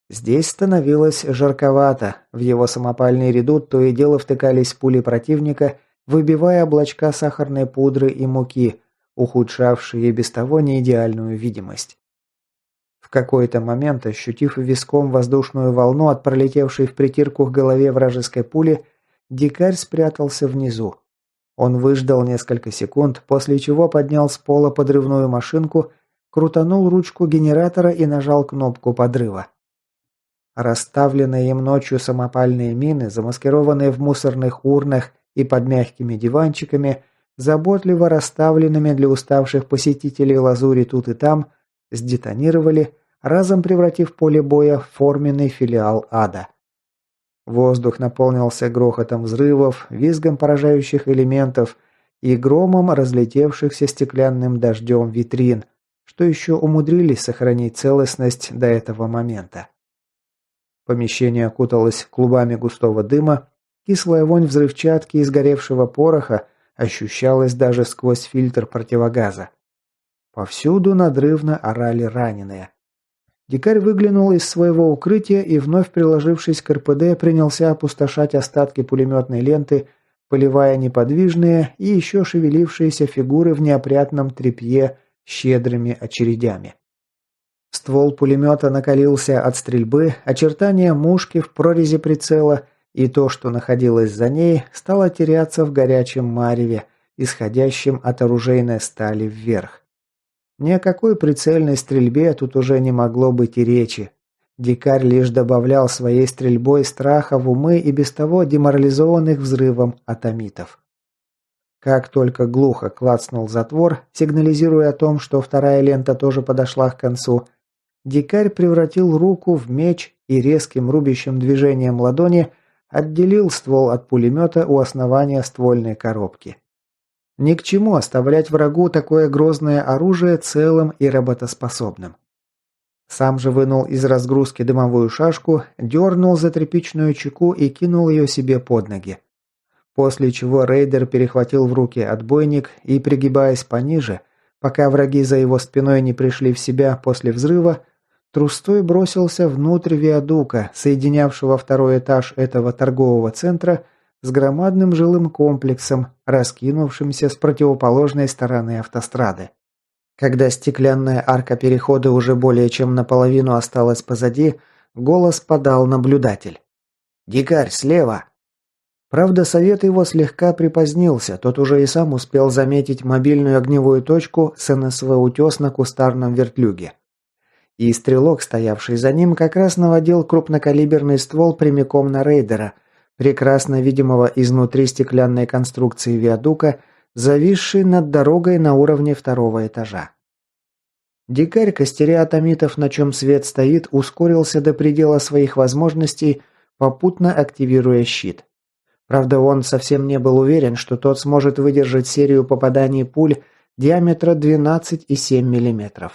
Здесь становилось жарковато, в его самопальный редут то и дело втыкались пули противника, выбивая облачка сахарной пудры и муки, ухудшавшие и без того неидеальную видимость. В какой-то момент, ощутив виском воздушную волну от пролетевшей в притирку к голове вражеской пули, дикарь спрятался внизу. Он выждал несколько секунд, после чего поднял с пола подрывную машинку, крутанул ручку генератора и нажал кнопку подрыва. Расставленные им ночью самопальные мины, замаскированные в мусорных урнах и под мягкими диванчиками, заботливо расставленными для уставших посетителей лазури тут и там, сдетонировали, разом превратив поле боя в форменный филиал ада. Воздух наполнился грохотом взрывов, визгом поражающих элементов и громом разлетевшихся стеклянным дождем витрин, что еще умудрились сохранить целостность до этого момента. Помещение окуталось клубами густого дыма, кислая вонь взрывчатки и сгоревшего пороха ощущалась даже сквозь фильтр противогаза. Повсюду надрывно орали раненые. Дикарь выглянул из своего укрытия и, вновь приложившись к РПД, принялся опустошать остатки пулеметной ленты, поливая неподвижные и еще шевелившиеся фигуры в неопрятном тряпье щедрыми очередями. Ствол пулемета накалился от стрельбы, очертания мушки в прорези прицела и то, что находилось за ней, стало теряться в горячем мареве, исходящем от оружейной стали вверх. Ни о какой прицельной стрельбе тут уже не могло быть и речи. Дикарь лишь добавлял своей стрельбой страха в умы и без того деморализованных взрывом атомитов. Как только глухо клацнул затвор, сигнализируя о том, что вторая лента тоже подошла к концу, дикарь превратил руку в меч и резким рубящим движением ладони отделил ствол от пулемета у основания ствольной коробки. Ни к чему оставлять врагу такое грозное оружие целым и работоспособным. Сам же вынул из разгрузки дымовую шашку, дернул за тряпичную чеку и кинул ее себе под ноги. После чего рейдер перехватил в руки отбойник и, пригибаясь пониже, пока враги за его спиной не пришли в себя после взрыва, трустой бросился внутрь виадука, соединявшего второй этаж этого торгового центра с громадным жилым комплексом, раскинувшимся с противоположной стороны автострады. Когда стеклянная арка перехода уже более чем наполовину осталась позади, голос подал наблюдатель. «Дикарь, слева!» Правда, совет его слегка припозднился, тот уже и сам успел заметить мобильную огневую точку с НСВ «Утес» на кустарном вертлюге. И стрелок, стоявший за ним, как раз наводил крупнокалиберный ствол прямиком на рейдера, прекрасно видимого изнутри стеклянной конструкции виадука, зависший над дорогой на уровне второго этажа. Дикарь, костеря атомитов, на чем свет стоит, ускорился до предела своих возможностей, попутно активируя щит. Правда, он совсем не был уверен, что тот сможет выдержать серию попаданий пуль диаметра 12,7 мм.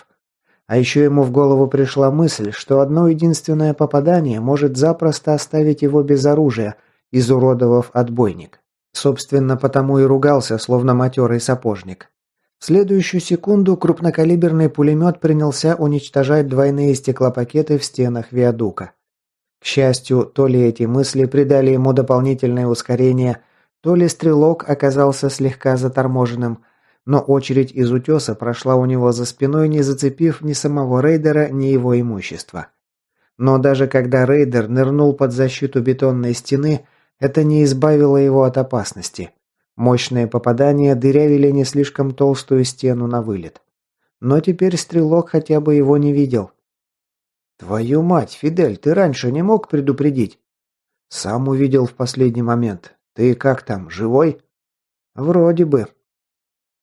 А еще ему в голову пришла мысль, что одно единственное попадание может запросто оставить его без оружия, изуродовав отбойник. Собственно, потому и ругался, словно матерый сапожник. В следующую секунду крупнокалиберный пулемет принялся уничтожать двойные стеклопакеты в стенах виадука. К счастью, то ли эти мысли придали ему дополнительное ускорение, то ли стрелок оказался слегка заторможенным, но очередь из утеса прошла у него за спиной, не зацепив ни самого рейдера, ни его имущества. Но даже когда рейдер нырнул под защиту бетонной стены, это не избавило его от опасности. Мощные попадания дырявили не слишком толстую стену на вылет. Но теперь стрелок хотя бы его не видел. «Твою мать, Фидель, ты раньше не мог предупредить?» «Сам увидел в последний момент. Ты как там, живой?» «Вроде бы».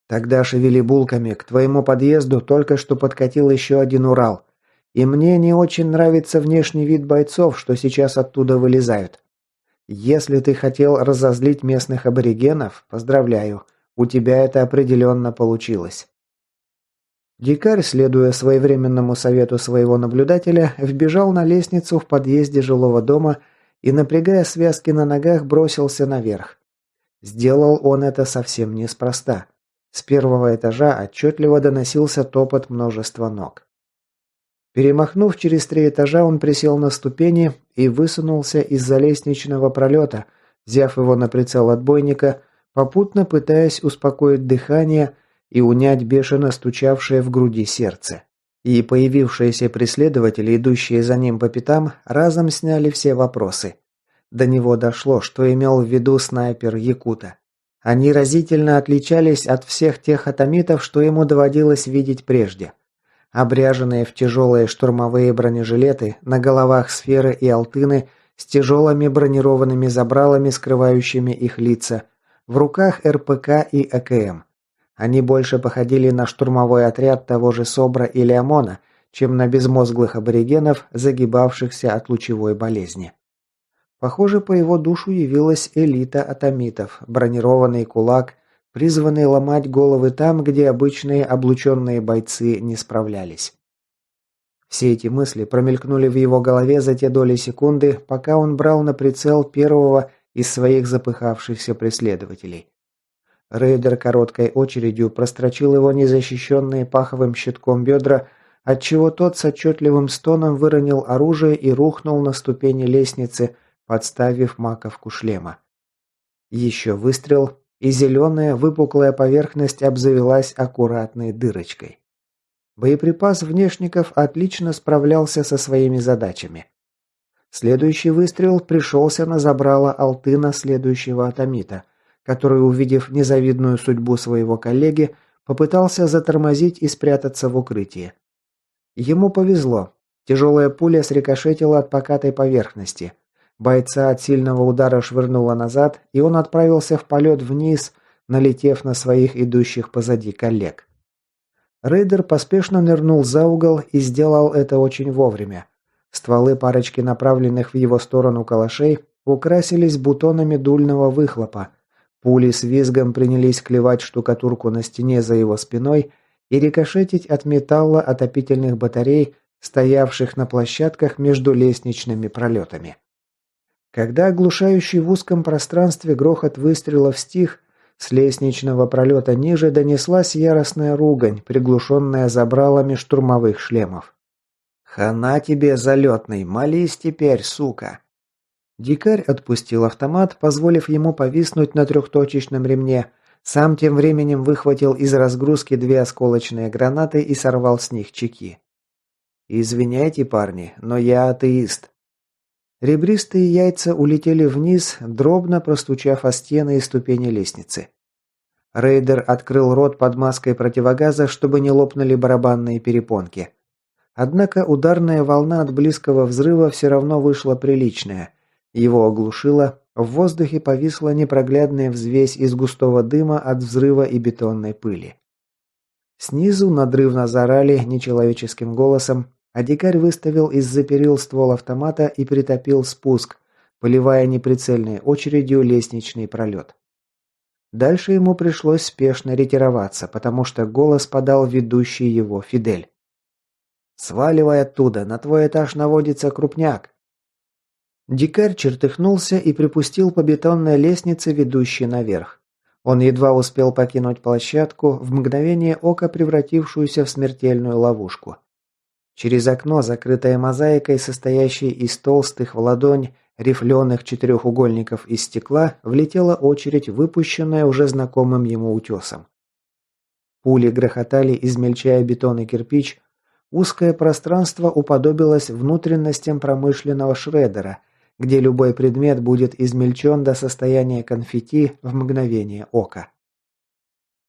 «Тогда шевели булками. К твоему подъезду только что подкатил еще один Урал. И мне не очень нравится внешний вид бойцов, что сейчас оттуда вылезают. Если ты хотел разозлить местных аборигенов, поздравляю, у тебя это определенно получилось». Дикарь, следуя своевременному совету своего наблюдателя, вбежал на лестницу в подъезде жилого дома и, напрягая связки на ногах, бросился наверх. Сделал он это совсем неспроста. С первого этажа отчетливо доносился топот множества ног. Перемахнув через 3 этажа, он присел на ступени и высунулся из-за лестничного пролета, взяв его на прицел отбойника, попутно пытаясь успокоить дыхание и унять бешено стучавшее в груди сердце. И появившиеся преследователи, идущие за ним по пятам, разом сняли все вопросы. До него дошло, что имел в виду снайпер Якута. Они разительно отличались от всех тех атомитов, что ему доводилось видеть прежде. Обряженные в тяжелые штурмовые бронежилеты, на головах сферы и алтыны с тяжелыми бронированными забралами, скрывающими их лица, в руках РПК и АКМ. Они больше походили на штурмовой отряд того же СОБРа или ОМОНа, чем на безмозглых аборигенов, загибавшихся от лучевой болезни. Похоже, по его душу явилась элита атомитов, бронированный кулак, призванный ломать головы там, где обычные облученные бойцы не справлялись. Все эти мысли промелькнули в его голове за те доли секунды, пока он брал на прицел первого из своих запыхавшихся преследователей. Рейдер короткой очередью прострочил его незащищенные паховым щитком бедра, отчего тот с отчетливым стоном выронил оружие и рухнул на ступени лестницы, подставив маковку шлема. Еще выстрел, и зеленая выпуклая поверхность обзавелась аккуратной дырочкой. Боеприпас внешников отлично справлялся со своими задачами. Следующий выстрел пришелся на забрало Алтына, следующего атомита, который, увидев незавидную судьбу своего коллеги, попытался затормозить и спрятаться в укрытии. Ему повезло. Тяжелая пуля срикошетила от покатой поверхности. Бойца от сильного удара швырнуло назад, и он отправился в полет вниз, налетев на своих идущих позади коллег. Рейдер поспешно нырнул за угол и сделал это очень вовремя. Стволы парочки направленных в его сторону калашей украсились бутонами дульного выхлопа. Пули с визгом принялись клевать штукатурку на стене за его спиной и рикошетить от металла отопительных батарей, стоявших на площадках между лестничными пролетами. Когда оглушающий в узком пространстве грохот выстрелов стих, с лестничного пролета ниже донеслась яростная ругань, приглушенная забралами штурмовых шлемов. «Хана тебе, залетный, молись теперь, сука!» Дикарь отпустил автомат, позволив ему повиснуть на трехточечном ремне, сам тем временем выхватил из разгрузки 2 осколочные гранаты и сорвал с них чеки. «Извиняйте, парни, но я атеист». Ребристые яйца улетели вниз, дробно простучав о стены и ступени лестницы. Рейдер открыл рот под маской противогаза, чтобы не лопнули барабанные перепонки. Однако ударная волна от близкого взрыва все равно вышла приличная. Его оглушило, в воздухе повисла непроглядная взвесь из густого дыма от взрыва и бетонной пыли. Снизу надрывно заорали нечеловеческим голосом, а дикарь выставил из-за перил ствол автомата и притопил спуск, поливая неприцельной очередью лестничный пролет. Дальше ему пришлось спешно ретироваться, потому что голос подал ведущий его Фидель. «Сваливай оттуда, на твой этаж наводится крупняк!» Дикарь чертыхнулся и припустил по бетонной лестнице, ведущей наверх. Он едва успел покинуть площадку, в мгновение ока превратившуюся в смертельную ловушку. Через окно, закрытое мозаикой, состоящей из толстых в ладонь рифленых четырехугольников из стекла, влетела очередь, выпущенная уже знакомым ему утесом. Пули грохотали, измельчая бетон и кирпич. Узкое пространство уподобилось внутренностям промышленного шреддера, где любой предмет будет измельчен до состояния конфетти в мгновение ока.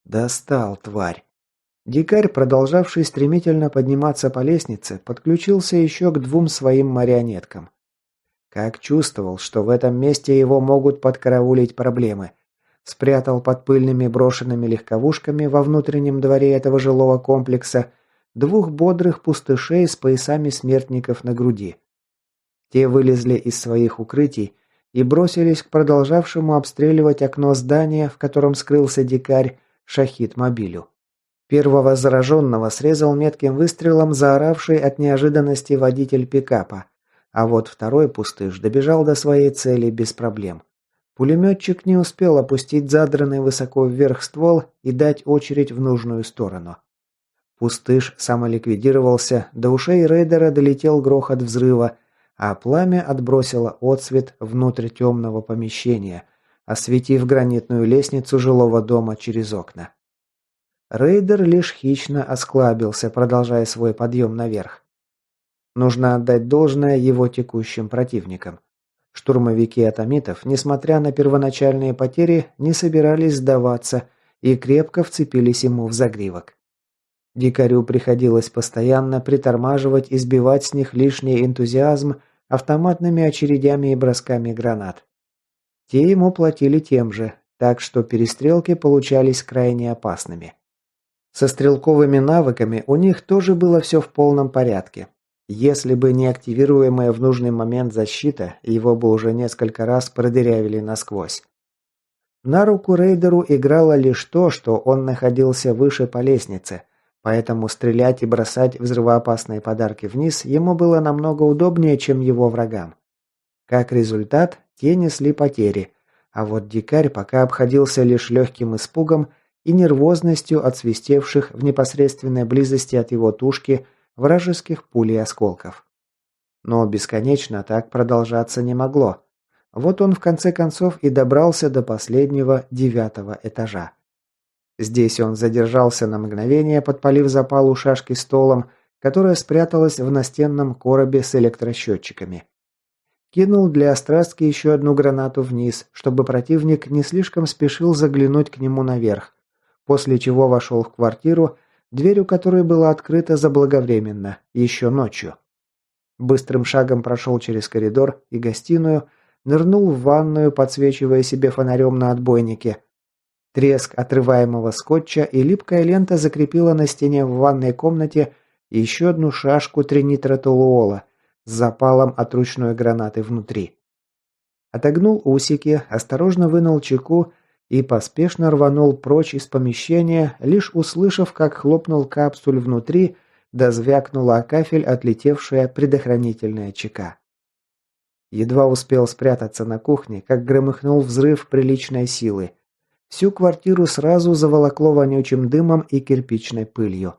Достал, тварь. Дикарь, продолжавший стремительно подниматься по лестнице, подключился еще к 2 своим марионеткам. Как чувствовал, что в этом месте его могут подкараулить проблемы. Спрятал под пыльными брошенными легковушками во внутреннем дворе этого жилого комплекса 2 бодрых пустышей с поясами смертников на груди. Те вылезли из своих укрытий и бросились к продолжавшему обстреливать окно здания, в котором скрылся дикарь, шахид-мобилю. Первого зараженного срезал метким выстрелом заоравший от неожиданности водитель пикапа, а вот второй пустыш добежал до своей цели без проблем. Пулеметчик не успел опустить задранный высоко вверх ствол и дать очередь в нужную сторону. Пустыш самоликвидировался, до ушей рейдера долетел грохот взрыва, а пламя отбросило отсвет внутрь темного помещения, осветив гранитную лестницу жилого дома через окна. Рейдер лишь хищно осклабился, продолжая свой подъем наверх. Нужно отдать должное его текущим противникам. Штурмовики атомитов, несмотря на первоначальные потери, не собирались сдаваться и крепко вцепились ему в загривок. Дикарю приходилось постоянно притормаживать и сбивать с них лишний энтузиазм автоматными очередями и бросками гранат. Те ему платили тем же, так что перестрелки получались крайне опасными. Со стрелковыми навыками у них тоже было все в полном порядке. Если бы не активируемая в нужный момент защита, его бы уже несколько раз продырявили насквозь. На руку рейдеру играло лишь то, что он находился выше по лестнице, поэтому стрелять и бросать взрывоопасные подарки вниз ему было намного удобнее, чем его врагам. Как результат, те несли потери, а вот дикарь пока обходился лишь легким испугом и нервозностью от свистевших в непосредственной близости от его тушки вражеских пуль и осколков. Но бесконечно так продолжаться не могло. Вот он в конце концов и добрался до последнего 9-го этажа. Здесь он задержался на мгновение, подпалив запалу шашки столом, которая спряталась в настенном коробе с электросчетчиками. Кинул для острастки еще одну гранату вниз, чтобы противник не слишком спешил заглянуть к нему наверх, после чего вошел в квартиру, дверь у которой была открыта заблаговременно, еще ночью. Быстрым шагом прошел через коридор и гостиную, нырнул в ванную, подсвечивая себе фонарем на отбойнике. Треск отрываемого скотча и липкая лента закрепила на стене в ванной комнате еще одну шашку тринитротолуола с запалом от ручной гранаты внутри. Отогнул усики, осторожно вынул чеку и поспешно рванул прочь из помещения, лишь услышав, как хлопнул капсуль внутри, да звякнула о кафель отлетевшая предохранительная чека. Едва успел спрятаться на кухне, как громыхнул взрыв приличной силы. Всю квартиру сразу заволокло вонючим дымом и кирпичной пылью.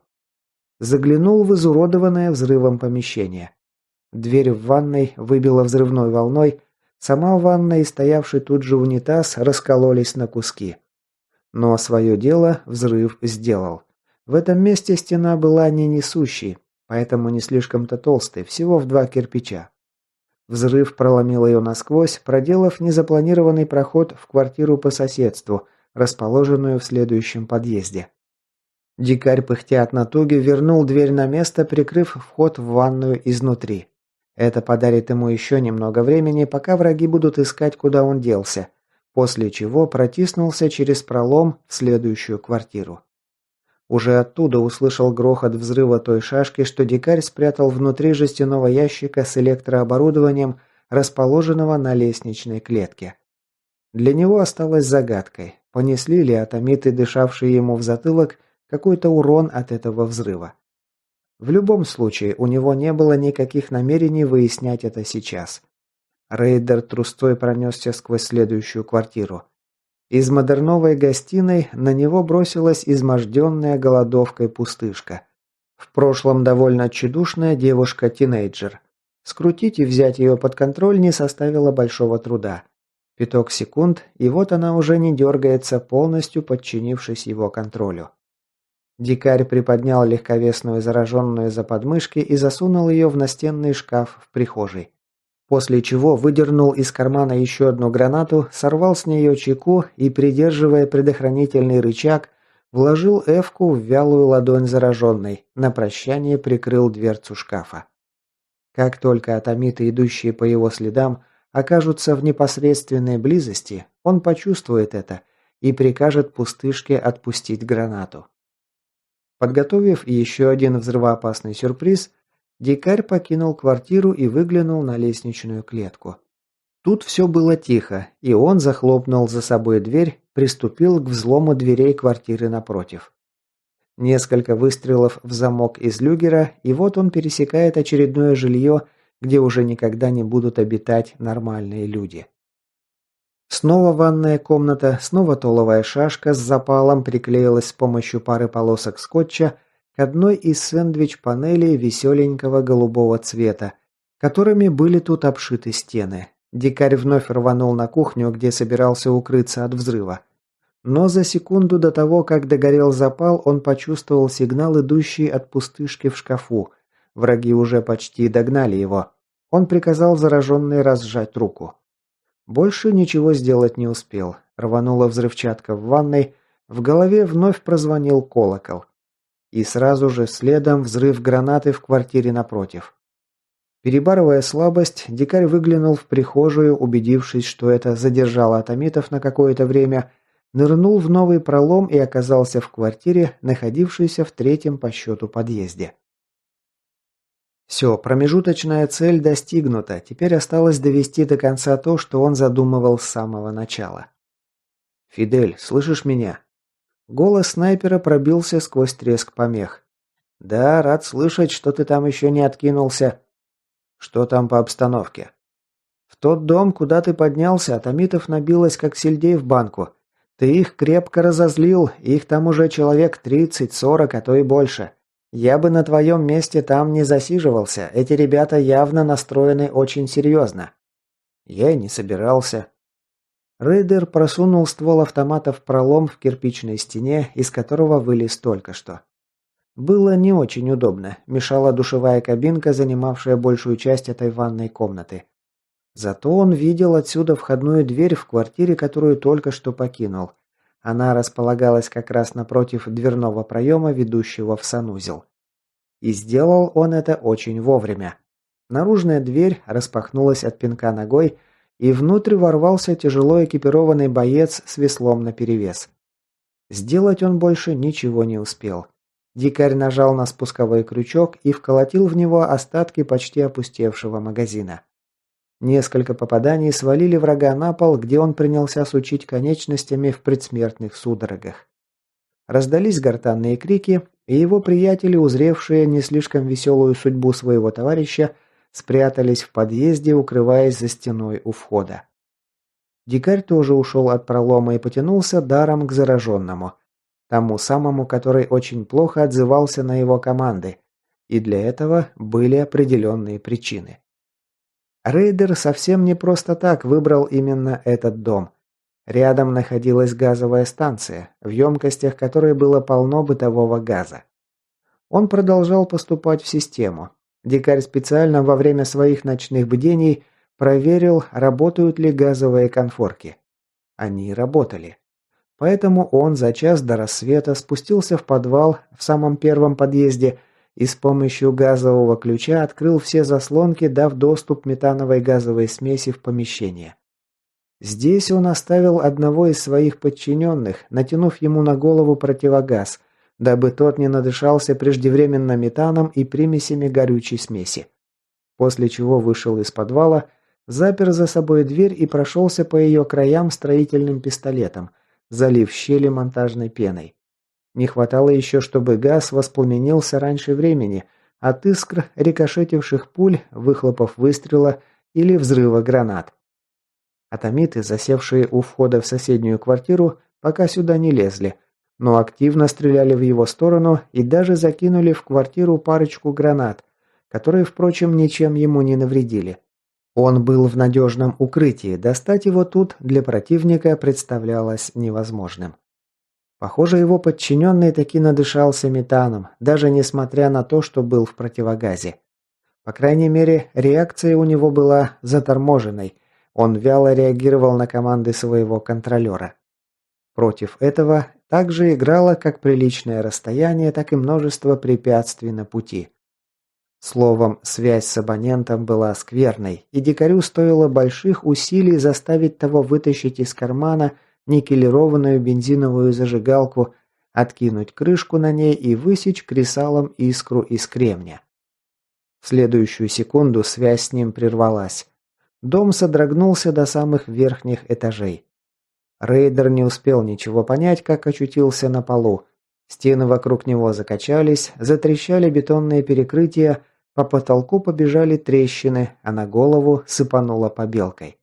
Заглянул в изуродованное взрывом помещение. Дверь в ванной выбила взрывной волной, сама ванна и стоявший тут же унитаз раскололись на куски. Но свое дело взрыв сделал. В этом месте стена была не несущей, поэтому не слишком-то толстой, всего в 2 кирпича. Взрыв проломил ее насквозь, проделав незапланированный проход в квартиру по соседству, расположенную в следующем подъезде. Дикарь, пыхтя от натуги, вернул дверь на место, прикрыв вход в ванную изнутри. Это подарит ему еще немного времени, пока враги будут искать, куда он делся, после чего протиснулся через пролом в следующую квартиру. Уже оттуда услышал грохот взрыва той шашки, что дикарь спрятал внутри жестяного ящика с электрооборудованием, расположенного на лестничной клетке. Для него осталось загадкой, понесли ли атомиты, дышавшие ему в затылок, какой-то урон от этого взрыва. В любом случае, у него не было никаких намерений выяснять это сейчас. Рейдер трустой пронесся сквозь следующую квартиру. Из модерновой гостиной на него бросилась изможденная голодовкой пустышка. В прошлом довольно тщедушная девушка-тинейджер. Скрутить и взять ее под контроль не составило большого труда. 5 секунд, и вот она уже не дергается, полностью подчинившись его контролю. Дикарь приподнял легковесную зараженную за подмышки и засунул ее в настенный шкаф в прихожей. После чего выдернул из кармана еще одну гранату, сорвал с нее чеку и, придерживая предохранительный рычаг, вложил эвку в вялую ладонь зараженной, на прощание прикрыл дверцу шкафа. Как только атомиты, идущие по его следам, окажутся в непосредственной близости, он почувствует это и прикажет пустышке отпустить гранату. Подготовив еще один взрывоопасный сюрприз, дикарь покинул квартиру и выглянул на лестничную клетку. Тут все было тихо, и он захлопнул за собой дверь, приступил к взлому дверей квартиры напротив. Несколько выстрелов в замок из люгера, и вот он пересекает очередное жилье, где уже никогда не будут обитать нормальные люди. Снова ванная комната, снова толовая шашка с запалом приклеилась с помощью пары полосок скотча к одной из сэндвич-панелей веселенького голубого цвета, которыми были тут обшиты стены. Дикарь вновь рванул на кухню, где собирался укрыться от взрыва. Но за секунду до того, как догорел запал, он почувствовал сигнал, идущий от пустышки в шкафу. Враги уже почти догнали его. Он приказал зараженной разжать руку. Больше ничего сделать не успел. Рванула взрывчатка в ванной, в голове вновь прозвонил колокол. И сразу же следом взрыв гранаты в квартире напротив. Перебарывая слабость, дикарь выглянул в прихожую, убедившись, что это задержало атомитов на какое-то время, нырнул в новый пролом и оказался в квартире, находившейся в 3-м по счету подъезде. Все, промежуточная цель достигнута, теперь осталось довести до конца то, что он задумывал с самого начала. «Фидель, слышишь меня?» Голос снайпера пробился сквозь треск помех. «Да, рад слышать, что ты там еще не откинулся». «Что там по обстановке?» «В тот дом, куда ты поднялся, атомитов набилось, как сельдей в банку. Ты их крепко разозлил, их там уже человек 30-40, а то и больше. Я бы на твоем месте там не засиживался. Эти ребята явно настроены очень серьезно. Я и не собирался. Рейдер просунул ствол автомата в пролом в кирпичной стене, из которого вылез только что. Было не очень удобно, мешала душевая кабинка, занимавшая большую часть этой ванной комнаты. Зато он видел отсюда входную дверь в квартире, которую только что покинул. Она располагалась как раз напротив дверного проема, ведущего в санузел. И сделал он это очень вовремя. Наружная дверь распахнулась от пинка ногой, и внутрь ворвался тяжело экипированный боец с веслом наперевес. Сделать он больше ничего не успел. Дикарь нажал на спусковой крючок и вколотил в него остатки почти опустевшего магазина. Несколько попаданий свалили врага на пол, где он принялся сучить конечностями в предсмертных судорогах. Раздались гортанные крики, и его приятели, узревшие не слишком веселую судьбу своего товарища, спрятались в подъезде, укрываясь за стеной у входа. Дикарь тоже ушел от пролома и потянулся даром к зараженному, тому самому, который очень плохо отзывался на его команды, и для этого были определенные причины. Рейдер совсем не просто так выбрал именно этот дом. Рядом находилась газовая станция, в емкостях которой было полно бытового газа. Он продолжал поступать в систему. Дикарь специально во время своих ночных бдений проверил, работают ли газовые конфорки. Они работали. Поэтому он за час до рассвета спустился в подвал в самом первом подъезде и с помощью газового ключа открыл все заслонки, дав доступ метановой газовой смеси в помещение. Здесь он оставил одного из своих подчиненных, натянув ему на голову противогаз, дабы тот не надышался преждевременно метаном и примесями горючей смеси. После чего вышел из подвала, запер за собой дверь и прошелся по ее краям строительным пистолетом, залив щели монтажной пеной. Не хватало еще, чтобы газ воспламенился раньше времени от искр, рикошетивших пуль, выхлопов выстрела или взрыва гранат. Атомиты, засевшие у входа в соседнюю квартиру, пока сюда не лезли, но активно стреляли в его сторону и даже закинули в квартиру парочку гранат, которые, впрочем, ничем ему не навредили. Он был в надежном укрытии, достать его тут для противника представлялось невозможным. Похоже, его подчиненный таки надышался метаном, даже несмотря на то, что был в противогазе. По крайней мере, реакция у него была заторможенной, он вяло реагировал на команды своего контролера. Против этого также играло как приличное расстояние, так и множество препятствий на пути. Словом, связь с абонентом была скверной, и дикарю стоило больших усилий заставить того вытащить из кармана никелированную бензиновую зажигалку, откинуть крышку на ней и высечь кресалом искру из кремня. В следующую секунду связь с ним прервалась. Дом содрогнулся до самых верхних этажей. Рейдер не успел ничего понять, как очутился на полу. Стены вокруг него закачались, затрещали бетонные перекрытия, по потолку побежали трещины, а на голову сыпануло побелкой.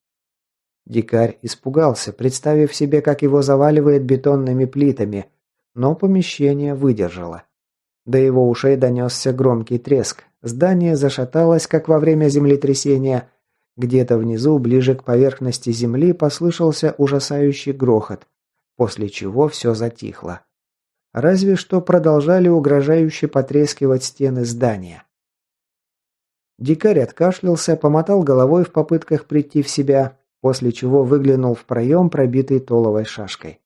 Дикарь испугался, представив себе, как его заваливает бетонными плитами, но помещение выдержало. До его ушей донесся громкий треск. Здание зашаталось, как во время землетрясения. Где-то внизу, ближе к поверхности земли, послышался ужасающий грохот, после чего все затихло. Разве что продолжали угрожающе потрескивать стены здания. Дикарь откашлялся, помотал головой в попытках прийти в себя, после чего выглянул в проем, пробитый толовой шашкой.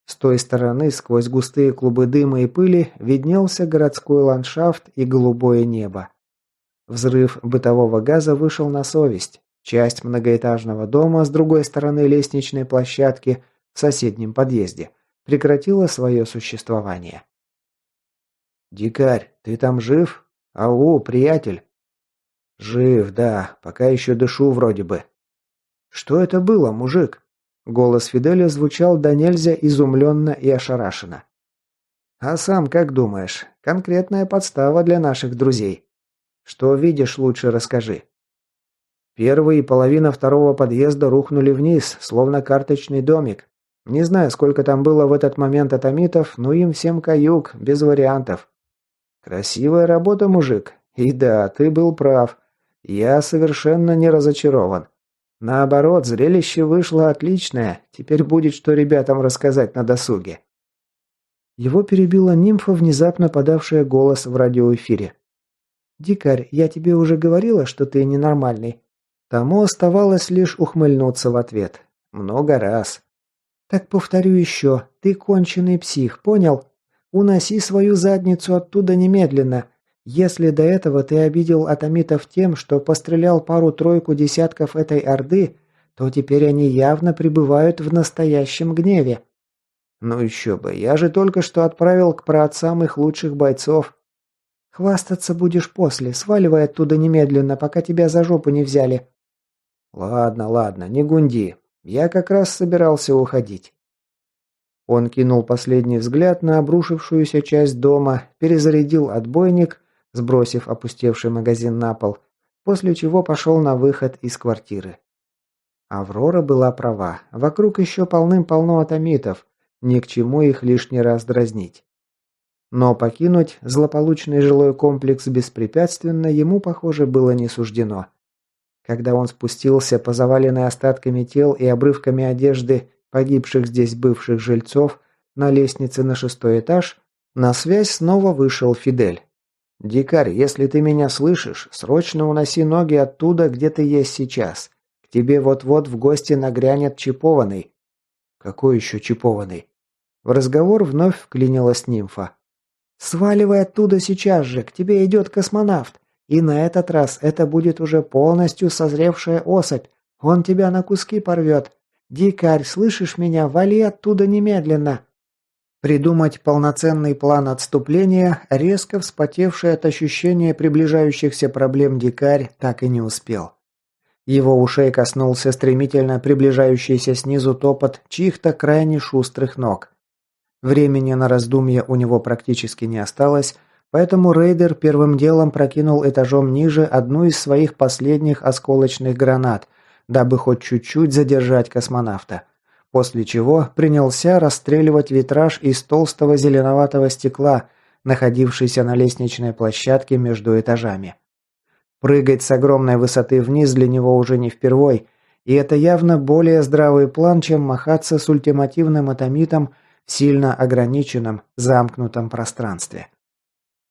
С той стороны, сквозь густые клубы дыма и пыли, виднелся городской ландшафт и голубое небо. Взрыв бытового газа вышел на совесть. Часть многоэтажного дома с другой стороны лестничной площадки в соседнем подъезде прекратила свое существование. «Дикарь, ты там жив? Ау, приятель!» «Жив, да, пока еще дышу вроде бы». «Что это было, мужик?» Голос Фиделя звучал до нельзя изумленно и ошарашенно. «А сам как думаешь? Конкретная подстава для наших друзей. Что видишь, лучше расскажи». Первый и половина второго подъезда рухнули вниз, словно карточный домик. Не знаю, сколько там было в этот момент атомитов, но им всем каюк, без вариантов. Красивая работа, мужик. И да, ты был прав. Я совершенно не разочарован. Наоборот, зрелище вышло отличное. Теперь будет что ребятам рассказать на досуге. Его перебила нимфа, внезапно подавшая голос в радиоэфире. «Дикарь, я тебе уже говорила, что ты ненормальный». Тому оставалось лишь ухмыльнуться в ответ. Много раз. «Так повторю еще. Ты конченый псих, понял? Уноси свою задницу оттуда немедленно. Если до этого ты обидел атомитов тем, что пострелял пару-тройку десятков этой орды, то теперь они явно пребывают в настоящем гневе». «Ну еще бы, я же только что отправил к праотцам их лучших бойцов». «Хвастаться будешь после, сваливай оттуда немедленно, пока тебя за жопу не взяли». «Ладно, ладно, не гунди. Я как раз собирался уходить». Он кинул последний взгляд на обрушившуюся часть дома, перезарядил отбойник, сбросив опустевший магазин на пол, после чего пошел на выход из квартиры. Аврора была права. Вокруг еще полным-полно атомитов. Ни к чему их лишний раз дразнить. Но покинуть злополучный жилой комплекс беспрепятственно ему, похоже, было не суждено. Когда он спустился по заваленной остатками тел и обрывками одежды погибших здесь бывших жильцов на лестнице на 6-й этаж, на связь снова вышел Фидель. «Дикарь, если ты меня слышишь, срочно уноси ноги оттуда, где ты есть сейчас. К тебе вот-вот в гости нагрянет чипованный». «Какой еще чипованный?» В разговор вновь вклинилась нимфа. «Сваливай оттуда сейчас же, к тебе идет космонавт. И на этот раз это будет уже полностью созревшая особь. Он тебя на куски порвет. Дикарь, слышишь меня? Вали оттуда немедленно!» Придумать полноценный план отступления, резко вспотевший от ощущения приближающихся проблем дикарь, так и не успел. Его ушей коснулся стремительно приближающийся снизу топот чьих-то крайне шустрых ног. Времени на раздумье у него практически не осталось, поэтому рейдер первым делом прокинул этажом ниже одну из своих последних осколочных гранат, дабы хоть чуть-чуть задержать космонавта, после чего принялся расстреливать витраж из толстого зеленоватого стекла, находившийся на лестничной площадке между этажами. Прыгать с огромной высоты вниз для него уже не впервой, и это явно более здравый план, чем махаться с ультимативным атомитом в сильно ограниченном, замкнутом пространстве.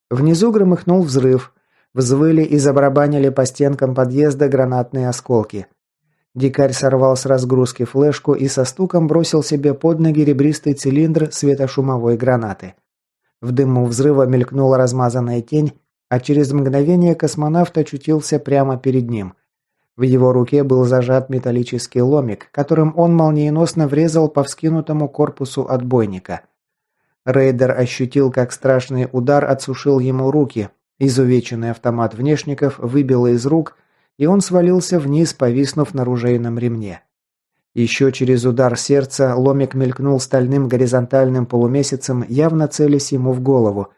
Внизу громыхнул взрыв. Взвыли и забарабанили по стенкам подъезда гранатные осколки. Дикарь сорвал с разгрузки флешку и со стуком бросил себе под ноги ребристый цилиндр светошумовой гранаты. В дыму взрыва мелькнула размазанная тень, а через мгновение космонавт очутился прямо перед ним. В его руке был зажат металлический ломик, которым он молниеносно врезал по вскинутому корпусу отбойника. Рейдер ощутил, как страшный удар отсушил ему руки, изувеченный автомат внешников выбило из рук, и он свалился вниз, повиснув на ружейном ремне. Еще через удар сердца ломик мелькнул стальным горизонтальным полумесяцем, явно целясь ему в голову,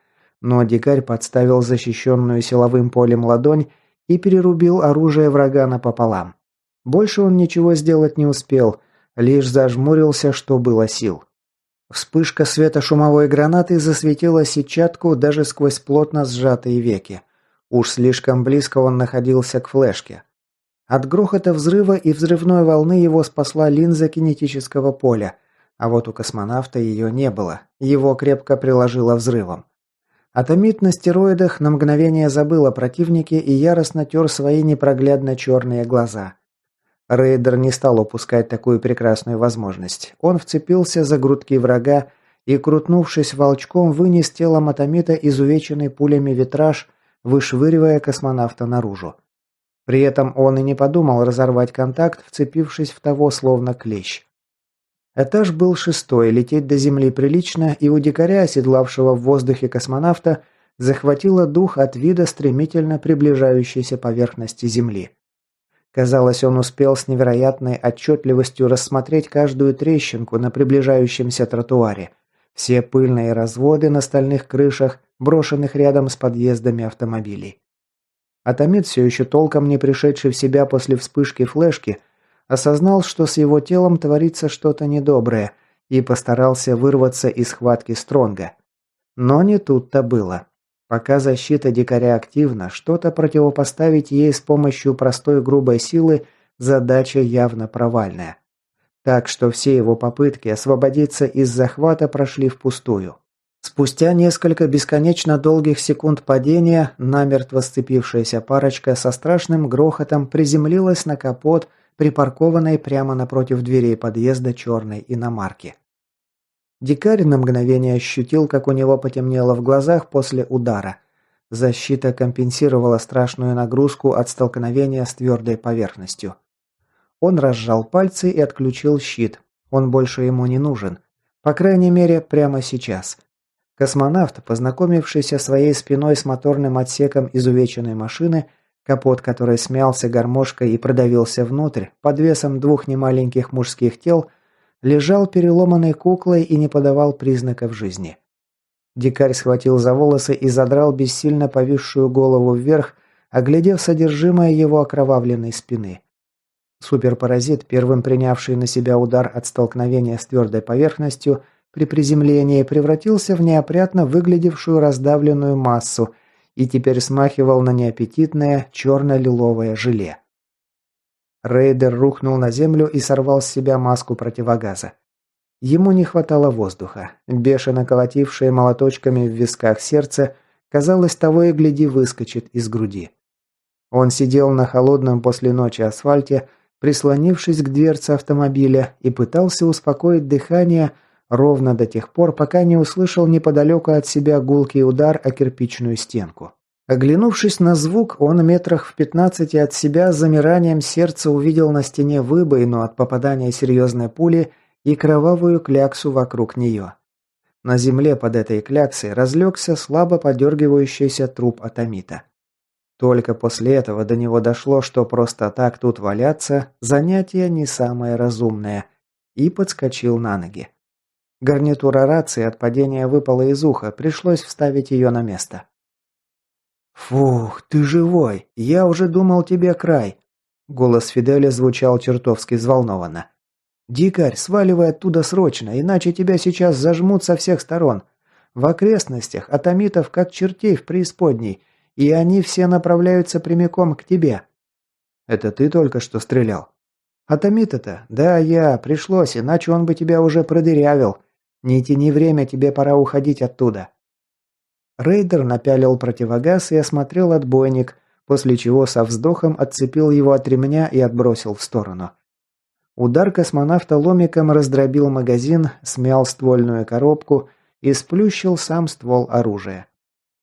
но дикарь подставил защищенную силовым полем ладонь и перерубил оружие врага напополам. Больше он ничего сделать не успел, лишь зажмурился, что было сил. Вспышка светошумовой гранаты засветила сетчатку даже сквозь плотно сжатые веки. Уж слишком близко он находился к флешке. От грохота взрыва и взрывной волны его спасла линза кинетического поля, а вот у космонавта ее не было, его крепко приложило взрывом. Атомит на стероидах на мгновение забыл о противнике и яростно тер свои непроглядно черные глаза. Рейдер не стал упускать такую прекрасную возможность. Он вцепился за грудки врага и, крутнувшись волчком, вынес телом атомита изувеченный пулями витраж, вышвыривая космонавта наружу. При этом он и не подумал разорвать контакт, вцепившись в того словно клещ. Этаж был 6-й, лететь до земли прилично, и у дикаря, оседлавшего в воздухе космонавта, захватило дух от вида стремительно приближающейся поверхности Земли. Казалось, он успел с невероятной отчетливостью рассмотреть каждую трещинку на приближающемся тротуаре, все пыльные разводы на стальных крышах, брошенных рядом с подъездами автомобилей. Атомит, все еще толком не пришедший в себя после вспышки флешки, осознал, что с его телом творится что-то недоброе, и постарался вырваться из схватки Стронга. Но не тут-то было. Пока защита дикаря активна, что-то противопоставить ей с помощью простой грубой силы задача явно провальная. Так что все его попытки освободиться из захвата прошли впустую. Спустя несколько бесконечно долгих секунд падения, намертво сцепившаяся парочка со страшным грохотом приземлилась на капот, припаркованной прямо напротив дверей подъезда черной иномарки. Дикарь на мгновение ощутил, как у него потемнело в глазах после удара. Защита компенсировала страшную нагрузку от столкновения с твердой поверхностью. Он разжал пальцы и отключил щит. Он больше ему не нужен. По крайней мере, прямо сейчас. Космонавт, познакомившийся своей спиной с моторным отсеком изувеченной машины, капот которой смялся гармошкой и продавился внутрь, под весом двух немаленьких мужских тел, лежал переломанной куклой и не подавал признаков жизни. Дикарь схватил за волосы и задрал бессильно повисшую голову вверх, оглядев содержимое его окровавленной спины. Суперпаразит, первым принявший на себя удар от столкновения с твердой поверхностью, при приземлении превратился в неопрятно выглядевшую раздавленную массу и теперь смахивал на неаппетитное черно-лиловое желе. Рейдер рухнул на землю и сорвал с себя маску противогаза. Ему не хватало воздуха. Бешено колотившее молоточками в висках сердце, казалось, того и гляди выскочит из груди. Он сидел на холодном после ночи асфальте, прислонившись к дверце автомобиля, и пытался успокоить дыхание ровно до тех пор, пока не услышал неподалеку от себя гулкий удар о кирпичную стенку. Оглянувшись на звук, он метрах в 15 от себя с замиранием сердца увидел на стене выбоину от попадания серьезной пули и кровавую кляксу вокруг нее. На земле под этой кляксой разлегся слабо подергивающийся труп атомита. Только после этого до него дошло, что просто так тут валяться – занятие не самое разумное, и подскочил на ноги. Гарнитура рации от падения выпала из уха, пришлось вставить ее на место. «Фух, ты живой! Я уже думал, тебе край!» Голос Фиделя звучал чертовски взволнованно. «Дикарь, сваливай оттуда срочно, иначе тебя сейчас зажмут со всех сторон. В окрестностях атомитов как чертей в преисподней, и они все направляются прямиком к тебе». «Это ты только что стрелял?» «Атомита-то? Да, я. Пришлось, иначе он бы тебя уже продырявил. Не тяни время, тебе пора уходить оттуда». Рейдер напялил противогаз и осмотрел отбойник, после чего со вздохом отцепил его от ремня и отбросил в сторону. Удар космонавта ломиком раздробил магазин, смял ствольную коробку и сплющил сам ствол оружия.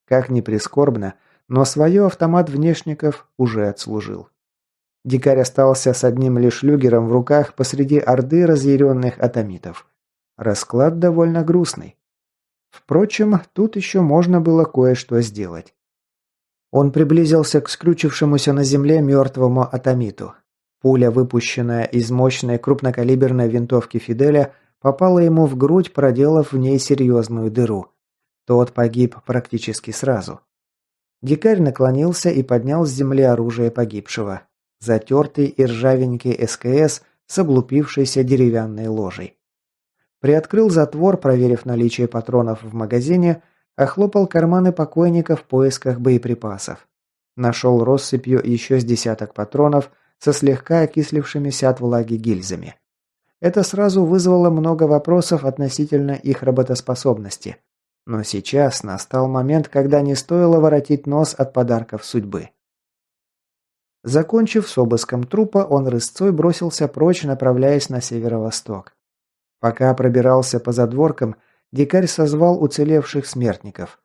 Как ни прискорбно, но свое автомат внешников уже отслужил. Дикарь остался с одним лишь люгером в руках посреди орды разъяренных атомитов. Расклад довольно грустный. Впрочем, тут еще можно было кое-что сделать. Он приблизился к скрючившемуся на земле мертвому атомиту. Пуля, выпущенная из мощной крупнокалиберной винтовки Фиделя, попала ему в грудь, проделав в ней серьезную дыру. Тот погиб практически сразу. Дикарь наклонился и поднял с земли оружие погибшего. Затертый и ржавенький СКС с облупившейся деревянной ложей. Приоткрыл затвор, проверив наличие патронов в магазине, охлопал карманы покойника в поисках боеприпасов. Нашел россыпью еще с десяток патронов со слегка окислившимися от влаги гильзами. Это сразу вызвало много вопросов относительно их работоспособности. Но сейчас настал момент, когда не стоило воротить нос от подарков судьбы. Закончив с обыском трупа, он рысцой бросился прочь, направляясь на северо-восток. Пока пробирался по задворкам, дикарь созвал уцелевших смертников.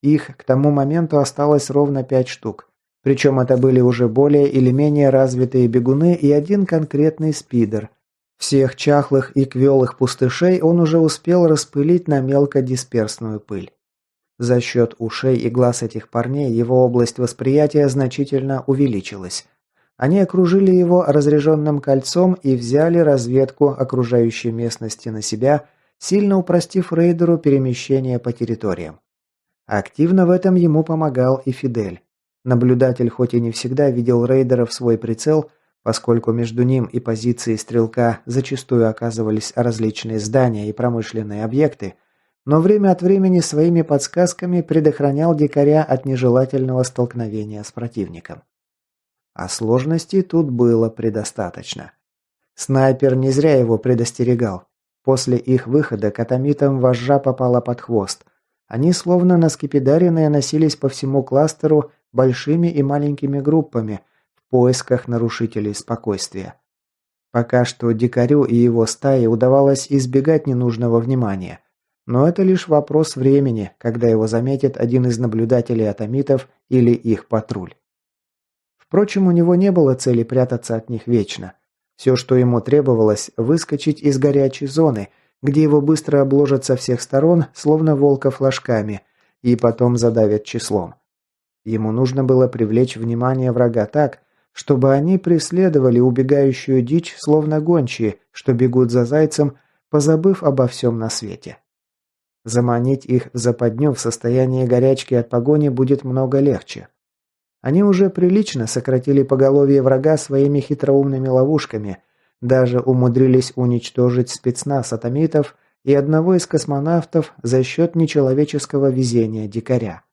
Их к тому моменту осталось ровно 5 штук. Причем это были уже более или менее развитые бегуны и один конкретный спидер. Всех чахлых и квелых пустышей он уже успел распылить на мелкодисперсную пыль. За счет ушей и глаз этих парней его область восприятия значительно увеличилась. Они окружили его разряженным кольцом и взяли разведку окружающей местности на себя, сильно упростив рейдеру перемещение по территориям. Активно в этом ему помогал и Фидель. Наблюдатель хоть и не всегда видел рейдера в свой прицел, поскольку между ним и позицией стрелка зачастую оказывались различные здания и промышленные объекты, но время от времени своими подсказками предохранял дикаря от нежелательного столкновения с противником. А сложностей тут было предостаточно. Снайпер не зря его предостерегал. После их выхода к атомитам вожжа попала под хвост. Они словно наскепидаренные носились по всему кластеру большими и маленькими группами в поисках нарушителей спокойствия. Пока что дикарю и его стае удавалось избегать ненужного внимания. Но это лишь вопрос времени, когда его заметит один из наблюдателей атомитов или их патруль. Впрочем, у него не было цели прятаться от них вечно. Все, что ему требовалось, выскочить из горячей зоны, где его быстро обложат со всех сторон, словно волка флажками, и потом задавят числом. Ему нужно было привлечь внимание врага так, чтобы они преследовали убегающую дичь, словно гончие, что бегут за зайцем, позабыв обо всем на свете. Заманить их в западню в состоянии горячки от погони будет много легче. Они уже прилично сократили поголовье врага своими хитроумными ловушками, даже умудрились уничтожить спецназ атомитов и одного из космонавтов за счет нечеловеческого везения дикаря.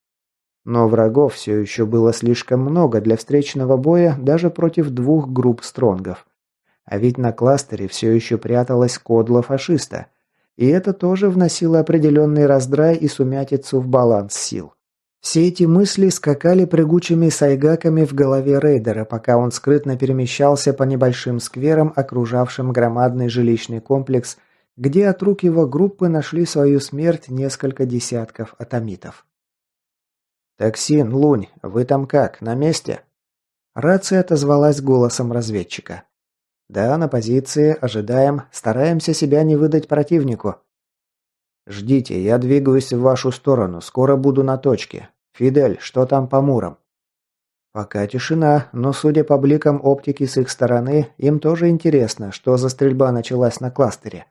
Но врагов все еще было слишком много для встречного боя даже против двух групп стронгов. А ведь на кластере все еще пряталась кодла фашиста, и это тоже вносило определенный раздрай и сумятицу в баланс сил. Все эти мысли скакали прыгучими сайгаками в голове рейдера, пока он скрытно перемещался по небольшим скверам, окружавшим громадный жилищный комплекс, где от рук его группы нашли свою смерть несколько десятков атомитов. «Токсин, Лунь, вы там как, на месте?» Рация отозвалась голосом разведчика. «Да, на позиции, ожидаем, стараемся себя не выдать противнику». «Ждите, я двигаюсь в вашу сторону, скоро буду на точке. Фидель, что там по мурам?» «Пока тишина, но судя по бликам оптики с их стороны, им тоже интересно, что за стрельба началась на кластере».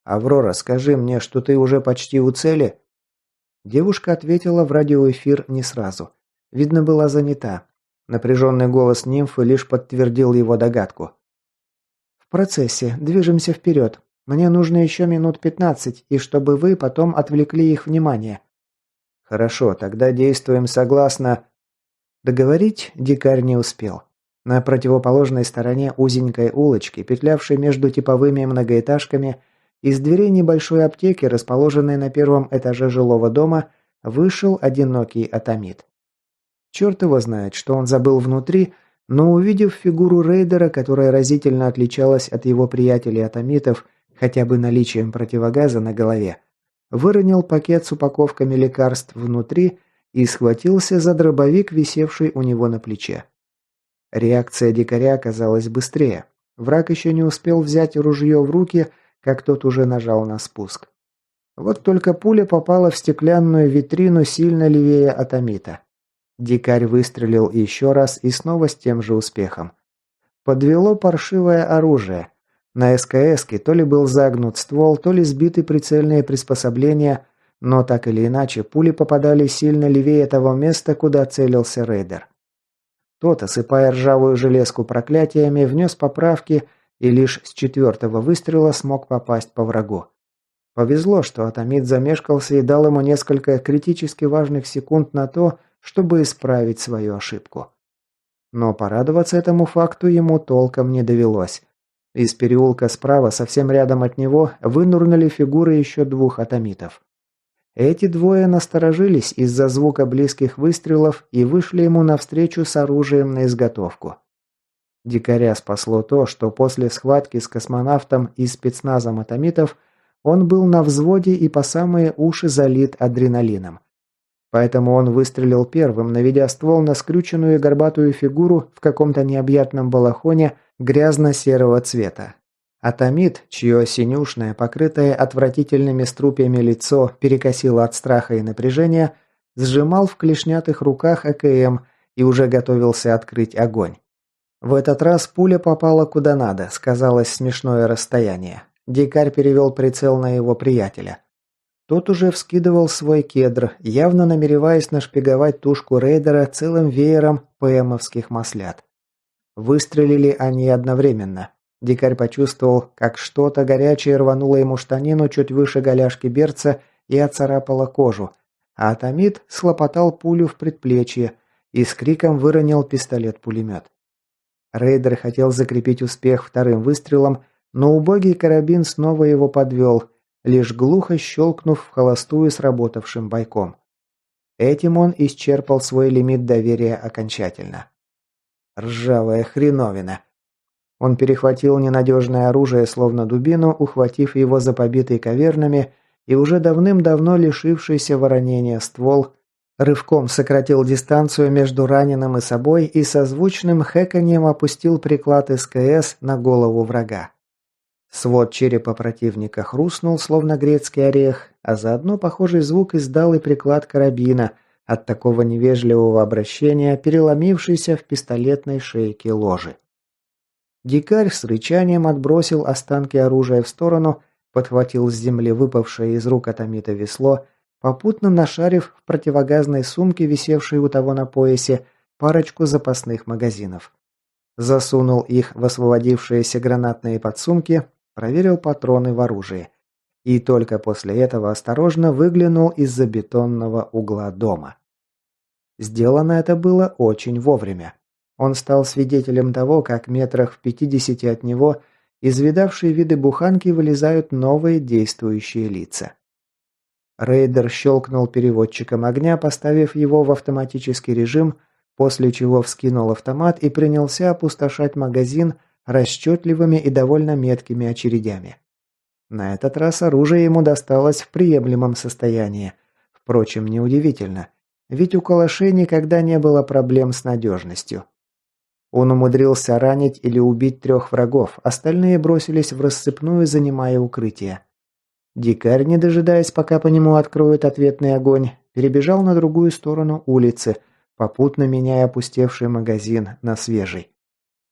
«Аврора, скажи мне, что ты уже почти у цели?» Девушка ответила в радиоэфир не сразу. Видно, была занята. Напряженный голос нимфы лишь подтвердил его догадку. «В процессе. Движемся вперед. Мне нужно еще минут 15, и чтобы вы потом отвлекли их внимание». «Хорошо, тогда действуем согласно...» Договорить дикарь не успел. На противоположной стороне узенькой улочки, петлявшей между типовыми многоэтажками, из дверей небольшой аптеки, расположенной на первом этаже жилого дома, вышел одинокий атомит. Черт его знает, что он забыл внутри, но увидев фигуру рейдера, которая разительно отличалась от его приятелей-атомитов хотя бы наличием противогаза на голове, выронил пакет с упаковками лекарств внутри и схватился за дробовик, висевший у него на плече. Реакция дикаря оказалась быстрее. Враг еще не успел взять ружье в руки, как тот уже нажал на спуск. Вот только пуля попала в стеклянную витрину сильно левее атомита. Дикарь выстрелил еще раз и снова с тем же успехом. Подвело паршивое оружие. На СКСке то ли был загнут ствол, то ли сбиты прицельные приспособления, но так или иначе пули попадали сильно левее того места, куда целился рейдер. Тот, осыпая ржавую железку проклятиями, внес поправки и лишь с 4-го выстрела смог попасть по врагу. Повезло, что атомит замешкался и дал ему несколько критически важных секунд на то, чтобы исправить свою ошибку. Но порадоваться этому факту ему толком не довелось. Из переулка справа, совсем рядом от него, вынурнули фигуры еще двух атомитов. Эти двое насторожились из-за звука близких выстрелов и вышли ему навстречу с оружием на изготовку. Дикаря спасло то, что после схватки с космонавтом и спецназом атомитов он был на взводе и по самые уши залит адреналином. Поэтому он выстрелил первым, наведя ствол на скрюченную горбатую фигуру в каком-то необъятном балахоне грязно-серого цвета. Атомит, чье синюшное, покрытое отвратительными струпьями лицо перекосило от страха и напряжения, сжимал в клешнятых руках АКМ и уже готовился открыть огонь. В этот раз пуля попала куда надо, сказалось смешное расстояние. Дикарь перевел прицел на его приятеля. Тот уже вскидывал свой кедр, явно намереваясь нашпиговать тушку рейдера целым веером ПМовских маслят. Выстрелили они одновременно. Дикарь почувствовал, как что-то горячее рвануло ему штанину чуть выше голяшки берца и оцарапало кожу, а Атомид схлопотал пулю в предплечье и с криком выронил пистолет-пулемет. Рейдер хотел закрепить успех вторым выстрелом, но убогий карабин снова его подвел, лишь глухо щелкнув в холостую сработавшим бойком. Этим он исчерпал свой лимит доверия окончательно. Ржавая хреновина. Он перехватил ненадежное оружие, словно дубину, ухватив его за побитый кавернами и уже давным-давно лишившийся воронения ствол, рывком сократил дистанцию между раненым и собой и со звучным хэканьем опустил приклад СКС на голову врага. Свод черепа противника хрустнул, словно грецкий орех, а заодно похожий звук издал и приклад карабина, от такого невежливого обращения, переломившийся в пистолетной шейке ложи. Дикарь с рычанием отбросил останки оружия в сторону, подхватил с земли выпавшее из рук Атомита весло, попутно нашарив в противогазной сумке, висевшей у того на поясе, парочку запасных магазинов. Засунул их в освободившиеся гранатные подсумки, проверил патроны в оружии. И только после этого осторожно выглянул из-за бетонного угла дома. Сделано это было очень вовремя. Он стал свидетелем того, как метрах в 50 от него из видавшей виды буханки вылезают новые действующие лица. Рейдер щелкнул переводчиком огня, поставив его в автоматический режим, после чего вскинул автомат и принялся опустошать магазин расчетливыми и довольно меткими очередями. На этот раз оружие ему досталось в приемлемом состоянии. Впрочем, неудивительно, ведь у калашей никогда не было проблем с надежностью. Он умудрился ранить или убить 3 врагов, остальные бросились в рассыпную, занимая укрытие. Дикарь, не дожидаясь, пока по нему откроют ответный огонь, перебежал на другую сторону улицы, попутно меняя опустевший магазин на свежий.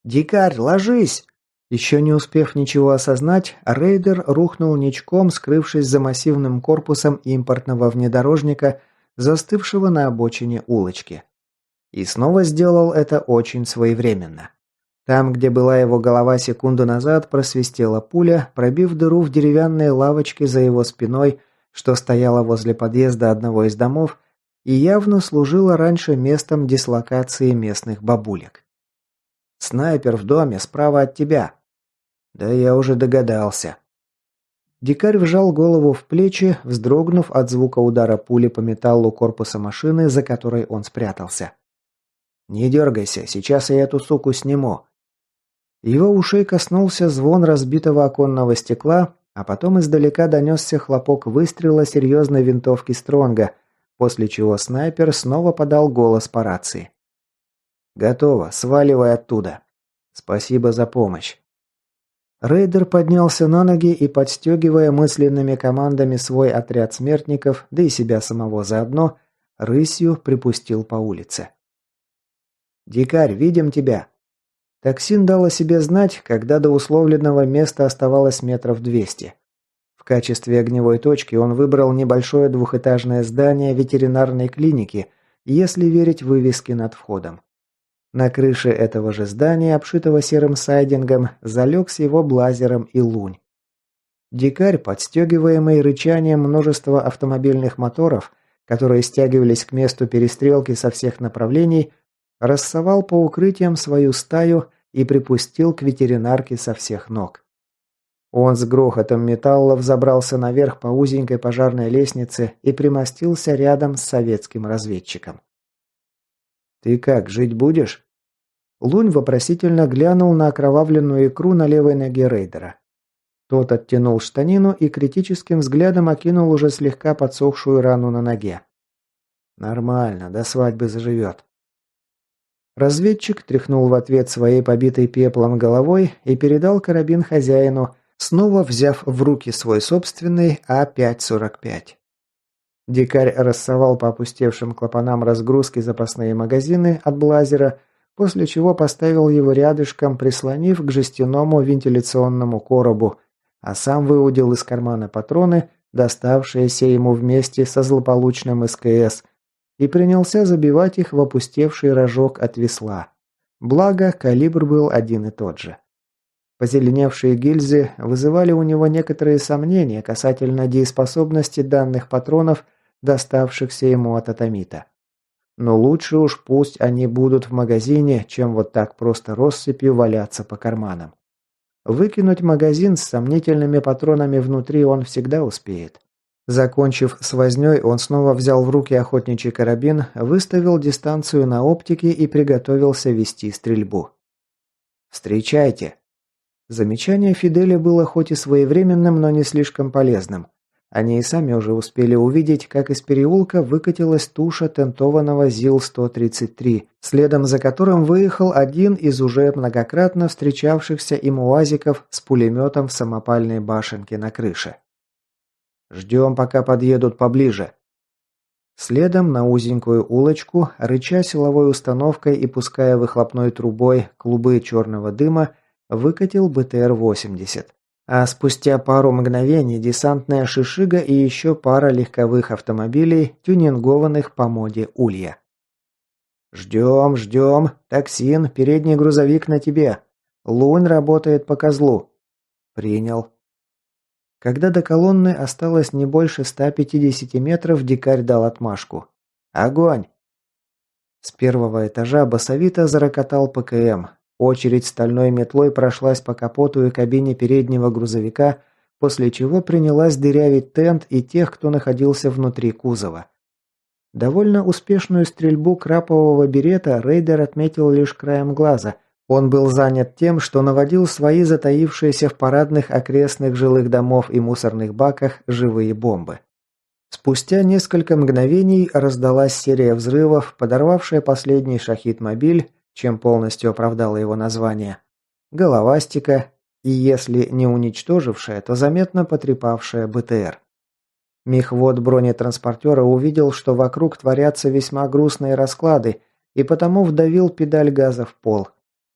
«Дикарь, ложись!» Еще не успев ничего осознать, рейдер рухнул ничком, скрывшись за массивным корпусом импортного внедорожника, застывшего на обочине улочки. И снова сделал это очень своевременно. Там, где была его голова секунду назад, просвистела пуля, пробив дыру в деревянной лавочке за его спиной, что стояла возле подъезда одного из домов и явно служила раньше местом дислокации местных бабулек. «Снайпер в доме, справа от тебя». «Да я уже догадался». Дикарь вжал голову в плечи, вздрогнув от звука удара пули по металлу корпуса машины, за которой он спрятался. «Не дергайся, сейчас я эту суку сниму». Его ушей коснулся звон разбитого оконного стекла, а потом издалека донесся хлопок выстрела серьезной винтовки Стронга, после чего снайпер снова подал голос по рации. «Готово, сваливай оттуда. Спасибо за помощь». Рейдер поднялся на ноги и, подстегивая мысленными командами свой отряд смертников, да и себя самого заодно, рысью припустил по улице. «Дикарь, видим тебя!» Токсин дал о себе знать, когда до условленного места оставалось метров 200. В качестве огневой точки он выбрал небольшое двухэтажное здание ветеринарной клиники, если верить вывеске над входом. На крыше этого же здания, обшитого серым сайдингом, залег с его блазером и лунь. Дикарь, подстегиваемый рычанием множества автомобильных моторов, которые стягивались к месту перестрелки со всех направлений, рассовал по укрытиям свою стаю и припустил к ветеринарке со всех ног. Он с грохотом металла взобрался наверх по узенькой пожарной лестнице и примостился рядом с советским разведчиком. «Ты как, жить будешь?» Лунь вопросительно глянул на окровавленную икру на левой ноге рейдера. Тот оттянул штанину и критическим взглядом окинул уже слегка подсохшую рану на ноге. «Нормально, до свадьбы заживет». Разведчик тряхнул в ответ своей побитой пеплом головой и передал карабин хозяину, снова взяв в руки свой собственный А5-45. Дикарь рассовал по опустевшим клапанам разгрузки запасные магазины от блазера, после чего поставил его рядышком, прислонив к жестяному вентиляционному коробу, а сам выудил из кармана патроны, доставшиеся ему вместе со злополучным СКС, и принялся забивать их в опустевший рожок от весла. Благо, калибр был один и тот же. Позеленевшие гильзы вызывали у него некоторые сомнения касательно дееспособности данных патронов, доставшихся ему от атомита. Но лучше уж пусть они будут в магазине, чем вот так просто россыпью валяться по карманам. Выкинуть магазин с сомнительными патронами внутри он всегда успеет. Закончив с вознёй, он снова взял в руки охотничий карабин, выставил дистанцию на оптике и приготовился вести стрельбу. «Встречайте!» Замечание Фиделя было хоть и своевременным, но не слишком полезным. Они и сами уже успели увидеть, как из переулка выкатилась туша тентованного ЗИЛ-133, следом за которым выехал один из уже многократно встречавшихся им УАЗиков с пулеметом в самопальной башенке на крыше. «Ждем, пока подъедут поближе». Следом на узенькую улочку, рыча силовой установкой и пуская выхлопной трубой клубы черного дыма, выкатил БТР-80. А спустя пару мгновений десантная шишига и еще пара легковых автомобилей, тюнингованных по моде Улья. «Ждем, ждем. Токсин, передний грузовик на тебе. Лунь работает по козлу». «Принял». Когда до колонны осталось не больше 150 метров, дикарь дал отмашку. «Огонь!» С первого этажа басовито зарокотал ПКМ. Очередь стальной метлой прошлась по капоту и кабине переднего грузовика, после чего принялась дырявить тент и тех, кто находился внутри кузова. Довольно успешную стрельбу крапового берета рейдер отметил лишь краем глаза. Он был занят тем, что наводил свои затаившиеся в парадных окрестных жилых домов и мусорных баках живые бомбы. Спустя несколько мгновений раздалась серия взрывов, подорвавшая последний шахид-мобиль, чем полностью оправдало его название, головастика и, если не уничтожившая, то заметно потрепавшая БТР. Мехвод бронетранспортера увидел, что вокруг творятся весьма грустные расклады, и потому вдавил педаль газа в пол.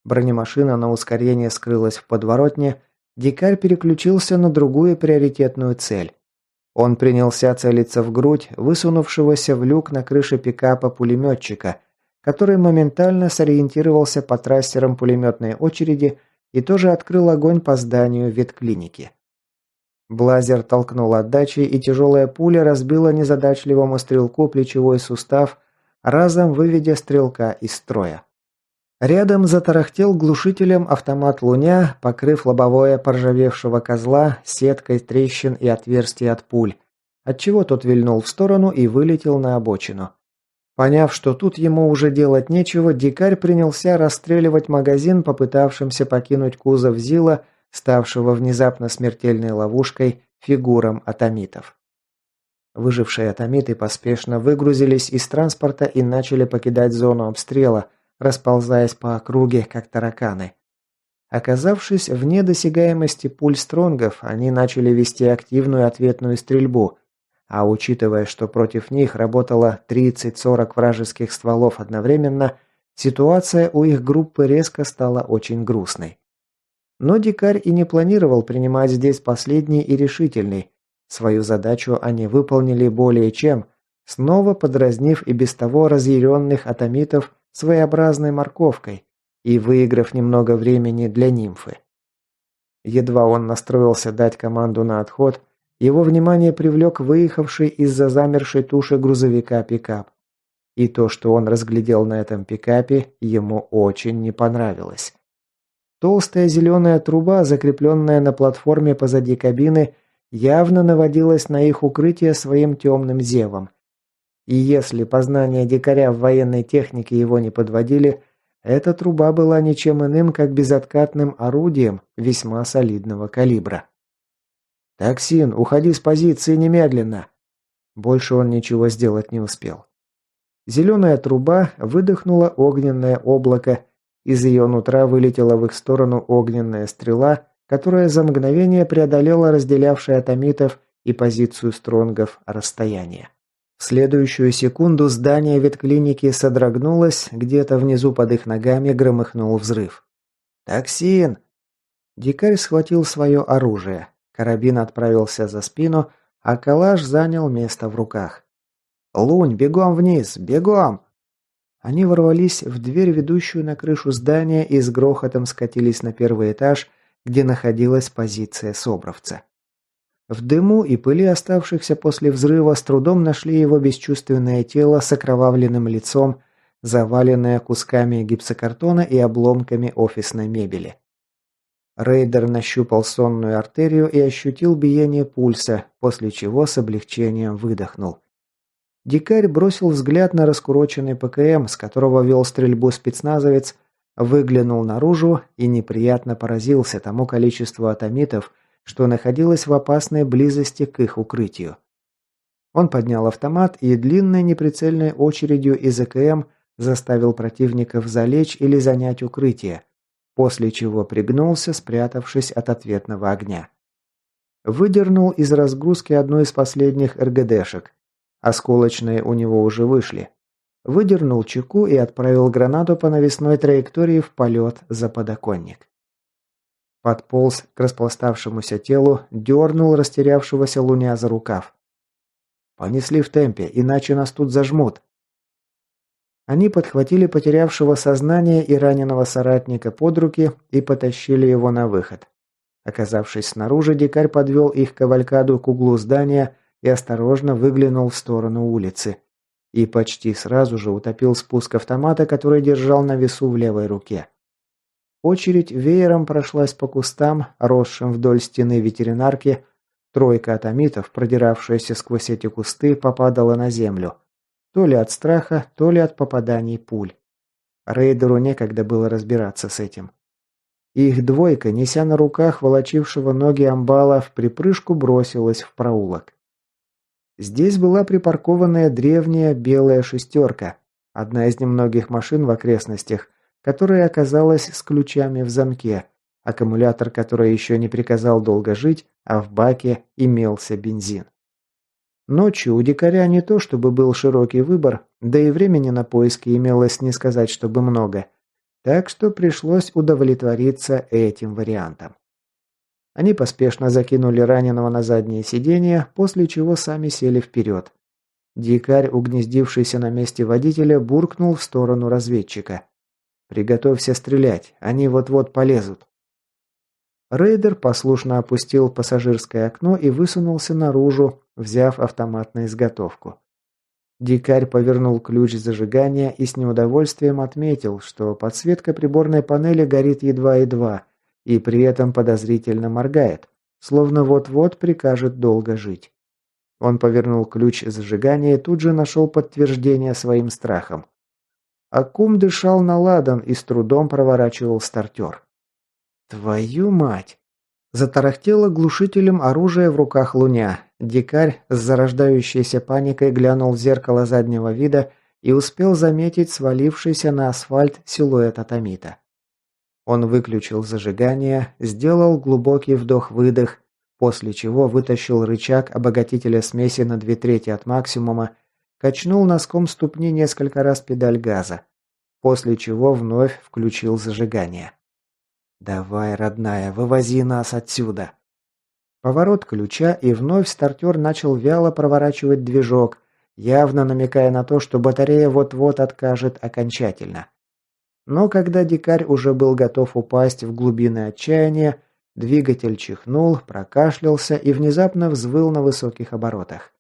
Бронемашина на ускорение скрылась в подворотне, дикарь переключился на другую приоритетную цель. Он принялся целиться в грудь высунувшегося в люк на крыше пикапа пулеметчика, который моментально сориентировался по трассерам пулеметной очереди и тоже открыл огонь по зданию ветклиники. Блазер толкнул отдачей, и тяжелая пуля разбила незадачливому стрелку плечевой сустав, разом выведя стрелка из строя. Рядом затарахтел глушителем автомат «Луня», покрыв лобовое поржавевшего козла сеткой трещин и отверстий от пуль, отчего тот вильнул в сторону и вылетел на обочину. Поняв, что тут ему уже делать нечего, дикарь принялся расстреливать магазин, попытавшимся покинуть кузов ЗИЛа, ставшего внезапно смертельной ловушкой фигурам атомитов. Выжившие атомиты поспешно выгрузились из транспорта и начали покидать зону обстрела, расползаясь по округе, как тараканы. Оказавшись вне досягаемости пуль стронгов, они начали вести активную ответную стрельбу, а учитывая, что против них работало 30-40 вражеских стволов одновременно, ситуация у их группы резко стала очень грустной. Но дикарь и не планировал принимать здесь последний и решительный. Свою задачу они выполнили более чем, снова подразнив и без того разъяренных атомитов своеобразной морковкой и выиграв немного времени для нимфы. Едва он настроился дать команду на отход, его внимание привлек выехавший из-за замершей туши грузовика пикап. И то, что он разглядел на этом пикапе, ему очень не понравилось. Толстая зеленая труба, закрепленная на платформе позади кабины, явно наводилась на их укрытие своим темным зевом. И если познания дикаря в военной технике его не подводили, эта труба была ничем иным, как безоткатным орудием весьма солидного калибра. «Токсин, уходи с позиции немедленно!» Больше он ничего сделать не успел. Зеленая труба выдохнула огненное облако, из ее нутра вылетела в их сторону огненная стрела, которая за мгновение преодолела разделявшее атомитов и позицию стронгов расстояние. В следующую секунду здание ветклиники содрогнулось, где-то внизу под их ногами громыхнул взрыв. «Токсин!» Дикарь схватил свое оружие. Карабин отправился за спину, а калаш занял место в руках. «Лунь, бегом вниз! Бегом!» Они ворвались в дверь, ведущую на крышу здания, и с грохотом скатились на первый этаж, где находилась позиция собровца. В дыму и пыли, оставшихся после взрыва, с трудом нашли его бесчувственное тело с окровавленным лицом, заваленное кусками гипсокартона и обломками офисной мебели. Рейдер нащупал сонную артерию и ощутил биение пульса, после чего с облегчением выдохнул. Дикарь бросил взгляд на раскуроченный ПКМ, с которого вел стрельбу спецназовец, выглянул наружу и неприятно поразился тому количеству атомитов, что находилось в опасной близости к их укрытию. Он поднял автомат и длинной неприцельной очередью из АКМ заставил противников залечь или занять укрытие, после чего пригнулся, спрятавшись от ответного огня. Выдернул из разгрузки одну из последних РГДшек. Осколочные у него уже вышли. Выдернул чеку и отправил гранату по навесной траектории в полет за подоконник. Подполз к распластавшемуся телу, дернул растерявшегося Луня за рукав. «Понесли в темпе, иначе нас тут зажмут». Они подхватили потерявшего сознание и раненого соратника под руки и потащили его на выход. Оказавшись снаружи, дикарь подвел их кавалькаду к углу здания и осторожно выглянул в сторону улицы. И почти сразу же утопил спуск автомата, который держал на весу в левой руке. Очередь веером прошлась по кустам, росшим вдоль стены ветеринарки. Тройка атомитов, продиравшаяся сквозь эти кусты, попадала на землю. То ли от страха, то ли от попаданий пуль. Рейдеру некогда было разбираться с этим. Их двойка, неся на руках волочившего ноги амбала, в припрыжку бросилась в проулок. Здесь была припаркованная древняя белая шестерка, одна из немногих машин в окрестностях, которая оказалась с ключами в замке, аккумулятор которой еще не приказал долго жить, а в баке имелся бензин. Ночью у дикаря не то чтобы был широкий выбор, да и времени на поиски имелось не сказать, чтобы много, так что пришлось удовлетвориться этим вариантом. Они поспешно закинули раненого на заднее сиденье, после чего сами сели вперед. Дикарь, угнездившийся на месте водителя, буркнул в сторону разведчика. «Приготовься стрелять, они вот-вот полезут». Рейдер послушно опустил пассажирское окно и высунулся наружу, взяв автомат на изготовку. Дикарь повернул ключ зажигания и с неудовольствием отметил, что подсветка приборной панели горит едва-едва и при этом подозрительно моргает, словно вот-вот прикажет долго жить. Он повернул ключ зажигания и тут же нашел подтверждение своим страхам. Аккум дышал на ладан и с трудом проворачивал стартер. «Твою мать!» Затарахтело глушителем оружие в руках Луня. Дикарь с зарождающейся паникой глянул в зеркало заднего вида и успел заметить свалившийся на асфальт силуэт атомита. Он выключил зажигание, сделал глубокий вдох-выдох, после чего вытащил рычаг обогатителя смеси на 2/3 от максимума, качнул носком ступни несколько раз педаль газа, после чего вновь включил зажигание. «Давай, родная, вывози нас отсюда!» Поворот ключа, и вновь стартер начал вяло проворачивать движок, явно намекая на то, что батарея вот-вот откажет окончательно. Но когда дикарь уже был готов упасть в глубины отчаяния, двигатель чихнул, прокашлялся и внезапно взвыл на высоких оборотах.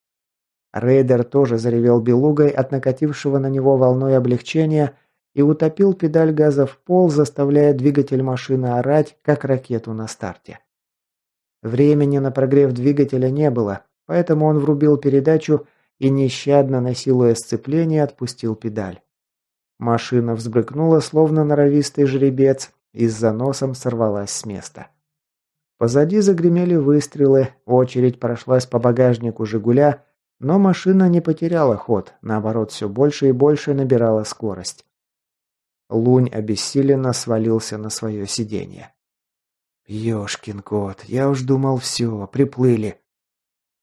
Рейдер тоже заревел белугой от накатившего на него волной облегчения и утопил педаль газа в пол, заставляя двигатель машины орать, как ракету на старте. Времени на прогрев двигателя не было, поэтому он врубил передачу и, нещадно насилуя сцепление, отпустил педаль. Машина взбрыкнула, словно норовистый жеребец, и с заносом сорвалась с места. Позади загремели выстрелы, очередь прошлась по багажнику «Жигуля», но машина не потеряла ход, наоборот, все больше и больше набирала скорость. Лунь обессиленно свалился на свое сиденье. «Ёшкин кот, я уж думал, все, приплыли».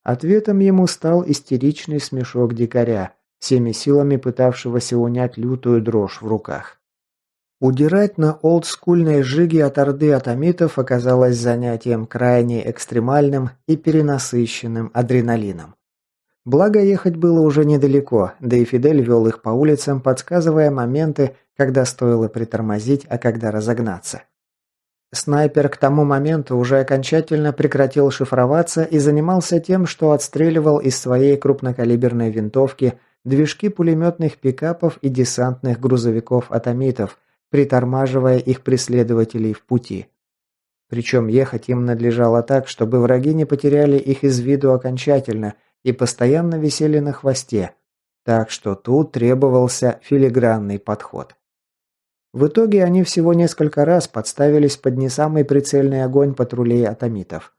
Ответом ему стал истеричный смешок дикаря, всеми силами пытавшегося унять лютую дрожь в руках. Удирать на олдскульной жиге от орды атомитов оказалось занятием крайне экстремальным и перенасыщенным адреналином. Благо, ехать было уже недалеко, да и Фидель вел их по улицам, подсказывая моменты, когда стоило притормозить, а когда разогнаться. Снайпер к тому моменту уже окончательно прекратил шифроваться и занимался тем, что отстреливал из своей крупнокалиберной винтовки движки пулеметных пикапов и десантных грузовиков атомитов, притормаживая их преследователей в пути. Причем ехать им надлежало так, чтобы враги не потеряли их из виду окончательно и постоянно висели на хвосте, так что тут требовался филигранный подход. В итоге они всего несколько раз подставились под не самый прицельный огонь патрулей атомитов.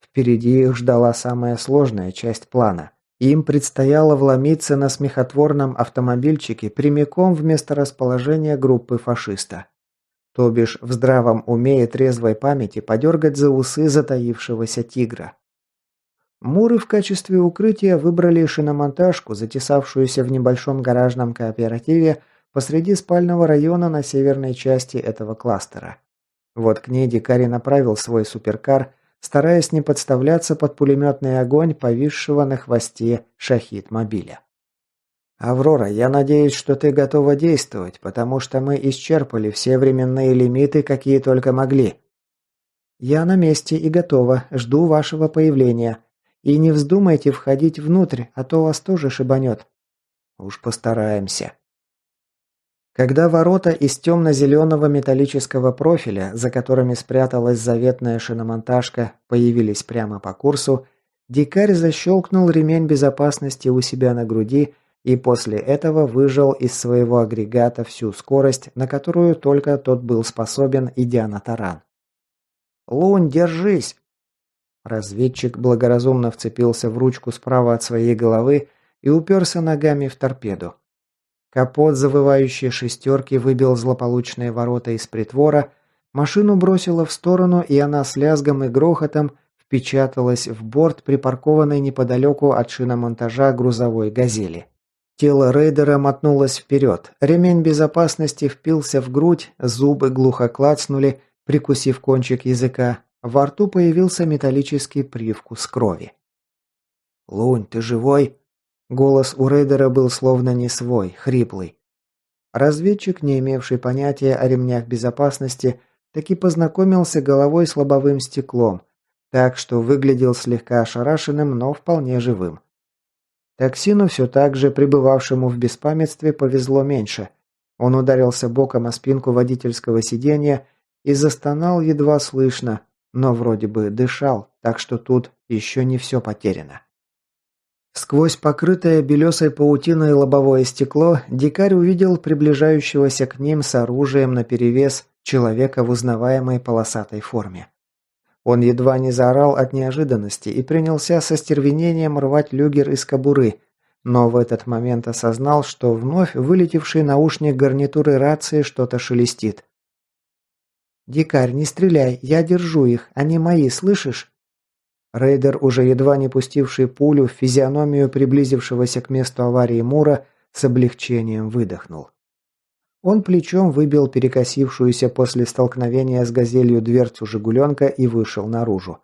Впереди их ждала самая сложная часть плана. Им предстояло вломиться на смехотворном автомобильчике прямиком в месторасположение группы фашиста. То бишь в здравом уме и трезвой памяти подергать за усы затаившегося тигра. Муры в качестве укрытия выбрали шиномонтажку, затесавшуюся в небольшом гаражном кооперативе посреди спального района на северной части этого кластера. Вот к ней дикарь направил свой суперкар, стараясь не подставляться под пулеметный огонь повисшего на хвосте шахид-мобиля. «Аврора, я надеюсь, что ты готова действовать, потому что мы исчерпали все временные лимиты, какие только могли». «Я на месте и готова, жду вашего появления. И не вздумайте входить внутрь, а то вас тоже шибанет». «Уж постараемся». Когда ворота из темно-зеленого металлического профиля, за которыми спряталась заветная шиномонтажка, появились прямо по курсу, дикарь защелкнул ремень безопасности у себя на груди и после этого выжал из своего агрегата всю скорость, на которую только тот был способен, идя на таран. «Лунь, держись!» Разведчик благоразумно вцепился в ручку справа от своей головы и уперся ногами в торпеду. Капот завывающей шестерки выбил злополучные ворота из притвора, машину бросило в сторону, и она с лязгом и грохотом впечаталась в борт припаркованной неподалеку от шиномонтажа грузовой «Газели». Тело рейдера мотнулось вперед, ремень безопасности впился в грудь, зубы глухо клацнули, прикусив кончик языка, во рту появился металлический привкус крови. «Лунь, ты живой?» Голос у рейдера был словно не свой, хриплый. Разведчик, не имевший понятия о ремнях безопасности, таки познакомился головой с лобовым стеклом, так что выглядел слегка ошарашенным, но вполне живым. Токсину все так же, пребывавшему в беспамятстве, повезло меньше. Он ударился боком о спинку водительского сиденья и застонал едва слышно, но вроде бы дышал, так что тут еще не все потеряно. Сквозь покрытое белесой паутиной лобовое стекло дикарь увидел приближающегося к ним с оружием наперевес человека в узнаваемой полосатой форме. Он едва не заорал от неожиданности и принялся со стервенением рвать люгер из кобуры, но в этот момент осознал, что вновь вылетевший наушник гарнитуры рации что-то шелестит. «Дикарь, не стреляй, я держу их, они мои, слышишь?» Рейдер, уже едва не пустивший пулю в физиономию приблизившегося к месту аварии Мура, с облегчением выдохнул. Он плечом выбил перекосившуюся после столкновения с «Газелью» дверцу «Жигуленка» и вышел наружу.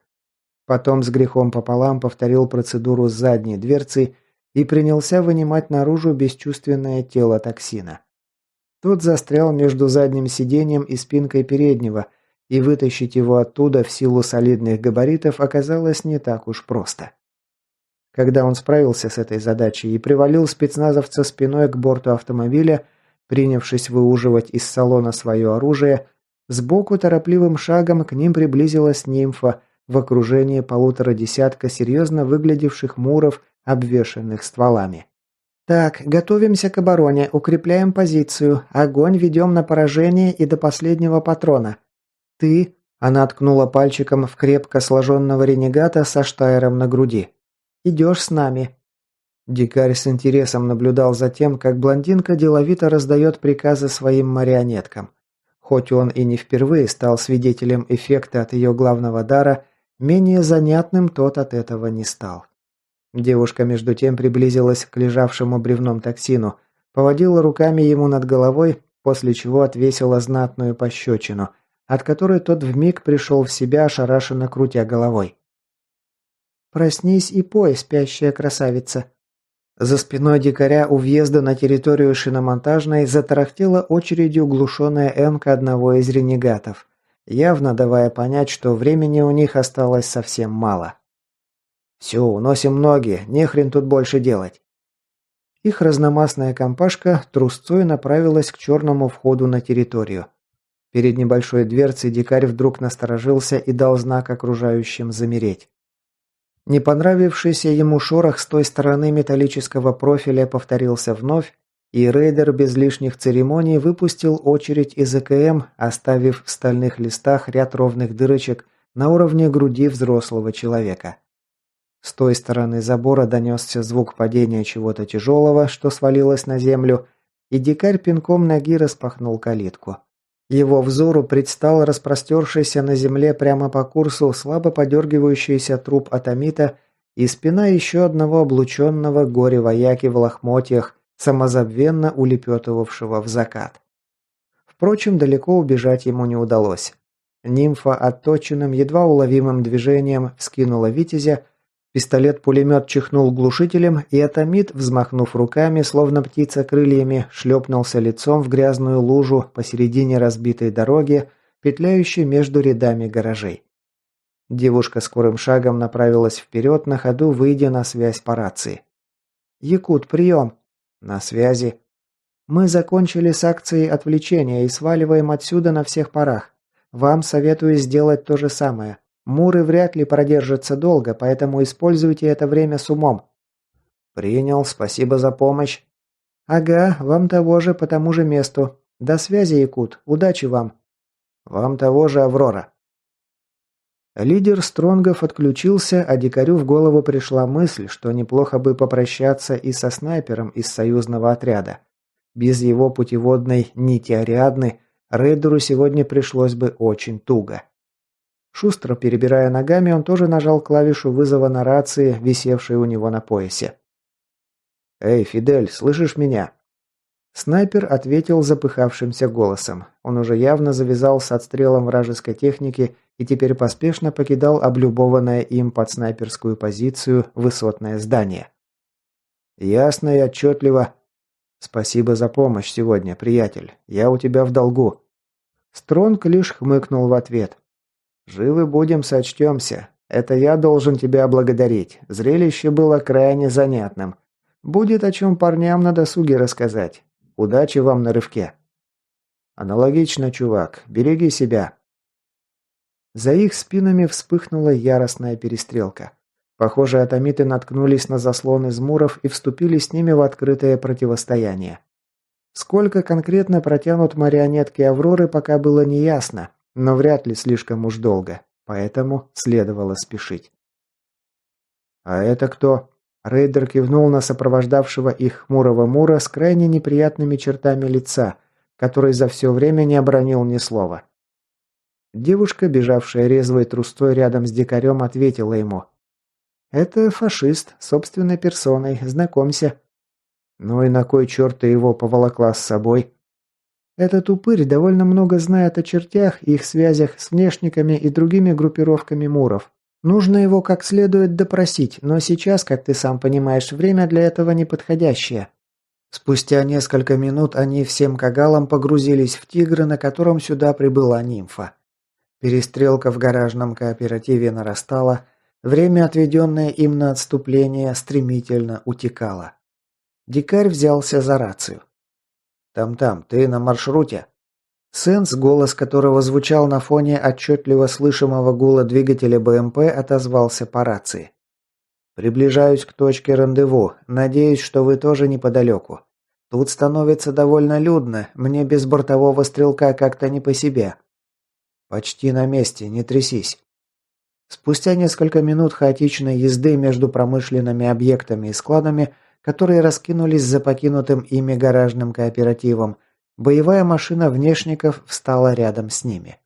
Потом с грехом пополам повторил процедуру с задней дверцей и принялся вынимать наружу бесчувственное тело токсина. Тот застрял между задним сиденьем и спинкой переднего, и вытащить его оттуда в силу солидных габаритов оказалось не так уж просто. Когда он справился с этой задачей и привалил спецназовца спиной к борту автомобиля, принявшись выуживать из салона свое оружие, сбоку торопливым шагом к ним приблизилась нимфа в окружении 1,5 десятка серьезно выглядевших муров, обвешанных стволами. «Так, готовимся к обороне, укрепляем позицию, огонь ведем на поражение и до последнего патрона. Ты...» – она ткнула пальчиком в крепко сложенного ренегата со штайром на груди. «Идешь с нами». Дикарь с интересом наблюдал за тем, как блондинка деловито раздает приказы своим марионеткам. Хоть он и не впервые стал свидетелем эффекта от ее главного дара, менее занятным тот от этого не стал. Девушка между тем приблизилась к лежавшему бревном токсину, поводила руками ему над головой, после чего отвесила знатную пощечину, от которой тот вмиг пришел в себя, ошарашенно крутя головой. «Проснись и пой, спящая красавица!» За спиной дикаря у въезда на территорию шиномонтажной затарахтела очередью глушенная эмка одного из ренегатов, явно давая понять, что времени у них осталось совсем мало. «Все, уносим ноги, нехрен тут больше делать». Их разномастная компашка трусцой направилась к черному входу на территорию. Перед небольшой дверцей дикарь вдруг насторожился и дал знак окружающим замереть. Не понравившийся ему шорох с той стороны металлического профиля повторился вновь, и рейдер без лишних церемоний выпустил очередь из АКМ, оставив в стальных листах ряд ровных дырочек на уровне груди взрослого человека. С той стороны забора донесся звук падения чего-то тяжелого, что свалилось на землю, и дикарь пинком ноги распахнул калитку. Его взору предстал распростершийся на земле прямо по курсу слабо подергивающийся труп атомита и спина еще одного облученного горе-вояки в лохмотьях, самозабвенно улепетывавшего в закат. Впрочем, далеко убежать ему не удалось. Нимфа отточенным, едва уловимым движением вскинула витязя, пистолет-пулемет чихнул глушителем, и атомит, взмахнув руками, словно птица крыльями, шлепнулся лицом в грязную лужу посередине разбитой дороги, петляющей между рядами гаражей. Девушка скорым шагом направилась вперед, на ходу выйдя на связь по рации. «Якут, прием!» «На связи». «Мы закончили с акцией отвлечения и сваливаем отсюда на всех парах. Вам советую сделать то же самое. Муры вряд ли продержатся долго, поэтому используйте это время с умом». «Принял, спасибо за помощь». «Ага, вам того же по тому же месту. До связи, Якут. Удачи вам». «Вам того же, Аврора». Лидер Стронгов отключился, а дикарю в голову пришла мысль, что неплохо бы попрощаться и со снайпером из союзного отряда. Без его путеводной нити Ариадны рейдеру сегодня пришлось бы очень туго. Шустро перебирая ногами, он тоже нажал клавишу вызова на рации, висевшей у него на поясе. «Эй, Фидель, слышишь меня?» Снайпер ответил запыхавшимся голосом. Он уже явно завязал с отстрелом вражеской техники и теперь поспешно покидал облюбованное им под снайперскую позицию высотное здание. «Ясно и отчетливо. Спасибо за помощь сегодня, приятель. Я у тебя в долгу». Стронг лишь хмыкнул в ответ. «Живы будем, сочтемся. Это я должен тебя благодарить. Зрелище было крайне занятным. Будет о чем парням на досуге рассказать. Удачи вам на рывке». «Аналогично, чувак. Береги себя». За их спинами вспыхнула яростная перестрелка. Похоже, атомиты наткнулись на заслон из муров и вступили с ними в открытое противостояние. Сколько конкретно протянут марионетки Авроры, пока было неясно, но вряд ли слишком уж долго, поэтому следовало спешить. «А это кто?» Рейдер кивнул на сопровождавшего их хмурого Мура с крайне неприятными чертами лица, который за все время не обронил ни слова. Девушка, бежавшая резвой трустой рядом с дикарем, ответила ему. «Это фашист, собственной персоной, знакомься». «Ну и на кой черт ты его поволокла с собой?» «Этот упырь довольно много знает о чертях и их связях с внешниками и другими группировками муров. Нужно его как следует допросить, но сейчас, как ты сам понимаешь, время для этого неподходящее». Спустя несколько минут они всем кагалом погрузились в «Тигра», на котором сюда прибыла нимфа. Перестрелка в гаражном кооперативе нарастала, время, отведенное им на отступление, стремительно утекало. Дикарь взялся за рацию. «Там-там, ты на маршруте?» Сенс, голос которого звучал на фоне отчетливо слышимого гула двигателя БМП, отозвался по рации. «Приближаюсь к точке рандеву. Надеюсь, что вы тоже неподалеку. Тут становится довольно людно, мне без бортового стрелка как-то не по себе». «Почти на месте, не трясись». Спустя несколько минут хаотичной езды между промышленными объектами и складами, которые раскинулись за покинутым ими гаражным кооперативом, боевая машина внешников встала рядом с ними.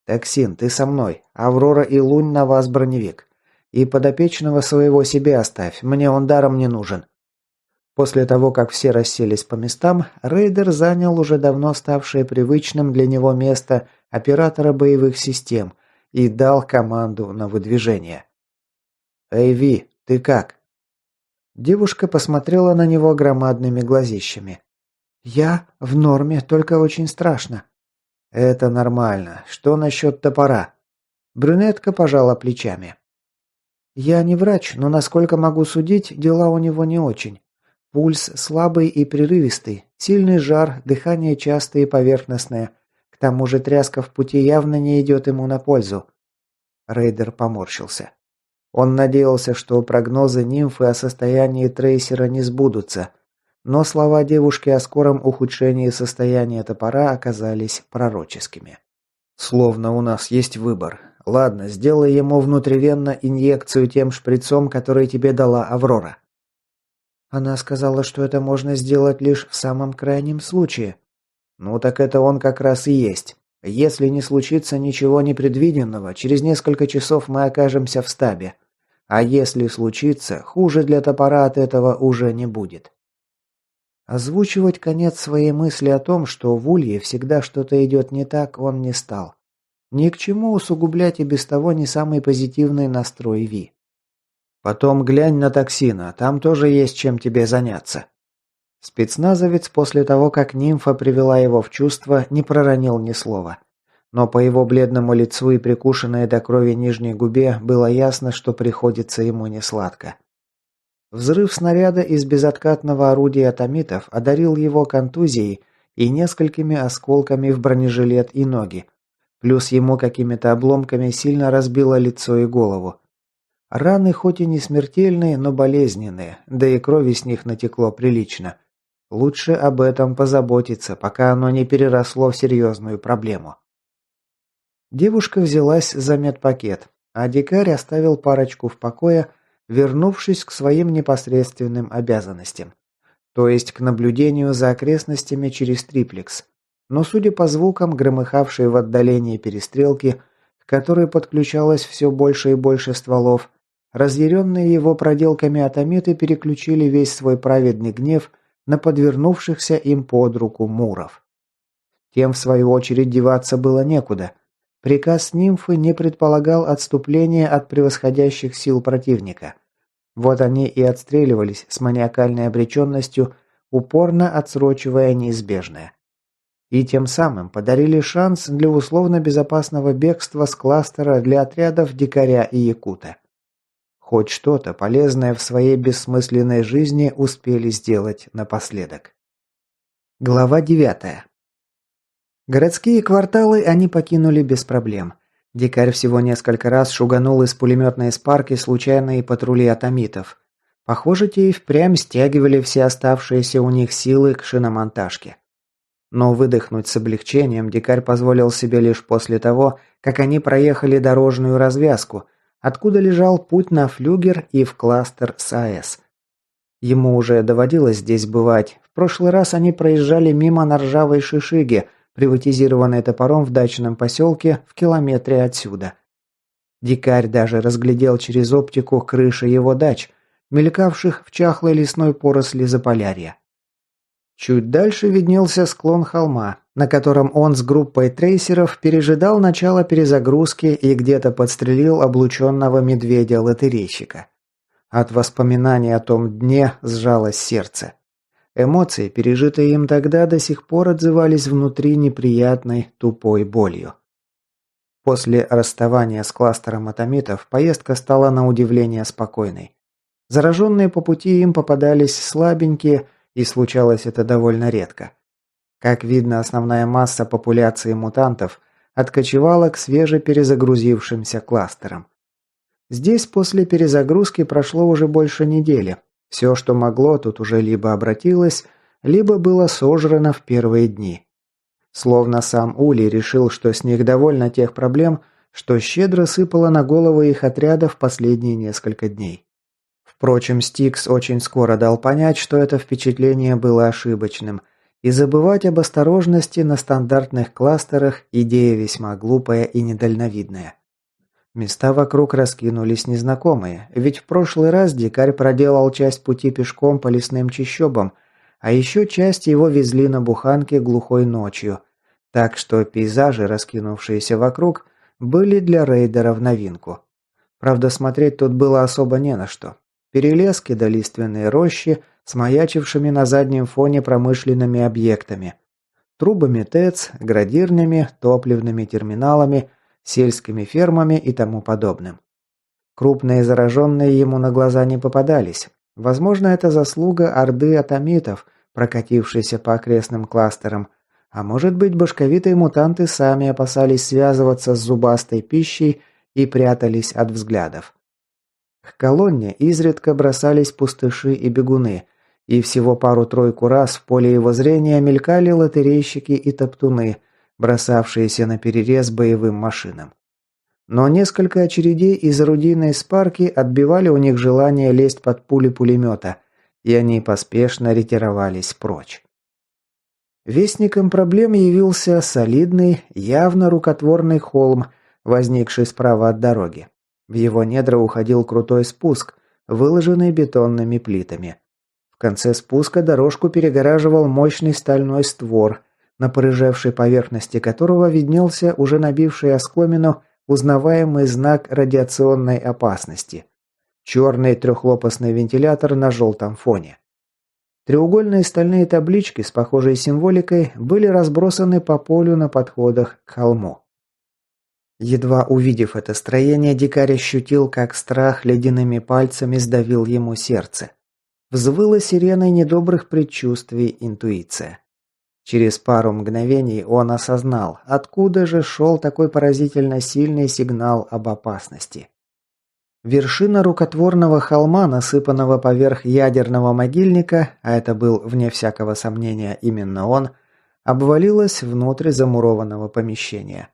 «Токсин, ты со мной. Аврора и Лунь на вас броневик. И подопечного своего себе оставь, мне он даром не нужен». После того, как все расселись по местам, рейдер занял уже давно ставшее привычным для него место оператора боевых систем и дал команду на выдвижение. «Эй, Ви, ты как?» Девушка посмотрела на него громадными глазищами. «Я в норме, только очень страшно». «Это нормально. Что насчет топора?» Брюнетка пожала плечами. Я не врач, но насколько могу судить, дела у него не очень. Пульс слабый и прерывистый, сильный жар, дыхание частое и поверхностное. К тому же тряска в пути явно не идет ему на пользу. Рейдер поморщился. Он надеялся, что прогнозы нимфы о состоянии трейсера не сбудутся, но слова девушки о скором ухудшении состояния топора оказались пророческими. «Словно у нас есть выбор. Ладно, сделай ему внутривенно инъекцию тем шприцом, который тебе дала Аврора». Она сказала, что это можно сделать лишь в самом крайнем случае. «Ну так это он как раз и есть. Если не случится ничего непредвиденного, через несколько часов мы окажемся в стабе. А если случится, хуже для топора от этого уже не будет». Озвучивать конец своей мысли о том, что в Улье всегда что-то идет не так, он не стал. Ни к чему усугублять и без того не самый позитивный настрой Ви. «Потом глянь на токсина, там тоже есть чем тебе заняться». Спецназовец после того, как нимфа привела его в чувство, не проронил ни слова. Но по его бледному лицу и прикушенной до крови нижней губе было ясно, что приходится ему несладко. Взрыв снаряда из безоткатного орудия атомитов одарил его контузией и несколькими осколками в бронежилет и ноги. Плюс ему какими-то обломками сильно разбило лицо и голову. Раны хоть и не смертельные, но болезненные, да и крови с них натекло прилично. Лучше об этом позаботиться, пока оно не переросло в серьезную проблему. Девушка взялась за медпакет, а дикарь оставил парочку в покое, вернувшись к своим непосредственным обязанностям. То есть к наблюдению за окрестностями через триплекс. Но судя по звукам, громыхавшей в отдалении перестрелки, к которой подключалось все больше и больше стволов, разъяренные его проделками атомиты переключили весь свой праведный гнев на подвернувшихся им под руку муров. Тем, в свою очередь, деваться было некуда. Приказ нимфы не предполагал отступления от превосходящих сил противника. Вот они и отстреливались с маниакальной обреченностью, упорно отсрочивая неизбежное. И тем самым подарили шанс для условно безопасного бегства с кластера для отрядов дикаря и якута. Хоть что-то полезное в своей бессмысленной жизни успели сделать напоследок. Глава 9. Городские кварталы они покинули без проблем. Дикарь всего несколько раз шуганул из пулеметной спарки случайные патрули атомитов. Похоже, те и впрямь стягивали все оставшиеся у них силы к шиномонтажке. Но выдохнуть с облегчением дикарь позволил себе лишь после того, как они проехали дорожную развязку, откуда лежал путь на флюгер и в кластер САЭС. Ему уже доводилось здесь бывать. В прошлый раз они проезжали мимо на ржавой шишиге, приватизированной топором в дачном поселке в километре отсюда. Дикарь даже разглядел через оптику крыши его дач, мелькавших в чахлой лесной поросли Заполярья. Чуть дальше виднелся склон холма, на котором он с группой трейсеров пережидал начало перезагрузки и где-то подстрелил облученного медведя-лотерейщика. От воспоминаний о том дне сжалось сердце. Эмоции, пережитые им тогда, до сих пор отзывались внутри неприятной, тупой болью. После расставания с кластером атомитов поездка стала на удивление спокойной. Зараженные по пути им попадались слабенькие, и случалось это довольно редко. Как видно, основная масса популяции мутантов откочевала к свежеперезагрузившимся кластерам. Здесь после перезагрузки прошло уже больше недели. Все, что могло, тут уже либо обратилось, либо было сожрано в первые дни. Словно сам Улей решил, что с них довольно тех проблем, что щедро сыпало на головы их отряда в последние несколько дней. Впрочем, Стикс очень скоро дал понять, что это впечатление было ошибочным, и забывать об осторожности на стандартных кластерах – идея весьма глупая и недальновидная. Места вокруг раскинулись незнакомые, ведь в прошлый раз дикарь проделал часть пути пешком по лесным чащобам, а еще часть его везли на буханке глухой ночью, так что пейзажи, раскинувшиеся вокруг, были для рейдера в новинку. Правда, смотреть тут было особо не на что. Перелески да лиственные рощи с маячившими на заднем фоне промышленными объектами. трубами ТЭЦ, градирнями, топливными терминалами, сельскими фермами и тому подобным. Крупные зараженные ему на глаза не попадались. Возможно, это заслуга орды атомитов, прокатившейся по окрестным кластерам, а может быть, башковитые мутанты сами опасались связываться с зубастой пищей и прятались от взглядов. К колонне изредка бросались пустыши и бегуны, и всего пару-тройку раз в поле его зрения мелькали лотерейщики и топтуны, бросавшиеся на перерез боевым машинам. Но несколько очередей из орудийной спарки отбивали у них желание лезть под пули пулемета, и они поспешно ретировались прочь. Вестником проблем явился солидный, явно рукотворный холм, возникший справа от дороги. В его недра уходил крутой спуск, выложенный бетонными плитами. В конце спуска дорожку перегораживал мощный стальной створ, на порыжевшей поверхности которого виднелся уже набивший оскомину узнаваемый знак радиационной опасности. Черный трехлопастный вентилятор на желтом фоне. Треугольные стальные таблички с похожей символикой были разбросаны по полю на подходах к холму. Едва увидев это строение, дикарь ощутил, как страх ледяными пальцами сдавил ему сердце. Взвыла сиреной недобрых предчувствий интуиция. Через пару мгновений он осознал, откуда же шел такой поразительно сильный сигнал об опасности. Вершина рукотворного холма, насыпанного поверх ядерного могильника, а это был, вне всякого сомнения, именно он, обвалилась внутрь замурованного помещения.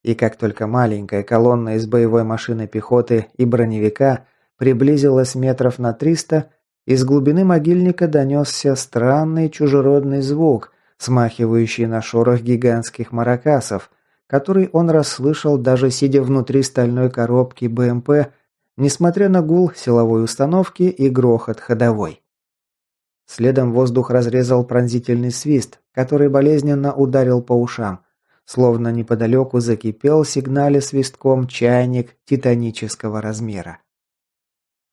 И как только маленькая колонна из боевой машины пехоты и броневика приблизилась метров на 300, из глубины могильника донесся странный чужеродный звук, смахивающий на шорох гигантских маракасов, который он расслышал, даже сидя внутри стальной коробки БМП, несмотря на гул силовой установки и грохот ходовой. Следом воздух разрезал пронзительный свист, который болезненно ударил по ушам, словно неподалеку закипел, сигналя свистком, чайник титанического размера.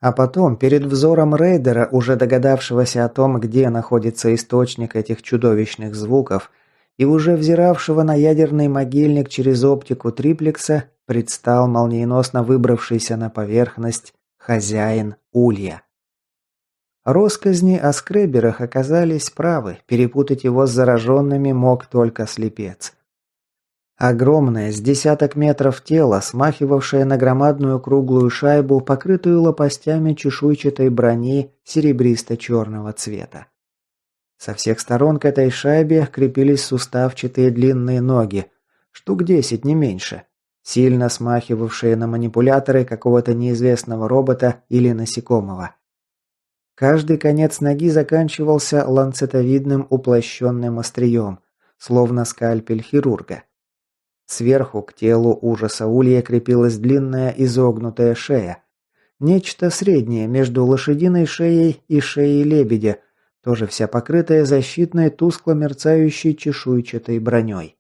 А потом, перед взором рейдера, уже догадавшегося о том, где находится источник этих чудовищных звуков, и уже взиравшего на ядерный могильник через оптику триплекса, предстал молниеносно выбравшийся на поверхность хозяин улья. Россказни о скреберах оказались правы, перепутать его с зараженными мог только слепец. Огромное, с десяток метров тело, смахивавшее на громадную круглую шайбу, покрытую лопастями чешуйчатой брони серебристо-черного цвета. Со всех сторон к этой шайбе крепились суставчатые длинные ноги, штук 10, не меньше, сильно смахивавшие на манипуляторы какого-то неизвестного робота или насекомого. Каждый конец ноги заканчивался ланцетовидным уплощенным острием, словно скальпель хирурга. Сверху к телу ужаса улья крепилась длинная изогнутая шея. Нечто среднее между лошадиной шеей и шеей лебедя, тоже вся покрытая защитной тускло мерцающей чешуйчатой броней.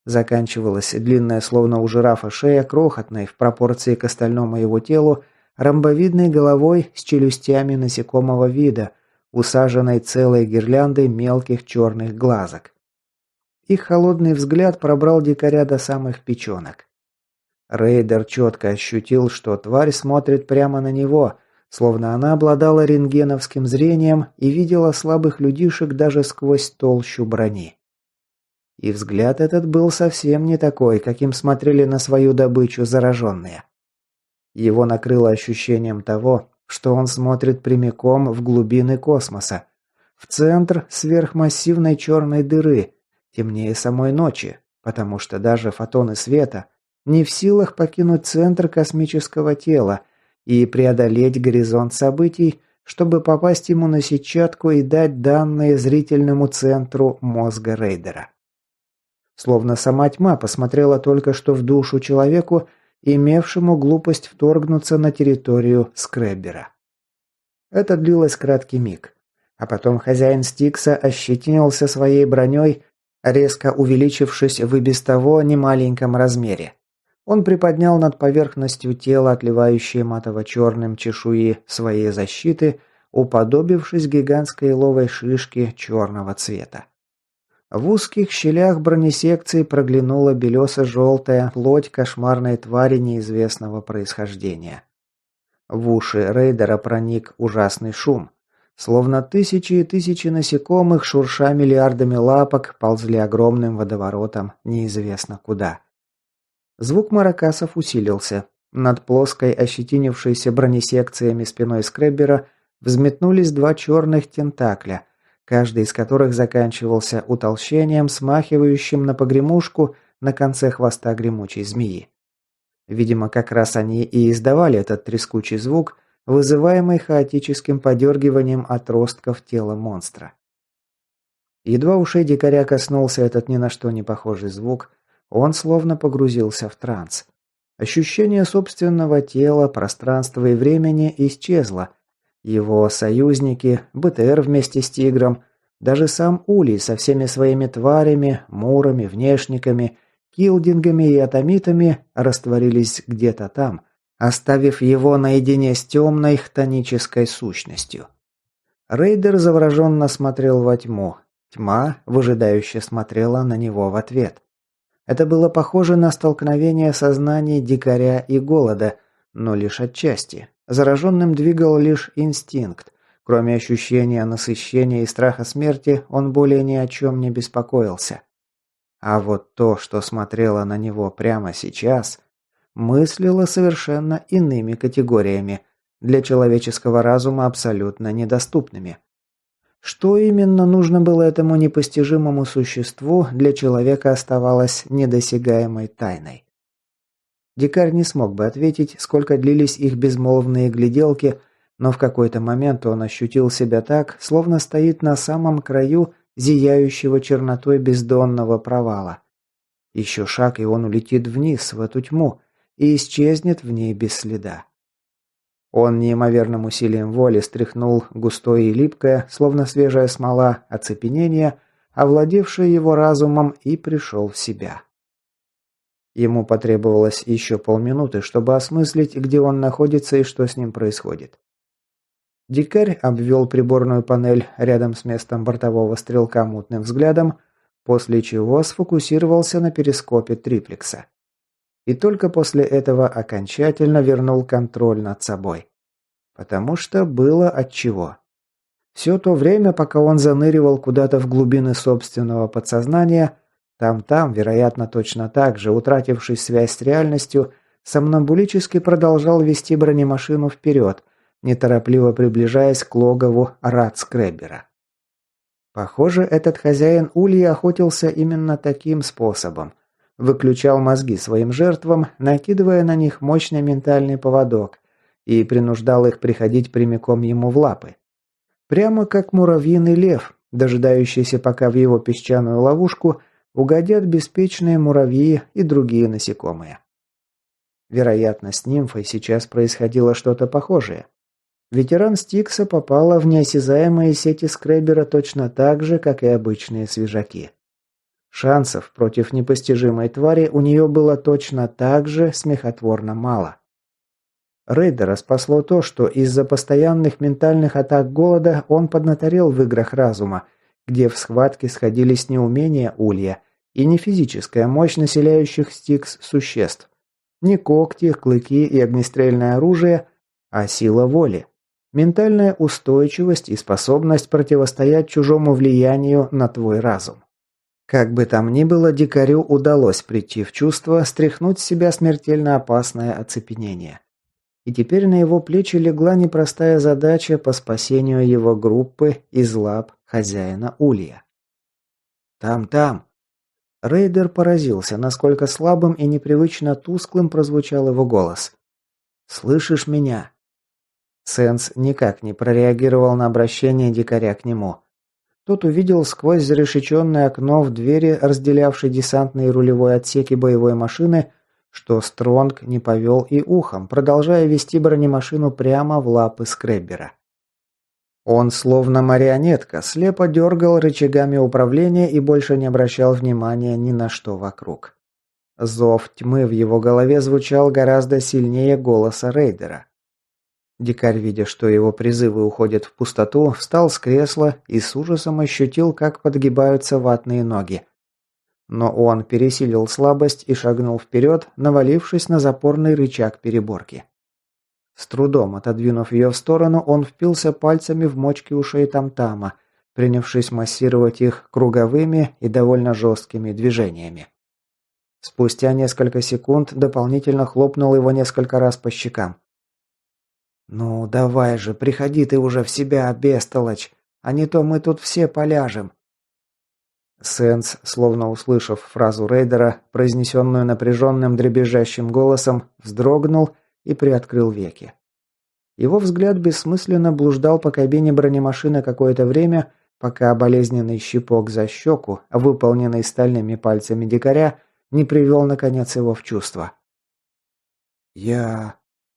Заканчивалась длинная, словно у жирафа, шея крохотной в пропорции к остальному его телу, ромбовидной головой с челюстями насекомого вида, усаженной целой гирляндой мелких черных глазок. Их холодный взгляд пробрал дикаря до самых печенок. Рейдер четко ощутил, что тварь смотрит прямо на него, словно она обладала рентгеновским зрением и видела слабых людишек даже сквозь толщу брони. И взгляд этот был совсем не такой, каким смотрели на свою добычу зараженные. Его накрыло ощущением того, что он смотрит прямиком в глубины космоса, в центр сверхмассивной черной дыры, темнее самой ночи, потому что даже фотоны света не в силах покинуть центр космического тела и преодолеть горизонт событий, чтобы попасть ему на сетчатку и дать данные зрительному центру мозга рейдера. Словно сама тьма посмотрела только что в душу человеку, имевшему глупость вторгнуться на территорию скреббера. Это длилось краткий миг, а потом хозяин Стикса ощетинился своей броней, резко увеличившись в и без того немаленьком размере. Он приподнял над поверхностью тела, отливающие матово-черным чешуи своей защиты, уподобившись гигантской еловой шишке черного цвета. В узких щелях бронесекции проглянула белесо-желтая плоть кошмарной твари неизвестного происхождения. В уши рейдера проник ужасный шум. Словно тысячи и тысячи насекомых, шурша миллиардами лапок, ползли огромным водоворотом неизвестно куда. Звук маракасов усилился. Над плоской, ощетинившейся бронесекциями спиной скреббера взметнулись два черных тентакля, каждый из которых заканчивался утолщением, смахивающим на погремушку на конце хвоста гремучей змеи. Видимо, как раз они и издавали этот трескучий звук, вызываемый хаотическим подергиванием отростков тела монстра. Едва ушей дикаря коснулся этот ни на что не похожий звук, он словно погрузился в транс. Ощущение собственного тела, пространства и времени исчезло. Его союзники, БТР вместе с Тигром, даже сам Улей со всеми своими тварями, мурами, внешниками, килдингами и атомитами растворились где-то там, оставив его наедине с темной хтонической сущностью. Рейдер завороженно смотрел во тьму. Тьма выжидающе смотрела на него в ответ. Это было похоже на столкновение сознаний дикаря и голода, но лишь отчасти. Зараженным двигал лишь инстинкт. Кроме ощущения насыщения и страха смерти, он более ни о чем не беспокоился. А вот то, что смотрело на него прямо сейчас, мыслило совершенно иными категориями, для человеческого разума абсолютно недоступными. Что именно нужно было этому непостижимому существу, для человека оставалось недосягаемой тайной. Дикарь не смог бы ответить, сколько длились их безмолвные гляделки, но в какой-то момент он ощутил себя так, словно стоит на самом краю зияющего чернотой бездонного провала. Еще шаг, и он улетит вниз, в эту тьму, и исчезнет в ней без следа. Он неимоверным усилием воли стряхнул густое и липкое, словно свежая смола, оцепенение, овладевшее его разумом, и пришел в себя. Ему потребовалось еще полминуты, чтобы осмыслить, где он находится и что с ним происходит. Дикарь обвел приборную панель рядом с местом бортового стрелка мутным взглядом, после чего сфокусировался на перископе триплекса. И только после этого окончательно вернул контроль над собой. Потому что было отчего. Все то время, пока он заныривал куда-то в глубины собственного подсознания, там, вероятно, точно так же, утративший связь с реальностью, сомнамбулически продолжал вести бронемашину вперед, неторопливо приближаясь к логову Радскреббера. Похоже, этот хозяин улья охотился именно таким способом. Выключал мозги своим жертвам, накидывая на них мощный ментальный поводок, и принуждал их приходить прямиком ему в лапы. Прямо как муравьиный лев, дожидающийся, пока в его песчаную ловушку угодят беспечные муравьи и другие насекомые. Вероятно, с нимфой сейчас происходило что-то похожее. Ветеран Стикса попала в неосязаемые сети скреббера точно так же, как и обычные свежаки. Шансов против непостижимой твари у нее было точно так же смехотворно мало. Рейдера спасло то, что из-за постоянных ментальных атак голода он поднаторел в играх разума, где в схватке сходились не умения улья и не физическая мощь населяющих Стикс существ, не когти, клыки и огнестрельное оружие, а сила воли, ментальная устойчивость и способность противостоять чужому влиянию на твой разум. Как бы там ни было, дикарю удалось прийти в чувство, стряхнуть с себя смертельно опасное оцепенение. И теперь на его плечи легла непростая задача по спасению его группы из лап хозяина улья. «Там!» Рейдер поразился, насколько слабым и непривычно тусклым прозвучал его голос. «Слышишь меня?» Сенс никак не прореагировал на обращение дикаря к нему. Тот увидел сквозь зарешеченное окно в двери, разделявшей десантный и рулевой отсеки боевой машины, что Стронг не повел и ухом, продолжая вести бронемашину прямо в лапы скреббера. Он, словно марионетка, слепо дергал рычагами управления и больше не обращал внимания ни на что вокруг. Зов тьмы в его голове звучал гораздо сильнее голоса рейдера. Дикарь, видя, что его призывы уходят в пустоту, встал с кресла и с ужасом ощутил, как подгибаются ватные ноги. Но он пересилил слабость и шагнул вперед, навалившись на запорный рычаг переборки. С трудом отодвинув ее в сторону, он впился пальцами в мочки ушей Тамтама, принявшись массировать их круговыми и довольно жесткими движениями. Спустя несколько секунд дополнительно хлопнул его несколько раз по щекам. «Ну, давай же, приходи ты уже в себя, бестолочь, а не то мы тут все поляжем». Сенс, словно услышав фразу рейдера, произнесенную напряженным дребезжащим голосом, вздрогнул и приоткрыл веки. Его взгляд бессмысленно блуждал по кабине бронемашины какое-то время, пока болезненный щипок за щеку, выполненный стальными пальцами дикаря, не привел, наконец, его в чувство.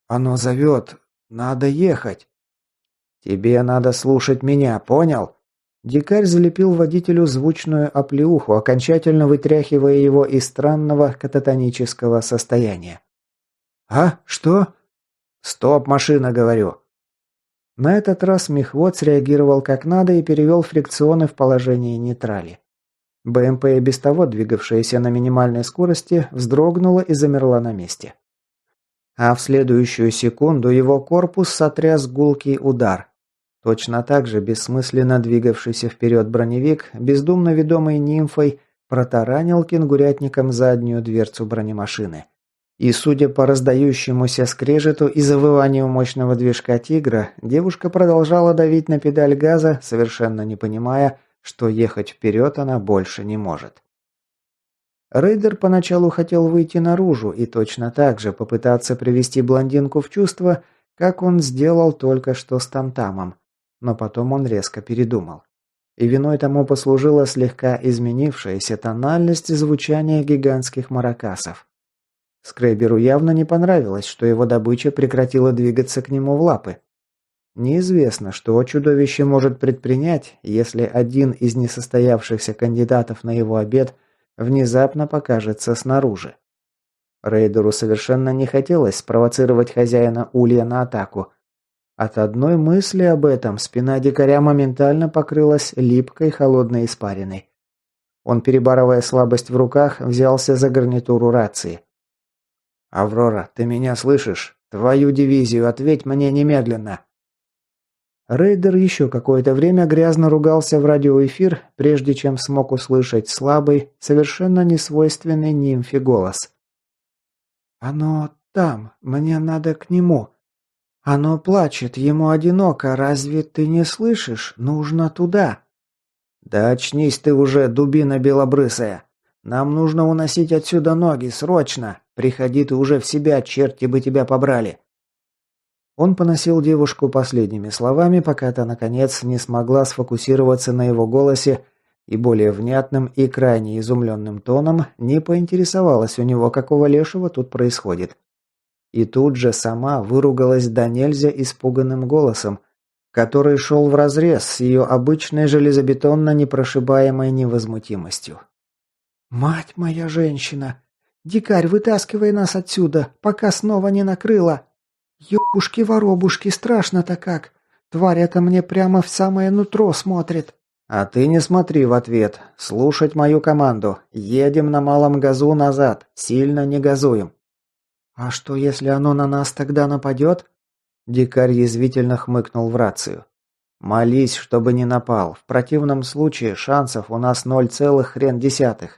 Оно зовет. Надо ехать». «Тебе надо слушать меня, понял?» Дикарь залепил водителю звучную оплеуху, окончательно вытряхивая его из странного кататонического состояния. «А? Что?» «Стоп, машина, говорю!» На этот раз мехвод среагировал как надо и перевел фрикционы в положение нейтрали. БМП, и без того двигавшаяся на минимальной скорости, вздрогнула и замерла на месте. А в следующую секунду его корпус сотряс гулкий удар. Точно так же бессмысленно двигавшийся вперед броневик, бездумно ведомый нимфой, протаранил кенгурятником заднюю дверцу бронемашины. И, судя по раздающемуся скрежету и завыванию мощного движка «Тигра», девушка продолжала давить на педаль газа, совершенно не понимая, что ехать вперед она больше не может. Рейдер поначалу хотел выйти наружу и точно так же попытаться привести блондинку в чувство, как он сделал только что с Тамтамом, но потом он резко передумал. И виной тому послужила слегка изменившаяся тональность звучания гигантских маракасов. Скреберу явно не понравилось, что его добыча прекратила двигаться к нему в лапы. Неизвестно, что чудовище может предпринять, если один из несостоявшихся кандидатов на его обед внезапно покажется снаружи. Рейдеру совершенно не хотелось спровоцировать хозяина улья на атаку. От одной мысли об этом спина дикаря моментально покрылась липкой холодной испариной. Он, перебарывая слабость в руках, взялся за гарнитуру рации. «Аврора, ты меня слышишь? Твою дивизию, ответь мне немедленно!» Рейдер еще какое-то время грязно ругался в радиоэфир, прежде чем смог услышать слабый, совершенно несвойственный нимфе голос. «Оно там, мне надо к нему. Оно плачет, ему одиноко, разве ты не слышишь? Нужно туда». «Да очнись ты уже, дубина белобрысая! Нам нужно уносить отсюда ноги, срочно! Приходи ты уже в себя, черти бы тебя побрали!» Он поносил девушку последними словами, пока та, наконец, не смогла сфокусироваться на его голосе и более внятным и крайне изумленным тоном не поинтересовалась у него, какого лешего тут происходит. И тут же сама выругалась до нельзя испуганным голосом, который шел вразрез с ее обычной железобетонно непрошибаемой невозмутимостью. «Мать моя женщина! Дикарь, вытаскивай нас отсюда, пока снова не накрыло! Ёбушки-воробушки, страшно-то как! Тварь эта мне прямо в самое нутро смотрит!» «А ты не смотри в ответ. Слушать мою команду. Едем на малом газу назад. Сильно не газуем». «А что, если оно на нас тогда нападет?» Дикарь язвительно хмыкнул в рацию. «Молись, чтобы не напал. В противном случае шансов у нас 0,1.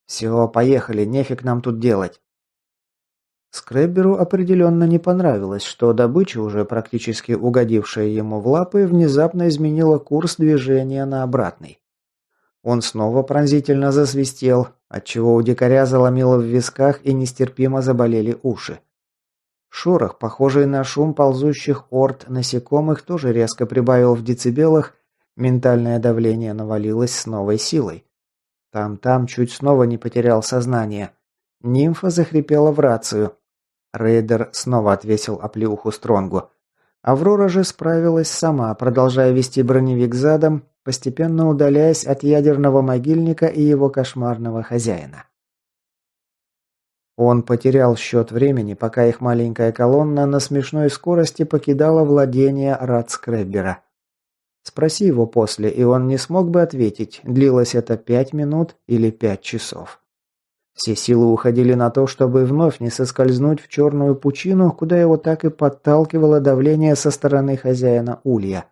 Все, поехали, нефиг нам тут делать». Скребберу определенно не понравилось, что добыча, уже практически угодившая ему в лапы, внезапно изменила курс движения на обратный. Он снова пронзительно засвистел, отчего у дикаря заломило в висках и нестерпимо заболели уши. Шорох, похожий на шум ползущих орд насекомых, тоже резко прибавил в децибелах, ментальное давление навалилось с новой силой. Там чуть снова не потерял сознание. Нимфа захрипела в рацию. Рейдер снова отвесил оплеуху Стронгу. Аврора же справилась сама, продолжая вести броневик задом, постепенно удаляясь от ядерного могильника и его кошмарного хозяина. Он потерял счет времени, пока их маленькая колонна на смешной скорости покидала владение Радскреббера. Спроси его после, и он не смог бы ответить, длилось это 5 минут или 5 часов. Все силы уходили на то, чтобы вновь не соскользнуть в черную пучину, куда его так и подталкивало давление со стороны хозяина улья.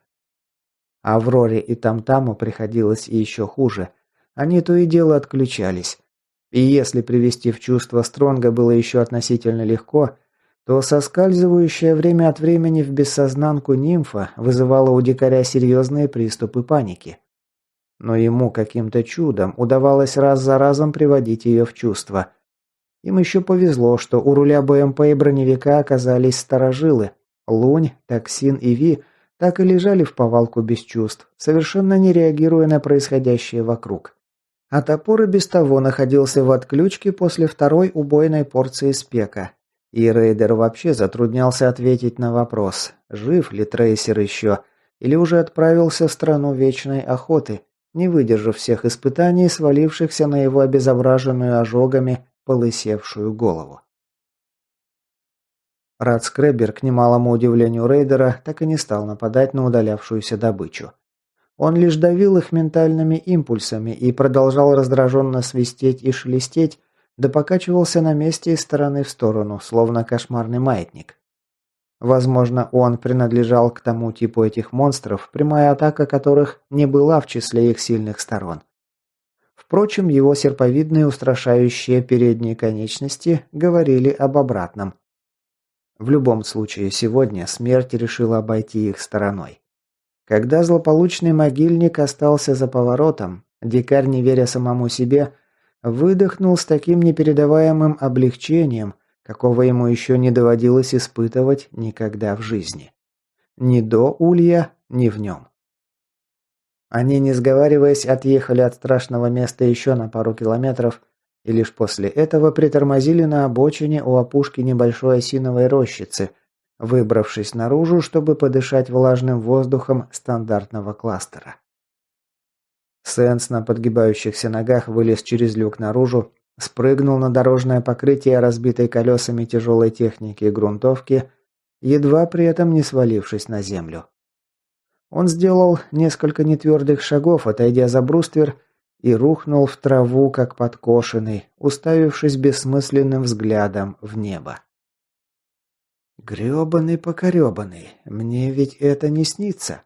Авроре и Тамтаму приходилось и еще хуже. Они то и дело отключались. И если привести в чувство Стронга было еще относительно легко, то соскальзывающая время от времени в бессознанку нимфа вызывала у дикаря серьезные приступы паники. Но ему каким-то чудом удавалось раз за разом приводить ее в чувство. Им еще повезло, что у руля БМП и броневика оказались старожилы. Лунь, Токсин и Ви так и лежали в повалку без чувств, совершенно не реагируя на происходящее вокруг. А топор и без того находился в отключке после второй убойной порции спека. И рейдер вообще затруднялся ответить на вопрос, жив ли трейсер еще, или уже отправился в страну вечной охоты, не выдержав всех испытаний, свалившихся на его обезображенную ожогами полысевшую голову. Радскреббер, к немалому удивлению рейдера, так и не стал нападать на удалявшуюся добычу. Он лишь давил их ментальными импульсами и продолжал раздраженно свистеть и шелестеть, да покачивался на месте из стороны в сторону, словно кошмарный маятник. Возможно, он принадлежал к тому типу этих монстров, прямая атака которых не была в числе их сильных сторон. Впрочем, его серповидные устрашающие передние конечности говорили об обратном. В любом случае, сегодня смерть решила обойти их стороной. Когда злополучный могильник остался за поворотом, дикарь, не веря самому себе, выдохнул с таким непередаваемым облегчением, какого ему еще не доводилось испытывать никогда в жизни. Ни до улья, ни в нем. Они, не сговариваясь, отъехали от страшного места еще на пару километров, и лишь после этого притормозили на обочине у опушки небольшой осиновой рощицы, выбравшись наружу, чтобы подышать влажным воздухом стандартного кластера. Сенс на подгибающихся ногах вылез через люк наружу, спрыгнул на дорожное покрытие разбитой колесами тяжелой техники и грунтовки, едва при этом не свалившись на землю. Он сделал несколько нетвердых шагов, отойдя за бруствер, и рухнул в траву, как подкошенный, уставившись бессмысленным взглядом в небо. «Грёбаный-покорёбаный, мне ведь это не снится.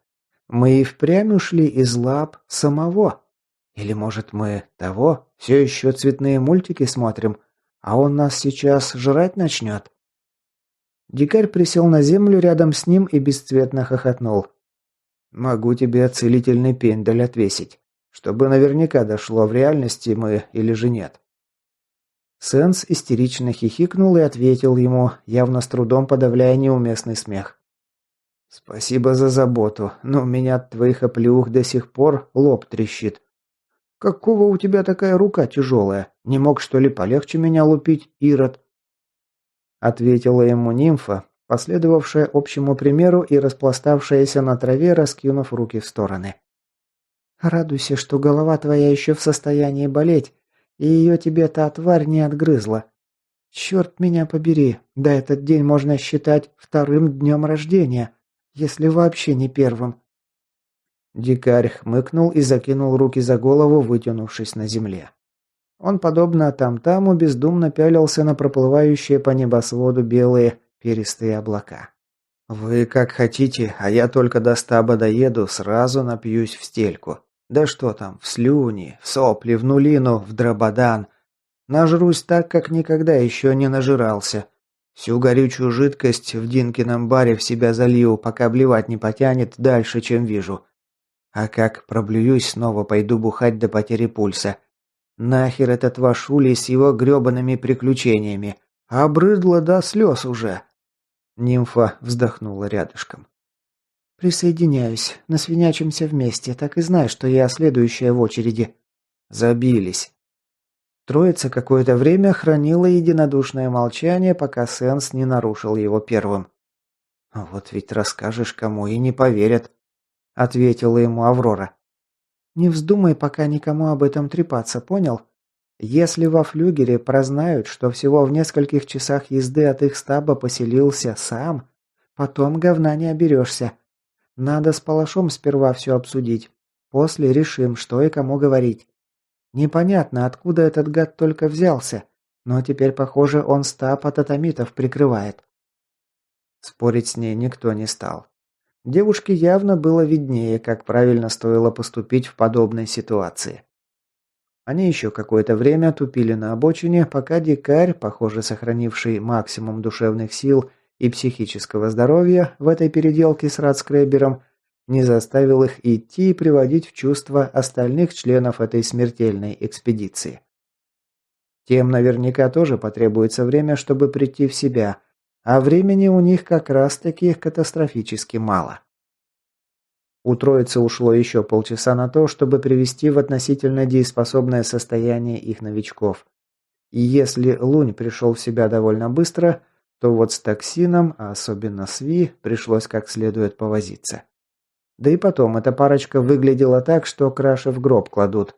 Мы и впрямь ушли из лап самого. Или, может, мы того, все еще цветные мультики смотрим, а он нас сейчас жрать начнет?» Дикарь присел на землю рядом с ним и бесцветно хохотнул. «Могу тебе целительный пендель отвесить, чтобы наверняка дошло, в реальности мы или же нет». Сенс истерично хихикнул и ответил ему, явно с трудом подавляя неуместный смех. «Спасибо за заботу, но у меня от твоих оплеух до сих пор лоб трещит. Какого у тебя такая рука тяжелая? Не мог, что ли, полегче меня лупить, Ирод?» Ответила ему нимфа, последовавшая общему примеру и распластавшаяся на траве, раскинув руки в стороны. «Радуйся, что голова твоя еще в состоянии болеть, и ее тебе та тварь не отгрызла. Черт меня побери, да этот день можно считать вторым днем рождения, если вообще не первым». Дикарь хмыкнул и закинул руки за голову, вытянувшись на земле. Он, подобно Тамтаму, бездумно пялился на проплывающие по небосводу белые перистые облака. «Вы как хотите, а я только до стаба доеду, сразу напьюсь в стельку. Да что там, в слюни, в сопли, в нулину, в дрободан. Нажрусь так, как никогда еще не нажирался. Всю горючую жидкость в Динкином баре в себя залью, пока блевать не потянет дальше, чем вижу. А как проблююсь, снова пойду бухать до потери пульса. Нахер этот ваш улей с его грёбаными приключениями. Обрыдло до слез уже». Нимфа вздохнула рядышком. «Присоединяюсь. Насвинячимся вместе, так и знай, что я следующая в очереди». Забились. Троица какое-то время хранила единодушное молчание, пока Сенс не нарушил его первым. «Вот ведь расскажешь кому и не поверят», — ответила ему Аврора. «Не вздумай пока никому об этом трепаться, понял? Если во флюгере прознают, что всего в нескольких часах езды от их стаба поселился сам, потом говна не оберешься. Надо с Палашом сперва все обсудить. После решим, что и кому говорить. Непонятно, откуда этот гад только взялся, но теперь, похоже, он стаб от атомитов прикрывает. Спорить с ней никто не стал. Девушке явно было виднее, как правильно стоило поступить в подобной ситуации. Они еще какое-то время тупили на обочине, пока дикарь, похоже, сохранивший максимум душевных сил и психического здоровья в этой переделке с радскребером, не заставил их идти и приводить в чувство остальных членов этой смертельной экспедиции. Тем наверняка тоже потребуется время, чтобы прийти в себя, а времени у них как раз-таки катастрофически мало. У троицы ушло еще полчаса на то, чтобы привести в относительно дееспособное состояние их новичков. И если Лунь пришел в себя довольно быстро, то вот с токсином, а особенно с Ви, пришлось как следует повозиться. Да и потом, эта парочка выглядела так, что краши в гроб кладут.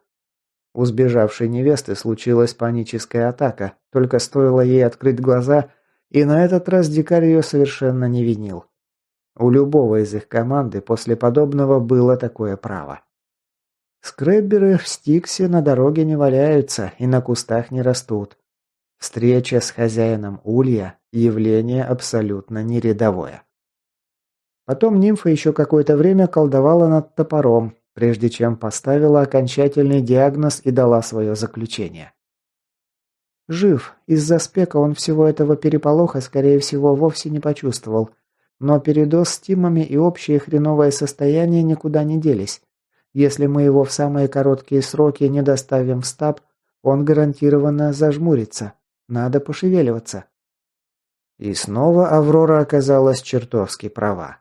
У сбежавшей невесты случилась паническая атака, только стоило ей открыть глаза, и на этот раз дикарь ее совершенно не винил. У любого из их команды после подобного было такое право. Скребберы в Стиксе на дороге не валяются и на кустах не растут. Встреча с хозяином улья – явление абсолютно не рядовое. Потом нимфа еще какое-то время колдовала над топором, прежде чем поставила окончательный диагноз и дала свое заключение. Жив, из-за спека он всего этого переполоха, скорее всего, вовсе не почувствовал. Но передоз с тимами и общее хреновое состояние никуда не делись. Если мы его в самые короткие сроки не доставим в стаб, он гарантированно зажмурится. Надо пошевеливаться. И снова Аврора оказалась чертовски права.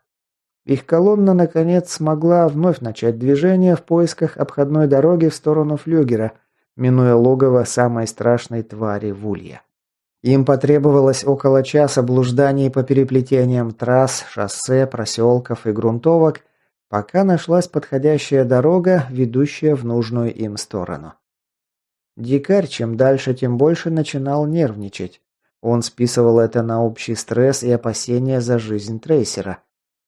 Их колонна, наконец, смогла вновь начать движение в поисках обходной дороги в сторону флюгера, минуя логово самой страшной твари в улье. Им потребовалось около часа блужданий по переплетениям трасс, шоссе, проселков и грунтовок, пока нашлась подходящая дорога, ведущая в нужную им сторону. Дикарь чем дальше, тем больше начинал нервничать. Он списывал это на общий стресс и опасения за жизнь трейсера.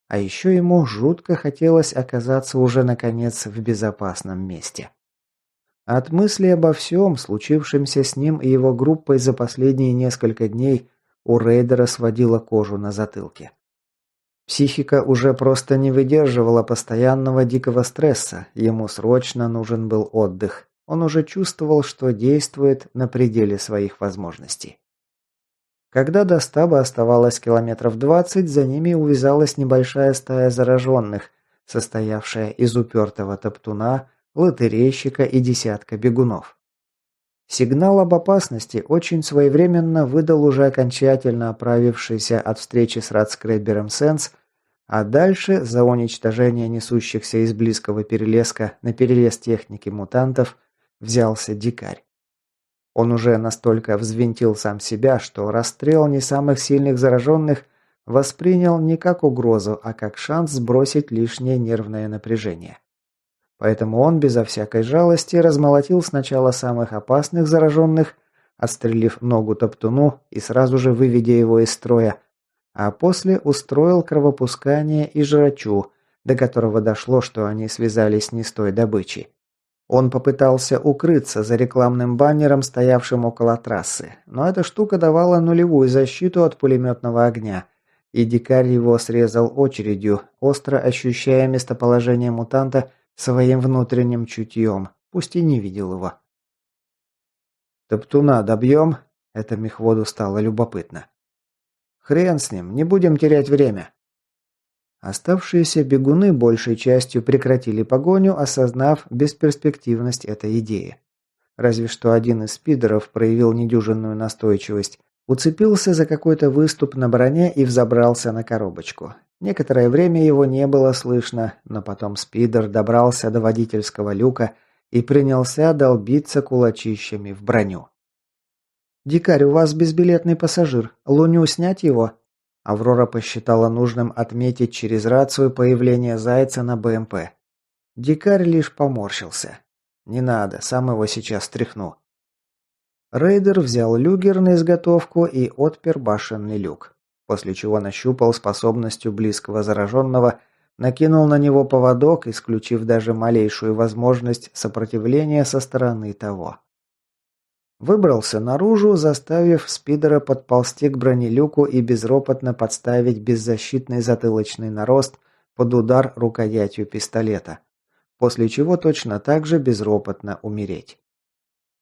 А еще ему жутко хотелось оказаться уже наконец в безопасном месте. От мысли обо всем, случившемся с ним и его группой за последние несколько дней, у рейдера сводила кожу на затылке. Психика уже просто не выдерживала постоянного дикого стресса, ему срочно нужен был отдых. Он уже чувствовал, что действует на пределе своих возможностей. Когда до стаба оставалось километров 20, за ними увязалась небольшая стая зараженных, состоявшая из упертого топтуна, лотерейщика и десятка бегунов. Сигнал об опасности очень своевременно выдал уже окончательно оправившийся от встречи с радскреббером Сенс, а дальше за уничтожение несущихся из близкого перелеска на перелез техники мутантов взялся дикарь. Он уже настолько взвинтил сам себя, что расстрел не самых сильных зараженных воспринял не как угрозу, а как шанс сбросить лишнее нервное напряжение. Поэтому он безо всякой жалости размолотил сначала самых опасных зараженных, отстрелив ногу топтуну и сразу же выведя его из строя, а после устроил кровопускание и жрачу, до которого дошло, что они связались не с той добычей. Он попытался укрыться за рекламным баннером, стоявшим около трассы, но эта штука давала нулевую защиту от пулеметного огня, и дикарь его срезал очередью, остро ощущая местоположение мутанта своим внутренним чутьем, пусть и не видел его. «Топтуна добьем?» – это мехводу стало любопытно. «Хрен с ним, не будем терять время». Оставшиеся бегуны большей частью прекратили погоню, осознав бесперспективность этой идеи. Разве что один из спидеров проявил недюжинную настойчивость, уцепился за какой-то выступ на броне и взобрался на коробочку. Некоторое время его не было слышно, но потом спидер добрался до водительского люка и принялся долбиться кулачищами в броню. «Дикарь, у вас безбилетный пассажир. Луню снять его?» Аврора посчитала нужным отметить через рацию появление Зайца на БМП. Дикарь лишь поморщился. «Не надо, сам его сейчас стряхну». Рейдер взял люгер на изготовку и отпер башенный люк, после чего нащупал способностью близкого зараженного, накинул на него поводок, исключив даже малейшую возможность сопротивления со стороны того. Выбрался наружу, заставив спидера подползти к бронелюку и безропотно подставить беззащитный затылочный нарост под удар рукоятью пистолета, после чего точно так же безропотно умереть.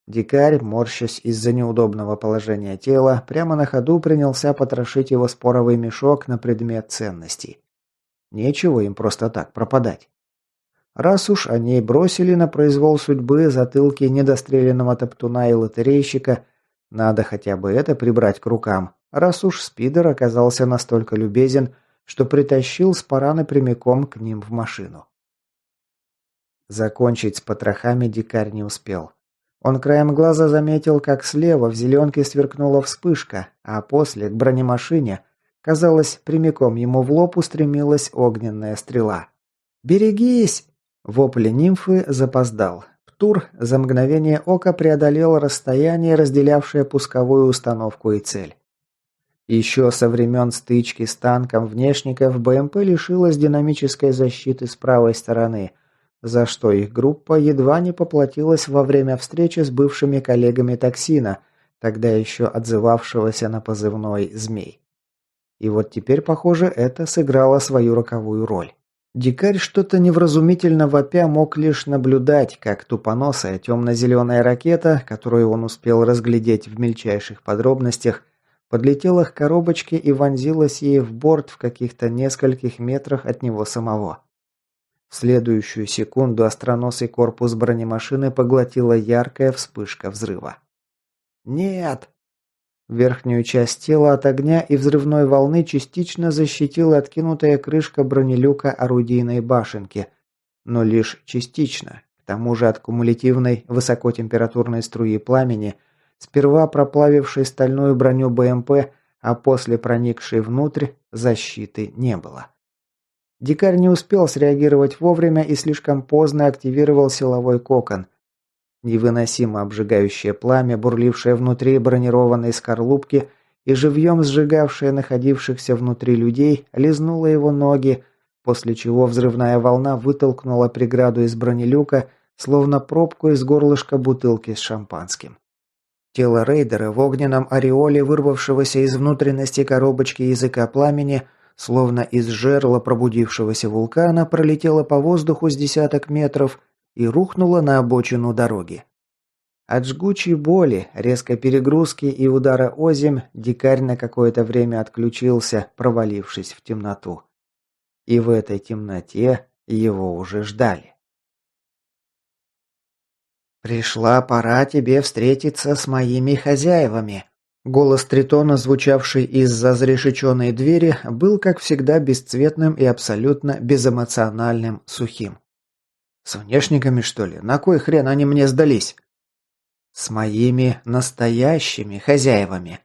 Дикарь, морщась из-за неудобного положения тела, прямо на ходу принялся потрошить его споровый мешок на предмет ценностей. Нечего им просто так пропадать. Раз уж они бросили на произвол судьбы затылки недостреленного топтуна и лотерейщика, надо хотя бы это прибрать к рукам, раз уж спидер оказался настолько любезен, что притащил спараны прямиком к ним в машину. Закончить с потрохами дикарь не успел. Он краем глаза заметил, как слева в зеленке сверкнула вспышка, а после к бронемашине, казалось, прямиком ему в лоб устремилась огненная стрела. «Берегись!» Вопль нимфы запоздал. Птур за мгновение ока преодолел расстояние, разделявшее пусковую установку и цель. Еще со времен стычки с танком внешников БМП лишилась динамической защиты с правой стороны, за что их группа едва не поплатилась во время встречи с бывшими коллегами «Токсина», тогда еще отзывавшегося на позывной «Змей». И вот теперь, похоже, это сыграло свою роковую роль. Дикарь что-то невразумительно вопя мог лишь наблюдать, как тупоносая темно-зеленая ракета, которую он успел разглядеть в мельчайших подробностях, подлетела к коробочке и вонзилась ей в борт в каких-то нескольких метрах от него самого. В следующую секунду остроносый корпус бронемашины поглотила яркая вспышка взрыва. «Нет!» Верхнюю часть тела от огня и взрывной волны частично защитила откинутая крышка бронелюка орудийной башенки, но лишь частично. К тому же от кумулятивной высокотемпературной струи пламени, сперва проплавившей стальную броню БМП, а после проникшей внутрь, защиты не было. Дикарь не успел среагировать вовремя и слишком поздно активировал силовой кокон. Невыносимо обжигающее пламя, бурлившее внутри бронированной скорлупки и живьем сжигавшее находившихся внутри людей, лизнуло его ноги, после чего взрывная волна вытолкнула преграду из бронелюка, словно пробку из горлышка бутылки с шампанским. Тело рейдера в огненном ореоле, вырвавшегося из внутренности коробочки языка пламени, словно из жерла пробудившегося вулкана, пролетело по воздуху с десяток метров и рухнула на обочину дороги. От жгучей боли, резкой перегрузки и удара озимь дикарь на какое-то время отключился, провалившись в темноту. И в этой темноте его уже ждали. «Пришла пора тебе встретиться с моими хозяевами». Голос Тритона, звучавший из-за зарешеченной двери, был, как всегда, бесцветным и абсолютно безэмоциональным, сухим. «С внешниками, что ли? На кой хрен они мне сдались?» «С моими настоящими хозяевами.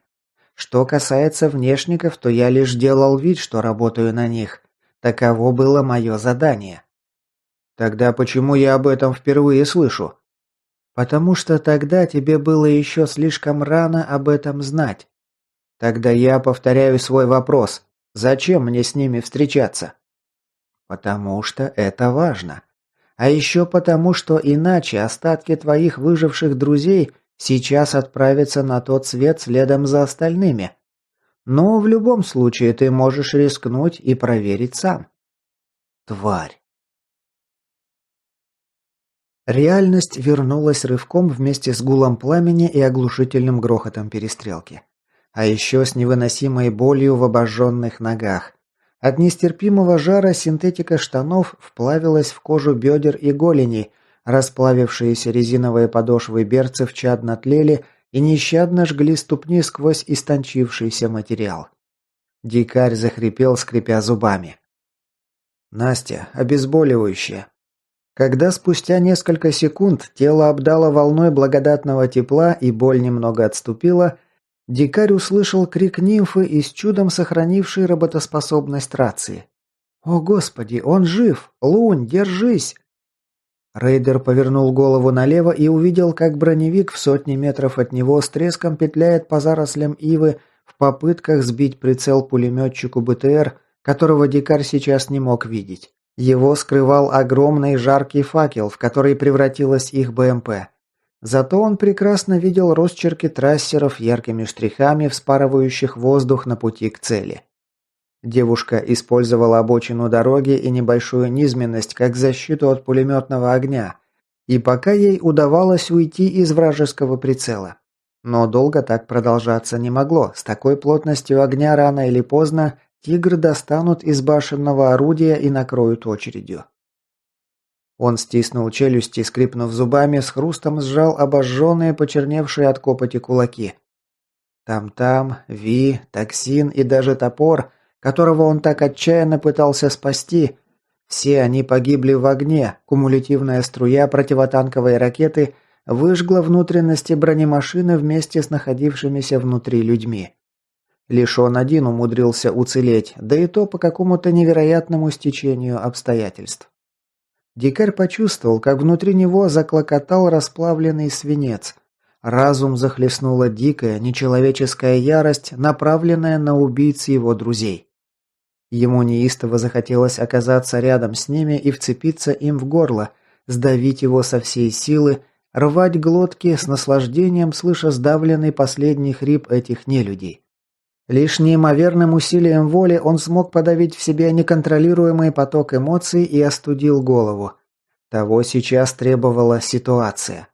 Что касается внешников, то я лишь делал вид, что работаю на них. Таково было мое задание». «Тогда почему я об этом впервые слышу?» «Потому что тогда тебе было еще слишком рано об этом знать. Тогда я повторяю свой вопрос. Зачем мне с ними встречаться?» «Потому что это важно. А еще потому, что иначе остатки твоих выживших друзей сейчас отправятся на тот свет следом за остальными. Но в любом случае ты можешь рискнуть и проверить сам». «Тварь!» Реальность вернулась рывком вместе с гулом пламени и оглушительным грохотом перестрелки. А еще с невыносимой болью в обожженных ногах. От нестерпимого жара синтетика штанов вплавилась в кожу бедер и голени, расплавившиеся резиновые подошвы берцев чадно тлели и нещадно жгли ступни сквозь истончившийся материал. Дикарь захрипел, скрипя зубами. «Настя, обезболивающее». Когда спустя несколько секунд тело обдало волной благодатного тепла и боль немного отступила, дикарь услышал крик нимфы и с чудом сохранившей работоспособность рации. «О, Господи, он жив! Лунь, держись!» Рейдер повернул голову налево и увидел, как броневик в сотни метров от него с треском петляет по зарослям ивы в попытках сбить прицел пулеметчику БТР, которого дикарь сейчас не мог видеть. Его скрывал огромный жаркий факел, в который превратилась их БМП. Зато он прекрасно видел росчерки трассеров яркими штрихами, вспарывающих воздух на пути к цели. Девушка использовала обочину дороги и небольшую низменность как защиту от пулеметного огня, и пока ей удавалось уйти из вражеского прицела. Но долго так продолжаться не могло, с такой плотностью огня рано или поздно «Тигр» достанут из башенного орудия и накроют очередью. Он стиснул челюсти, скрипнув зубами, с хрустом сжал обожженные, почерневшие от копоти кулаки. Там-там, Ви, Токсин и даже Топор, которого он так отчаянно пытался спасти, все они погибли в огне, кумулятивная струя противотанковой ракеты выжгла внутренности бронемашины вместе с находившимися внутри людьми. Лишь он один умудрился уцелеть, да и то по какому-то невероятному стечению обстоятельств. Дикарь почувствовал, как внутри него заклокотал расплавленный свинец. Разум захлестнула дикая, нечеловеческая ярость, направленная на убийц его друзей. Ему неистово захотелось оказаться рядом с ними и вцепиться им в горло, сдавить его со всей силы, рвать глотки с наслаждением, слыша сдавленный последний хрип этих нелюдей. Лишь неимоверным усилием воли он смог подавить в себе неконтролируемый поток эмоций и остудил голову. Того сейчас требовала ситуация.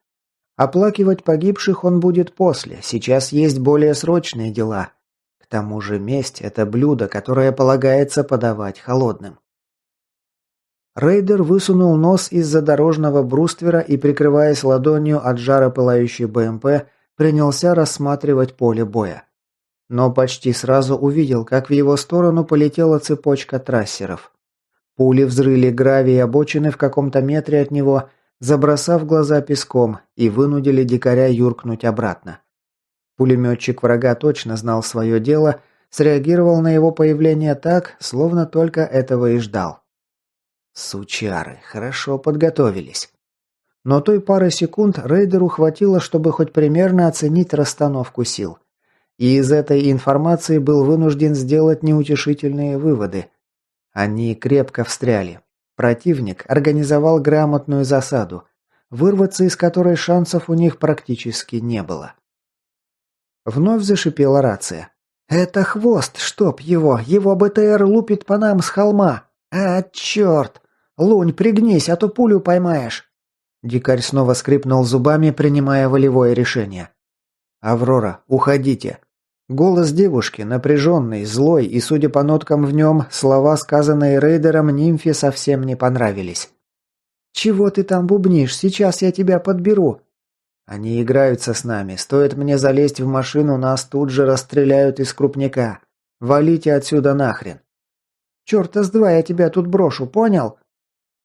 Оплакивать погибших он будет после, сейчас есть более срочные дела. К тому же месть – это блюдо, которое полагается подавать холодным. Рейдер высунул нос из-за дорожного бруствера и, прикрываясь ладонью от жара пылающей БМП, принялся рассматривать поле боя. Но почти сразу увидел, как в его сторону полетела цепочка трассеров. Пули взрыли гравий обочины в каком-то метре от него, забросав глаза песком, и вынудили дикаря юркнуть обратно. Пулеметчик врага точно знал свое дело, среагировал на его появление так, словно только этого и ждал. Сучары, хорошо подготовились. Но той пары секунд рейдеру хватило, чтобы хоть примерно оценить расстановку сил. И из этой информации был вынужден сделать неутешительные выводы. Они крепко встряли. Противник организовал грамотную засаду, вырваться из которой шансов у них практически не было. Вновь зашипела рация. «Это Хвост, чтоб его! Его БТР лупит по нам с холма! А, черт! Лунь, пригнись, а то пулю поймаешь!» Дикарь снова скрипнул зубами, принимая волевое решение. «Аврора, уходите!» Голос девушки, напряженный, злой, и, судя по ноткам в нем, слова, сказанные рейдером, нимфе совсем не понравились. «Чего ты там бубнишь? Сейчас я тебя подберу!» «Они играются с нами. Стоит мне залезть в машину, нас тут же расстреляют из крупняка. Валите отсюда нахрен!» «Чёрта с два, я тебя тут брошу, понял?»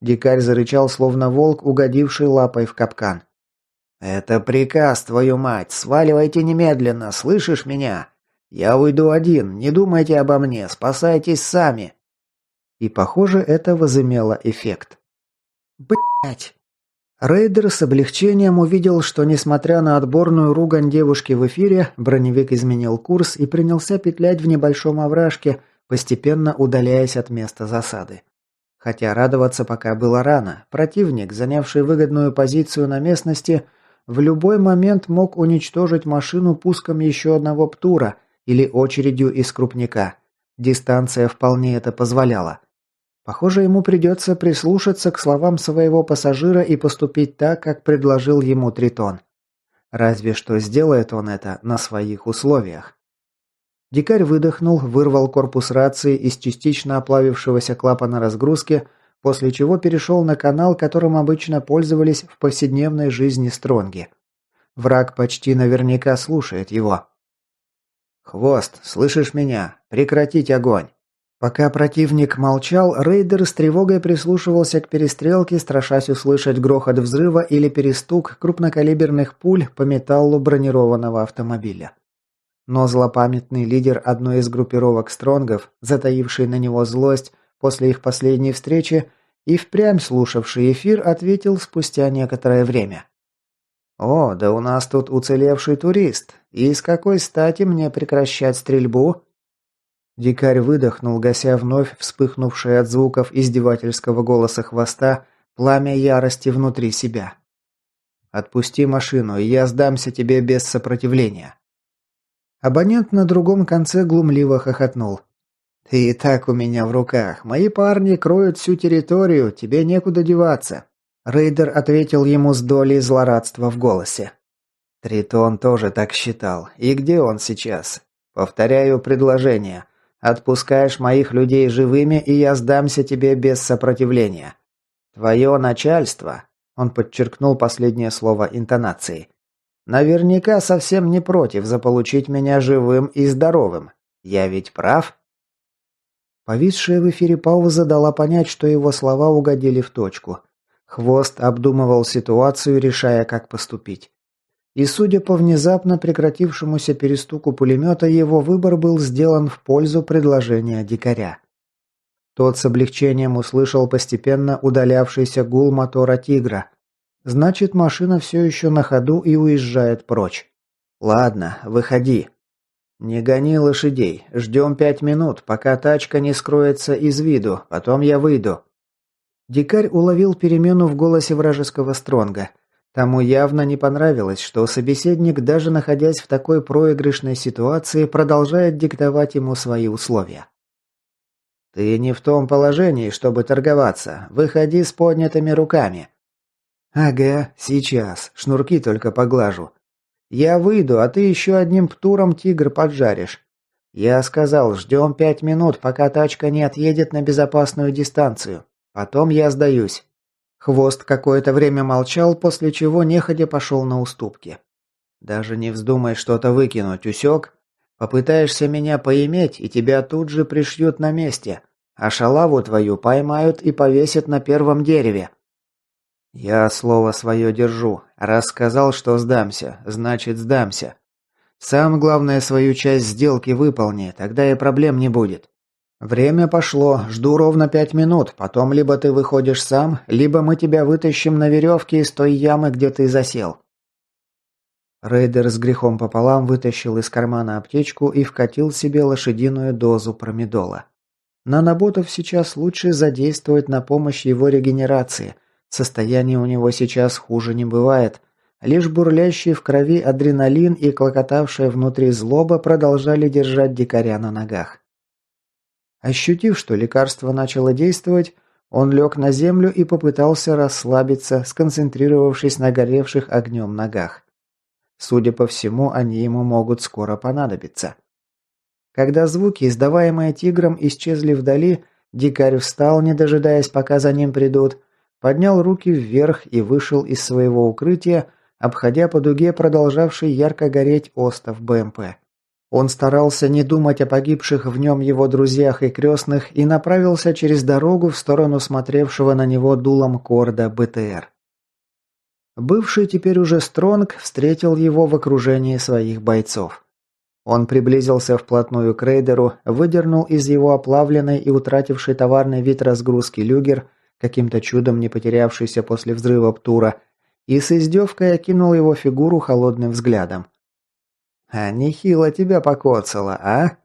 Дикарь зарычал, словно волк, угодивший лапой в капкан. «Это приказ, твою мать! Сваливайте немедленно, слышишь меня? Я уйду один, не думайте обо мне, спасайтесь сами!» И, похоже, это возымело эффект. «Блять!» Рейдер с облегчением увидел, что, несмотря на отборную ругань девушки в эфире, броневик изменил курс и принялся петлять в небольшом овражке, постепенно удаляясь от места засады. Хотя радоваться пока было рано, противник, занявший выгодную позицию на местности, в любой момент мог уничтожить машину пуском еще одного птура или очередью из крупняка. Дистанция вполне это позволяла. Похоже, ему придется прислушаться к словам своего пассажира и поступить так, как предложил ему Тритон. Разве что сделает он это на своих условиях. Дикарь выдохнул, вырвал корпус рации из частично оплавившегося клапана разгрузки, после чего перешел на канал, которым обычно пользовались в повседневной жизни Стронги. Враг почти наверняка слушает его. «Хвост, слышишь меня? Прекратить огонь!» Пока противник молчал, рейдер с тревогой прислушивался к перестрелке, страшась услышать грохот взрыва или перестук крупнокалиберных пуль по металлу бронированного автомобиля. Но злопамятный лидер одной из группировок стронгов, затаивший на него злость после их последней встречи, И впрямь слушавший эфир ответил спустя некоторое время. «О, да у нас тут уцелевший турист. И с какой стати мне прекращать стрельбу?» Дикарь выдохнул, гася вновь вспыхнувшее от звуков издевательского голоса хвоста пламя ярости внутри себя. «Отпусти машину, и я сдамся тебе без сопротивления». Абонент на другом конце глумливо хохотнул. «Ты и так у меня в руках. Мои парни кроют всю территорию, тебе некуда деваться». Рейдер ответил ему с долей злорадства в голосе. Тритон тоже так считал. И где он сейчас? Повторяю предложение. Отпускаешь моих людей живыми, и я сдамся тебе без сопротивления. Твое начальство, он подчеркнул последнее слово интонацией, наверняка совсем не против заполучить меня живым и здоровым. Я ведь прав? Повисшая в эфире пауза дала понять, что его слова угодили в точку. Хвост обдумывал ситуацию, решая, как поступить. И, судя по внезапно прекратившемуся перестуку пулемета, его выбор был сделан в пользу предложения дикаря. Тот с облегчением услышал постепенно удалявшийся гул мотора «Тигра». Значит, машина все еще на ходу и уезжает прочь. «Ладно, выходи». «Не гони лошадей. Ждем 5 минут, пока тачка не скроется из виду. Потом я выйду». Дикарь уловил перемену в голосе вражеского стронга. Тому явно не понравилось, что собеседник, даже находясь в такой проигрышной ситуации, продолжает диктовать ему свои условия. «Ты не в том положении, чтобы торговаться. Выходи с поднятыми руками». «Ага, сейчас. Шнурки только поглажу. Я выйду, а ты еще одним птуром тигр поджаришь. Я сказал, ждем 5 минут, пока тачка не отъедет на безопасную дистанцию. Потом я сдаюсь». Хвост какое-то время молчал, после чего неходя пошел на уступки. «Даже не вздумай что-то выкинуть, усек? Попытаешься меня поиметь, и тебя тут же пришьют на месте, а шалаву твою поймают и повесят на первом дереве». «Я слово свое держу. Раз сказал, что сдамся, значит сдамся. Сам, главное, свою часть сделки выполни, тогда и проблем не будет. Время пошло, жду ровно 5 минут, потом либо ты выходишь сам, либо мы тебя вытащим на веревке из той ямы, где ты засел». Рейдер с грехом пополам вытащил из кармана аптечку и вкатил себе лошадиную дозу промедола. Наноботов сейчас лучше задействовать на помощь его регенерации. Состояние у него сейчас хуже не бывает. Лишь бурлящий в крови адреналин и клокотавшая внутри злоба продолжали держать дикаря на ногах. Ощутив, что лекарство начало действовать, он лег на землю и попытался расслабиться, сконцентрировавшись на горевших огнем ногах. Судя по всему, они ему могут скоро понадобиться. Когда звуки, издаваемые тигром, исчезли вдали, дикарь встал, не дожидаясь, пока за ним придут, поднял руки вверх и вышел из своего укрытия, обходя по дуге продолжавший ярко гореть остов БМП. Он старался не думать о погибших в нем его друзьях и крестных и направился через дорогу в сторону смотревшего на него дулом корда БТР. Бывший теперь уже Стронг встретил его в окружении своих бойцов. Он приблизился вплотную к рейдеру, выдернул из его оплавленной и утратившей товарный вид разгрузки люгер, каким-то чудом не потерявшийся после взрыва птура, и с издевкой окинул его фигуру холодным взглядом. «А нехило тебя покоцало, а?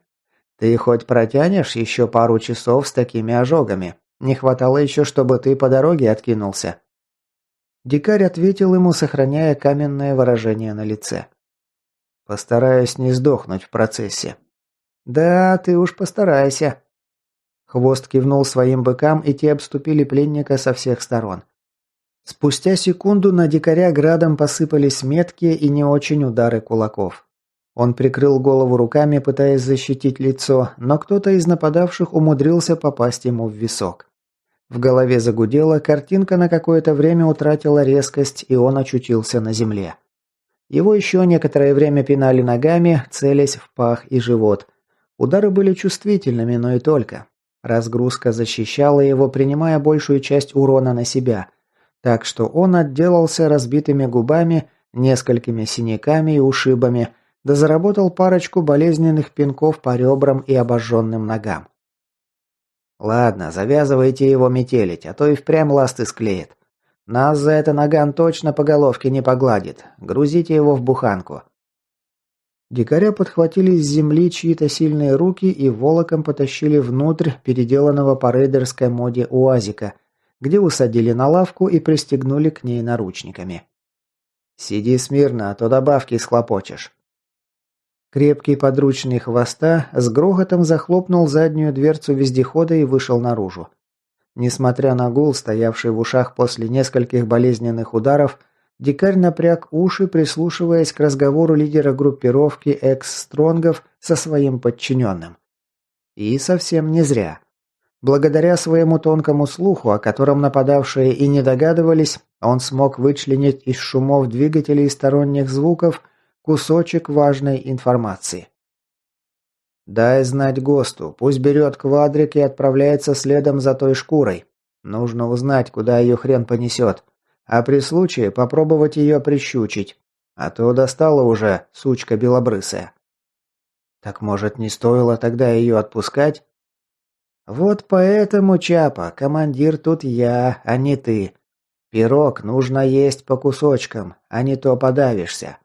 Ты хоть протянешь еще пару часов с такими ожогами? Не хватало еще, чтобы ты по дороге откинулся». Дикарь ответил ему, сохраняя каменное выражение на лице. «Постараюсь не сдохнуть в процессе». «Да, ты уж постарайся». Хвост кивнул своим быкам, и те обступили пленника со всех сторон. Спустя секунду на дикаря градом посыпались меткие и не очень удары кулаков. Он прикрыл голову руками, пытаясь защитить лицо, но кто-то из нападавших умудрился попасть ему в висок. В голове загудело, картинка на какое-то время утратила резкость, и он очутился на земле. Его еще некоторое время пинали ногами, целясь в пах и живот. Удары были чувствительными, но и только. Разгрузка защищала его, принимая большую часть урона на себя. Так что он отделался разбитыми губами, несколькими синяками и ушибами, да заработал парочку болезненных пинков по ребрам и обожженным ногам. Ладно, завязывайте его метелить, а то и впрямь ласты склеит. Нас за это наган точно по головке не погладит. Грузите его в буханку. Дикаря подхватили с земли чьи-то сильные руки и волоком потащили внутрь переделанного по рейдерской моде УАЗика, где усадили на лавку и пристегнули к ней наручниками. «Сиди смирно, а то добавки схлопочешь». Крепкий подручный хвоста с грохотом захлопнул заднюю дверцу вездехода и вышел наружу. Несмотря на гул, стоявший в ушах после нескольких болезненных ударов, дикарь напряг уши, прислушиваясь к разговору лидера группировки экс-стронгов со своим подчиненным. И совсем не зря. Благодаря своему тонкому слуху, о котором нападавшие и не догадывались, он смог вычленить из шумов двигателей и сторонних звуков кусочек важной информации. «Дай знать ГОСТу, пусть берет квадрик и отправляется следом за той шкурой. Нужно узнать, куда ее хрен понесет, а при случае попробовать ее прищучить. А то достала уже, сучка белобрысая». «Так, может, не стоило тогда ее отпускать?» «Вот поэтому, Чапа, командир тут я, а не ты. Пирог нужно есть по кусочкам, а не то подавишься.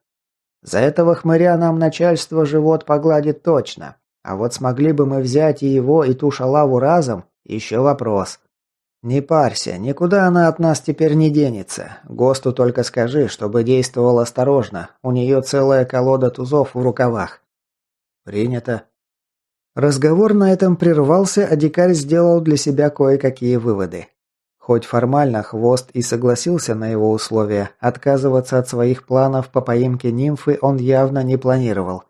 За этого хмыря нам начальство живот погладит точно. А вот смогли бы мы взять и его, и ту шалаву разом, еще вопрос. Не парься, никуда она от нас теперь не денется. ГОСТу только скажи, чтобы действовал осторожно. У нее целая колода тузов в рукавах». «Принято». Разговор на этом прервался, а дикарь сделал для себя кое-какие выводы. Хоть формально Хвост и согласился на его условия, отказываться от своих планов по поимке нимфы он явно не планировал.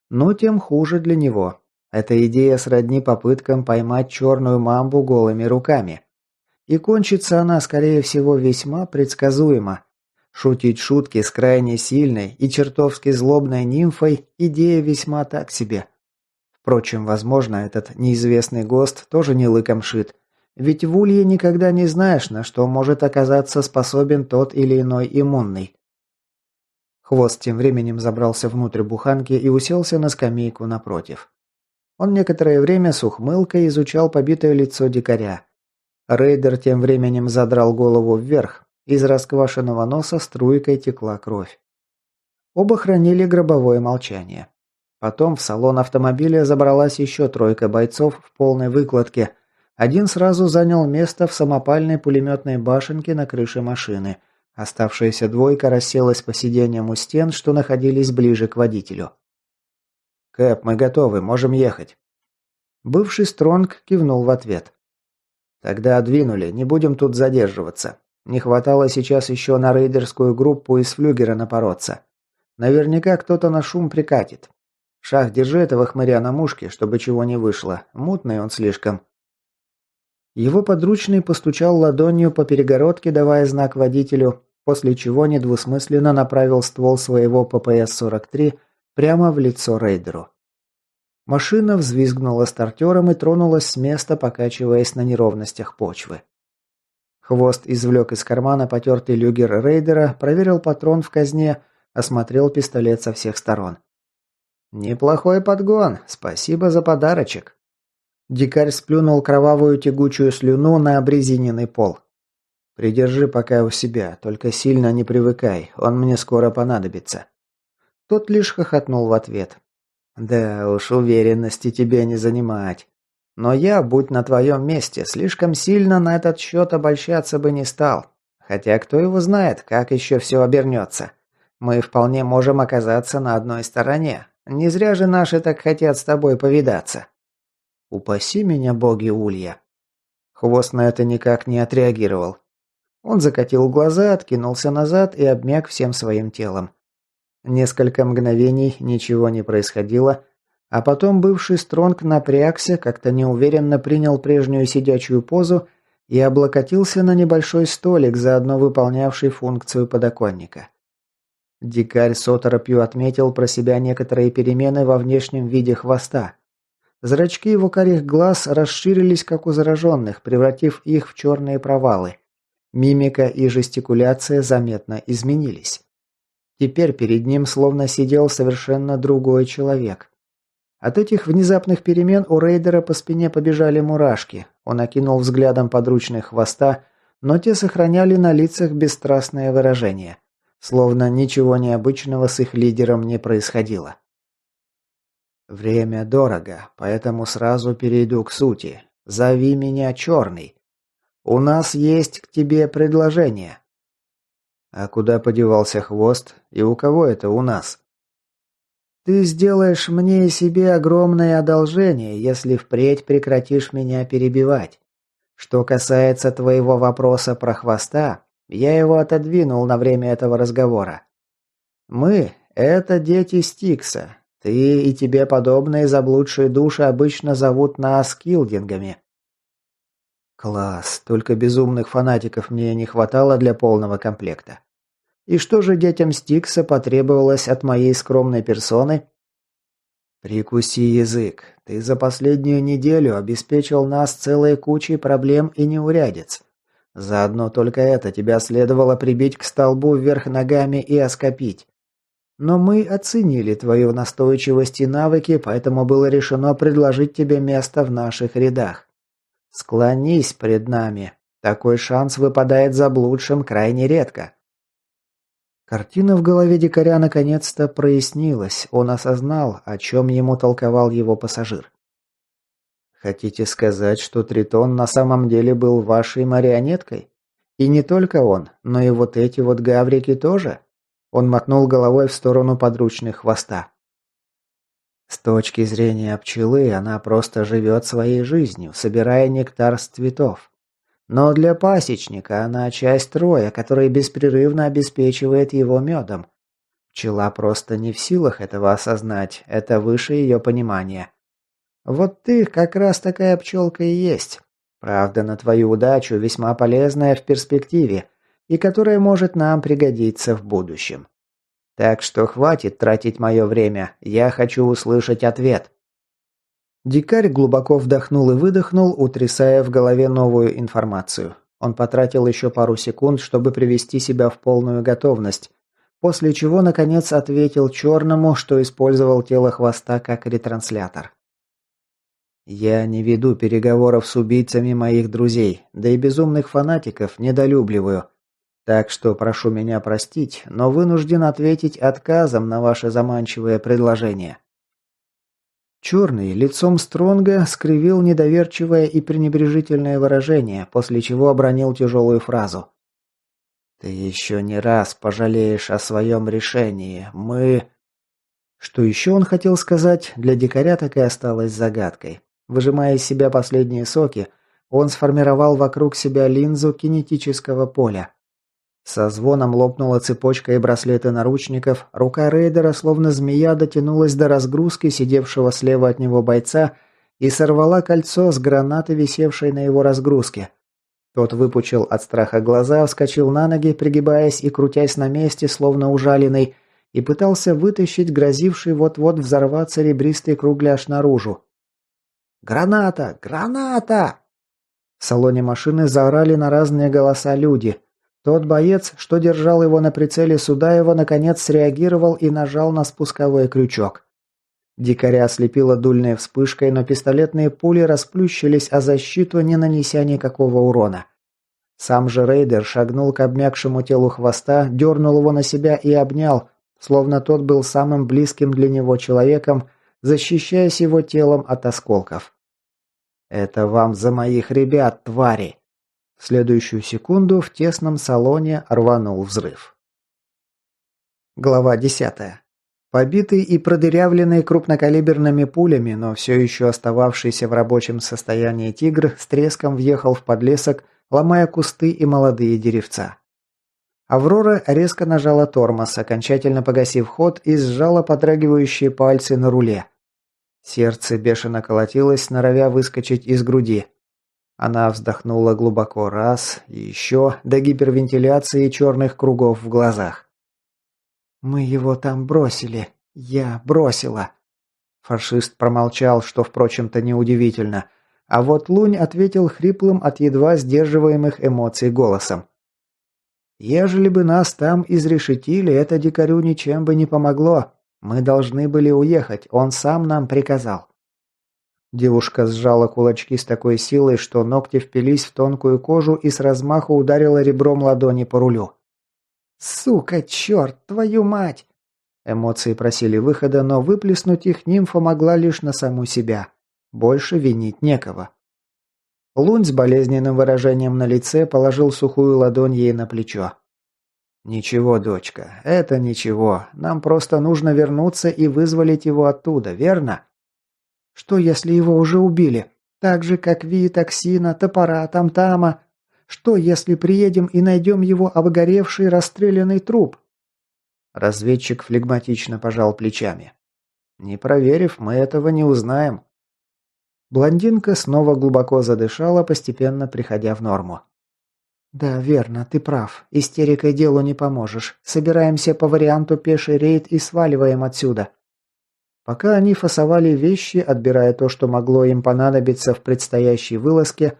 Но тем хуже для него. Эта идея сродни попыткам поймать черную мамбу голыми руками. И кончится она, скорее всего, весьма предсказуемо. Шутить шутки с крайне сильной и чертовски злобной нимфой – идея весьма так себе. Впрочем, возможно, этот неизвестный ГОСТ тоже не лыком шит. Ведь в Улье никогда не знаешь, на что может оказаться способен тот или иной иммунный. Хвост тем временем забрался внутрь буханки и уселся на скамейку напротив. Он некоторое время с ухмылкой изучал побитое лицо дикаря. Рейдер тем временем задрал голову вверх. Из расквашенного носа струйкой текла кровь. Оба хранили гробовое молчание. Потом в салон автомобиля забралась еще тройка бойцов в полной выкладке. Один сразу занял место в самопальной пулеметной башенке на крыше машины. Оставшаяся двойка расселась по сиденьям у стен, что находились ближе к водителю. «Кэп, мы готовы, можем ехать». Бывший Стронг кивнул в ответ. «Тогда двинули, не будем тут задерживаться. Не хватало сейчас еще на рейдерскую группу из флюгера напороться. Наверняка кто-то на шум прикатит. Шах, держи этого хмыря на мушке, чтобы чего не вышло. Мутный он слишком». Его подручный постучал ладонью по перегородке, давая знак водителю, после чего недвусмысленно направил ствол своего ППС-43 прямо в лицо рейдеру. Машина взвизгнула стартером и тронулась с места, покачиваясь на неровностях почвы. Хвост извлек из кармана потертый люгер рейдера, проверил патрон в казне, осмотрел пистолет со всех сторон. «Неплохой подгон, спасибо за подарочек». Дикарь сплюнул кровавую тягучую слюну на обрезиненный пол. «Придержи пока у себя, только сильно не привыкай, он мне скоро понадобится». Тот лишь хохотнул в ответ. «Да уж, уверенности тебе не занимать. Но я, будь на твоем месте, слишком сильно на этот счет обольщаться бы не стал. Хотя кто его знает, как еще все обернется. Мы вполне можем оказаться на одной стороне. Не зря же наши так хотят с тобой повидаться». «Упаси меня, боги Улья!» Хвост на это никак не отреагировал. Он закатил глаза, откинулся назад и обмяк всем своим телом. Несколько мгновений ничего не происходило, а потом бывший Стронг напрягся, как-то неуверенно принял прежнюю сидячую позу и облокотился на небольшой столик, заодно выполнявший функцию подоконника. Дикарь с оторопью отметил про себя некоторые перемены во внешнем виде хвоста. Зрачки его карих глаз расширились, как у зараженных, превратив их в черные провалы. Мимика и жестикуляция заметно изменились. Теперь перед ним словно сидел совершенно другой человек. От этих внезапных перемен у рейдера по спине побежали мурашки. Он окинул взглядом подручных хвоста, но те сохраняли на лицах бесстрастное выражение. Словно ничего необычного с их лидером не происходило. «Время дорого, поэтому сразу перейду к сути. Зови меня Черный. У нас есть к тебе предложение». «А куда подевался хвост? И у кого это у нас?» «Ты сделаешь мне и себе огромное одолжение, если впредь прекратишь меня перебивать. Что касается твоего вопроса про хвоста, я его отодвинул на время этого разговора. Мы – это дети Стикса. Ты и тебе подобные заблудшие души обычно зовут нас килдингами». Класс, только безумных фанатиков мне не хватало для полного комплекта. И что же детям Стикса потребовалось от моей скромной персоны? Прикуси язык. Ты за последнюю неделю обеспечил нас целой кучей проблем и неурядиц. Заодно только это тебя следовало прибить к столбу вверх ногами и оскопить. Но мы оценили твою настойчивость и навыки, поэтому было решено предложить тебе место в наших рядах. Склонись пред нами. Такой шанс выпадает заблудшим крайне редко. Картина в голове дикаря наконец-то прояснилась. Он осознал, о чем ему толковал его пассажир. «Хотите сказать, что Тритон на самом деле был вашей марионеткой? И не только он, но и вот эти вот гаврики тоже?» Он мотнул головой в сторону подручных хвоста. «С точки зрения пчелы, она просто живет своей жизнью, собирая нектар с цветов. Но для пасечника она часть роя, который беспрерывно обеспечивает его медом. Пчела просто не в силах этого осознать, это выше ее понимания. Вот ты как раз такая пчелка и есть. Правда, на твою удачу весьма полезная в перспективе, и которая может нам пригодиться в будущем. Так что хватит тратить мое время, я хочу услышать ответ». Дикарь глубоко вдохнул и выдохнул, утрясая в голове новую информацию. Он потратил еще пару секунд, чтобы привести себя в полную готовность, после чего, наконец, ответил Черному, что использовал тело хвоста как ретранслятор. «Я не веду переговоров с убийцами моих друзей, да и безумных фанатиков недолюбливаю. Так что прошу меня простить, но вынужден ответить отказом на ваше заманчивое предложение». Черный лицом Стронга скривил недоверчивое и пренебрежительное выражение, после чего обронил тяжелую фразу. «Ты еще не раз пожалеешь о своем решении. Мы...» Что еще он хотел сказать, для дикаря так и осталось загадкой. Выжимая из себя последние соки, он сформировал вокруг себя линзу кинетического поля. Со звоном лопнула цепочка и браслеты наручников, рука рейдера, словно змея, дотянулась до разгрузки сидевшего слева от него бойца и сорвала кольцо с гранаты, висевшей на его разгрузке. Тот выпучил от страха глаза, вскочил на ноги, пригибаясь и крутясь на месте, словно ужаленный, и пытался вытащить грозивший вот-вот взорваться ребристый кругляш наружу. «Граната! Граната!» В салоне машины заорали на разные голоса люди. Тот боец, что держал его на прицеле Судаева, наконец среагировал и нажал на спусковой крючок. Дикаря ослепила дульной вспышкой, но пистолетные пули расплющились о защиту, не нанеся никакого урона. Сам же рейдер шагнул к обмякшему телу хвоста, дернул его на себя и обнял, словно тот был самым близким для него человеком, защищаясь его телом от осколков. «Это вам за моих ребят, твари!» В следующую секунду в тесном салоне рванул взрыв. Глава 10. Побитый и продырявленный крупнокалиберными пулями, но все еще остававшийся в рабочем состоянии тигр с треском въехал в подлесок, ломая кусты и молодые деревца. Аврора резко нажала тормоз, окончательно погасив ход, и сжала подрагивающие пальцы на руле. Сердце бешено колотилось, норовя выскочить из груди. Она вздохнула глубоко раз, и еще, до гипервентиляции и черных кругов в глазах. «Мы его там бросили. Я бросила». Фашист промолчал, что, впрочем-то, неудивительно. А вот Лунь ответил хриплым от едва сдерживаемых эмоций голосом. «Ежели бы нас там изрешетили, это дикарю ничем бы не помогло. Мы должны были уехать, он сам нам приказал». Девушка сжала кулачки с такой силой, что ногти впились в тонкую кожу и с размаху ударила ребром ладони по рулю. «Сука, черт, твою мать!» Эмоции просили выхода, но выплеснуть их нимфа могла лишь на саму себя. Больше винить некого. Лунь с болезненным выражением на лице положил сухую ладонь ей на плечо. «Ничего, дочка, это ничего. Нам просто нужно вернуться и вызволить его оттуда, верно?» «Что, если его уже убили? Так же, как Ви, Токсина, Топора, Тамтама? Что, если приедем и найдем его обгоревший, расстрелянный труп?» Разведчик флегматично пожал плечами. «Не проверив, мы этого не узнаем». Блондинка снова глубоко задышала, постепенно приходя в норму. «Да, верно, ты прав. Истерикой делу не поможешь. Собираемся по варианту пеший рейд и сваливаем отсюда». Пока они фасовали вещи, отбирая то, что могло им понадобиться в предстоящей вылазке,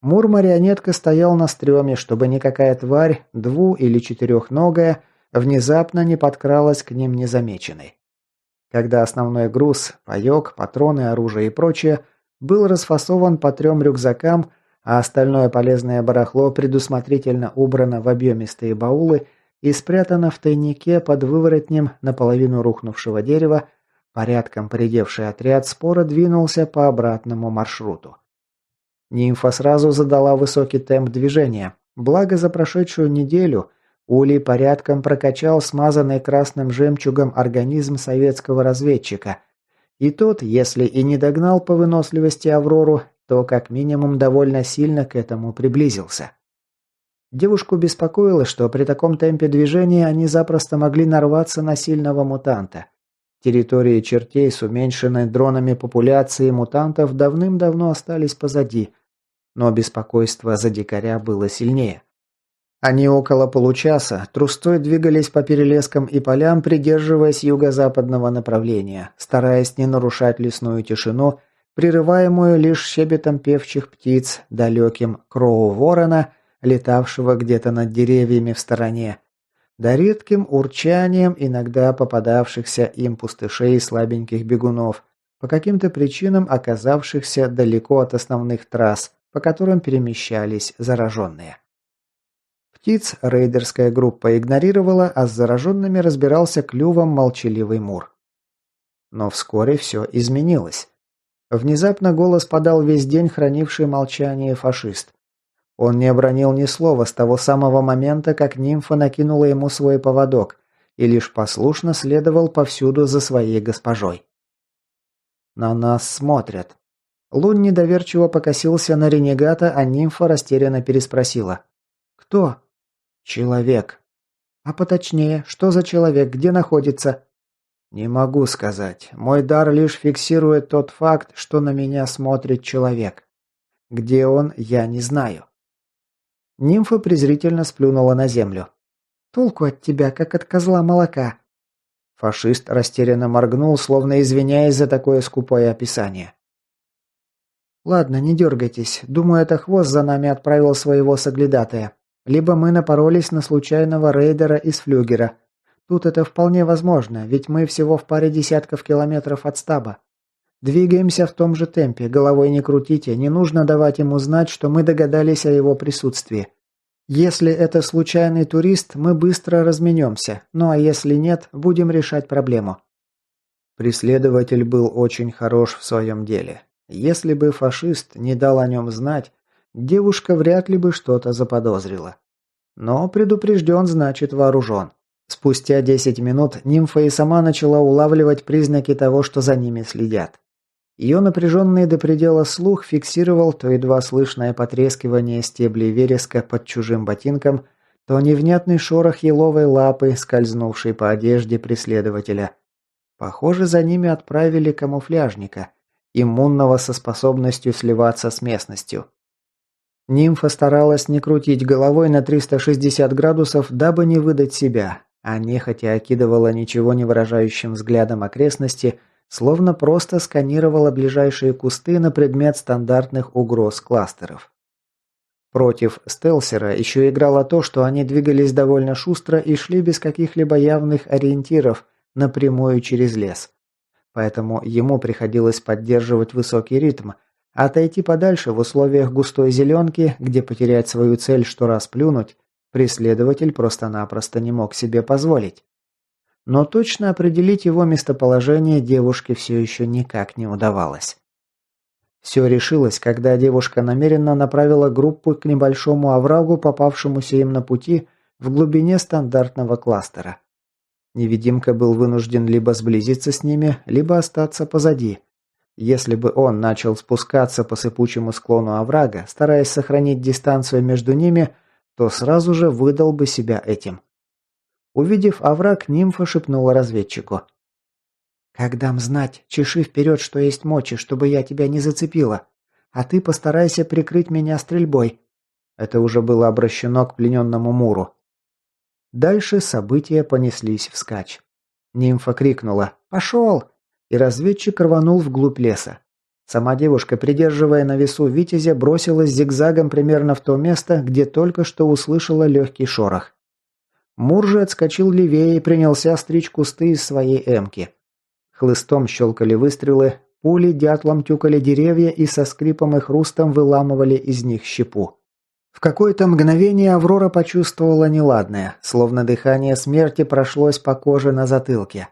Мур-марионетка стоял на стреме, чтобы никакая тварь, или четырехногая, внезапно не подкралась к ним незамеченной. Когда основной груз, паёк, патроны, оружие и прочее, был расфасован по 3 рюкзакам, а остальное полезное барахло предусмотрительно убрано в объемистые баулы и спрятано в тайнике под выворотнем наполовину рухнувшего дерева, порядком поредевший отряд споро двинулся по обратному маршруту. Нимфа сразу задала высокий темп движения, благо за прошедшую неделю Улей порядком прокачал смазанный красным жемчугом организм советского разведчика, и тот, если и не догнал по выносливости Аврору, то как минимум довольно сильно к этому приблизился. Девушку беспокоило, что при таком темпе движения они запросто могли нарваться на сильного мутанта. Территории чертей с уменьшенной дронами популяцией мутантов давным-давно остались позади, но беспокойство за дикаря было сильнее. Они около получаса трустой двигались по перелескам и полям, придерживаясь юго-западного направления, стараясь не нарушать лесную тишину, прерываемую лишь щебетом певчих птиц, далеким кроу-ворона, летавшего где-то над деревьями в стороне, да редким урчанием иногда попадавшихся им пустышей и слабеньких бегунов, по каким-то причинам оказавшихся далеко от основных трасс, по которым перемещались зараженные. Птиц рейдерская группа игнорировала, а с зараженными разбирался клювом молчаливый Мур. Но вскоре все изменилось. Внезапно голос подал весь день хранивший молчание фашист. Он не обронил ни слова с того самого момента, как нимфа накинула ему свой поводок, и лишь послушно следовал повсюду за своей госпожой. «На нас смотрят». Лунь недоверчиво покосился на ренегата, а нимфа растерянно переспросила. «Кто?» «Человек». «А поточнее, что за человек, где находится?» «Не могу сказать. Мой дар лишь фиксирует тот факт, что на меня смотрит человек. Где он, я не знаю». Нимфа презрительно сплюнула на землю. «Толку от тебя, как от козла молока». Фашист растерянно моргнул, словно извиняясь за такое скупое описание. «Ладно, не дергайтесь. Думаю, это хвост за нами отправил своего соглядатая. Либо мы напоролись на случайного рейдера из флюгера. Тут это вполне возможно, ведь мы всего в паре десятков километров от стаба. Двигаемся в том же темпе, головой не крутите, не нужно давать ему знать, что мы догадались о его присутствии. Если это случайный турист, мы быстро разменемся, ну а если нет, будем решать проблему». Преследователь был очень хорош в своем деле. Если бы фашист не дал о нем знать, девушка вряд ли бы что-то заподозрила. Но предупрежден, значит вооружен. Спустя 10 минут нимфа и сама начала улавливать признаки того, что за ними следят. Ее напряженный до предела слух фиксировал то едва слышное потрескивание стеблей вереска под чужим ботинком, то невнятный шорох еловой лапы, скользнувшей по одежде преследователя. Похоже, за ними отправили камуфляжника, иммунного со способностью сливаться с местностью. Нимфа старалась не крутить головой на 360 градусов, дабы не выдать себя, а нехотя окидывала ничего не выражающим взглядом окрестности, словно просто сканировала ближайшие кусты на предмет стандартных угроз кластеров. Против стелсера еще играло то, что они двигались довольно шустро и шли без каких-либо явных ориентиров, напрямую через лес. Поэтому ему приходилось поддерживать высокий ритм, а отойти подальше в условиях густой зеленки, где потерять свою цель, что раз плюнуть, преследователь просто-напросто не мог себе позволить. Но точно определить его местоположение девушке все еще никак не удавалось. Все решилось, когда девушка намеренно направила группу к небольшому оврагу, попавшемуся им на пути в глубине стандартного кластера. Невидимка был вынужден либо сблизиться с ними, либо остаться позади. Если бы он начал спускаться по сыпучему склону оврага, стараясь сохранить дистанцию между ними, то сразу же выдал бы себя этим. Увидев овраг, нимфа шепнула разведчику. «Как дам знать, чеши вперед, что есть мочи, чтобы я тебя не зацепила. А ты постарайся прикрыть меня стрельбой». Это уже было обращено к плененному Муру. Дальше события понеслись вскачь. Нимфа крикнула «Пошел!» и разведчик рванул вглубь леса. Сама девушка, придерживая на весу витязя, бросилась зигзагом примерно в то место, где только что услышала легкий шорох. Мур же отскочил левее и принялся стричь кусты из своей эмки. Хлыстом щелкали выстрелы, пули дятлом тюкали деревья и со скрипом и хрустом выламывали из них щепу. В какое-то мгновение Аврора почувствовала неладное, словно дыхание смерти прошлось по коже на затылке.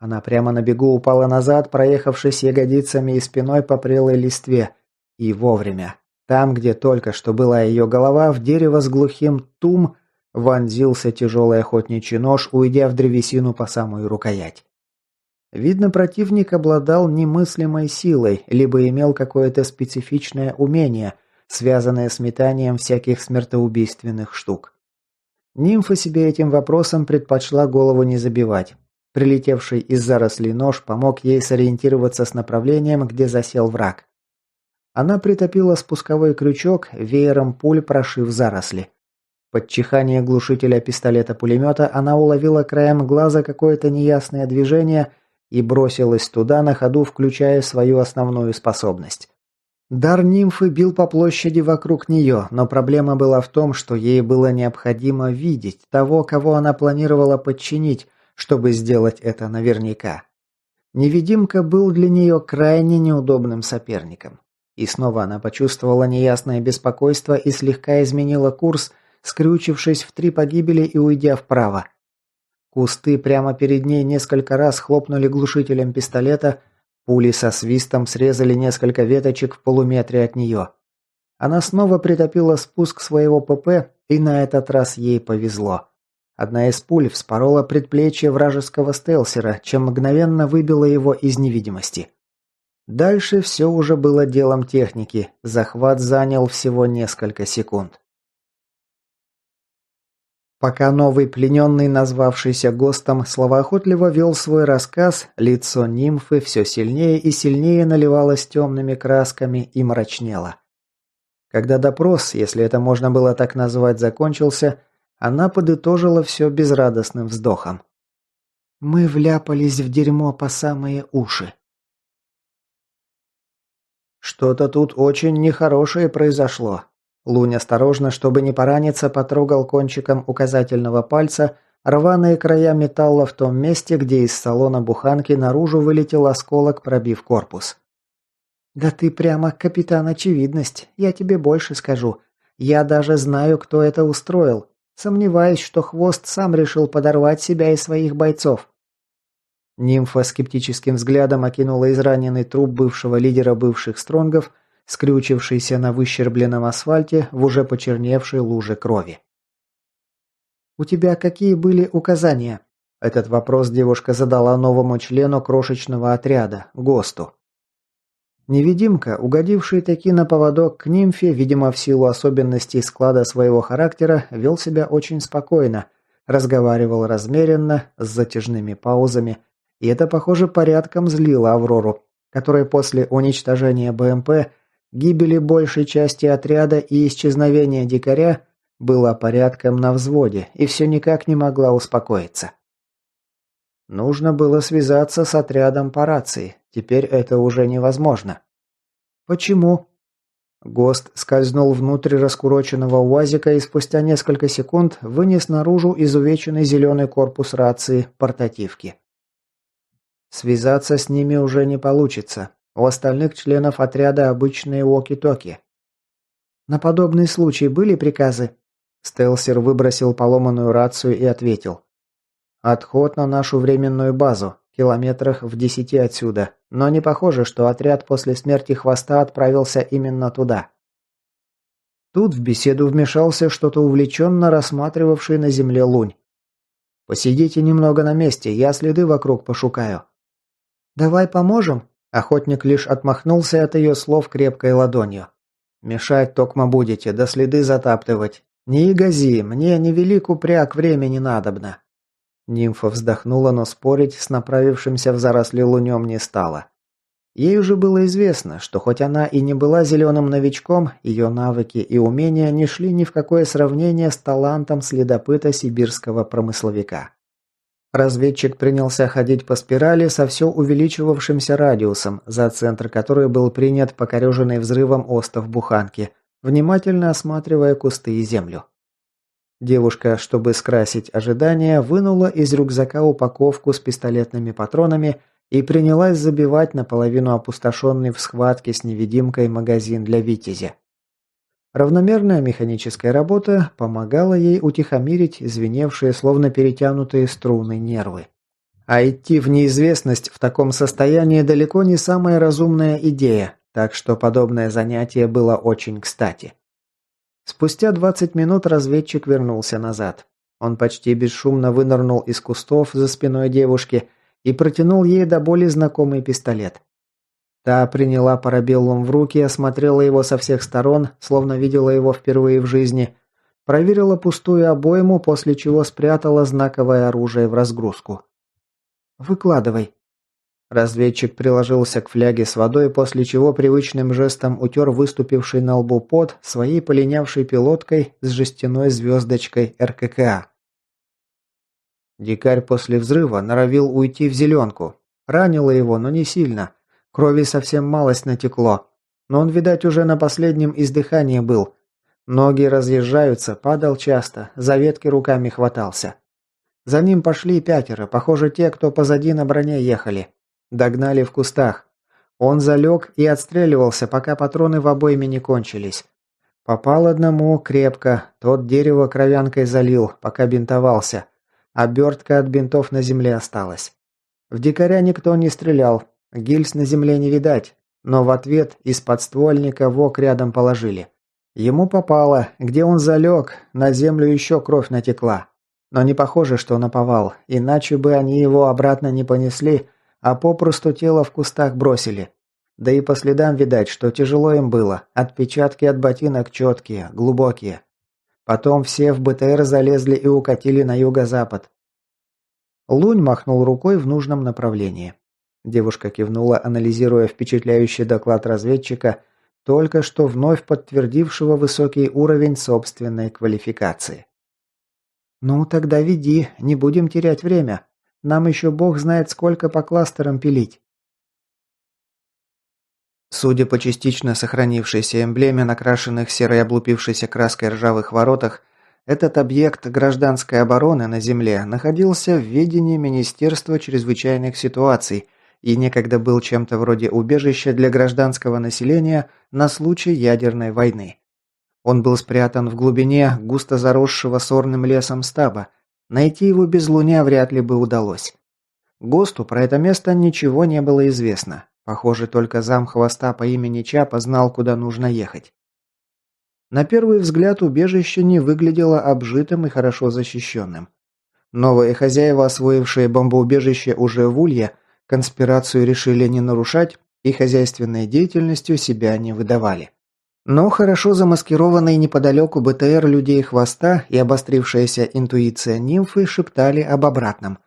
Она прямо на бегу упала назад, проехавшись ягодицами и спиной по прелой листве. И вовремя. Там, где только что была ее голова, в дерево с глухим «тум» вонзился тяжелый охотничий нож, уйдя в древесину по самую рукоять. Видно, противник обладал немыслимой силой, либо имел какое-то специфичное умение, связанное с метанием всяких смертоубийственных штук. Нимфа себе этим вопросом предпочла голову не забивать. Прилетевший из зарослей нож помог ей сориентироваться с направлением, где засел враг. Она притопила спусковой крючок, веером пуль прошив заросли. Под чихание глушителя пистолета-пулемета она уловила краем глаза какое-то неясное движение и бросилась туда, на ходу включая свою основную способность. Дар нимфы бил по площади вокруг нее, но проблема была в том, что ей было необходимо видеть того, кого она планировала подчинить, чтобы сделать это наверняка. Невидимка был для нее крайне неудобным соперником. И снова она почувствовала неясное беспокойство и слегка изменила курс, скрючившись в 3 погибели и уйдя вправо. Кусты прямо перед ней несколько раз хлопнули глушителем пистолета, пули со свистом срезали несколько веточек в полуметре от нее. Она снова притопила спуск своего ПП, и на этот раз ей повезло. Одна из пуль вспорола предплечье вражеского стелсера, чем мгновенно выбила его из невидимости. Дальше все уже было делом техники, захват занял всего несколько секунд. Пока новый плененный, назвавшийся ГОСТом, словоохотливо вел свой рассказ, лицо нимфы все сильнее и сильнее наливалось темными красками и мрачнело. Когда допрос, если это можно было так назвать, закончился, она подытожила все безрадостным вздохом. «Мы вляпались в дерьмо по самые уши». «Что-то тут очень нехорошее произошло». Лунь осторожно, чтобы не пораниться, потрогал кончиком указательного пальца рваные края металла в том месте, где из салона буханки наружу вылетел осколок, пробив корпус. «Да ты прямо капитан очевидность, я тебе больше скажу. Я даже знаю, кто это устроил. Сомневаюсь, что Хвост сам решил подорвать себя и своих бойцов». Нимфа скептическим взглядом окинула израненный труп бывшего лидера бывших стронгов, скрючившийся на выщербленном асфальте в уже почерневшей луже крови. «У тебя какие были указания?» Этот вопрос девушка задала новому члену крошечного отряда, ГОСТу. Невидимка, угодивший таки на поводок к нимфе, видимо, в силу особенностей склада своего характера, вел себя очень спокойно, разговаривал размеренно, с затяжными паузами, и это, похоже, порядком злило Аврору, которая после уничтожения БМП, гибели большей части отряда и исчезновения дикаря была порядком на взводе и все никак не могла успокоиться. Нужно было связаться с отрядом по рации. Теперь это уже невозможно. Почему? ГОСТ скользнул внутрь раскуроченного УАЗика и спустя несколько секунд вынес наружу изувеченный зеленый корпус рации портативки. Связаться с ними уже не получится. У остальных членов отряда обычные уоки-токи. На подобный случай были приказы? Стелсер выбросил поломанную рацию и ответил. Отход на нашу временную базу, километрах в 10 отсюда, но не похоже, что отряд после смерти Хвоста отправился именно туда. Тут в беседу вмешался что-то увлеченно рассматривавший на земле Лунь. «Посидите немного на месте, я следы вокруг пошукаю». «Давай поможем?» Охотник лишь отмахнулся от ее слов крепкой ладонью. «Мешать токмо будете, да следы затаптывать. Не ягози, мне невелик упряк, времени надобно». Нимфа вздохнула, но спорить с направившимся в заросли лунем не стала. Ей уже было известно, что хоть она и не была зеленым новичком, ее навыки и умения не шли ни в какое сравнение с талантом следопыта сибирского промысловика. Разведчик принялся ходить по спирали со все увеличивавшимся радиусом, за центр которой был принят покореженный взрывом остов буханки, внимательно осматривая кусты и землю. Девушка, чтобы скрасить ожидания, вынула из рюкзака упаковку с пистолетными патронами и принялась забивать наполовину опустошенный в схватке с невидимкой магазин для Витязя. Равномерная механическая работа помогала ей утихомирить звеневшие, словно перетянутые струны, нервы. А идти в неизвестность в таком состоянии далеко не самая разумная идея, так что подобное занятие было очень кстати. Спустя 20 минут разведчик вернулся назад. Он почти бесшумно вынырнул из кустов за спиной девушки и протянул ей до боли знакомый пистолет. Та приняла парабеллум в руки, осмотрела его со всех сторон, словно видела его впервые в жизни, проверила пустую обойму, после чего спрятала знаковое оружие в разгрузку. «Выкладывай». Разведчик приложился к фляге с водой, после чего привычным жестом утер выступивший на лбу пот своей полинявшей пилоткой с жестяной звездочкой РККА. Дикарь после взрыва норовил уйти в зеленку. Ранило его, но не сильно. Крови совсем малость натекло. Но он, видать, уже на последнем издыхании был. Ноги разъезжаются, падал часто, за ветки руками хватался. За ним пошли 5, похоже, те, кто позади на броне ехали. Догнали в кустах. Он залег и отстреливался, пока патроны в обойме не кончились. Попал одному крепко, тот дерево кровянкой залил, пока бинтовался. Обертка от бинтов на земле осталась. В дикаря никто не стрелял, гильз на земле не видать, но в ответ из подствольника вок рядом положили. Ему попало, где он залег, на землю еще кровь натекла. Но не похоже, что наповал, иначе бы они его обратно не понесли, а попросту тело в кустах бросили. Да и по следам видать, что тяжело им было, отпечатки от ботинок четкие, глубокие. Потом все в БТР залезли и укатили на юго-запад. Лунь махнул рукой в нужном направлении. Девушка кивнула, анализируя впечатляющий доклад разведчика, только что вновь подтвердившего высокий уровень собственной квалификации. «Ну, тогда веди, не будем терять время. Нам еще бог знает сколько по кластерам пилить». Судя по частично сохранившейся эмблеме, накрашенных серой облупившейся краской ржавых воротах, этот объект гражданской обороны на Земле находился в ведении Министерства чрезвычайных ситуаций и некогда был чем-то вроде убежища для гражданского населения на случай ядерной войны. Он был спрятан в глубине густо заросшего сорным лесом стаба. Найти его без луня вряд ли бы удалось. ГОСТу про это место ничего не было известно. Похоже, только зам Хвоста по имени Чапа знал, куда нужно ехать. На первый взгляд убежище не выглядело обжитым и хорошо защищенным. Новые хозяева, освоившие бомбоубежище уже в Улье, конспирацию решили не нарушать и хозяйственной деятельностью себя не выдавали. Но хорошо замаскированные неподалеку БТР людей Хвоста и обострившаяся интуиция нимфы шептали об обратном.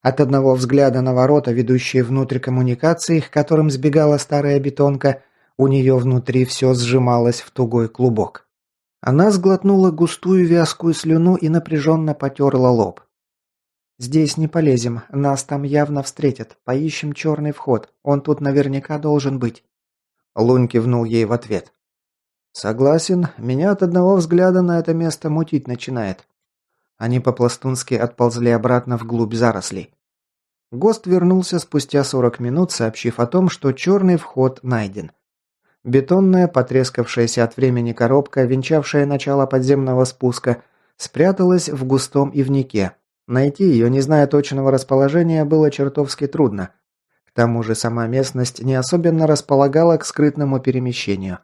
От одного взгляда на ворота, ведущие внутрь коммуникаций, к которым сбегала старая бетонка, у нее внутри все сжималось в тугой клубок. Она сглотнула густую вязкую слюну и напряженно потерла лоб. «Здесь не полезем, нас там явно встретят. Поищем черный вход, он тут наверняка должен быть». Лунь кивнул ей в ответ. «Согласен, меня от одного взгляда на это место мутить начинает». Они по-пластунски отползли обратно вглубь зарослей. ГОСТ вернулся спустя 40 минут, сообщив о том, что черный вход найден. Бетонная, потрескавшаяся от времени коробка, венчавшая начало подземного спуска, спряталась в густом ивнике. Найти ее, не зная точного расположения, было чертовски трудно. К тому же сама местность не особенно располагала к скрытному перемещению.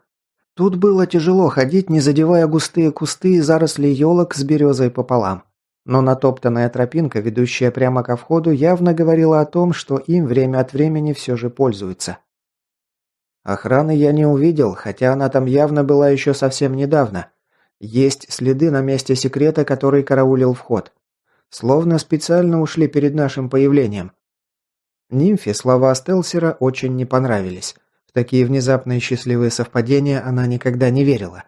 Тут было тяжело ходить, не задевая густые кусты и заросли елок с березой пополам. Но натоптанная тропинка, ведущая прямо ко входу, явно говорила о том, что им время от времени все же пользуются. Охраны я не увидел, хотя она там явно была еще совсем недавно. Есть следы на месте секрета, который караулил вход. Словно специально ушли перед нашим появлением. Нимфе слова Стелсера очень не понравились. В такие внезапные счастливые совпадения она никогда не верила.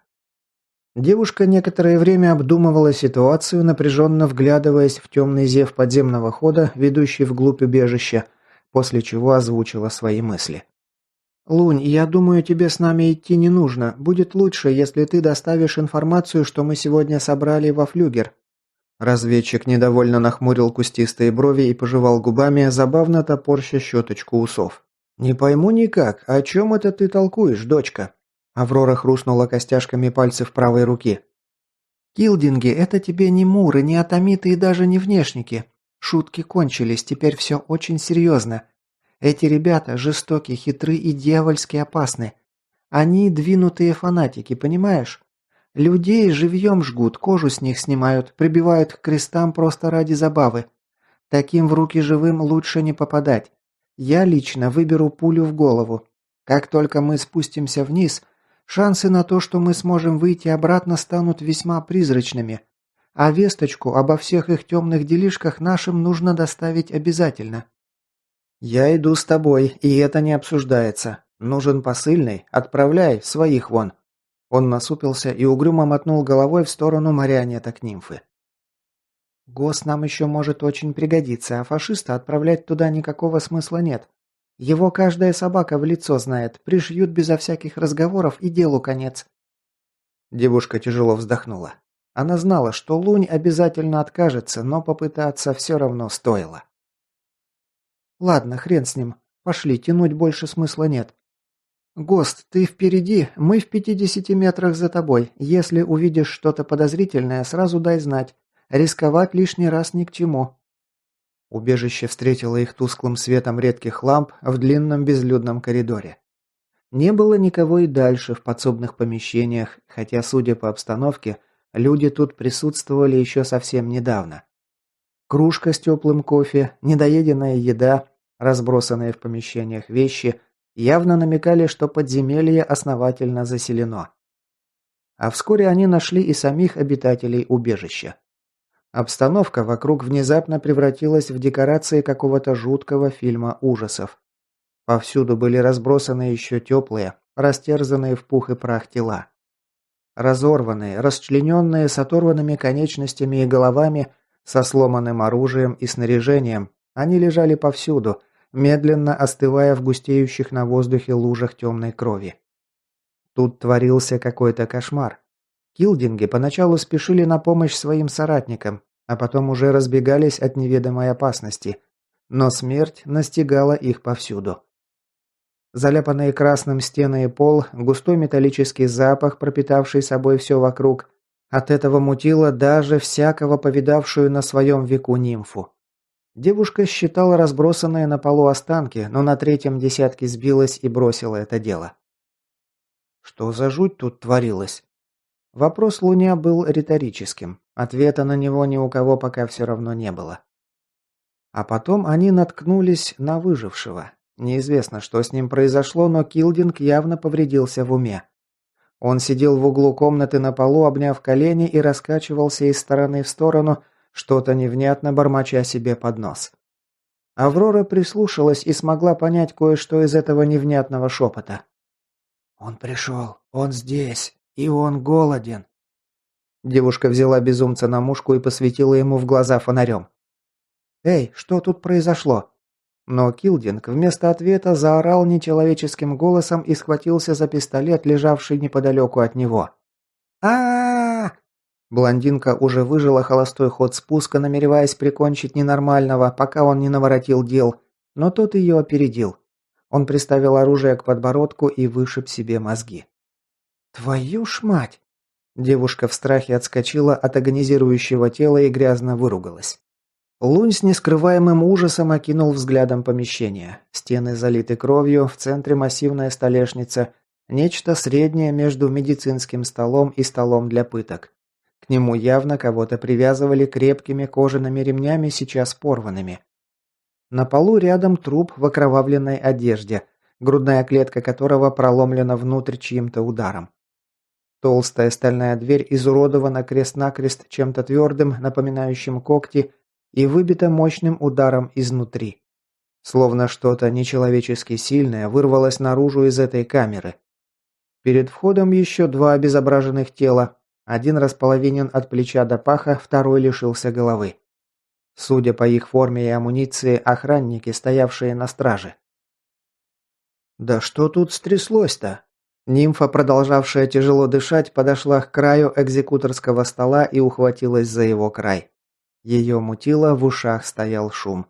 Девушка некоторое время обдумывала ситуацию, напряженно вглядываясь в темный зев подземного хода, ведущий вглубь убежища, после чего озвучила свои мысли. «Лунь, я думаю, тебе с нами идти не нужно. Будет лучше, если ты доставишь информацию, что мы сегодня собрали во флюгер». Разведчик недовольно нахмурил кустистые брови и пожевал губами, забавно топорща щеточку усов. «Не пойму никак, о чем это ты толкуешь, дочка?» Аврора хрустнула костяшками пальцев правой руки. «Килдинги, это тебе не муры, не атомиты и даже не внешники. Шутки кончились, теперь все очень серьезно. Эти ребята жестоки, хитры и дьявольски опасны. Они двинутые фанатики, понимаешь? Людей живьем жгут, кожу с них снимают, прибивают к крестам просто ради забавы. Таким в руки живым лучше не попадать. Я лично выберу пулю в голову. Как только мы спустимся вниз, шансы на то, что мы сможем выйти обратно, станут весьма призрачными. А весточку обо всех их темных делишках нашим нужно доставить обязательно. Я иду с тобой, и это не обсуждается. Нужен посыльный, отправляй, своих вон. Он насупился и угрюмо мотнул головой в сторону марионеток нимфы. «Гос нам еще может очень пригодиться, а фашиста отправлять туда никакого смысла нет. Его каждая собака в лицо знает, пришьют безо всяких разговоров и делу конец». Девушка тяжело вздохнула. Она знала, что Лунь обязательно откажется, но попытаться все равно стоило. «Ладно, хрен с ним. Пошли, тянуть больше смысла нет. «Гост, ты впереди, мы в 50 метрах за тобой. Если увидишь что-то подозрительное, сразу дай знать. Рисковать лишний раз ни к чему». Убежище встретило их тусклым светом редких ламп в длинном безлюдном коридоре. Не было никого и дальше в подсобных помещениях, хотя, судя по обстановке, люди тут присутствовали еще совсем недавно. Кружка с теплым кофе, недоеденная еда, разбросанные в помещениях вещи – явно намекали, что подземелье основательно заселено. А вскоре они нашли и самих обитателей убежища. Обстановка вокруг внезапно превратилась в декорации какого-то жуткого фильма ужасов. Повсюду были разбросаны еще теплые, растерзанные в пух и прах тела. Разорванные, расчлененные с оторванными конечностями и головами, со сломанным оружием и снаряжением, они лежали повсюду, медленно остывая в густеющих на воздухе лужах темной крови. Тут творился какой-то кошмар. Килдинги поначалу спешили на помощь своим соратникам, а потом уже разбегались от неведомой опасности, но смерть настигала их повсюду. Заляпанные красным стены и пол, густой металлический запах, пропитавший собой все вокруг, от этого мутило даже всякого повидавшую на своем веку нимфу. Девушка считала разбросанные на полу останки, но на третьем десятке сбилась и бросила это дело. Что за жуть тут творилось? Вопрос Луня был риторическим. Ответа на него ни у кого пока все равно не было. А потом они наткнулись на выжившего. Неизвестно, что с ним произошло, но Килдинг явно повредился в уме. Он сидел в углу комнаты на полу, обняв колени и раскачивался из стороны в сторону, что-то невнятно бормоча себе под нос. Аврора прислушалась и смогла понять кое-что из этого невнятного шепота. «Он пришел, он здесь, и он голоден». Девушка взяла безумца на мушку и посветила ему в глаза фонарем. «Эй, что тут произошло?» Но Килдинг вместо ответа заорал нечеловеческим голосом и схватился за пистолет, лежавший неподалеку от него. а Блондинка уже выжила холостой ход спуска, намереваясь прикончить ненормального, пока он не наворотил дел, но тот ее опередил. Он приставил оружие к подбородку и вышиб себе мозги. «Твою ж мать!» Девушка в страхе отскочила от агонизирующего тела и грязно выругалась. Лунь с нескрываемым ужасом окинул взглядом помещение. Стены залиты кровью, в центре массивная столешница, нечто среднее между медицинским столом и столом для пыток. К нему явно кого-то привязывали крепкими кожаными ремнями, сейчас порванными. На полу рядом труп в окровавленной одежде, грудная клетка которого проломлена внутрь чьим-то ударом. Толстая стальная дверь изуродована крест-накрест чем-то твердым, напоминающим когти, и выбита мощным ударом изнутри. Словно что-то нечеловечески сильное вырвалось наружу из этой камеры. Перед входом еще два обезображенных тела. Один располовинен от плеча до паха, второй лишился головы. Судя по их форме и амуниции, охранники, стоявшие на страже. «Да что тут стряслось-то?» Нимфа, продолжавшая тяжело дышать, подошла к краю экзекуторского стола и ухватилась за его край. Ее мутило, в ушах стоял шум.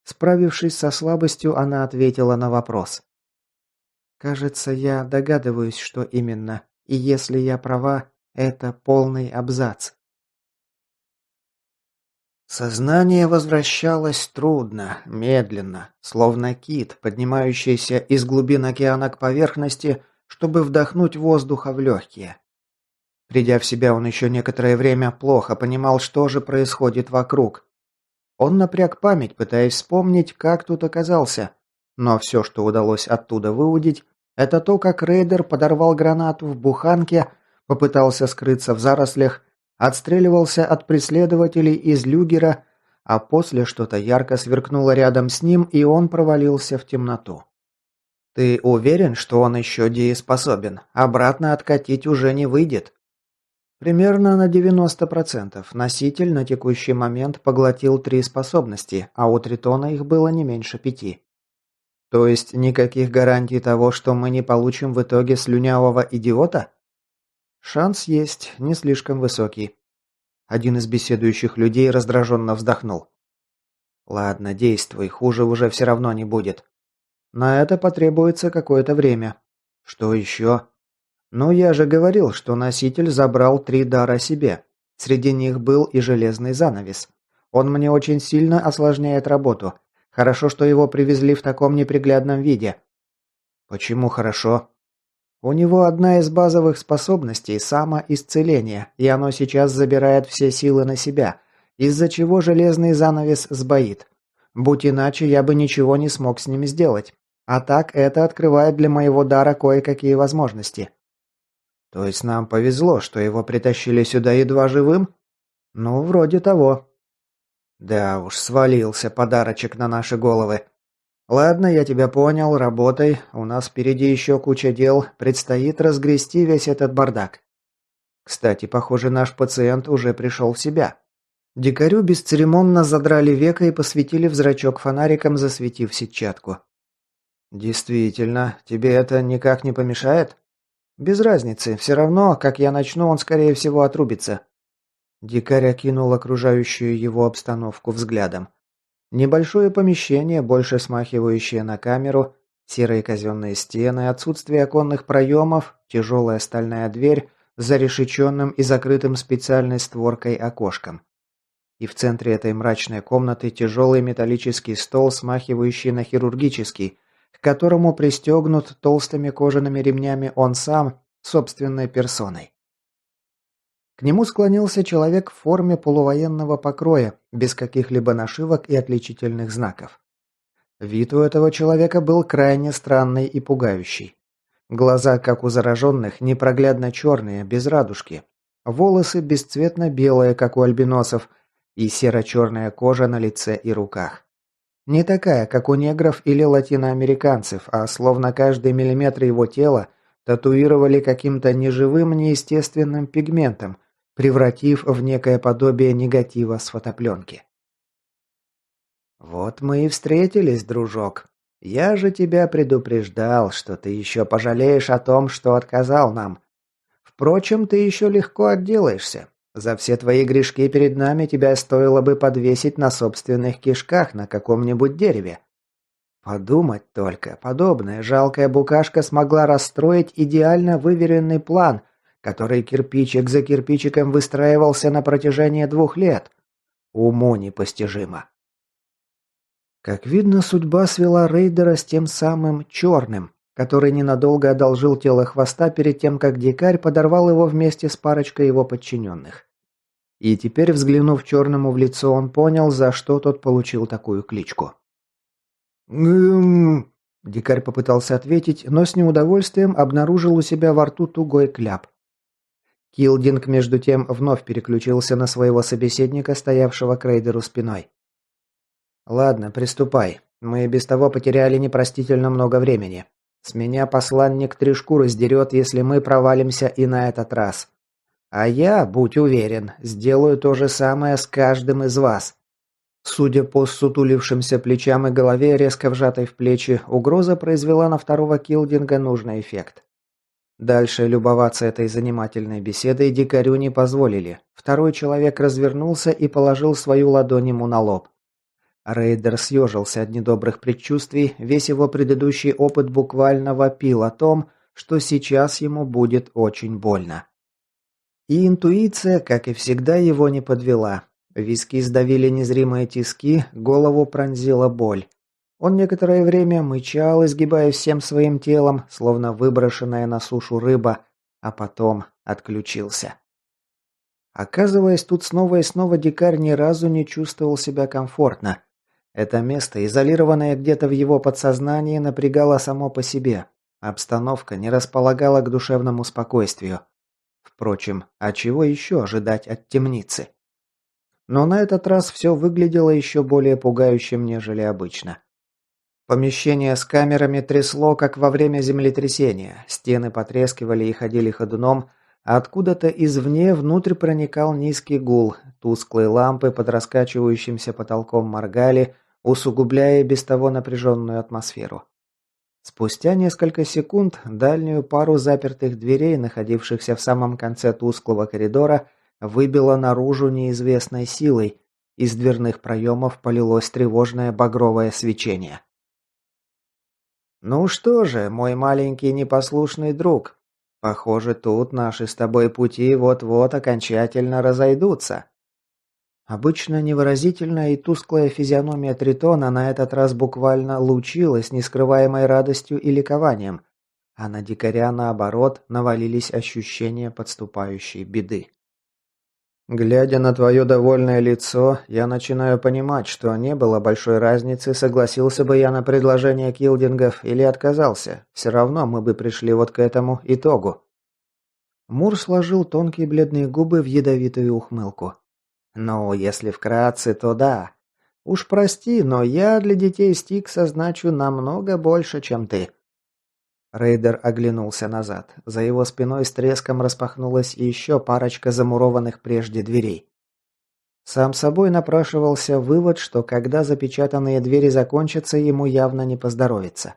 Справившись со слабостью, она ответила на вопрос. «Кажется, я догадываюсь, что именно, и если я права, это полный абзац». Сознание возвращалось трудно, медленно, словно кит, поднимающийся из глубин океана к поверхности, чтобы вдохнуть воздуха в легкие. Придя в себя, он еще некоторое время плохо понимал, что же происходит вокруг. Он напряг память, пытаясь вспомнить, как тут оказался. Но все, что удалось оттуда выудить, это то, как рейдер подорвал гранату в буханке, попытался скрыться в зарослях, отстреливался от преследователей из люгера, а после что-то ярко сверкнуло рядом с ним, и он провалился в темноту. «Ты уверен, что он еще дееспособен? Обратно откатить уже не выйдет?» Примерно на 90%. Носитель на текущий момент поглотил 3 способности, а у Тритона их было не меньше 5. То есть никаких гарантий того, что мы не получим в итоге слюнявого идиота? Шанс есть, не слишком высокий. Один из беседующих людей раздраженно вздохнул. Ладно, действуй, хуже уже все равно не будет. На это потребуется какое-то время. Что еще? «Ну, я же говорил, что носитель забрал 3 дара себе. Среди них был и железный занавес. Он мне очень сильно осложняет работу. Хорошо, что его привезли в таком неприглядном виде». «Почему хорошо?» «У него одна из базовых способностей – самоисцеление, и оно сейчас забирает все силы на себя, из-за чего железный занавес сбоит. Будь иначе, я бы ничего не смог с ним сделать. А так это открывает для моего дара кое-какие возможности». «То есть нам повезло, что его притащили сюда едва живым?» «Ну, вроде того». «Да уж, свалился подарочек на наши головы. Ладно, я тебя понял, работай. У нас впереди еще куча дел. Предстоит разгрести весь этот бардак. Кстати, похоже, наш пациент уже пришел в себя». Дикарю бесцеремонно задрали веко и посветили в зрачок фонариком, засветив сетчатку. «Действительно, тебе это никак не помешает?» «Без разницы. Все равно, как я начну, он, скорее всего, отрубится». Дикарь окинул окружающую его обстановку взглядом. Небольшое помещение, больше смахивающее на камеру, серые казенные стены, отсутствие оконных проемов, тяжелая стальная дверь с зарешеченным и закрытым специальной створкой окошком. И в центре этой мрачной комнаты тяжелый металлический стол, смахивающий на хирургический, к которому пристегнут толстыми кожаными ремнями он сам, собственной персоной. К нему склонился человек в форме полувоенного покроя, без каких-либо нашивок и отличительных знаков. Вид у этого человека был крайне странный и пугающий. Глаза, как у зараженных, непроглядно черные, без радужки. Волосы бесцветно-белые, как у альбиносов, и серо-черная кожа на лице и руках. Не такая, как у негров или латиноамериканцев, а словно каждый миллиметр его тела татуировали каким-то неживым, неестественным пигментом, превратив в некое подобие негатива с фотопленки. «Вот мы и встретились, дружок. Я же тебя предупреждал, что ты еще пожалеешь о том, что отказал нам. Впрочем, ты еще легко отделаешься. За все твои грешки перед нами тебя стоило бы подвесить на собственных кишках на каком-нибудь дереве. Подумать только, подобная жалкая букашка смогла расстроить идеально выверенный план, который кирпичик за кирпичиком выстраивался на протяжении 2 лет. Уму непостижимо. Как видно, судьба свела рейдера с тем самым черным, который ненадолго одолжил тело хвоста перед тем, как дикарь подорвал его вместе с парочкой его подчиненных. И теперь, взглянув черному в лицо, он понял, за что тот получил такую кличку. «Гм...» Дикарь попытался ответить, но с неудовольствием обнаружил у себя во рту тугой кляп. Килдинг, между тем, вновь переключился на своего собеседника, стоявшего к рейдеру спиной. «Ладно, приступай. Мы и без того потеряли непростительно много времени. С меня посланник 3 шкуры сдерет, если мы провалимся и на этот раз. А я, будь уверен, сделаю то же самое с каждым из вас». Судя по сутулившимся плечам и голове, резко вжатой в плечи, угроза произвела на второго Килдинга нужный эффект. Дальше любоваться этой занимательной беседой дикарю не позволили. Второй человек развернулся и положил свою ладонь ему на лоб. Рейдер съежился от недобрых предчувствий, весь его предыдущий опыт буквально вопил о том, что сейчас ему будет очень больно. И интуиция, как и всегда, его не подвела. Виски сдавили незримые тиски, голову пронзила боль. Он некоторое время мычал, изгибаясь всем своим телом, словно выброшенная на сушу рыба, а потом отключился. Оказываясь тут снова и снова, дикарь ни разу не чувствовал себя комфортно. Это место, изолированное где-то в его подсознании, напрягало само по себе. Обстановка не располагала к душевному спокойствию. Впрочем, а чего еще ожидать от темницы? Но на этот раз все выглядело еще более пугающим, нежели обычно. Помещение с камерами трясло, как во время землетрясения. Стены потрескивали и ходили ходуном, а откуда-то извне внутрь проникал низкий гул. Тусклые лампы под раскачивающимся потолком моргали, усугубляя без того напряженную атмосферу. Спустя несколько секунд дальнюю пару запертых дверей, находившихся в самом конце тусклого коридора, выбило наружу неизвестной силой. Из дверных проемов полилось тревожное багровое свечение. «Ну что же, мой маленький непослушный друг, похоже, тут наши с тобой пути вот-вот окончательно разойдутся». Обычно невыразительная и тусклая физиономия Тритона на этот раз буквально лучилась нескрываемой радостью и ликованием, а на дикаря, наоборот, навалились ощущения подступающей беды. «Глядя на твое довольное лицо, я начинаю понимать, что не было большой разницы, согласился бы я на предложение Килдингов или отказался. Все равно мы бы пришли вот к этому итогу». Мур сложил тонкие бледные губы в ядовитую ухмылку. «Ну, если вкратце, то да. Уж прости, но я для детей Стикса значу намного больше, чем ты». Рейдер оглянулся назад. За его спиной с треском распахнулась еще парочка замурованных прежде дверей. Сам собой напрашивался вывод, что когда запечатанные двери закончатся, ему явно не поздоровится.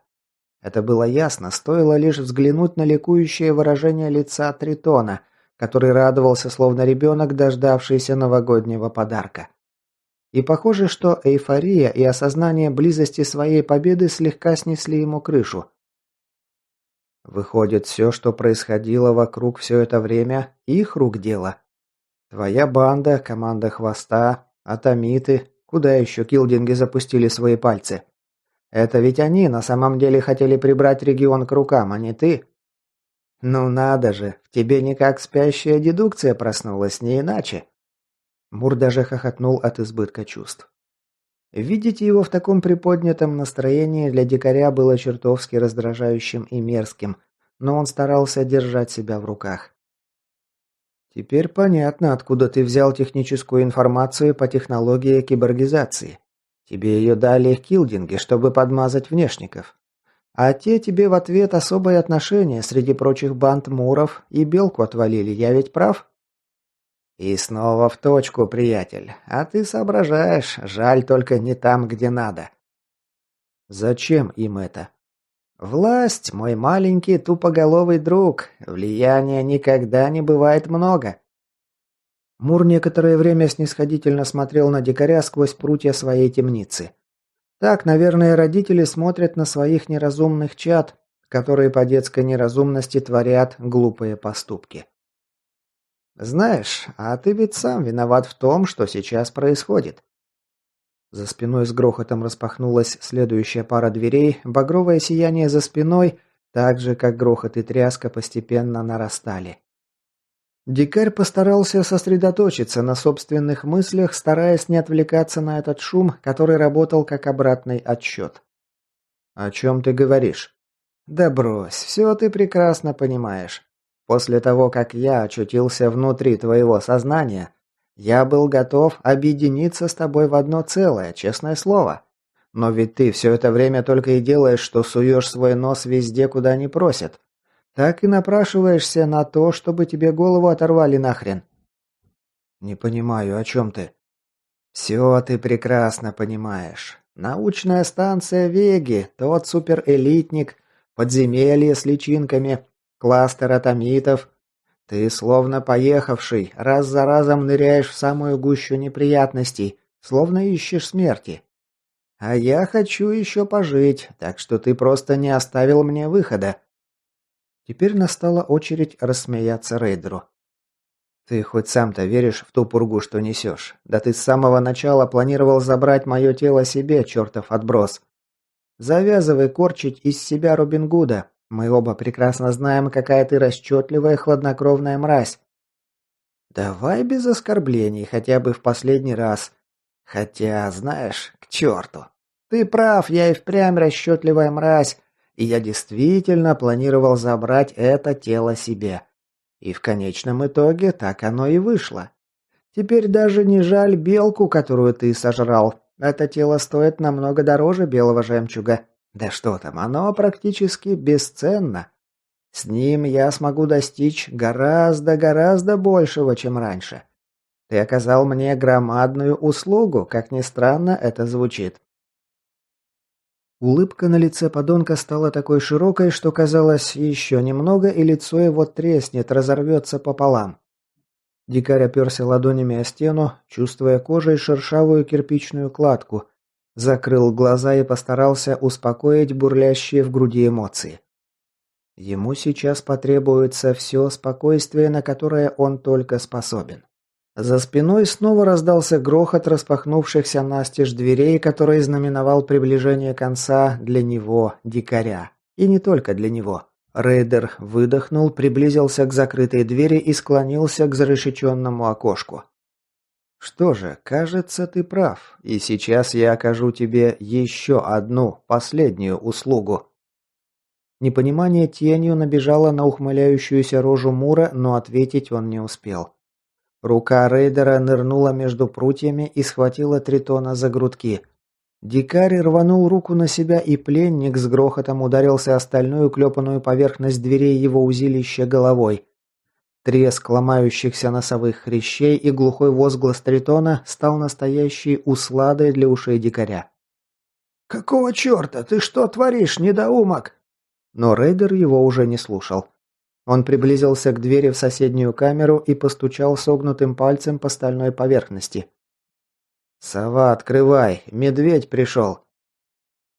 Это было ясно, стоило лишь взглянуть на ликующее выражение лица Тритона, который радовался словно ребенок, дождавшийся новогоднего подарка. И похоже, что эйфория и осознание близости своей победы слегка снесли ему крышу. Выходит, все, что происходило вокруг все это время, их рук дело. Твоя банда, команда Хвоста, атомиты, куда еще килдинги запустили свои пальцы. Это ведь они на самом деле хотели прибрать регион к рукам, а не ты. Ну надо же, в тебе никак спящая дедукция проснулась, не иначе. Мур даже хохотнул от избытка чувств. Видеть его в таком приподнятом настроении для дикаря было чертовски раздражающим и мерзким, но он старался держать себя в руках. «Теперь понятно, откуда ты взял техническую информацию по технологии киборгизации. Тебе ее дали килдинги, чтобы подмазать внешников. А те тебе в ответ особое отношение среди прочих банд муров и белку отвалили, я ведь прав?» «И снова в точку, приятель. А ты соображаешь, жаль только не там, где надо». «Зачем им это?» «Власть, мой маленький тупоголовый друг. Влияния никогда не бывает много». Мур некоторое время снисходительно смотрел на дикаря сквозь прутья своей темницы. Так, наверное, родители смотрят на своих неразумных чад, которые по детской неразумности творят глупые поступки. «Знаешь, а ты ведь сам виноват в том, что сейчас происходит». За спиной с грохотом распахнулась следующая пара дверей, багровое сияние за спиной, так же, как грохот и тряска, постепенно нарастали. Дикарь постарался сосредоточиться на собственных мыслях, стараясь не отвлекаться на этот шум, который работал как обратный отсчет. «О чем ты говоришь?» «Да брось, все ты прекрасно понимаешь. После того, как я очутился внутри твоего сознания, я был готов объединиться с тобой в одно целое, честное слово. Но ведь ты все это время только и делаешь, что суешь свой нос везде, куда не просят. Так и напрашиваешься на то, чтобы тебе голову оторвали нахрен». «Не понимаю, о чем ты?» «Все ты прекрасно понимаешь. Научная станция Веги, тот суперэлитник, подземелье с личинками, кластер атомитов. Ты словно поехавший, раз за разом ныряешь в самую гущу неприятностей, словно ищешь смерти. А я хочу еще пожить, так что ты просто не оставил мне выхода». Теперь настала очередь рассмеяться рейдеру. «Ты хоть сам-то веришь в ту пургу, что несешь? Да ты с самого начала планировал забрать мое тело себе, чертов отброс. Завязывай корчить из себя Робин Гуда. Мы оба прекрасно знаем, какая ты расчетливая, хладнокровная мразь. Давай без оскорблений, хотя бы в последний раз. Хотя, знаешь, к черту. Ты прав, я и впрямь расчетливая мразь, и я действительно планировал забрать это тело себе. И в конечном итоге так оно и вышло. Теперь даже не жаль белку, которую ты сожрал. Это тело стоит намного дороже белого жемчуга. Да что там, оно практически бесценно. С ним я смогу достичь гораздо большего, чем раньше. Ты оказал мне громадную услугу, как ни странно это звучит. Улыбка на лице подонка стала такой широкой, что казалось, еще немного, и лицо его треснет, разорвется пополам. Дикарь оперся ладонями о стену, чувствуя кожей шершавую кирпичную кладку, закрыл глаза и постарался успокоить бурлящие в груди эмоции. Ему сейчас потребуется все спокойствие, на которое он только способен. За спиной снова раздался грохот распахнувшихся настежь дверей, который знаменовал приближение конца для него, дикаря. И не только для него. Рейдер выдохнул, приблизился к закрытой двери и склонился к зарешеченному окошку. «Что же, кажется, ты прав, и сейчас я окажу тебе еще одну, последнюю услугу». Непонимание тенью набежало на ухмыляющуюся рожу Мура, но ответить он не успел. Рука рейдера нырнула между прутьями и схватила Тритона за грудки. Дикарь рванул руку на себя, и пленник с грохотом ударился о стальную клепанную поверхность дверей его узилища головой. Треск ломающихся носовых хрящей и глухой возглас Тритона стал настоящей усладой для ушей дикаря. «Какого черта? Ты что творишь, недоумок?» Но рейдер его уже не слушал. Он приблизился к двери в соседнюю камеру и постучал согнутым пальцем по стальной поверхности. «Сова, открывай! Медведь пришел!»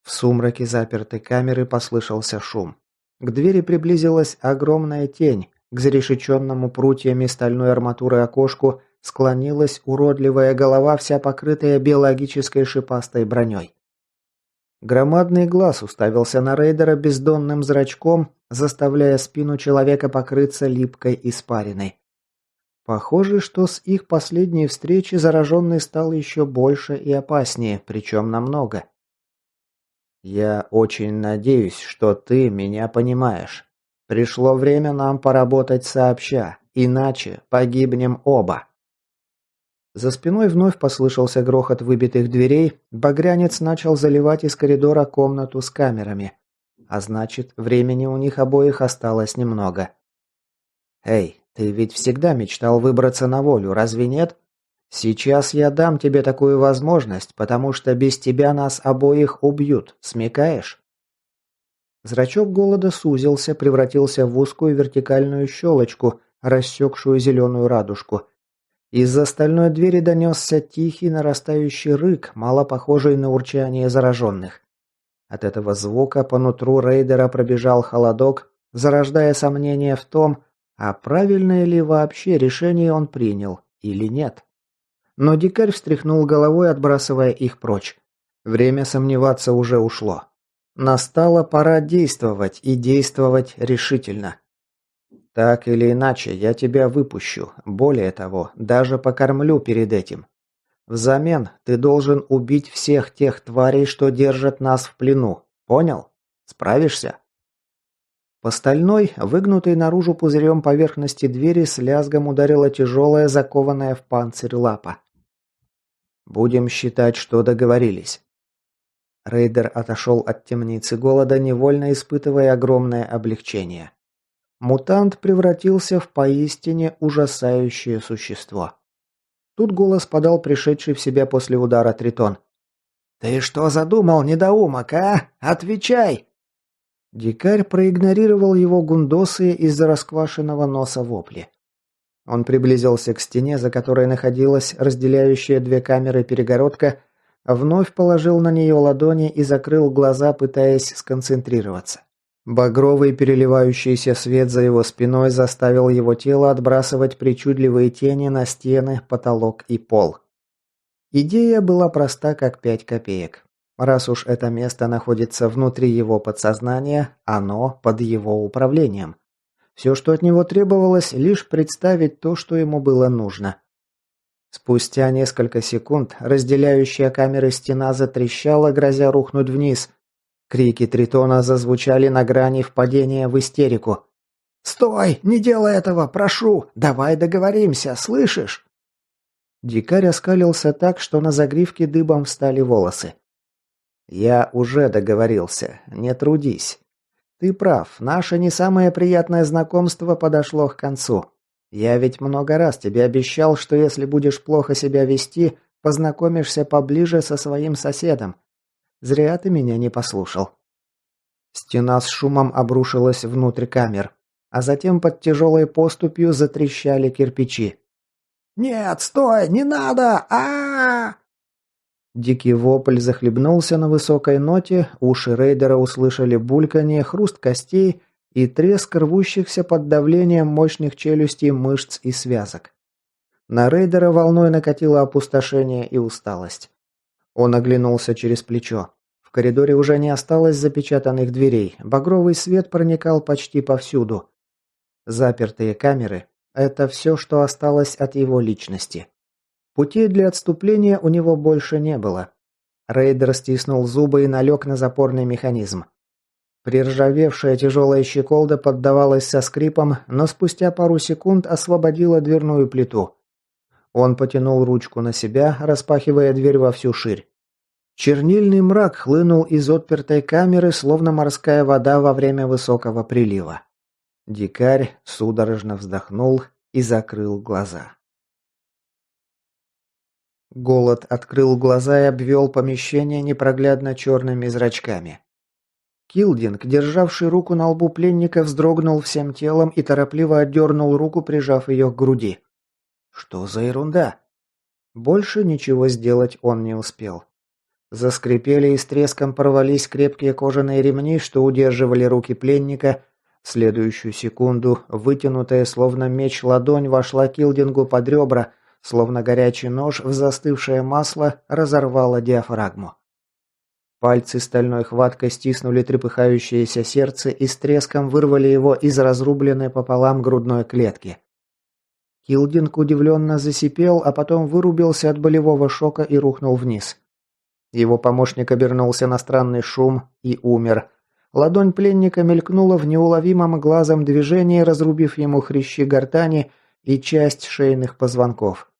В сумраке запертой камеры послышался шум. К двери приблизилась огромная тень. К зарешеченному прутьями стальной арматуры окошку склонилась уродливая голова, вся покрытая биологической шипастой броней. Громадный глаз уставился на рейдера бездонным зрачком, заставляя спину человека покрыться липкой испариной. Похоже, что с их последней встречи зараженный стал еще больше и опаснее, причем намного. «Я очень надеюсь, что ты меня понимаешь. Пришло время нам поработать сообща, иначе погибнем оба». За спиной вновь послышался грохот выбитых дверей, багрянец начал заливать из коридора комнату с камерами. А значит, времени у них обоих осталось немного. «Эй, ты ведь всегда мечтал выбраться на волю, разве нет? Сейчас я дам тебе такую возможность, потому что без тебя нас обоих убьют, смекаешь?» Зрачок голода сузился, превратился в узкую вертикальную щелочку, рассекшую зеленую радужку. Из-за стальной двери донесся тихий нарастающий рык, мало похожий на урчание зараженных. От этого звука по нутру рейдера пробежал холодок, зарождая сомнения в том, а правильное ли вообще решение он принял или нет. Но дикарь встряхнул головой, отбрасывая их прочь. Время сомневаться уже ушло. Настала пора действовать, и действовать решительно. Так или иначе, я тебя выпущу. Более того, даже покормлю перед этим. Взамен ты должен убить всех тех тварей, что держат нас в плену. Понял? Справишься? По стальной, выгнутой наружу пузырем поверхности двери с лязгом ударила тяжелая, закованная в панцирь лапа. Будем считать, что договорились. Рейдер отошел от темницы голода, невольно испытывая огромное облегчение. Мутант превратился в поистине ужасающее существо. Тут голос подал пришедший в себя после удара Тритон. «Ты что задумал, недоумок, а? Отвечай!» Дикарь проигнорировал его гундосые из-за расквашенного носа вопли. Он приблизился к стене, за которой находилась разделяющая две камеры перегородка, вновь положил на нее ладони и закрыл глаза, пытаясь сконцентрироваться. Багровый переливающийся свет за его спиной заставил его тело отбрасывать причудливые тени на стены, потолок и пол. Идея была проста, как 5 копеек. Раз уж это место находится внутри его подсознания, оно под его управлением. Все, что от него требовалось, лишь представить то, что ему было нужно. Спустя несколько секунд разделяющая камеры стена затрещала, грозя рухнуть вниз. Крики Тритона зазвучали на грани впадения в истерику. «Стой! Не делай этого! Прошу! Давай договоримся! Слышишь?» Дикарь оскалился так, что на загривке дыбом встали волосы. «Я уже договорился. Не трудись. Ты прав. Наше не самое приятное знакомство подошло к концу. Я ведь много раз тебе обещал, что если будешь плохо себя вести, познакомишься поближе со своим соседом. Зря ты меня не послушал». Стена с шумом обрушилась внутрь камер, а затем под тяжелой поступью затрещали кирпичи. «Нет, стой! Не надо! А-а-а!» Дикий вопль захлебнулся на высокой ноте, уши рейдера услышали бульканье, хруст костей и треск рвущихся под давлением мощных челюстей мышц и связок. На рейдера волной накатило опустошение и усталость. Он оглянулся через плечо. В коридоре уже не осталось запечатанных дверей, багровый свет проникал почти повсюду. Запертые камеры – это все, что осталось от его личности. Путей для отступления у него больше не было. Рейдер стиснул зубы и налег на запорный механизм. Приржавевшая тяжелая щеколда поддавалась со скрипом, но спустя пару секунд освободила дверную плиту. Он потянул ручку на себя, распахивая дверь во всю ширь. Чернильный мрак хлынул из отпертой камеры, словно морская вода во время высокого прилива. Дикарь судорожно вздохнул и закрыл глаза. Голод открыл глаза и обвел помещение непроглядно черными зрачками. Килдинг, державший руку на лбу пленника, вздрогнул всем телом и торопливо отдернул руку, прижав ее к груди. Что за ерунда? Больше ничего сделать он не успел. Заскрипели и с треском порвались крепкие кожаные ремни, что удерживали руки пленника. В следующую секунду вытянутая, словно меч, ладонь вошла Килдингу под ребра, словно горячий нож в застывшее масло разорвало диафрагму. Пальцы стальной хваткой стиснули трепыхающееся сердце и с треском вырвали его из разрубленной пополам грудной клетки. Килдинг удивленно засипел, а потом вырубился от болевого шока и рухнул вниз. Его помощник обернулся на странный шум и умер. Ладонь пленника мелькнула в неуловимом глазом движении, разрубив ему хрящи гортани и часть шейных позвонков.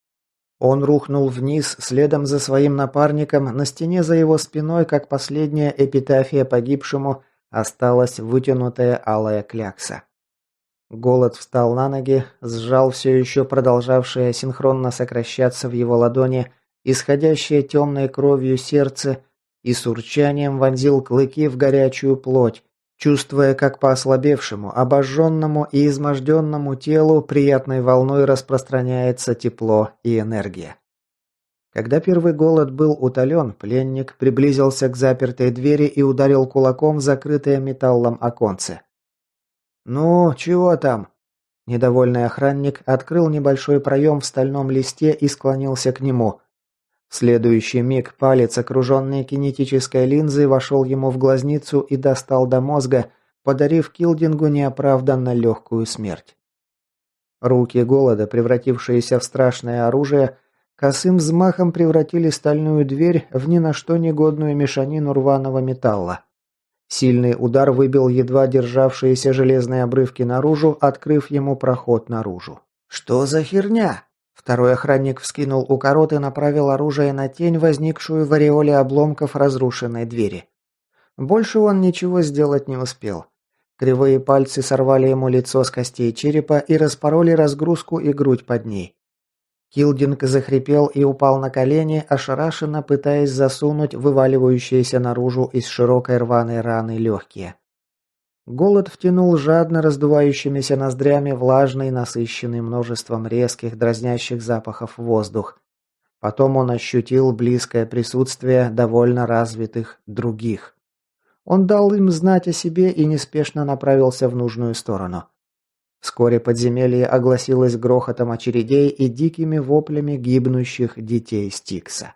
Он рухнул вниз следом за своим напарником, на стене за его спиной, как последняя эпитафия погибшему, осталась вытянутая алая клякса. Голод встал на ноги, сжал все еще продолжавшее синхронно сокращаться в его ладони, исходящее темной кровью сердце, и с урчанием вонзил клыки в горячую плоть, чувствуя, как по ослабевшему, обожженному и изможденному телу приятной волной распространяется тепло и энергия. Когда первый голод был утолен, пленник приблизился к запертой двери и ударил кулаком в закрытое металлом оконце. «Ну, чего там?» Недовольный охранник открыл небольшой проем в стальном листе и склонился к нему. В следующий миг палец, окруженный кинетической линзой, вошел ему в глазницу и достал до мозга, подарив Килдингу неоправданно легкую смерть. Руки голода, превратившиеся в страшное оружие, косым взмахом превратили стальную дверь в ни на что негодную мешанину рваного металла. Сильный удар выбил едва державшиеся железные обрывки наружу, открыв ему проход наружу. «Что за херня?» Второй охранник вскинул укорот и направил оружие на тень, возникшую в ореоле обломков разрушенной двери. Больше он ничего сделать не успел. Кривые пальцы сорвали ему лицо с костей черепа и распороли разгрузку и грудь под ней. Килдинг захрипел и упал на колени, ошарашенно пытаясь засунуть вываливающиеся наружу из широкой рваной раны легкие. Голод втянул жадно раздувающимися ноздрями влажный, насыщенный множеством резких, дразнящих запахов воздух. Потом он ощутил близкое присутствие довольно развитых других. Он дал им знать о себе и неспешно направился в нужную сторону. Вскоре подземелье огласилось грохотом очередей и дикими воплями гибнущих детей Стикса.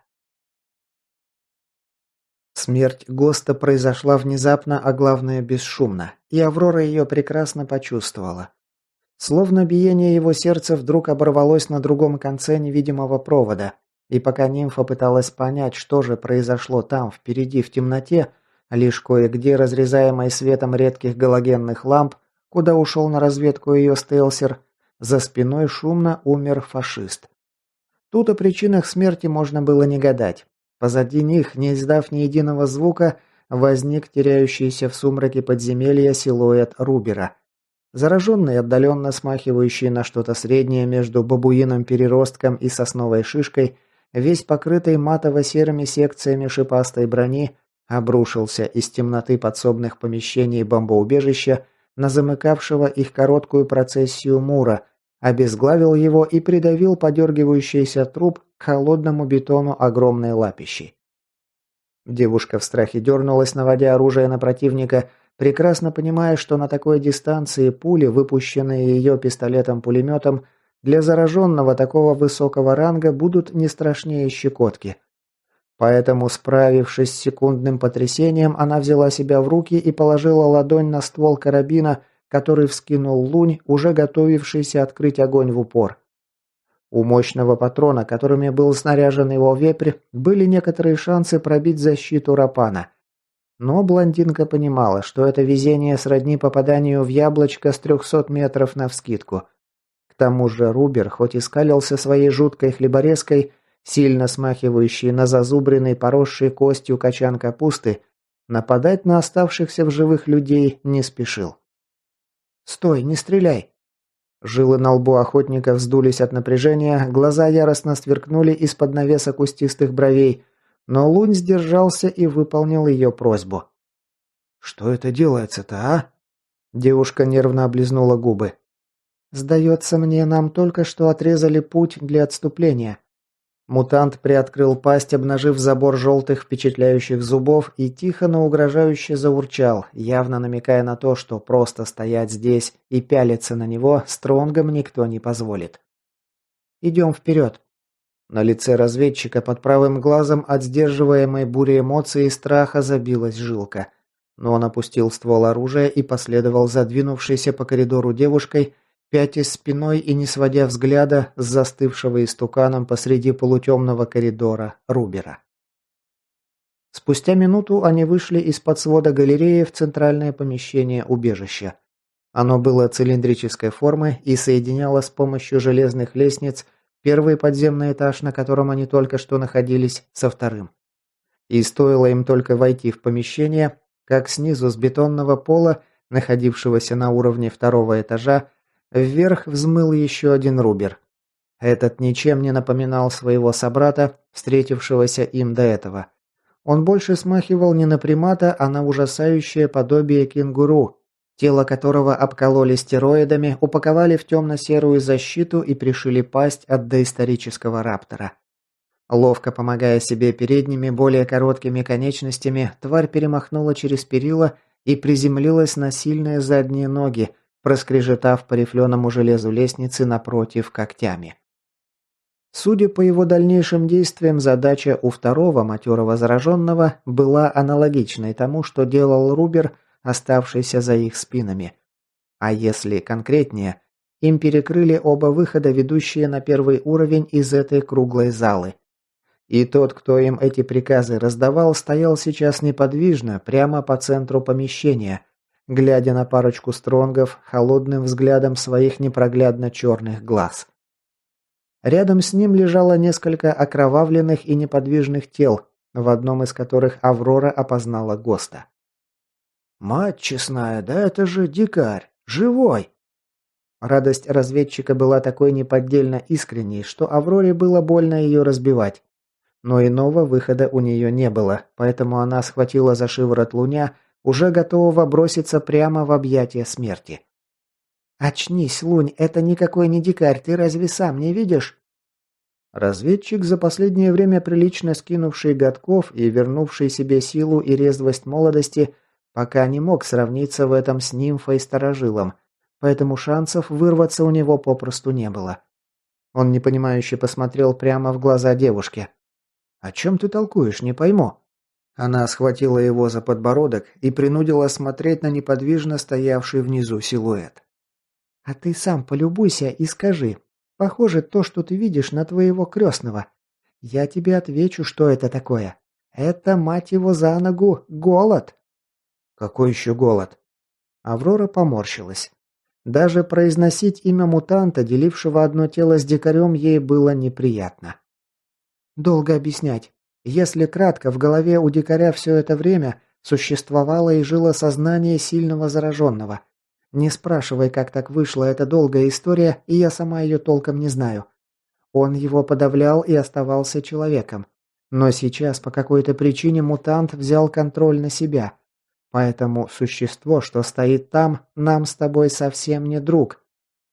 Смерть Госта произошла внезапно, а главное бесшумно, и Аврора ее прекрасно почувствовала. Словно биение его сердца вдруг оборвалось на другом конце невидимого провода, и пока нимфа пыталась понять, что же произошло там, впереди, в темноте, лишь кое-где разрезаемой светом редких галогенных ламп, куда ушел на разведку ее стелсер, за спиной шумно умер фашист. Тут о причинах смерти можно было не гадать. Позади них, не издав ни единого звука, возник теряющийся в сумраке подземелья силуэт Рубера. Зараженный, отдаленно смахивающий на что-то среднее между бабуином-переростком и сосновой шишкой, весь покрытый матово-серыми секциями шипастой брони, обрушился из темноты подсобных помещений бомбоубежища на замыкавшего их короткую процессию Мура, обезглавил его и придавил подергивающийся труп к холодному бетону огромной лапищей. Девушка в страхе дернулась, наводя оружие на противника, прекрасно понимая, что на такой дистанции пули, выпущенные ее пистолетом-пулеметом, для зараженного такого высокого ранга будут не страшнее щекотки. Поэтому, справившись с секундным потрясением, она взяла себя в руки и положила ладонь на ствол карабина, который вскинул Лунь, уже готовившийся открыть огонь в упор. У мощного патрона, которыми был снаряжен его вепрь, были некоторые шансы пробить защиту Рапана. Но блондинка понимала, что это везение сродни попаданию в яблочко с 300 метров навскидку. К тому же Рубер, хоть и скалился своей жуткой хлеборезкой, сильно смахивающий на зазубренный, поросший костью качан капусты, нападать на оставшихся в живых людей не спешил. «Стой, не стреляй!» Жилы на лбу охотника вздулись от напряжения, глаза яростно сверкнули из-под навеса кустистых бровей, но Лунь сдержался и выполнил ее просьбу. «Что это делается-то, а?» Девушка нервно облизнула губы. «Сдается мне, нам только что отрезали путь для отступления». Мутант приоткрыл пасть, обнажив забор желтых впечатляющих зубов, и тихо, но угрожающе заурчал, явно намекая на то, что просто стоять здесь и пялиться на него Стронгом никто не позволит. «Идем вперед». На лице разведчика под правым глазом от сдерживаемой бури эмоций и страха забилась жилка. Но он опустил ствол оружия и последовал задвинувшейся по коридору девушкой, пятясь спиной и не сводя взгляда с застывшего истуканом посреди полутемного коридора Рубера. Спустя минуту они вышли из-под свода галереи в центральное помещение убежища. Оно было цилиндрической формы и соединяло с помощью железных лестниц первый подземный этаж, на котором они только что находились, со вторым. И стоило им только войти в помещение, как снизу с бетонного пола, находившегося на уровне второго этажа, вверх взмыл еще один Рубер. Этот ничем не напоминал своего собрата, встретившегося им до этого. Он больше смахивал не на примата, а на ужасающее подобие кенгуру, тело которого обкололи стероидами, упаковали в темно-серую защиту и пришили пасть от доисторического раптора. Ловко помогая себе передними, более короткими конечностями, тварь перемахнула через перила и приземлилась на сильные задние ноги, проскрежетав по рифленому железу лестницы напротив когтями. Судя по его дальнейшим действиям, задача у второго матерого зараженного была аналогичной тому, что делал Рубер, оставшийся за их спинами. А если конкретнее, им перекрыли оба выхода, ведущие на первый уровень из этой круглой залы. И тот, кто им эти приказы раздавал, стоял сейчас неподвижно, прямо по центру помещения, глядя на парочку стронгов холодным взглядом своих непроглядно черных глаз. Рядом с ним лежало несколько окровавленных и неподвижных тел, в одном из которых Аврора опознала Госта. «Мать честная, да это же дикарь! Живой!» Радость разведчика была такой неподдельно искренней, что Авроре было больно ее разбивать. Но иного выхода у нее не было, поэтому она схватила за шиворот Луня, уже готового броситься прямо в объятия смерти. «Очнись, Лунь, это никакой не дикарь, ты разве сам не видишь?» Разведчик, за последнее время прилично скинувший годков и вернувший себе силу и резвость молодости, пока не мог сравниться в этом с нимфой-старожилом, поэтому шансов вырваться у него попросту не было. Он непонимающе посмотрел прямо в глаза девушке. «О чем ты толкуешь, не пойму?» Она схватила его за подбородок и принудила смотреть на неподвижно стоявший внизу силуэт. «А ты сам полюбуйся и скажи. Похоже то, что ты видишь, на твоего крестного. Я тебе отвечу, что это такое. Это, мать его за ногу, голод!» «Какой еще голод?» Аврора поморщилась. Даже произносить имя мутанта, делившего одно тело с дикарем, ей было неприятно. «Долго объяснять. Если кратко, в голове у дикаря все это время существовало и жило сознание сильного зараженного. Не спрашивай, как так вышло, это долгая история, и я сама ее толком не знаю. Он его подавлял и оставался человеком. Но сейчас по какой-то причине мутант взял контроль на себя. Поэтому существо, что стоит там, нам с тобой совсем не друг.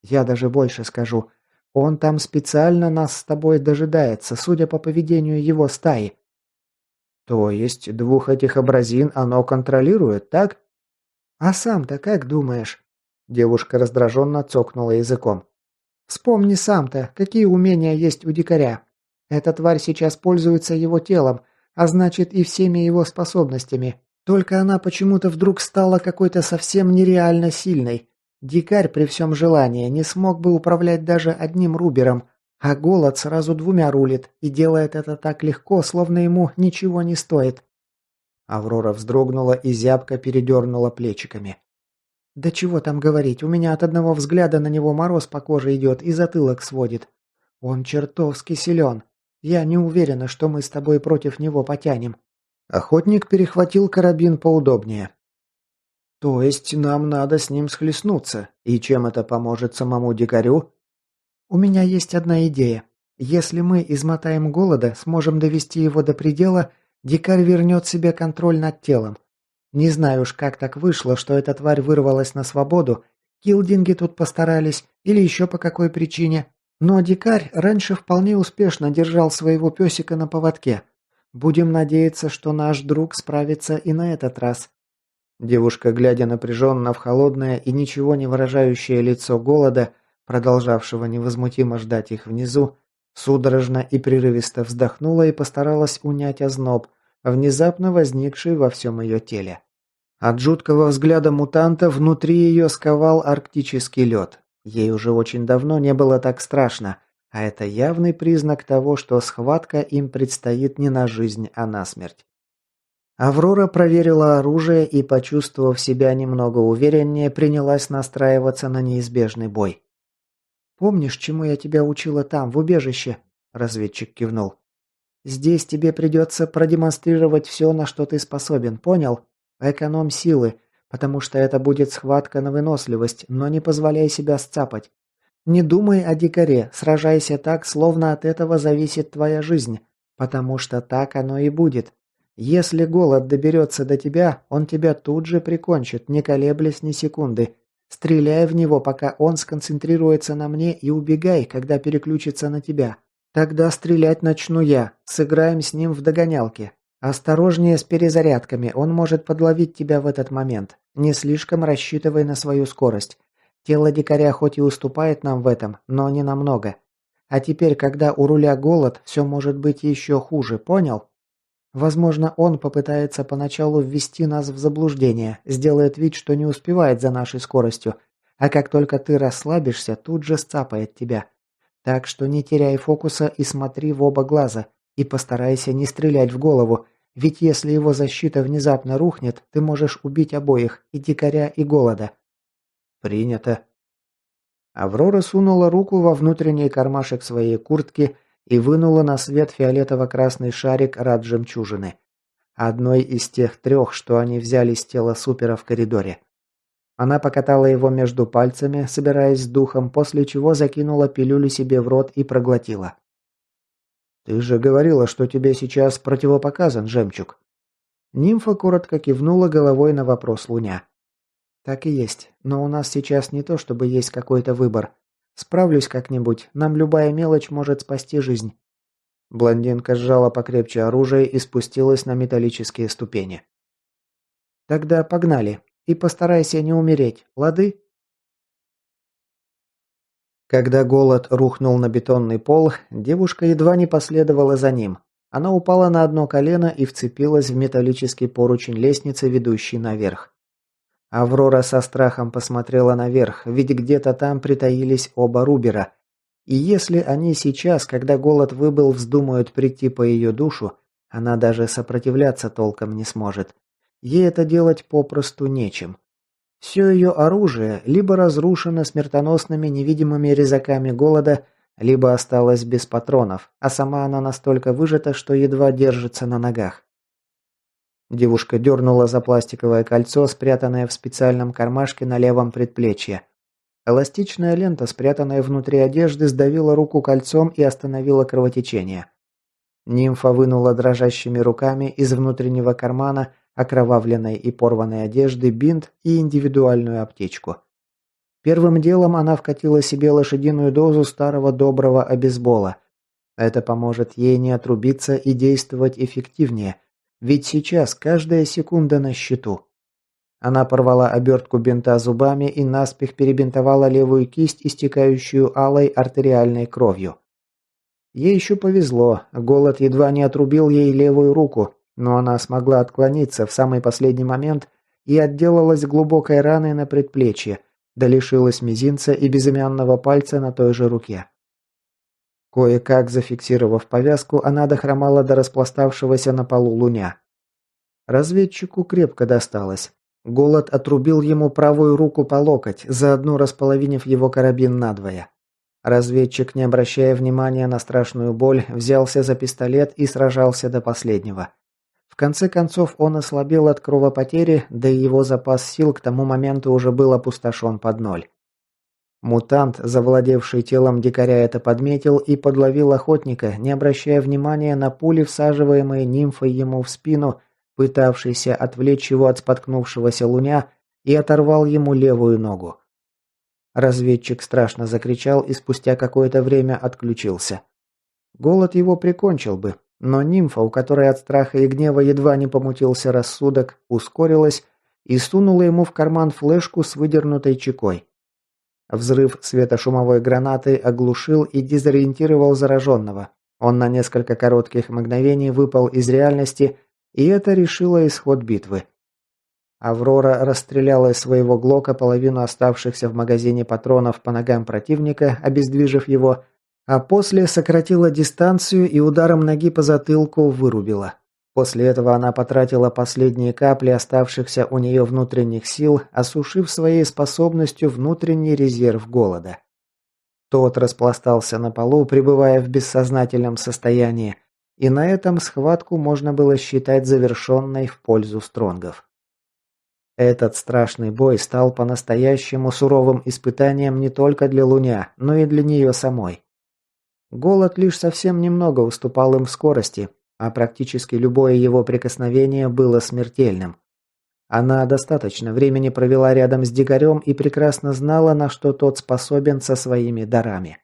Я даже больше скажу. Он там специально нас с тобой дожидается, судя по поведению его стаи». «То есть двух этих абразин оно контролирует, так?» «А сам-то как думаешь?» Девушка раздраженно цокнула языком. «Вспомни сам-то, какие умения есть у дикаря. Эта тварь сейчас пользуется его телом, а значит и всеми его способностями. Только она почему-то вдруг стала какой-то совсем нереально сильной. Дикарь при всем желании не смог бы управлять даже одним рубером, а голод сразу двумя рулит и делает это так легко, словно ему ничего не стоит». Аврора вздрогнула и зябко передернула плечиками. «Да чего там говорить, у меня от одного взгляда на него мороз по коже идет и затылок сводит. Он чертовски силен. Я не уверена, что мы с тобой против него потянем». Охотник перехватил карабин поудобнее. «То есть нам надо с ним схлестнуться, и чем это поможет самому дикарю?» «У меня есть одна идея. Если мы измотаем голода, сможем довести его до предела, дикарь вернет себе контроль над телом. Не знаю уж, как так вышло, что эта тварь вырвалась на свободу, килдинги тут постарались, или еще по какой причине, но дикарь раньше вполне успешно держал своего песика на поводке. Будем надеяться, что наш друг справится и на этот раз». Девушка, глядя напряженно в холодное и ничего не выражающее лицо голода, продолжавшего невозмутимо ждать их внизу, судорожно и прерывисто вздохнула и постаралась унять озноб, внезапно возникший во всем ее теле. От жуткого взгляда мутанта внутри ее сковал арктический лед. Ей уже очень давно не было так страшно, а это явный признак того, что схватка им предстоит не на жизнь, а на смерть. Аврора проверила оружие и, почувствовав себя немного увереннее, принялась настраиваться на неизбежный бой. «Помнишь, чему я тебя учила там, в убежище?» – разведчик кивнул. «Здесь тебе придется продемонстрировать все, на что ты способен, понял? Экономь силы, потому что это будет схватка на выносливость, но не позволяй себя сцапать. Не думай о дикаре, сражайся так, словно от этого зависит твоя жизнь, потому что так оно и будет. Если голод доберется до тебя, он тебя тут же прикончит, не колеблясь ни секунды. Стреляй в него, пока он сконцентрируется на мне, и убегай, когда переключится на тебя. Тогда стрелять начну я. Сыграем с ним в догонялки. Осторожнее с перезарядками, он может подловить тебя в этот момент. Не слишком рассчитывай на свою скорость. Тело дикаря хоть и уступает нам в этом, но не намного. А теперь, когда у руля голод, все может быть еще хуже, понял? Возможно, он попытается поначалу ввести нас в заблуждение, сделает вид, что не успевает за нашей скоростью, а как только ты расслабишься, тут же сцапает тебя. Так что не теряй фокуса и смотри в оба глаза, и постарайся не стрелять в голову, ведь если его защита внезапно рухнет, ты можешь убить обоих, и дикаря, и голода. Принято. Аврора сунула руку во внутренний кармашек своей куртки и вынула на свет фиолетово-красный шарик рад-жемчужины. Одной из тех трех, что они взяли с тела супера в коридоре. Она покатала его между пальцами, собираясь с духом, после чего закинула пилюлю себе в рот и проглотила. «Ты же говорила, что тебе сейчас противопоказан жемчуг». Нимфа коротко кивнула головой на вопрос Луня. «Так и есть, но у нас сейчас не то, чтобы есть какой-то выбор. Справлюсь как-нибудь, нам любая мелочь может спасти жизнь». Блондинка сжала покрепче оружие и спустилась на металлические ступени. «Тогда погнали. И постарайся не умереть, лады?» Когда голод рухнул на бетонный пол, девушка едва не последовала за ним. Она упала на одно колено и вцепилась в металлический поручень лестницы, ведущей наверх. Аврора со страхом посмотрела наверх, ведь где-то там притаились оба Рубера. И если они сейчас, когда голод выбыл, вздумают прийти по ее душу, она даже сопротивляться толком не сможет. Ей это делать попросту нечем. Все ее оружие либо разрушено смертоносными невидимыми резаками голода, либо осталось без патронов, а сама она настолько выжата, что едва держится на ногах. Девушка дернула за пластиковое кольцо, спрятанное в специальном кармашке на левом предплечье. Эластичная лента, спрятанная внутри одежды, сдавила руку кольцом и остановила кровотечение. Нимфа вынула дрожащими руками из внутреннего кармана окровавленной и порванной одежды бинт и индивидуальную аптечку. Первым делом она вкатила себе лошадиную дозу старого доброго обезбола. Это поможет ей не отрубиться и действовать эффективнее, ведь сейчас каждая секунда на счету. Она порвала обертку бинта зубами и наспех перебинтовала левую кисть, истекающую алой артериальной кровью. Ей еще повезло, голод едва не отрубил ей левую руку, но она смогла отклониться в самый последний момент и отделалась глубокой раной на предплечье, да лишилась мизинца и безымянного пальца на той же руке. Кое-как зафиксировав повязку, она дохромала до распластавшегося на полу Луня. Разведчику крепко досталось. Голод отрубил ему правую руку по локоть, заодно располовинив его карабин надвое. Разведчик, не обращая внимания на страшную боль, взялся за пистолет и сражался до последнего. В конце концов он ослабел от кровопотери, да и его запас сил к тому моменту уже был опустошен под ноль. Мутант, завладевший телом дикаря, это подметил и подловил охотника, не обращая внимания на пули, всаживаемые нимфой ему в спину, пытавшийся отвлечь его от споткнувшегося Луня, и оторвал ему левую ногу. Разведчик страшно закричал и спустя какое-то время отключился. Голод его прикончил бы, но нимфа, у которой от страха и гнева едва не помутился рассудок, ускорилась и сунула ему в карман флешку с выдернутой чекой. Взрыв светошумовой гранаты оглушил и дезориентировал зараженного. Он на несколько коротких мгновений выпал из реальности, и это решило исход битвы. Аврора расстреляла из своего глока половину оставшихся в магазине патронов по ногам противника, обездвижив его, а после сократила дистанцию и ударом ноги по затылку вырубила. После этого она потратила последние капли оставшихся у нее внутренних сил, осушив своей способностью внутренний резерв голода. Тот распластался на полу, пребывая в бессознательном состоянии, и на этом схватку можно было считать завершенной в пользу стронгов. Этот страшный бой стал по-настоящему суровым испытанием не только для Луня, но и для нее самой. Голод лишь совсем немного уступал им в скорости, а практически любое его прикосновение было смертельным. Она достаточно времени провела рядом с дикарем и прекрасно знала, на что тот способен со своими дарами.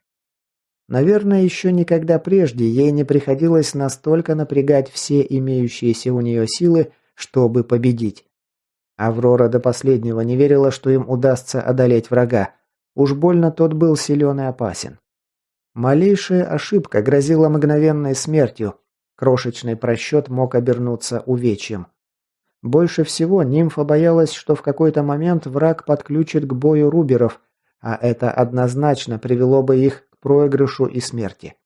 Наверное, еще никогда прежде ей не приходилось настолько напрягать все имеющиеся у нее силы, чтобы победить. Аврора до последнего не верила, что им удастся одолеть врага. Уж больно тот был силен и опасен. Малейшая ошибка грозила мгновенной смертью. Крошечный просчет мог обернуться увечьем. Больше всего нимфа боялась, что в какой-то момент враг подключит к бою руберов, а это однозначно привело бы их к проигрышу и смерти.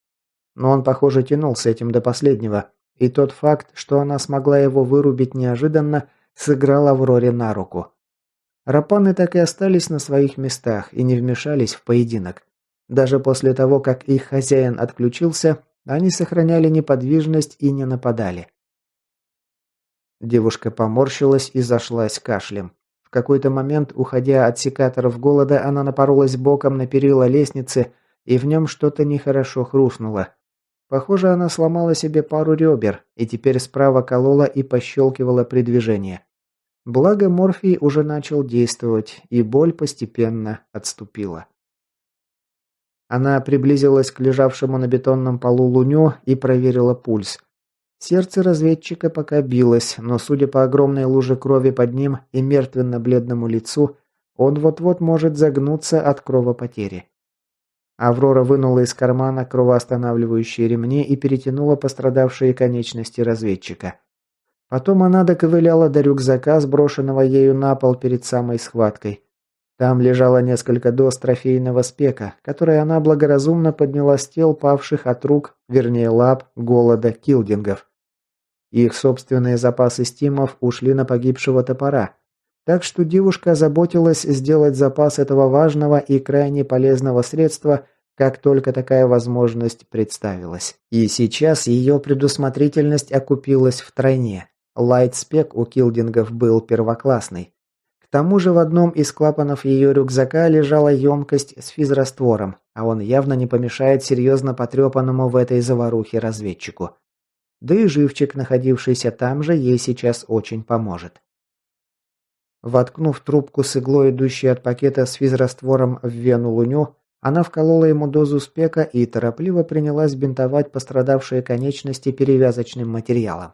Но он, похоже, тянул с этим до последнего, и тот факт, что она смогла его вырубить неожиданно, сыграл Авроре на руку. Рапаны так и остались на своих местах и не вмешались в поединок. Даже после того, как их хозяин отключился, они сохраняли неподвижность и не нападали. Девушка поморщилась и зашлась кашлем. В какой-то момент, уходя от секаторов голода, она напоролась боком на перила лестницы, и в нем что-то нехорошо хрустнуло. Похоже, она сломала себе пару ребер, и теперь справа колола и пощелкивала при движении. Благо морфий уже начал действовать, и боль постепенно отступила. Она приблизилась к лежавшему на бетонном полу Луню и проверила пульс. Сердце разведчика пока билось, но судя по огромной луже крови под ним и мертвенно-бледному лицу, он вот-вот может загнуться от кровопотери. Аврора вынула из кармана кровоостанавливающие ремни и перетянула пострадавшие конечности разведчика. Потом она доковыляла до рюкзака, сброшенного ею на пол перед самой схваткой. Там лежало несколько доз трофейного спека, которые она благоразумно подняла с тел павших от рук, вернее лап, голода килдингов. Их собственные запасы стимов ушли на погибшего топора, так что девушка озаботилась сделать запас этого важного и крайне полезного средства, как только такая возможность представилась. И сейчас ее предусмотрительность окупилась втройне. Лайт-спек у килдингов был первоклассный. К тому же в одном из клапанов ее рюкзака лежала емкость с физраствором, а он явно не помешает серьезно потрепанному в этой заварухе разведчику. Да и живчик, находившийся там же, ей сейчас очень поможет. Воткнув трубку с иглой, идущей от пакета с физраствором в вену Луню, она вколола ему дозу спека и торопливо принялась бинтовать пострадавшие конечности перевязочным материалом.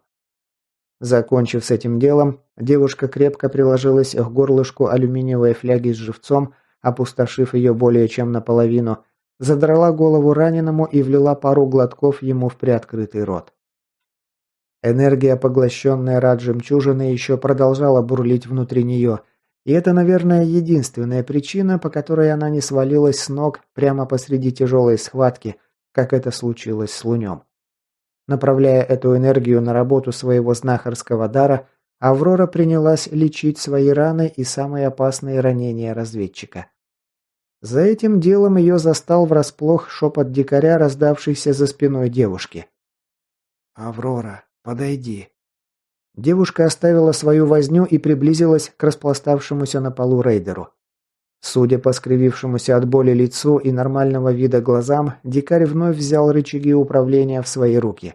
Закончив с этим делом, девушка крепко приложилась к горлышку алюминиевой фляги с живцом, опустошив ее более чем наполовину, задрала голову раненому и влила пару глотков ему в приоткрытый рот. Энергия, поглощенная жемчужиной, еще продолжала бурлить внутри нее, и это, наверное, единственная причина, по которой она не свалилась с ног прямо посреди тяжелой схватки, как это случилось с Лунем. Направляя эту энергию на работу своего знахарского дара, Аврора принялась лечить свои раны и самые опасные ранения разведчика. За этим делом ее застал врасплох шепот дикаря, раздавшийся за спиной девушки. «Аврора, подойди». Девушка оставила свою возню и приблизилась к распластавшемуся на полу рейдеру. Судя по скривившемуся от боли лицу и нормального вида глазам, дикарь вновь взял рычаги управления в свои руки.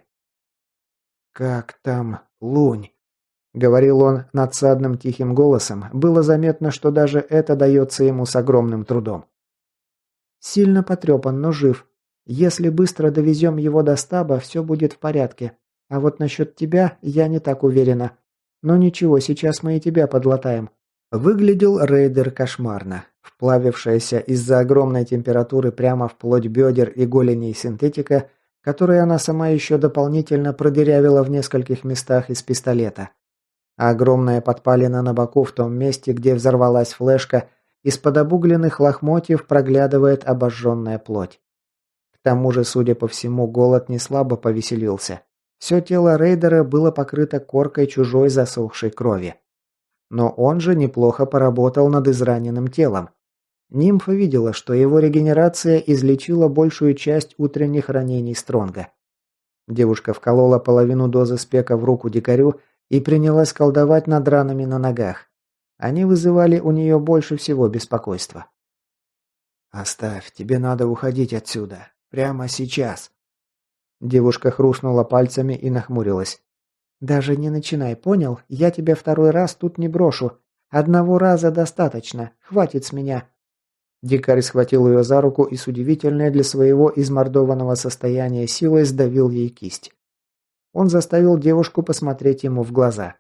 «Как там Лунь?» — говорил он надсадным тихим голосом. Было заметно, что даже это дается ему с огромным трудом. «Сильно потрепан, но жив. Если быстро довезем его до стаба, все будет в порядке. А вот насчет тебя я не так уверена. Но ничего, сейчас мы и тебя подлатаем». Выглядел рейдер кошмарно. Вплавившаяся из-за огромной температуры прямо вплоть бедер и голеней синтетика, которую она сама еще дополнительно продырявила в нескольких местах из пистолета. А огромная подпалина на боку в том месте, где взорвалась флешка, из-под обугленных лохмотьев проглядывает обожженная плоть. К тому же, судя по всему, голод не слабо повеселился. Все тело рейдера было покрыто коркой чужой засохшей крови. Но он же неплохо поработал над израненным телом. Нимфа видела, что его регенерация излечила большую часть утренних ранений Стронга. Девушка вколола половину дозы спека в руку дикарю и принялась колдовать над ранами на ногах. Они вызывали у нее больше всего беспокойства. «Оставь, тебе надо уходить отсюда. Прямо сейчас». Девушка хрустнула пальцами и нахмурилась. «Даже не начинай, понял? Я тебя второй раз тут не брошу. Одного раза достаточно. Хватит с меня». Дикарь схватил ее за руку и с удивительной для своего измордованного состояния силой сдавил ей кисть. Он заставил девушку посмотреть ему в глаза.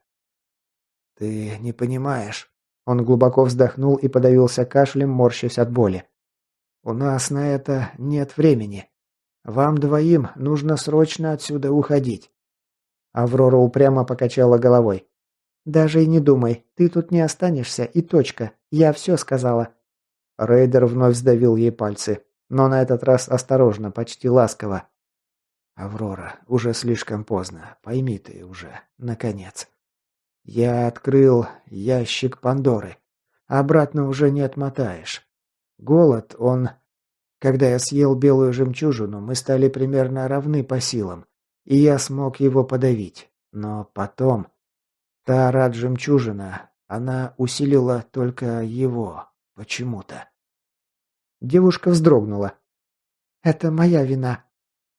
«Ты не понимаешь». Он глубоко вздохнул и подавился кашлем, морщась от боли. «У нас на это нет времени. Вам двоим нужно срочно отсюда уходить». Аврора упрямо покачала головой. «Даже и не думай, ты тут не останешься, и точка. Я все сказала». Рейдер вновь сдавил ей пальцы, но на этот раз осторожно, почти ласково. «Аврора, уже слишком поздно. Пойми ты уже, наконец. Я открыл ящик Пандоры. Обратно уже не отмотаешь. Голод, он... Когда я съел белую жемчужину, мы стали примерно равны по силам, и я смог его подавить. Но потом... Та рад-жемчужина, она усилила только его. Почему-то». Девушка вздрогнула. «Это моя вина».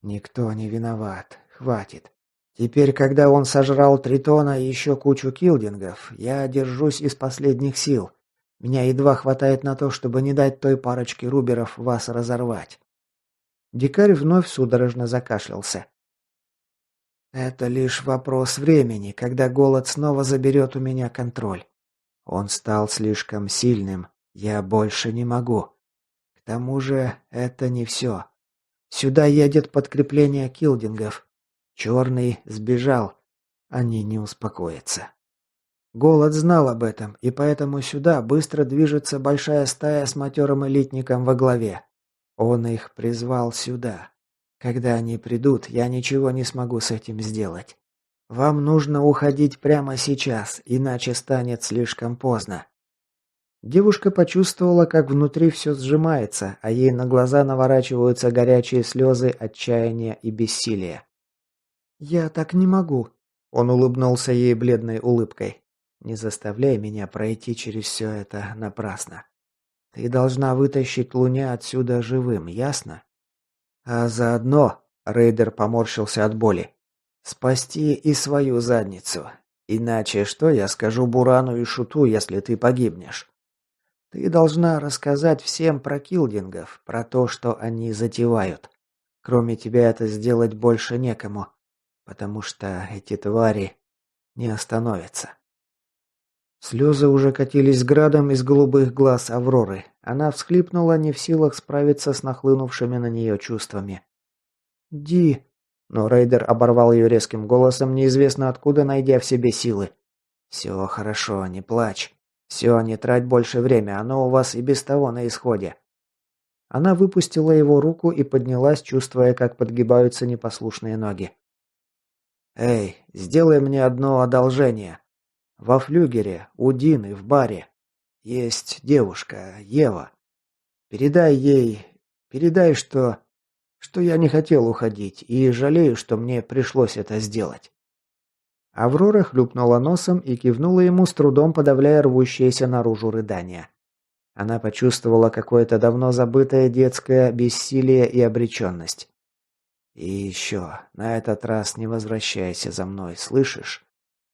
«Никто не виноват. Хватит. Теперь, когда он сожрал Тритона и еще кучу килдингов, я держусь из последних сил. Меня едва хватает на то, чтобы не дать той парочке руберов вас разорвать». Дикарь вновь судорожно закашлялся. «Это лишь вопрос времени, когда голод снова заберет у меня контроль. Он стал слишком сильным. Я больше не могу. К тому же это не все. Сюда едет подкрепление килдингов. Черный сбежал. Они не успокоятся. Голод знал об этом, и поэтому сюда быстро движется большая стая с матерым элитником во главе. Он их призвал сюда. Когда они придут, я ничего не смогу с этим сделать. Вам нужно уходить прямо сейчас, иначе станет слишком поздно». Девушка почувствовала, как внутри все сжимается, а ей на глаза наворачиваются горячие слезы отчаяния и бессилия. «Я так не могу», — он улыбнулся ей бледной улыбкой. «Не заставляй меня пройти через все это напрасно. Ты должна вытащить Луня отсюда живым, ясно? А заодно, — Рейдер поморщился от боли, — спасти и свою задницу. Иначе что я скажу Бурану и Шуту, если ты погибнешь? Ты должна рассказать всем про килдингов, про то, что они затевают. Кроме тебя это сделать больше некому, потому что эти твари не остановятся». Слезы уже катились градом из голубых глаз Авроры. Она всхлипнула, не в силах справиться с нахлынувшими на нее чувствами. «Ди...» Но Рейдер оборвал ее резким голосом, неизвестно откуда, найдя в себе силы. «Все хорошо, не плачь. Все, не трать больше время, оно у вас и без того на исходе». Она выпустила его руку и поднялась, чувствуя, как подгибаются непослушные ноги. «Эй, сделай мне одно одолжение. Во флюгере, у Дины, в баре, есть девушка, Ева. Передай, что я не хотел уходить и жалею, что мне пришлось это сделать». Аврора хлюпнула носом и кивнула ему, с трудом подавляя рвущееся наружу рыдания. Она почувствовала какое-то давно забытое детское бессилие и обреченность. «И еще, на этот раз не возвращайся за мной, слышишь?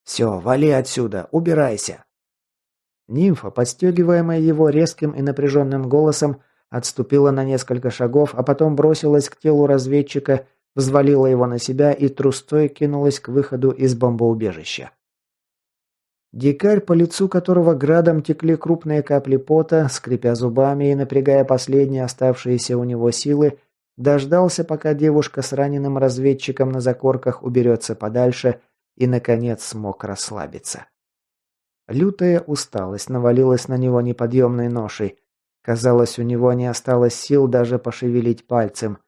Все, вали отсюда, убирайся!» Нимфа, подстегиваемая его резким и напряженным голосом, отступила на несколько шагов, а потом бросилась к телу разведчика, взвалила его на себя и трустой кинулась к выходу из бомбоубежища. Дикарь, по лицу которого градом текли крупные капли пота, скрипя зубами и напрягая последние оставшиеся у него силы, дождался, пока девушка с раненым разведчиком на закорках уберется подальше и, наконец, смог расслабиться. Лютая усталость навалилась на него неподъемной ношей. Казалось, у него не осталось сил даже пошевелить пальцем.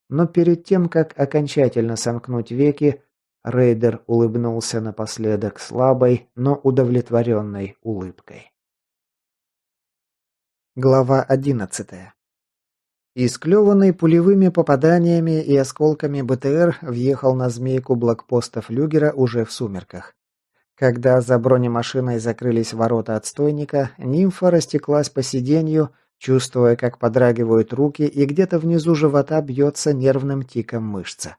Но перед тем, как окончательно сомкнуть веки, Рейдер улыбнулся напоследок слабой, но удовлетворенной улыбкой. Глава 11. Исклеванный пулевыми попаданиями и осколками БТР въехал на змейку блокпоста флюгера уже в сумерках. Когда за бронемашиной закрылись ворота отстойника, нимфа растеклась по сиденью, чувствуя, как подрагивают руки, и где-то внизу живота бьется нервным тиком мышца.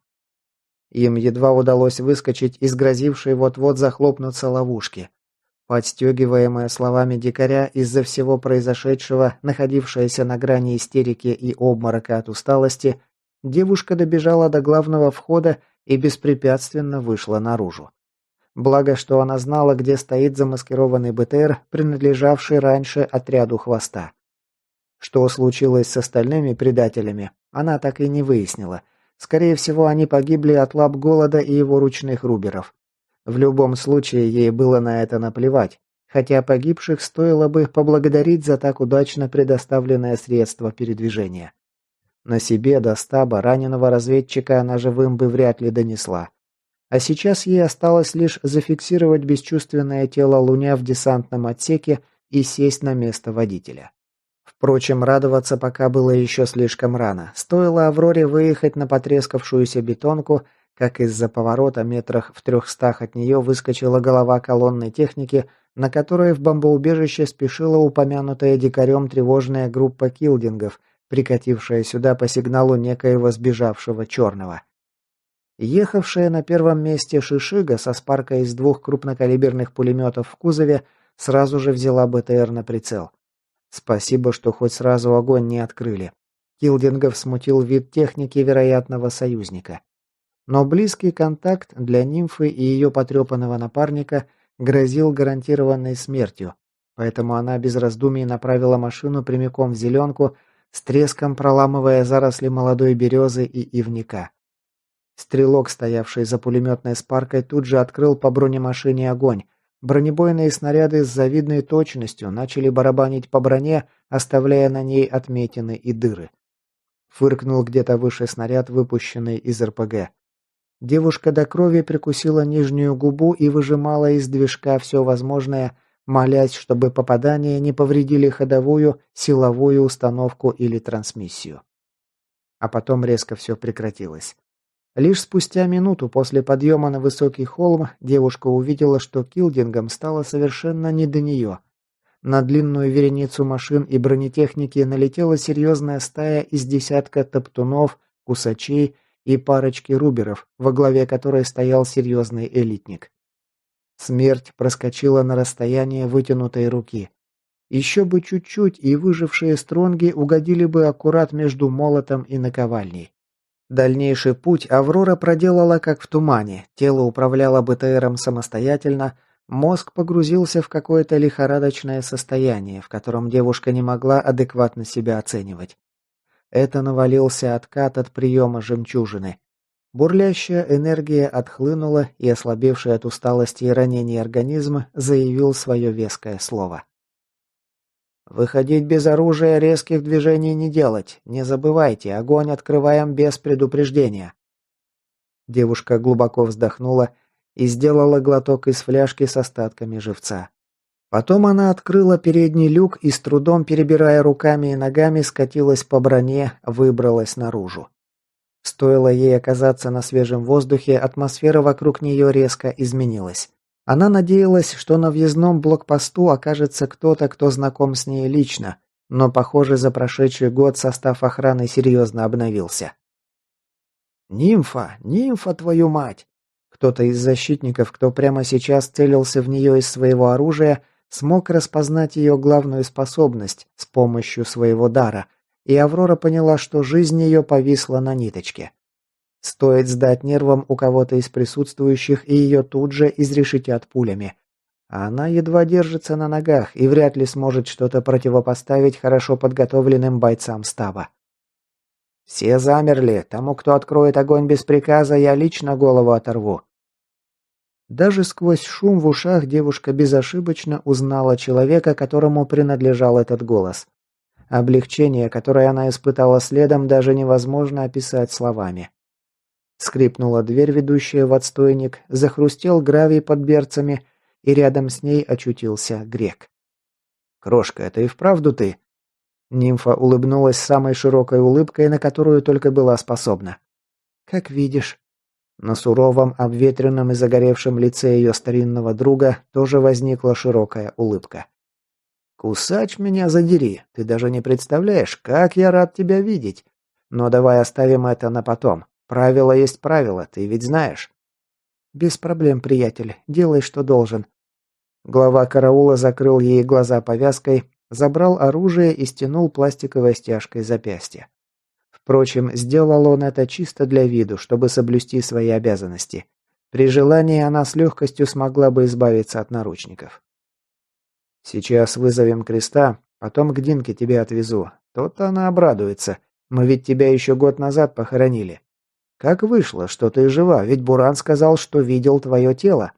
Им едва удалось выскочить из грозившей вот-вот захлопнуться ловушки. Подстегиваемая словами дикаря из-за всего произошедшего, находившаяся на грани истерики и обморока от усталости, девушка добежала до главного входа и беспрепятственно вышла наружу. Благо, что она знала, где стоит замаскированный БТР, принадлежавший раньше отряду «Хвоста». Что случилось с остальными предателями, она так и не выяснила. Скорее всего, они погибли от лап голода и его ручных руберов. В любом случае, ей было на это наплевать, хотя погибших стоило бы поблагодарить за так удачно предоставленное средство передвижения. На себе до стаба раненого разведчика она живым бы вряд ли донесла. А сейчас ей осталось лишь зафиксировать бесчувственное тело Луня в десантном отсеке и сесть на место водителя. Впрочем, радоваться пока было еще слишком рано. Стоило Авроре выехать на потрескавшуюся бетонку, как из-за поворота метрах в 300 от нее выскочила голова колонной техники, на которой в бомбоубежище спешила упомянутая дикарем тревожная группа килдингов, прикатившая сюда по сигналу некоего сбежавшего черного. Ехавшая на первом месте Шишига со спаркой из 2 крупнокалиберных пулеметов в кузове сразу же взяла БТР на прицел. Спасибо, что хоть сразу огонь не открыли. Килдингов смутил вид техники вероятного союзника. Но близкий контакт для нимфы и ее потрепанного напарника грозил гарантированной смертью, поэтому она без раздумий направила машину прямиком в зеленку, с треском проламывая заросли молодой березы и ивника. Стрелок, стоявший за пулеметной спаркой, тут же открыл по бронемашине огонь. Бронебойные снаряды с завидной точностью начали барабанить по броне, оставляя на ней отметины и дыры. Фыркнул где-то выше снаряд, выпущенный из РПГ. Девушка до крови прикусила нижнюю губу и выжимала из движка все возможное, молясь, чтобы попадания не повредили ходовую, силовую установку или трансмиссию. А потом резко все прекратилось. Лишь спустя минуту после подъема на высокий холм девушка увидела, что килдингам стало совершенно не до нее. На длинную вереницу машин и бронетехники налетела серьезная стая из десятка топтунов, кусачей и парочки руберов, во главе которой стоял серьезный элитник. Смерть проскочила на расстояние вытянутой руки. Еще бы чуть-чуть, и выжившие стронги угодили бы аккурат между молотом и наковальней. Дальнейший путь Аврора проделала как в тумане, тело управляло БТРом самостоятельно, мозг погрузился в какое-то лихорадочное состояние, в котором девушка не могла адекватно себя оценивать. Это навалился откат от приема жемчужины. Бурлящая энергия отхлынула, и ослабевший от усталости и ранений организм заявил свое веское слово. «Выходить без оружия, резких движений не делать. Не забывайте, огонь открываем без предупреждения». Девушка глубоко вздохнула и сделала глоток из фляжки с остатками живца. Потом она открыла передний люк и с трудом, перебирая руками и ногами, скатилась по броне, выбралась наружу. Стоило ей оказаться на свежем воздухе, атмосфера вокруг нее резко изменилась. Она надеялась, что на въездном блокпосту окажется кто-то, кто знаком с ней лично, но, похоже, за прошедший год состав охраны серьезно обновился. «Нимфа! Нимфа, твою мать!» Кто-то из защитников, кто прямо сейчас целился в нее из своего оружия, смог распознать ее главную способность с помощью своего дара, и Аврора поняла, что жизнь ее повисла на ниточке. Стоит сдать нервам у кого-то из присутствующих, и ее тут же изрешетят пулями. А она едва держится на ногах и вряд ли сможет что-то противопоставить хорошо подготовленным бойцам стаба. «Все замерли. Тому, кто откроет огонь без приказа, я лично голову оторву». Даже сквозь шум в ушах девушка безошибочно узнала человека, которому принадлежал этот голос. Облегчение, которое она испытала следом, даже невозможно описать словами. Скрипнула дверь, ведущая в отстойник, захрустел гравий под берцами, и рядом с ней очутился грек. «Крошка, это и вправду ты?» Нимфа улыбнулась самой широкой улыбкой, на которую только была способна. «Как видишь». На суровом, обветренном и загоревшем лице ее старинного друга тоже возникла широкая улыбка. «Кусач, меня задери, ты даже не представляешь, как я рад тебя видеть. Но давай оставим это на потом. Правило есть правило, ты ведь знаешь». «Без проблем, приятель. Делай, что должен». Глава караула закрыл ей глаза повязкой, забрал оружие и стянул пластиковой стяжкой запястье. Впрочем, сделал он это чисто для виду, чтобы соблюсти свои обязанности. При желании она с легкостью смогла бы избавиться от наручников. «Сейчас вызовем Креста, потом к Динке тебя отвезу. То-то она обрадуется. Мы ведь тебя еще год назад похоронили. Как вышло, что ты жива? Ведь Буран сказал, что видел твое тело».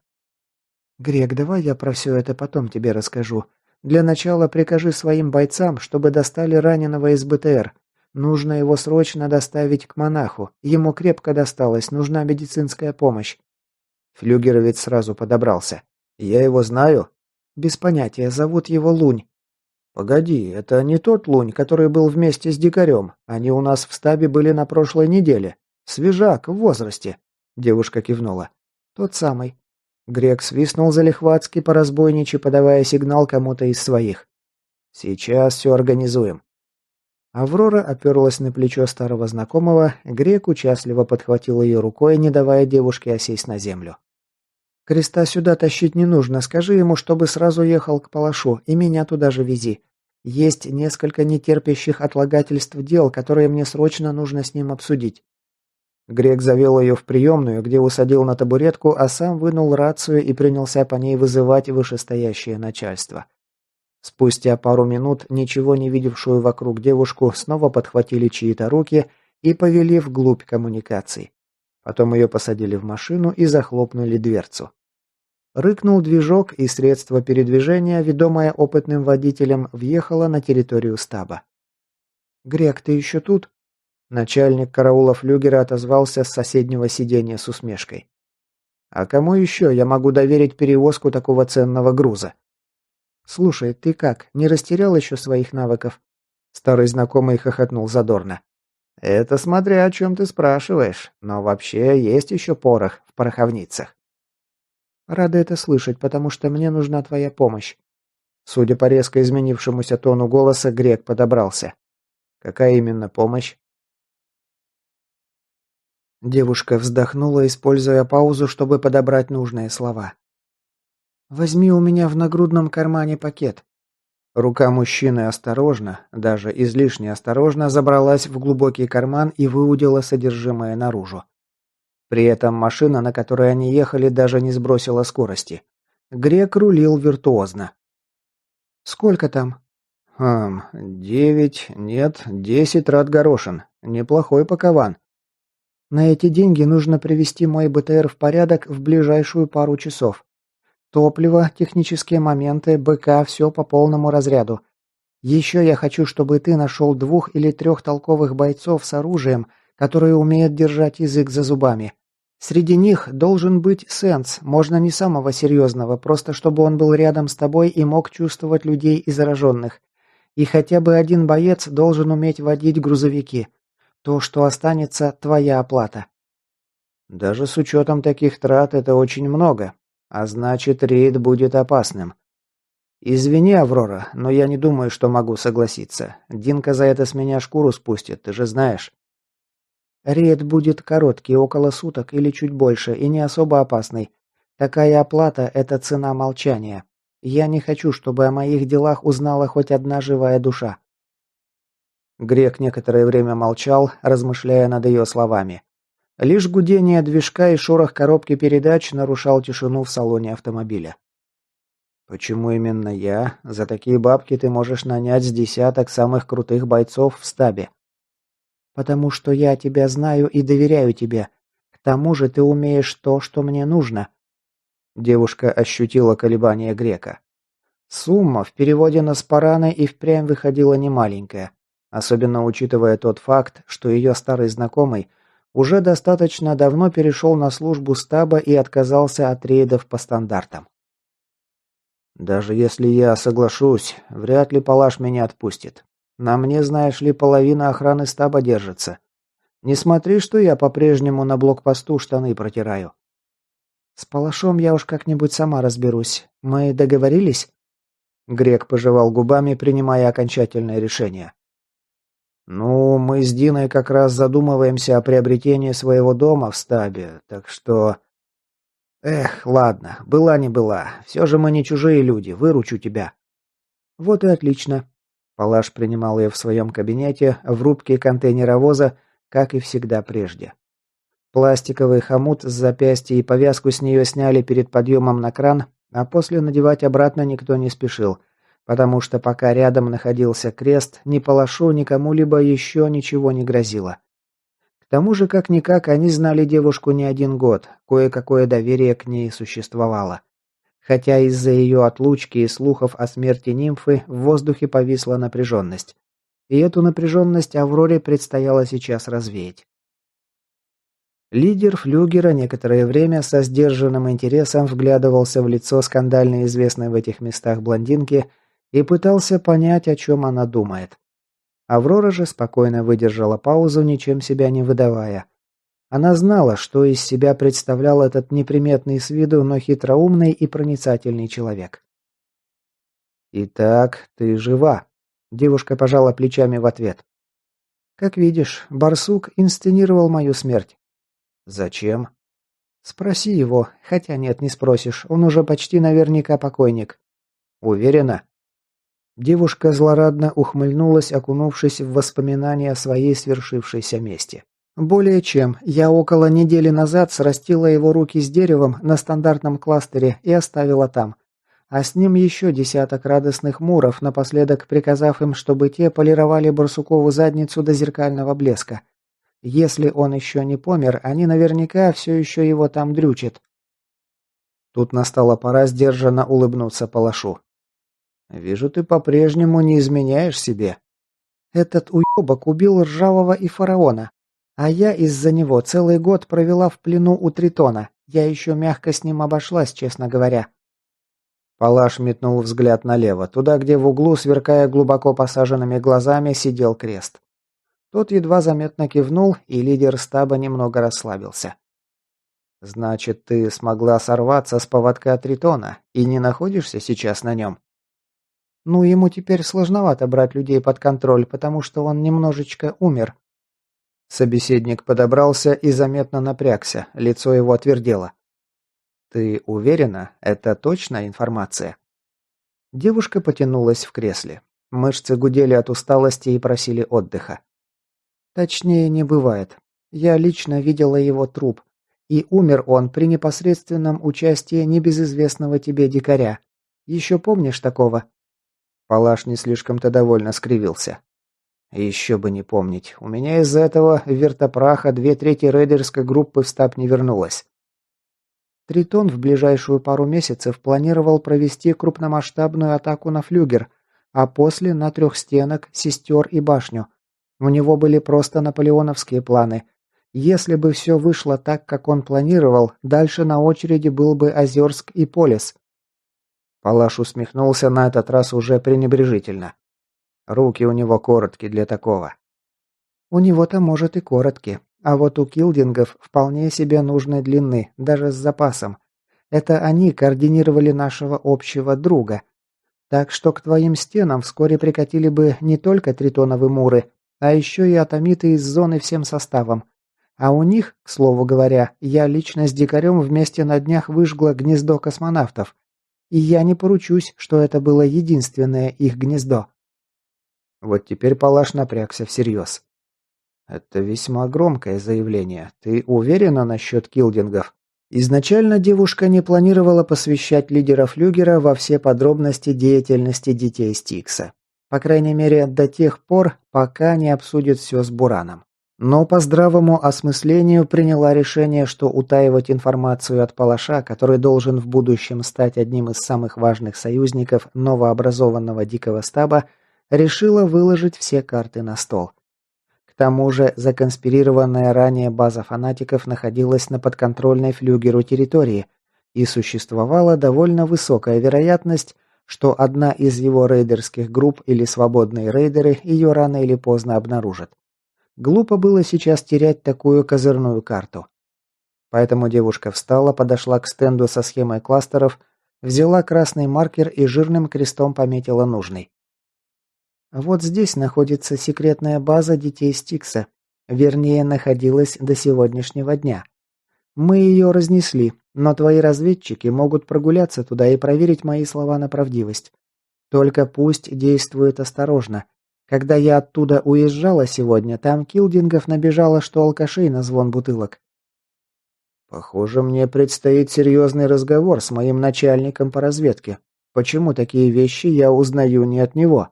«Грек, давай я про все это потом тебе расскажу. Для начала прикажи своим бойцам, чтобы достали раненого из БТР. Нужно его срочно доставить к монаху. Ему крепко досталось, нужна медицинская помощь». Флюгеровец сразу подобрался. «Я его знаю?» «Без понятия, зовут его Лунь». «Погоди, это не тот Лунь, который был вместе с дикарем. Они у нас в стабе были на прошлой неделе. Свежак, в возрасте». Девушка кивнула. «Тот самый». Грек свистнул залихватски по разбойничьи, подавая сигнал кому-то из своих. «Сейчас все организуем». Аврора оперлась на плечо старого знакомого, Грек участливо подхватил ее рукой, не давая девушке осесть на землю. «Креста сюда тащить не нужно. Скажи ему, чтобы сразу ехал к Палашу, и меня туда же вези. Есть несколько нетерпящих отлагательств дел, которые мне срочно нужно с ним обсудить». Грек завел ее в приемную, где усадил на табуретку, а сам вынул рацию и принялся по ней вызывать вышестоящее начальство. Спустя пару минут ничего не видевшую вокруг девушку снова подхватили чьи-то руки и повели вглубь коммуникаций. Потом ее посадили в машину и захлопнули дверцу. Рыкнул движок, и средство передвижения, ведомое опытным водителем, въехало на территорию стаба. «Грек, ты еще тут?» Начальник караула флюгера отозвался с соседнего сиденья с усмешкой. «А кому еще я могу доверить перевозку такого ценного груза?» «Слушай, ты как, не растерял еще своих навыков?» Старый знакомый хохотнул задорно. «Это смотря о чем ты спрашиваешь, но вообще есть еще порох в пороховницах». «Рада это слышать, потому что мне нужна твоя помощь». Судя по резко изменившемуся тону голоса, Грек подобрался. «Какая именно помощь?» Девушка вздохнула, используя паузу, чтобы подобрать нужные слова. «Возьми у меня в нагрудном кармане пакет». Рука мужчины осторожно, даже излишне осторожно, забралась в глубокий карман и выудила содержимое наружу. При этом машина, на которой они ехали, даже не сбросила скорости. Грек рулил виртуозно. «Сколько там?» 9, нет, 10 рад горошин. Неплохой пакован». «На эти деньги нужно привести мой БТР в порядок в ближайшую пару часов. Топливо, технические моменты, БК, все по полному разряду. Еще я хочу, чтобы ты нашел 2 или 3 толковых бойцов с оружием, которые умеют держать язык за зубами. Среди них должен быть сенс, можно не самого серьезного, просто чтобы он был рядом с тобой и мог чувствовать людей и зараженных. И хотя бы один боец должен уметь водить грузовики. То, что останется, твоя оплата». «Даже с учетом таких трат это очень много. А значит, рейд будет опасным. Извини, Аврора, но я не думаю, что могу согласиться. Динка за это с меня шкуру спустит, ты же знаешь». «Рейд будет короткий, около суток или чуть больше, и не особо опасный. Такая оплата – это цена молчания. Я не хочу, чтобы о моих делах узнала хоть одна живая душа». Грек некоторое время молчал, размышляя над ее словами. Лишь гудение движка и шорох коробки передач нарушал тишину в салоне автомобиля. «Почему именно я? За такие бабки ты можешь нанять с десяток самых крутых бойцов в стабе». «Потому что я тебя знаю и доверяю тебе. К тому же ты умеешь то, что мне нужно». Девушка ощутила колебания Грека. Сумма в переводе на спараны и впрямь выходила немаленькая, особенно учитывая тот факт, что ее старый знакомый уже достаточно давно перешел на службу стаба и отказался от рейдов по стандартам. «Даже если я соглашусь, вряд ли Палаш меня отпустит. На мне, знаешь ли, половина охраны стаба держится. Не смотри, что я по-прежнему на блокпосту штаны протираю». «С Палашом я уж как-нибудь сама разберусь. Мы договорились?» Грек пожевал губами, принимая окончательное решение. «Ну, мы с Диной как раз задумываемся о приобретении своего дома в стабе, так что...» «Эх, ладно, была не была. Все же мы не чужие люди, выручу тебя». «Вот и отлично». Палаш принимал ее в своем кабинете в рубке контейнеровоза, как и всегда прежде. Пластиковый хомут с запястья и повязку с нее сняли перед подъемом на кран, а после надевать обратно никто не спешил, потому что пока рядом находился крест, ни Палашу, ни кому-либо еще ничего не грозило. К тому же, как-никак, они знали девушку не один год, кое-какое доверие к ней существовало. Хотя из-за ее отлучки и слухов о смерти нимфы в воздухе повисла напряженность. И эту напряженность Авроре предстояло сейчас развеять. Лидер флюгера некоторое время со сдержанным интересом вглядывался в лицо скандально известной в этих местах блондинки и пытался понять, о чем она думает. Аврора же спокойно выдержала паузу, ничем себя не выдавая. Она знала, что из себя представлял этот неприметный с виду, но хитроумный и проницательный человек. «Итак, ты жива», – девушка пожала плечами в ответ. «Как видишь, барсук инсценировал мою смерть». «Зачем?» «Спроси его, хотя нет, не спросишь, он уже почти наверняка покойник». «Уверена?» Девушка злорадно ухмыльнулась, окунувшись в воспоминания о своей свершившейся мести. «Более чем. Я около недели назад срастила его руки с деревом на стандартном кластере и оставила там. А с ним еще десяток радостных муров, напоследок приказав им, чтобы те полировали барсукову задницу до зеркального блеска. Если он еще не помер, они наверняка все еще его там дрючат». Тут настала пора сдержанно улыбнуться Палашу. «Вижу, ты по-прежнему не изменяешь себе». «Этот уебок убил Ржавого и Фараона. А я из-за него целый год провела в плену у Тритона. Я еще мягко с ним обошлась, честно говоря». Палаш метнул взгляд налево, туда, где в углу, сверкая глубоко посаженными глазами, сидел крест. Тот едва заметно кивнул, и лидер стаба немного расслабился. «Значит, ты смогла сорваться с поводка Тритона и не находишься сейчас на нем?» «Ну, ему теперь сложновато брать людей под контроль, потому что он немножечко умер». Собеседник подобрался и заметно напрягся, лицо его отвердело. «Ты уверена, это точная информация?» Девушка потянулась в кресле. Мышцы гудели от усталости и просили отдыха. «Точнее не бывает. Я лично видела его труп. И умер он при непосредственном участии небезызвестного тебе дикаря. Еще помнишь такого?» Палаш не слишком-то довольно скривился. «Еще бы не помнить. У меня из-за этого вертопраха 2/3 рейдерской группы в стаб не вернулось». Тритон в ближайшую пару месяцев планировал провести крупномасштабную атаку на флюгер, а после на трехстенок, сестер и башню. У него были просто наполеоновские планы. Если бы все вышло так, как он планировал, дальше на очереди был бы Озерск и Полис. Палаш усмехнулся на этот раз уже пренебрежительно. Руки у него короткие для такого. У него-то, может, и короткие. А вот у килдингов вполне себе нужной длины, даже с запасом. Это они координировали нашего общего друга. Так что к твоим стенам вскоре прикатили бы не только тритоновые муры, а еще и атомиты из зоны всем составом. А у них, к слову говоря, я лично с дикарем вместе на днях выжгла гнездо космонавтов. И я не поручусь, что это было единственное их гнездо. Вот теперь Палаш напрягся всерьез. Это весьма громкое заявление. Ты уверена насчет килдингов? Изначально девушка не планировала посвящать лидера флюгера во все подробности деятельности детей Стикса. По крайней мере, до тех пор, пока не обсудит все с Бураном. Но по здравому осмыслению приняла решение, что утаивать информацию от Палаша, который должен в будущем стать одним из самых важных союзников новообразованного дикого стаба, решила выложить все карты на стол. К тому же законспирированная ранее база фанатиков находилась на подконтрольной флюгеру территории, и существовала довольно высокая вероятность, что одна из его рейдерских групп или свободные рейдеры ее рано или поздно обнаружат. Глупо было сейчас терять такую козырную карту. Поэтому девушка встала, подошла к стенду со схемой кластеров, взяла красный маркер и жирным крестом пометила нужный. Вот здесь находится секретная база детей Стикса. Вернее, находилась до сегодняшнего дня. Мы ее разнесли, но твои разведчики могут прогуляться туда и проверить мои слова на правдивость. Только пусть действуют осторожно. Когда я оттуда уезжала сегодня, там килдингов набежало, что алкашей на звон бутылок. Похоже, мне предстоит серьезный разговор с моим начальником по разведке. Почему такие вещи я узнаю не от него?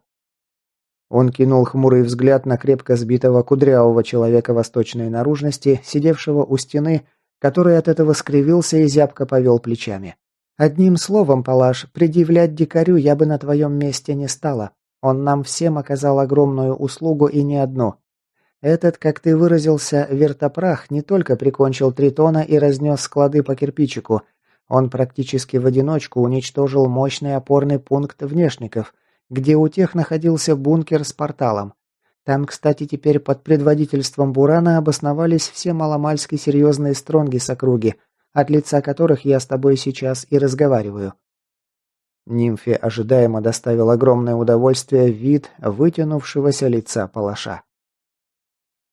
Он кинул хмурый взгляд на крепко сбитого кудрявого человека восточной наружности, сидевшего у стены, который от этого скривился и зябко повел плечами. «Одним словом, Палаш, предъявлять дикарю я бы на твоем месте не стала. Он нам всем оказал огромную услугу и не одну. Этот, как ты выразился, вертопрах не только прикончил Тритона и разнес склады по кирпичику, он практически в одиночку уничтожил мощный опорный пункт внешников, где у тех находился бункер с порталом. Там, кстати, теперь под предводительством Бурана обосновались все маломальски серьезные стронги с округи, от лица которых я с тобой сейчас и разговариваю. Нимфе ожидаемо доставил огромное удовольствие вид вытянувшегося лица палаша.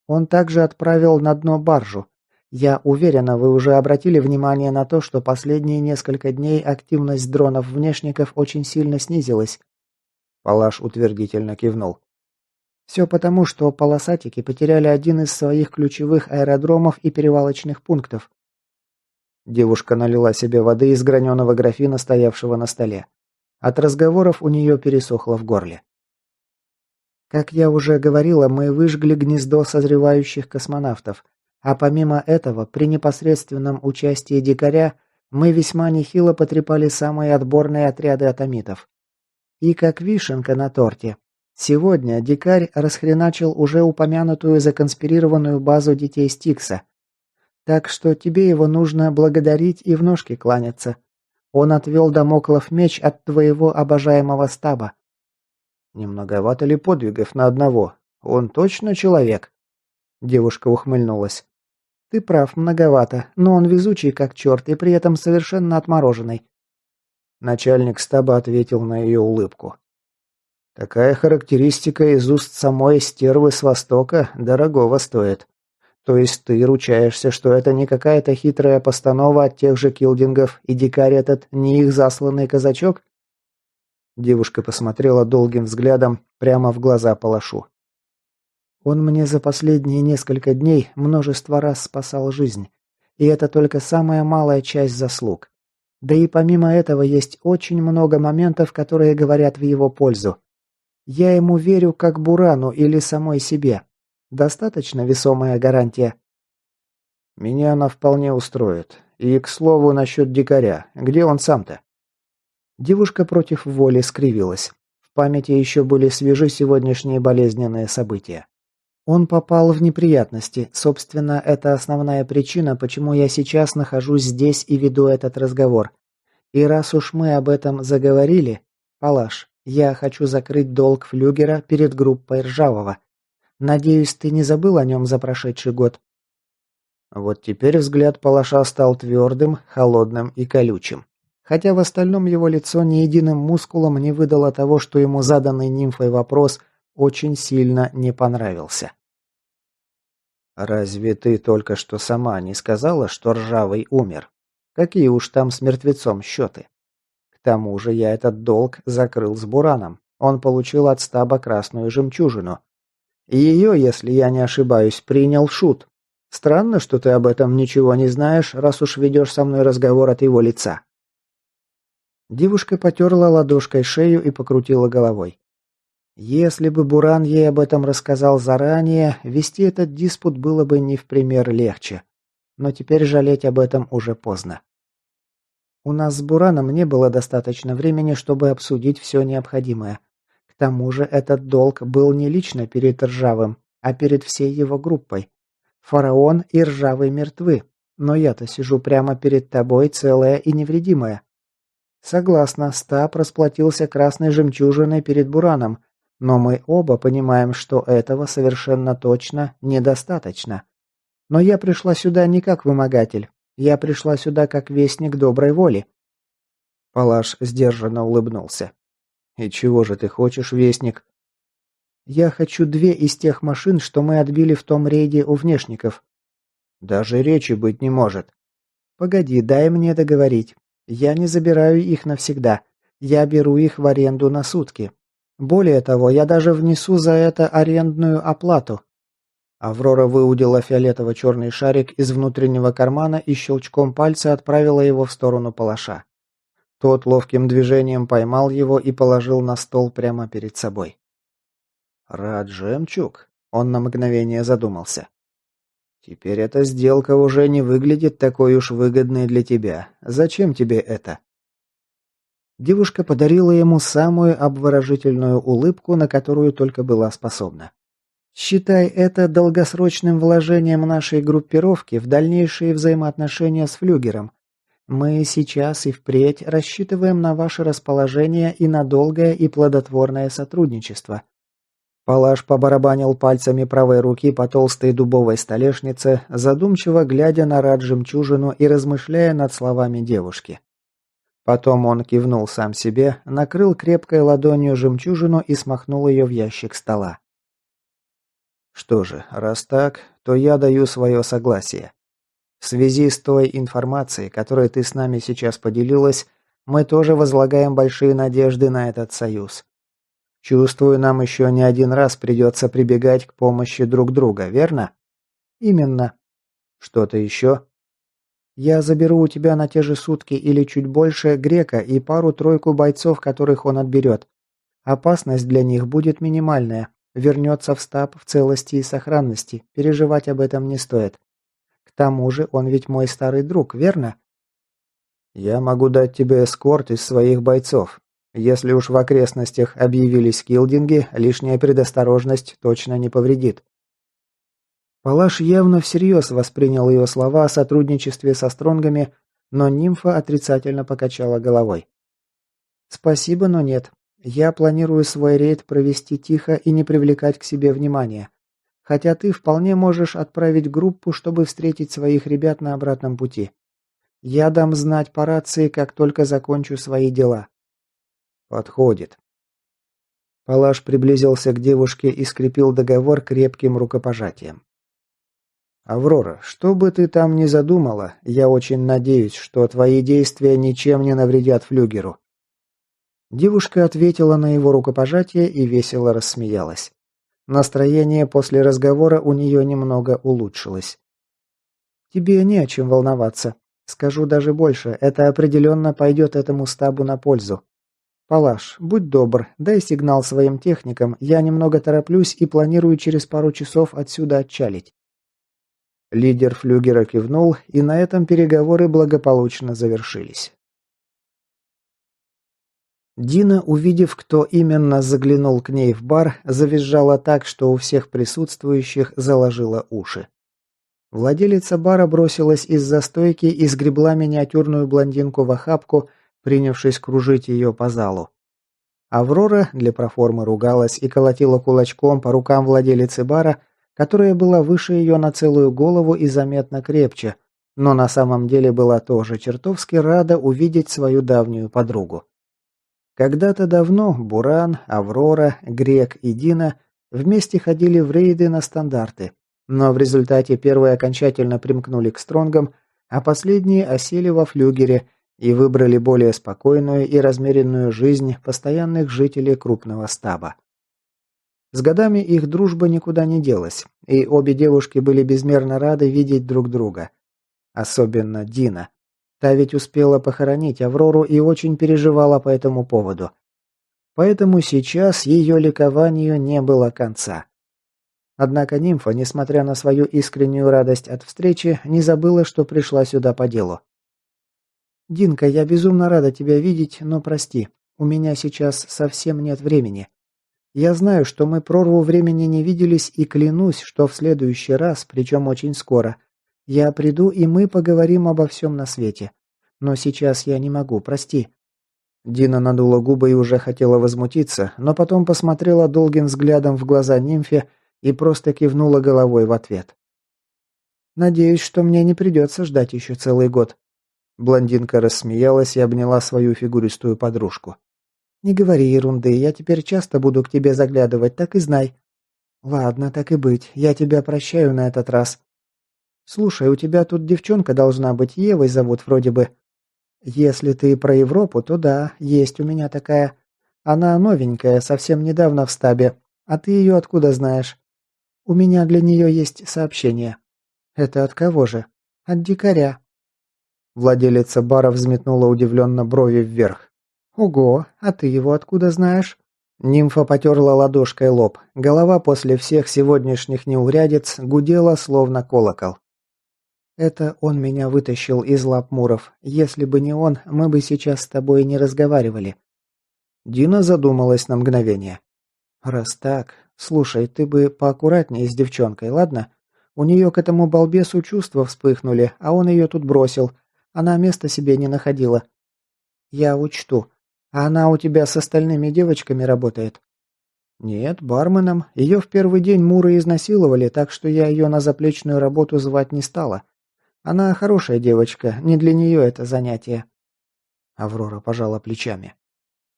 Он также отправил на дно баржу. Я уверена, вы уже обратили внимание на то, что последние несколько дней активность дронов-внешников очень сильно снизилась. Палаш утвердительно кивнул. Все потому, что полосатики потеряли один из своих ключевых аэродромов и перевалочных пунктов. Девушка налила себе воды из граненого графина, стоявшего на столе. От разговоров у нее пересохло в горле. Как я уже говорила, мы выжгли гнездо созревающих космонавтов, а помимо этого, при непосредственном участии дикаря, мы весьма нехило потрепали самые отборные отряды атомитов. И как вишенка на торте, сегодня дикарь расхреначил уже упомянутую законспирированную базу детей Стикса. Так что тебе его нужно благодарить и в ножки кланяться. Он отвел дамоклов меч от твоего обожаемого стаба. Не многовато ли подвигов на одного? Он точно человек? Девушка ухмыльнулась. Ты прав, многовато, но он везучий как черт и при этом совершенно отмороженный. Начальник стаба ответил на ее улыбку. Такая характеристика из уст самой стервы с Востока дорогого стоит. То есть ты ручаешься, что это не какая-то хитрая постанова от тех же килдингов, и дикарь этот не их засланный казачок? Девушка посмотрела долгим взглядом прямо в глаза палашу. Он мне за последние несколько дней множество раз спасал жизнь, и это только самая малая часть заслуг. Да и помимо этого есть очень много моментов, которые говорят в его пользу. Я ему верю как Бурану или самой себе. Достаточно весомая гарантия. Меня она вполне устроит. И, к слову, насчет дикаря. Где он сам-то? Девушка против воли скривилась. В памяти еще были свежи сегодняшние болезненные события. Он попал в неприятности. Собственно, это основная причина, почему я сейчас нахожусь здесь и веду этот разговор. И раз уж мы об этом заговорили, Палаш, я хочу закрыть долг флюгера перед группой Ржавого. Надеюсь, ты не забыл о нем за прошедший год. Вот теперь взгляд Палаша стал твердым, холодным и колючим. Хотя в остальном его лицо ни единым мускулом не выдало того, что ему заданный нимфой вопрос очень сильно не понравился. «Разве ты только что сама не сказала, что Ржавый умер? Какие уж там с мертвецом счеты? К тому же я этот долг закрыл с Бураном. Он получил от стаба красную жемчужину. И ее, если я не ошибаюсь, принял Шут. Странно, что ты об этом ничего не знаешь, раз уж ведешь со мной разговор от его лица». Девушка потерла ладошкой шею и покрутила головой. Если бы Буран ей об этом рассказал заранее, вести этот диспут было бы не в пример легче. Но теперь жалеть об этом уже поздно. У нас с Бураном не было достаточно времени, чтобы обсудить все необходимое. К тому же этот долг был не лично перед Ржавым, а перед всей его группой. Фараон и Ржавый мертвы, но я-то сижу прямо перед тобой целая и невредимая. Согласна, стаб расплатился красной жемчужиной перед Бураном, но мы оба понимаем, что этого совершенно точно недостаточно. Но я пришла сюда не как вымогатель, я пришла сюда как вестник доброй воли. Палаш сдержанно улыбнулся. И чего же ты хочешь, вестник? Я хочу 2 из тех машин, что мы отбили в том рейде у внешников». Даже речи быть не может. «Погоди, дай мне договорить. Я не забираю их навсегда. Я беру их в аренду на сутки. Более того, я даже внесу за это арендную оплату». Аврора выудила фиолетово-черный шарик из внутреннего кармана и щелчком пальца отправила его в сторону палаша. Тот ловким движением поймал его и положил на стол прямо перед собой. «Рад жемчуг?» Он на мгновение задумался. «Теперь эта сделка уже не выглядит такой уж выгодной для тебя. Зачем тебе это?» Девушка подарила ему самую обворожительную улыбку, на которую только была способна. «Считай это долгосрочным вложением нашей группировки в дальнейшие взаимоотношения с флюгером. Мы сейчас и впредь рассчитываем на ваше расположение и на долгое и плодотворное сотрудничество». Палаш побарабанил пальцами правой руки по толстой дубовой столешнице, задумчиво глядя на рад-жемчужину и размышляя над словами девушки. Потом он кивнул сам себе, накрыл крепкой ладонью жемчужину и смахнул ее в ящик стола. «Что же, раз так, то я даю свое согласие. В связи с той информацией, которой ты с нами сейчас поделилась, мы тоже возлагаем большие надежды на этот союз. Чувствую, нам еще не один раз придется прибегать к помощи друг друга, верно?» «Именно». «Что-то еще?» «Я заберу у тебя на те же сутки или чуть больше Грека и пару-тройку бойцов, которых он отберет. Опасность для них будет минимальная. Вернется в стаб в целости и сохранности. Переживать об этом не стоит. К тому же он ведь мой старый друг, верно?» «Я могу дать тебе эскорт из своих бойцов. Если уж в окрестностях объявились килдинги, лишняя предосторожность точно не повредит». Палаш явно всерьез воспринял ее слова о сотрудничестве со стронгами, но нимфа отрицательно покачала головой. «Спасибо, но нет. Я планирую свой рейд провести тихо и не привлекать к себе внимания. Хотя ты вполне можешь отправить группу, чтобы встретить своих ребят на обратном пути. Я дам знать по рации, как только закончу свои дела». «Подходит». Палаш приблизился к девушке и скрепил договор крепким рукопожатием. «Аврора, что бы ты там ни задумала, я очень надеюсь, что твои действия ничем не навредят флюгеру». Девушка ответила на его рукопожатие и весело рассмеялась. Настроение после разговора у нее немного улучшилось. «Тебе не о чем волноваться. Скажу даже больше, это определенно пойдет этому стабу на пользу. Палаш, будь добр, дай сигнал своим техникам, я немного тороплюсь и планирую через пару часов отсюда отчалить». Лидер флюгера кивнул, и на этом переговоры благополучно завершились. Дина, увидев, кто именно заглянул к ней в бар, завизжала так, что у всех присутствующих заложило уши. Владелица бара бросилась из-за стойки и сгребла миниатюрную блондинку в охапку, принявшись кружить ее по залу. Аврора для проформы ругалась и колотила кулачком по рукам владелицы бара, которая была выше ее на целую голову и заметно крепче, но на самом деле была тоже чертовски рада увидеть свою давнюю подругу. Когда-то давно Буран, Аврора, Грек и Дина вместе ходили в рейды на стандарты, но в результате первые окончательно примкнули к стронгам, а последние осели во флюгере и выбрали более спокойную и размеренную жизнь постоянных жителей крупного стаба. С годами их дружба никуда не делась, и обе девушки были безмерно рады видеть друг друга. Особенно Дина. Та ведь успела похоронить Аврору и очень переживала по этому поводу. Поэтому сейчас ее ликованию не было конца. Однако нимфа, несмотря на свою искреннюю радость от встречи, не забыла, что пришла сюда по делу. «Динка, я безумно рада тебя видеть, но прости, у меня сейчас совсем нет времени. Я знаю, что мы прорву времени не виделись и клянусь, что в следующий раз, причем очень скоро, я приду и мы поговорим обо всем на свете. Но сейчас я не могу, прости». Дина надула губы и уже хотела возмутиться, но потом посмотрела долгим взглядом в глаза нимфе и просто кивнула головой в ответ. «Надеюсь, что мне не придется ждать еще целый год». Блондинка рассмеялась и обняла свою фигуристую подружку. Не говори ерунды, я теперь часто буду к тебе заглядывать, так и знай. Ладно, так и быть, я тебя прощаю на этот раз. Слушай, у тебя тут девчонка должна быть, Евой зовут вроде бы. Если ты про Европу, то да, есть у меня такая. Она новенькая, совсем недавно в стабе. А ты ее откуда знаешь? У меня для нее есть сообщение. Это от кого же? От дикаря. Владелица бара взметнула удивленно брови вверх. Ого, а ты его откуда знаешь? Нимфа потерла ладошкой лоб. Голова после всех сегодняшних неурядиц гудела, словно колокол. Это он меня вытащил из лап муров. Если бы не он, мы бы сейчас с тобой не разговаривали. Дина задумалась на мгновение. Раз так, слушай, ты бы поаккуратнее с девчонкой, ладно? У нее к этому балбесу чувства вспыхнули, а он ее тут бросил. Она места себе не находила. Я учту. А она у тебя с остальными девочками работает? Нет, барменом. Ее в первый день муры изнасиловали, так что я ее на заплечную работу звать не стала. Она хорошая девочка, не для нее это занятие. Аврора пожала плечами.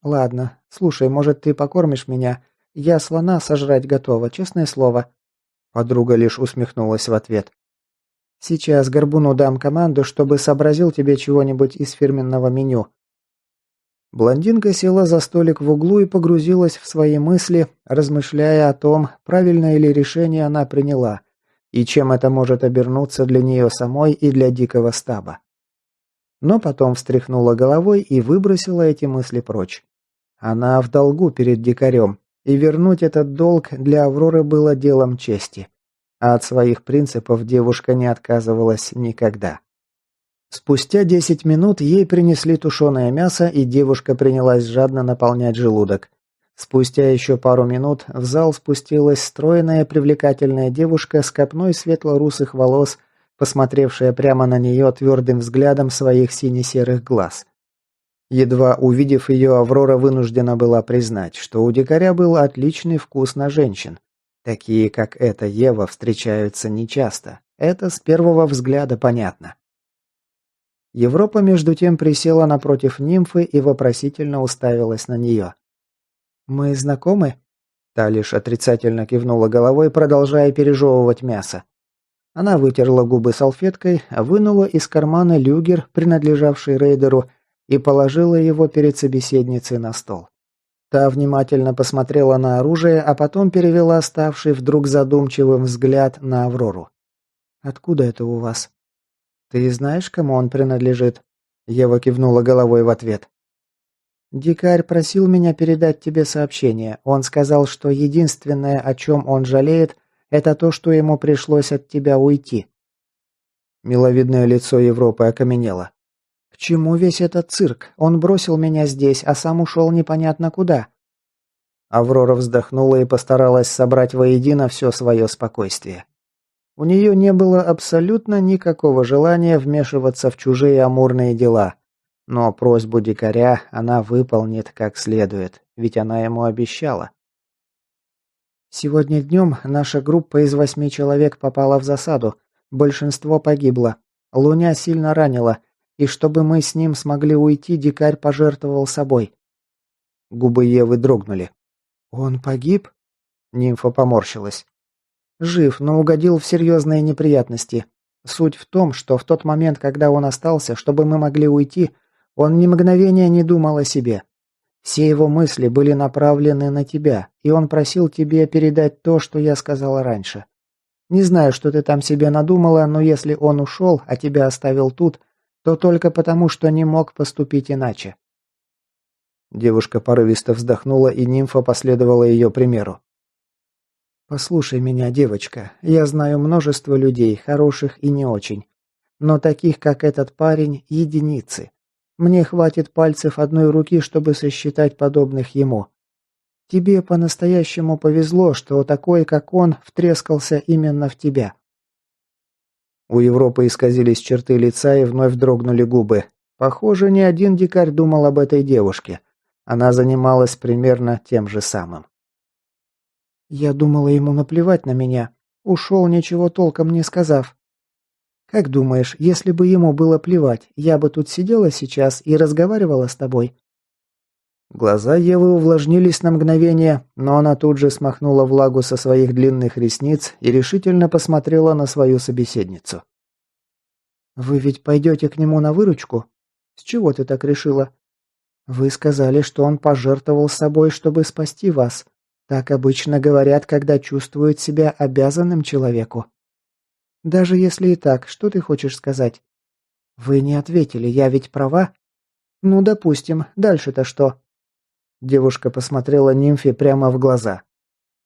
Ладно, слушай, может, ты покормишь меня? Я слона сожрать готова, честное слово. Подруга лишь усмехнулась в ответ. Сейчас Горбуну дам команду, чтобы сообразил тебе чего-нибудь из фирменного меню. Блондинка села за столик в углу и погрузилась в свои мысли, размышляя о том, правильное ли решение она приняла, и чем это может обернуться для нее самой и для дикого стаба. Но потом встряхнула головой и выбросила эти мысли прочь. Она в долгу перед дикарем, и вернуть этот долг для Авроры было делом чести. А от своих принципов девушка не отказывалась никогда. Спустя 10 минут ей принесли тушеное мясо, и девушка принялась жадно наполнять желудок. Спустя еще пару минут в зал спустилась стройная привлекательная девушка с копной светло-русых волос, посмотревшая прямо на нее твердым взглядом своих сине-серых глаз. Едва увидев ее, Аврора вынуждена была признать, что у дикаря был отличный вкус на женщин. Такие, как эта Ева, встречаются нечасто. Это с первого взгляда понятно. Европа, между тем, присела напротив нимфы и вопросительно уставилась на нее. «Мы знакомы?» Та лишь отрицательно кивнула головой, продолжая пережевывать мясо. Она вытерла губы салфеткой, вынула из кармана люгер, принадлежавший рейдеру, и положила его перед собеседницей на стол. Та внимательно посмотрела на оружие, а потом перевела ставший вдруг задумчивым взгляд на Аврору. «Откуда это у вас?» «Ты знаешь, кому он принадлежит?» Ева кивнула головой в ответ. «Дикарь просил меня передать тебе сообщение. Он сказал, что единственное, о чем он жалеет, это то, что ему пришлось от тебя уйти». Миловидное лицо Европы окаменело. «К чему весь этот цирк? Он бросил меня здесь, а сам ушел непонятно куда». Аврора вздохнула и постаралась собрать воедино все свое спокойствие. У нее не было абсолютно никакого желания вмешиваться в чужие амурные дела. Но просьбу дикаря она выполнит как следует, ведь она ему обещала. Сегодня днем наша группа из 8 человек попала в засаду. Большинство погибло. Луня сильно ранила, и чтобы мы с ним смогли уйти, дикарь пожертвовал собой. Губы Евы дрогнули. «Он погиб?» Нимфа поморщилась. «Жив, но угодил в серьезные неприятности. Суть в том, что в тот момент, когда он остался, чтобы мы могли уйти, он ни мгновения не думал о себе. Все его мысли были направлены на тебя, и он просил тебе передать то, что я сказала раньше. Не знаю, что ты там себе надумала, но если он ушел, а тебя оставил тут, то только потому, что не мог поступить иначе». Девушка порывисто вздохнула, и нимфа последовала ее примеру. «Послушай меня, девочка. Я знаю множество людей, хороших и не очень. Но таких, как этот парень, единицы. Мне хватит пальцев одной руки, чтобы сосчитать подобных ему. Тебе по-настоящему повезло, что такой, как он, втрескался именно в тебя». У Европы исказились черты лица и вновь дрогнули губы. Похоже, ни один дикарь думал об этой девушке. Она занималась примерно тем же самым. «Я думала, ему наплевать на меня. Ушел, ничего толком не сказав. Как думаешь, если бы ему было плевать, я бы тут сидела сейчас и разговаривала с тобой?» Глаза Евы увлажнились на мгновение, но она тут же смахнула влагу со своих длинных ресниц и решительно посмотрела на свою собеседницу. «Вы ведь пойдете к нему на выручку? С чего ты так решила? Вы сказали, что он пожертвовал собой, чтобы спасти вас. Так обычно говорят, когда чувствуют себя обязанным человеку. Даже если и так, что ты хочешь сказать? Вы не ответили, я ведь права? Ну, допустим, дальше-то что?» Девушка посмотрела нимфе прямо в глаза.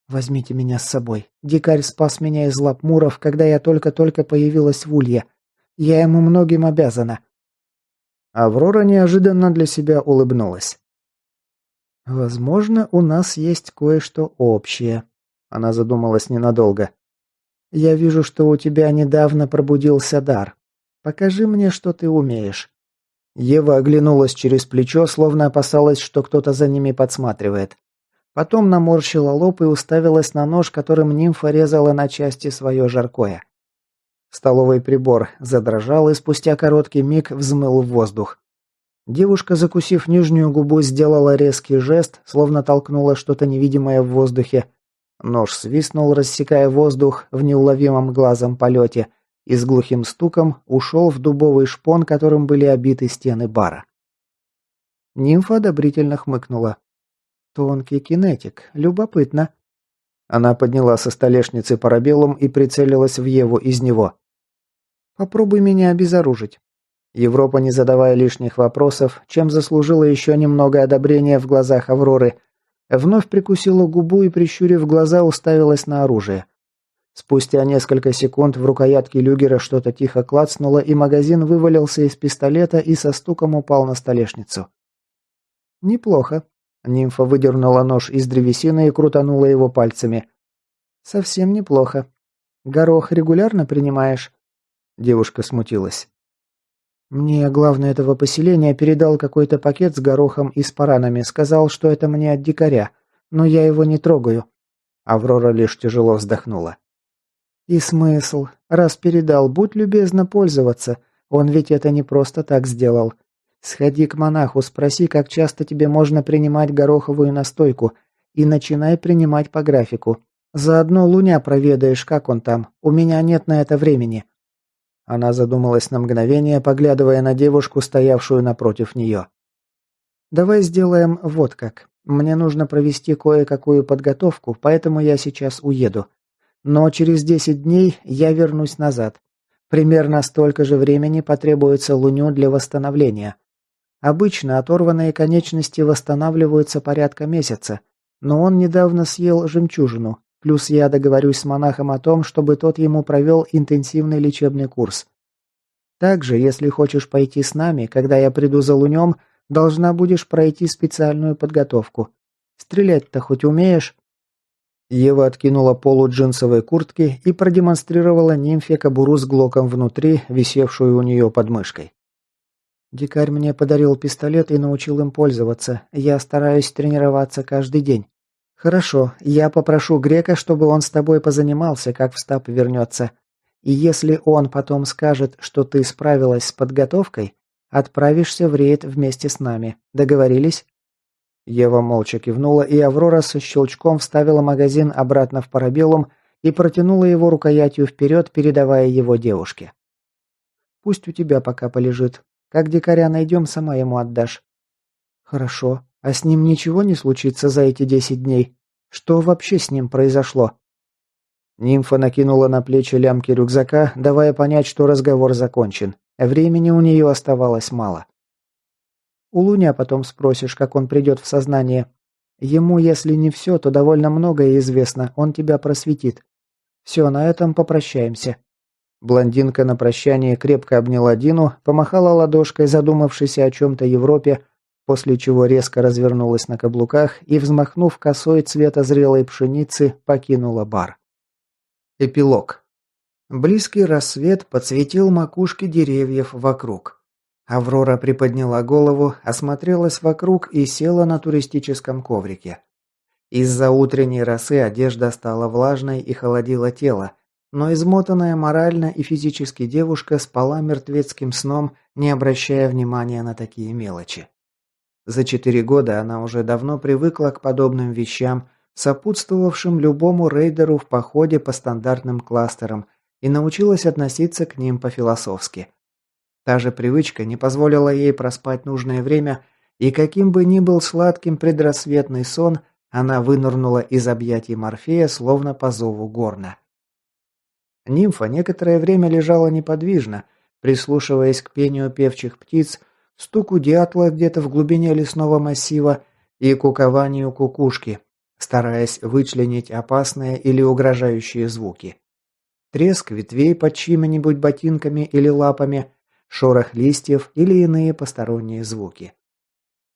«Возьмите меня с собой. Дикарь спас меня из лап муров, когда я только-только появилась в Улье. Я ему многим обязана». Аврора неожиданно для себя улыбнулась. «Возможно, у нас есть кое-что общее». Она задумалась ненадолго. «Я вижу, что у тебя недавно пробудился дар. Покажи мне, что ты умеешь». Ева оглянулась через плечо, словно опасалась, что кто-то за ними подсматривает. Потом наморщила лоб и уставилась на нож, которым нимфа резала на части свое жаркое. Столовый прибор задрожал и спустя короткий миг взмыл в воздух. Девушка, закусив нижнюю губу, сделала резкий жест, словно толкнула что-то невидимое в воздухе. Нож свистнул, рассекая воздух в неуловимом глазом полете, и с глухим стуком ушел в дубовый шпон, которым были обиты стены бара. Нимфа одобрительно хмыкнула. «Тонкий кинетик. Любопытно». Она подняла со столешницы парабеллум и прицелилась в Еву из него. «Попробуй меня обезоружить». Европа, не задавая лишних вопросов, чем заслужила еще немного одобрения в глазах Авроры, вновь прикусила губу и, прищурив глаза, уставилась на оружие. Спустя несколько секунд в рукоятке люгера что-то тихо клацнуло, и магазин вывалился из пистолета и со стуком упал на столешницу. «Неплохо». Нимфа выдернула нож из древесины и крутанула его пальцами. «Совсем неплохо. Горох регулярно принимаешь?» Девушка смутилась. «Мне главный этого поселения передал какой-то пакет с горохом и с паранами, сказал, что это мне от дикаря, но я его не трогаю». Аврора лишь тяжело вздохнула. «И смысл? Раз передал, будь любезна пользоваться. Он ведь это не просто так сделал. Сходи к монаху, спроси, как часто тебе можно принимать гороховую настойку, и начинай принимать по графику. Заодно Луня проведаешь, как он там. У меня нет на это времени». Она задумалась на мгновение, поглядывая на девушку, стоявшую напротив нее. «Давай сделаем вот как. Мне нужно провести кое-какую подготовку, поэтому я сейчас уеду. Но через 10 дней я вернусь назад. Примерно столько же времени потребуется Луню для восстановления. Обычно оторванные конечности восстанавливаются порядка месяца, но он недавно съел жемчужину, плюс я договорюсь с монахом о том, чтобы тот ему провел интенсивный лечебный курс. Также, если хочешь пойти с нами, когда я приду за Лунем, должна будешь пройти специальную подготовку. Стрелять-то хоть умеешь?» Ева откинула полу джинсовой куртки и продемонстрировала нимфе кобуру с глоком внутри, висевшую у нее под мышкой. «Дикарь мне подарил пистолет и научил им пользоваться. Я стараюсь тренироваться каждый день». «Хорошо, я попрошу Грека, чтобы он с тобой позанимался, как в стаб вернется. И если он потом скажет, что ты справилась с подготовкой, отправишься в рейд вместе с нами. Договорились?» Ева молча кивнула, и Аврора со щелчком вставила магазин обратно в парабеллум и протянула его рукоятью вперед, передавая его девушке. «Пусть у тебя пока полежит. Как дикаря найдем, сама ему отдашь». «Хорошо. А с ним ничего не случится за эти 10 дней? Что вообще с ним произошло?» Нимфа накинула на плечи лямки рюкзака, давая понять, что разговор закончен. Времени у нее оставалось мало. «У Луня потом спросишь, как он придет в сознание. Ему, если не все, то довольно многое известно, он тебя просветит. Все, на этом попрощаемся». Блондинка на прощание крепко обняла Дину, помахала ладошкой, задумавшейся о чем-то Европе, после чего резко развернулась на каблуках и, взмахнув косой цвета зрелой пшеницы, покинула бар. Эпилог. Близкий рассвет подсветил макушки деревьев вокруг. Аврора приподняла голову, осмотрелась вокруг и села на туристическом коврике. Из-за утренней росы одежда стала влажной и холодила тело, но измотанная морально и физически девушка спала мертвецким сном, не обращая внимания на такие мелочи. За 4 года она уже давно привыкла к подобным вещам, сопутствовавшим любому рейдеру в походе по стандартным кластерам, и научилась относиться к ним по-философски. Та же привычка не позволила ей проспать нужное время, и каким бы ни был сладким предрассветный сон, она вынырнула из объятий Морфея, словно по зову горна. Нимфа некоторое время лежала неподвижно, прислушиваясь к пению певчих птиц, стуку дятла где-то в глубине лесного массива и кукованию кукушки, стараясь вычленить опасные или угрожающие звуки. Треск ветвей под чьими-нибудь ботинками или лапами, шорох листьев или иные посторонние звуки.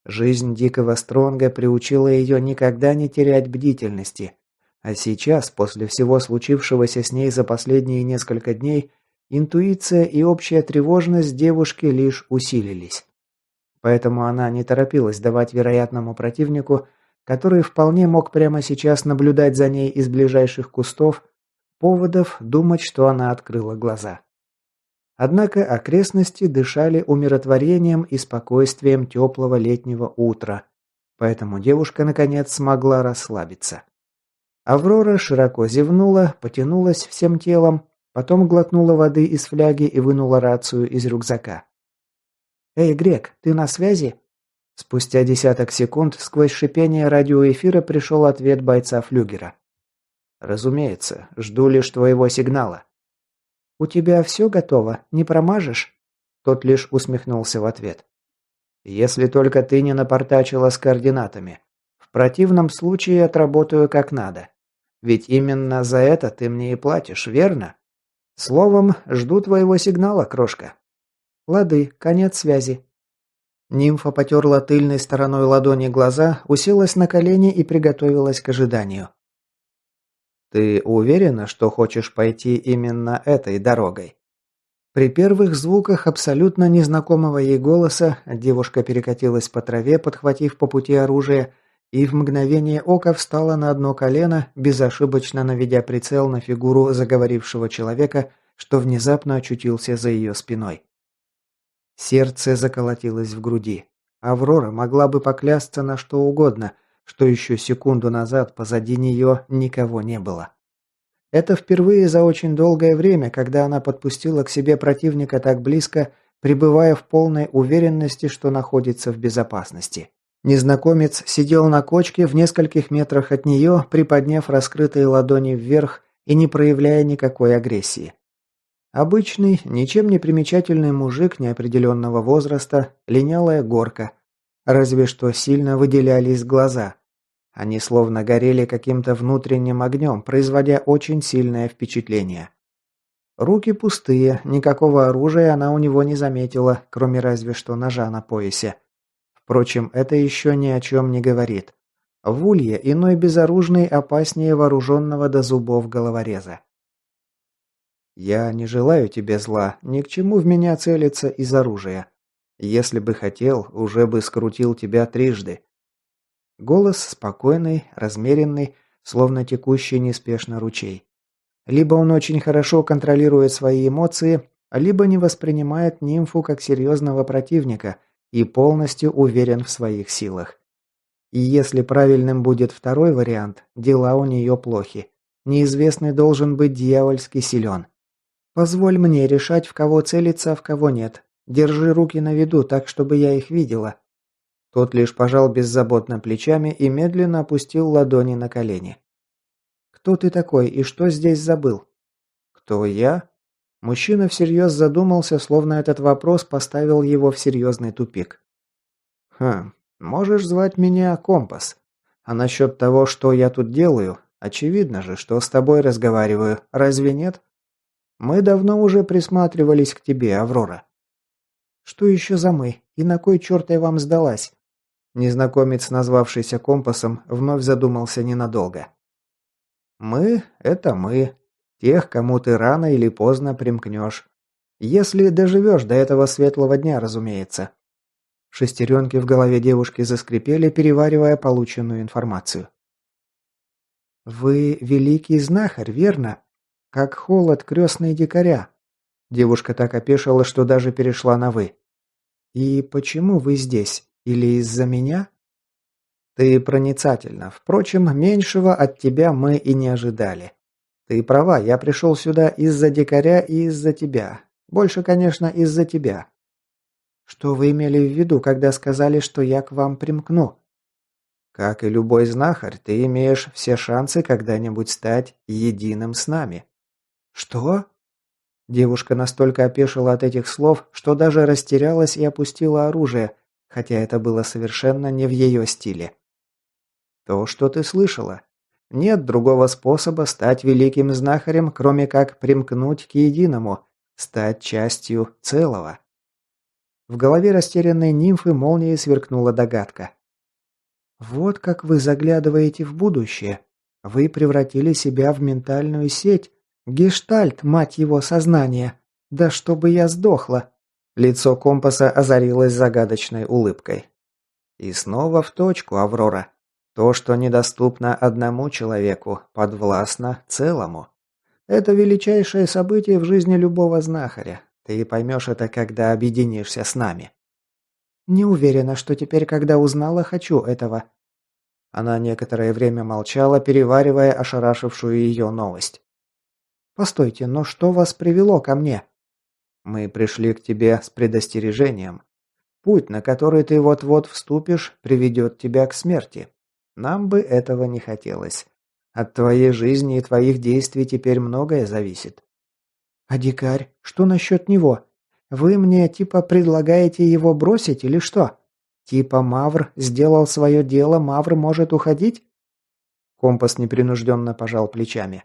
Жизнь дикого Стронга приучила ее никогда не терять бдительности, а сейчас, после всего случившегося с ней за последние несколько дней, интуиция и общая тревожность девушки лишь усилились. Поэтому она не торопилась давать вероятному противнику, который вполне мог прямо сейчас наблюдать за ней из ближайших кустов, поводов думать, что она открыла глаза. Однако окрестности дышали умиротворением и спокойствием теплого летнего утра, поэтому девушка наконец смогла расслабиться. Аврора широко зевнула, потянулась всем телом, потом глотнула воды из фляги и вынула рацию из рюкзака. «Эй, Грек, ты на связи?» Спустя десяток секунд сквозь шипение радиоэфира пришел ответ бойца флюгера. «Разумеется, жду лишь твоего сигнала». «У тебя все готово? Не промажешь?» Тот лишь усмехнулся в ответ. «Если только ты не напортачила с координатами. В противном случае отработаю как надо. Ведь именно за это ты мне и платишь, верно? Словом, жду твоего сигнала, крошка». «Лады, конец связи». Нимфа потерла тыльной стороной ладони глаза, уселась на колени и приготовилась к ожиданию. «Ты уверена, что хочешь пойти именно этой дорогой?» При первых звуках абсолютно незнакомого ей голоса девушка перекатилась по траве, подхватив по пути оружие, и в мгновение ока встала на одно колено, безошибочно наведя прицел на фигуру заговорившего человека, что внезапно очутился за ее спиной. Сердце заколотилось в груди. Аврора могла бы поклясться на что угодно, что еще секунду назад позади нее никого не было. Это впервые за очень долгое время, когда она подпустила к себе противника так близко, пребывая в полной уверенности, что находится в безопасности. Незнакомец сидел на кочке в нескольких метрах от нее, приподняв раскрытые ладони вверх и не проявляя никакой агрессии. Обычный, ничем не примечательный мужик неопределенного возраста, линялая горка. Разве что сильно выделялись глаза. Они словно горели каким-то внутренним огнем, производя очень сильное впечатление. Руки пустые, никакого оружия она у него не заметила, кроме разве что ножа на поясе. Впрочем, это еще ни о чем не говорит. В улье иной безоружный опаснее вооруженного до зубов головореза. «Я не желаю тебе зла, ни к чему в меня целиться из оружия. Если бы хотел, уже бы скрутил тебя трижды». Голос спокойный, размеренный, словно текущий неспешно ручей. Либо он очень хорошо контролирует свои эмоции, либо не воспринимает нимфу как серьезного противника и полностью уверен в своих силах. И если правильным будет второй вариант, дела у нее плохи. Неизвестный должен быть дьявольски силен. «Позволь мне решать, в кого целиться, а в кого нет. Держи руки на виду, так, чтобы я их видела». Тот лишь пожал беззаботно плечами и медленно опустил ладони на колени. «Кто ты такой и что здесь забыл?» «Кто я?» Мужчина всерьез задумался, словно этот вопрос поставил его в серьезный тупик. Можешь звать меня Компас. А насчет того, что я тут делаю, очевидно же, что с тобой разговариваю, разве нет? Мы давно уже присматривались к тебе, Аврора». «Что еще за мы? И на кой черт я вам сдалась?» Незнакомец, назвавшийся Компасом, вновь задумался ненадолго. «Мы – это мы. Тех, кому ты рано или поздно примкнешь. Если доживешь до этого светлого дня, разумеется». Шестеренки в голове девушки заскрипели, переваривая полученную информацию. «Вы великий знахарь, верно? Как холод крестные дикаря». Девушка так опешила, что даже перешла на «вы». «И почему вы здесь? Или из-за меня? Ты проницательна. Впрочем, меньшего от тебя мы и не ожидали. Ты права, я пришел сюда из-за дикаря и из-за тебя. Больше, конечно, из-за тебя. Что вы имели в виду, когда сказали, что я к вам примкну? Как и любой знахарь, ты имеешь все шансы когда-нибудь стать единым с нами. Что? Девушка настолько опешила от этих слов, что даже растерялась и опустила оружие, хотя это было совершенно не в ее стиле. То, что ты слышала. Нет другого способа стать великим знахарем, кроме как примкнуть к единому, стать частью целого. В голове растерянной нимфы молнией сверкнула догадка. Вот как вы заглядываете в будущее. Вы превратили себя в ментальную сеть. Гештальт, мать его, сознания. Да чтобы я сдохла. Лицо компаса озарилось загадочной улыбкой. И снова в точку, Аврора. То, что недоступно одному человеку, подвластно целому. Это величайшее событие в жизни любого знахаря. Ты поймешь это, когда объединишься с нами. Не уверена, что теперь, когда узнала, хочу этого. Она некоторое время молчала, переваривая ошарашившую ее новость. «Постойте, но что вас привело ко мне?» «Мы пришли к тебе с предостережением. Путь, на который ты вот-вот вступишь, приведет тебя к смерти. Нам бы этого не хотелось. От твоей жизни и твоих действий теперь многое зависит». «А дикарь? Что насчет него? Вы мне типа предлагаете его бросить или что? Типа Мавр сделал свое дело, Мавр может уходить?» Компас непринужденно пожал плечами.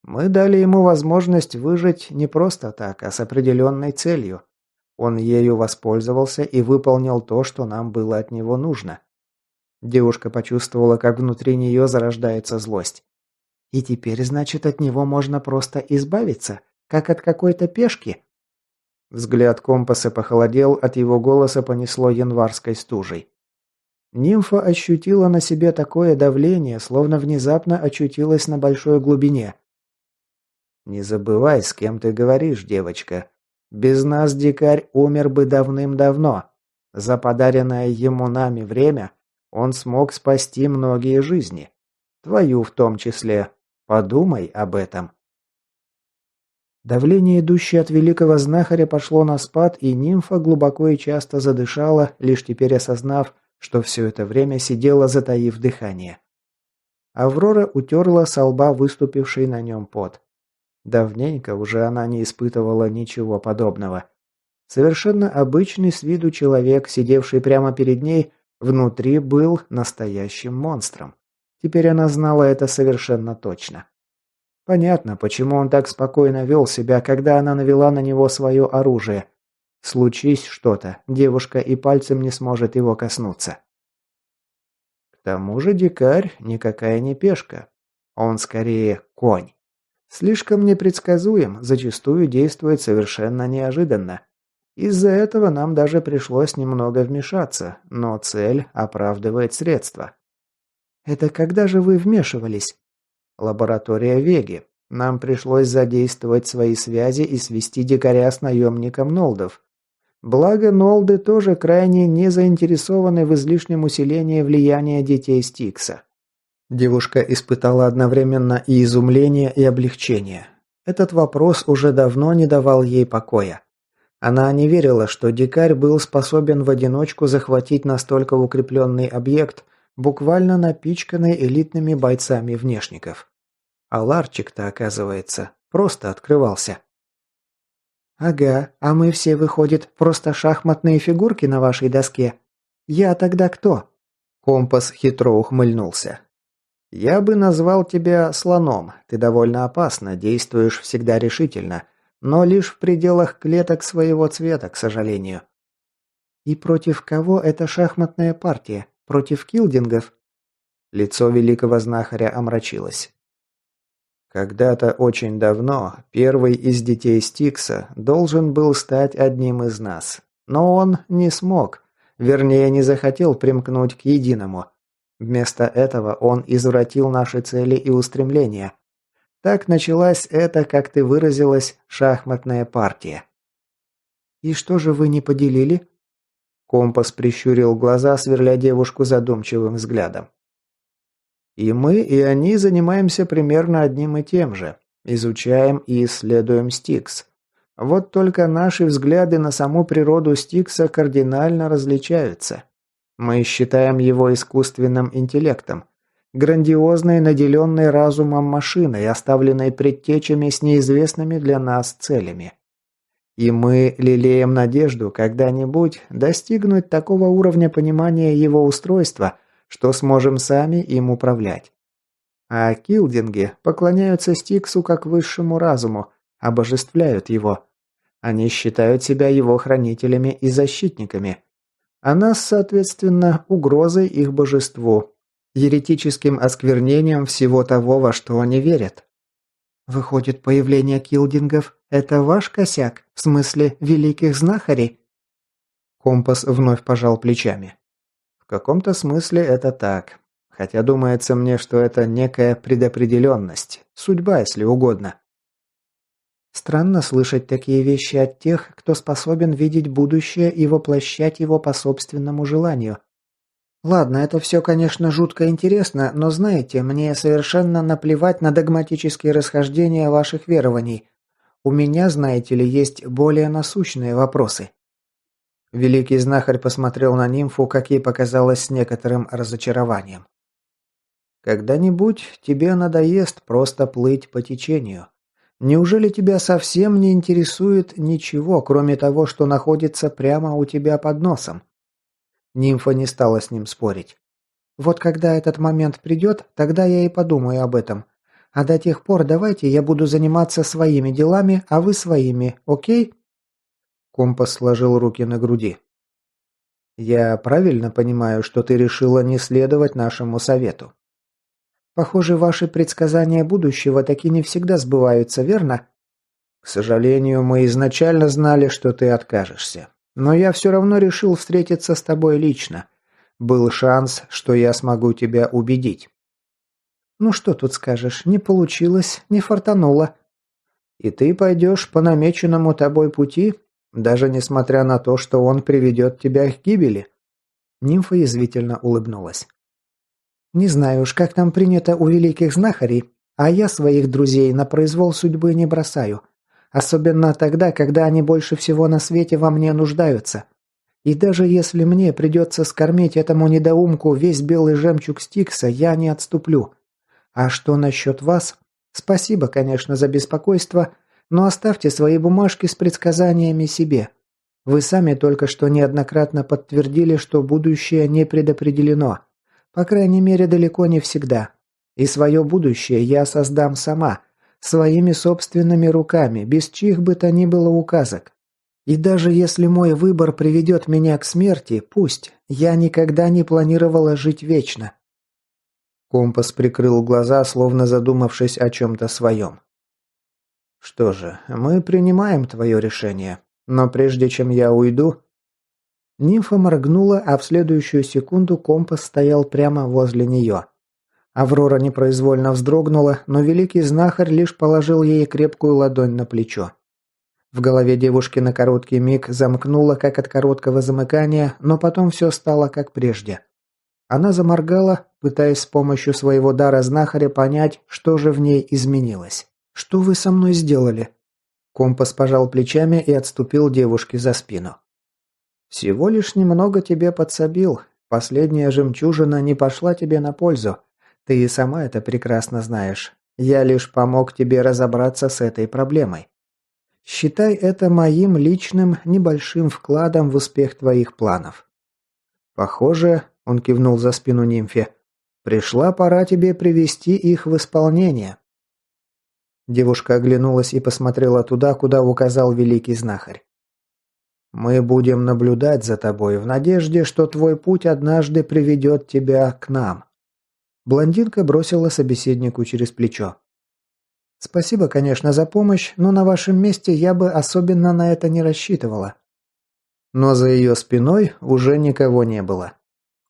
«Мы дали ему возможность выжить не просто так, а с определенной целью. Он ею воспользовался и выполнил то, что нам было от него нужно». Девушка почувствовала, как внутри нее зарождается злость. «И теперь, значит, от него можно просто избавиться, как от какой-то пешки?» Взгляд компаса похолодел, от его голоса понесло январской стужей. Нимфа ощутила на себе такое давление, словно внезапно очутилась на большой глубине. «Не забывай, с кем ты говоришь, девочка. Без нас дикарь умер бы давным-давно. За подаренное ему нами время он смог спасти многие жизни. Твою в том числе. Подумай об этом». Давление, идущее от великого знахаря, пошло на спад, и нимфа глубоко и часто задышала, лишь теперь осознав, что все это время сидела, затаив дыхание. Аврора утерла со лба выступивший на нем пот. Давненько уже она не испытывала ничего подобного. Совершенно обычный с виду человек, сидевший прямо перед ней, внутри был настоящим монстром. Теперь она знала это совершенно точно. Понятно, почему он так спокойно вел себя, когда она навела на него свое оружие. Случись что-то, девушка и пальцем не сможет его коснуться. К тому же дикарь никакая не пешка. Он скорее конь. Слишком непредсказуем, зачастую действует совершенно неожиданно. Из-за этого нам даже пришлось немного вмешаться, но цель оправдывает средства. Это когда же вы вмешивались? Лаборатория Веги. Нам пришлось задействовать свои связи и свести дикаря с наемником Нолдов. Благо, Нолды тоже крайне не заинтересованы в излишнем усилении влияния детей Стикса. Девушка испытала одновременно и изумление, и облегчение. Этот вопрос уже давно не давал ей покоя. Она не верила, что дикарь был способен в одиночку захватить настолько укрепленный объект, буквально напичканный элитными бойцами внешников. А ларчик-то, оказывается, просто открывался. «Ага, а мы все, выходит, просто шахматные фигурки на вашей доске? Я тогда кто?» Компас хитро ухмыльнулся. «Я бы назвал тебя слоном. Ты довольно опасно, действуешь всегда решительно, но лишь в пределах клеток своего цвета, к сожалению». «И против кого эта шахматная партия? Против килдингов?» Лицо великого знахаря омрачилось. Когда-то очень давно первый из детей Стикса должен был стать одним из нас. Но он не смог, вернее, не захотел примкнуть к единому. Вместо этого он извратил наши цели и устремления. Так началась эта, как ты выразилась, шахматная партия. «И что же вы не поделили?» Компас прищурил глаза, сверля девушку задумчивым взглядом. И мы, и они занимаемся примерно одним и тем же. Изучаем и исследуем Стикс. Вот только наши взгляды на саму природу Стикса кардинально различаются. Мы считаем его искусственным интеллектом, грандиозной, наделенной разумом машиной, оставленной предтечами с неизвестными для нас целями. И мы лелеем надежду когда-нибудь достигнуть такого уровня понимания его устройства, что сможем сами им управлять. А килдинги поклоняются Стиксу как высшему разуму, обожествляют его. Они считают себя его хранителями и защитниками. А нас, соответственно, угрозой их божеству, еретическим осквернением всего того, во что они верят. Выходит, появление килдингов – это ваш косяк, в смысле великих знахарей? Компас вновь пожал плечами. В каком-то смысле это так. Хотя думается мне, что это некая предопределенность, судьба, если угодно. Странно слышать такие вещи от тех, кто способен видеть будущее и воплощать его по собственному желанию. Ладно, это все, конечно, жутко интересно, но знаете, мне совершенно наплевать на догматические расхождения ваших верований. У меня, знаете ли, есть более насущные вопросы. Великий знахарь посмотрел на нимфу, как ей показалось, с некоторым разочарованием. Когда-нибудь тебе надоест просто плыть по течению. Неужели тебя совсем не интересует ничего, кроме того, что находится прямо у тебя под носом? Нимфа не стала с ним спорить. Вот когда этот момент придет, тогда я и подумаю об этом. А до тех пор давайте я буду заниматься своими делами, а вы своими, окей? Компас сложил руки на груди. Я правильно понимаю, что ты решила не следовать нашему совету? Похоже, ваши предсказания будущего таки не всегда сбываются, верно? К сожалению, мы изначально знали, что ты откажешься. Но я все равно решил встретиться с тобой лично. Был шанс, что я смогу тебя убедить. Ну что тут скажешь, не получилось, не фартануло. И ты пойдешь по намеченному тобой пути, даже несмотря на то, что он приведет тебя к гибели. Нимфа язвительно улыбнулась. Не знаю уж, как там принято у великих знахарей, а я своих друзей на произвол судьбы не бросаю. Особенно тогда, когда они больше всего на свете во мне нуждаются. И даже если мне придется скормить этому недоумку весь белый жемчуг Стикса, я не отступлю. А что насчет вас? Спасибо, конечно, за беспокойство, но оставьте свои бумажки с предсказаниями себе. Вы сами только что неоднократно подтвердили, что будущее не предопределено. По крайней мере, далеко не всегда. И свое будущее я создам сама, своими собственными руками, без чьих бы то ни было указок. И даже если мой выбор приведет меня к смерти, пусть. Я никогда не планировала жить вечно. Компас прикрыл глаза, словно задумавшись о чем-то своем. Что же, мы принимаем твое решение. Но прежде чем я уйду... Нимфа моргнула, а в следующую секунду компас стоял прямо возле нее. Аврора непроизвольно вздрогнула, но великий знахарь лишь положил ей крепкую ладонь на плечо. В голове девушки на короткий миг замкнуло, как от короткого замыкания, но потом все стало как прежде. Она заморгала, пытаясь с помощью своего дара знахаря понять, что же в ней изменилось. «Что вы со мной сделали?» Компас пожал плечами и отступил девушке за спину. «Всего лишь немного тебе подсобил. Последняя жемчужина не пошла тебе на пользу. Ты и сама это прекрасно знаешь. Я лишь помог тебе разобраться с этой проблемой. Считай это моим личным небольшим вкладом в успех твоих планов. Похоже, он кивнул за спину нимфе, пришла пора тебе привести их в исполнение». Девушка оглянулась и посмотрела туда, куда указал великий знахарь. «Мы будем наблюдать за тобой в надежде, что твой путь однажды приведет тебя к нам». Блондинка бросила собеседнику через плечо. «Спасибо, конечно, за помощь, но на вашем месте я бы особенно на это не рассчитывала». Но за ее спиной уже никого не было.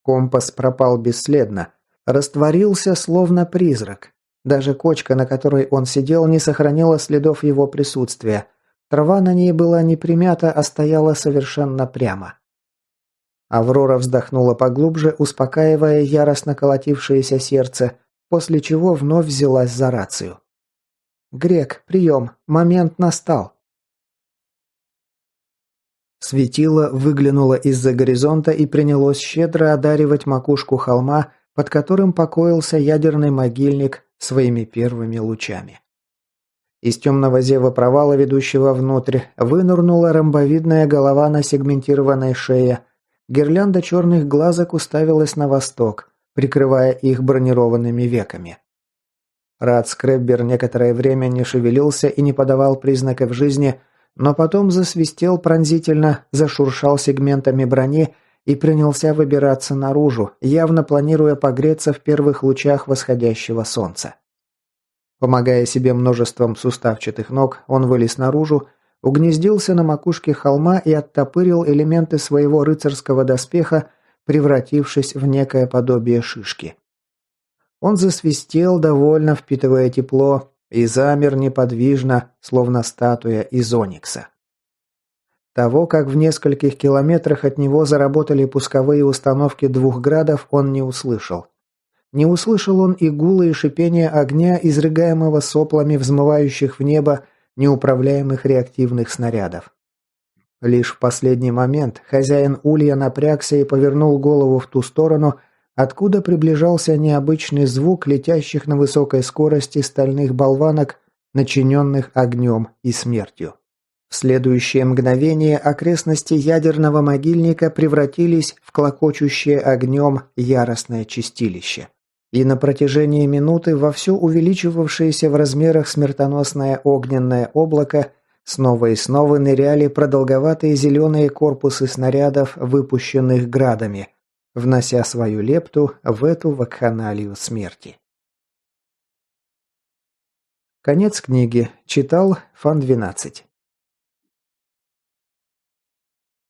Компас пропал бесследно, растворился словно призрак. Даже кочка, на которой он сидел, не сохранила следов его присутствия. Трава на ней была не примята, а стояла совершенно прямо. Аврора вздохнула поглубже, успокаивая яростно колотившееся сердце, после чего вновь взялась за рацию. «Грек, прием! Момент настал!» Светило выглянуло из-за горизонта и принялось щедро одаривать макушку холма, под которым покоился ядерный могильник, своими первыми лучами. Из темного зева провала, ведущего внутрь, вынырнула ромбовидная голова на сегментированной шее. Гирлянда черных глазок уставилась на восток, прикрывая их бронированными веками. Рад Скреббер некоторое время не шевелился и не подавал признаков жизни, но потом засвистел пронзительно, зашуршал сегментами брони и принялся выбираться наружу, явно планируя погреться в первых лучах восходящего солнца. Помогая себе множеством суставчатых ног, он вылез наружу, угнездился на макушке холма и оттопырил элементы своего рыцарского доспеха, превратившись в некое подобие шишки. Он засвистел, довольно впитывая тепло, и замер неподвижно, словно статуя из оникса. Того, как в нескольких километрах от него заработали пусковые установки 2 градов, он не услышал. Не услышал он и гула и шипения огня, изрыгаемого соплами взмывающих в небо неуправляемых реактивных снарядов. Лишь в последний момент хозяин улья напрягся и повернул голову в ту сторону, откуда приближался необычный звук летящих на высокой скорости стальных болванок, начиненных огнем и смертью. В следующее мгновение окрестности ядерного могильника превратились в клокочущее огнем яростное чистилище. И на протяжении минуты во все увеличивавшееся в размерах смертоносное огненное облако снова и снова ныряли продолговатые зеленые корпусы снарядов, выпущенных градами, внося свою лепту в эту вакханалию смерти. Конец книги. Читал Фан 12.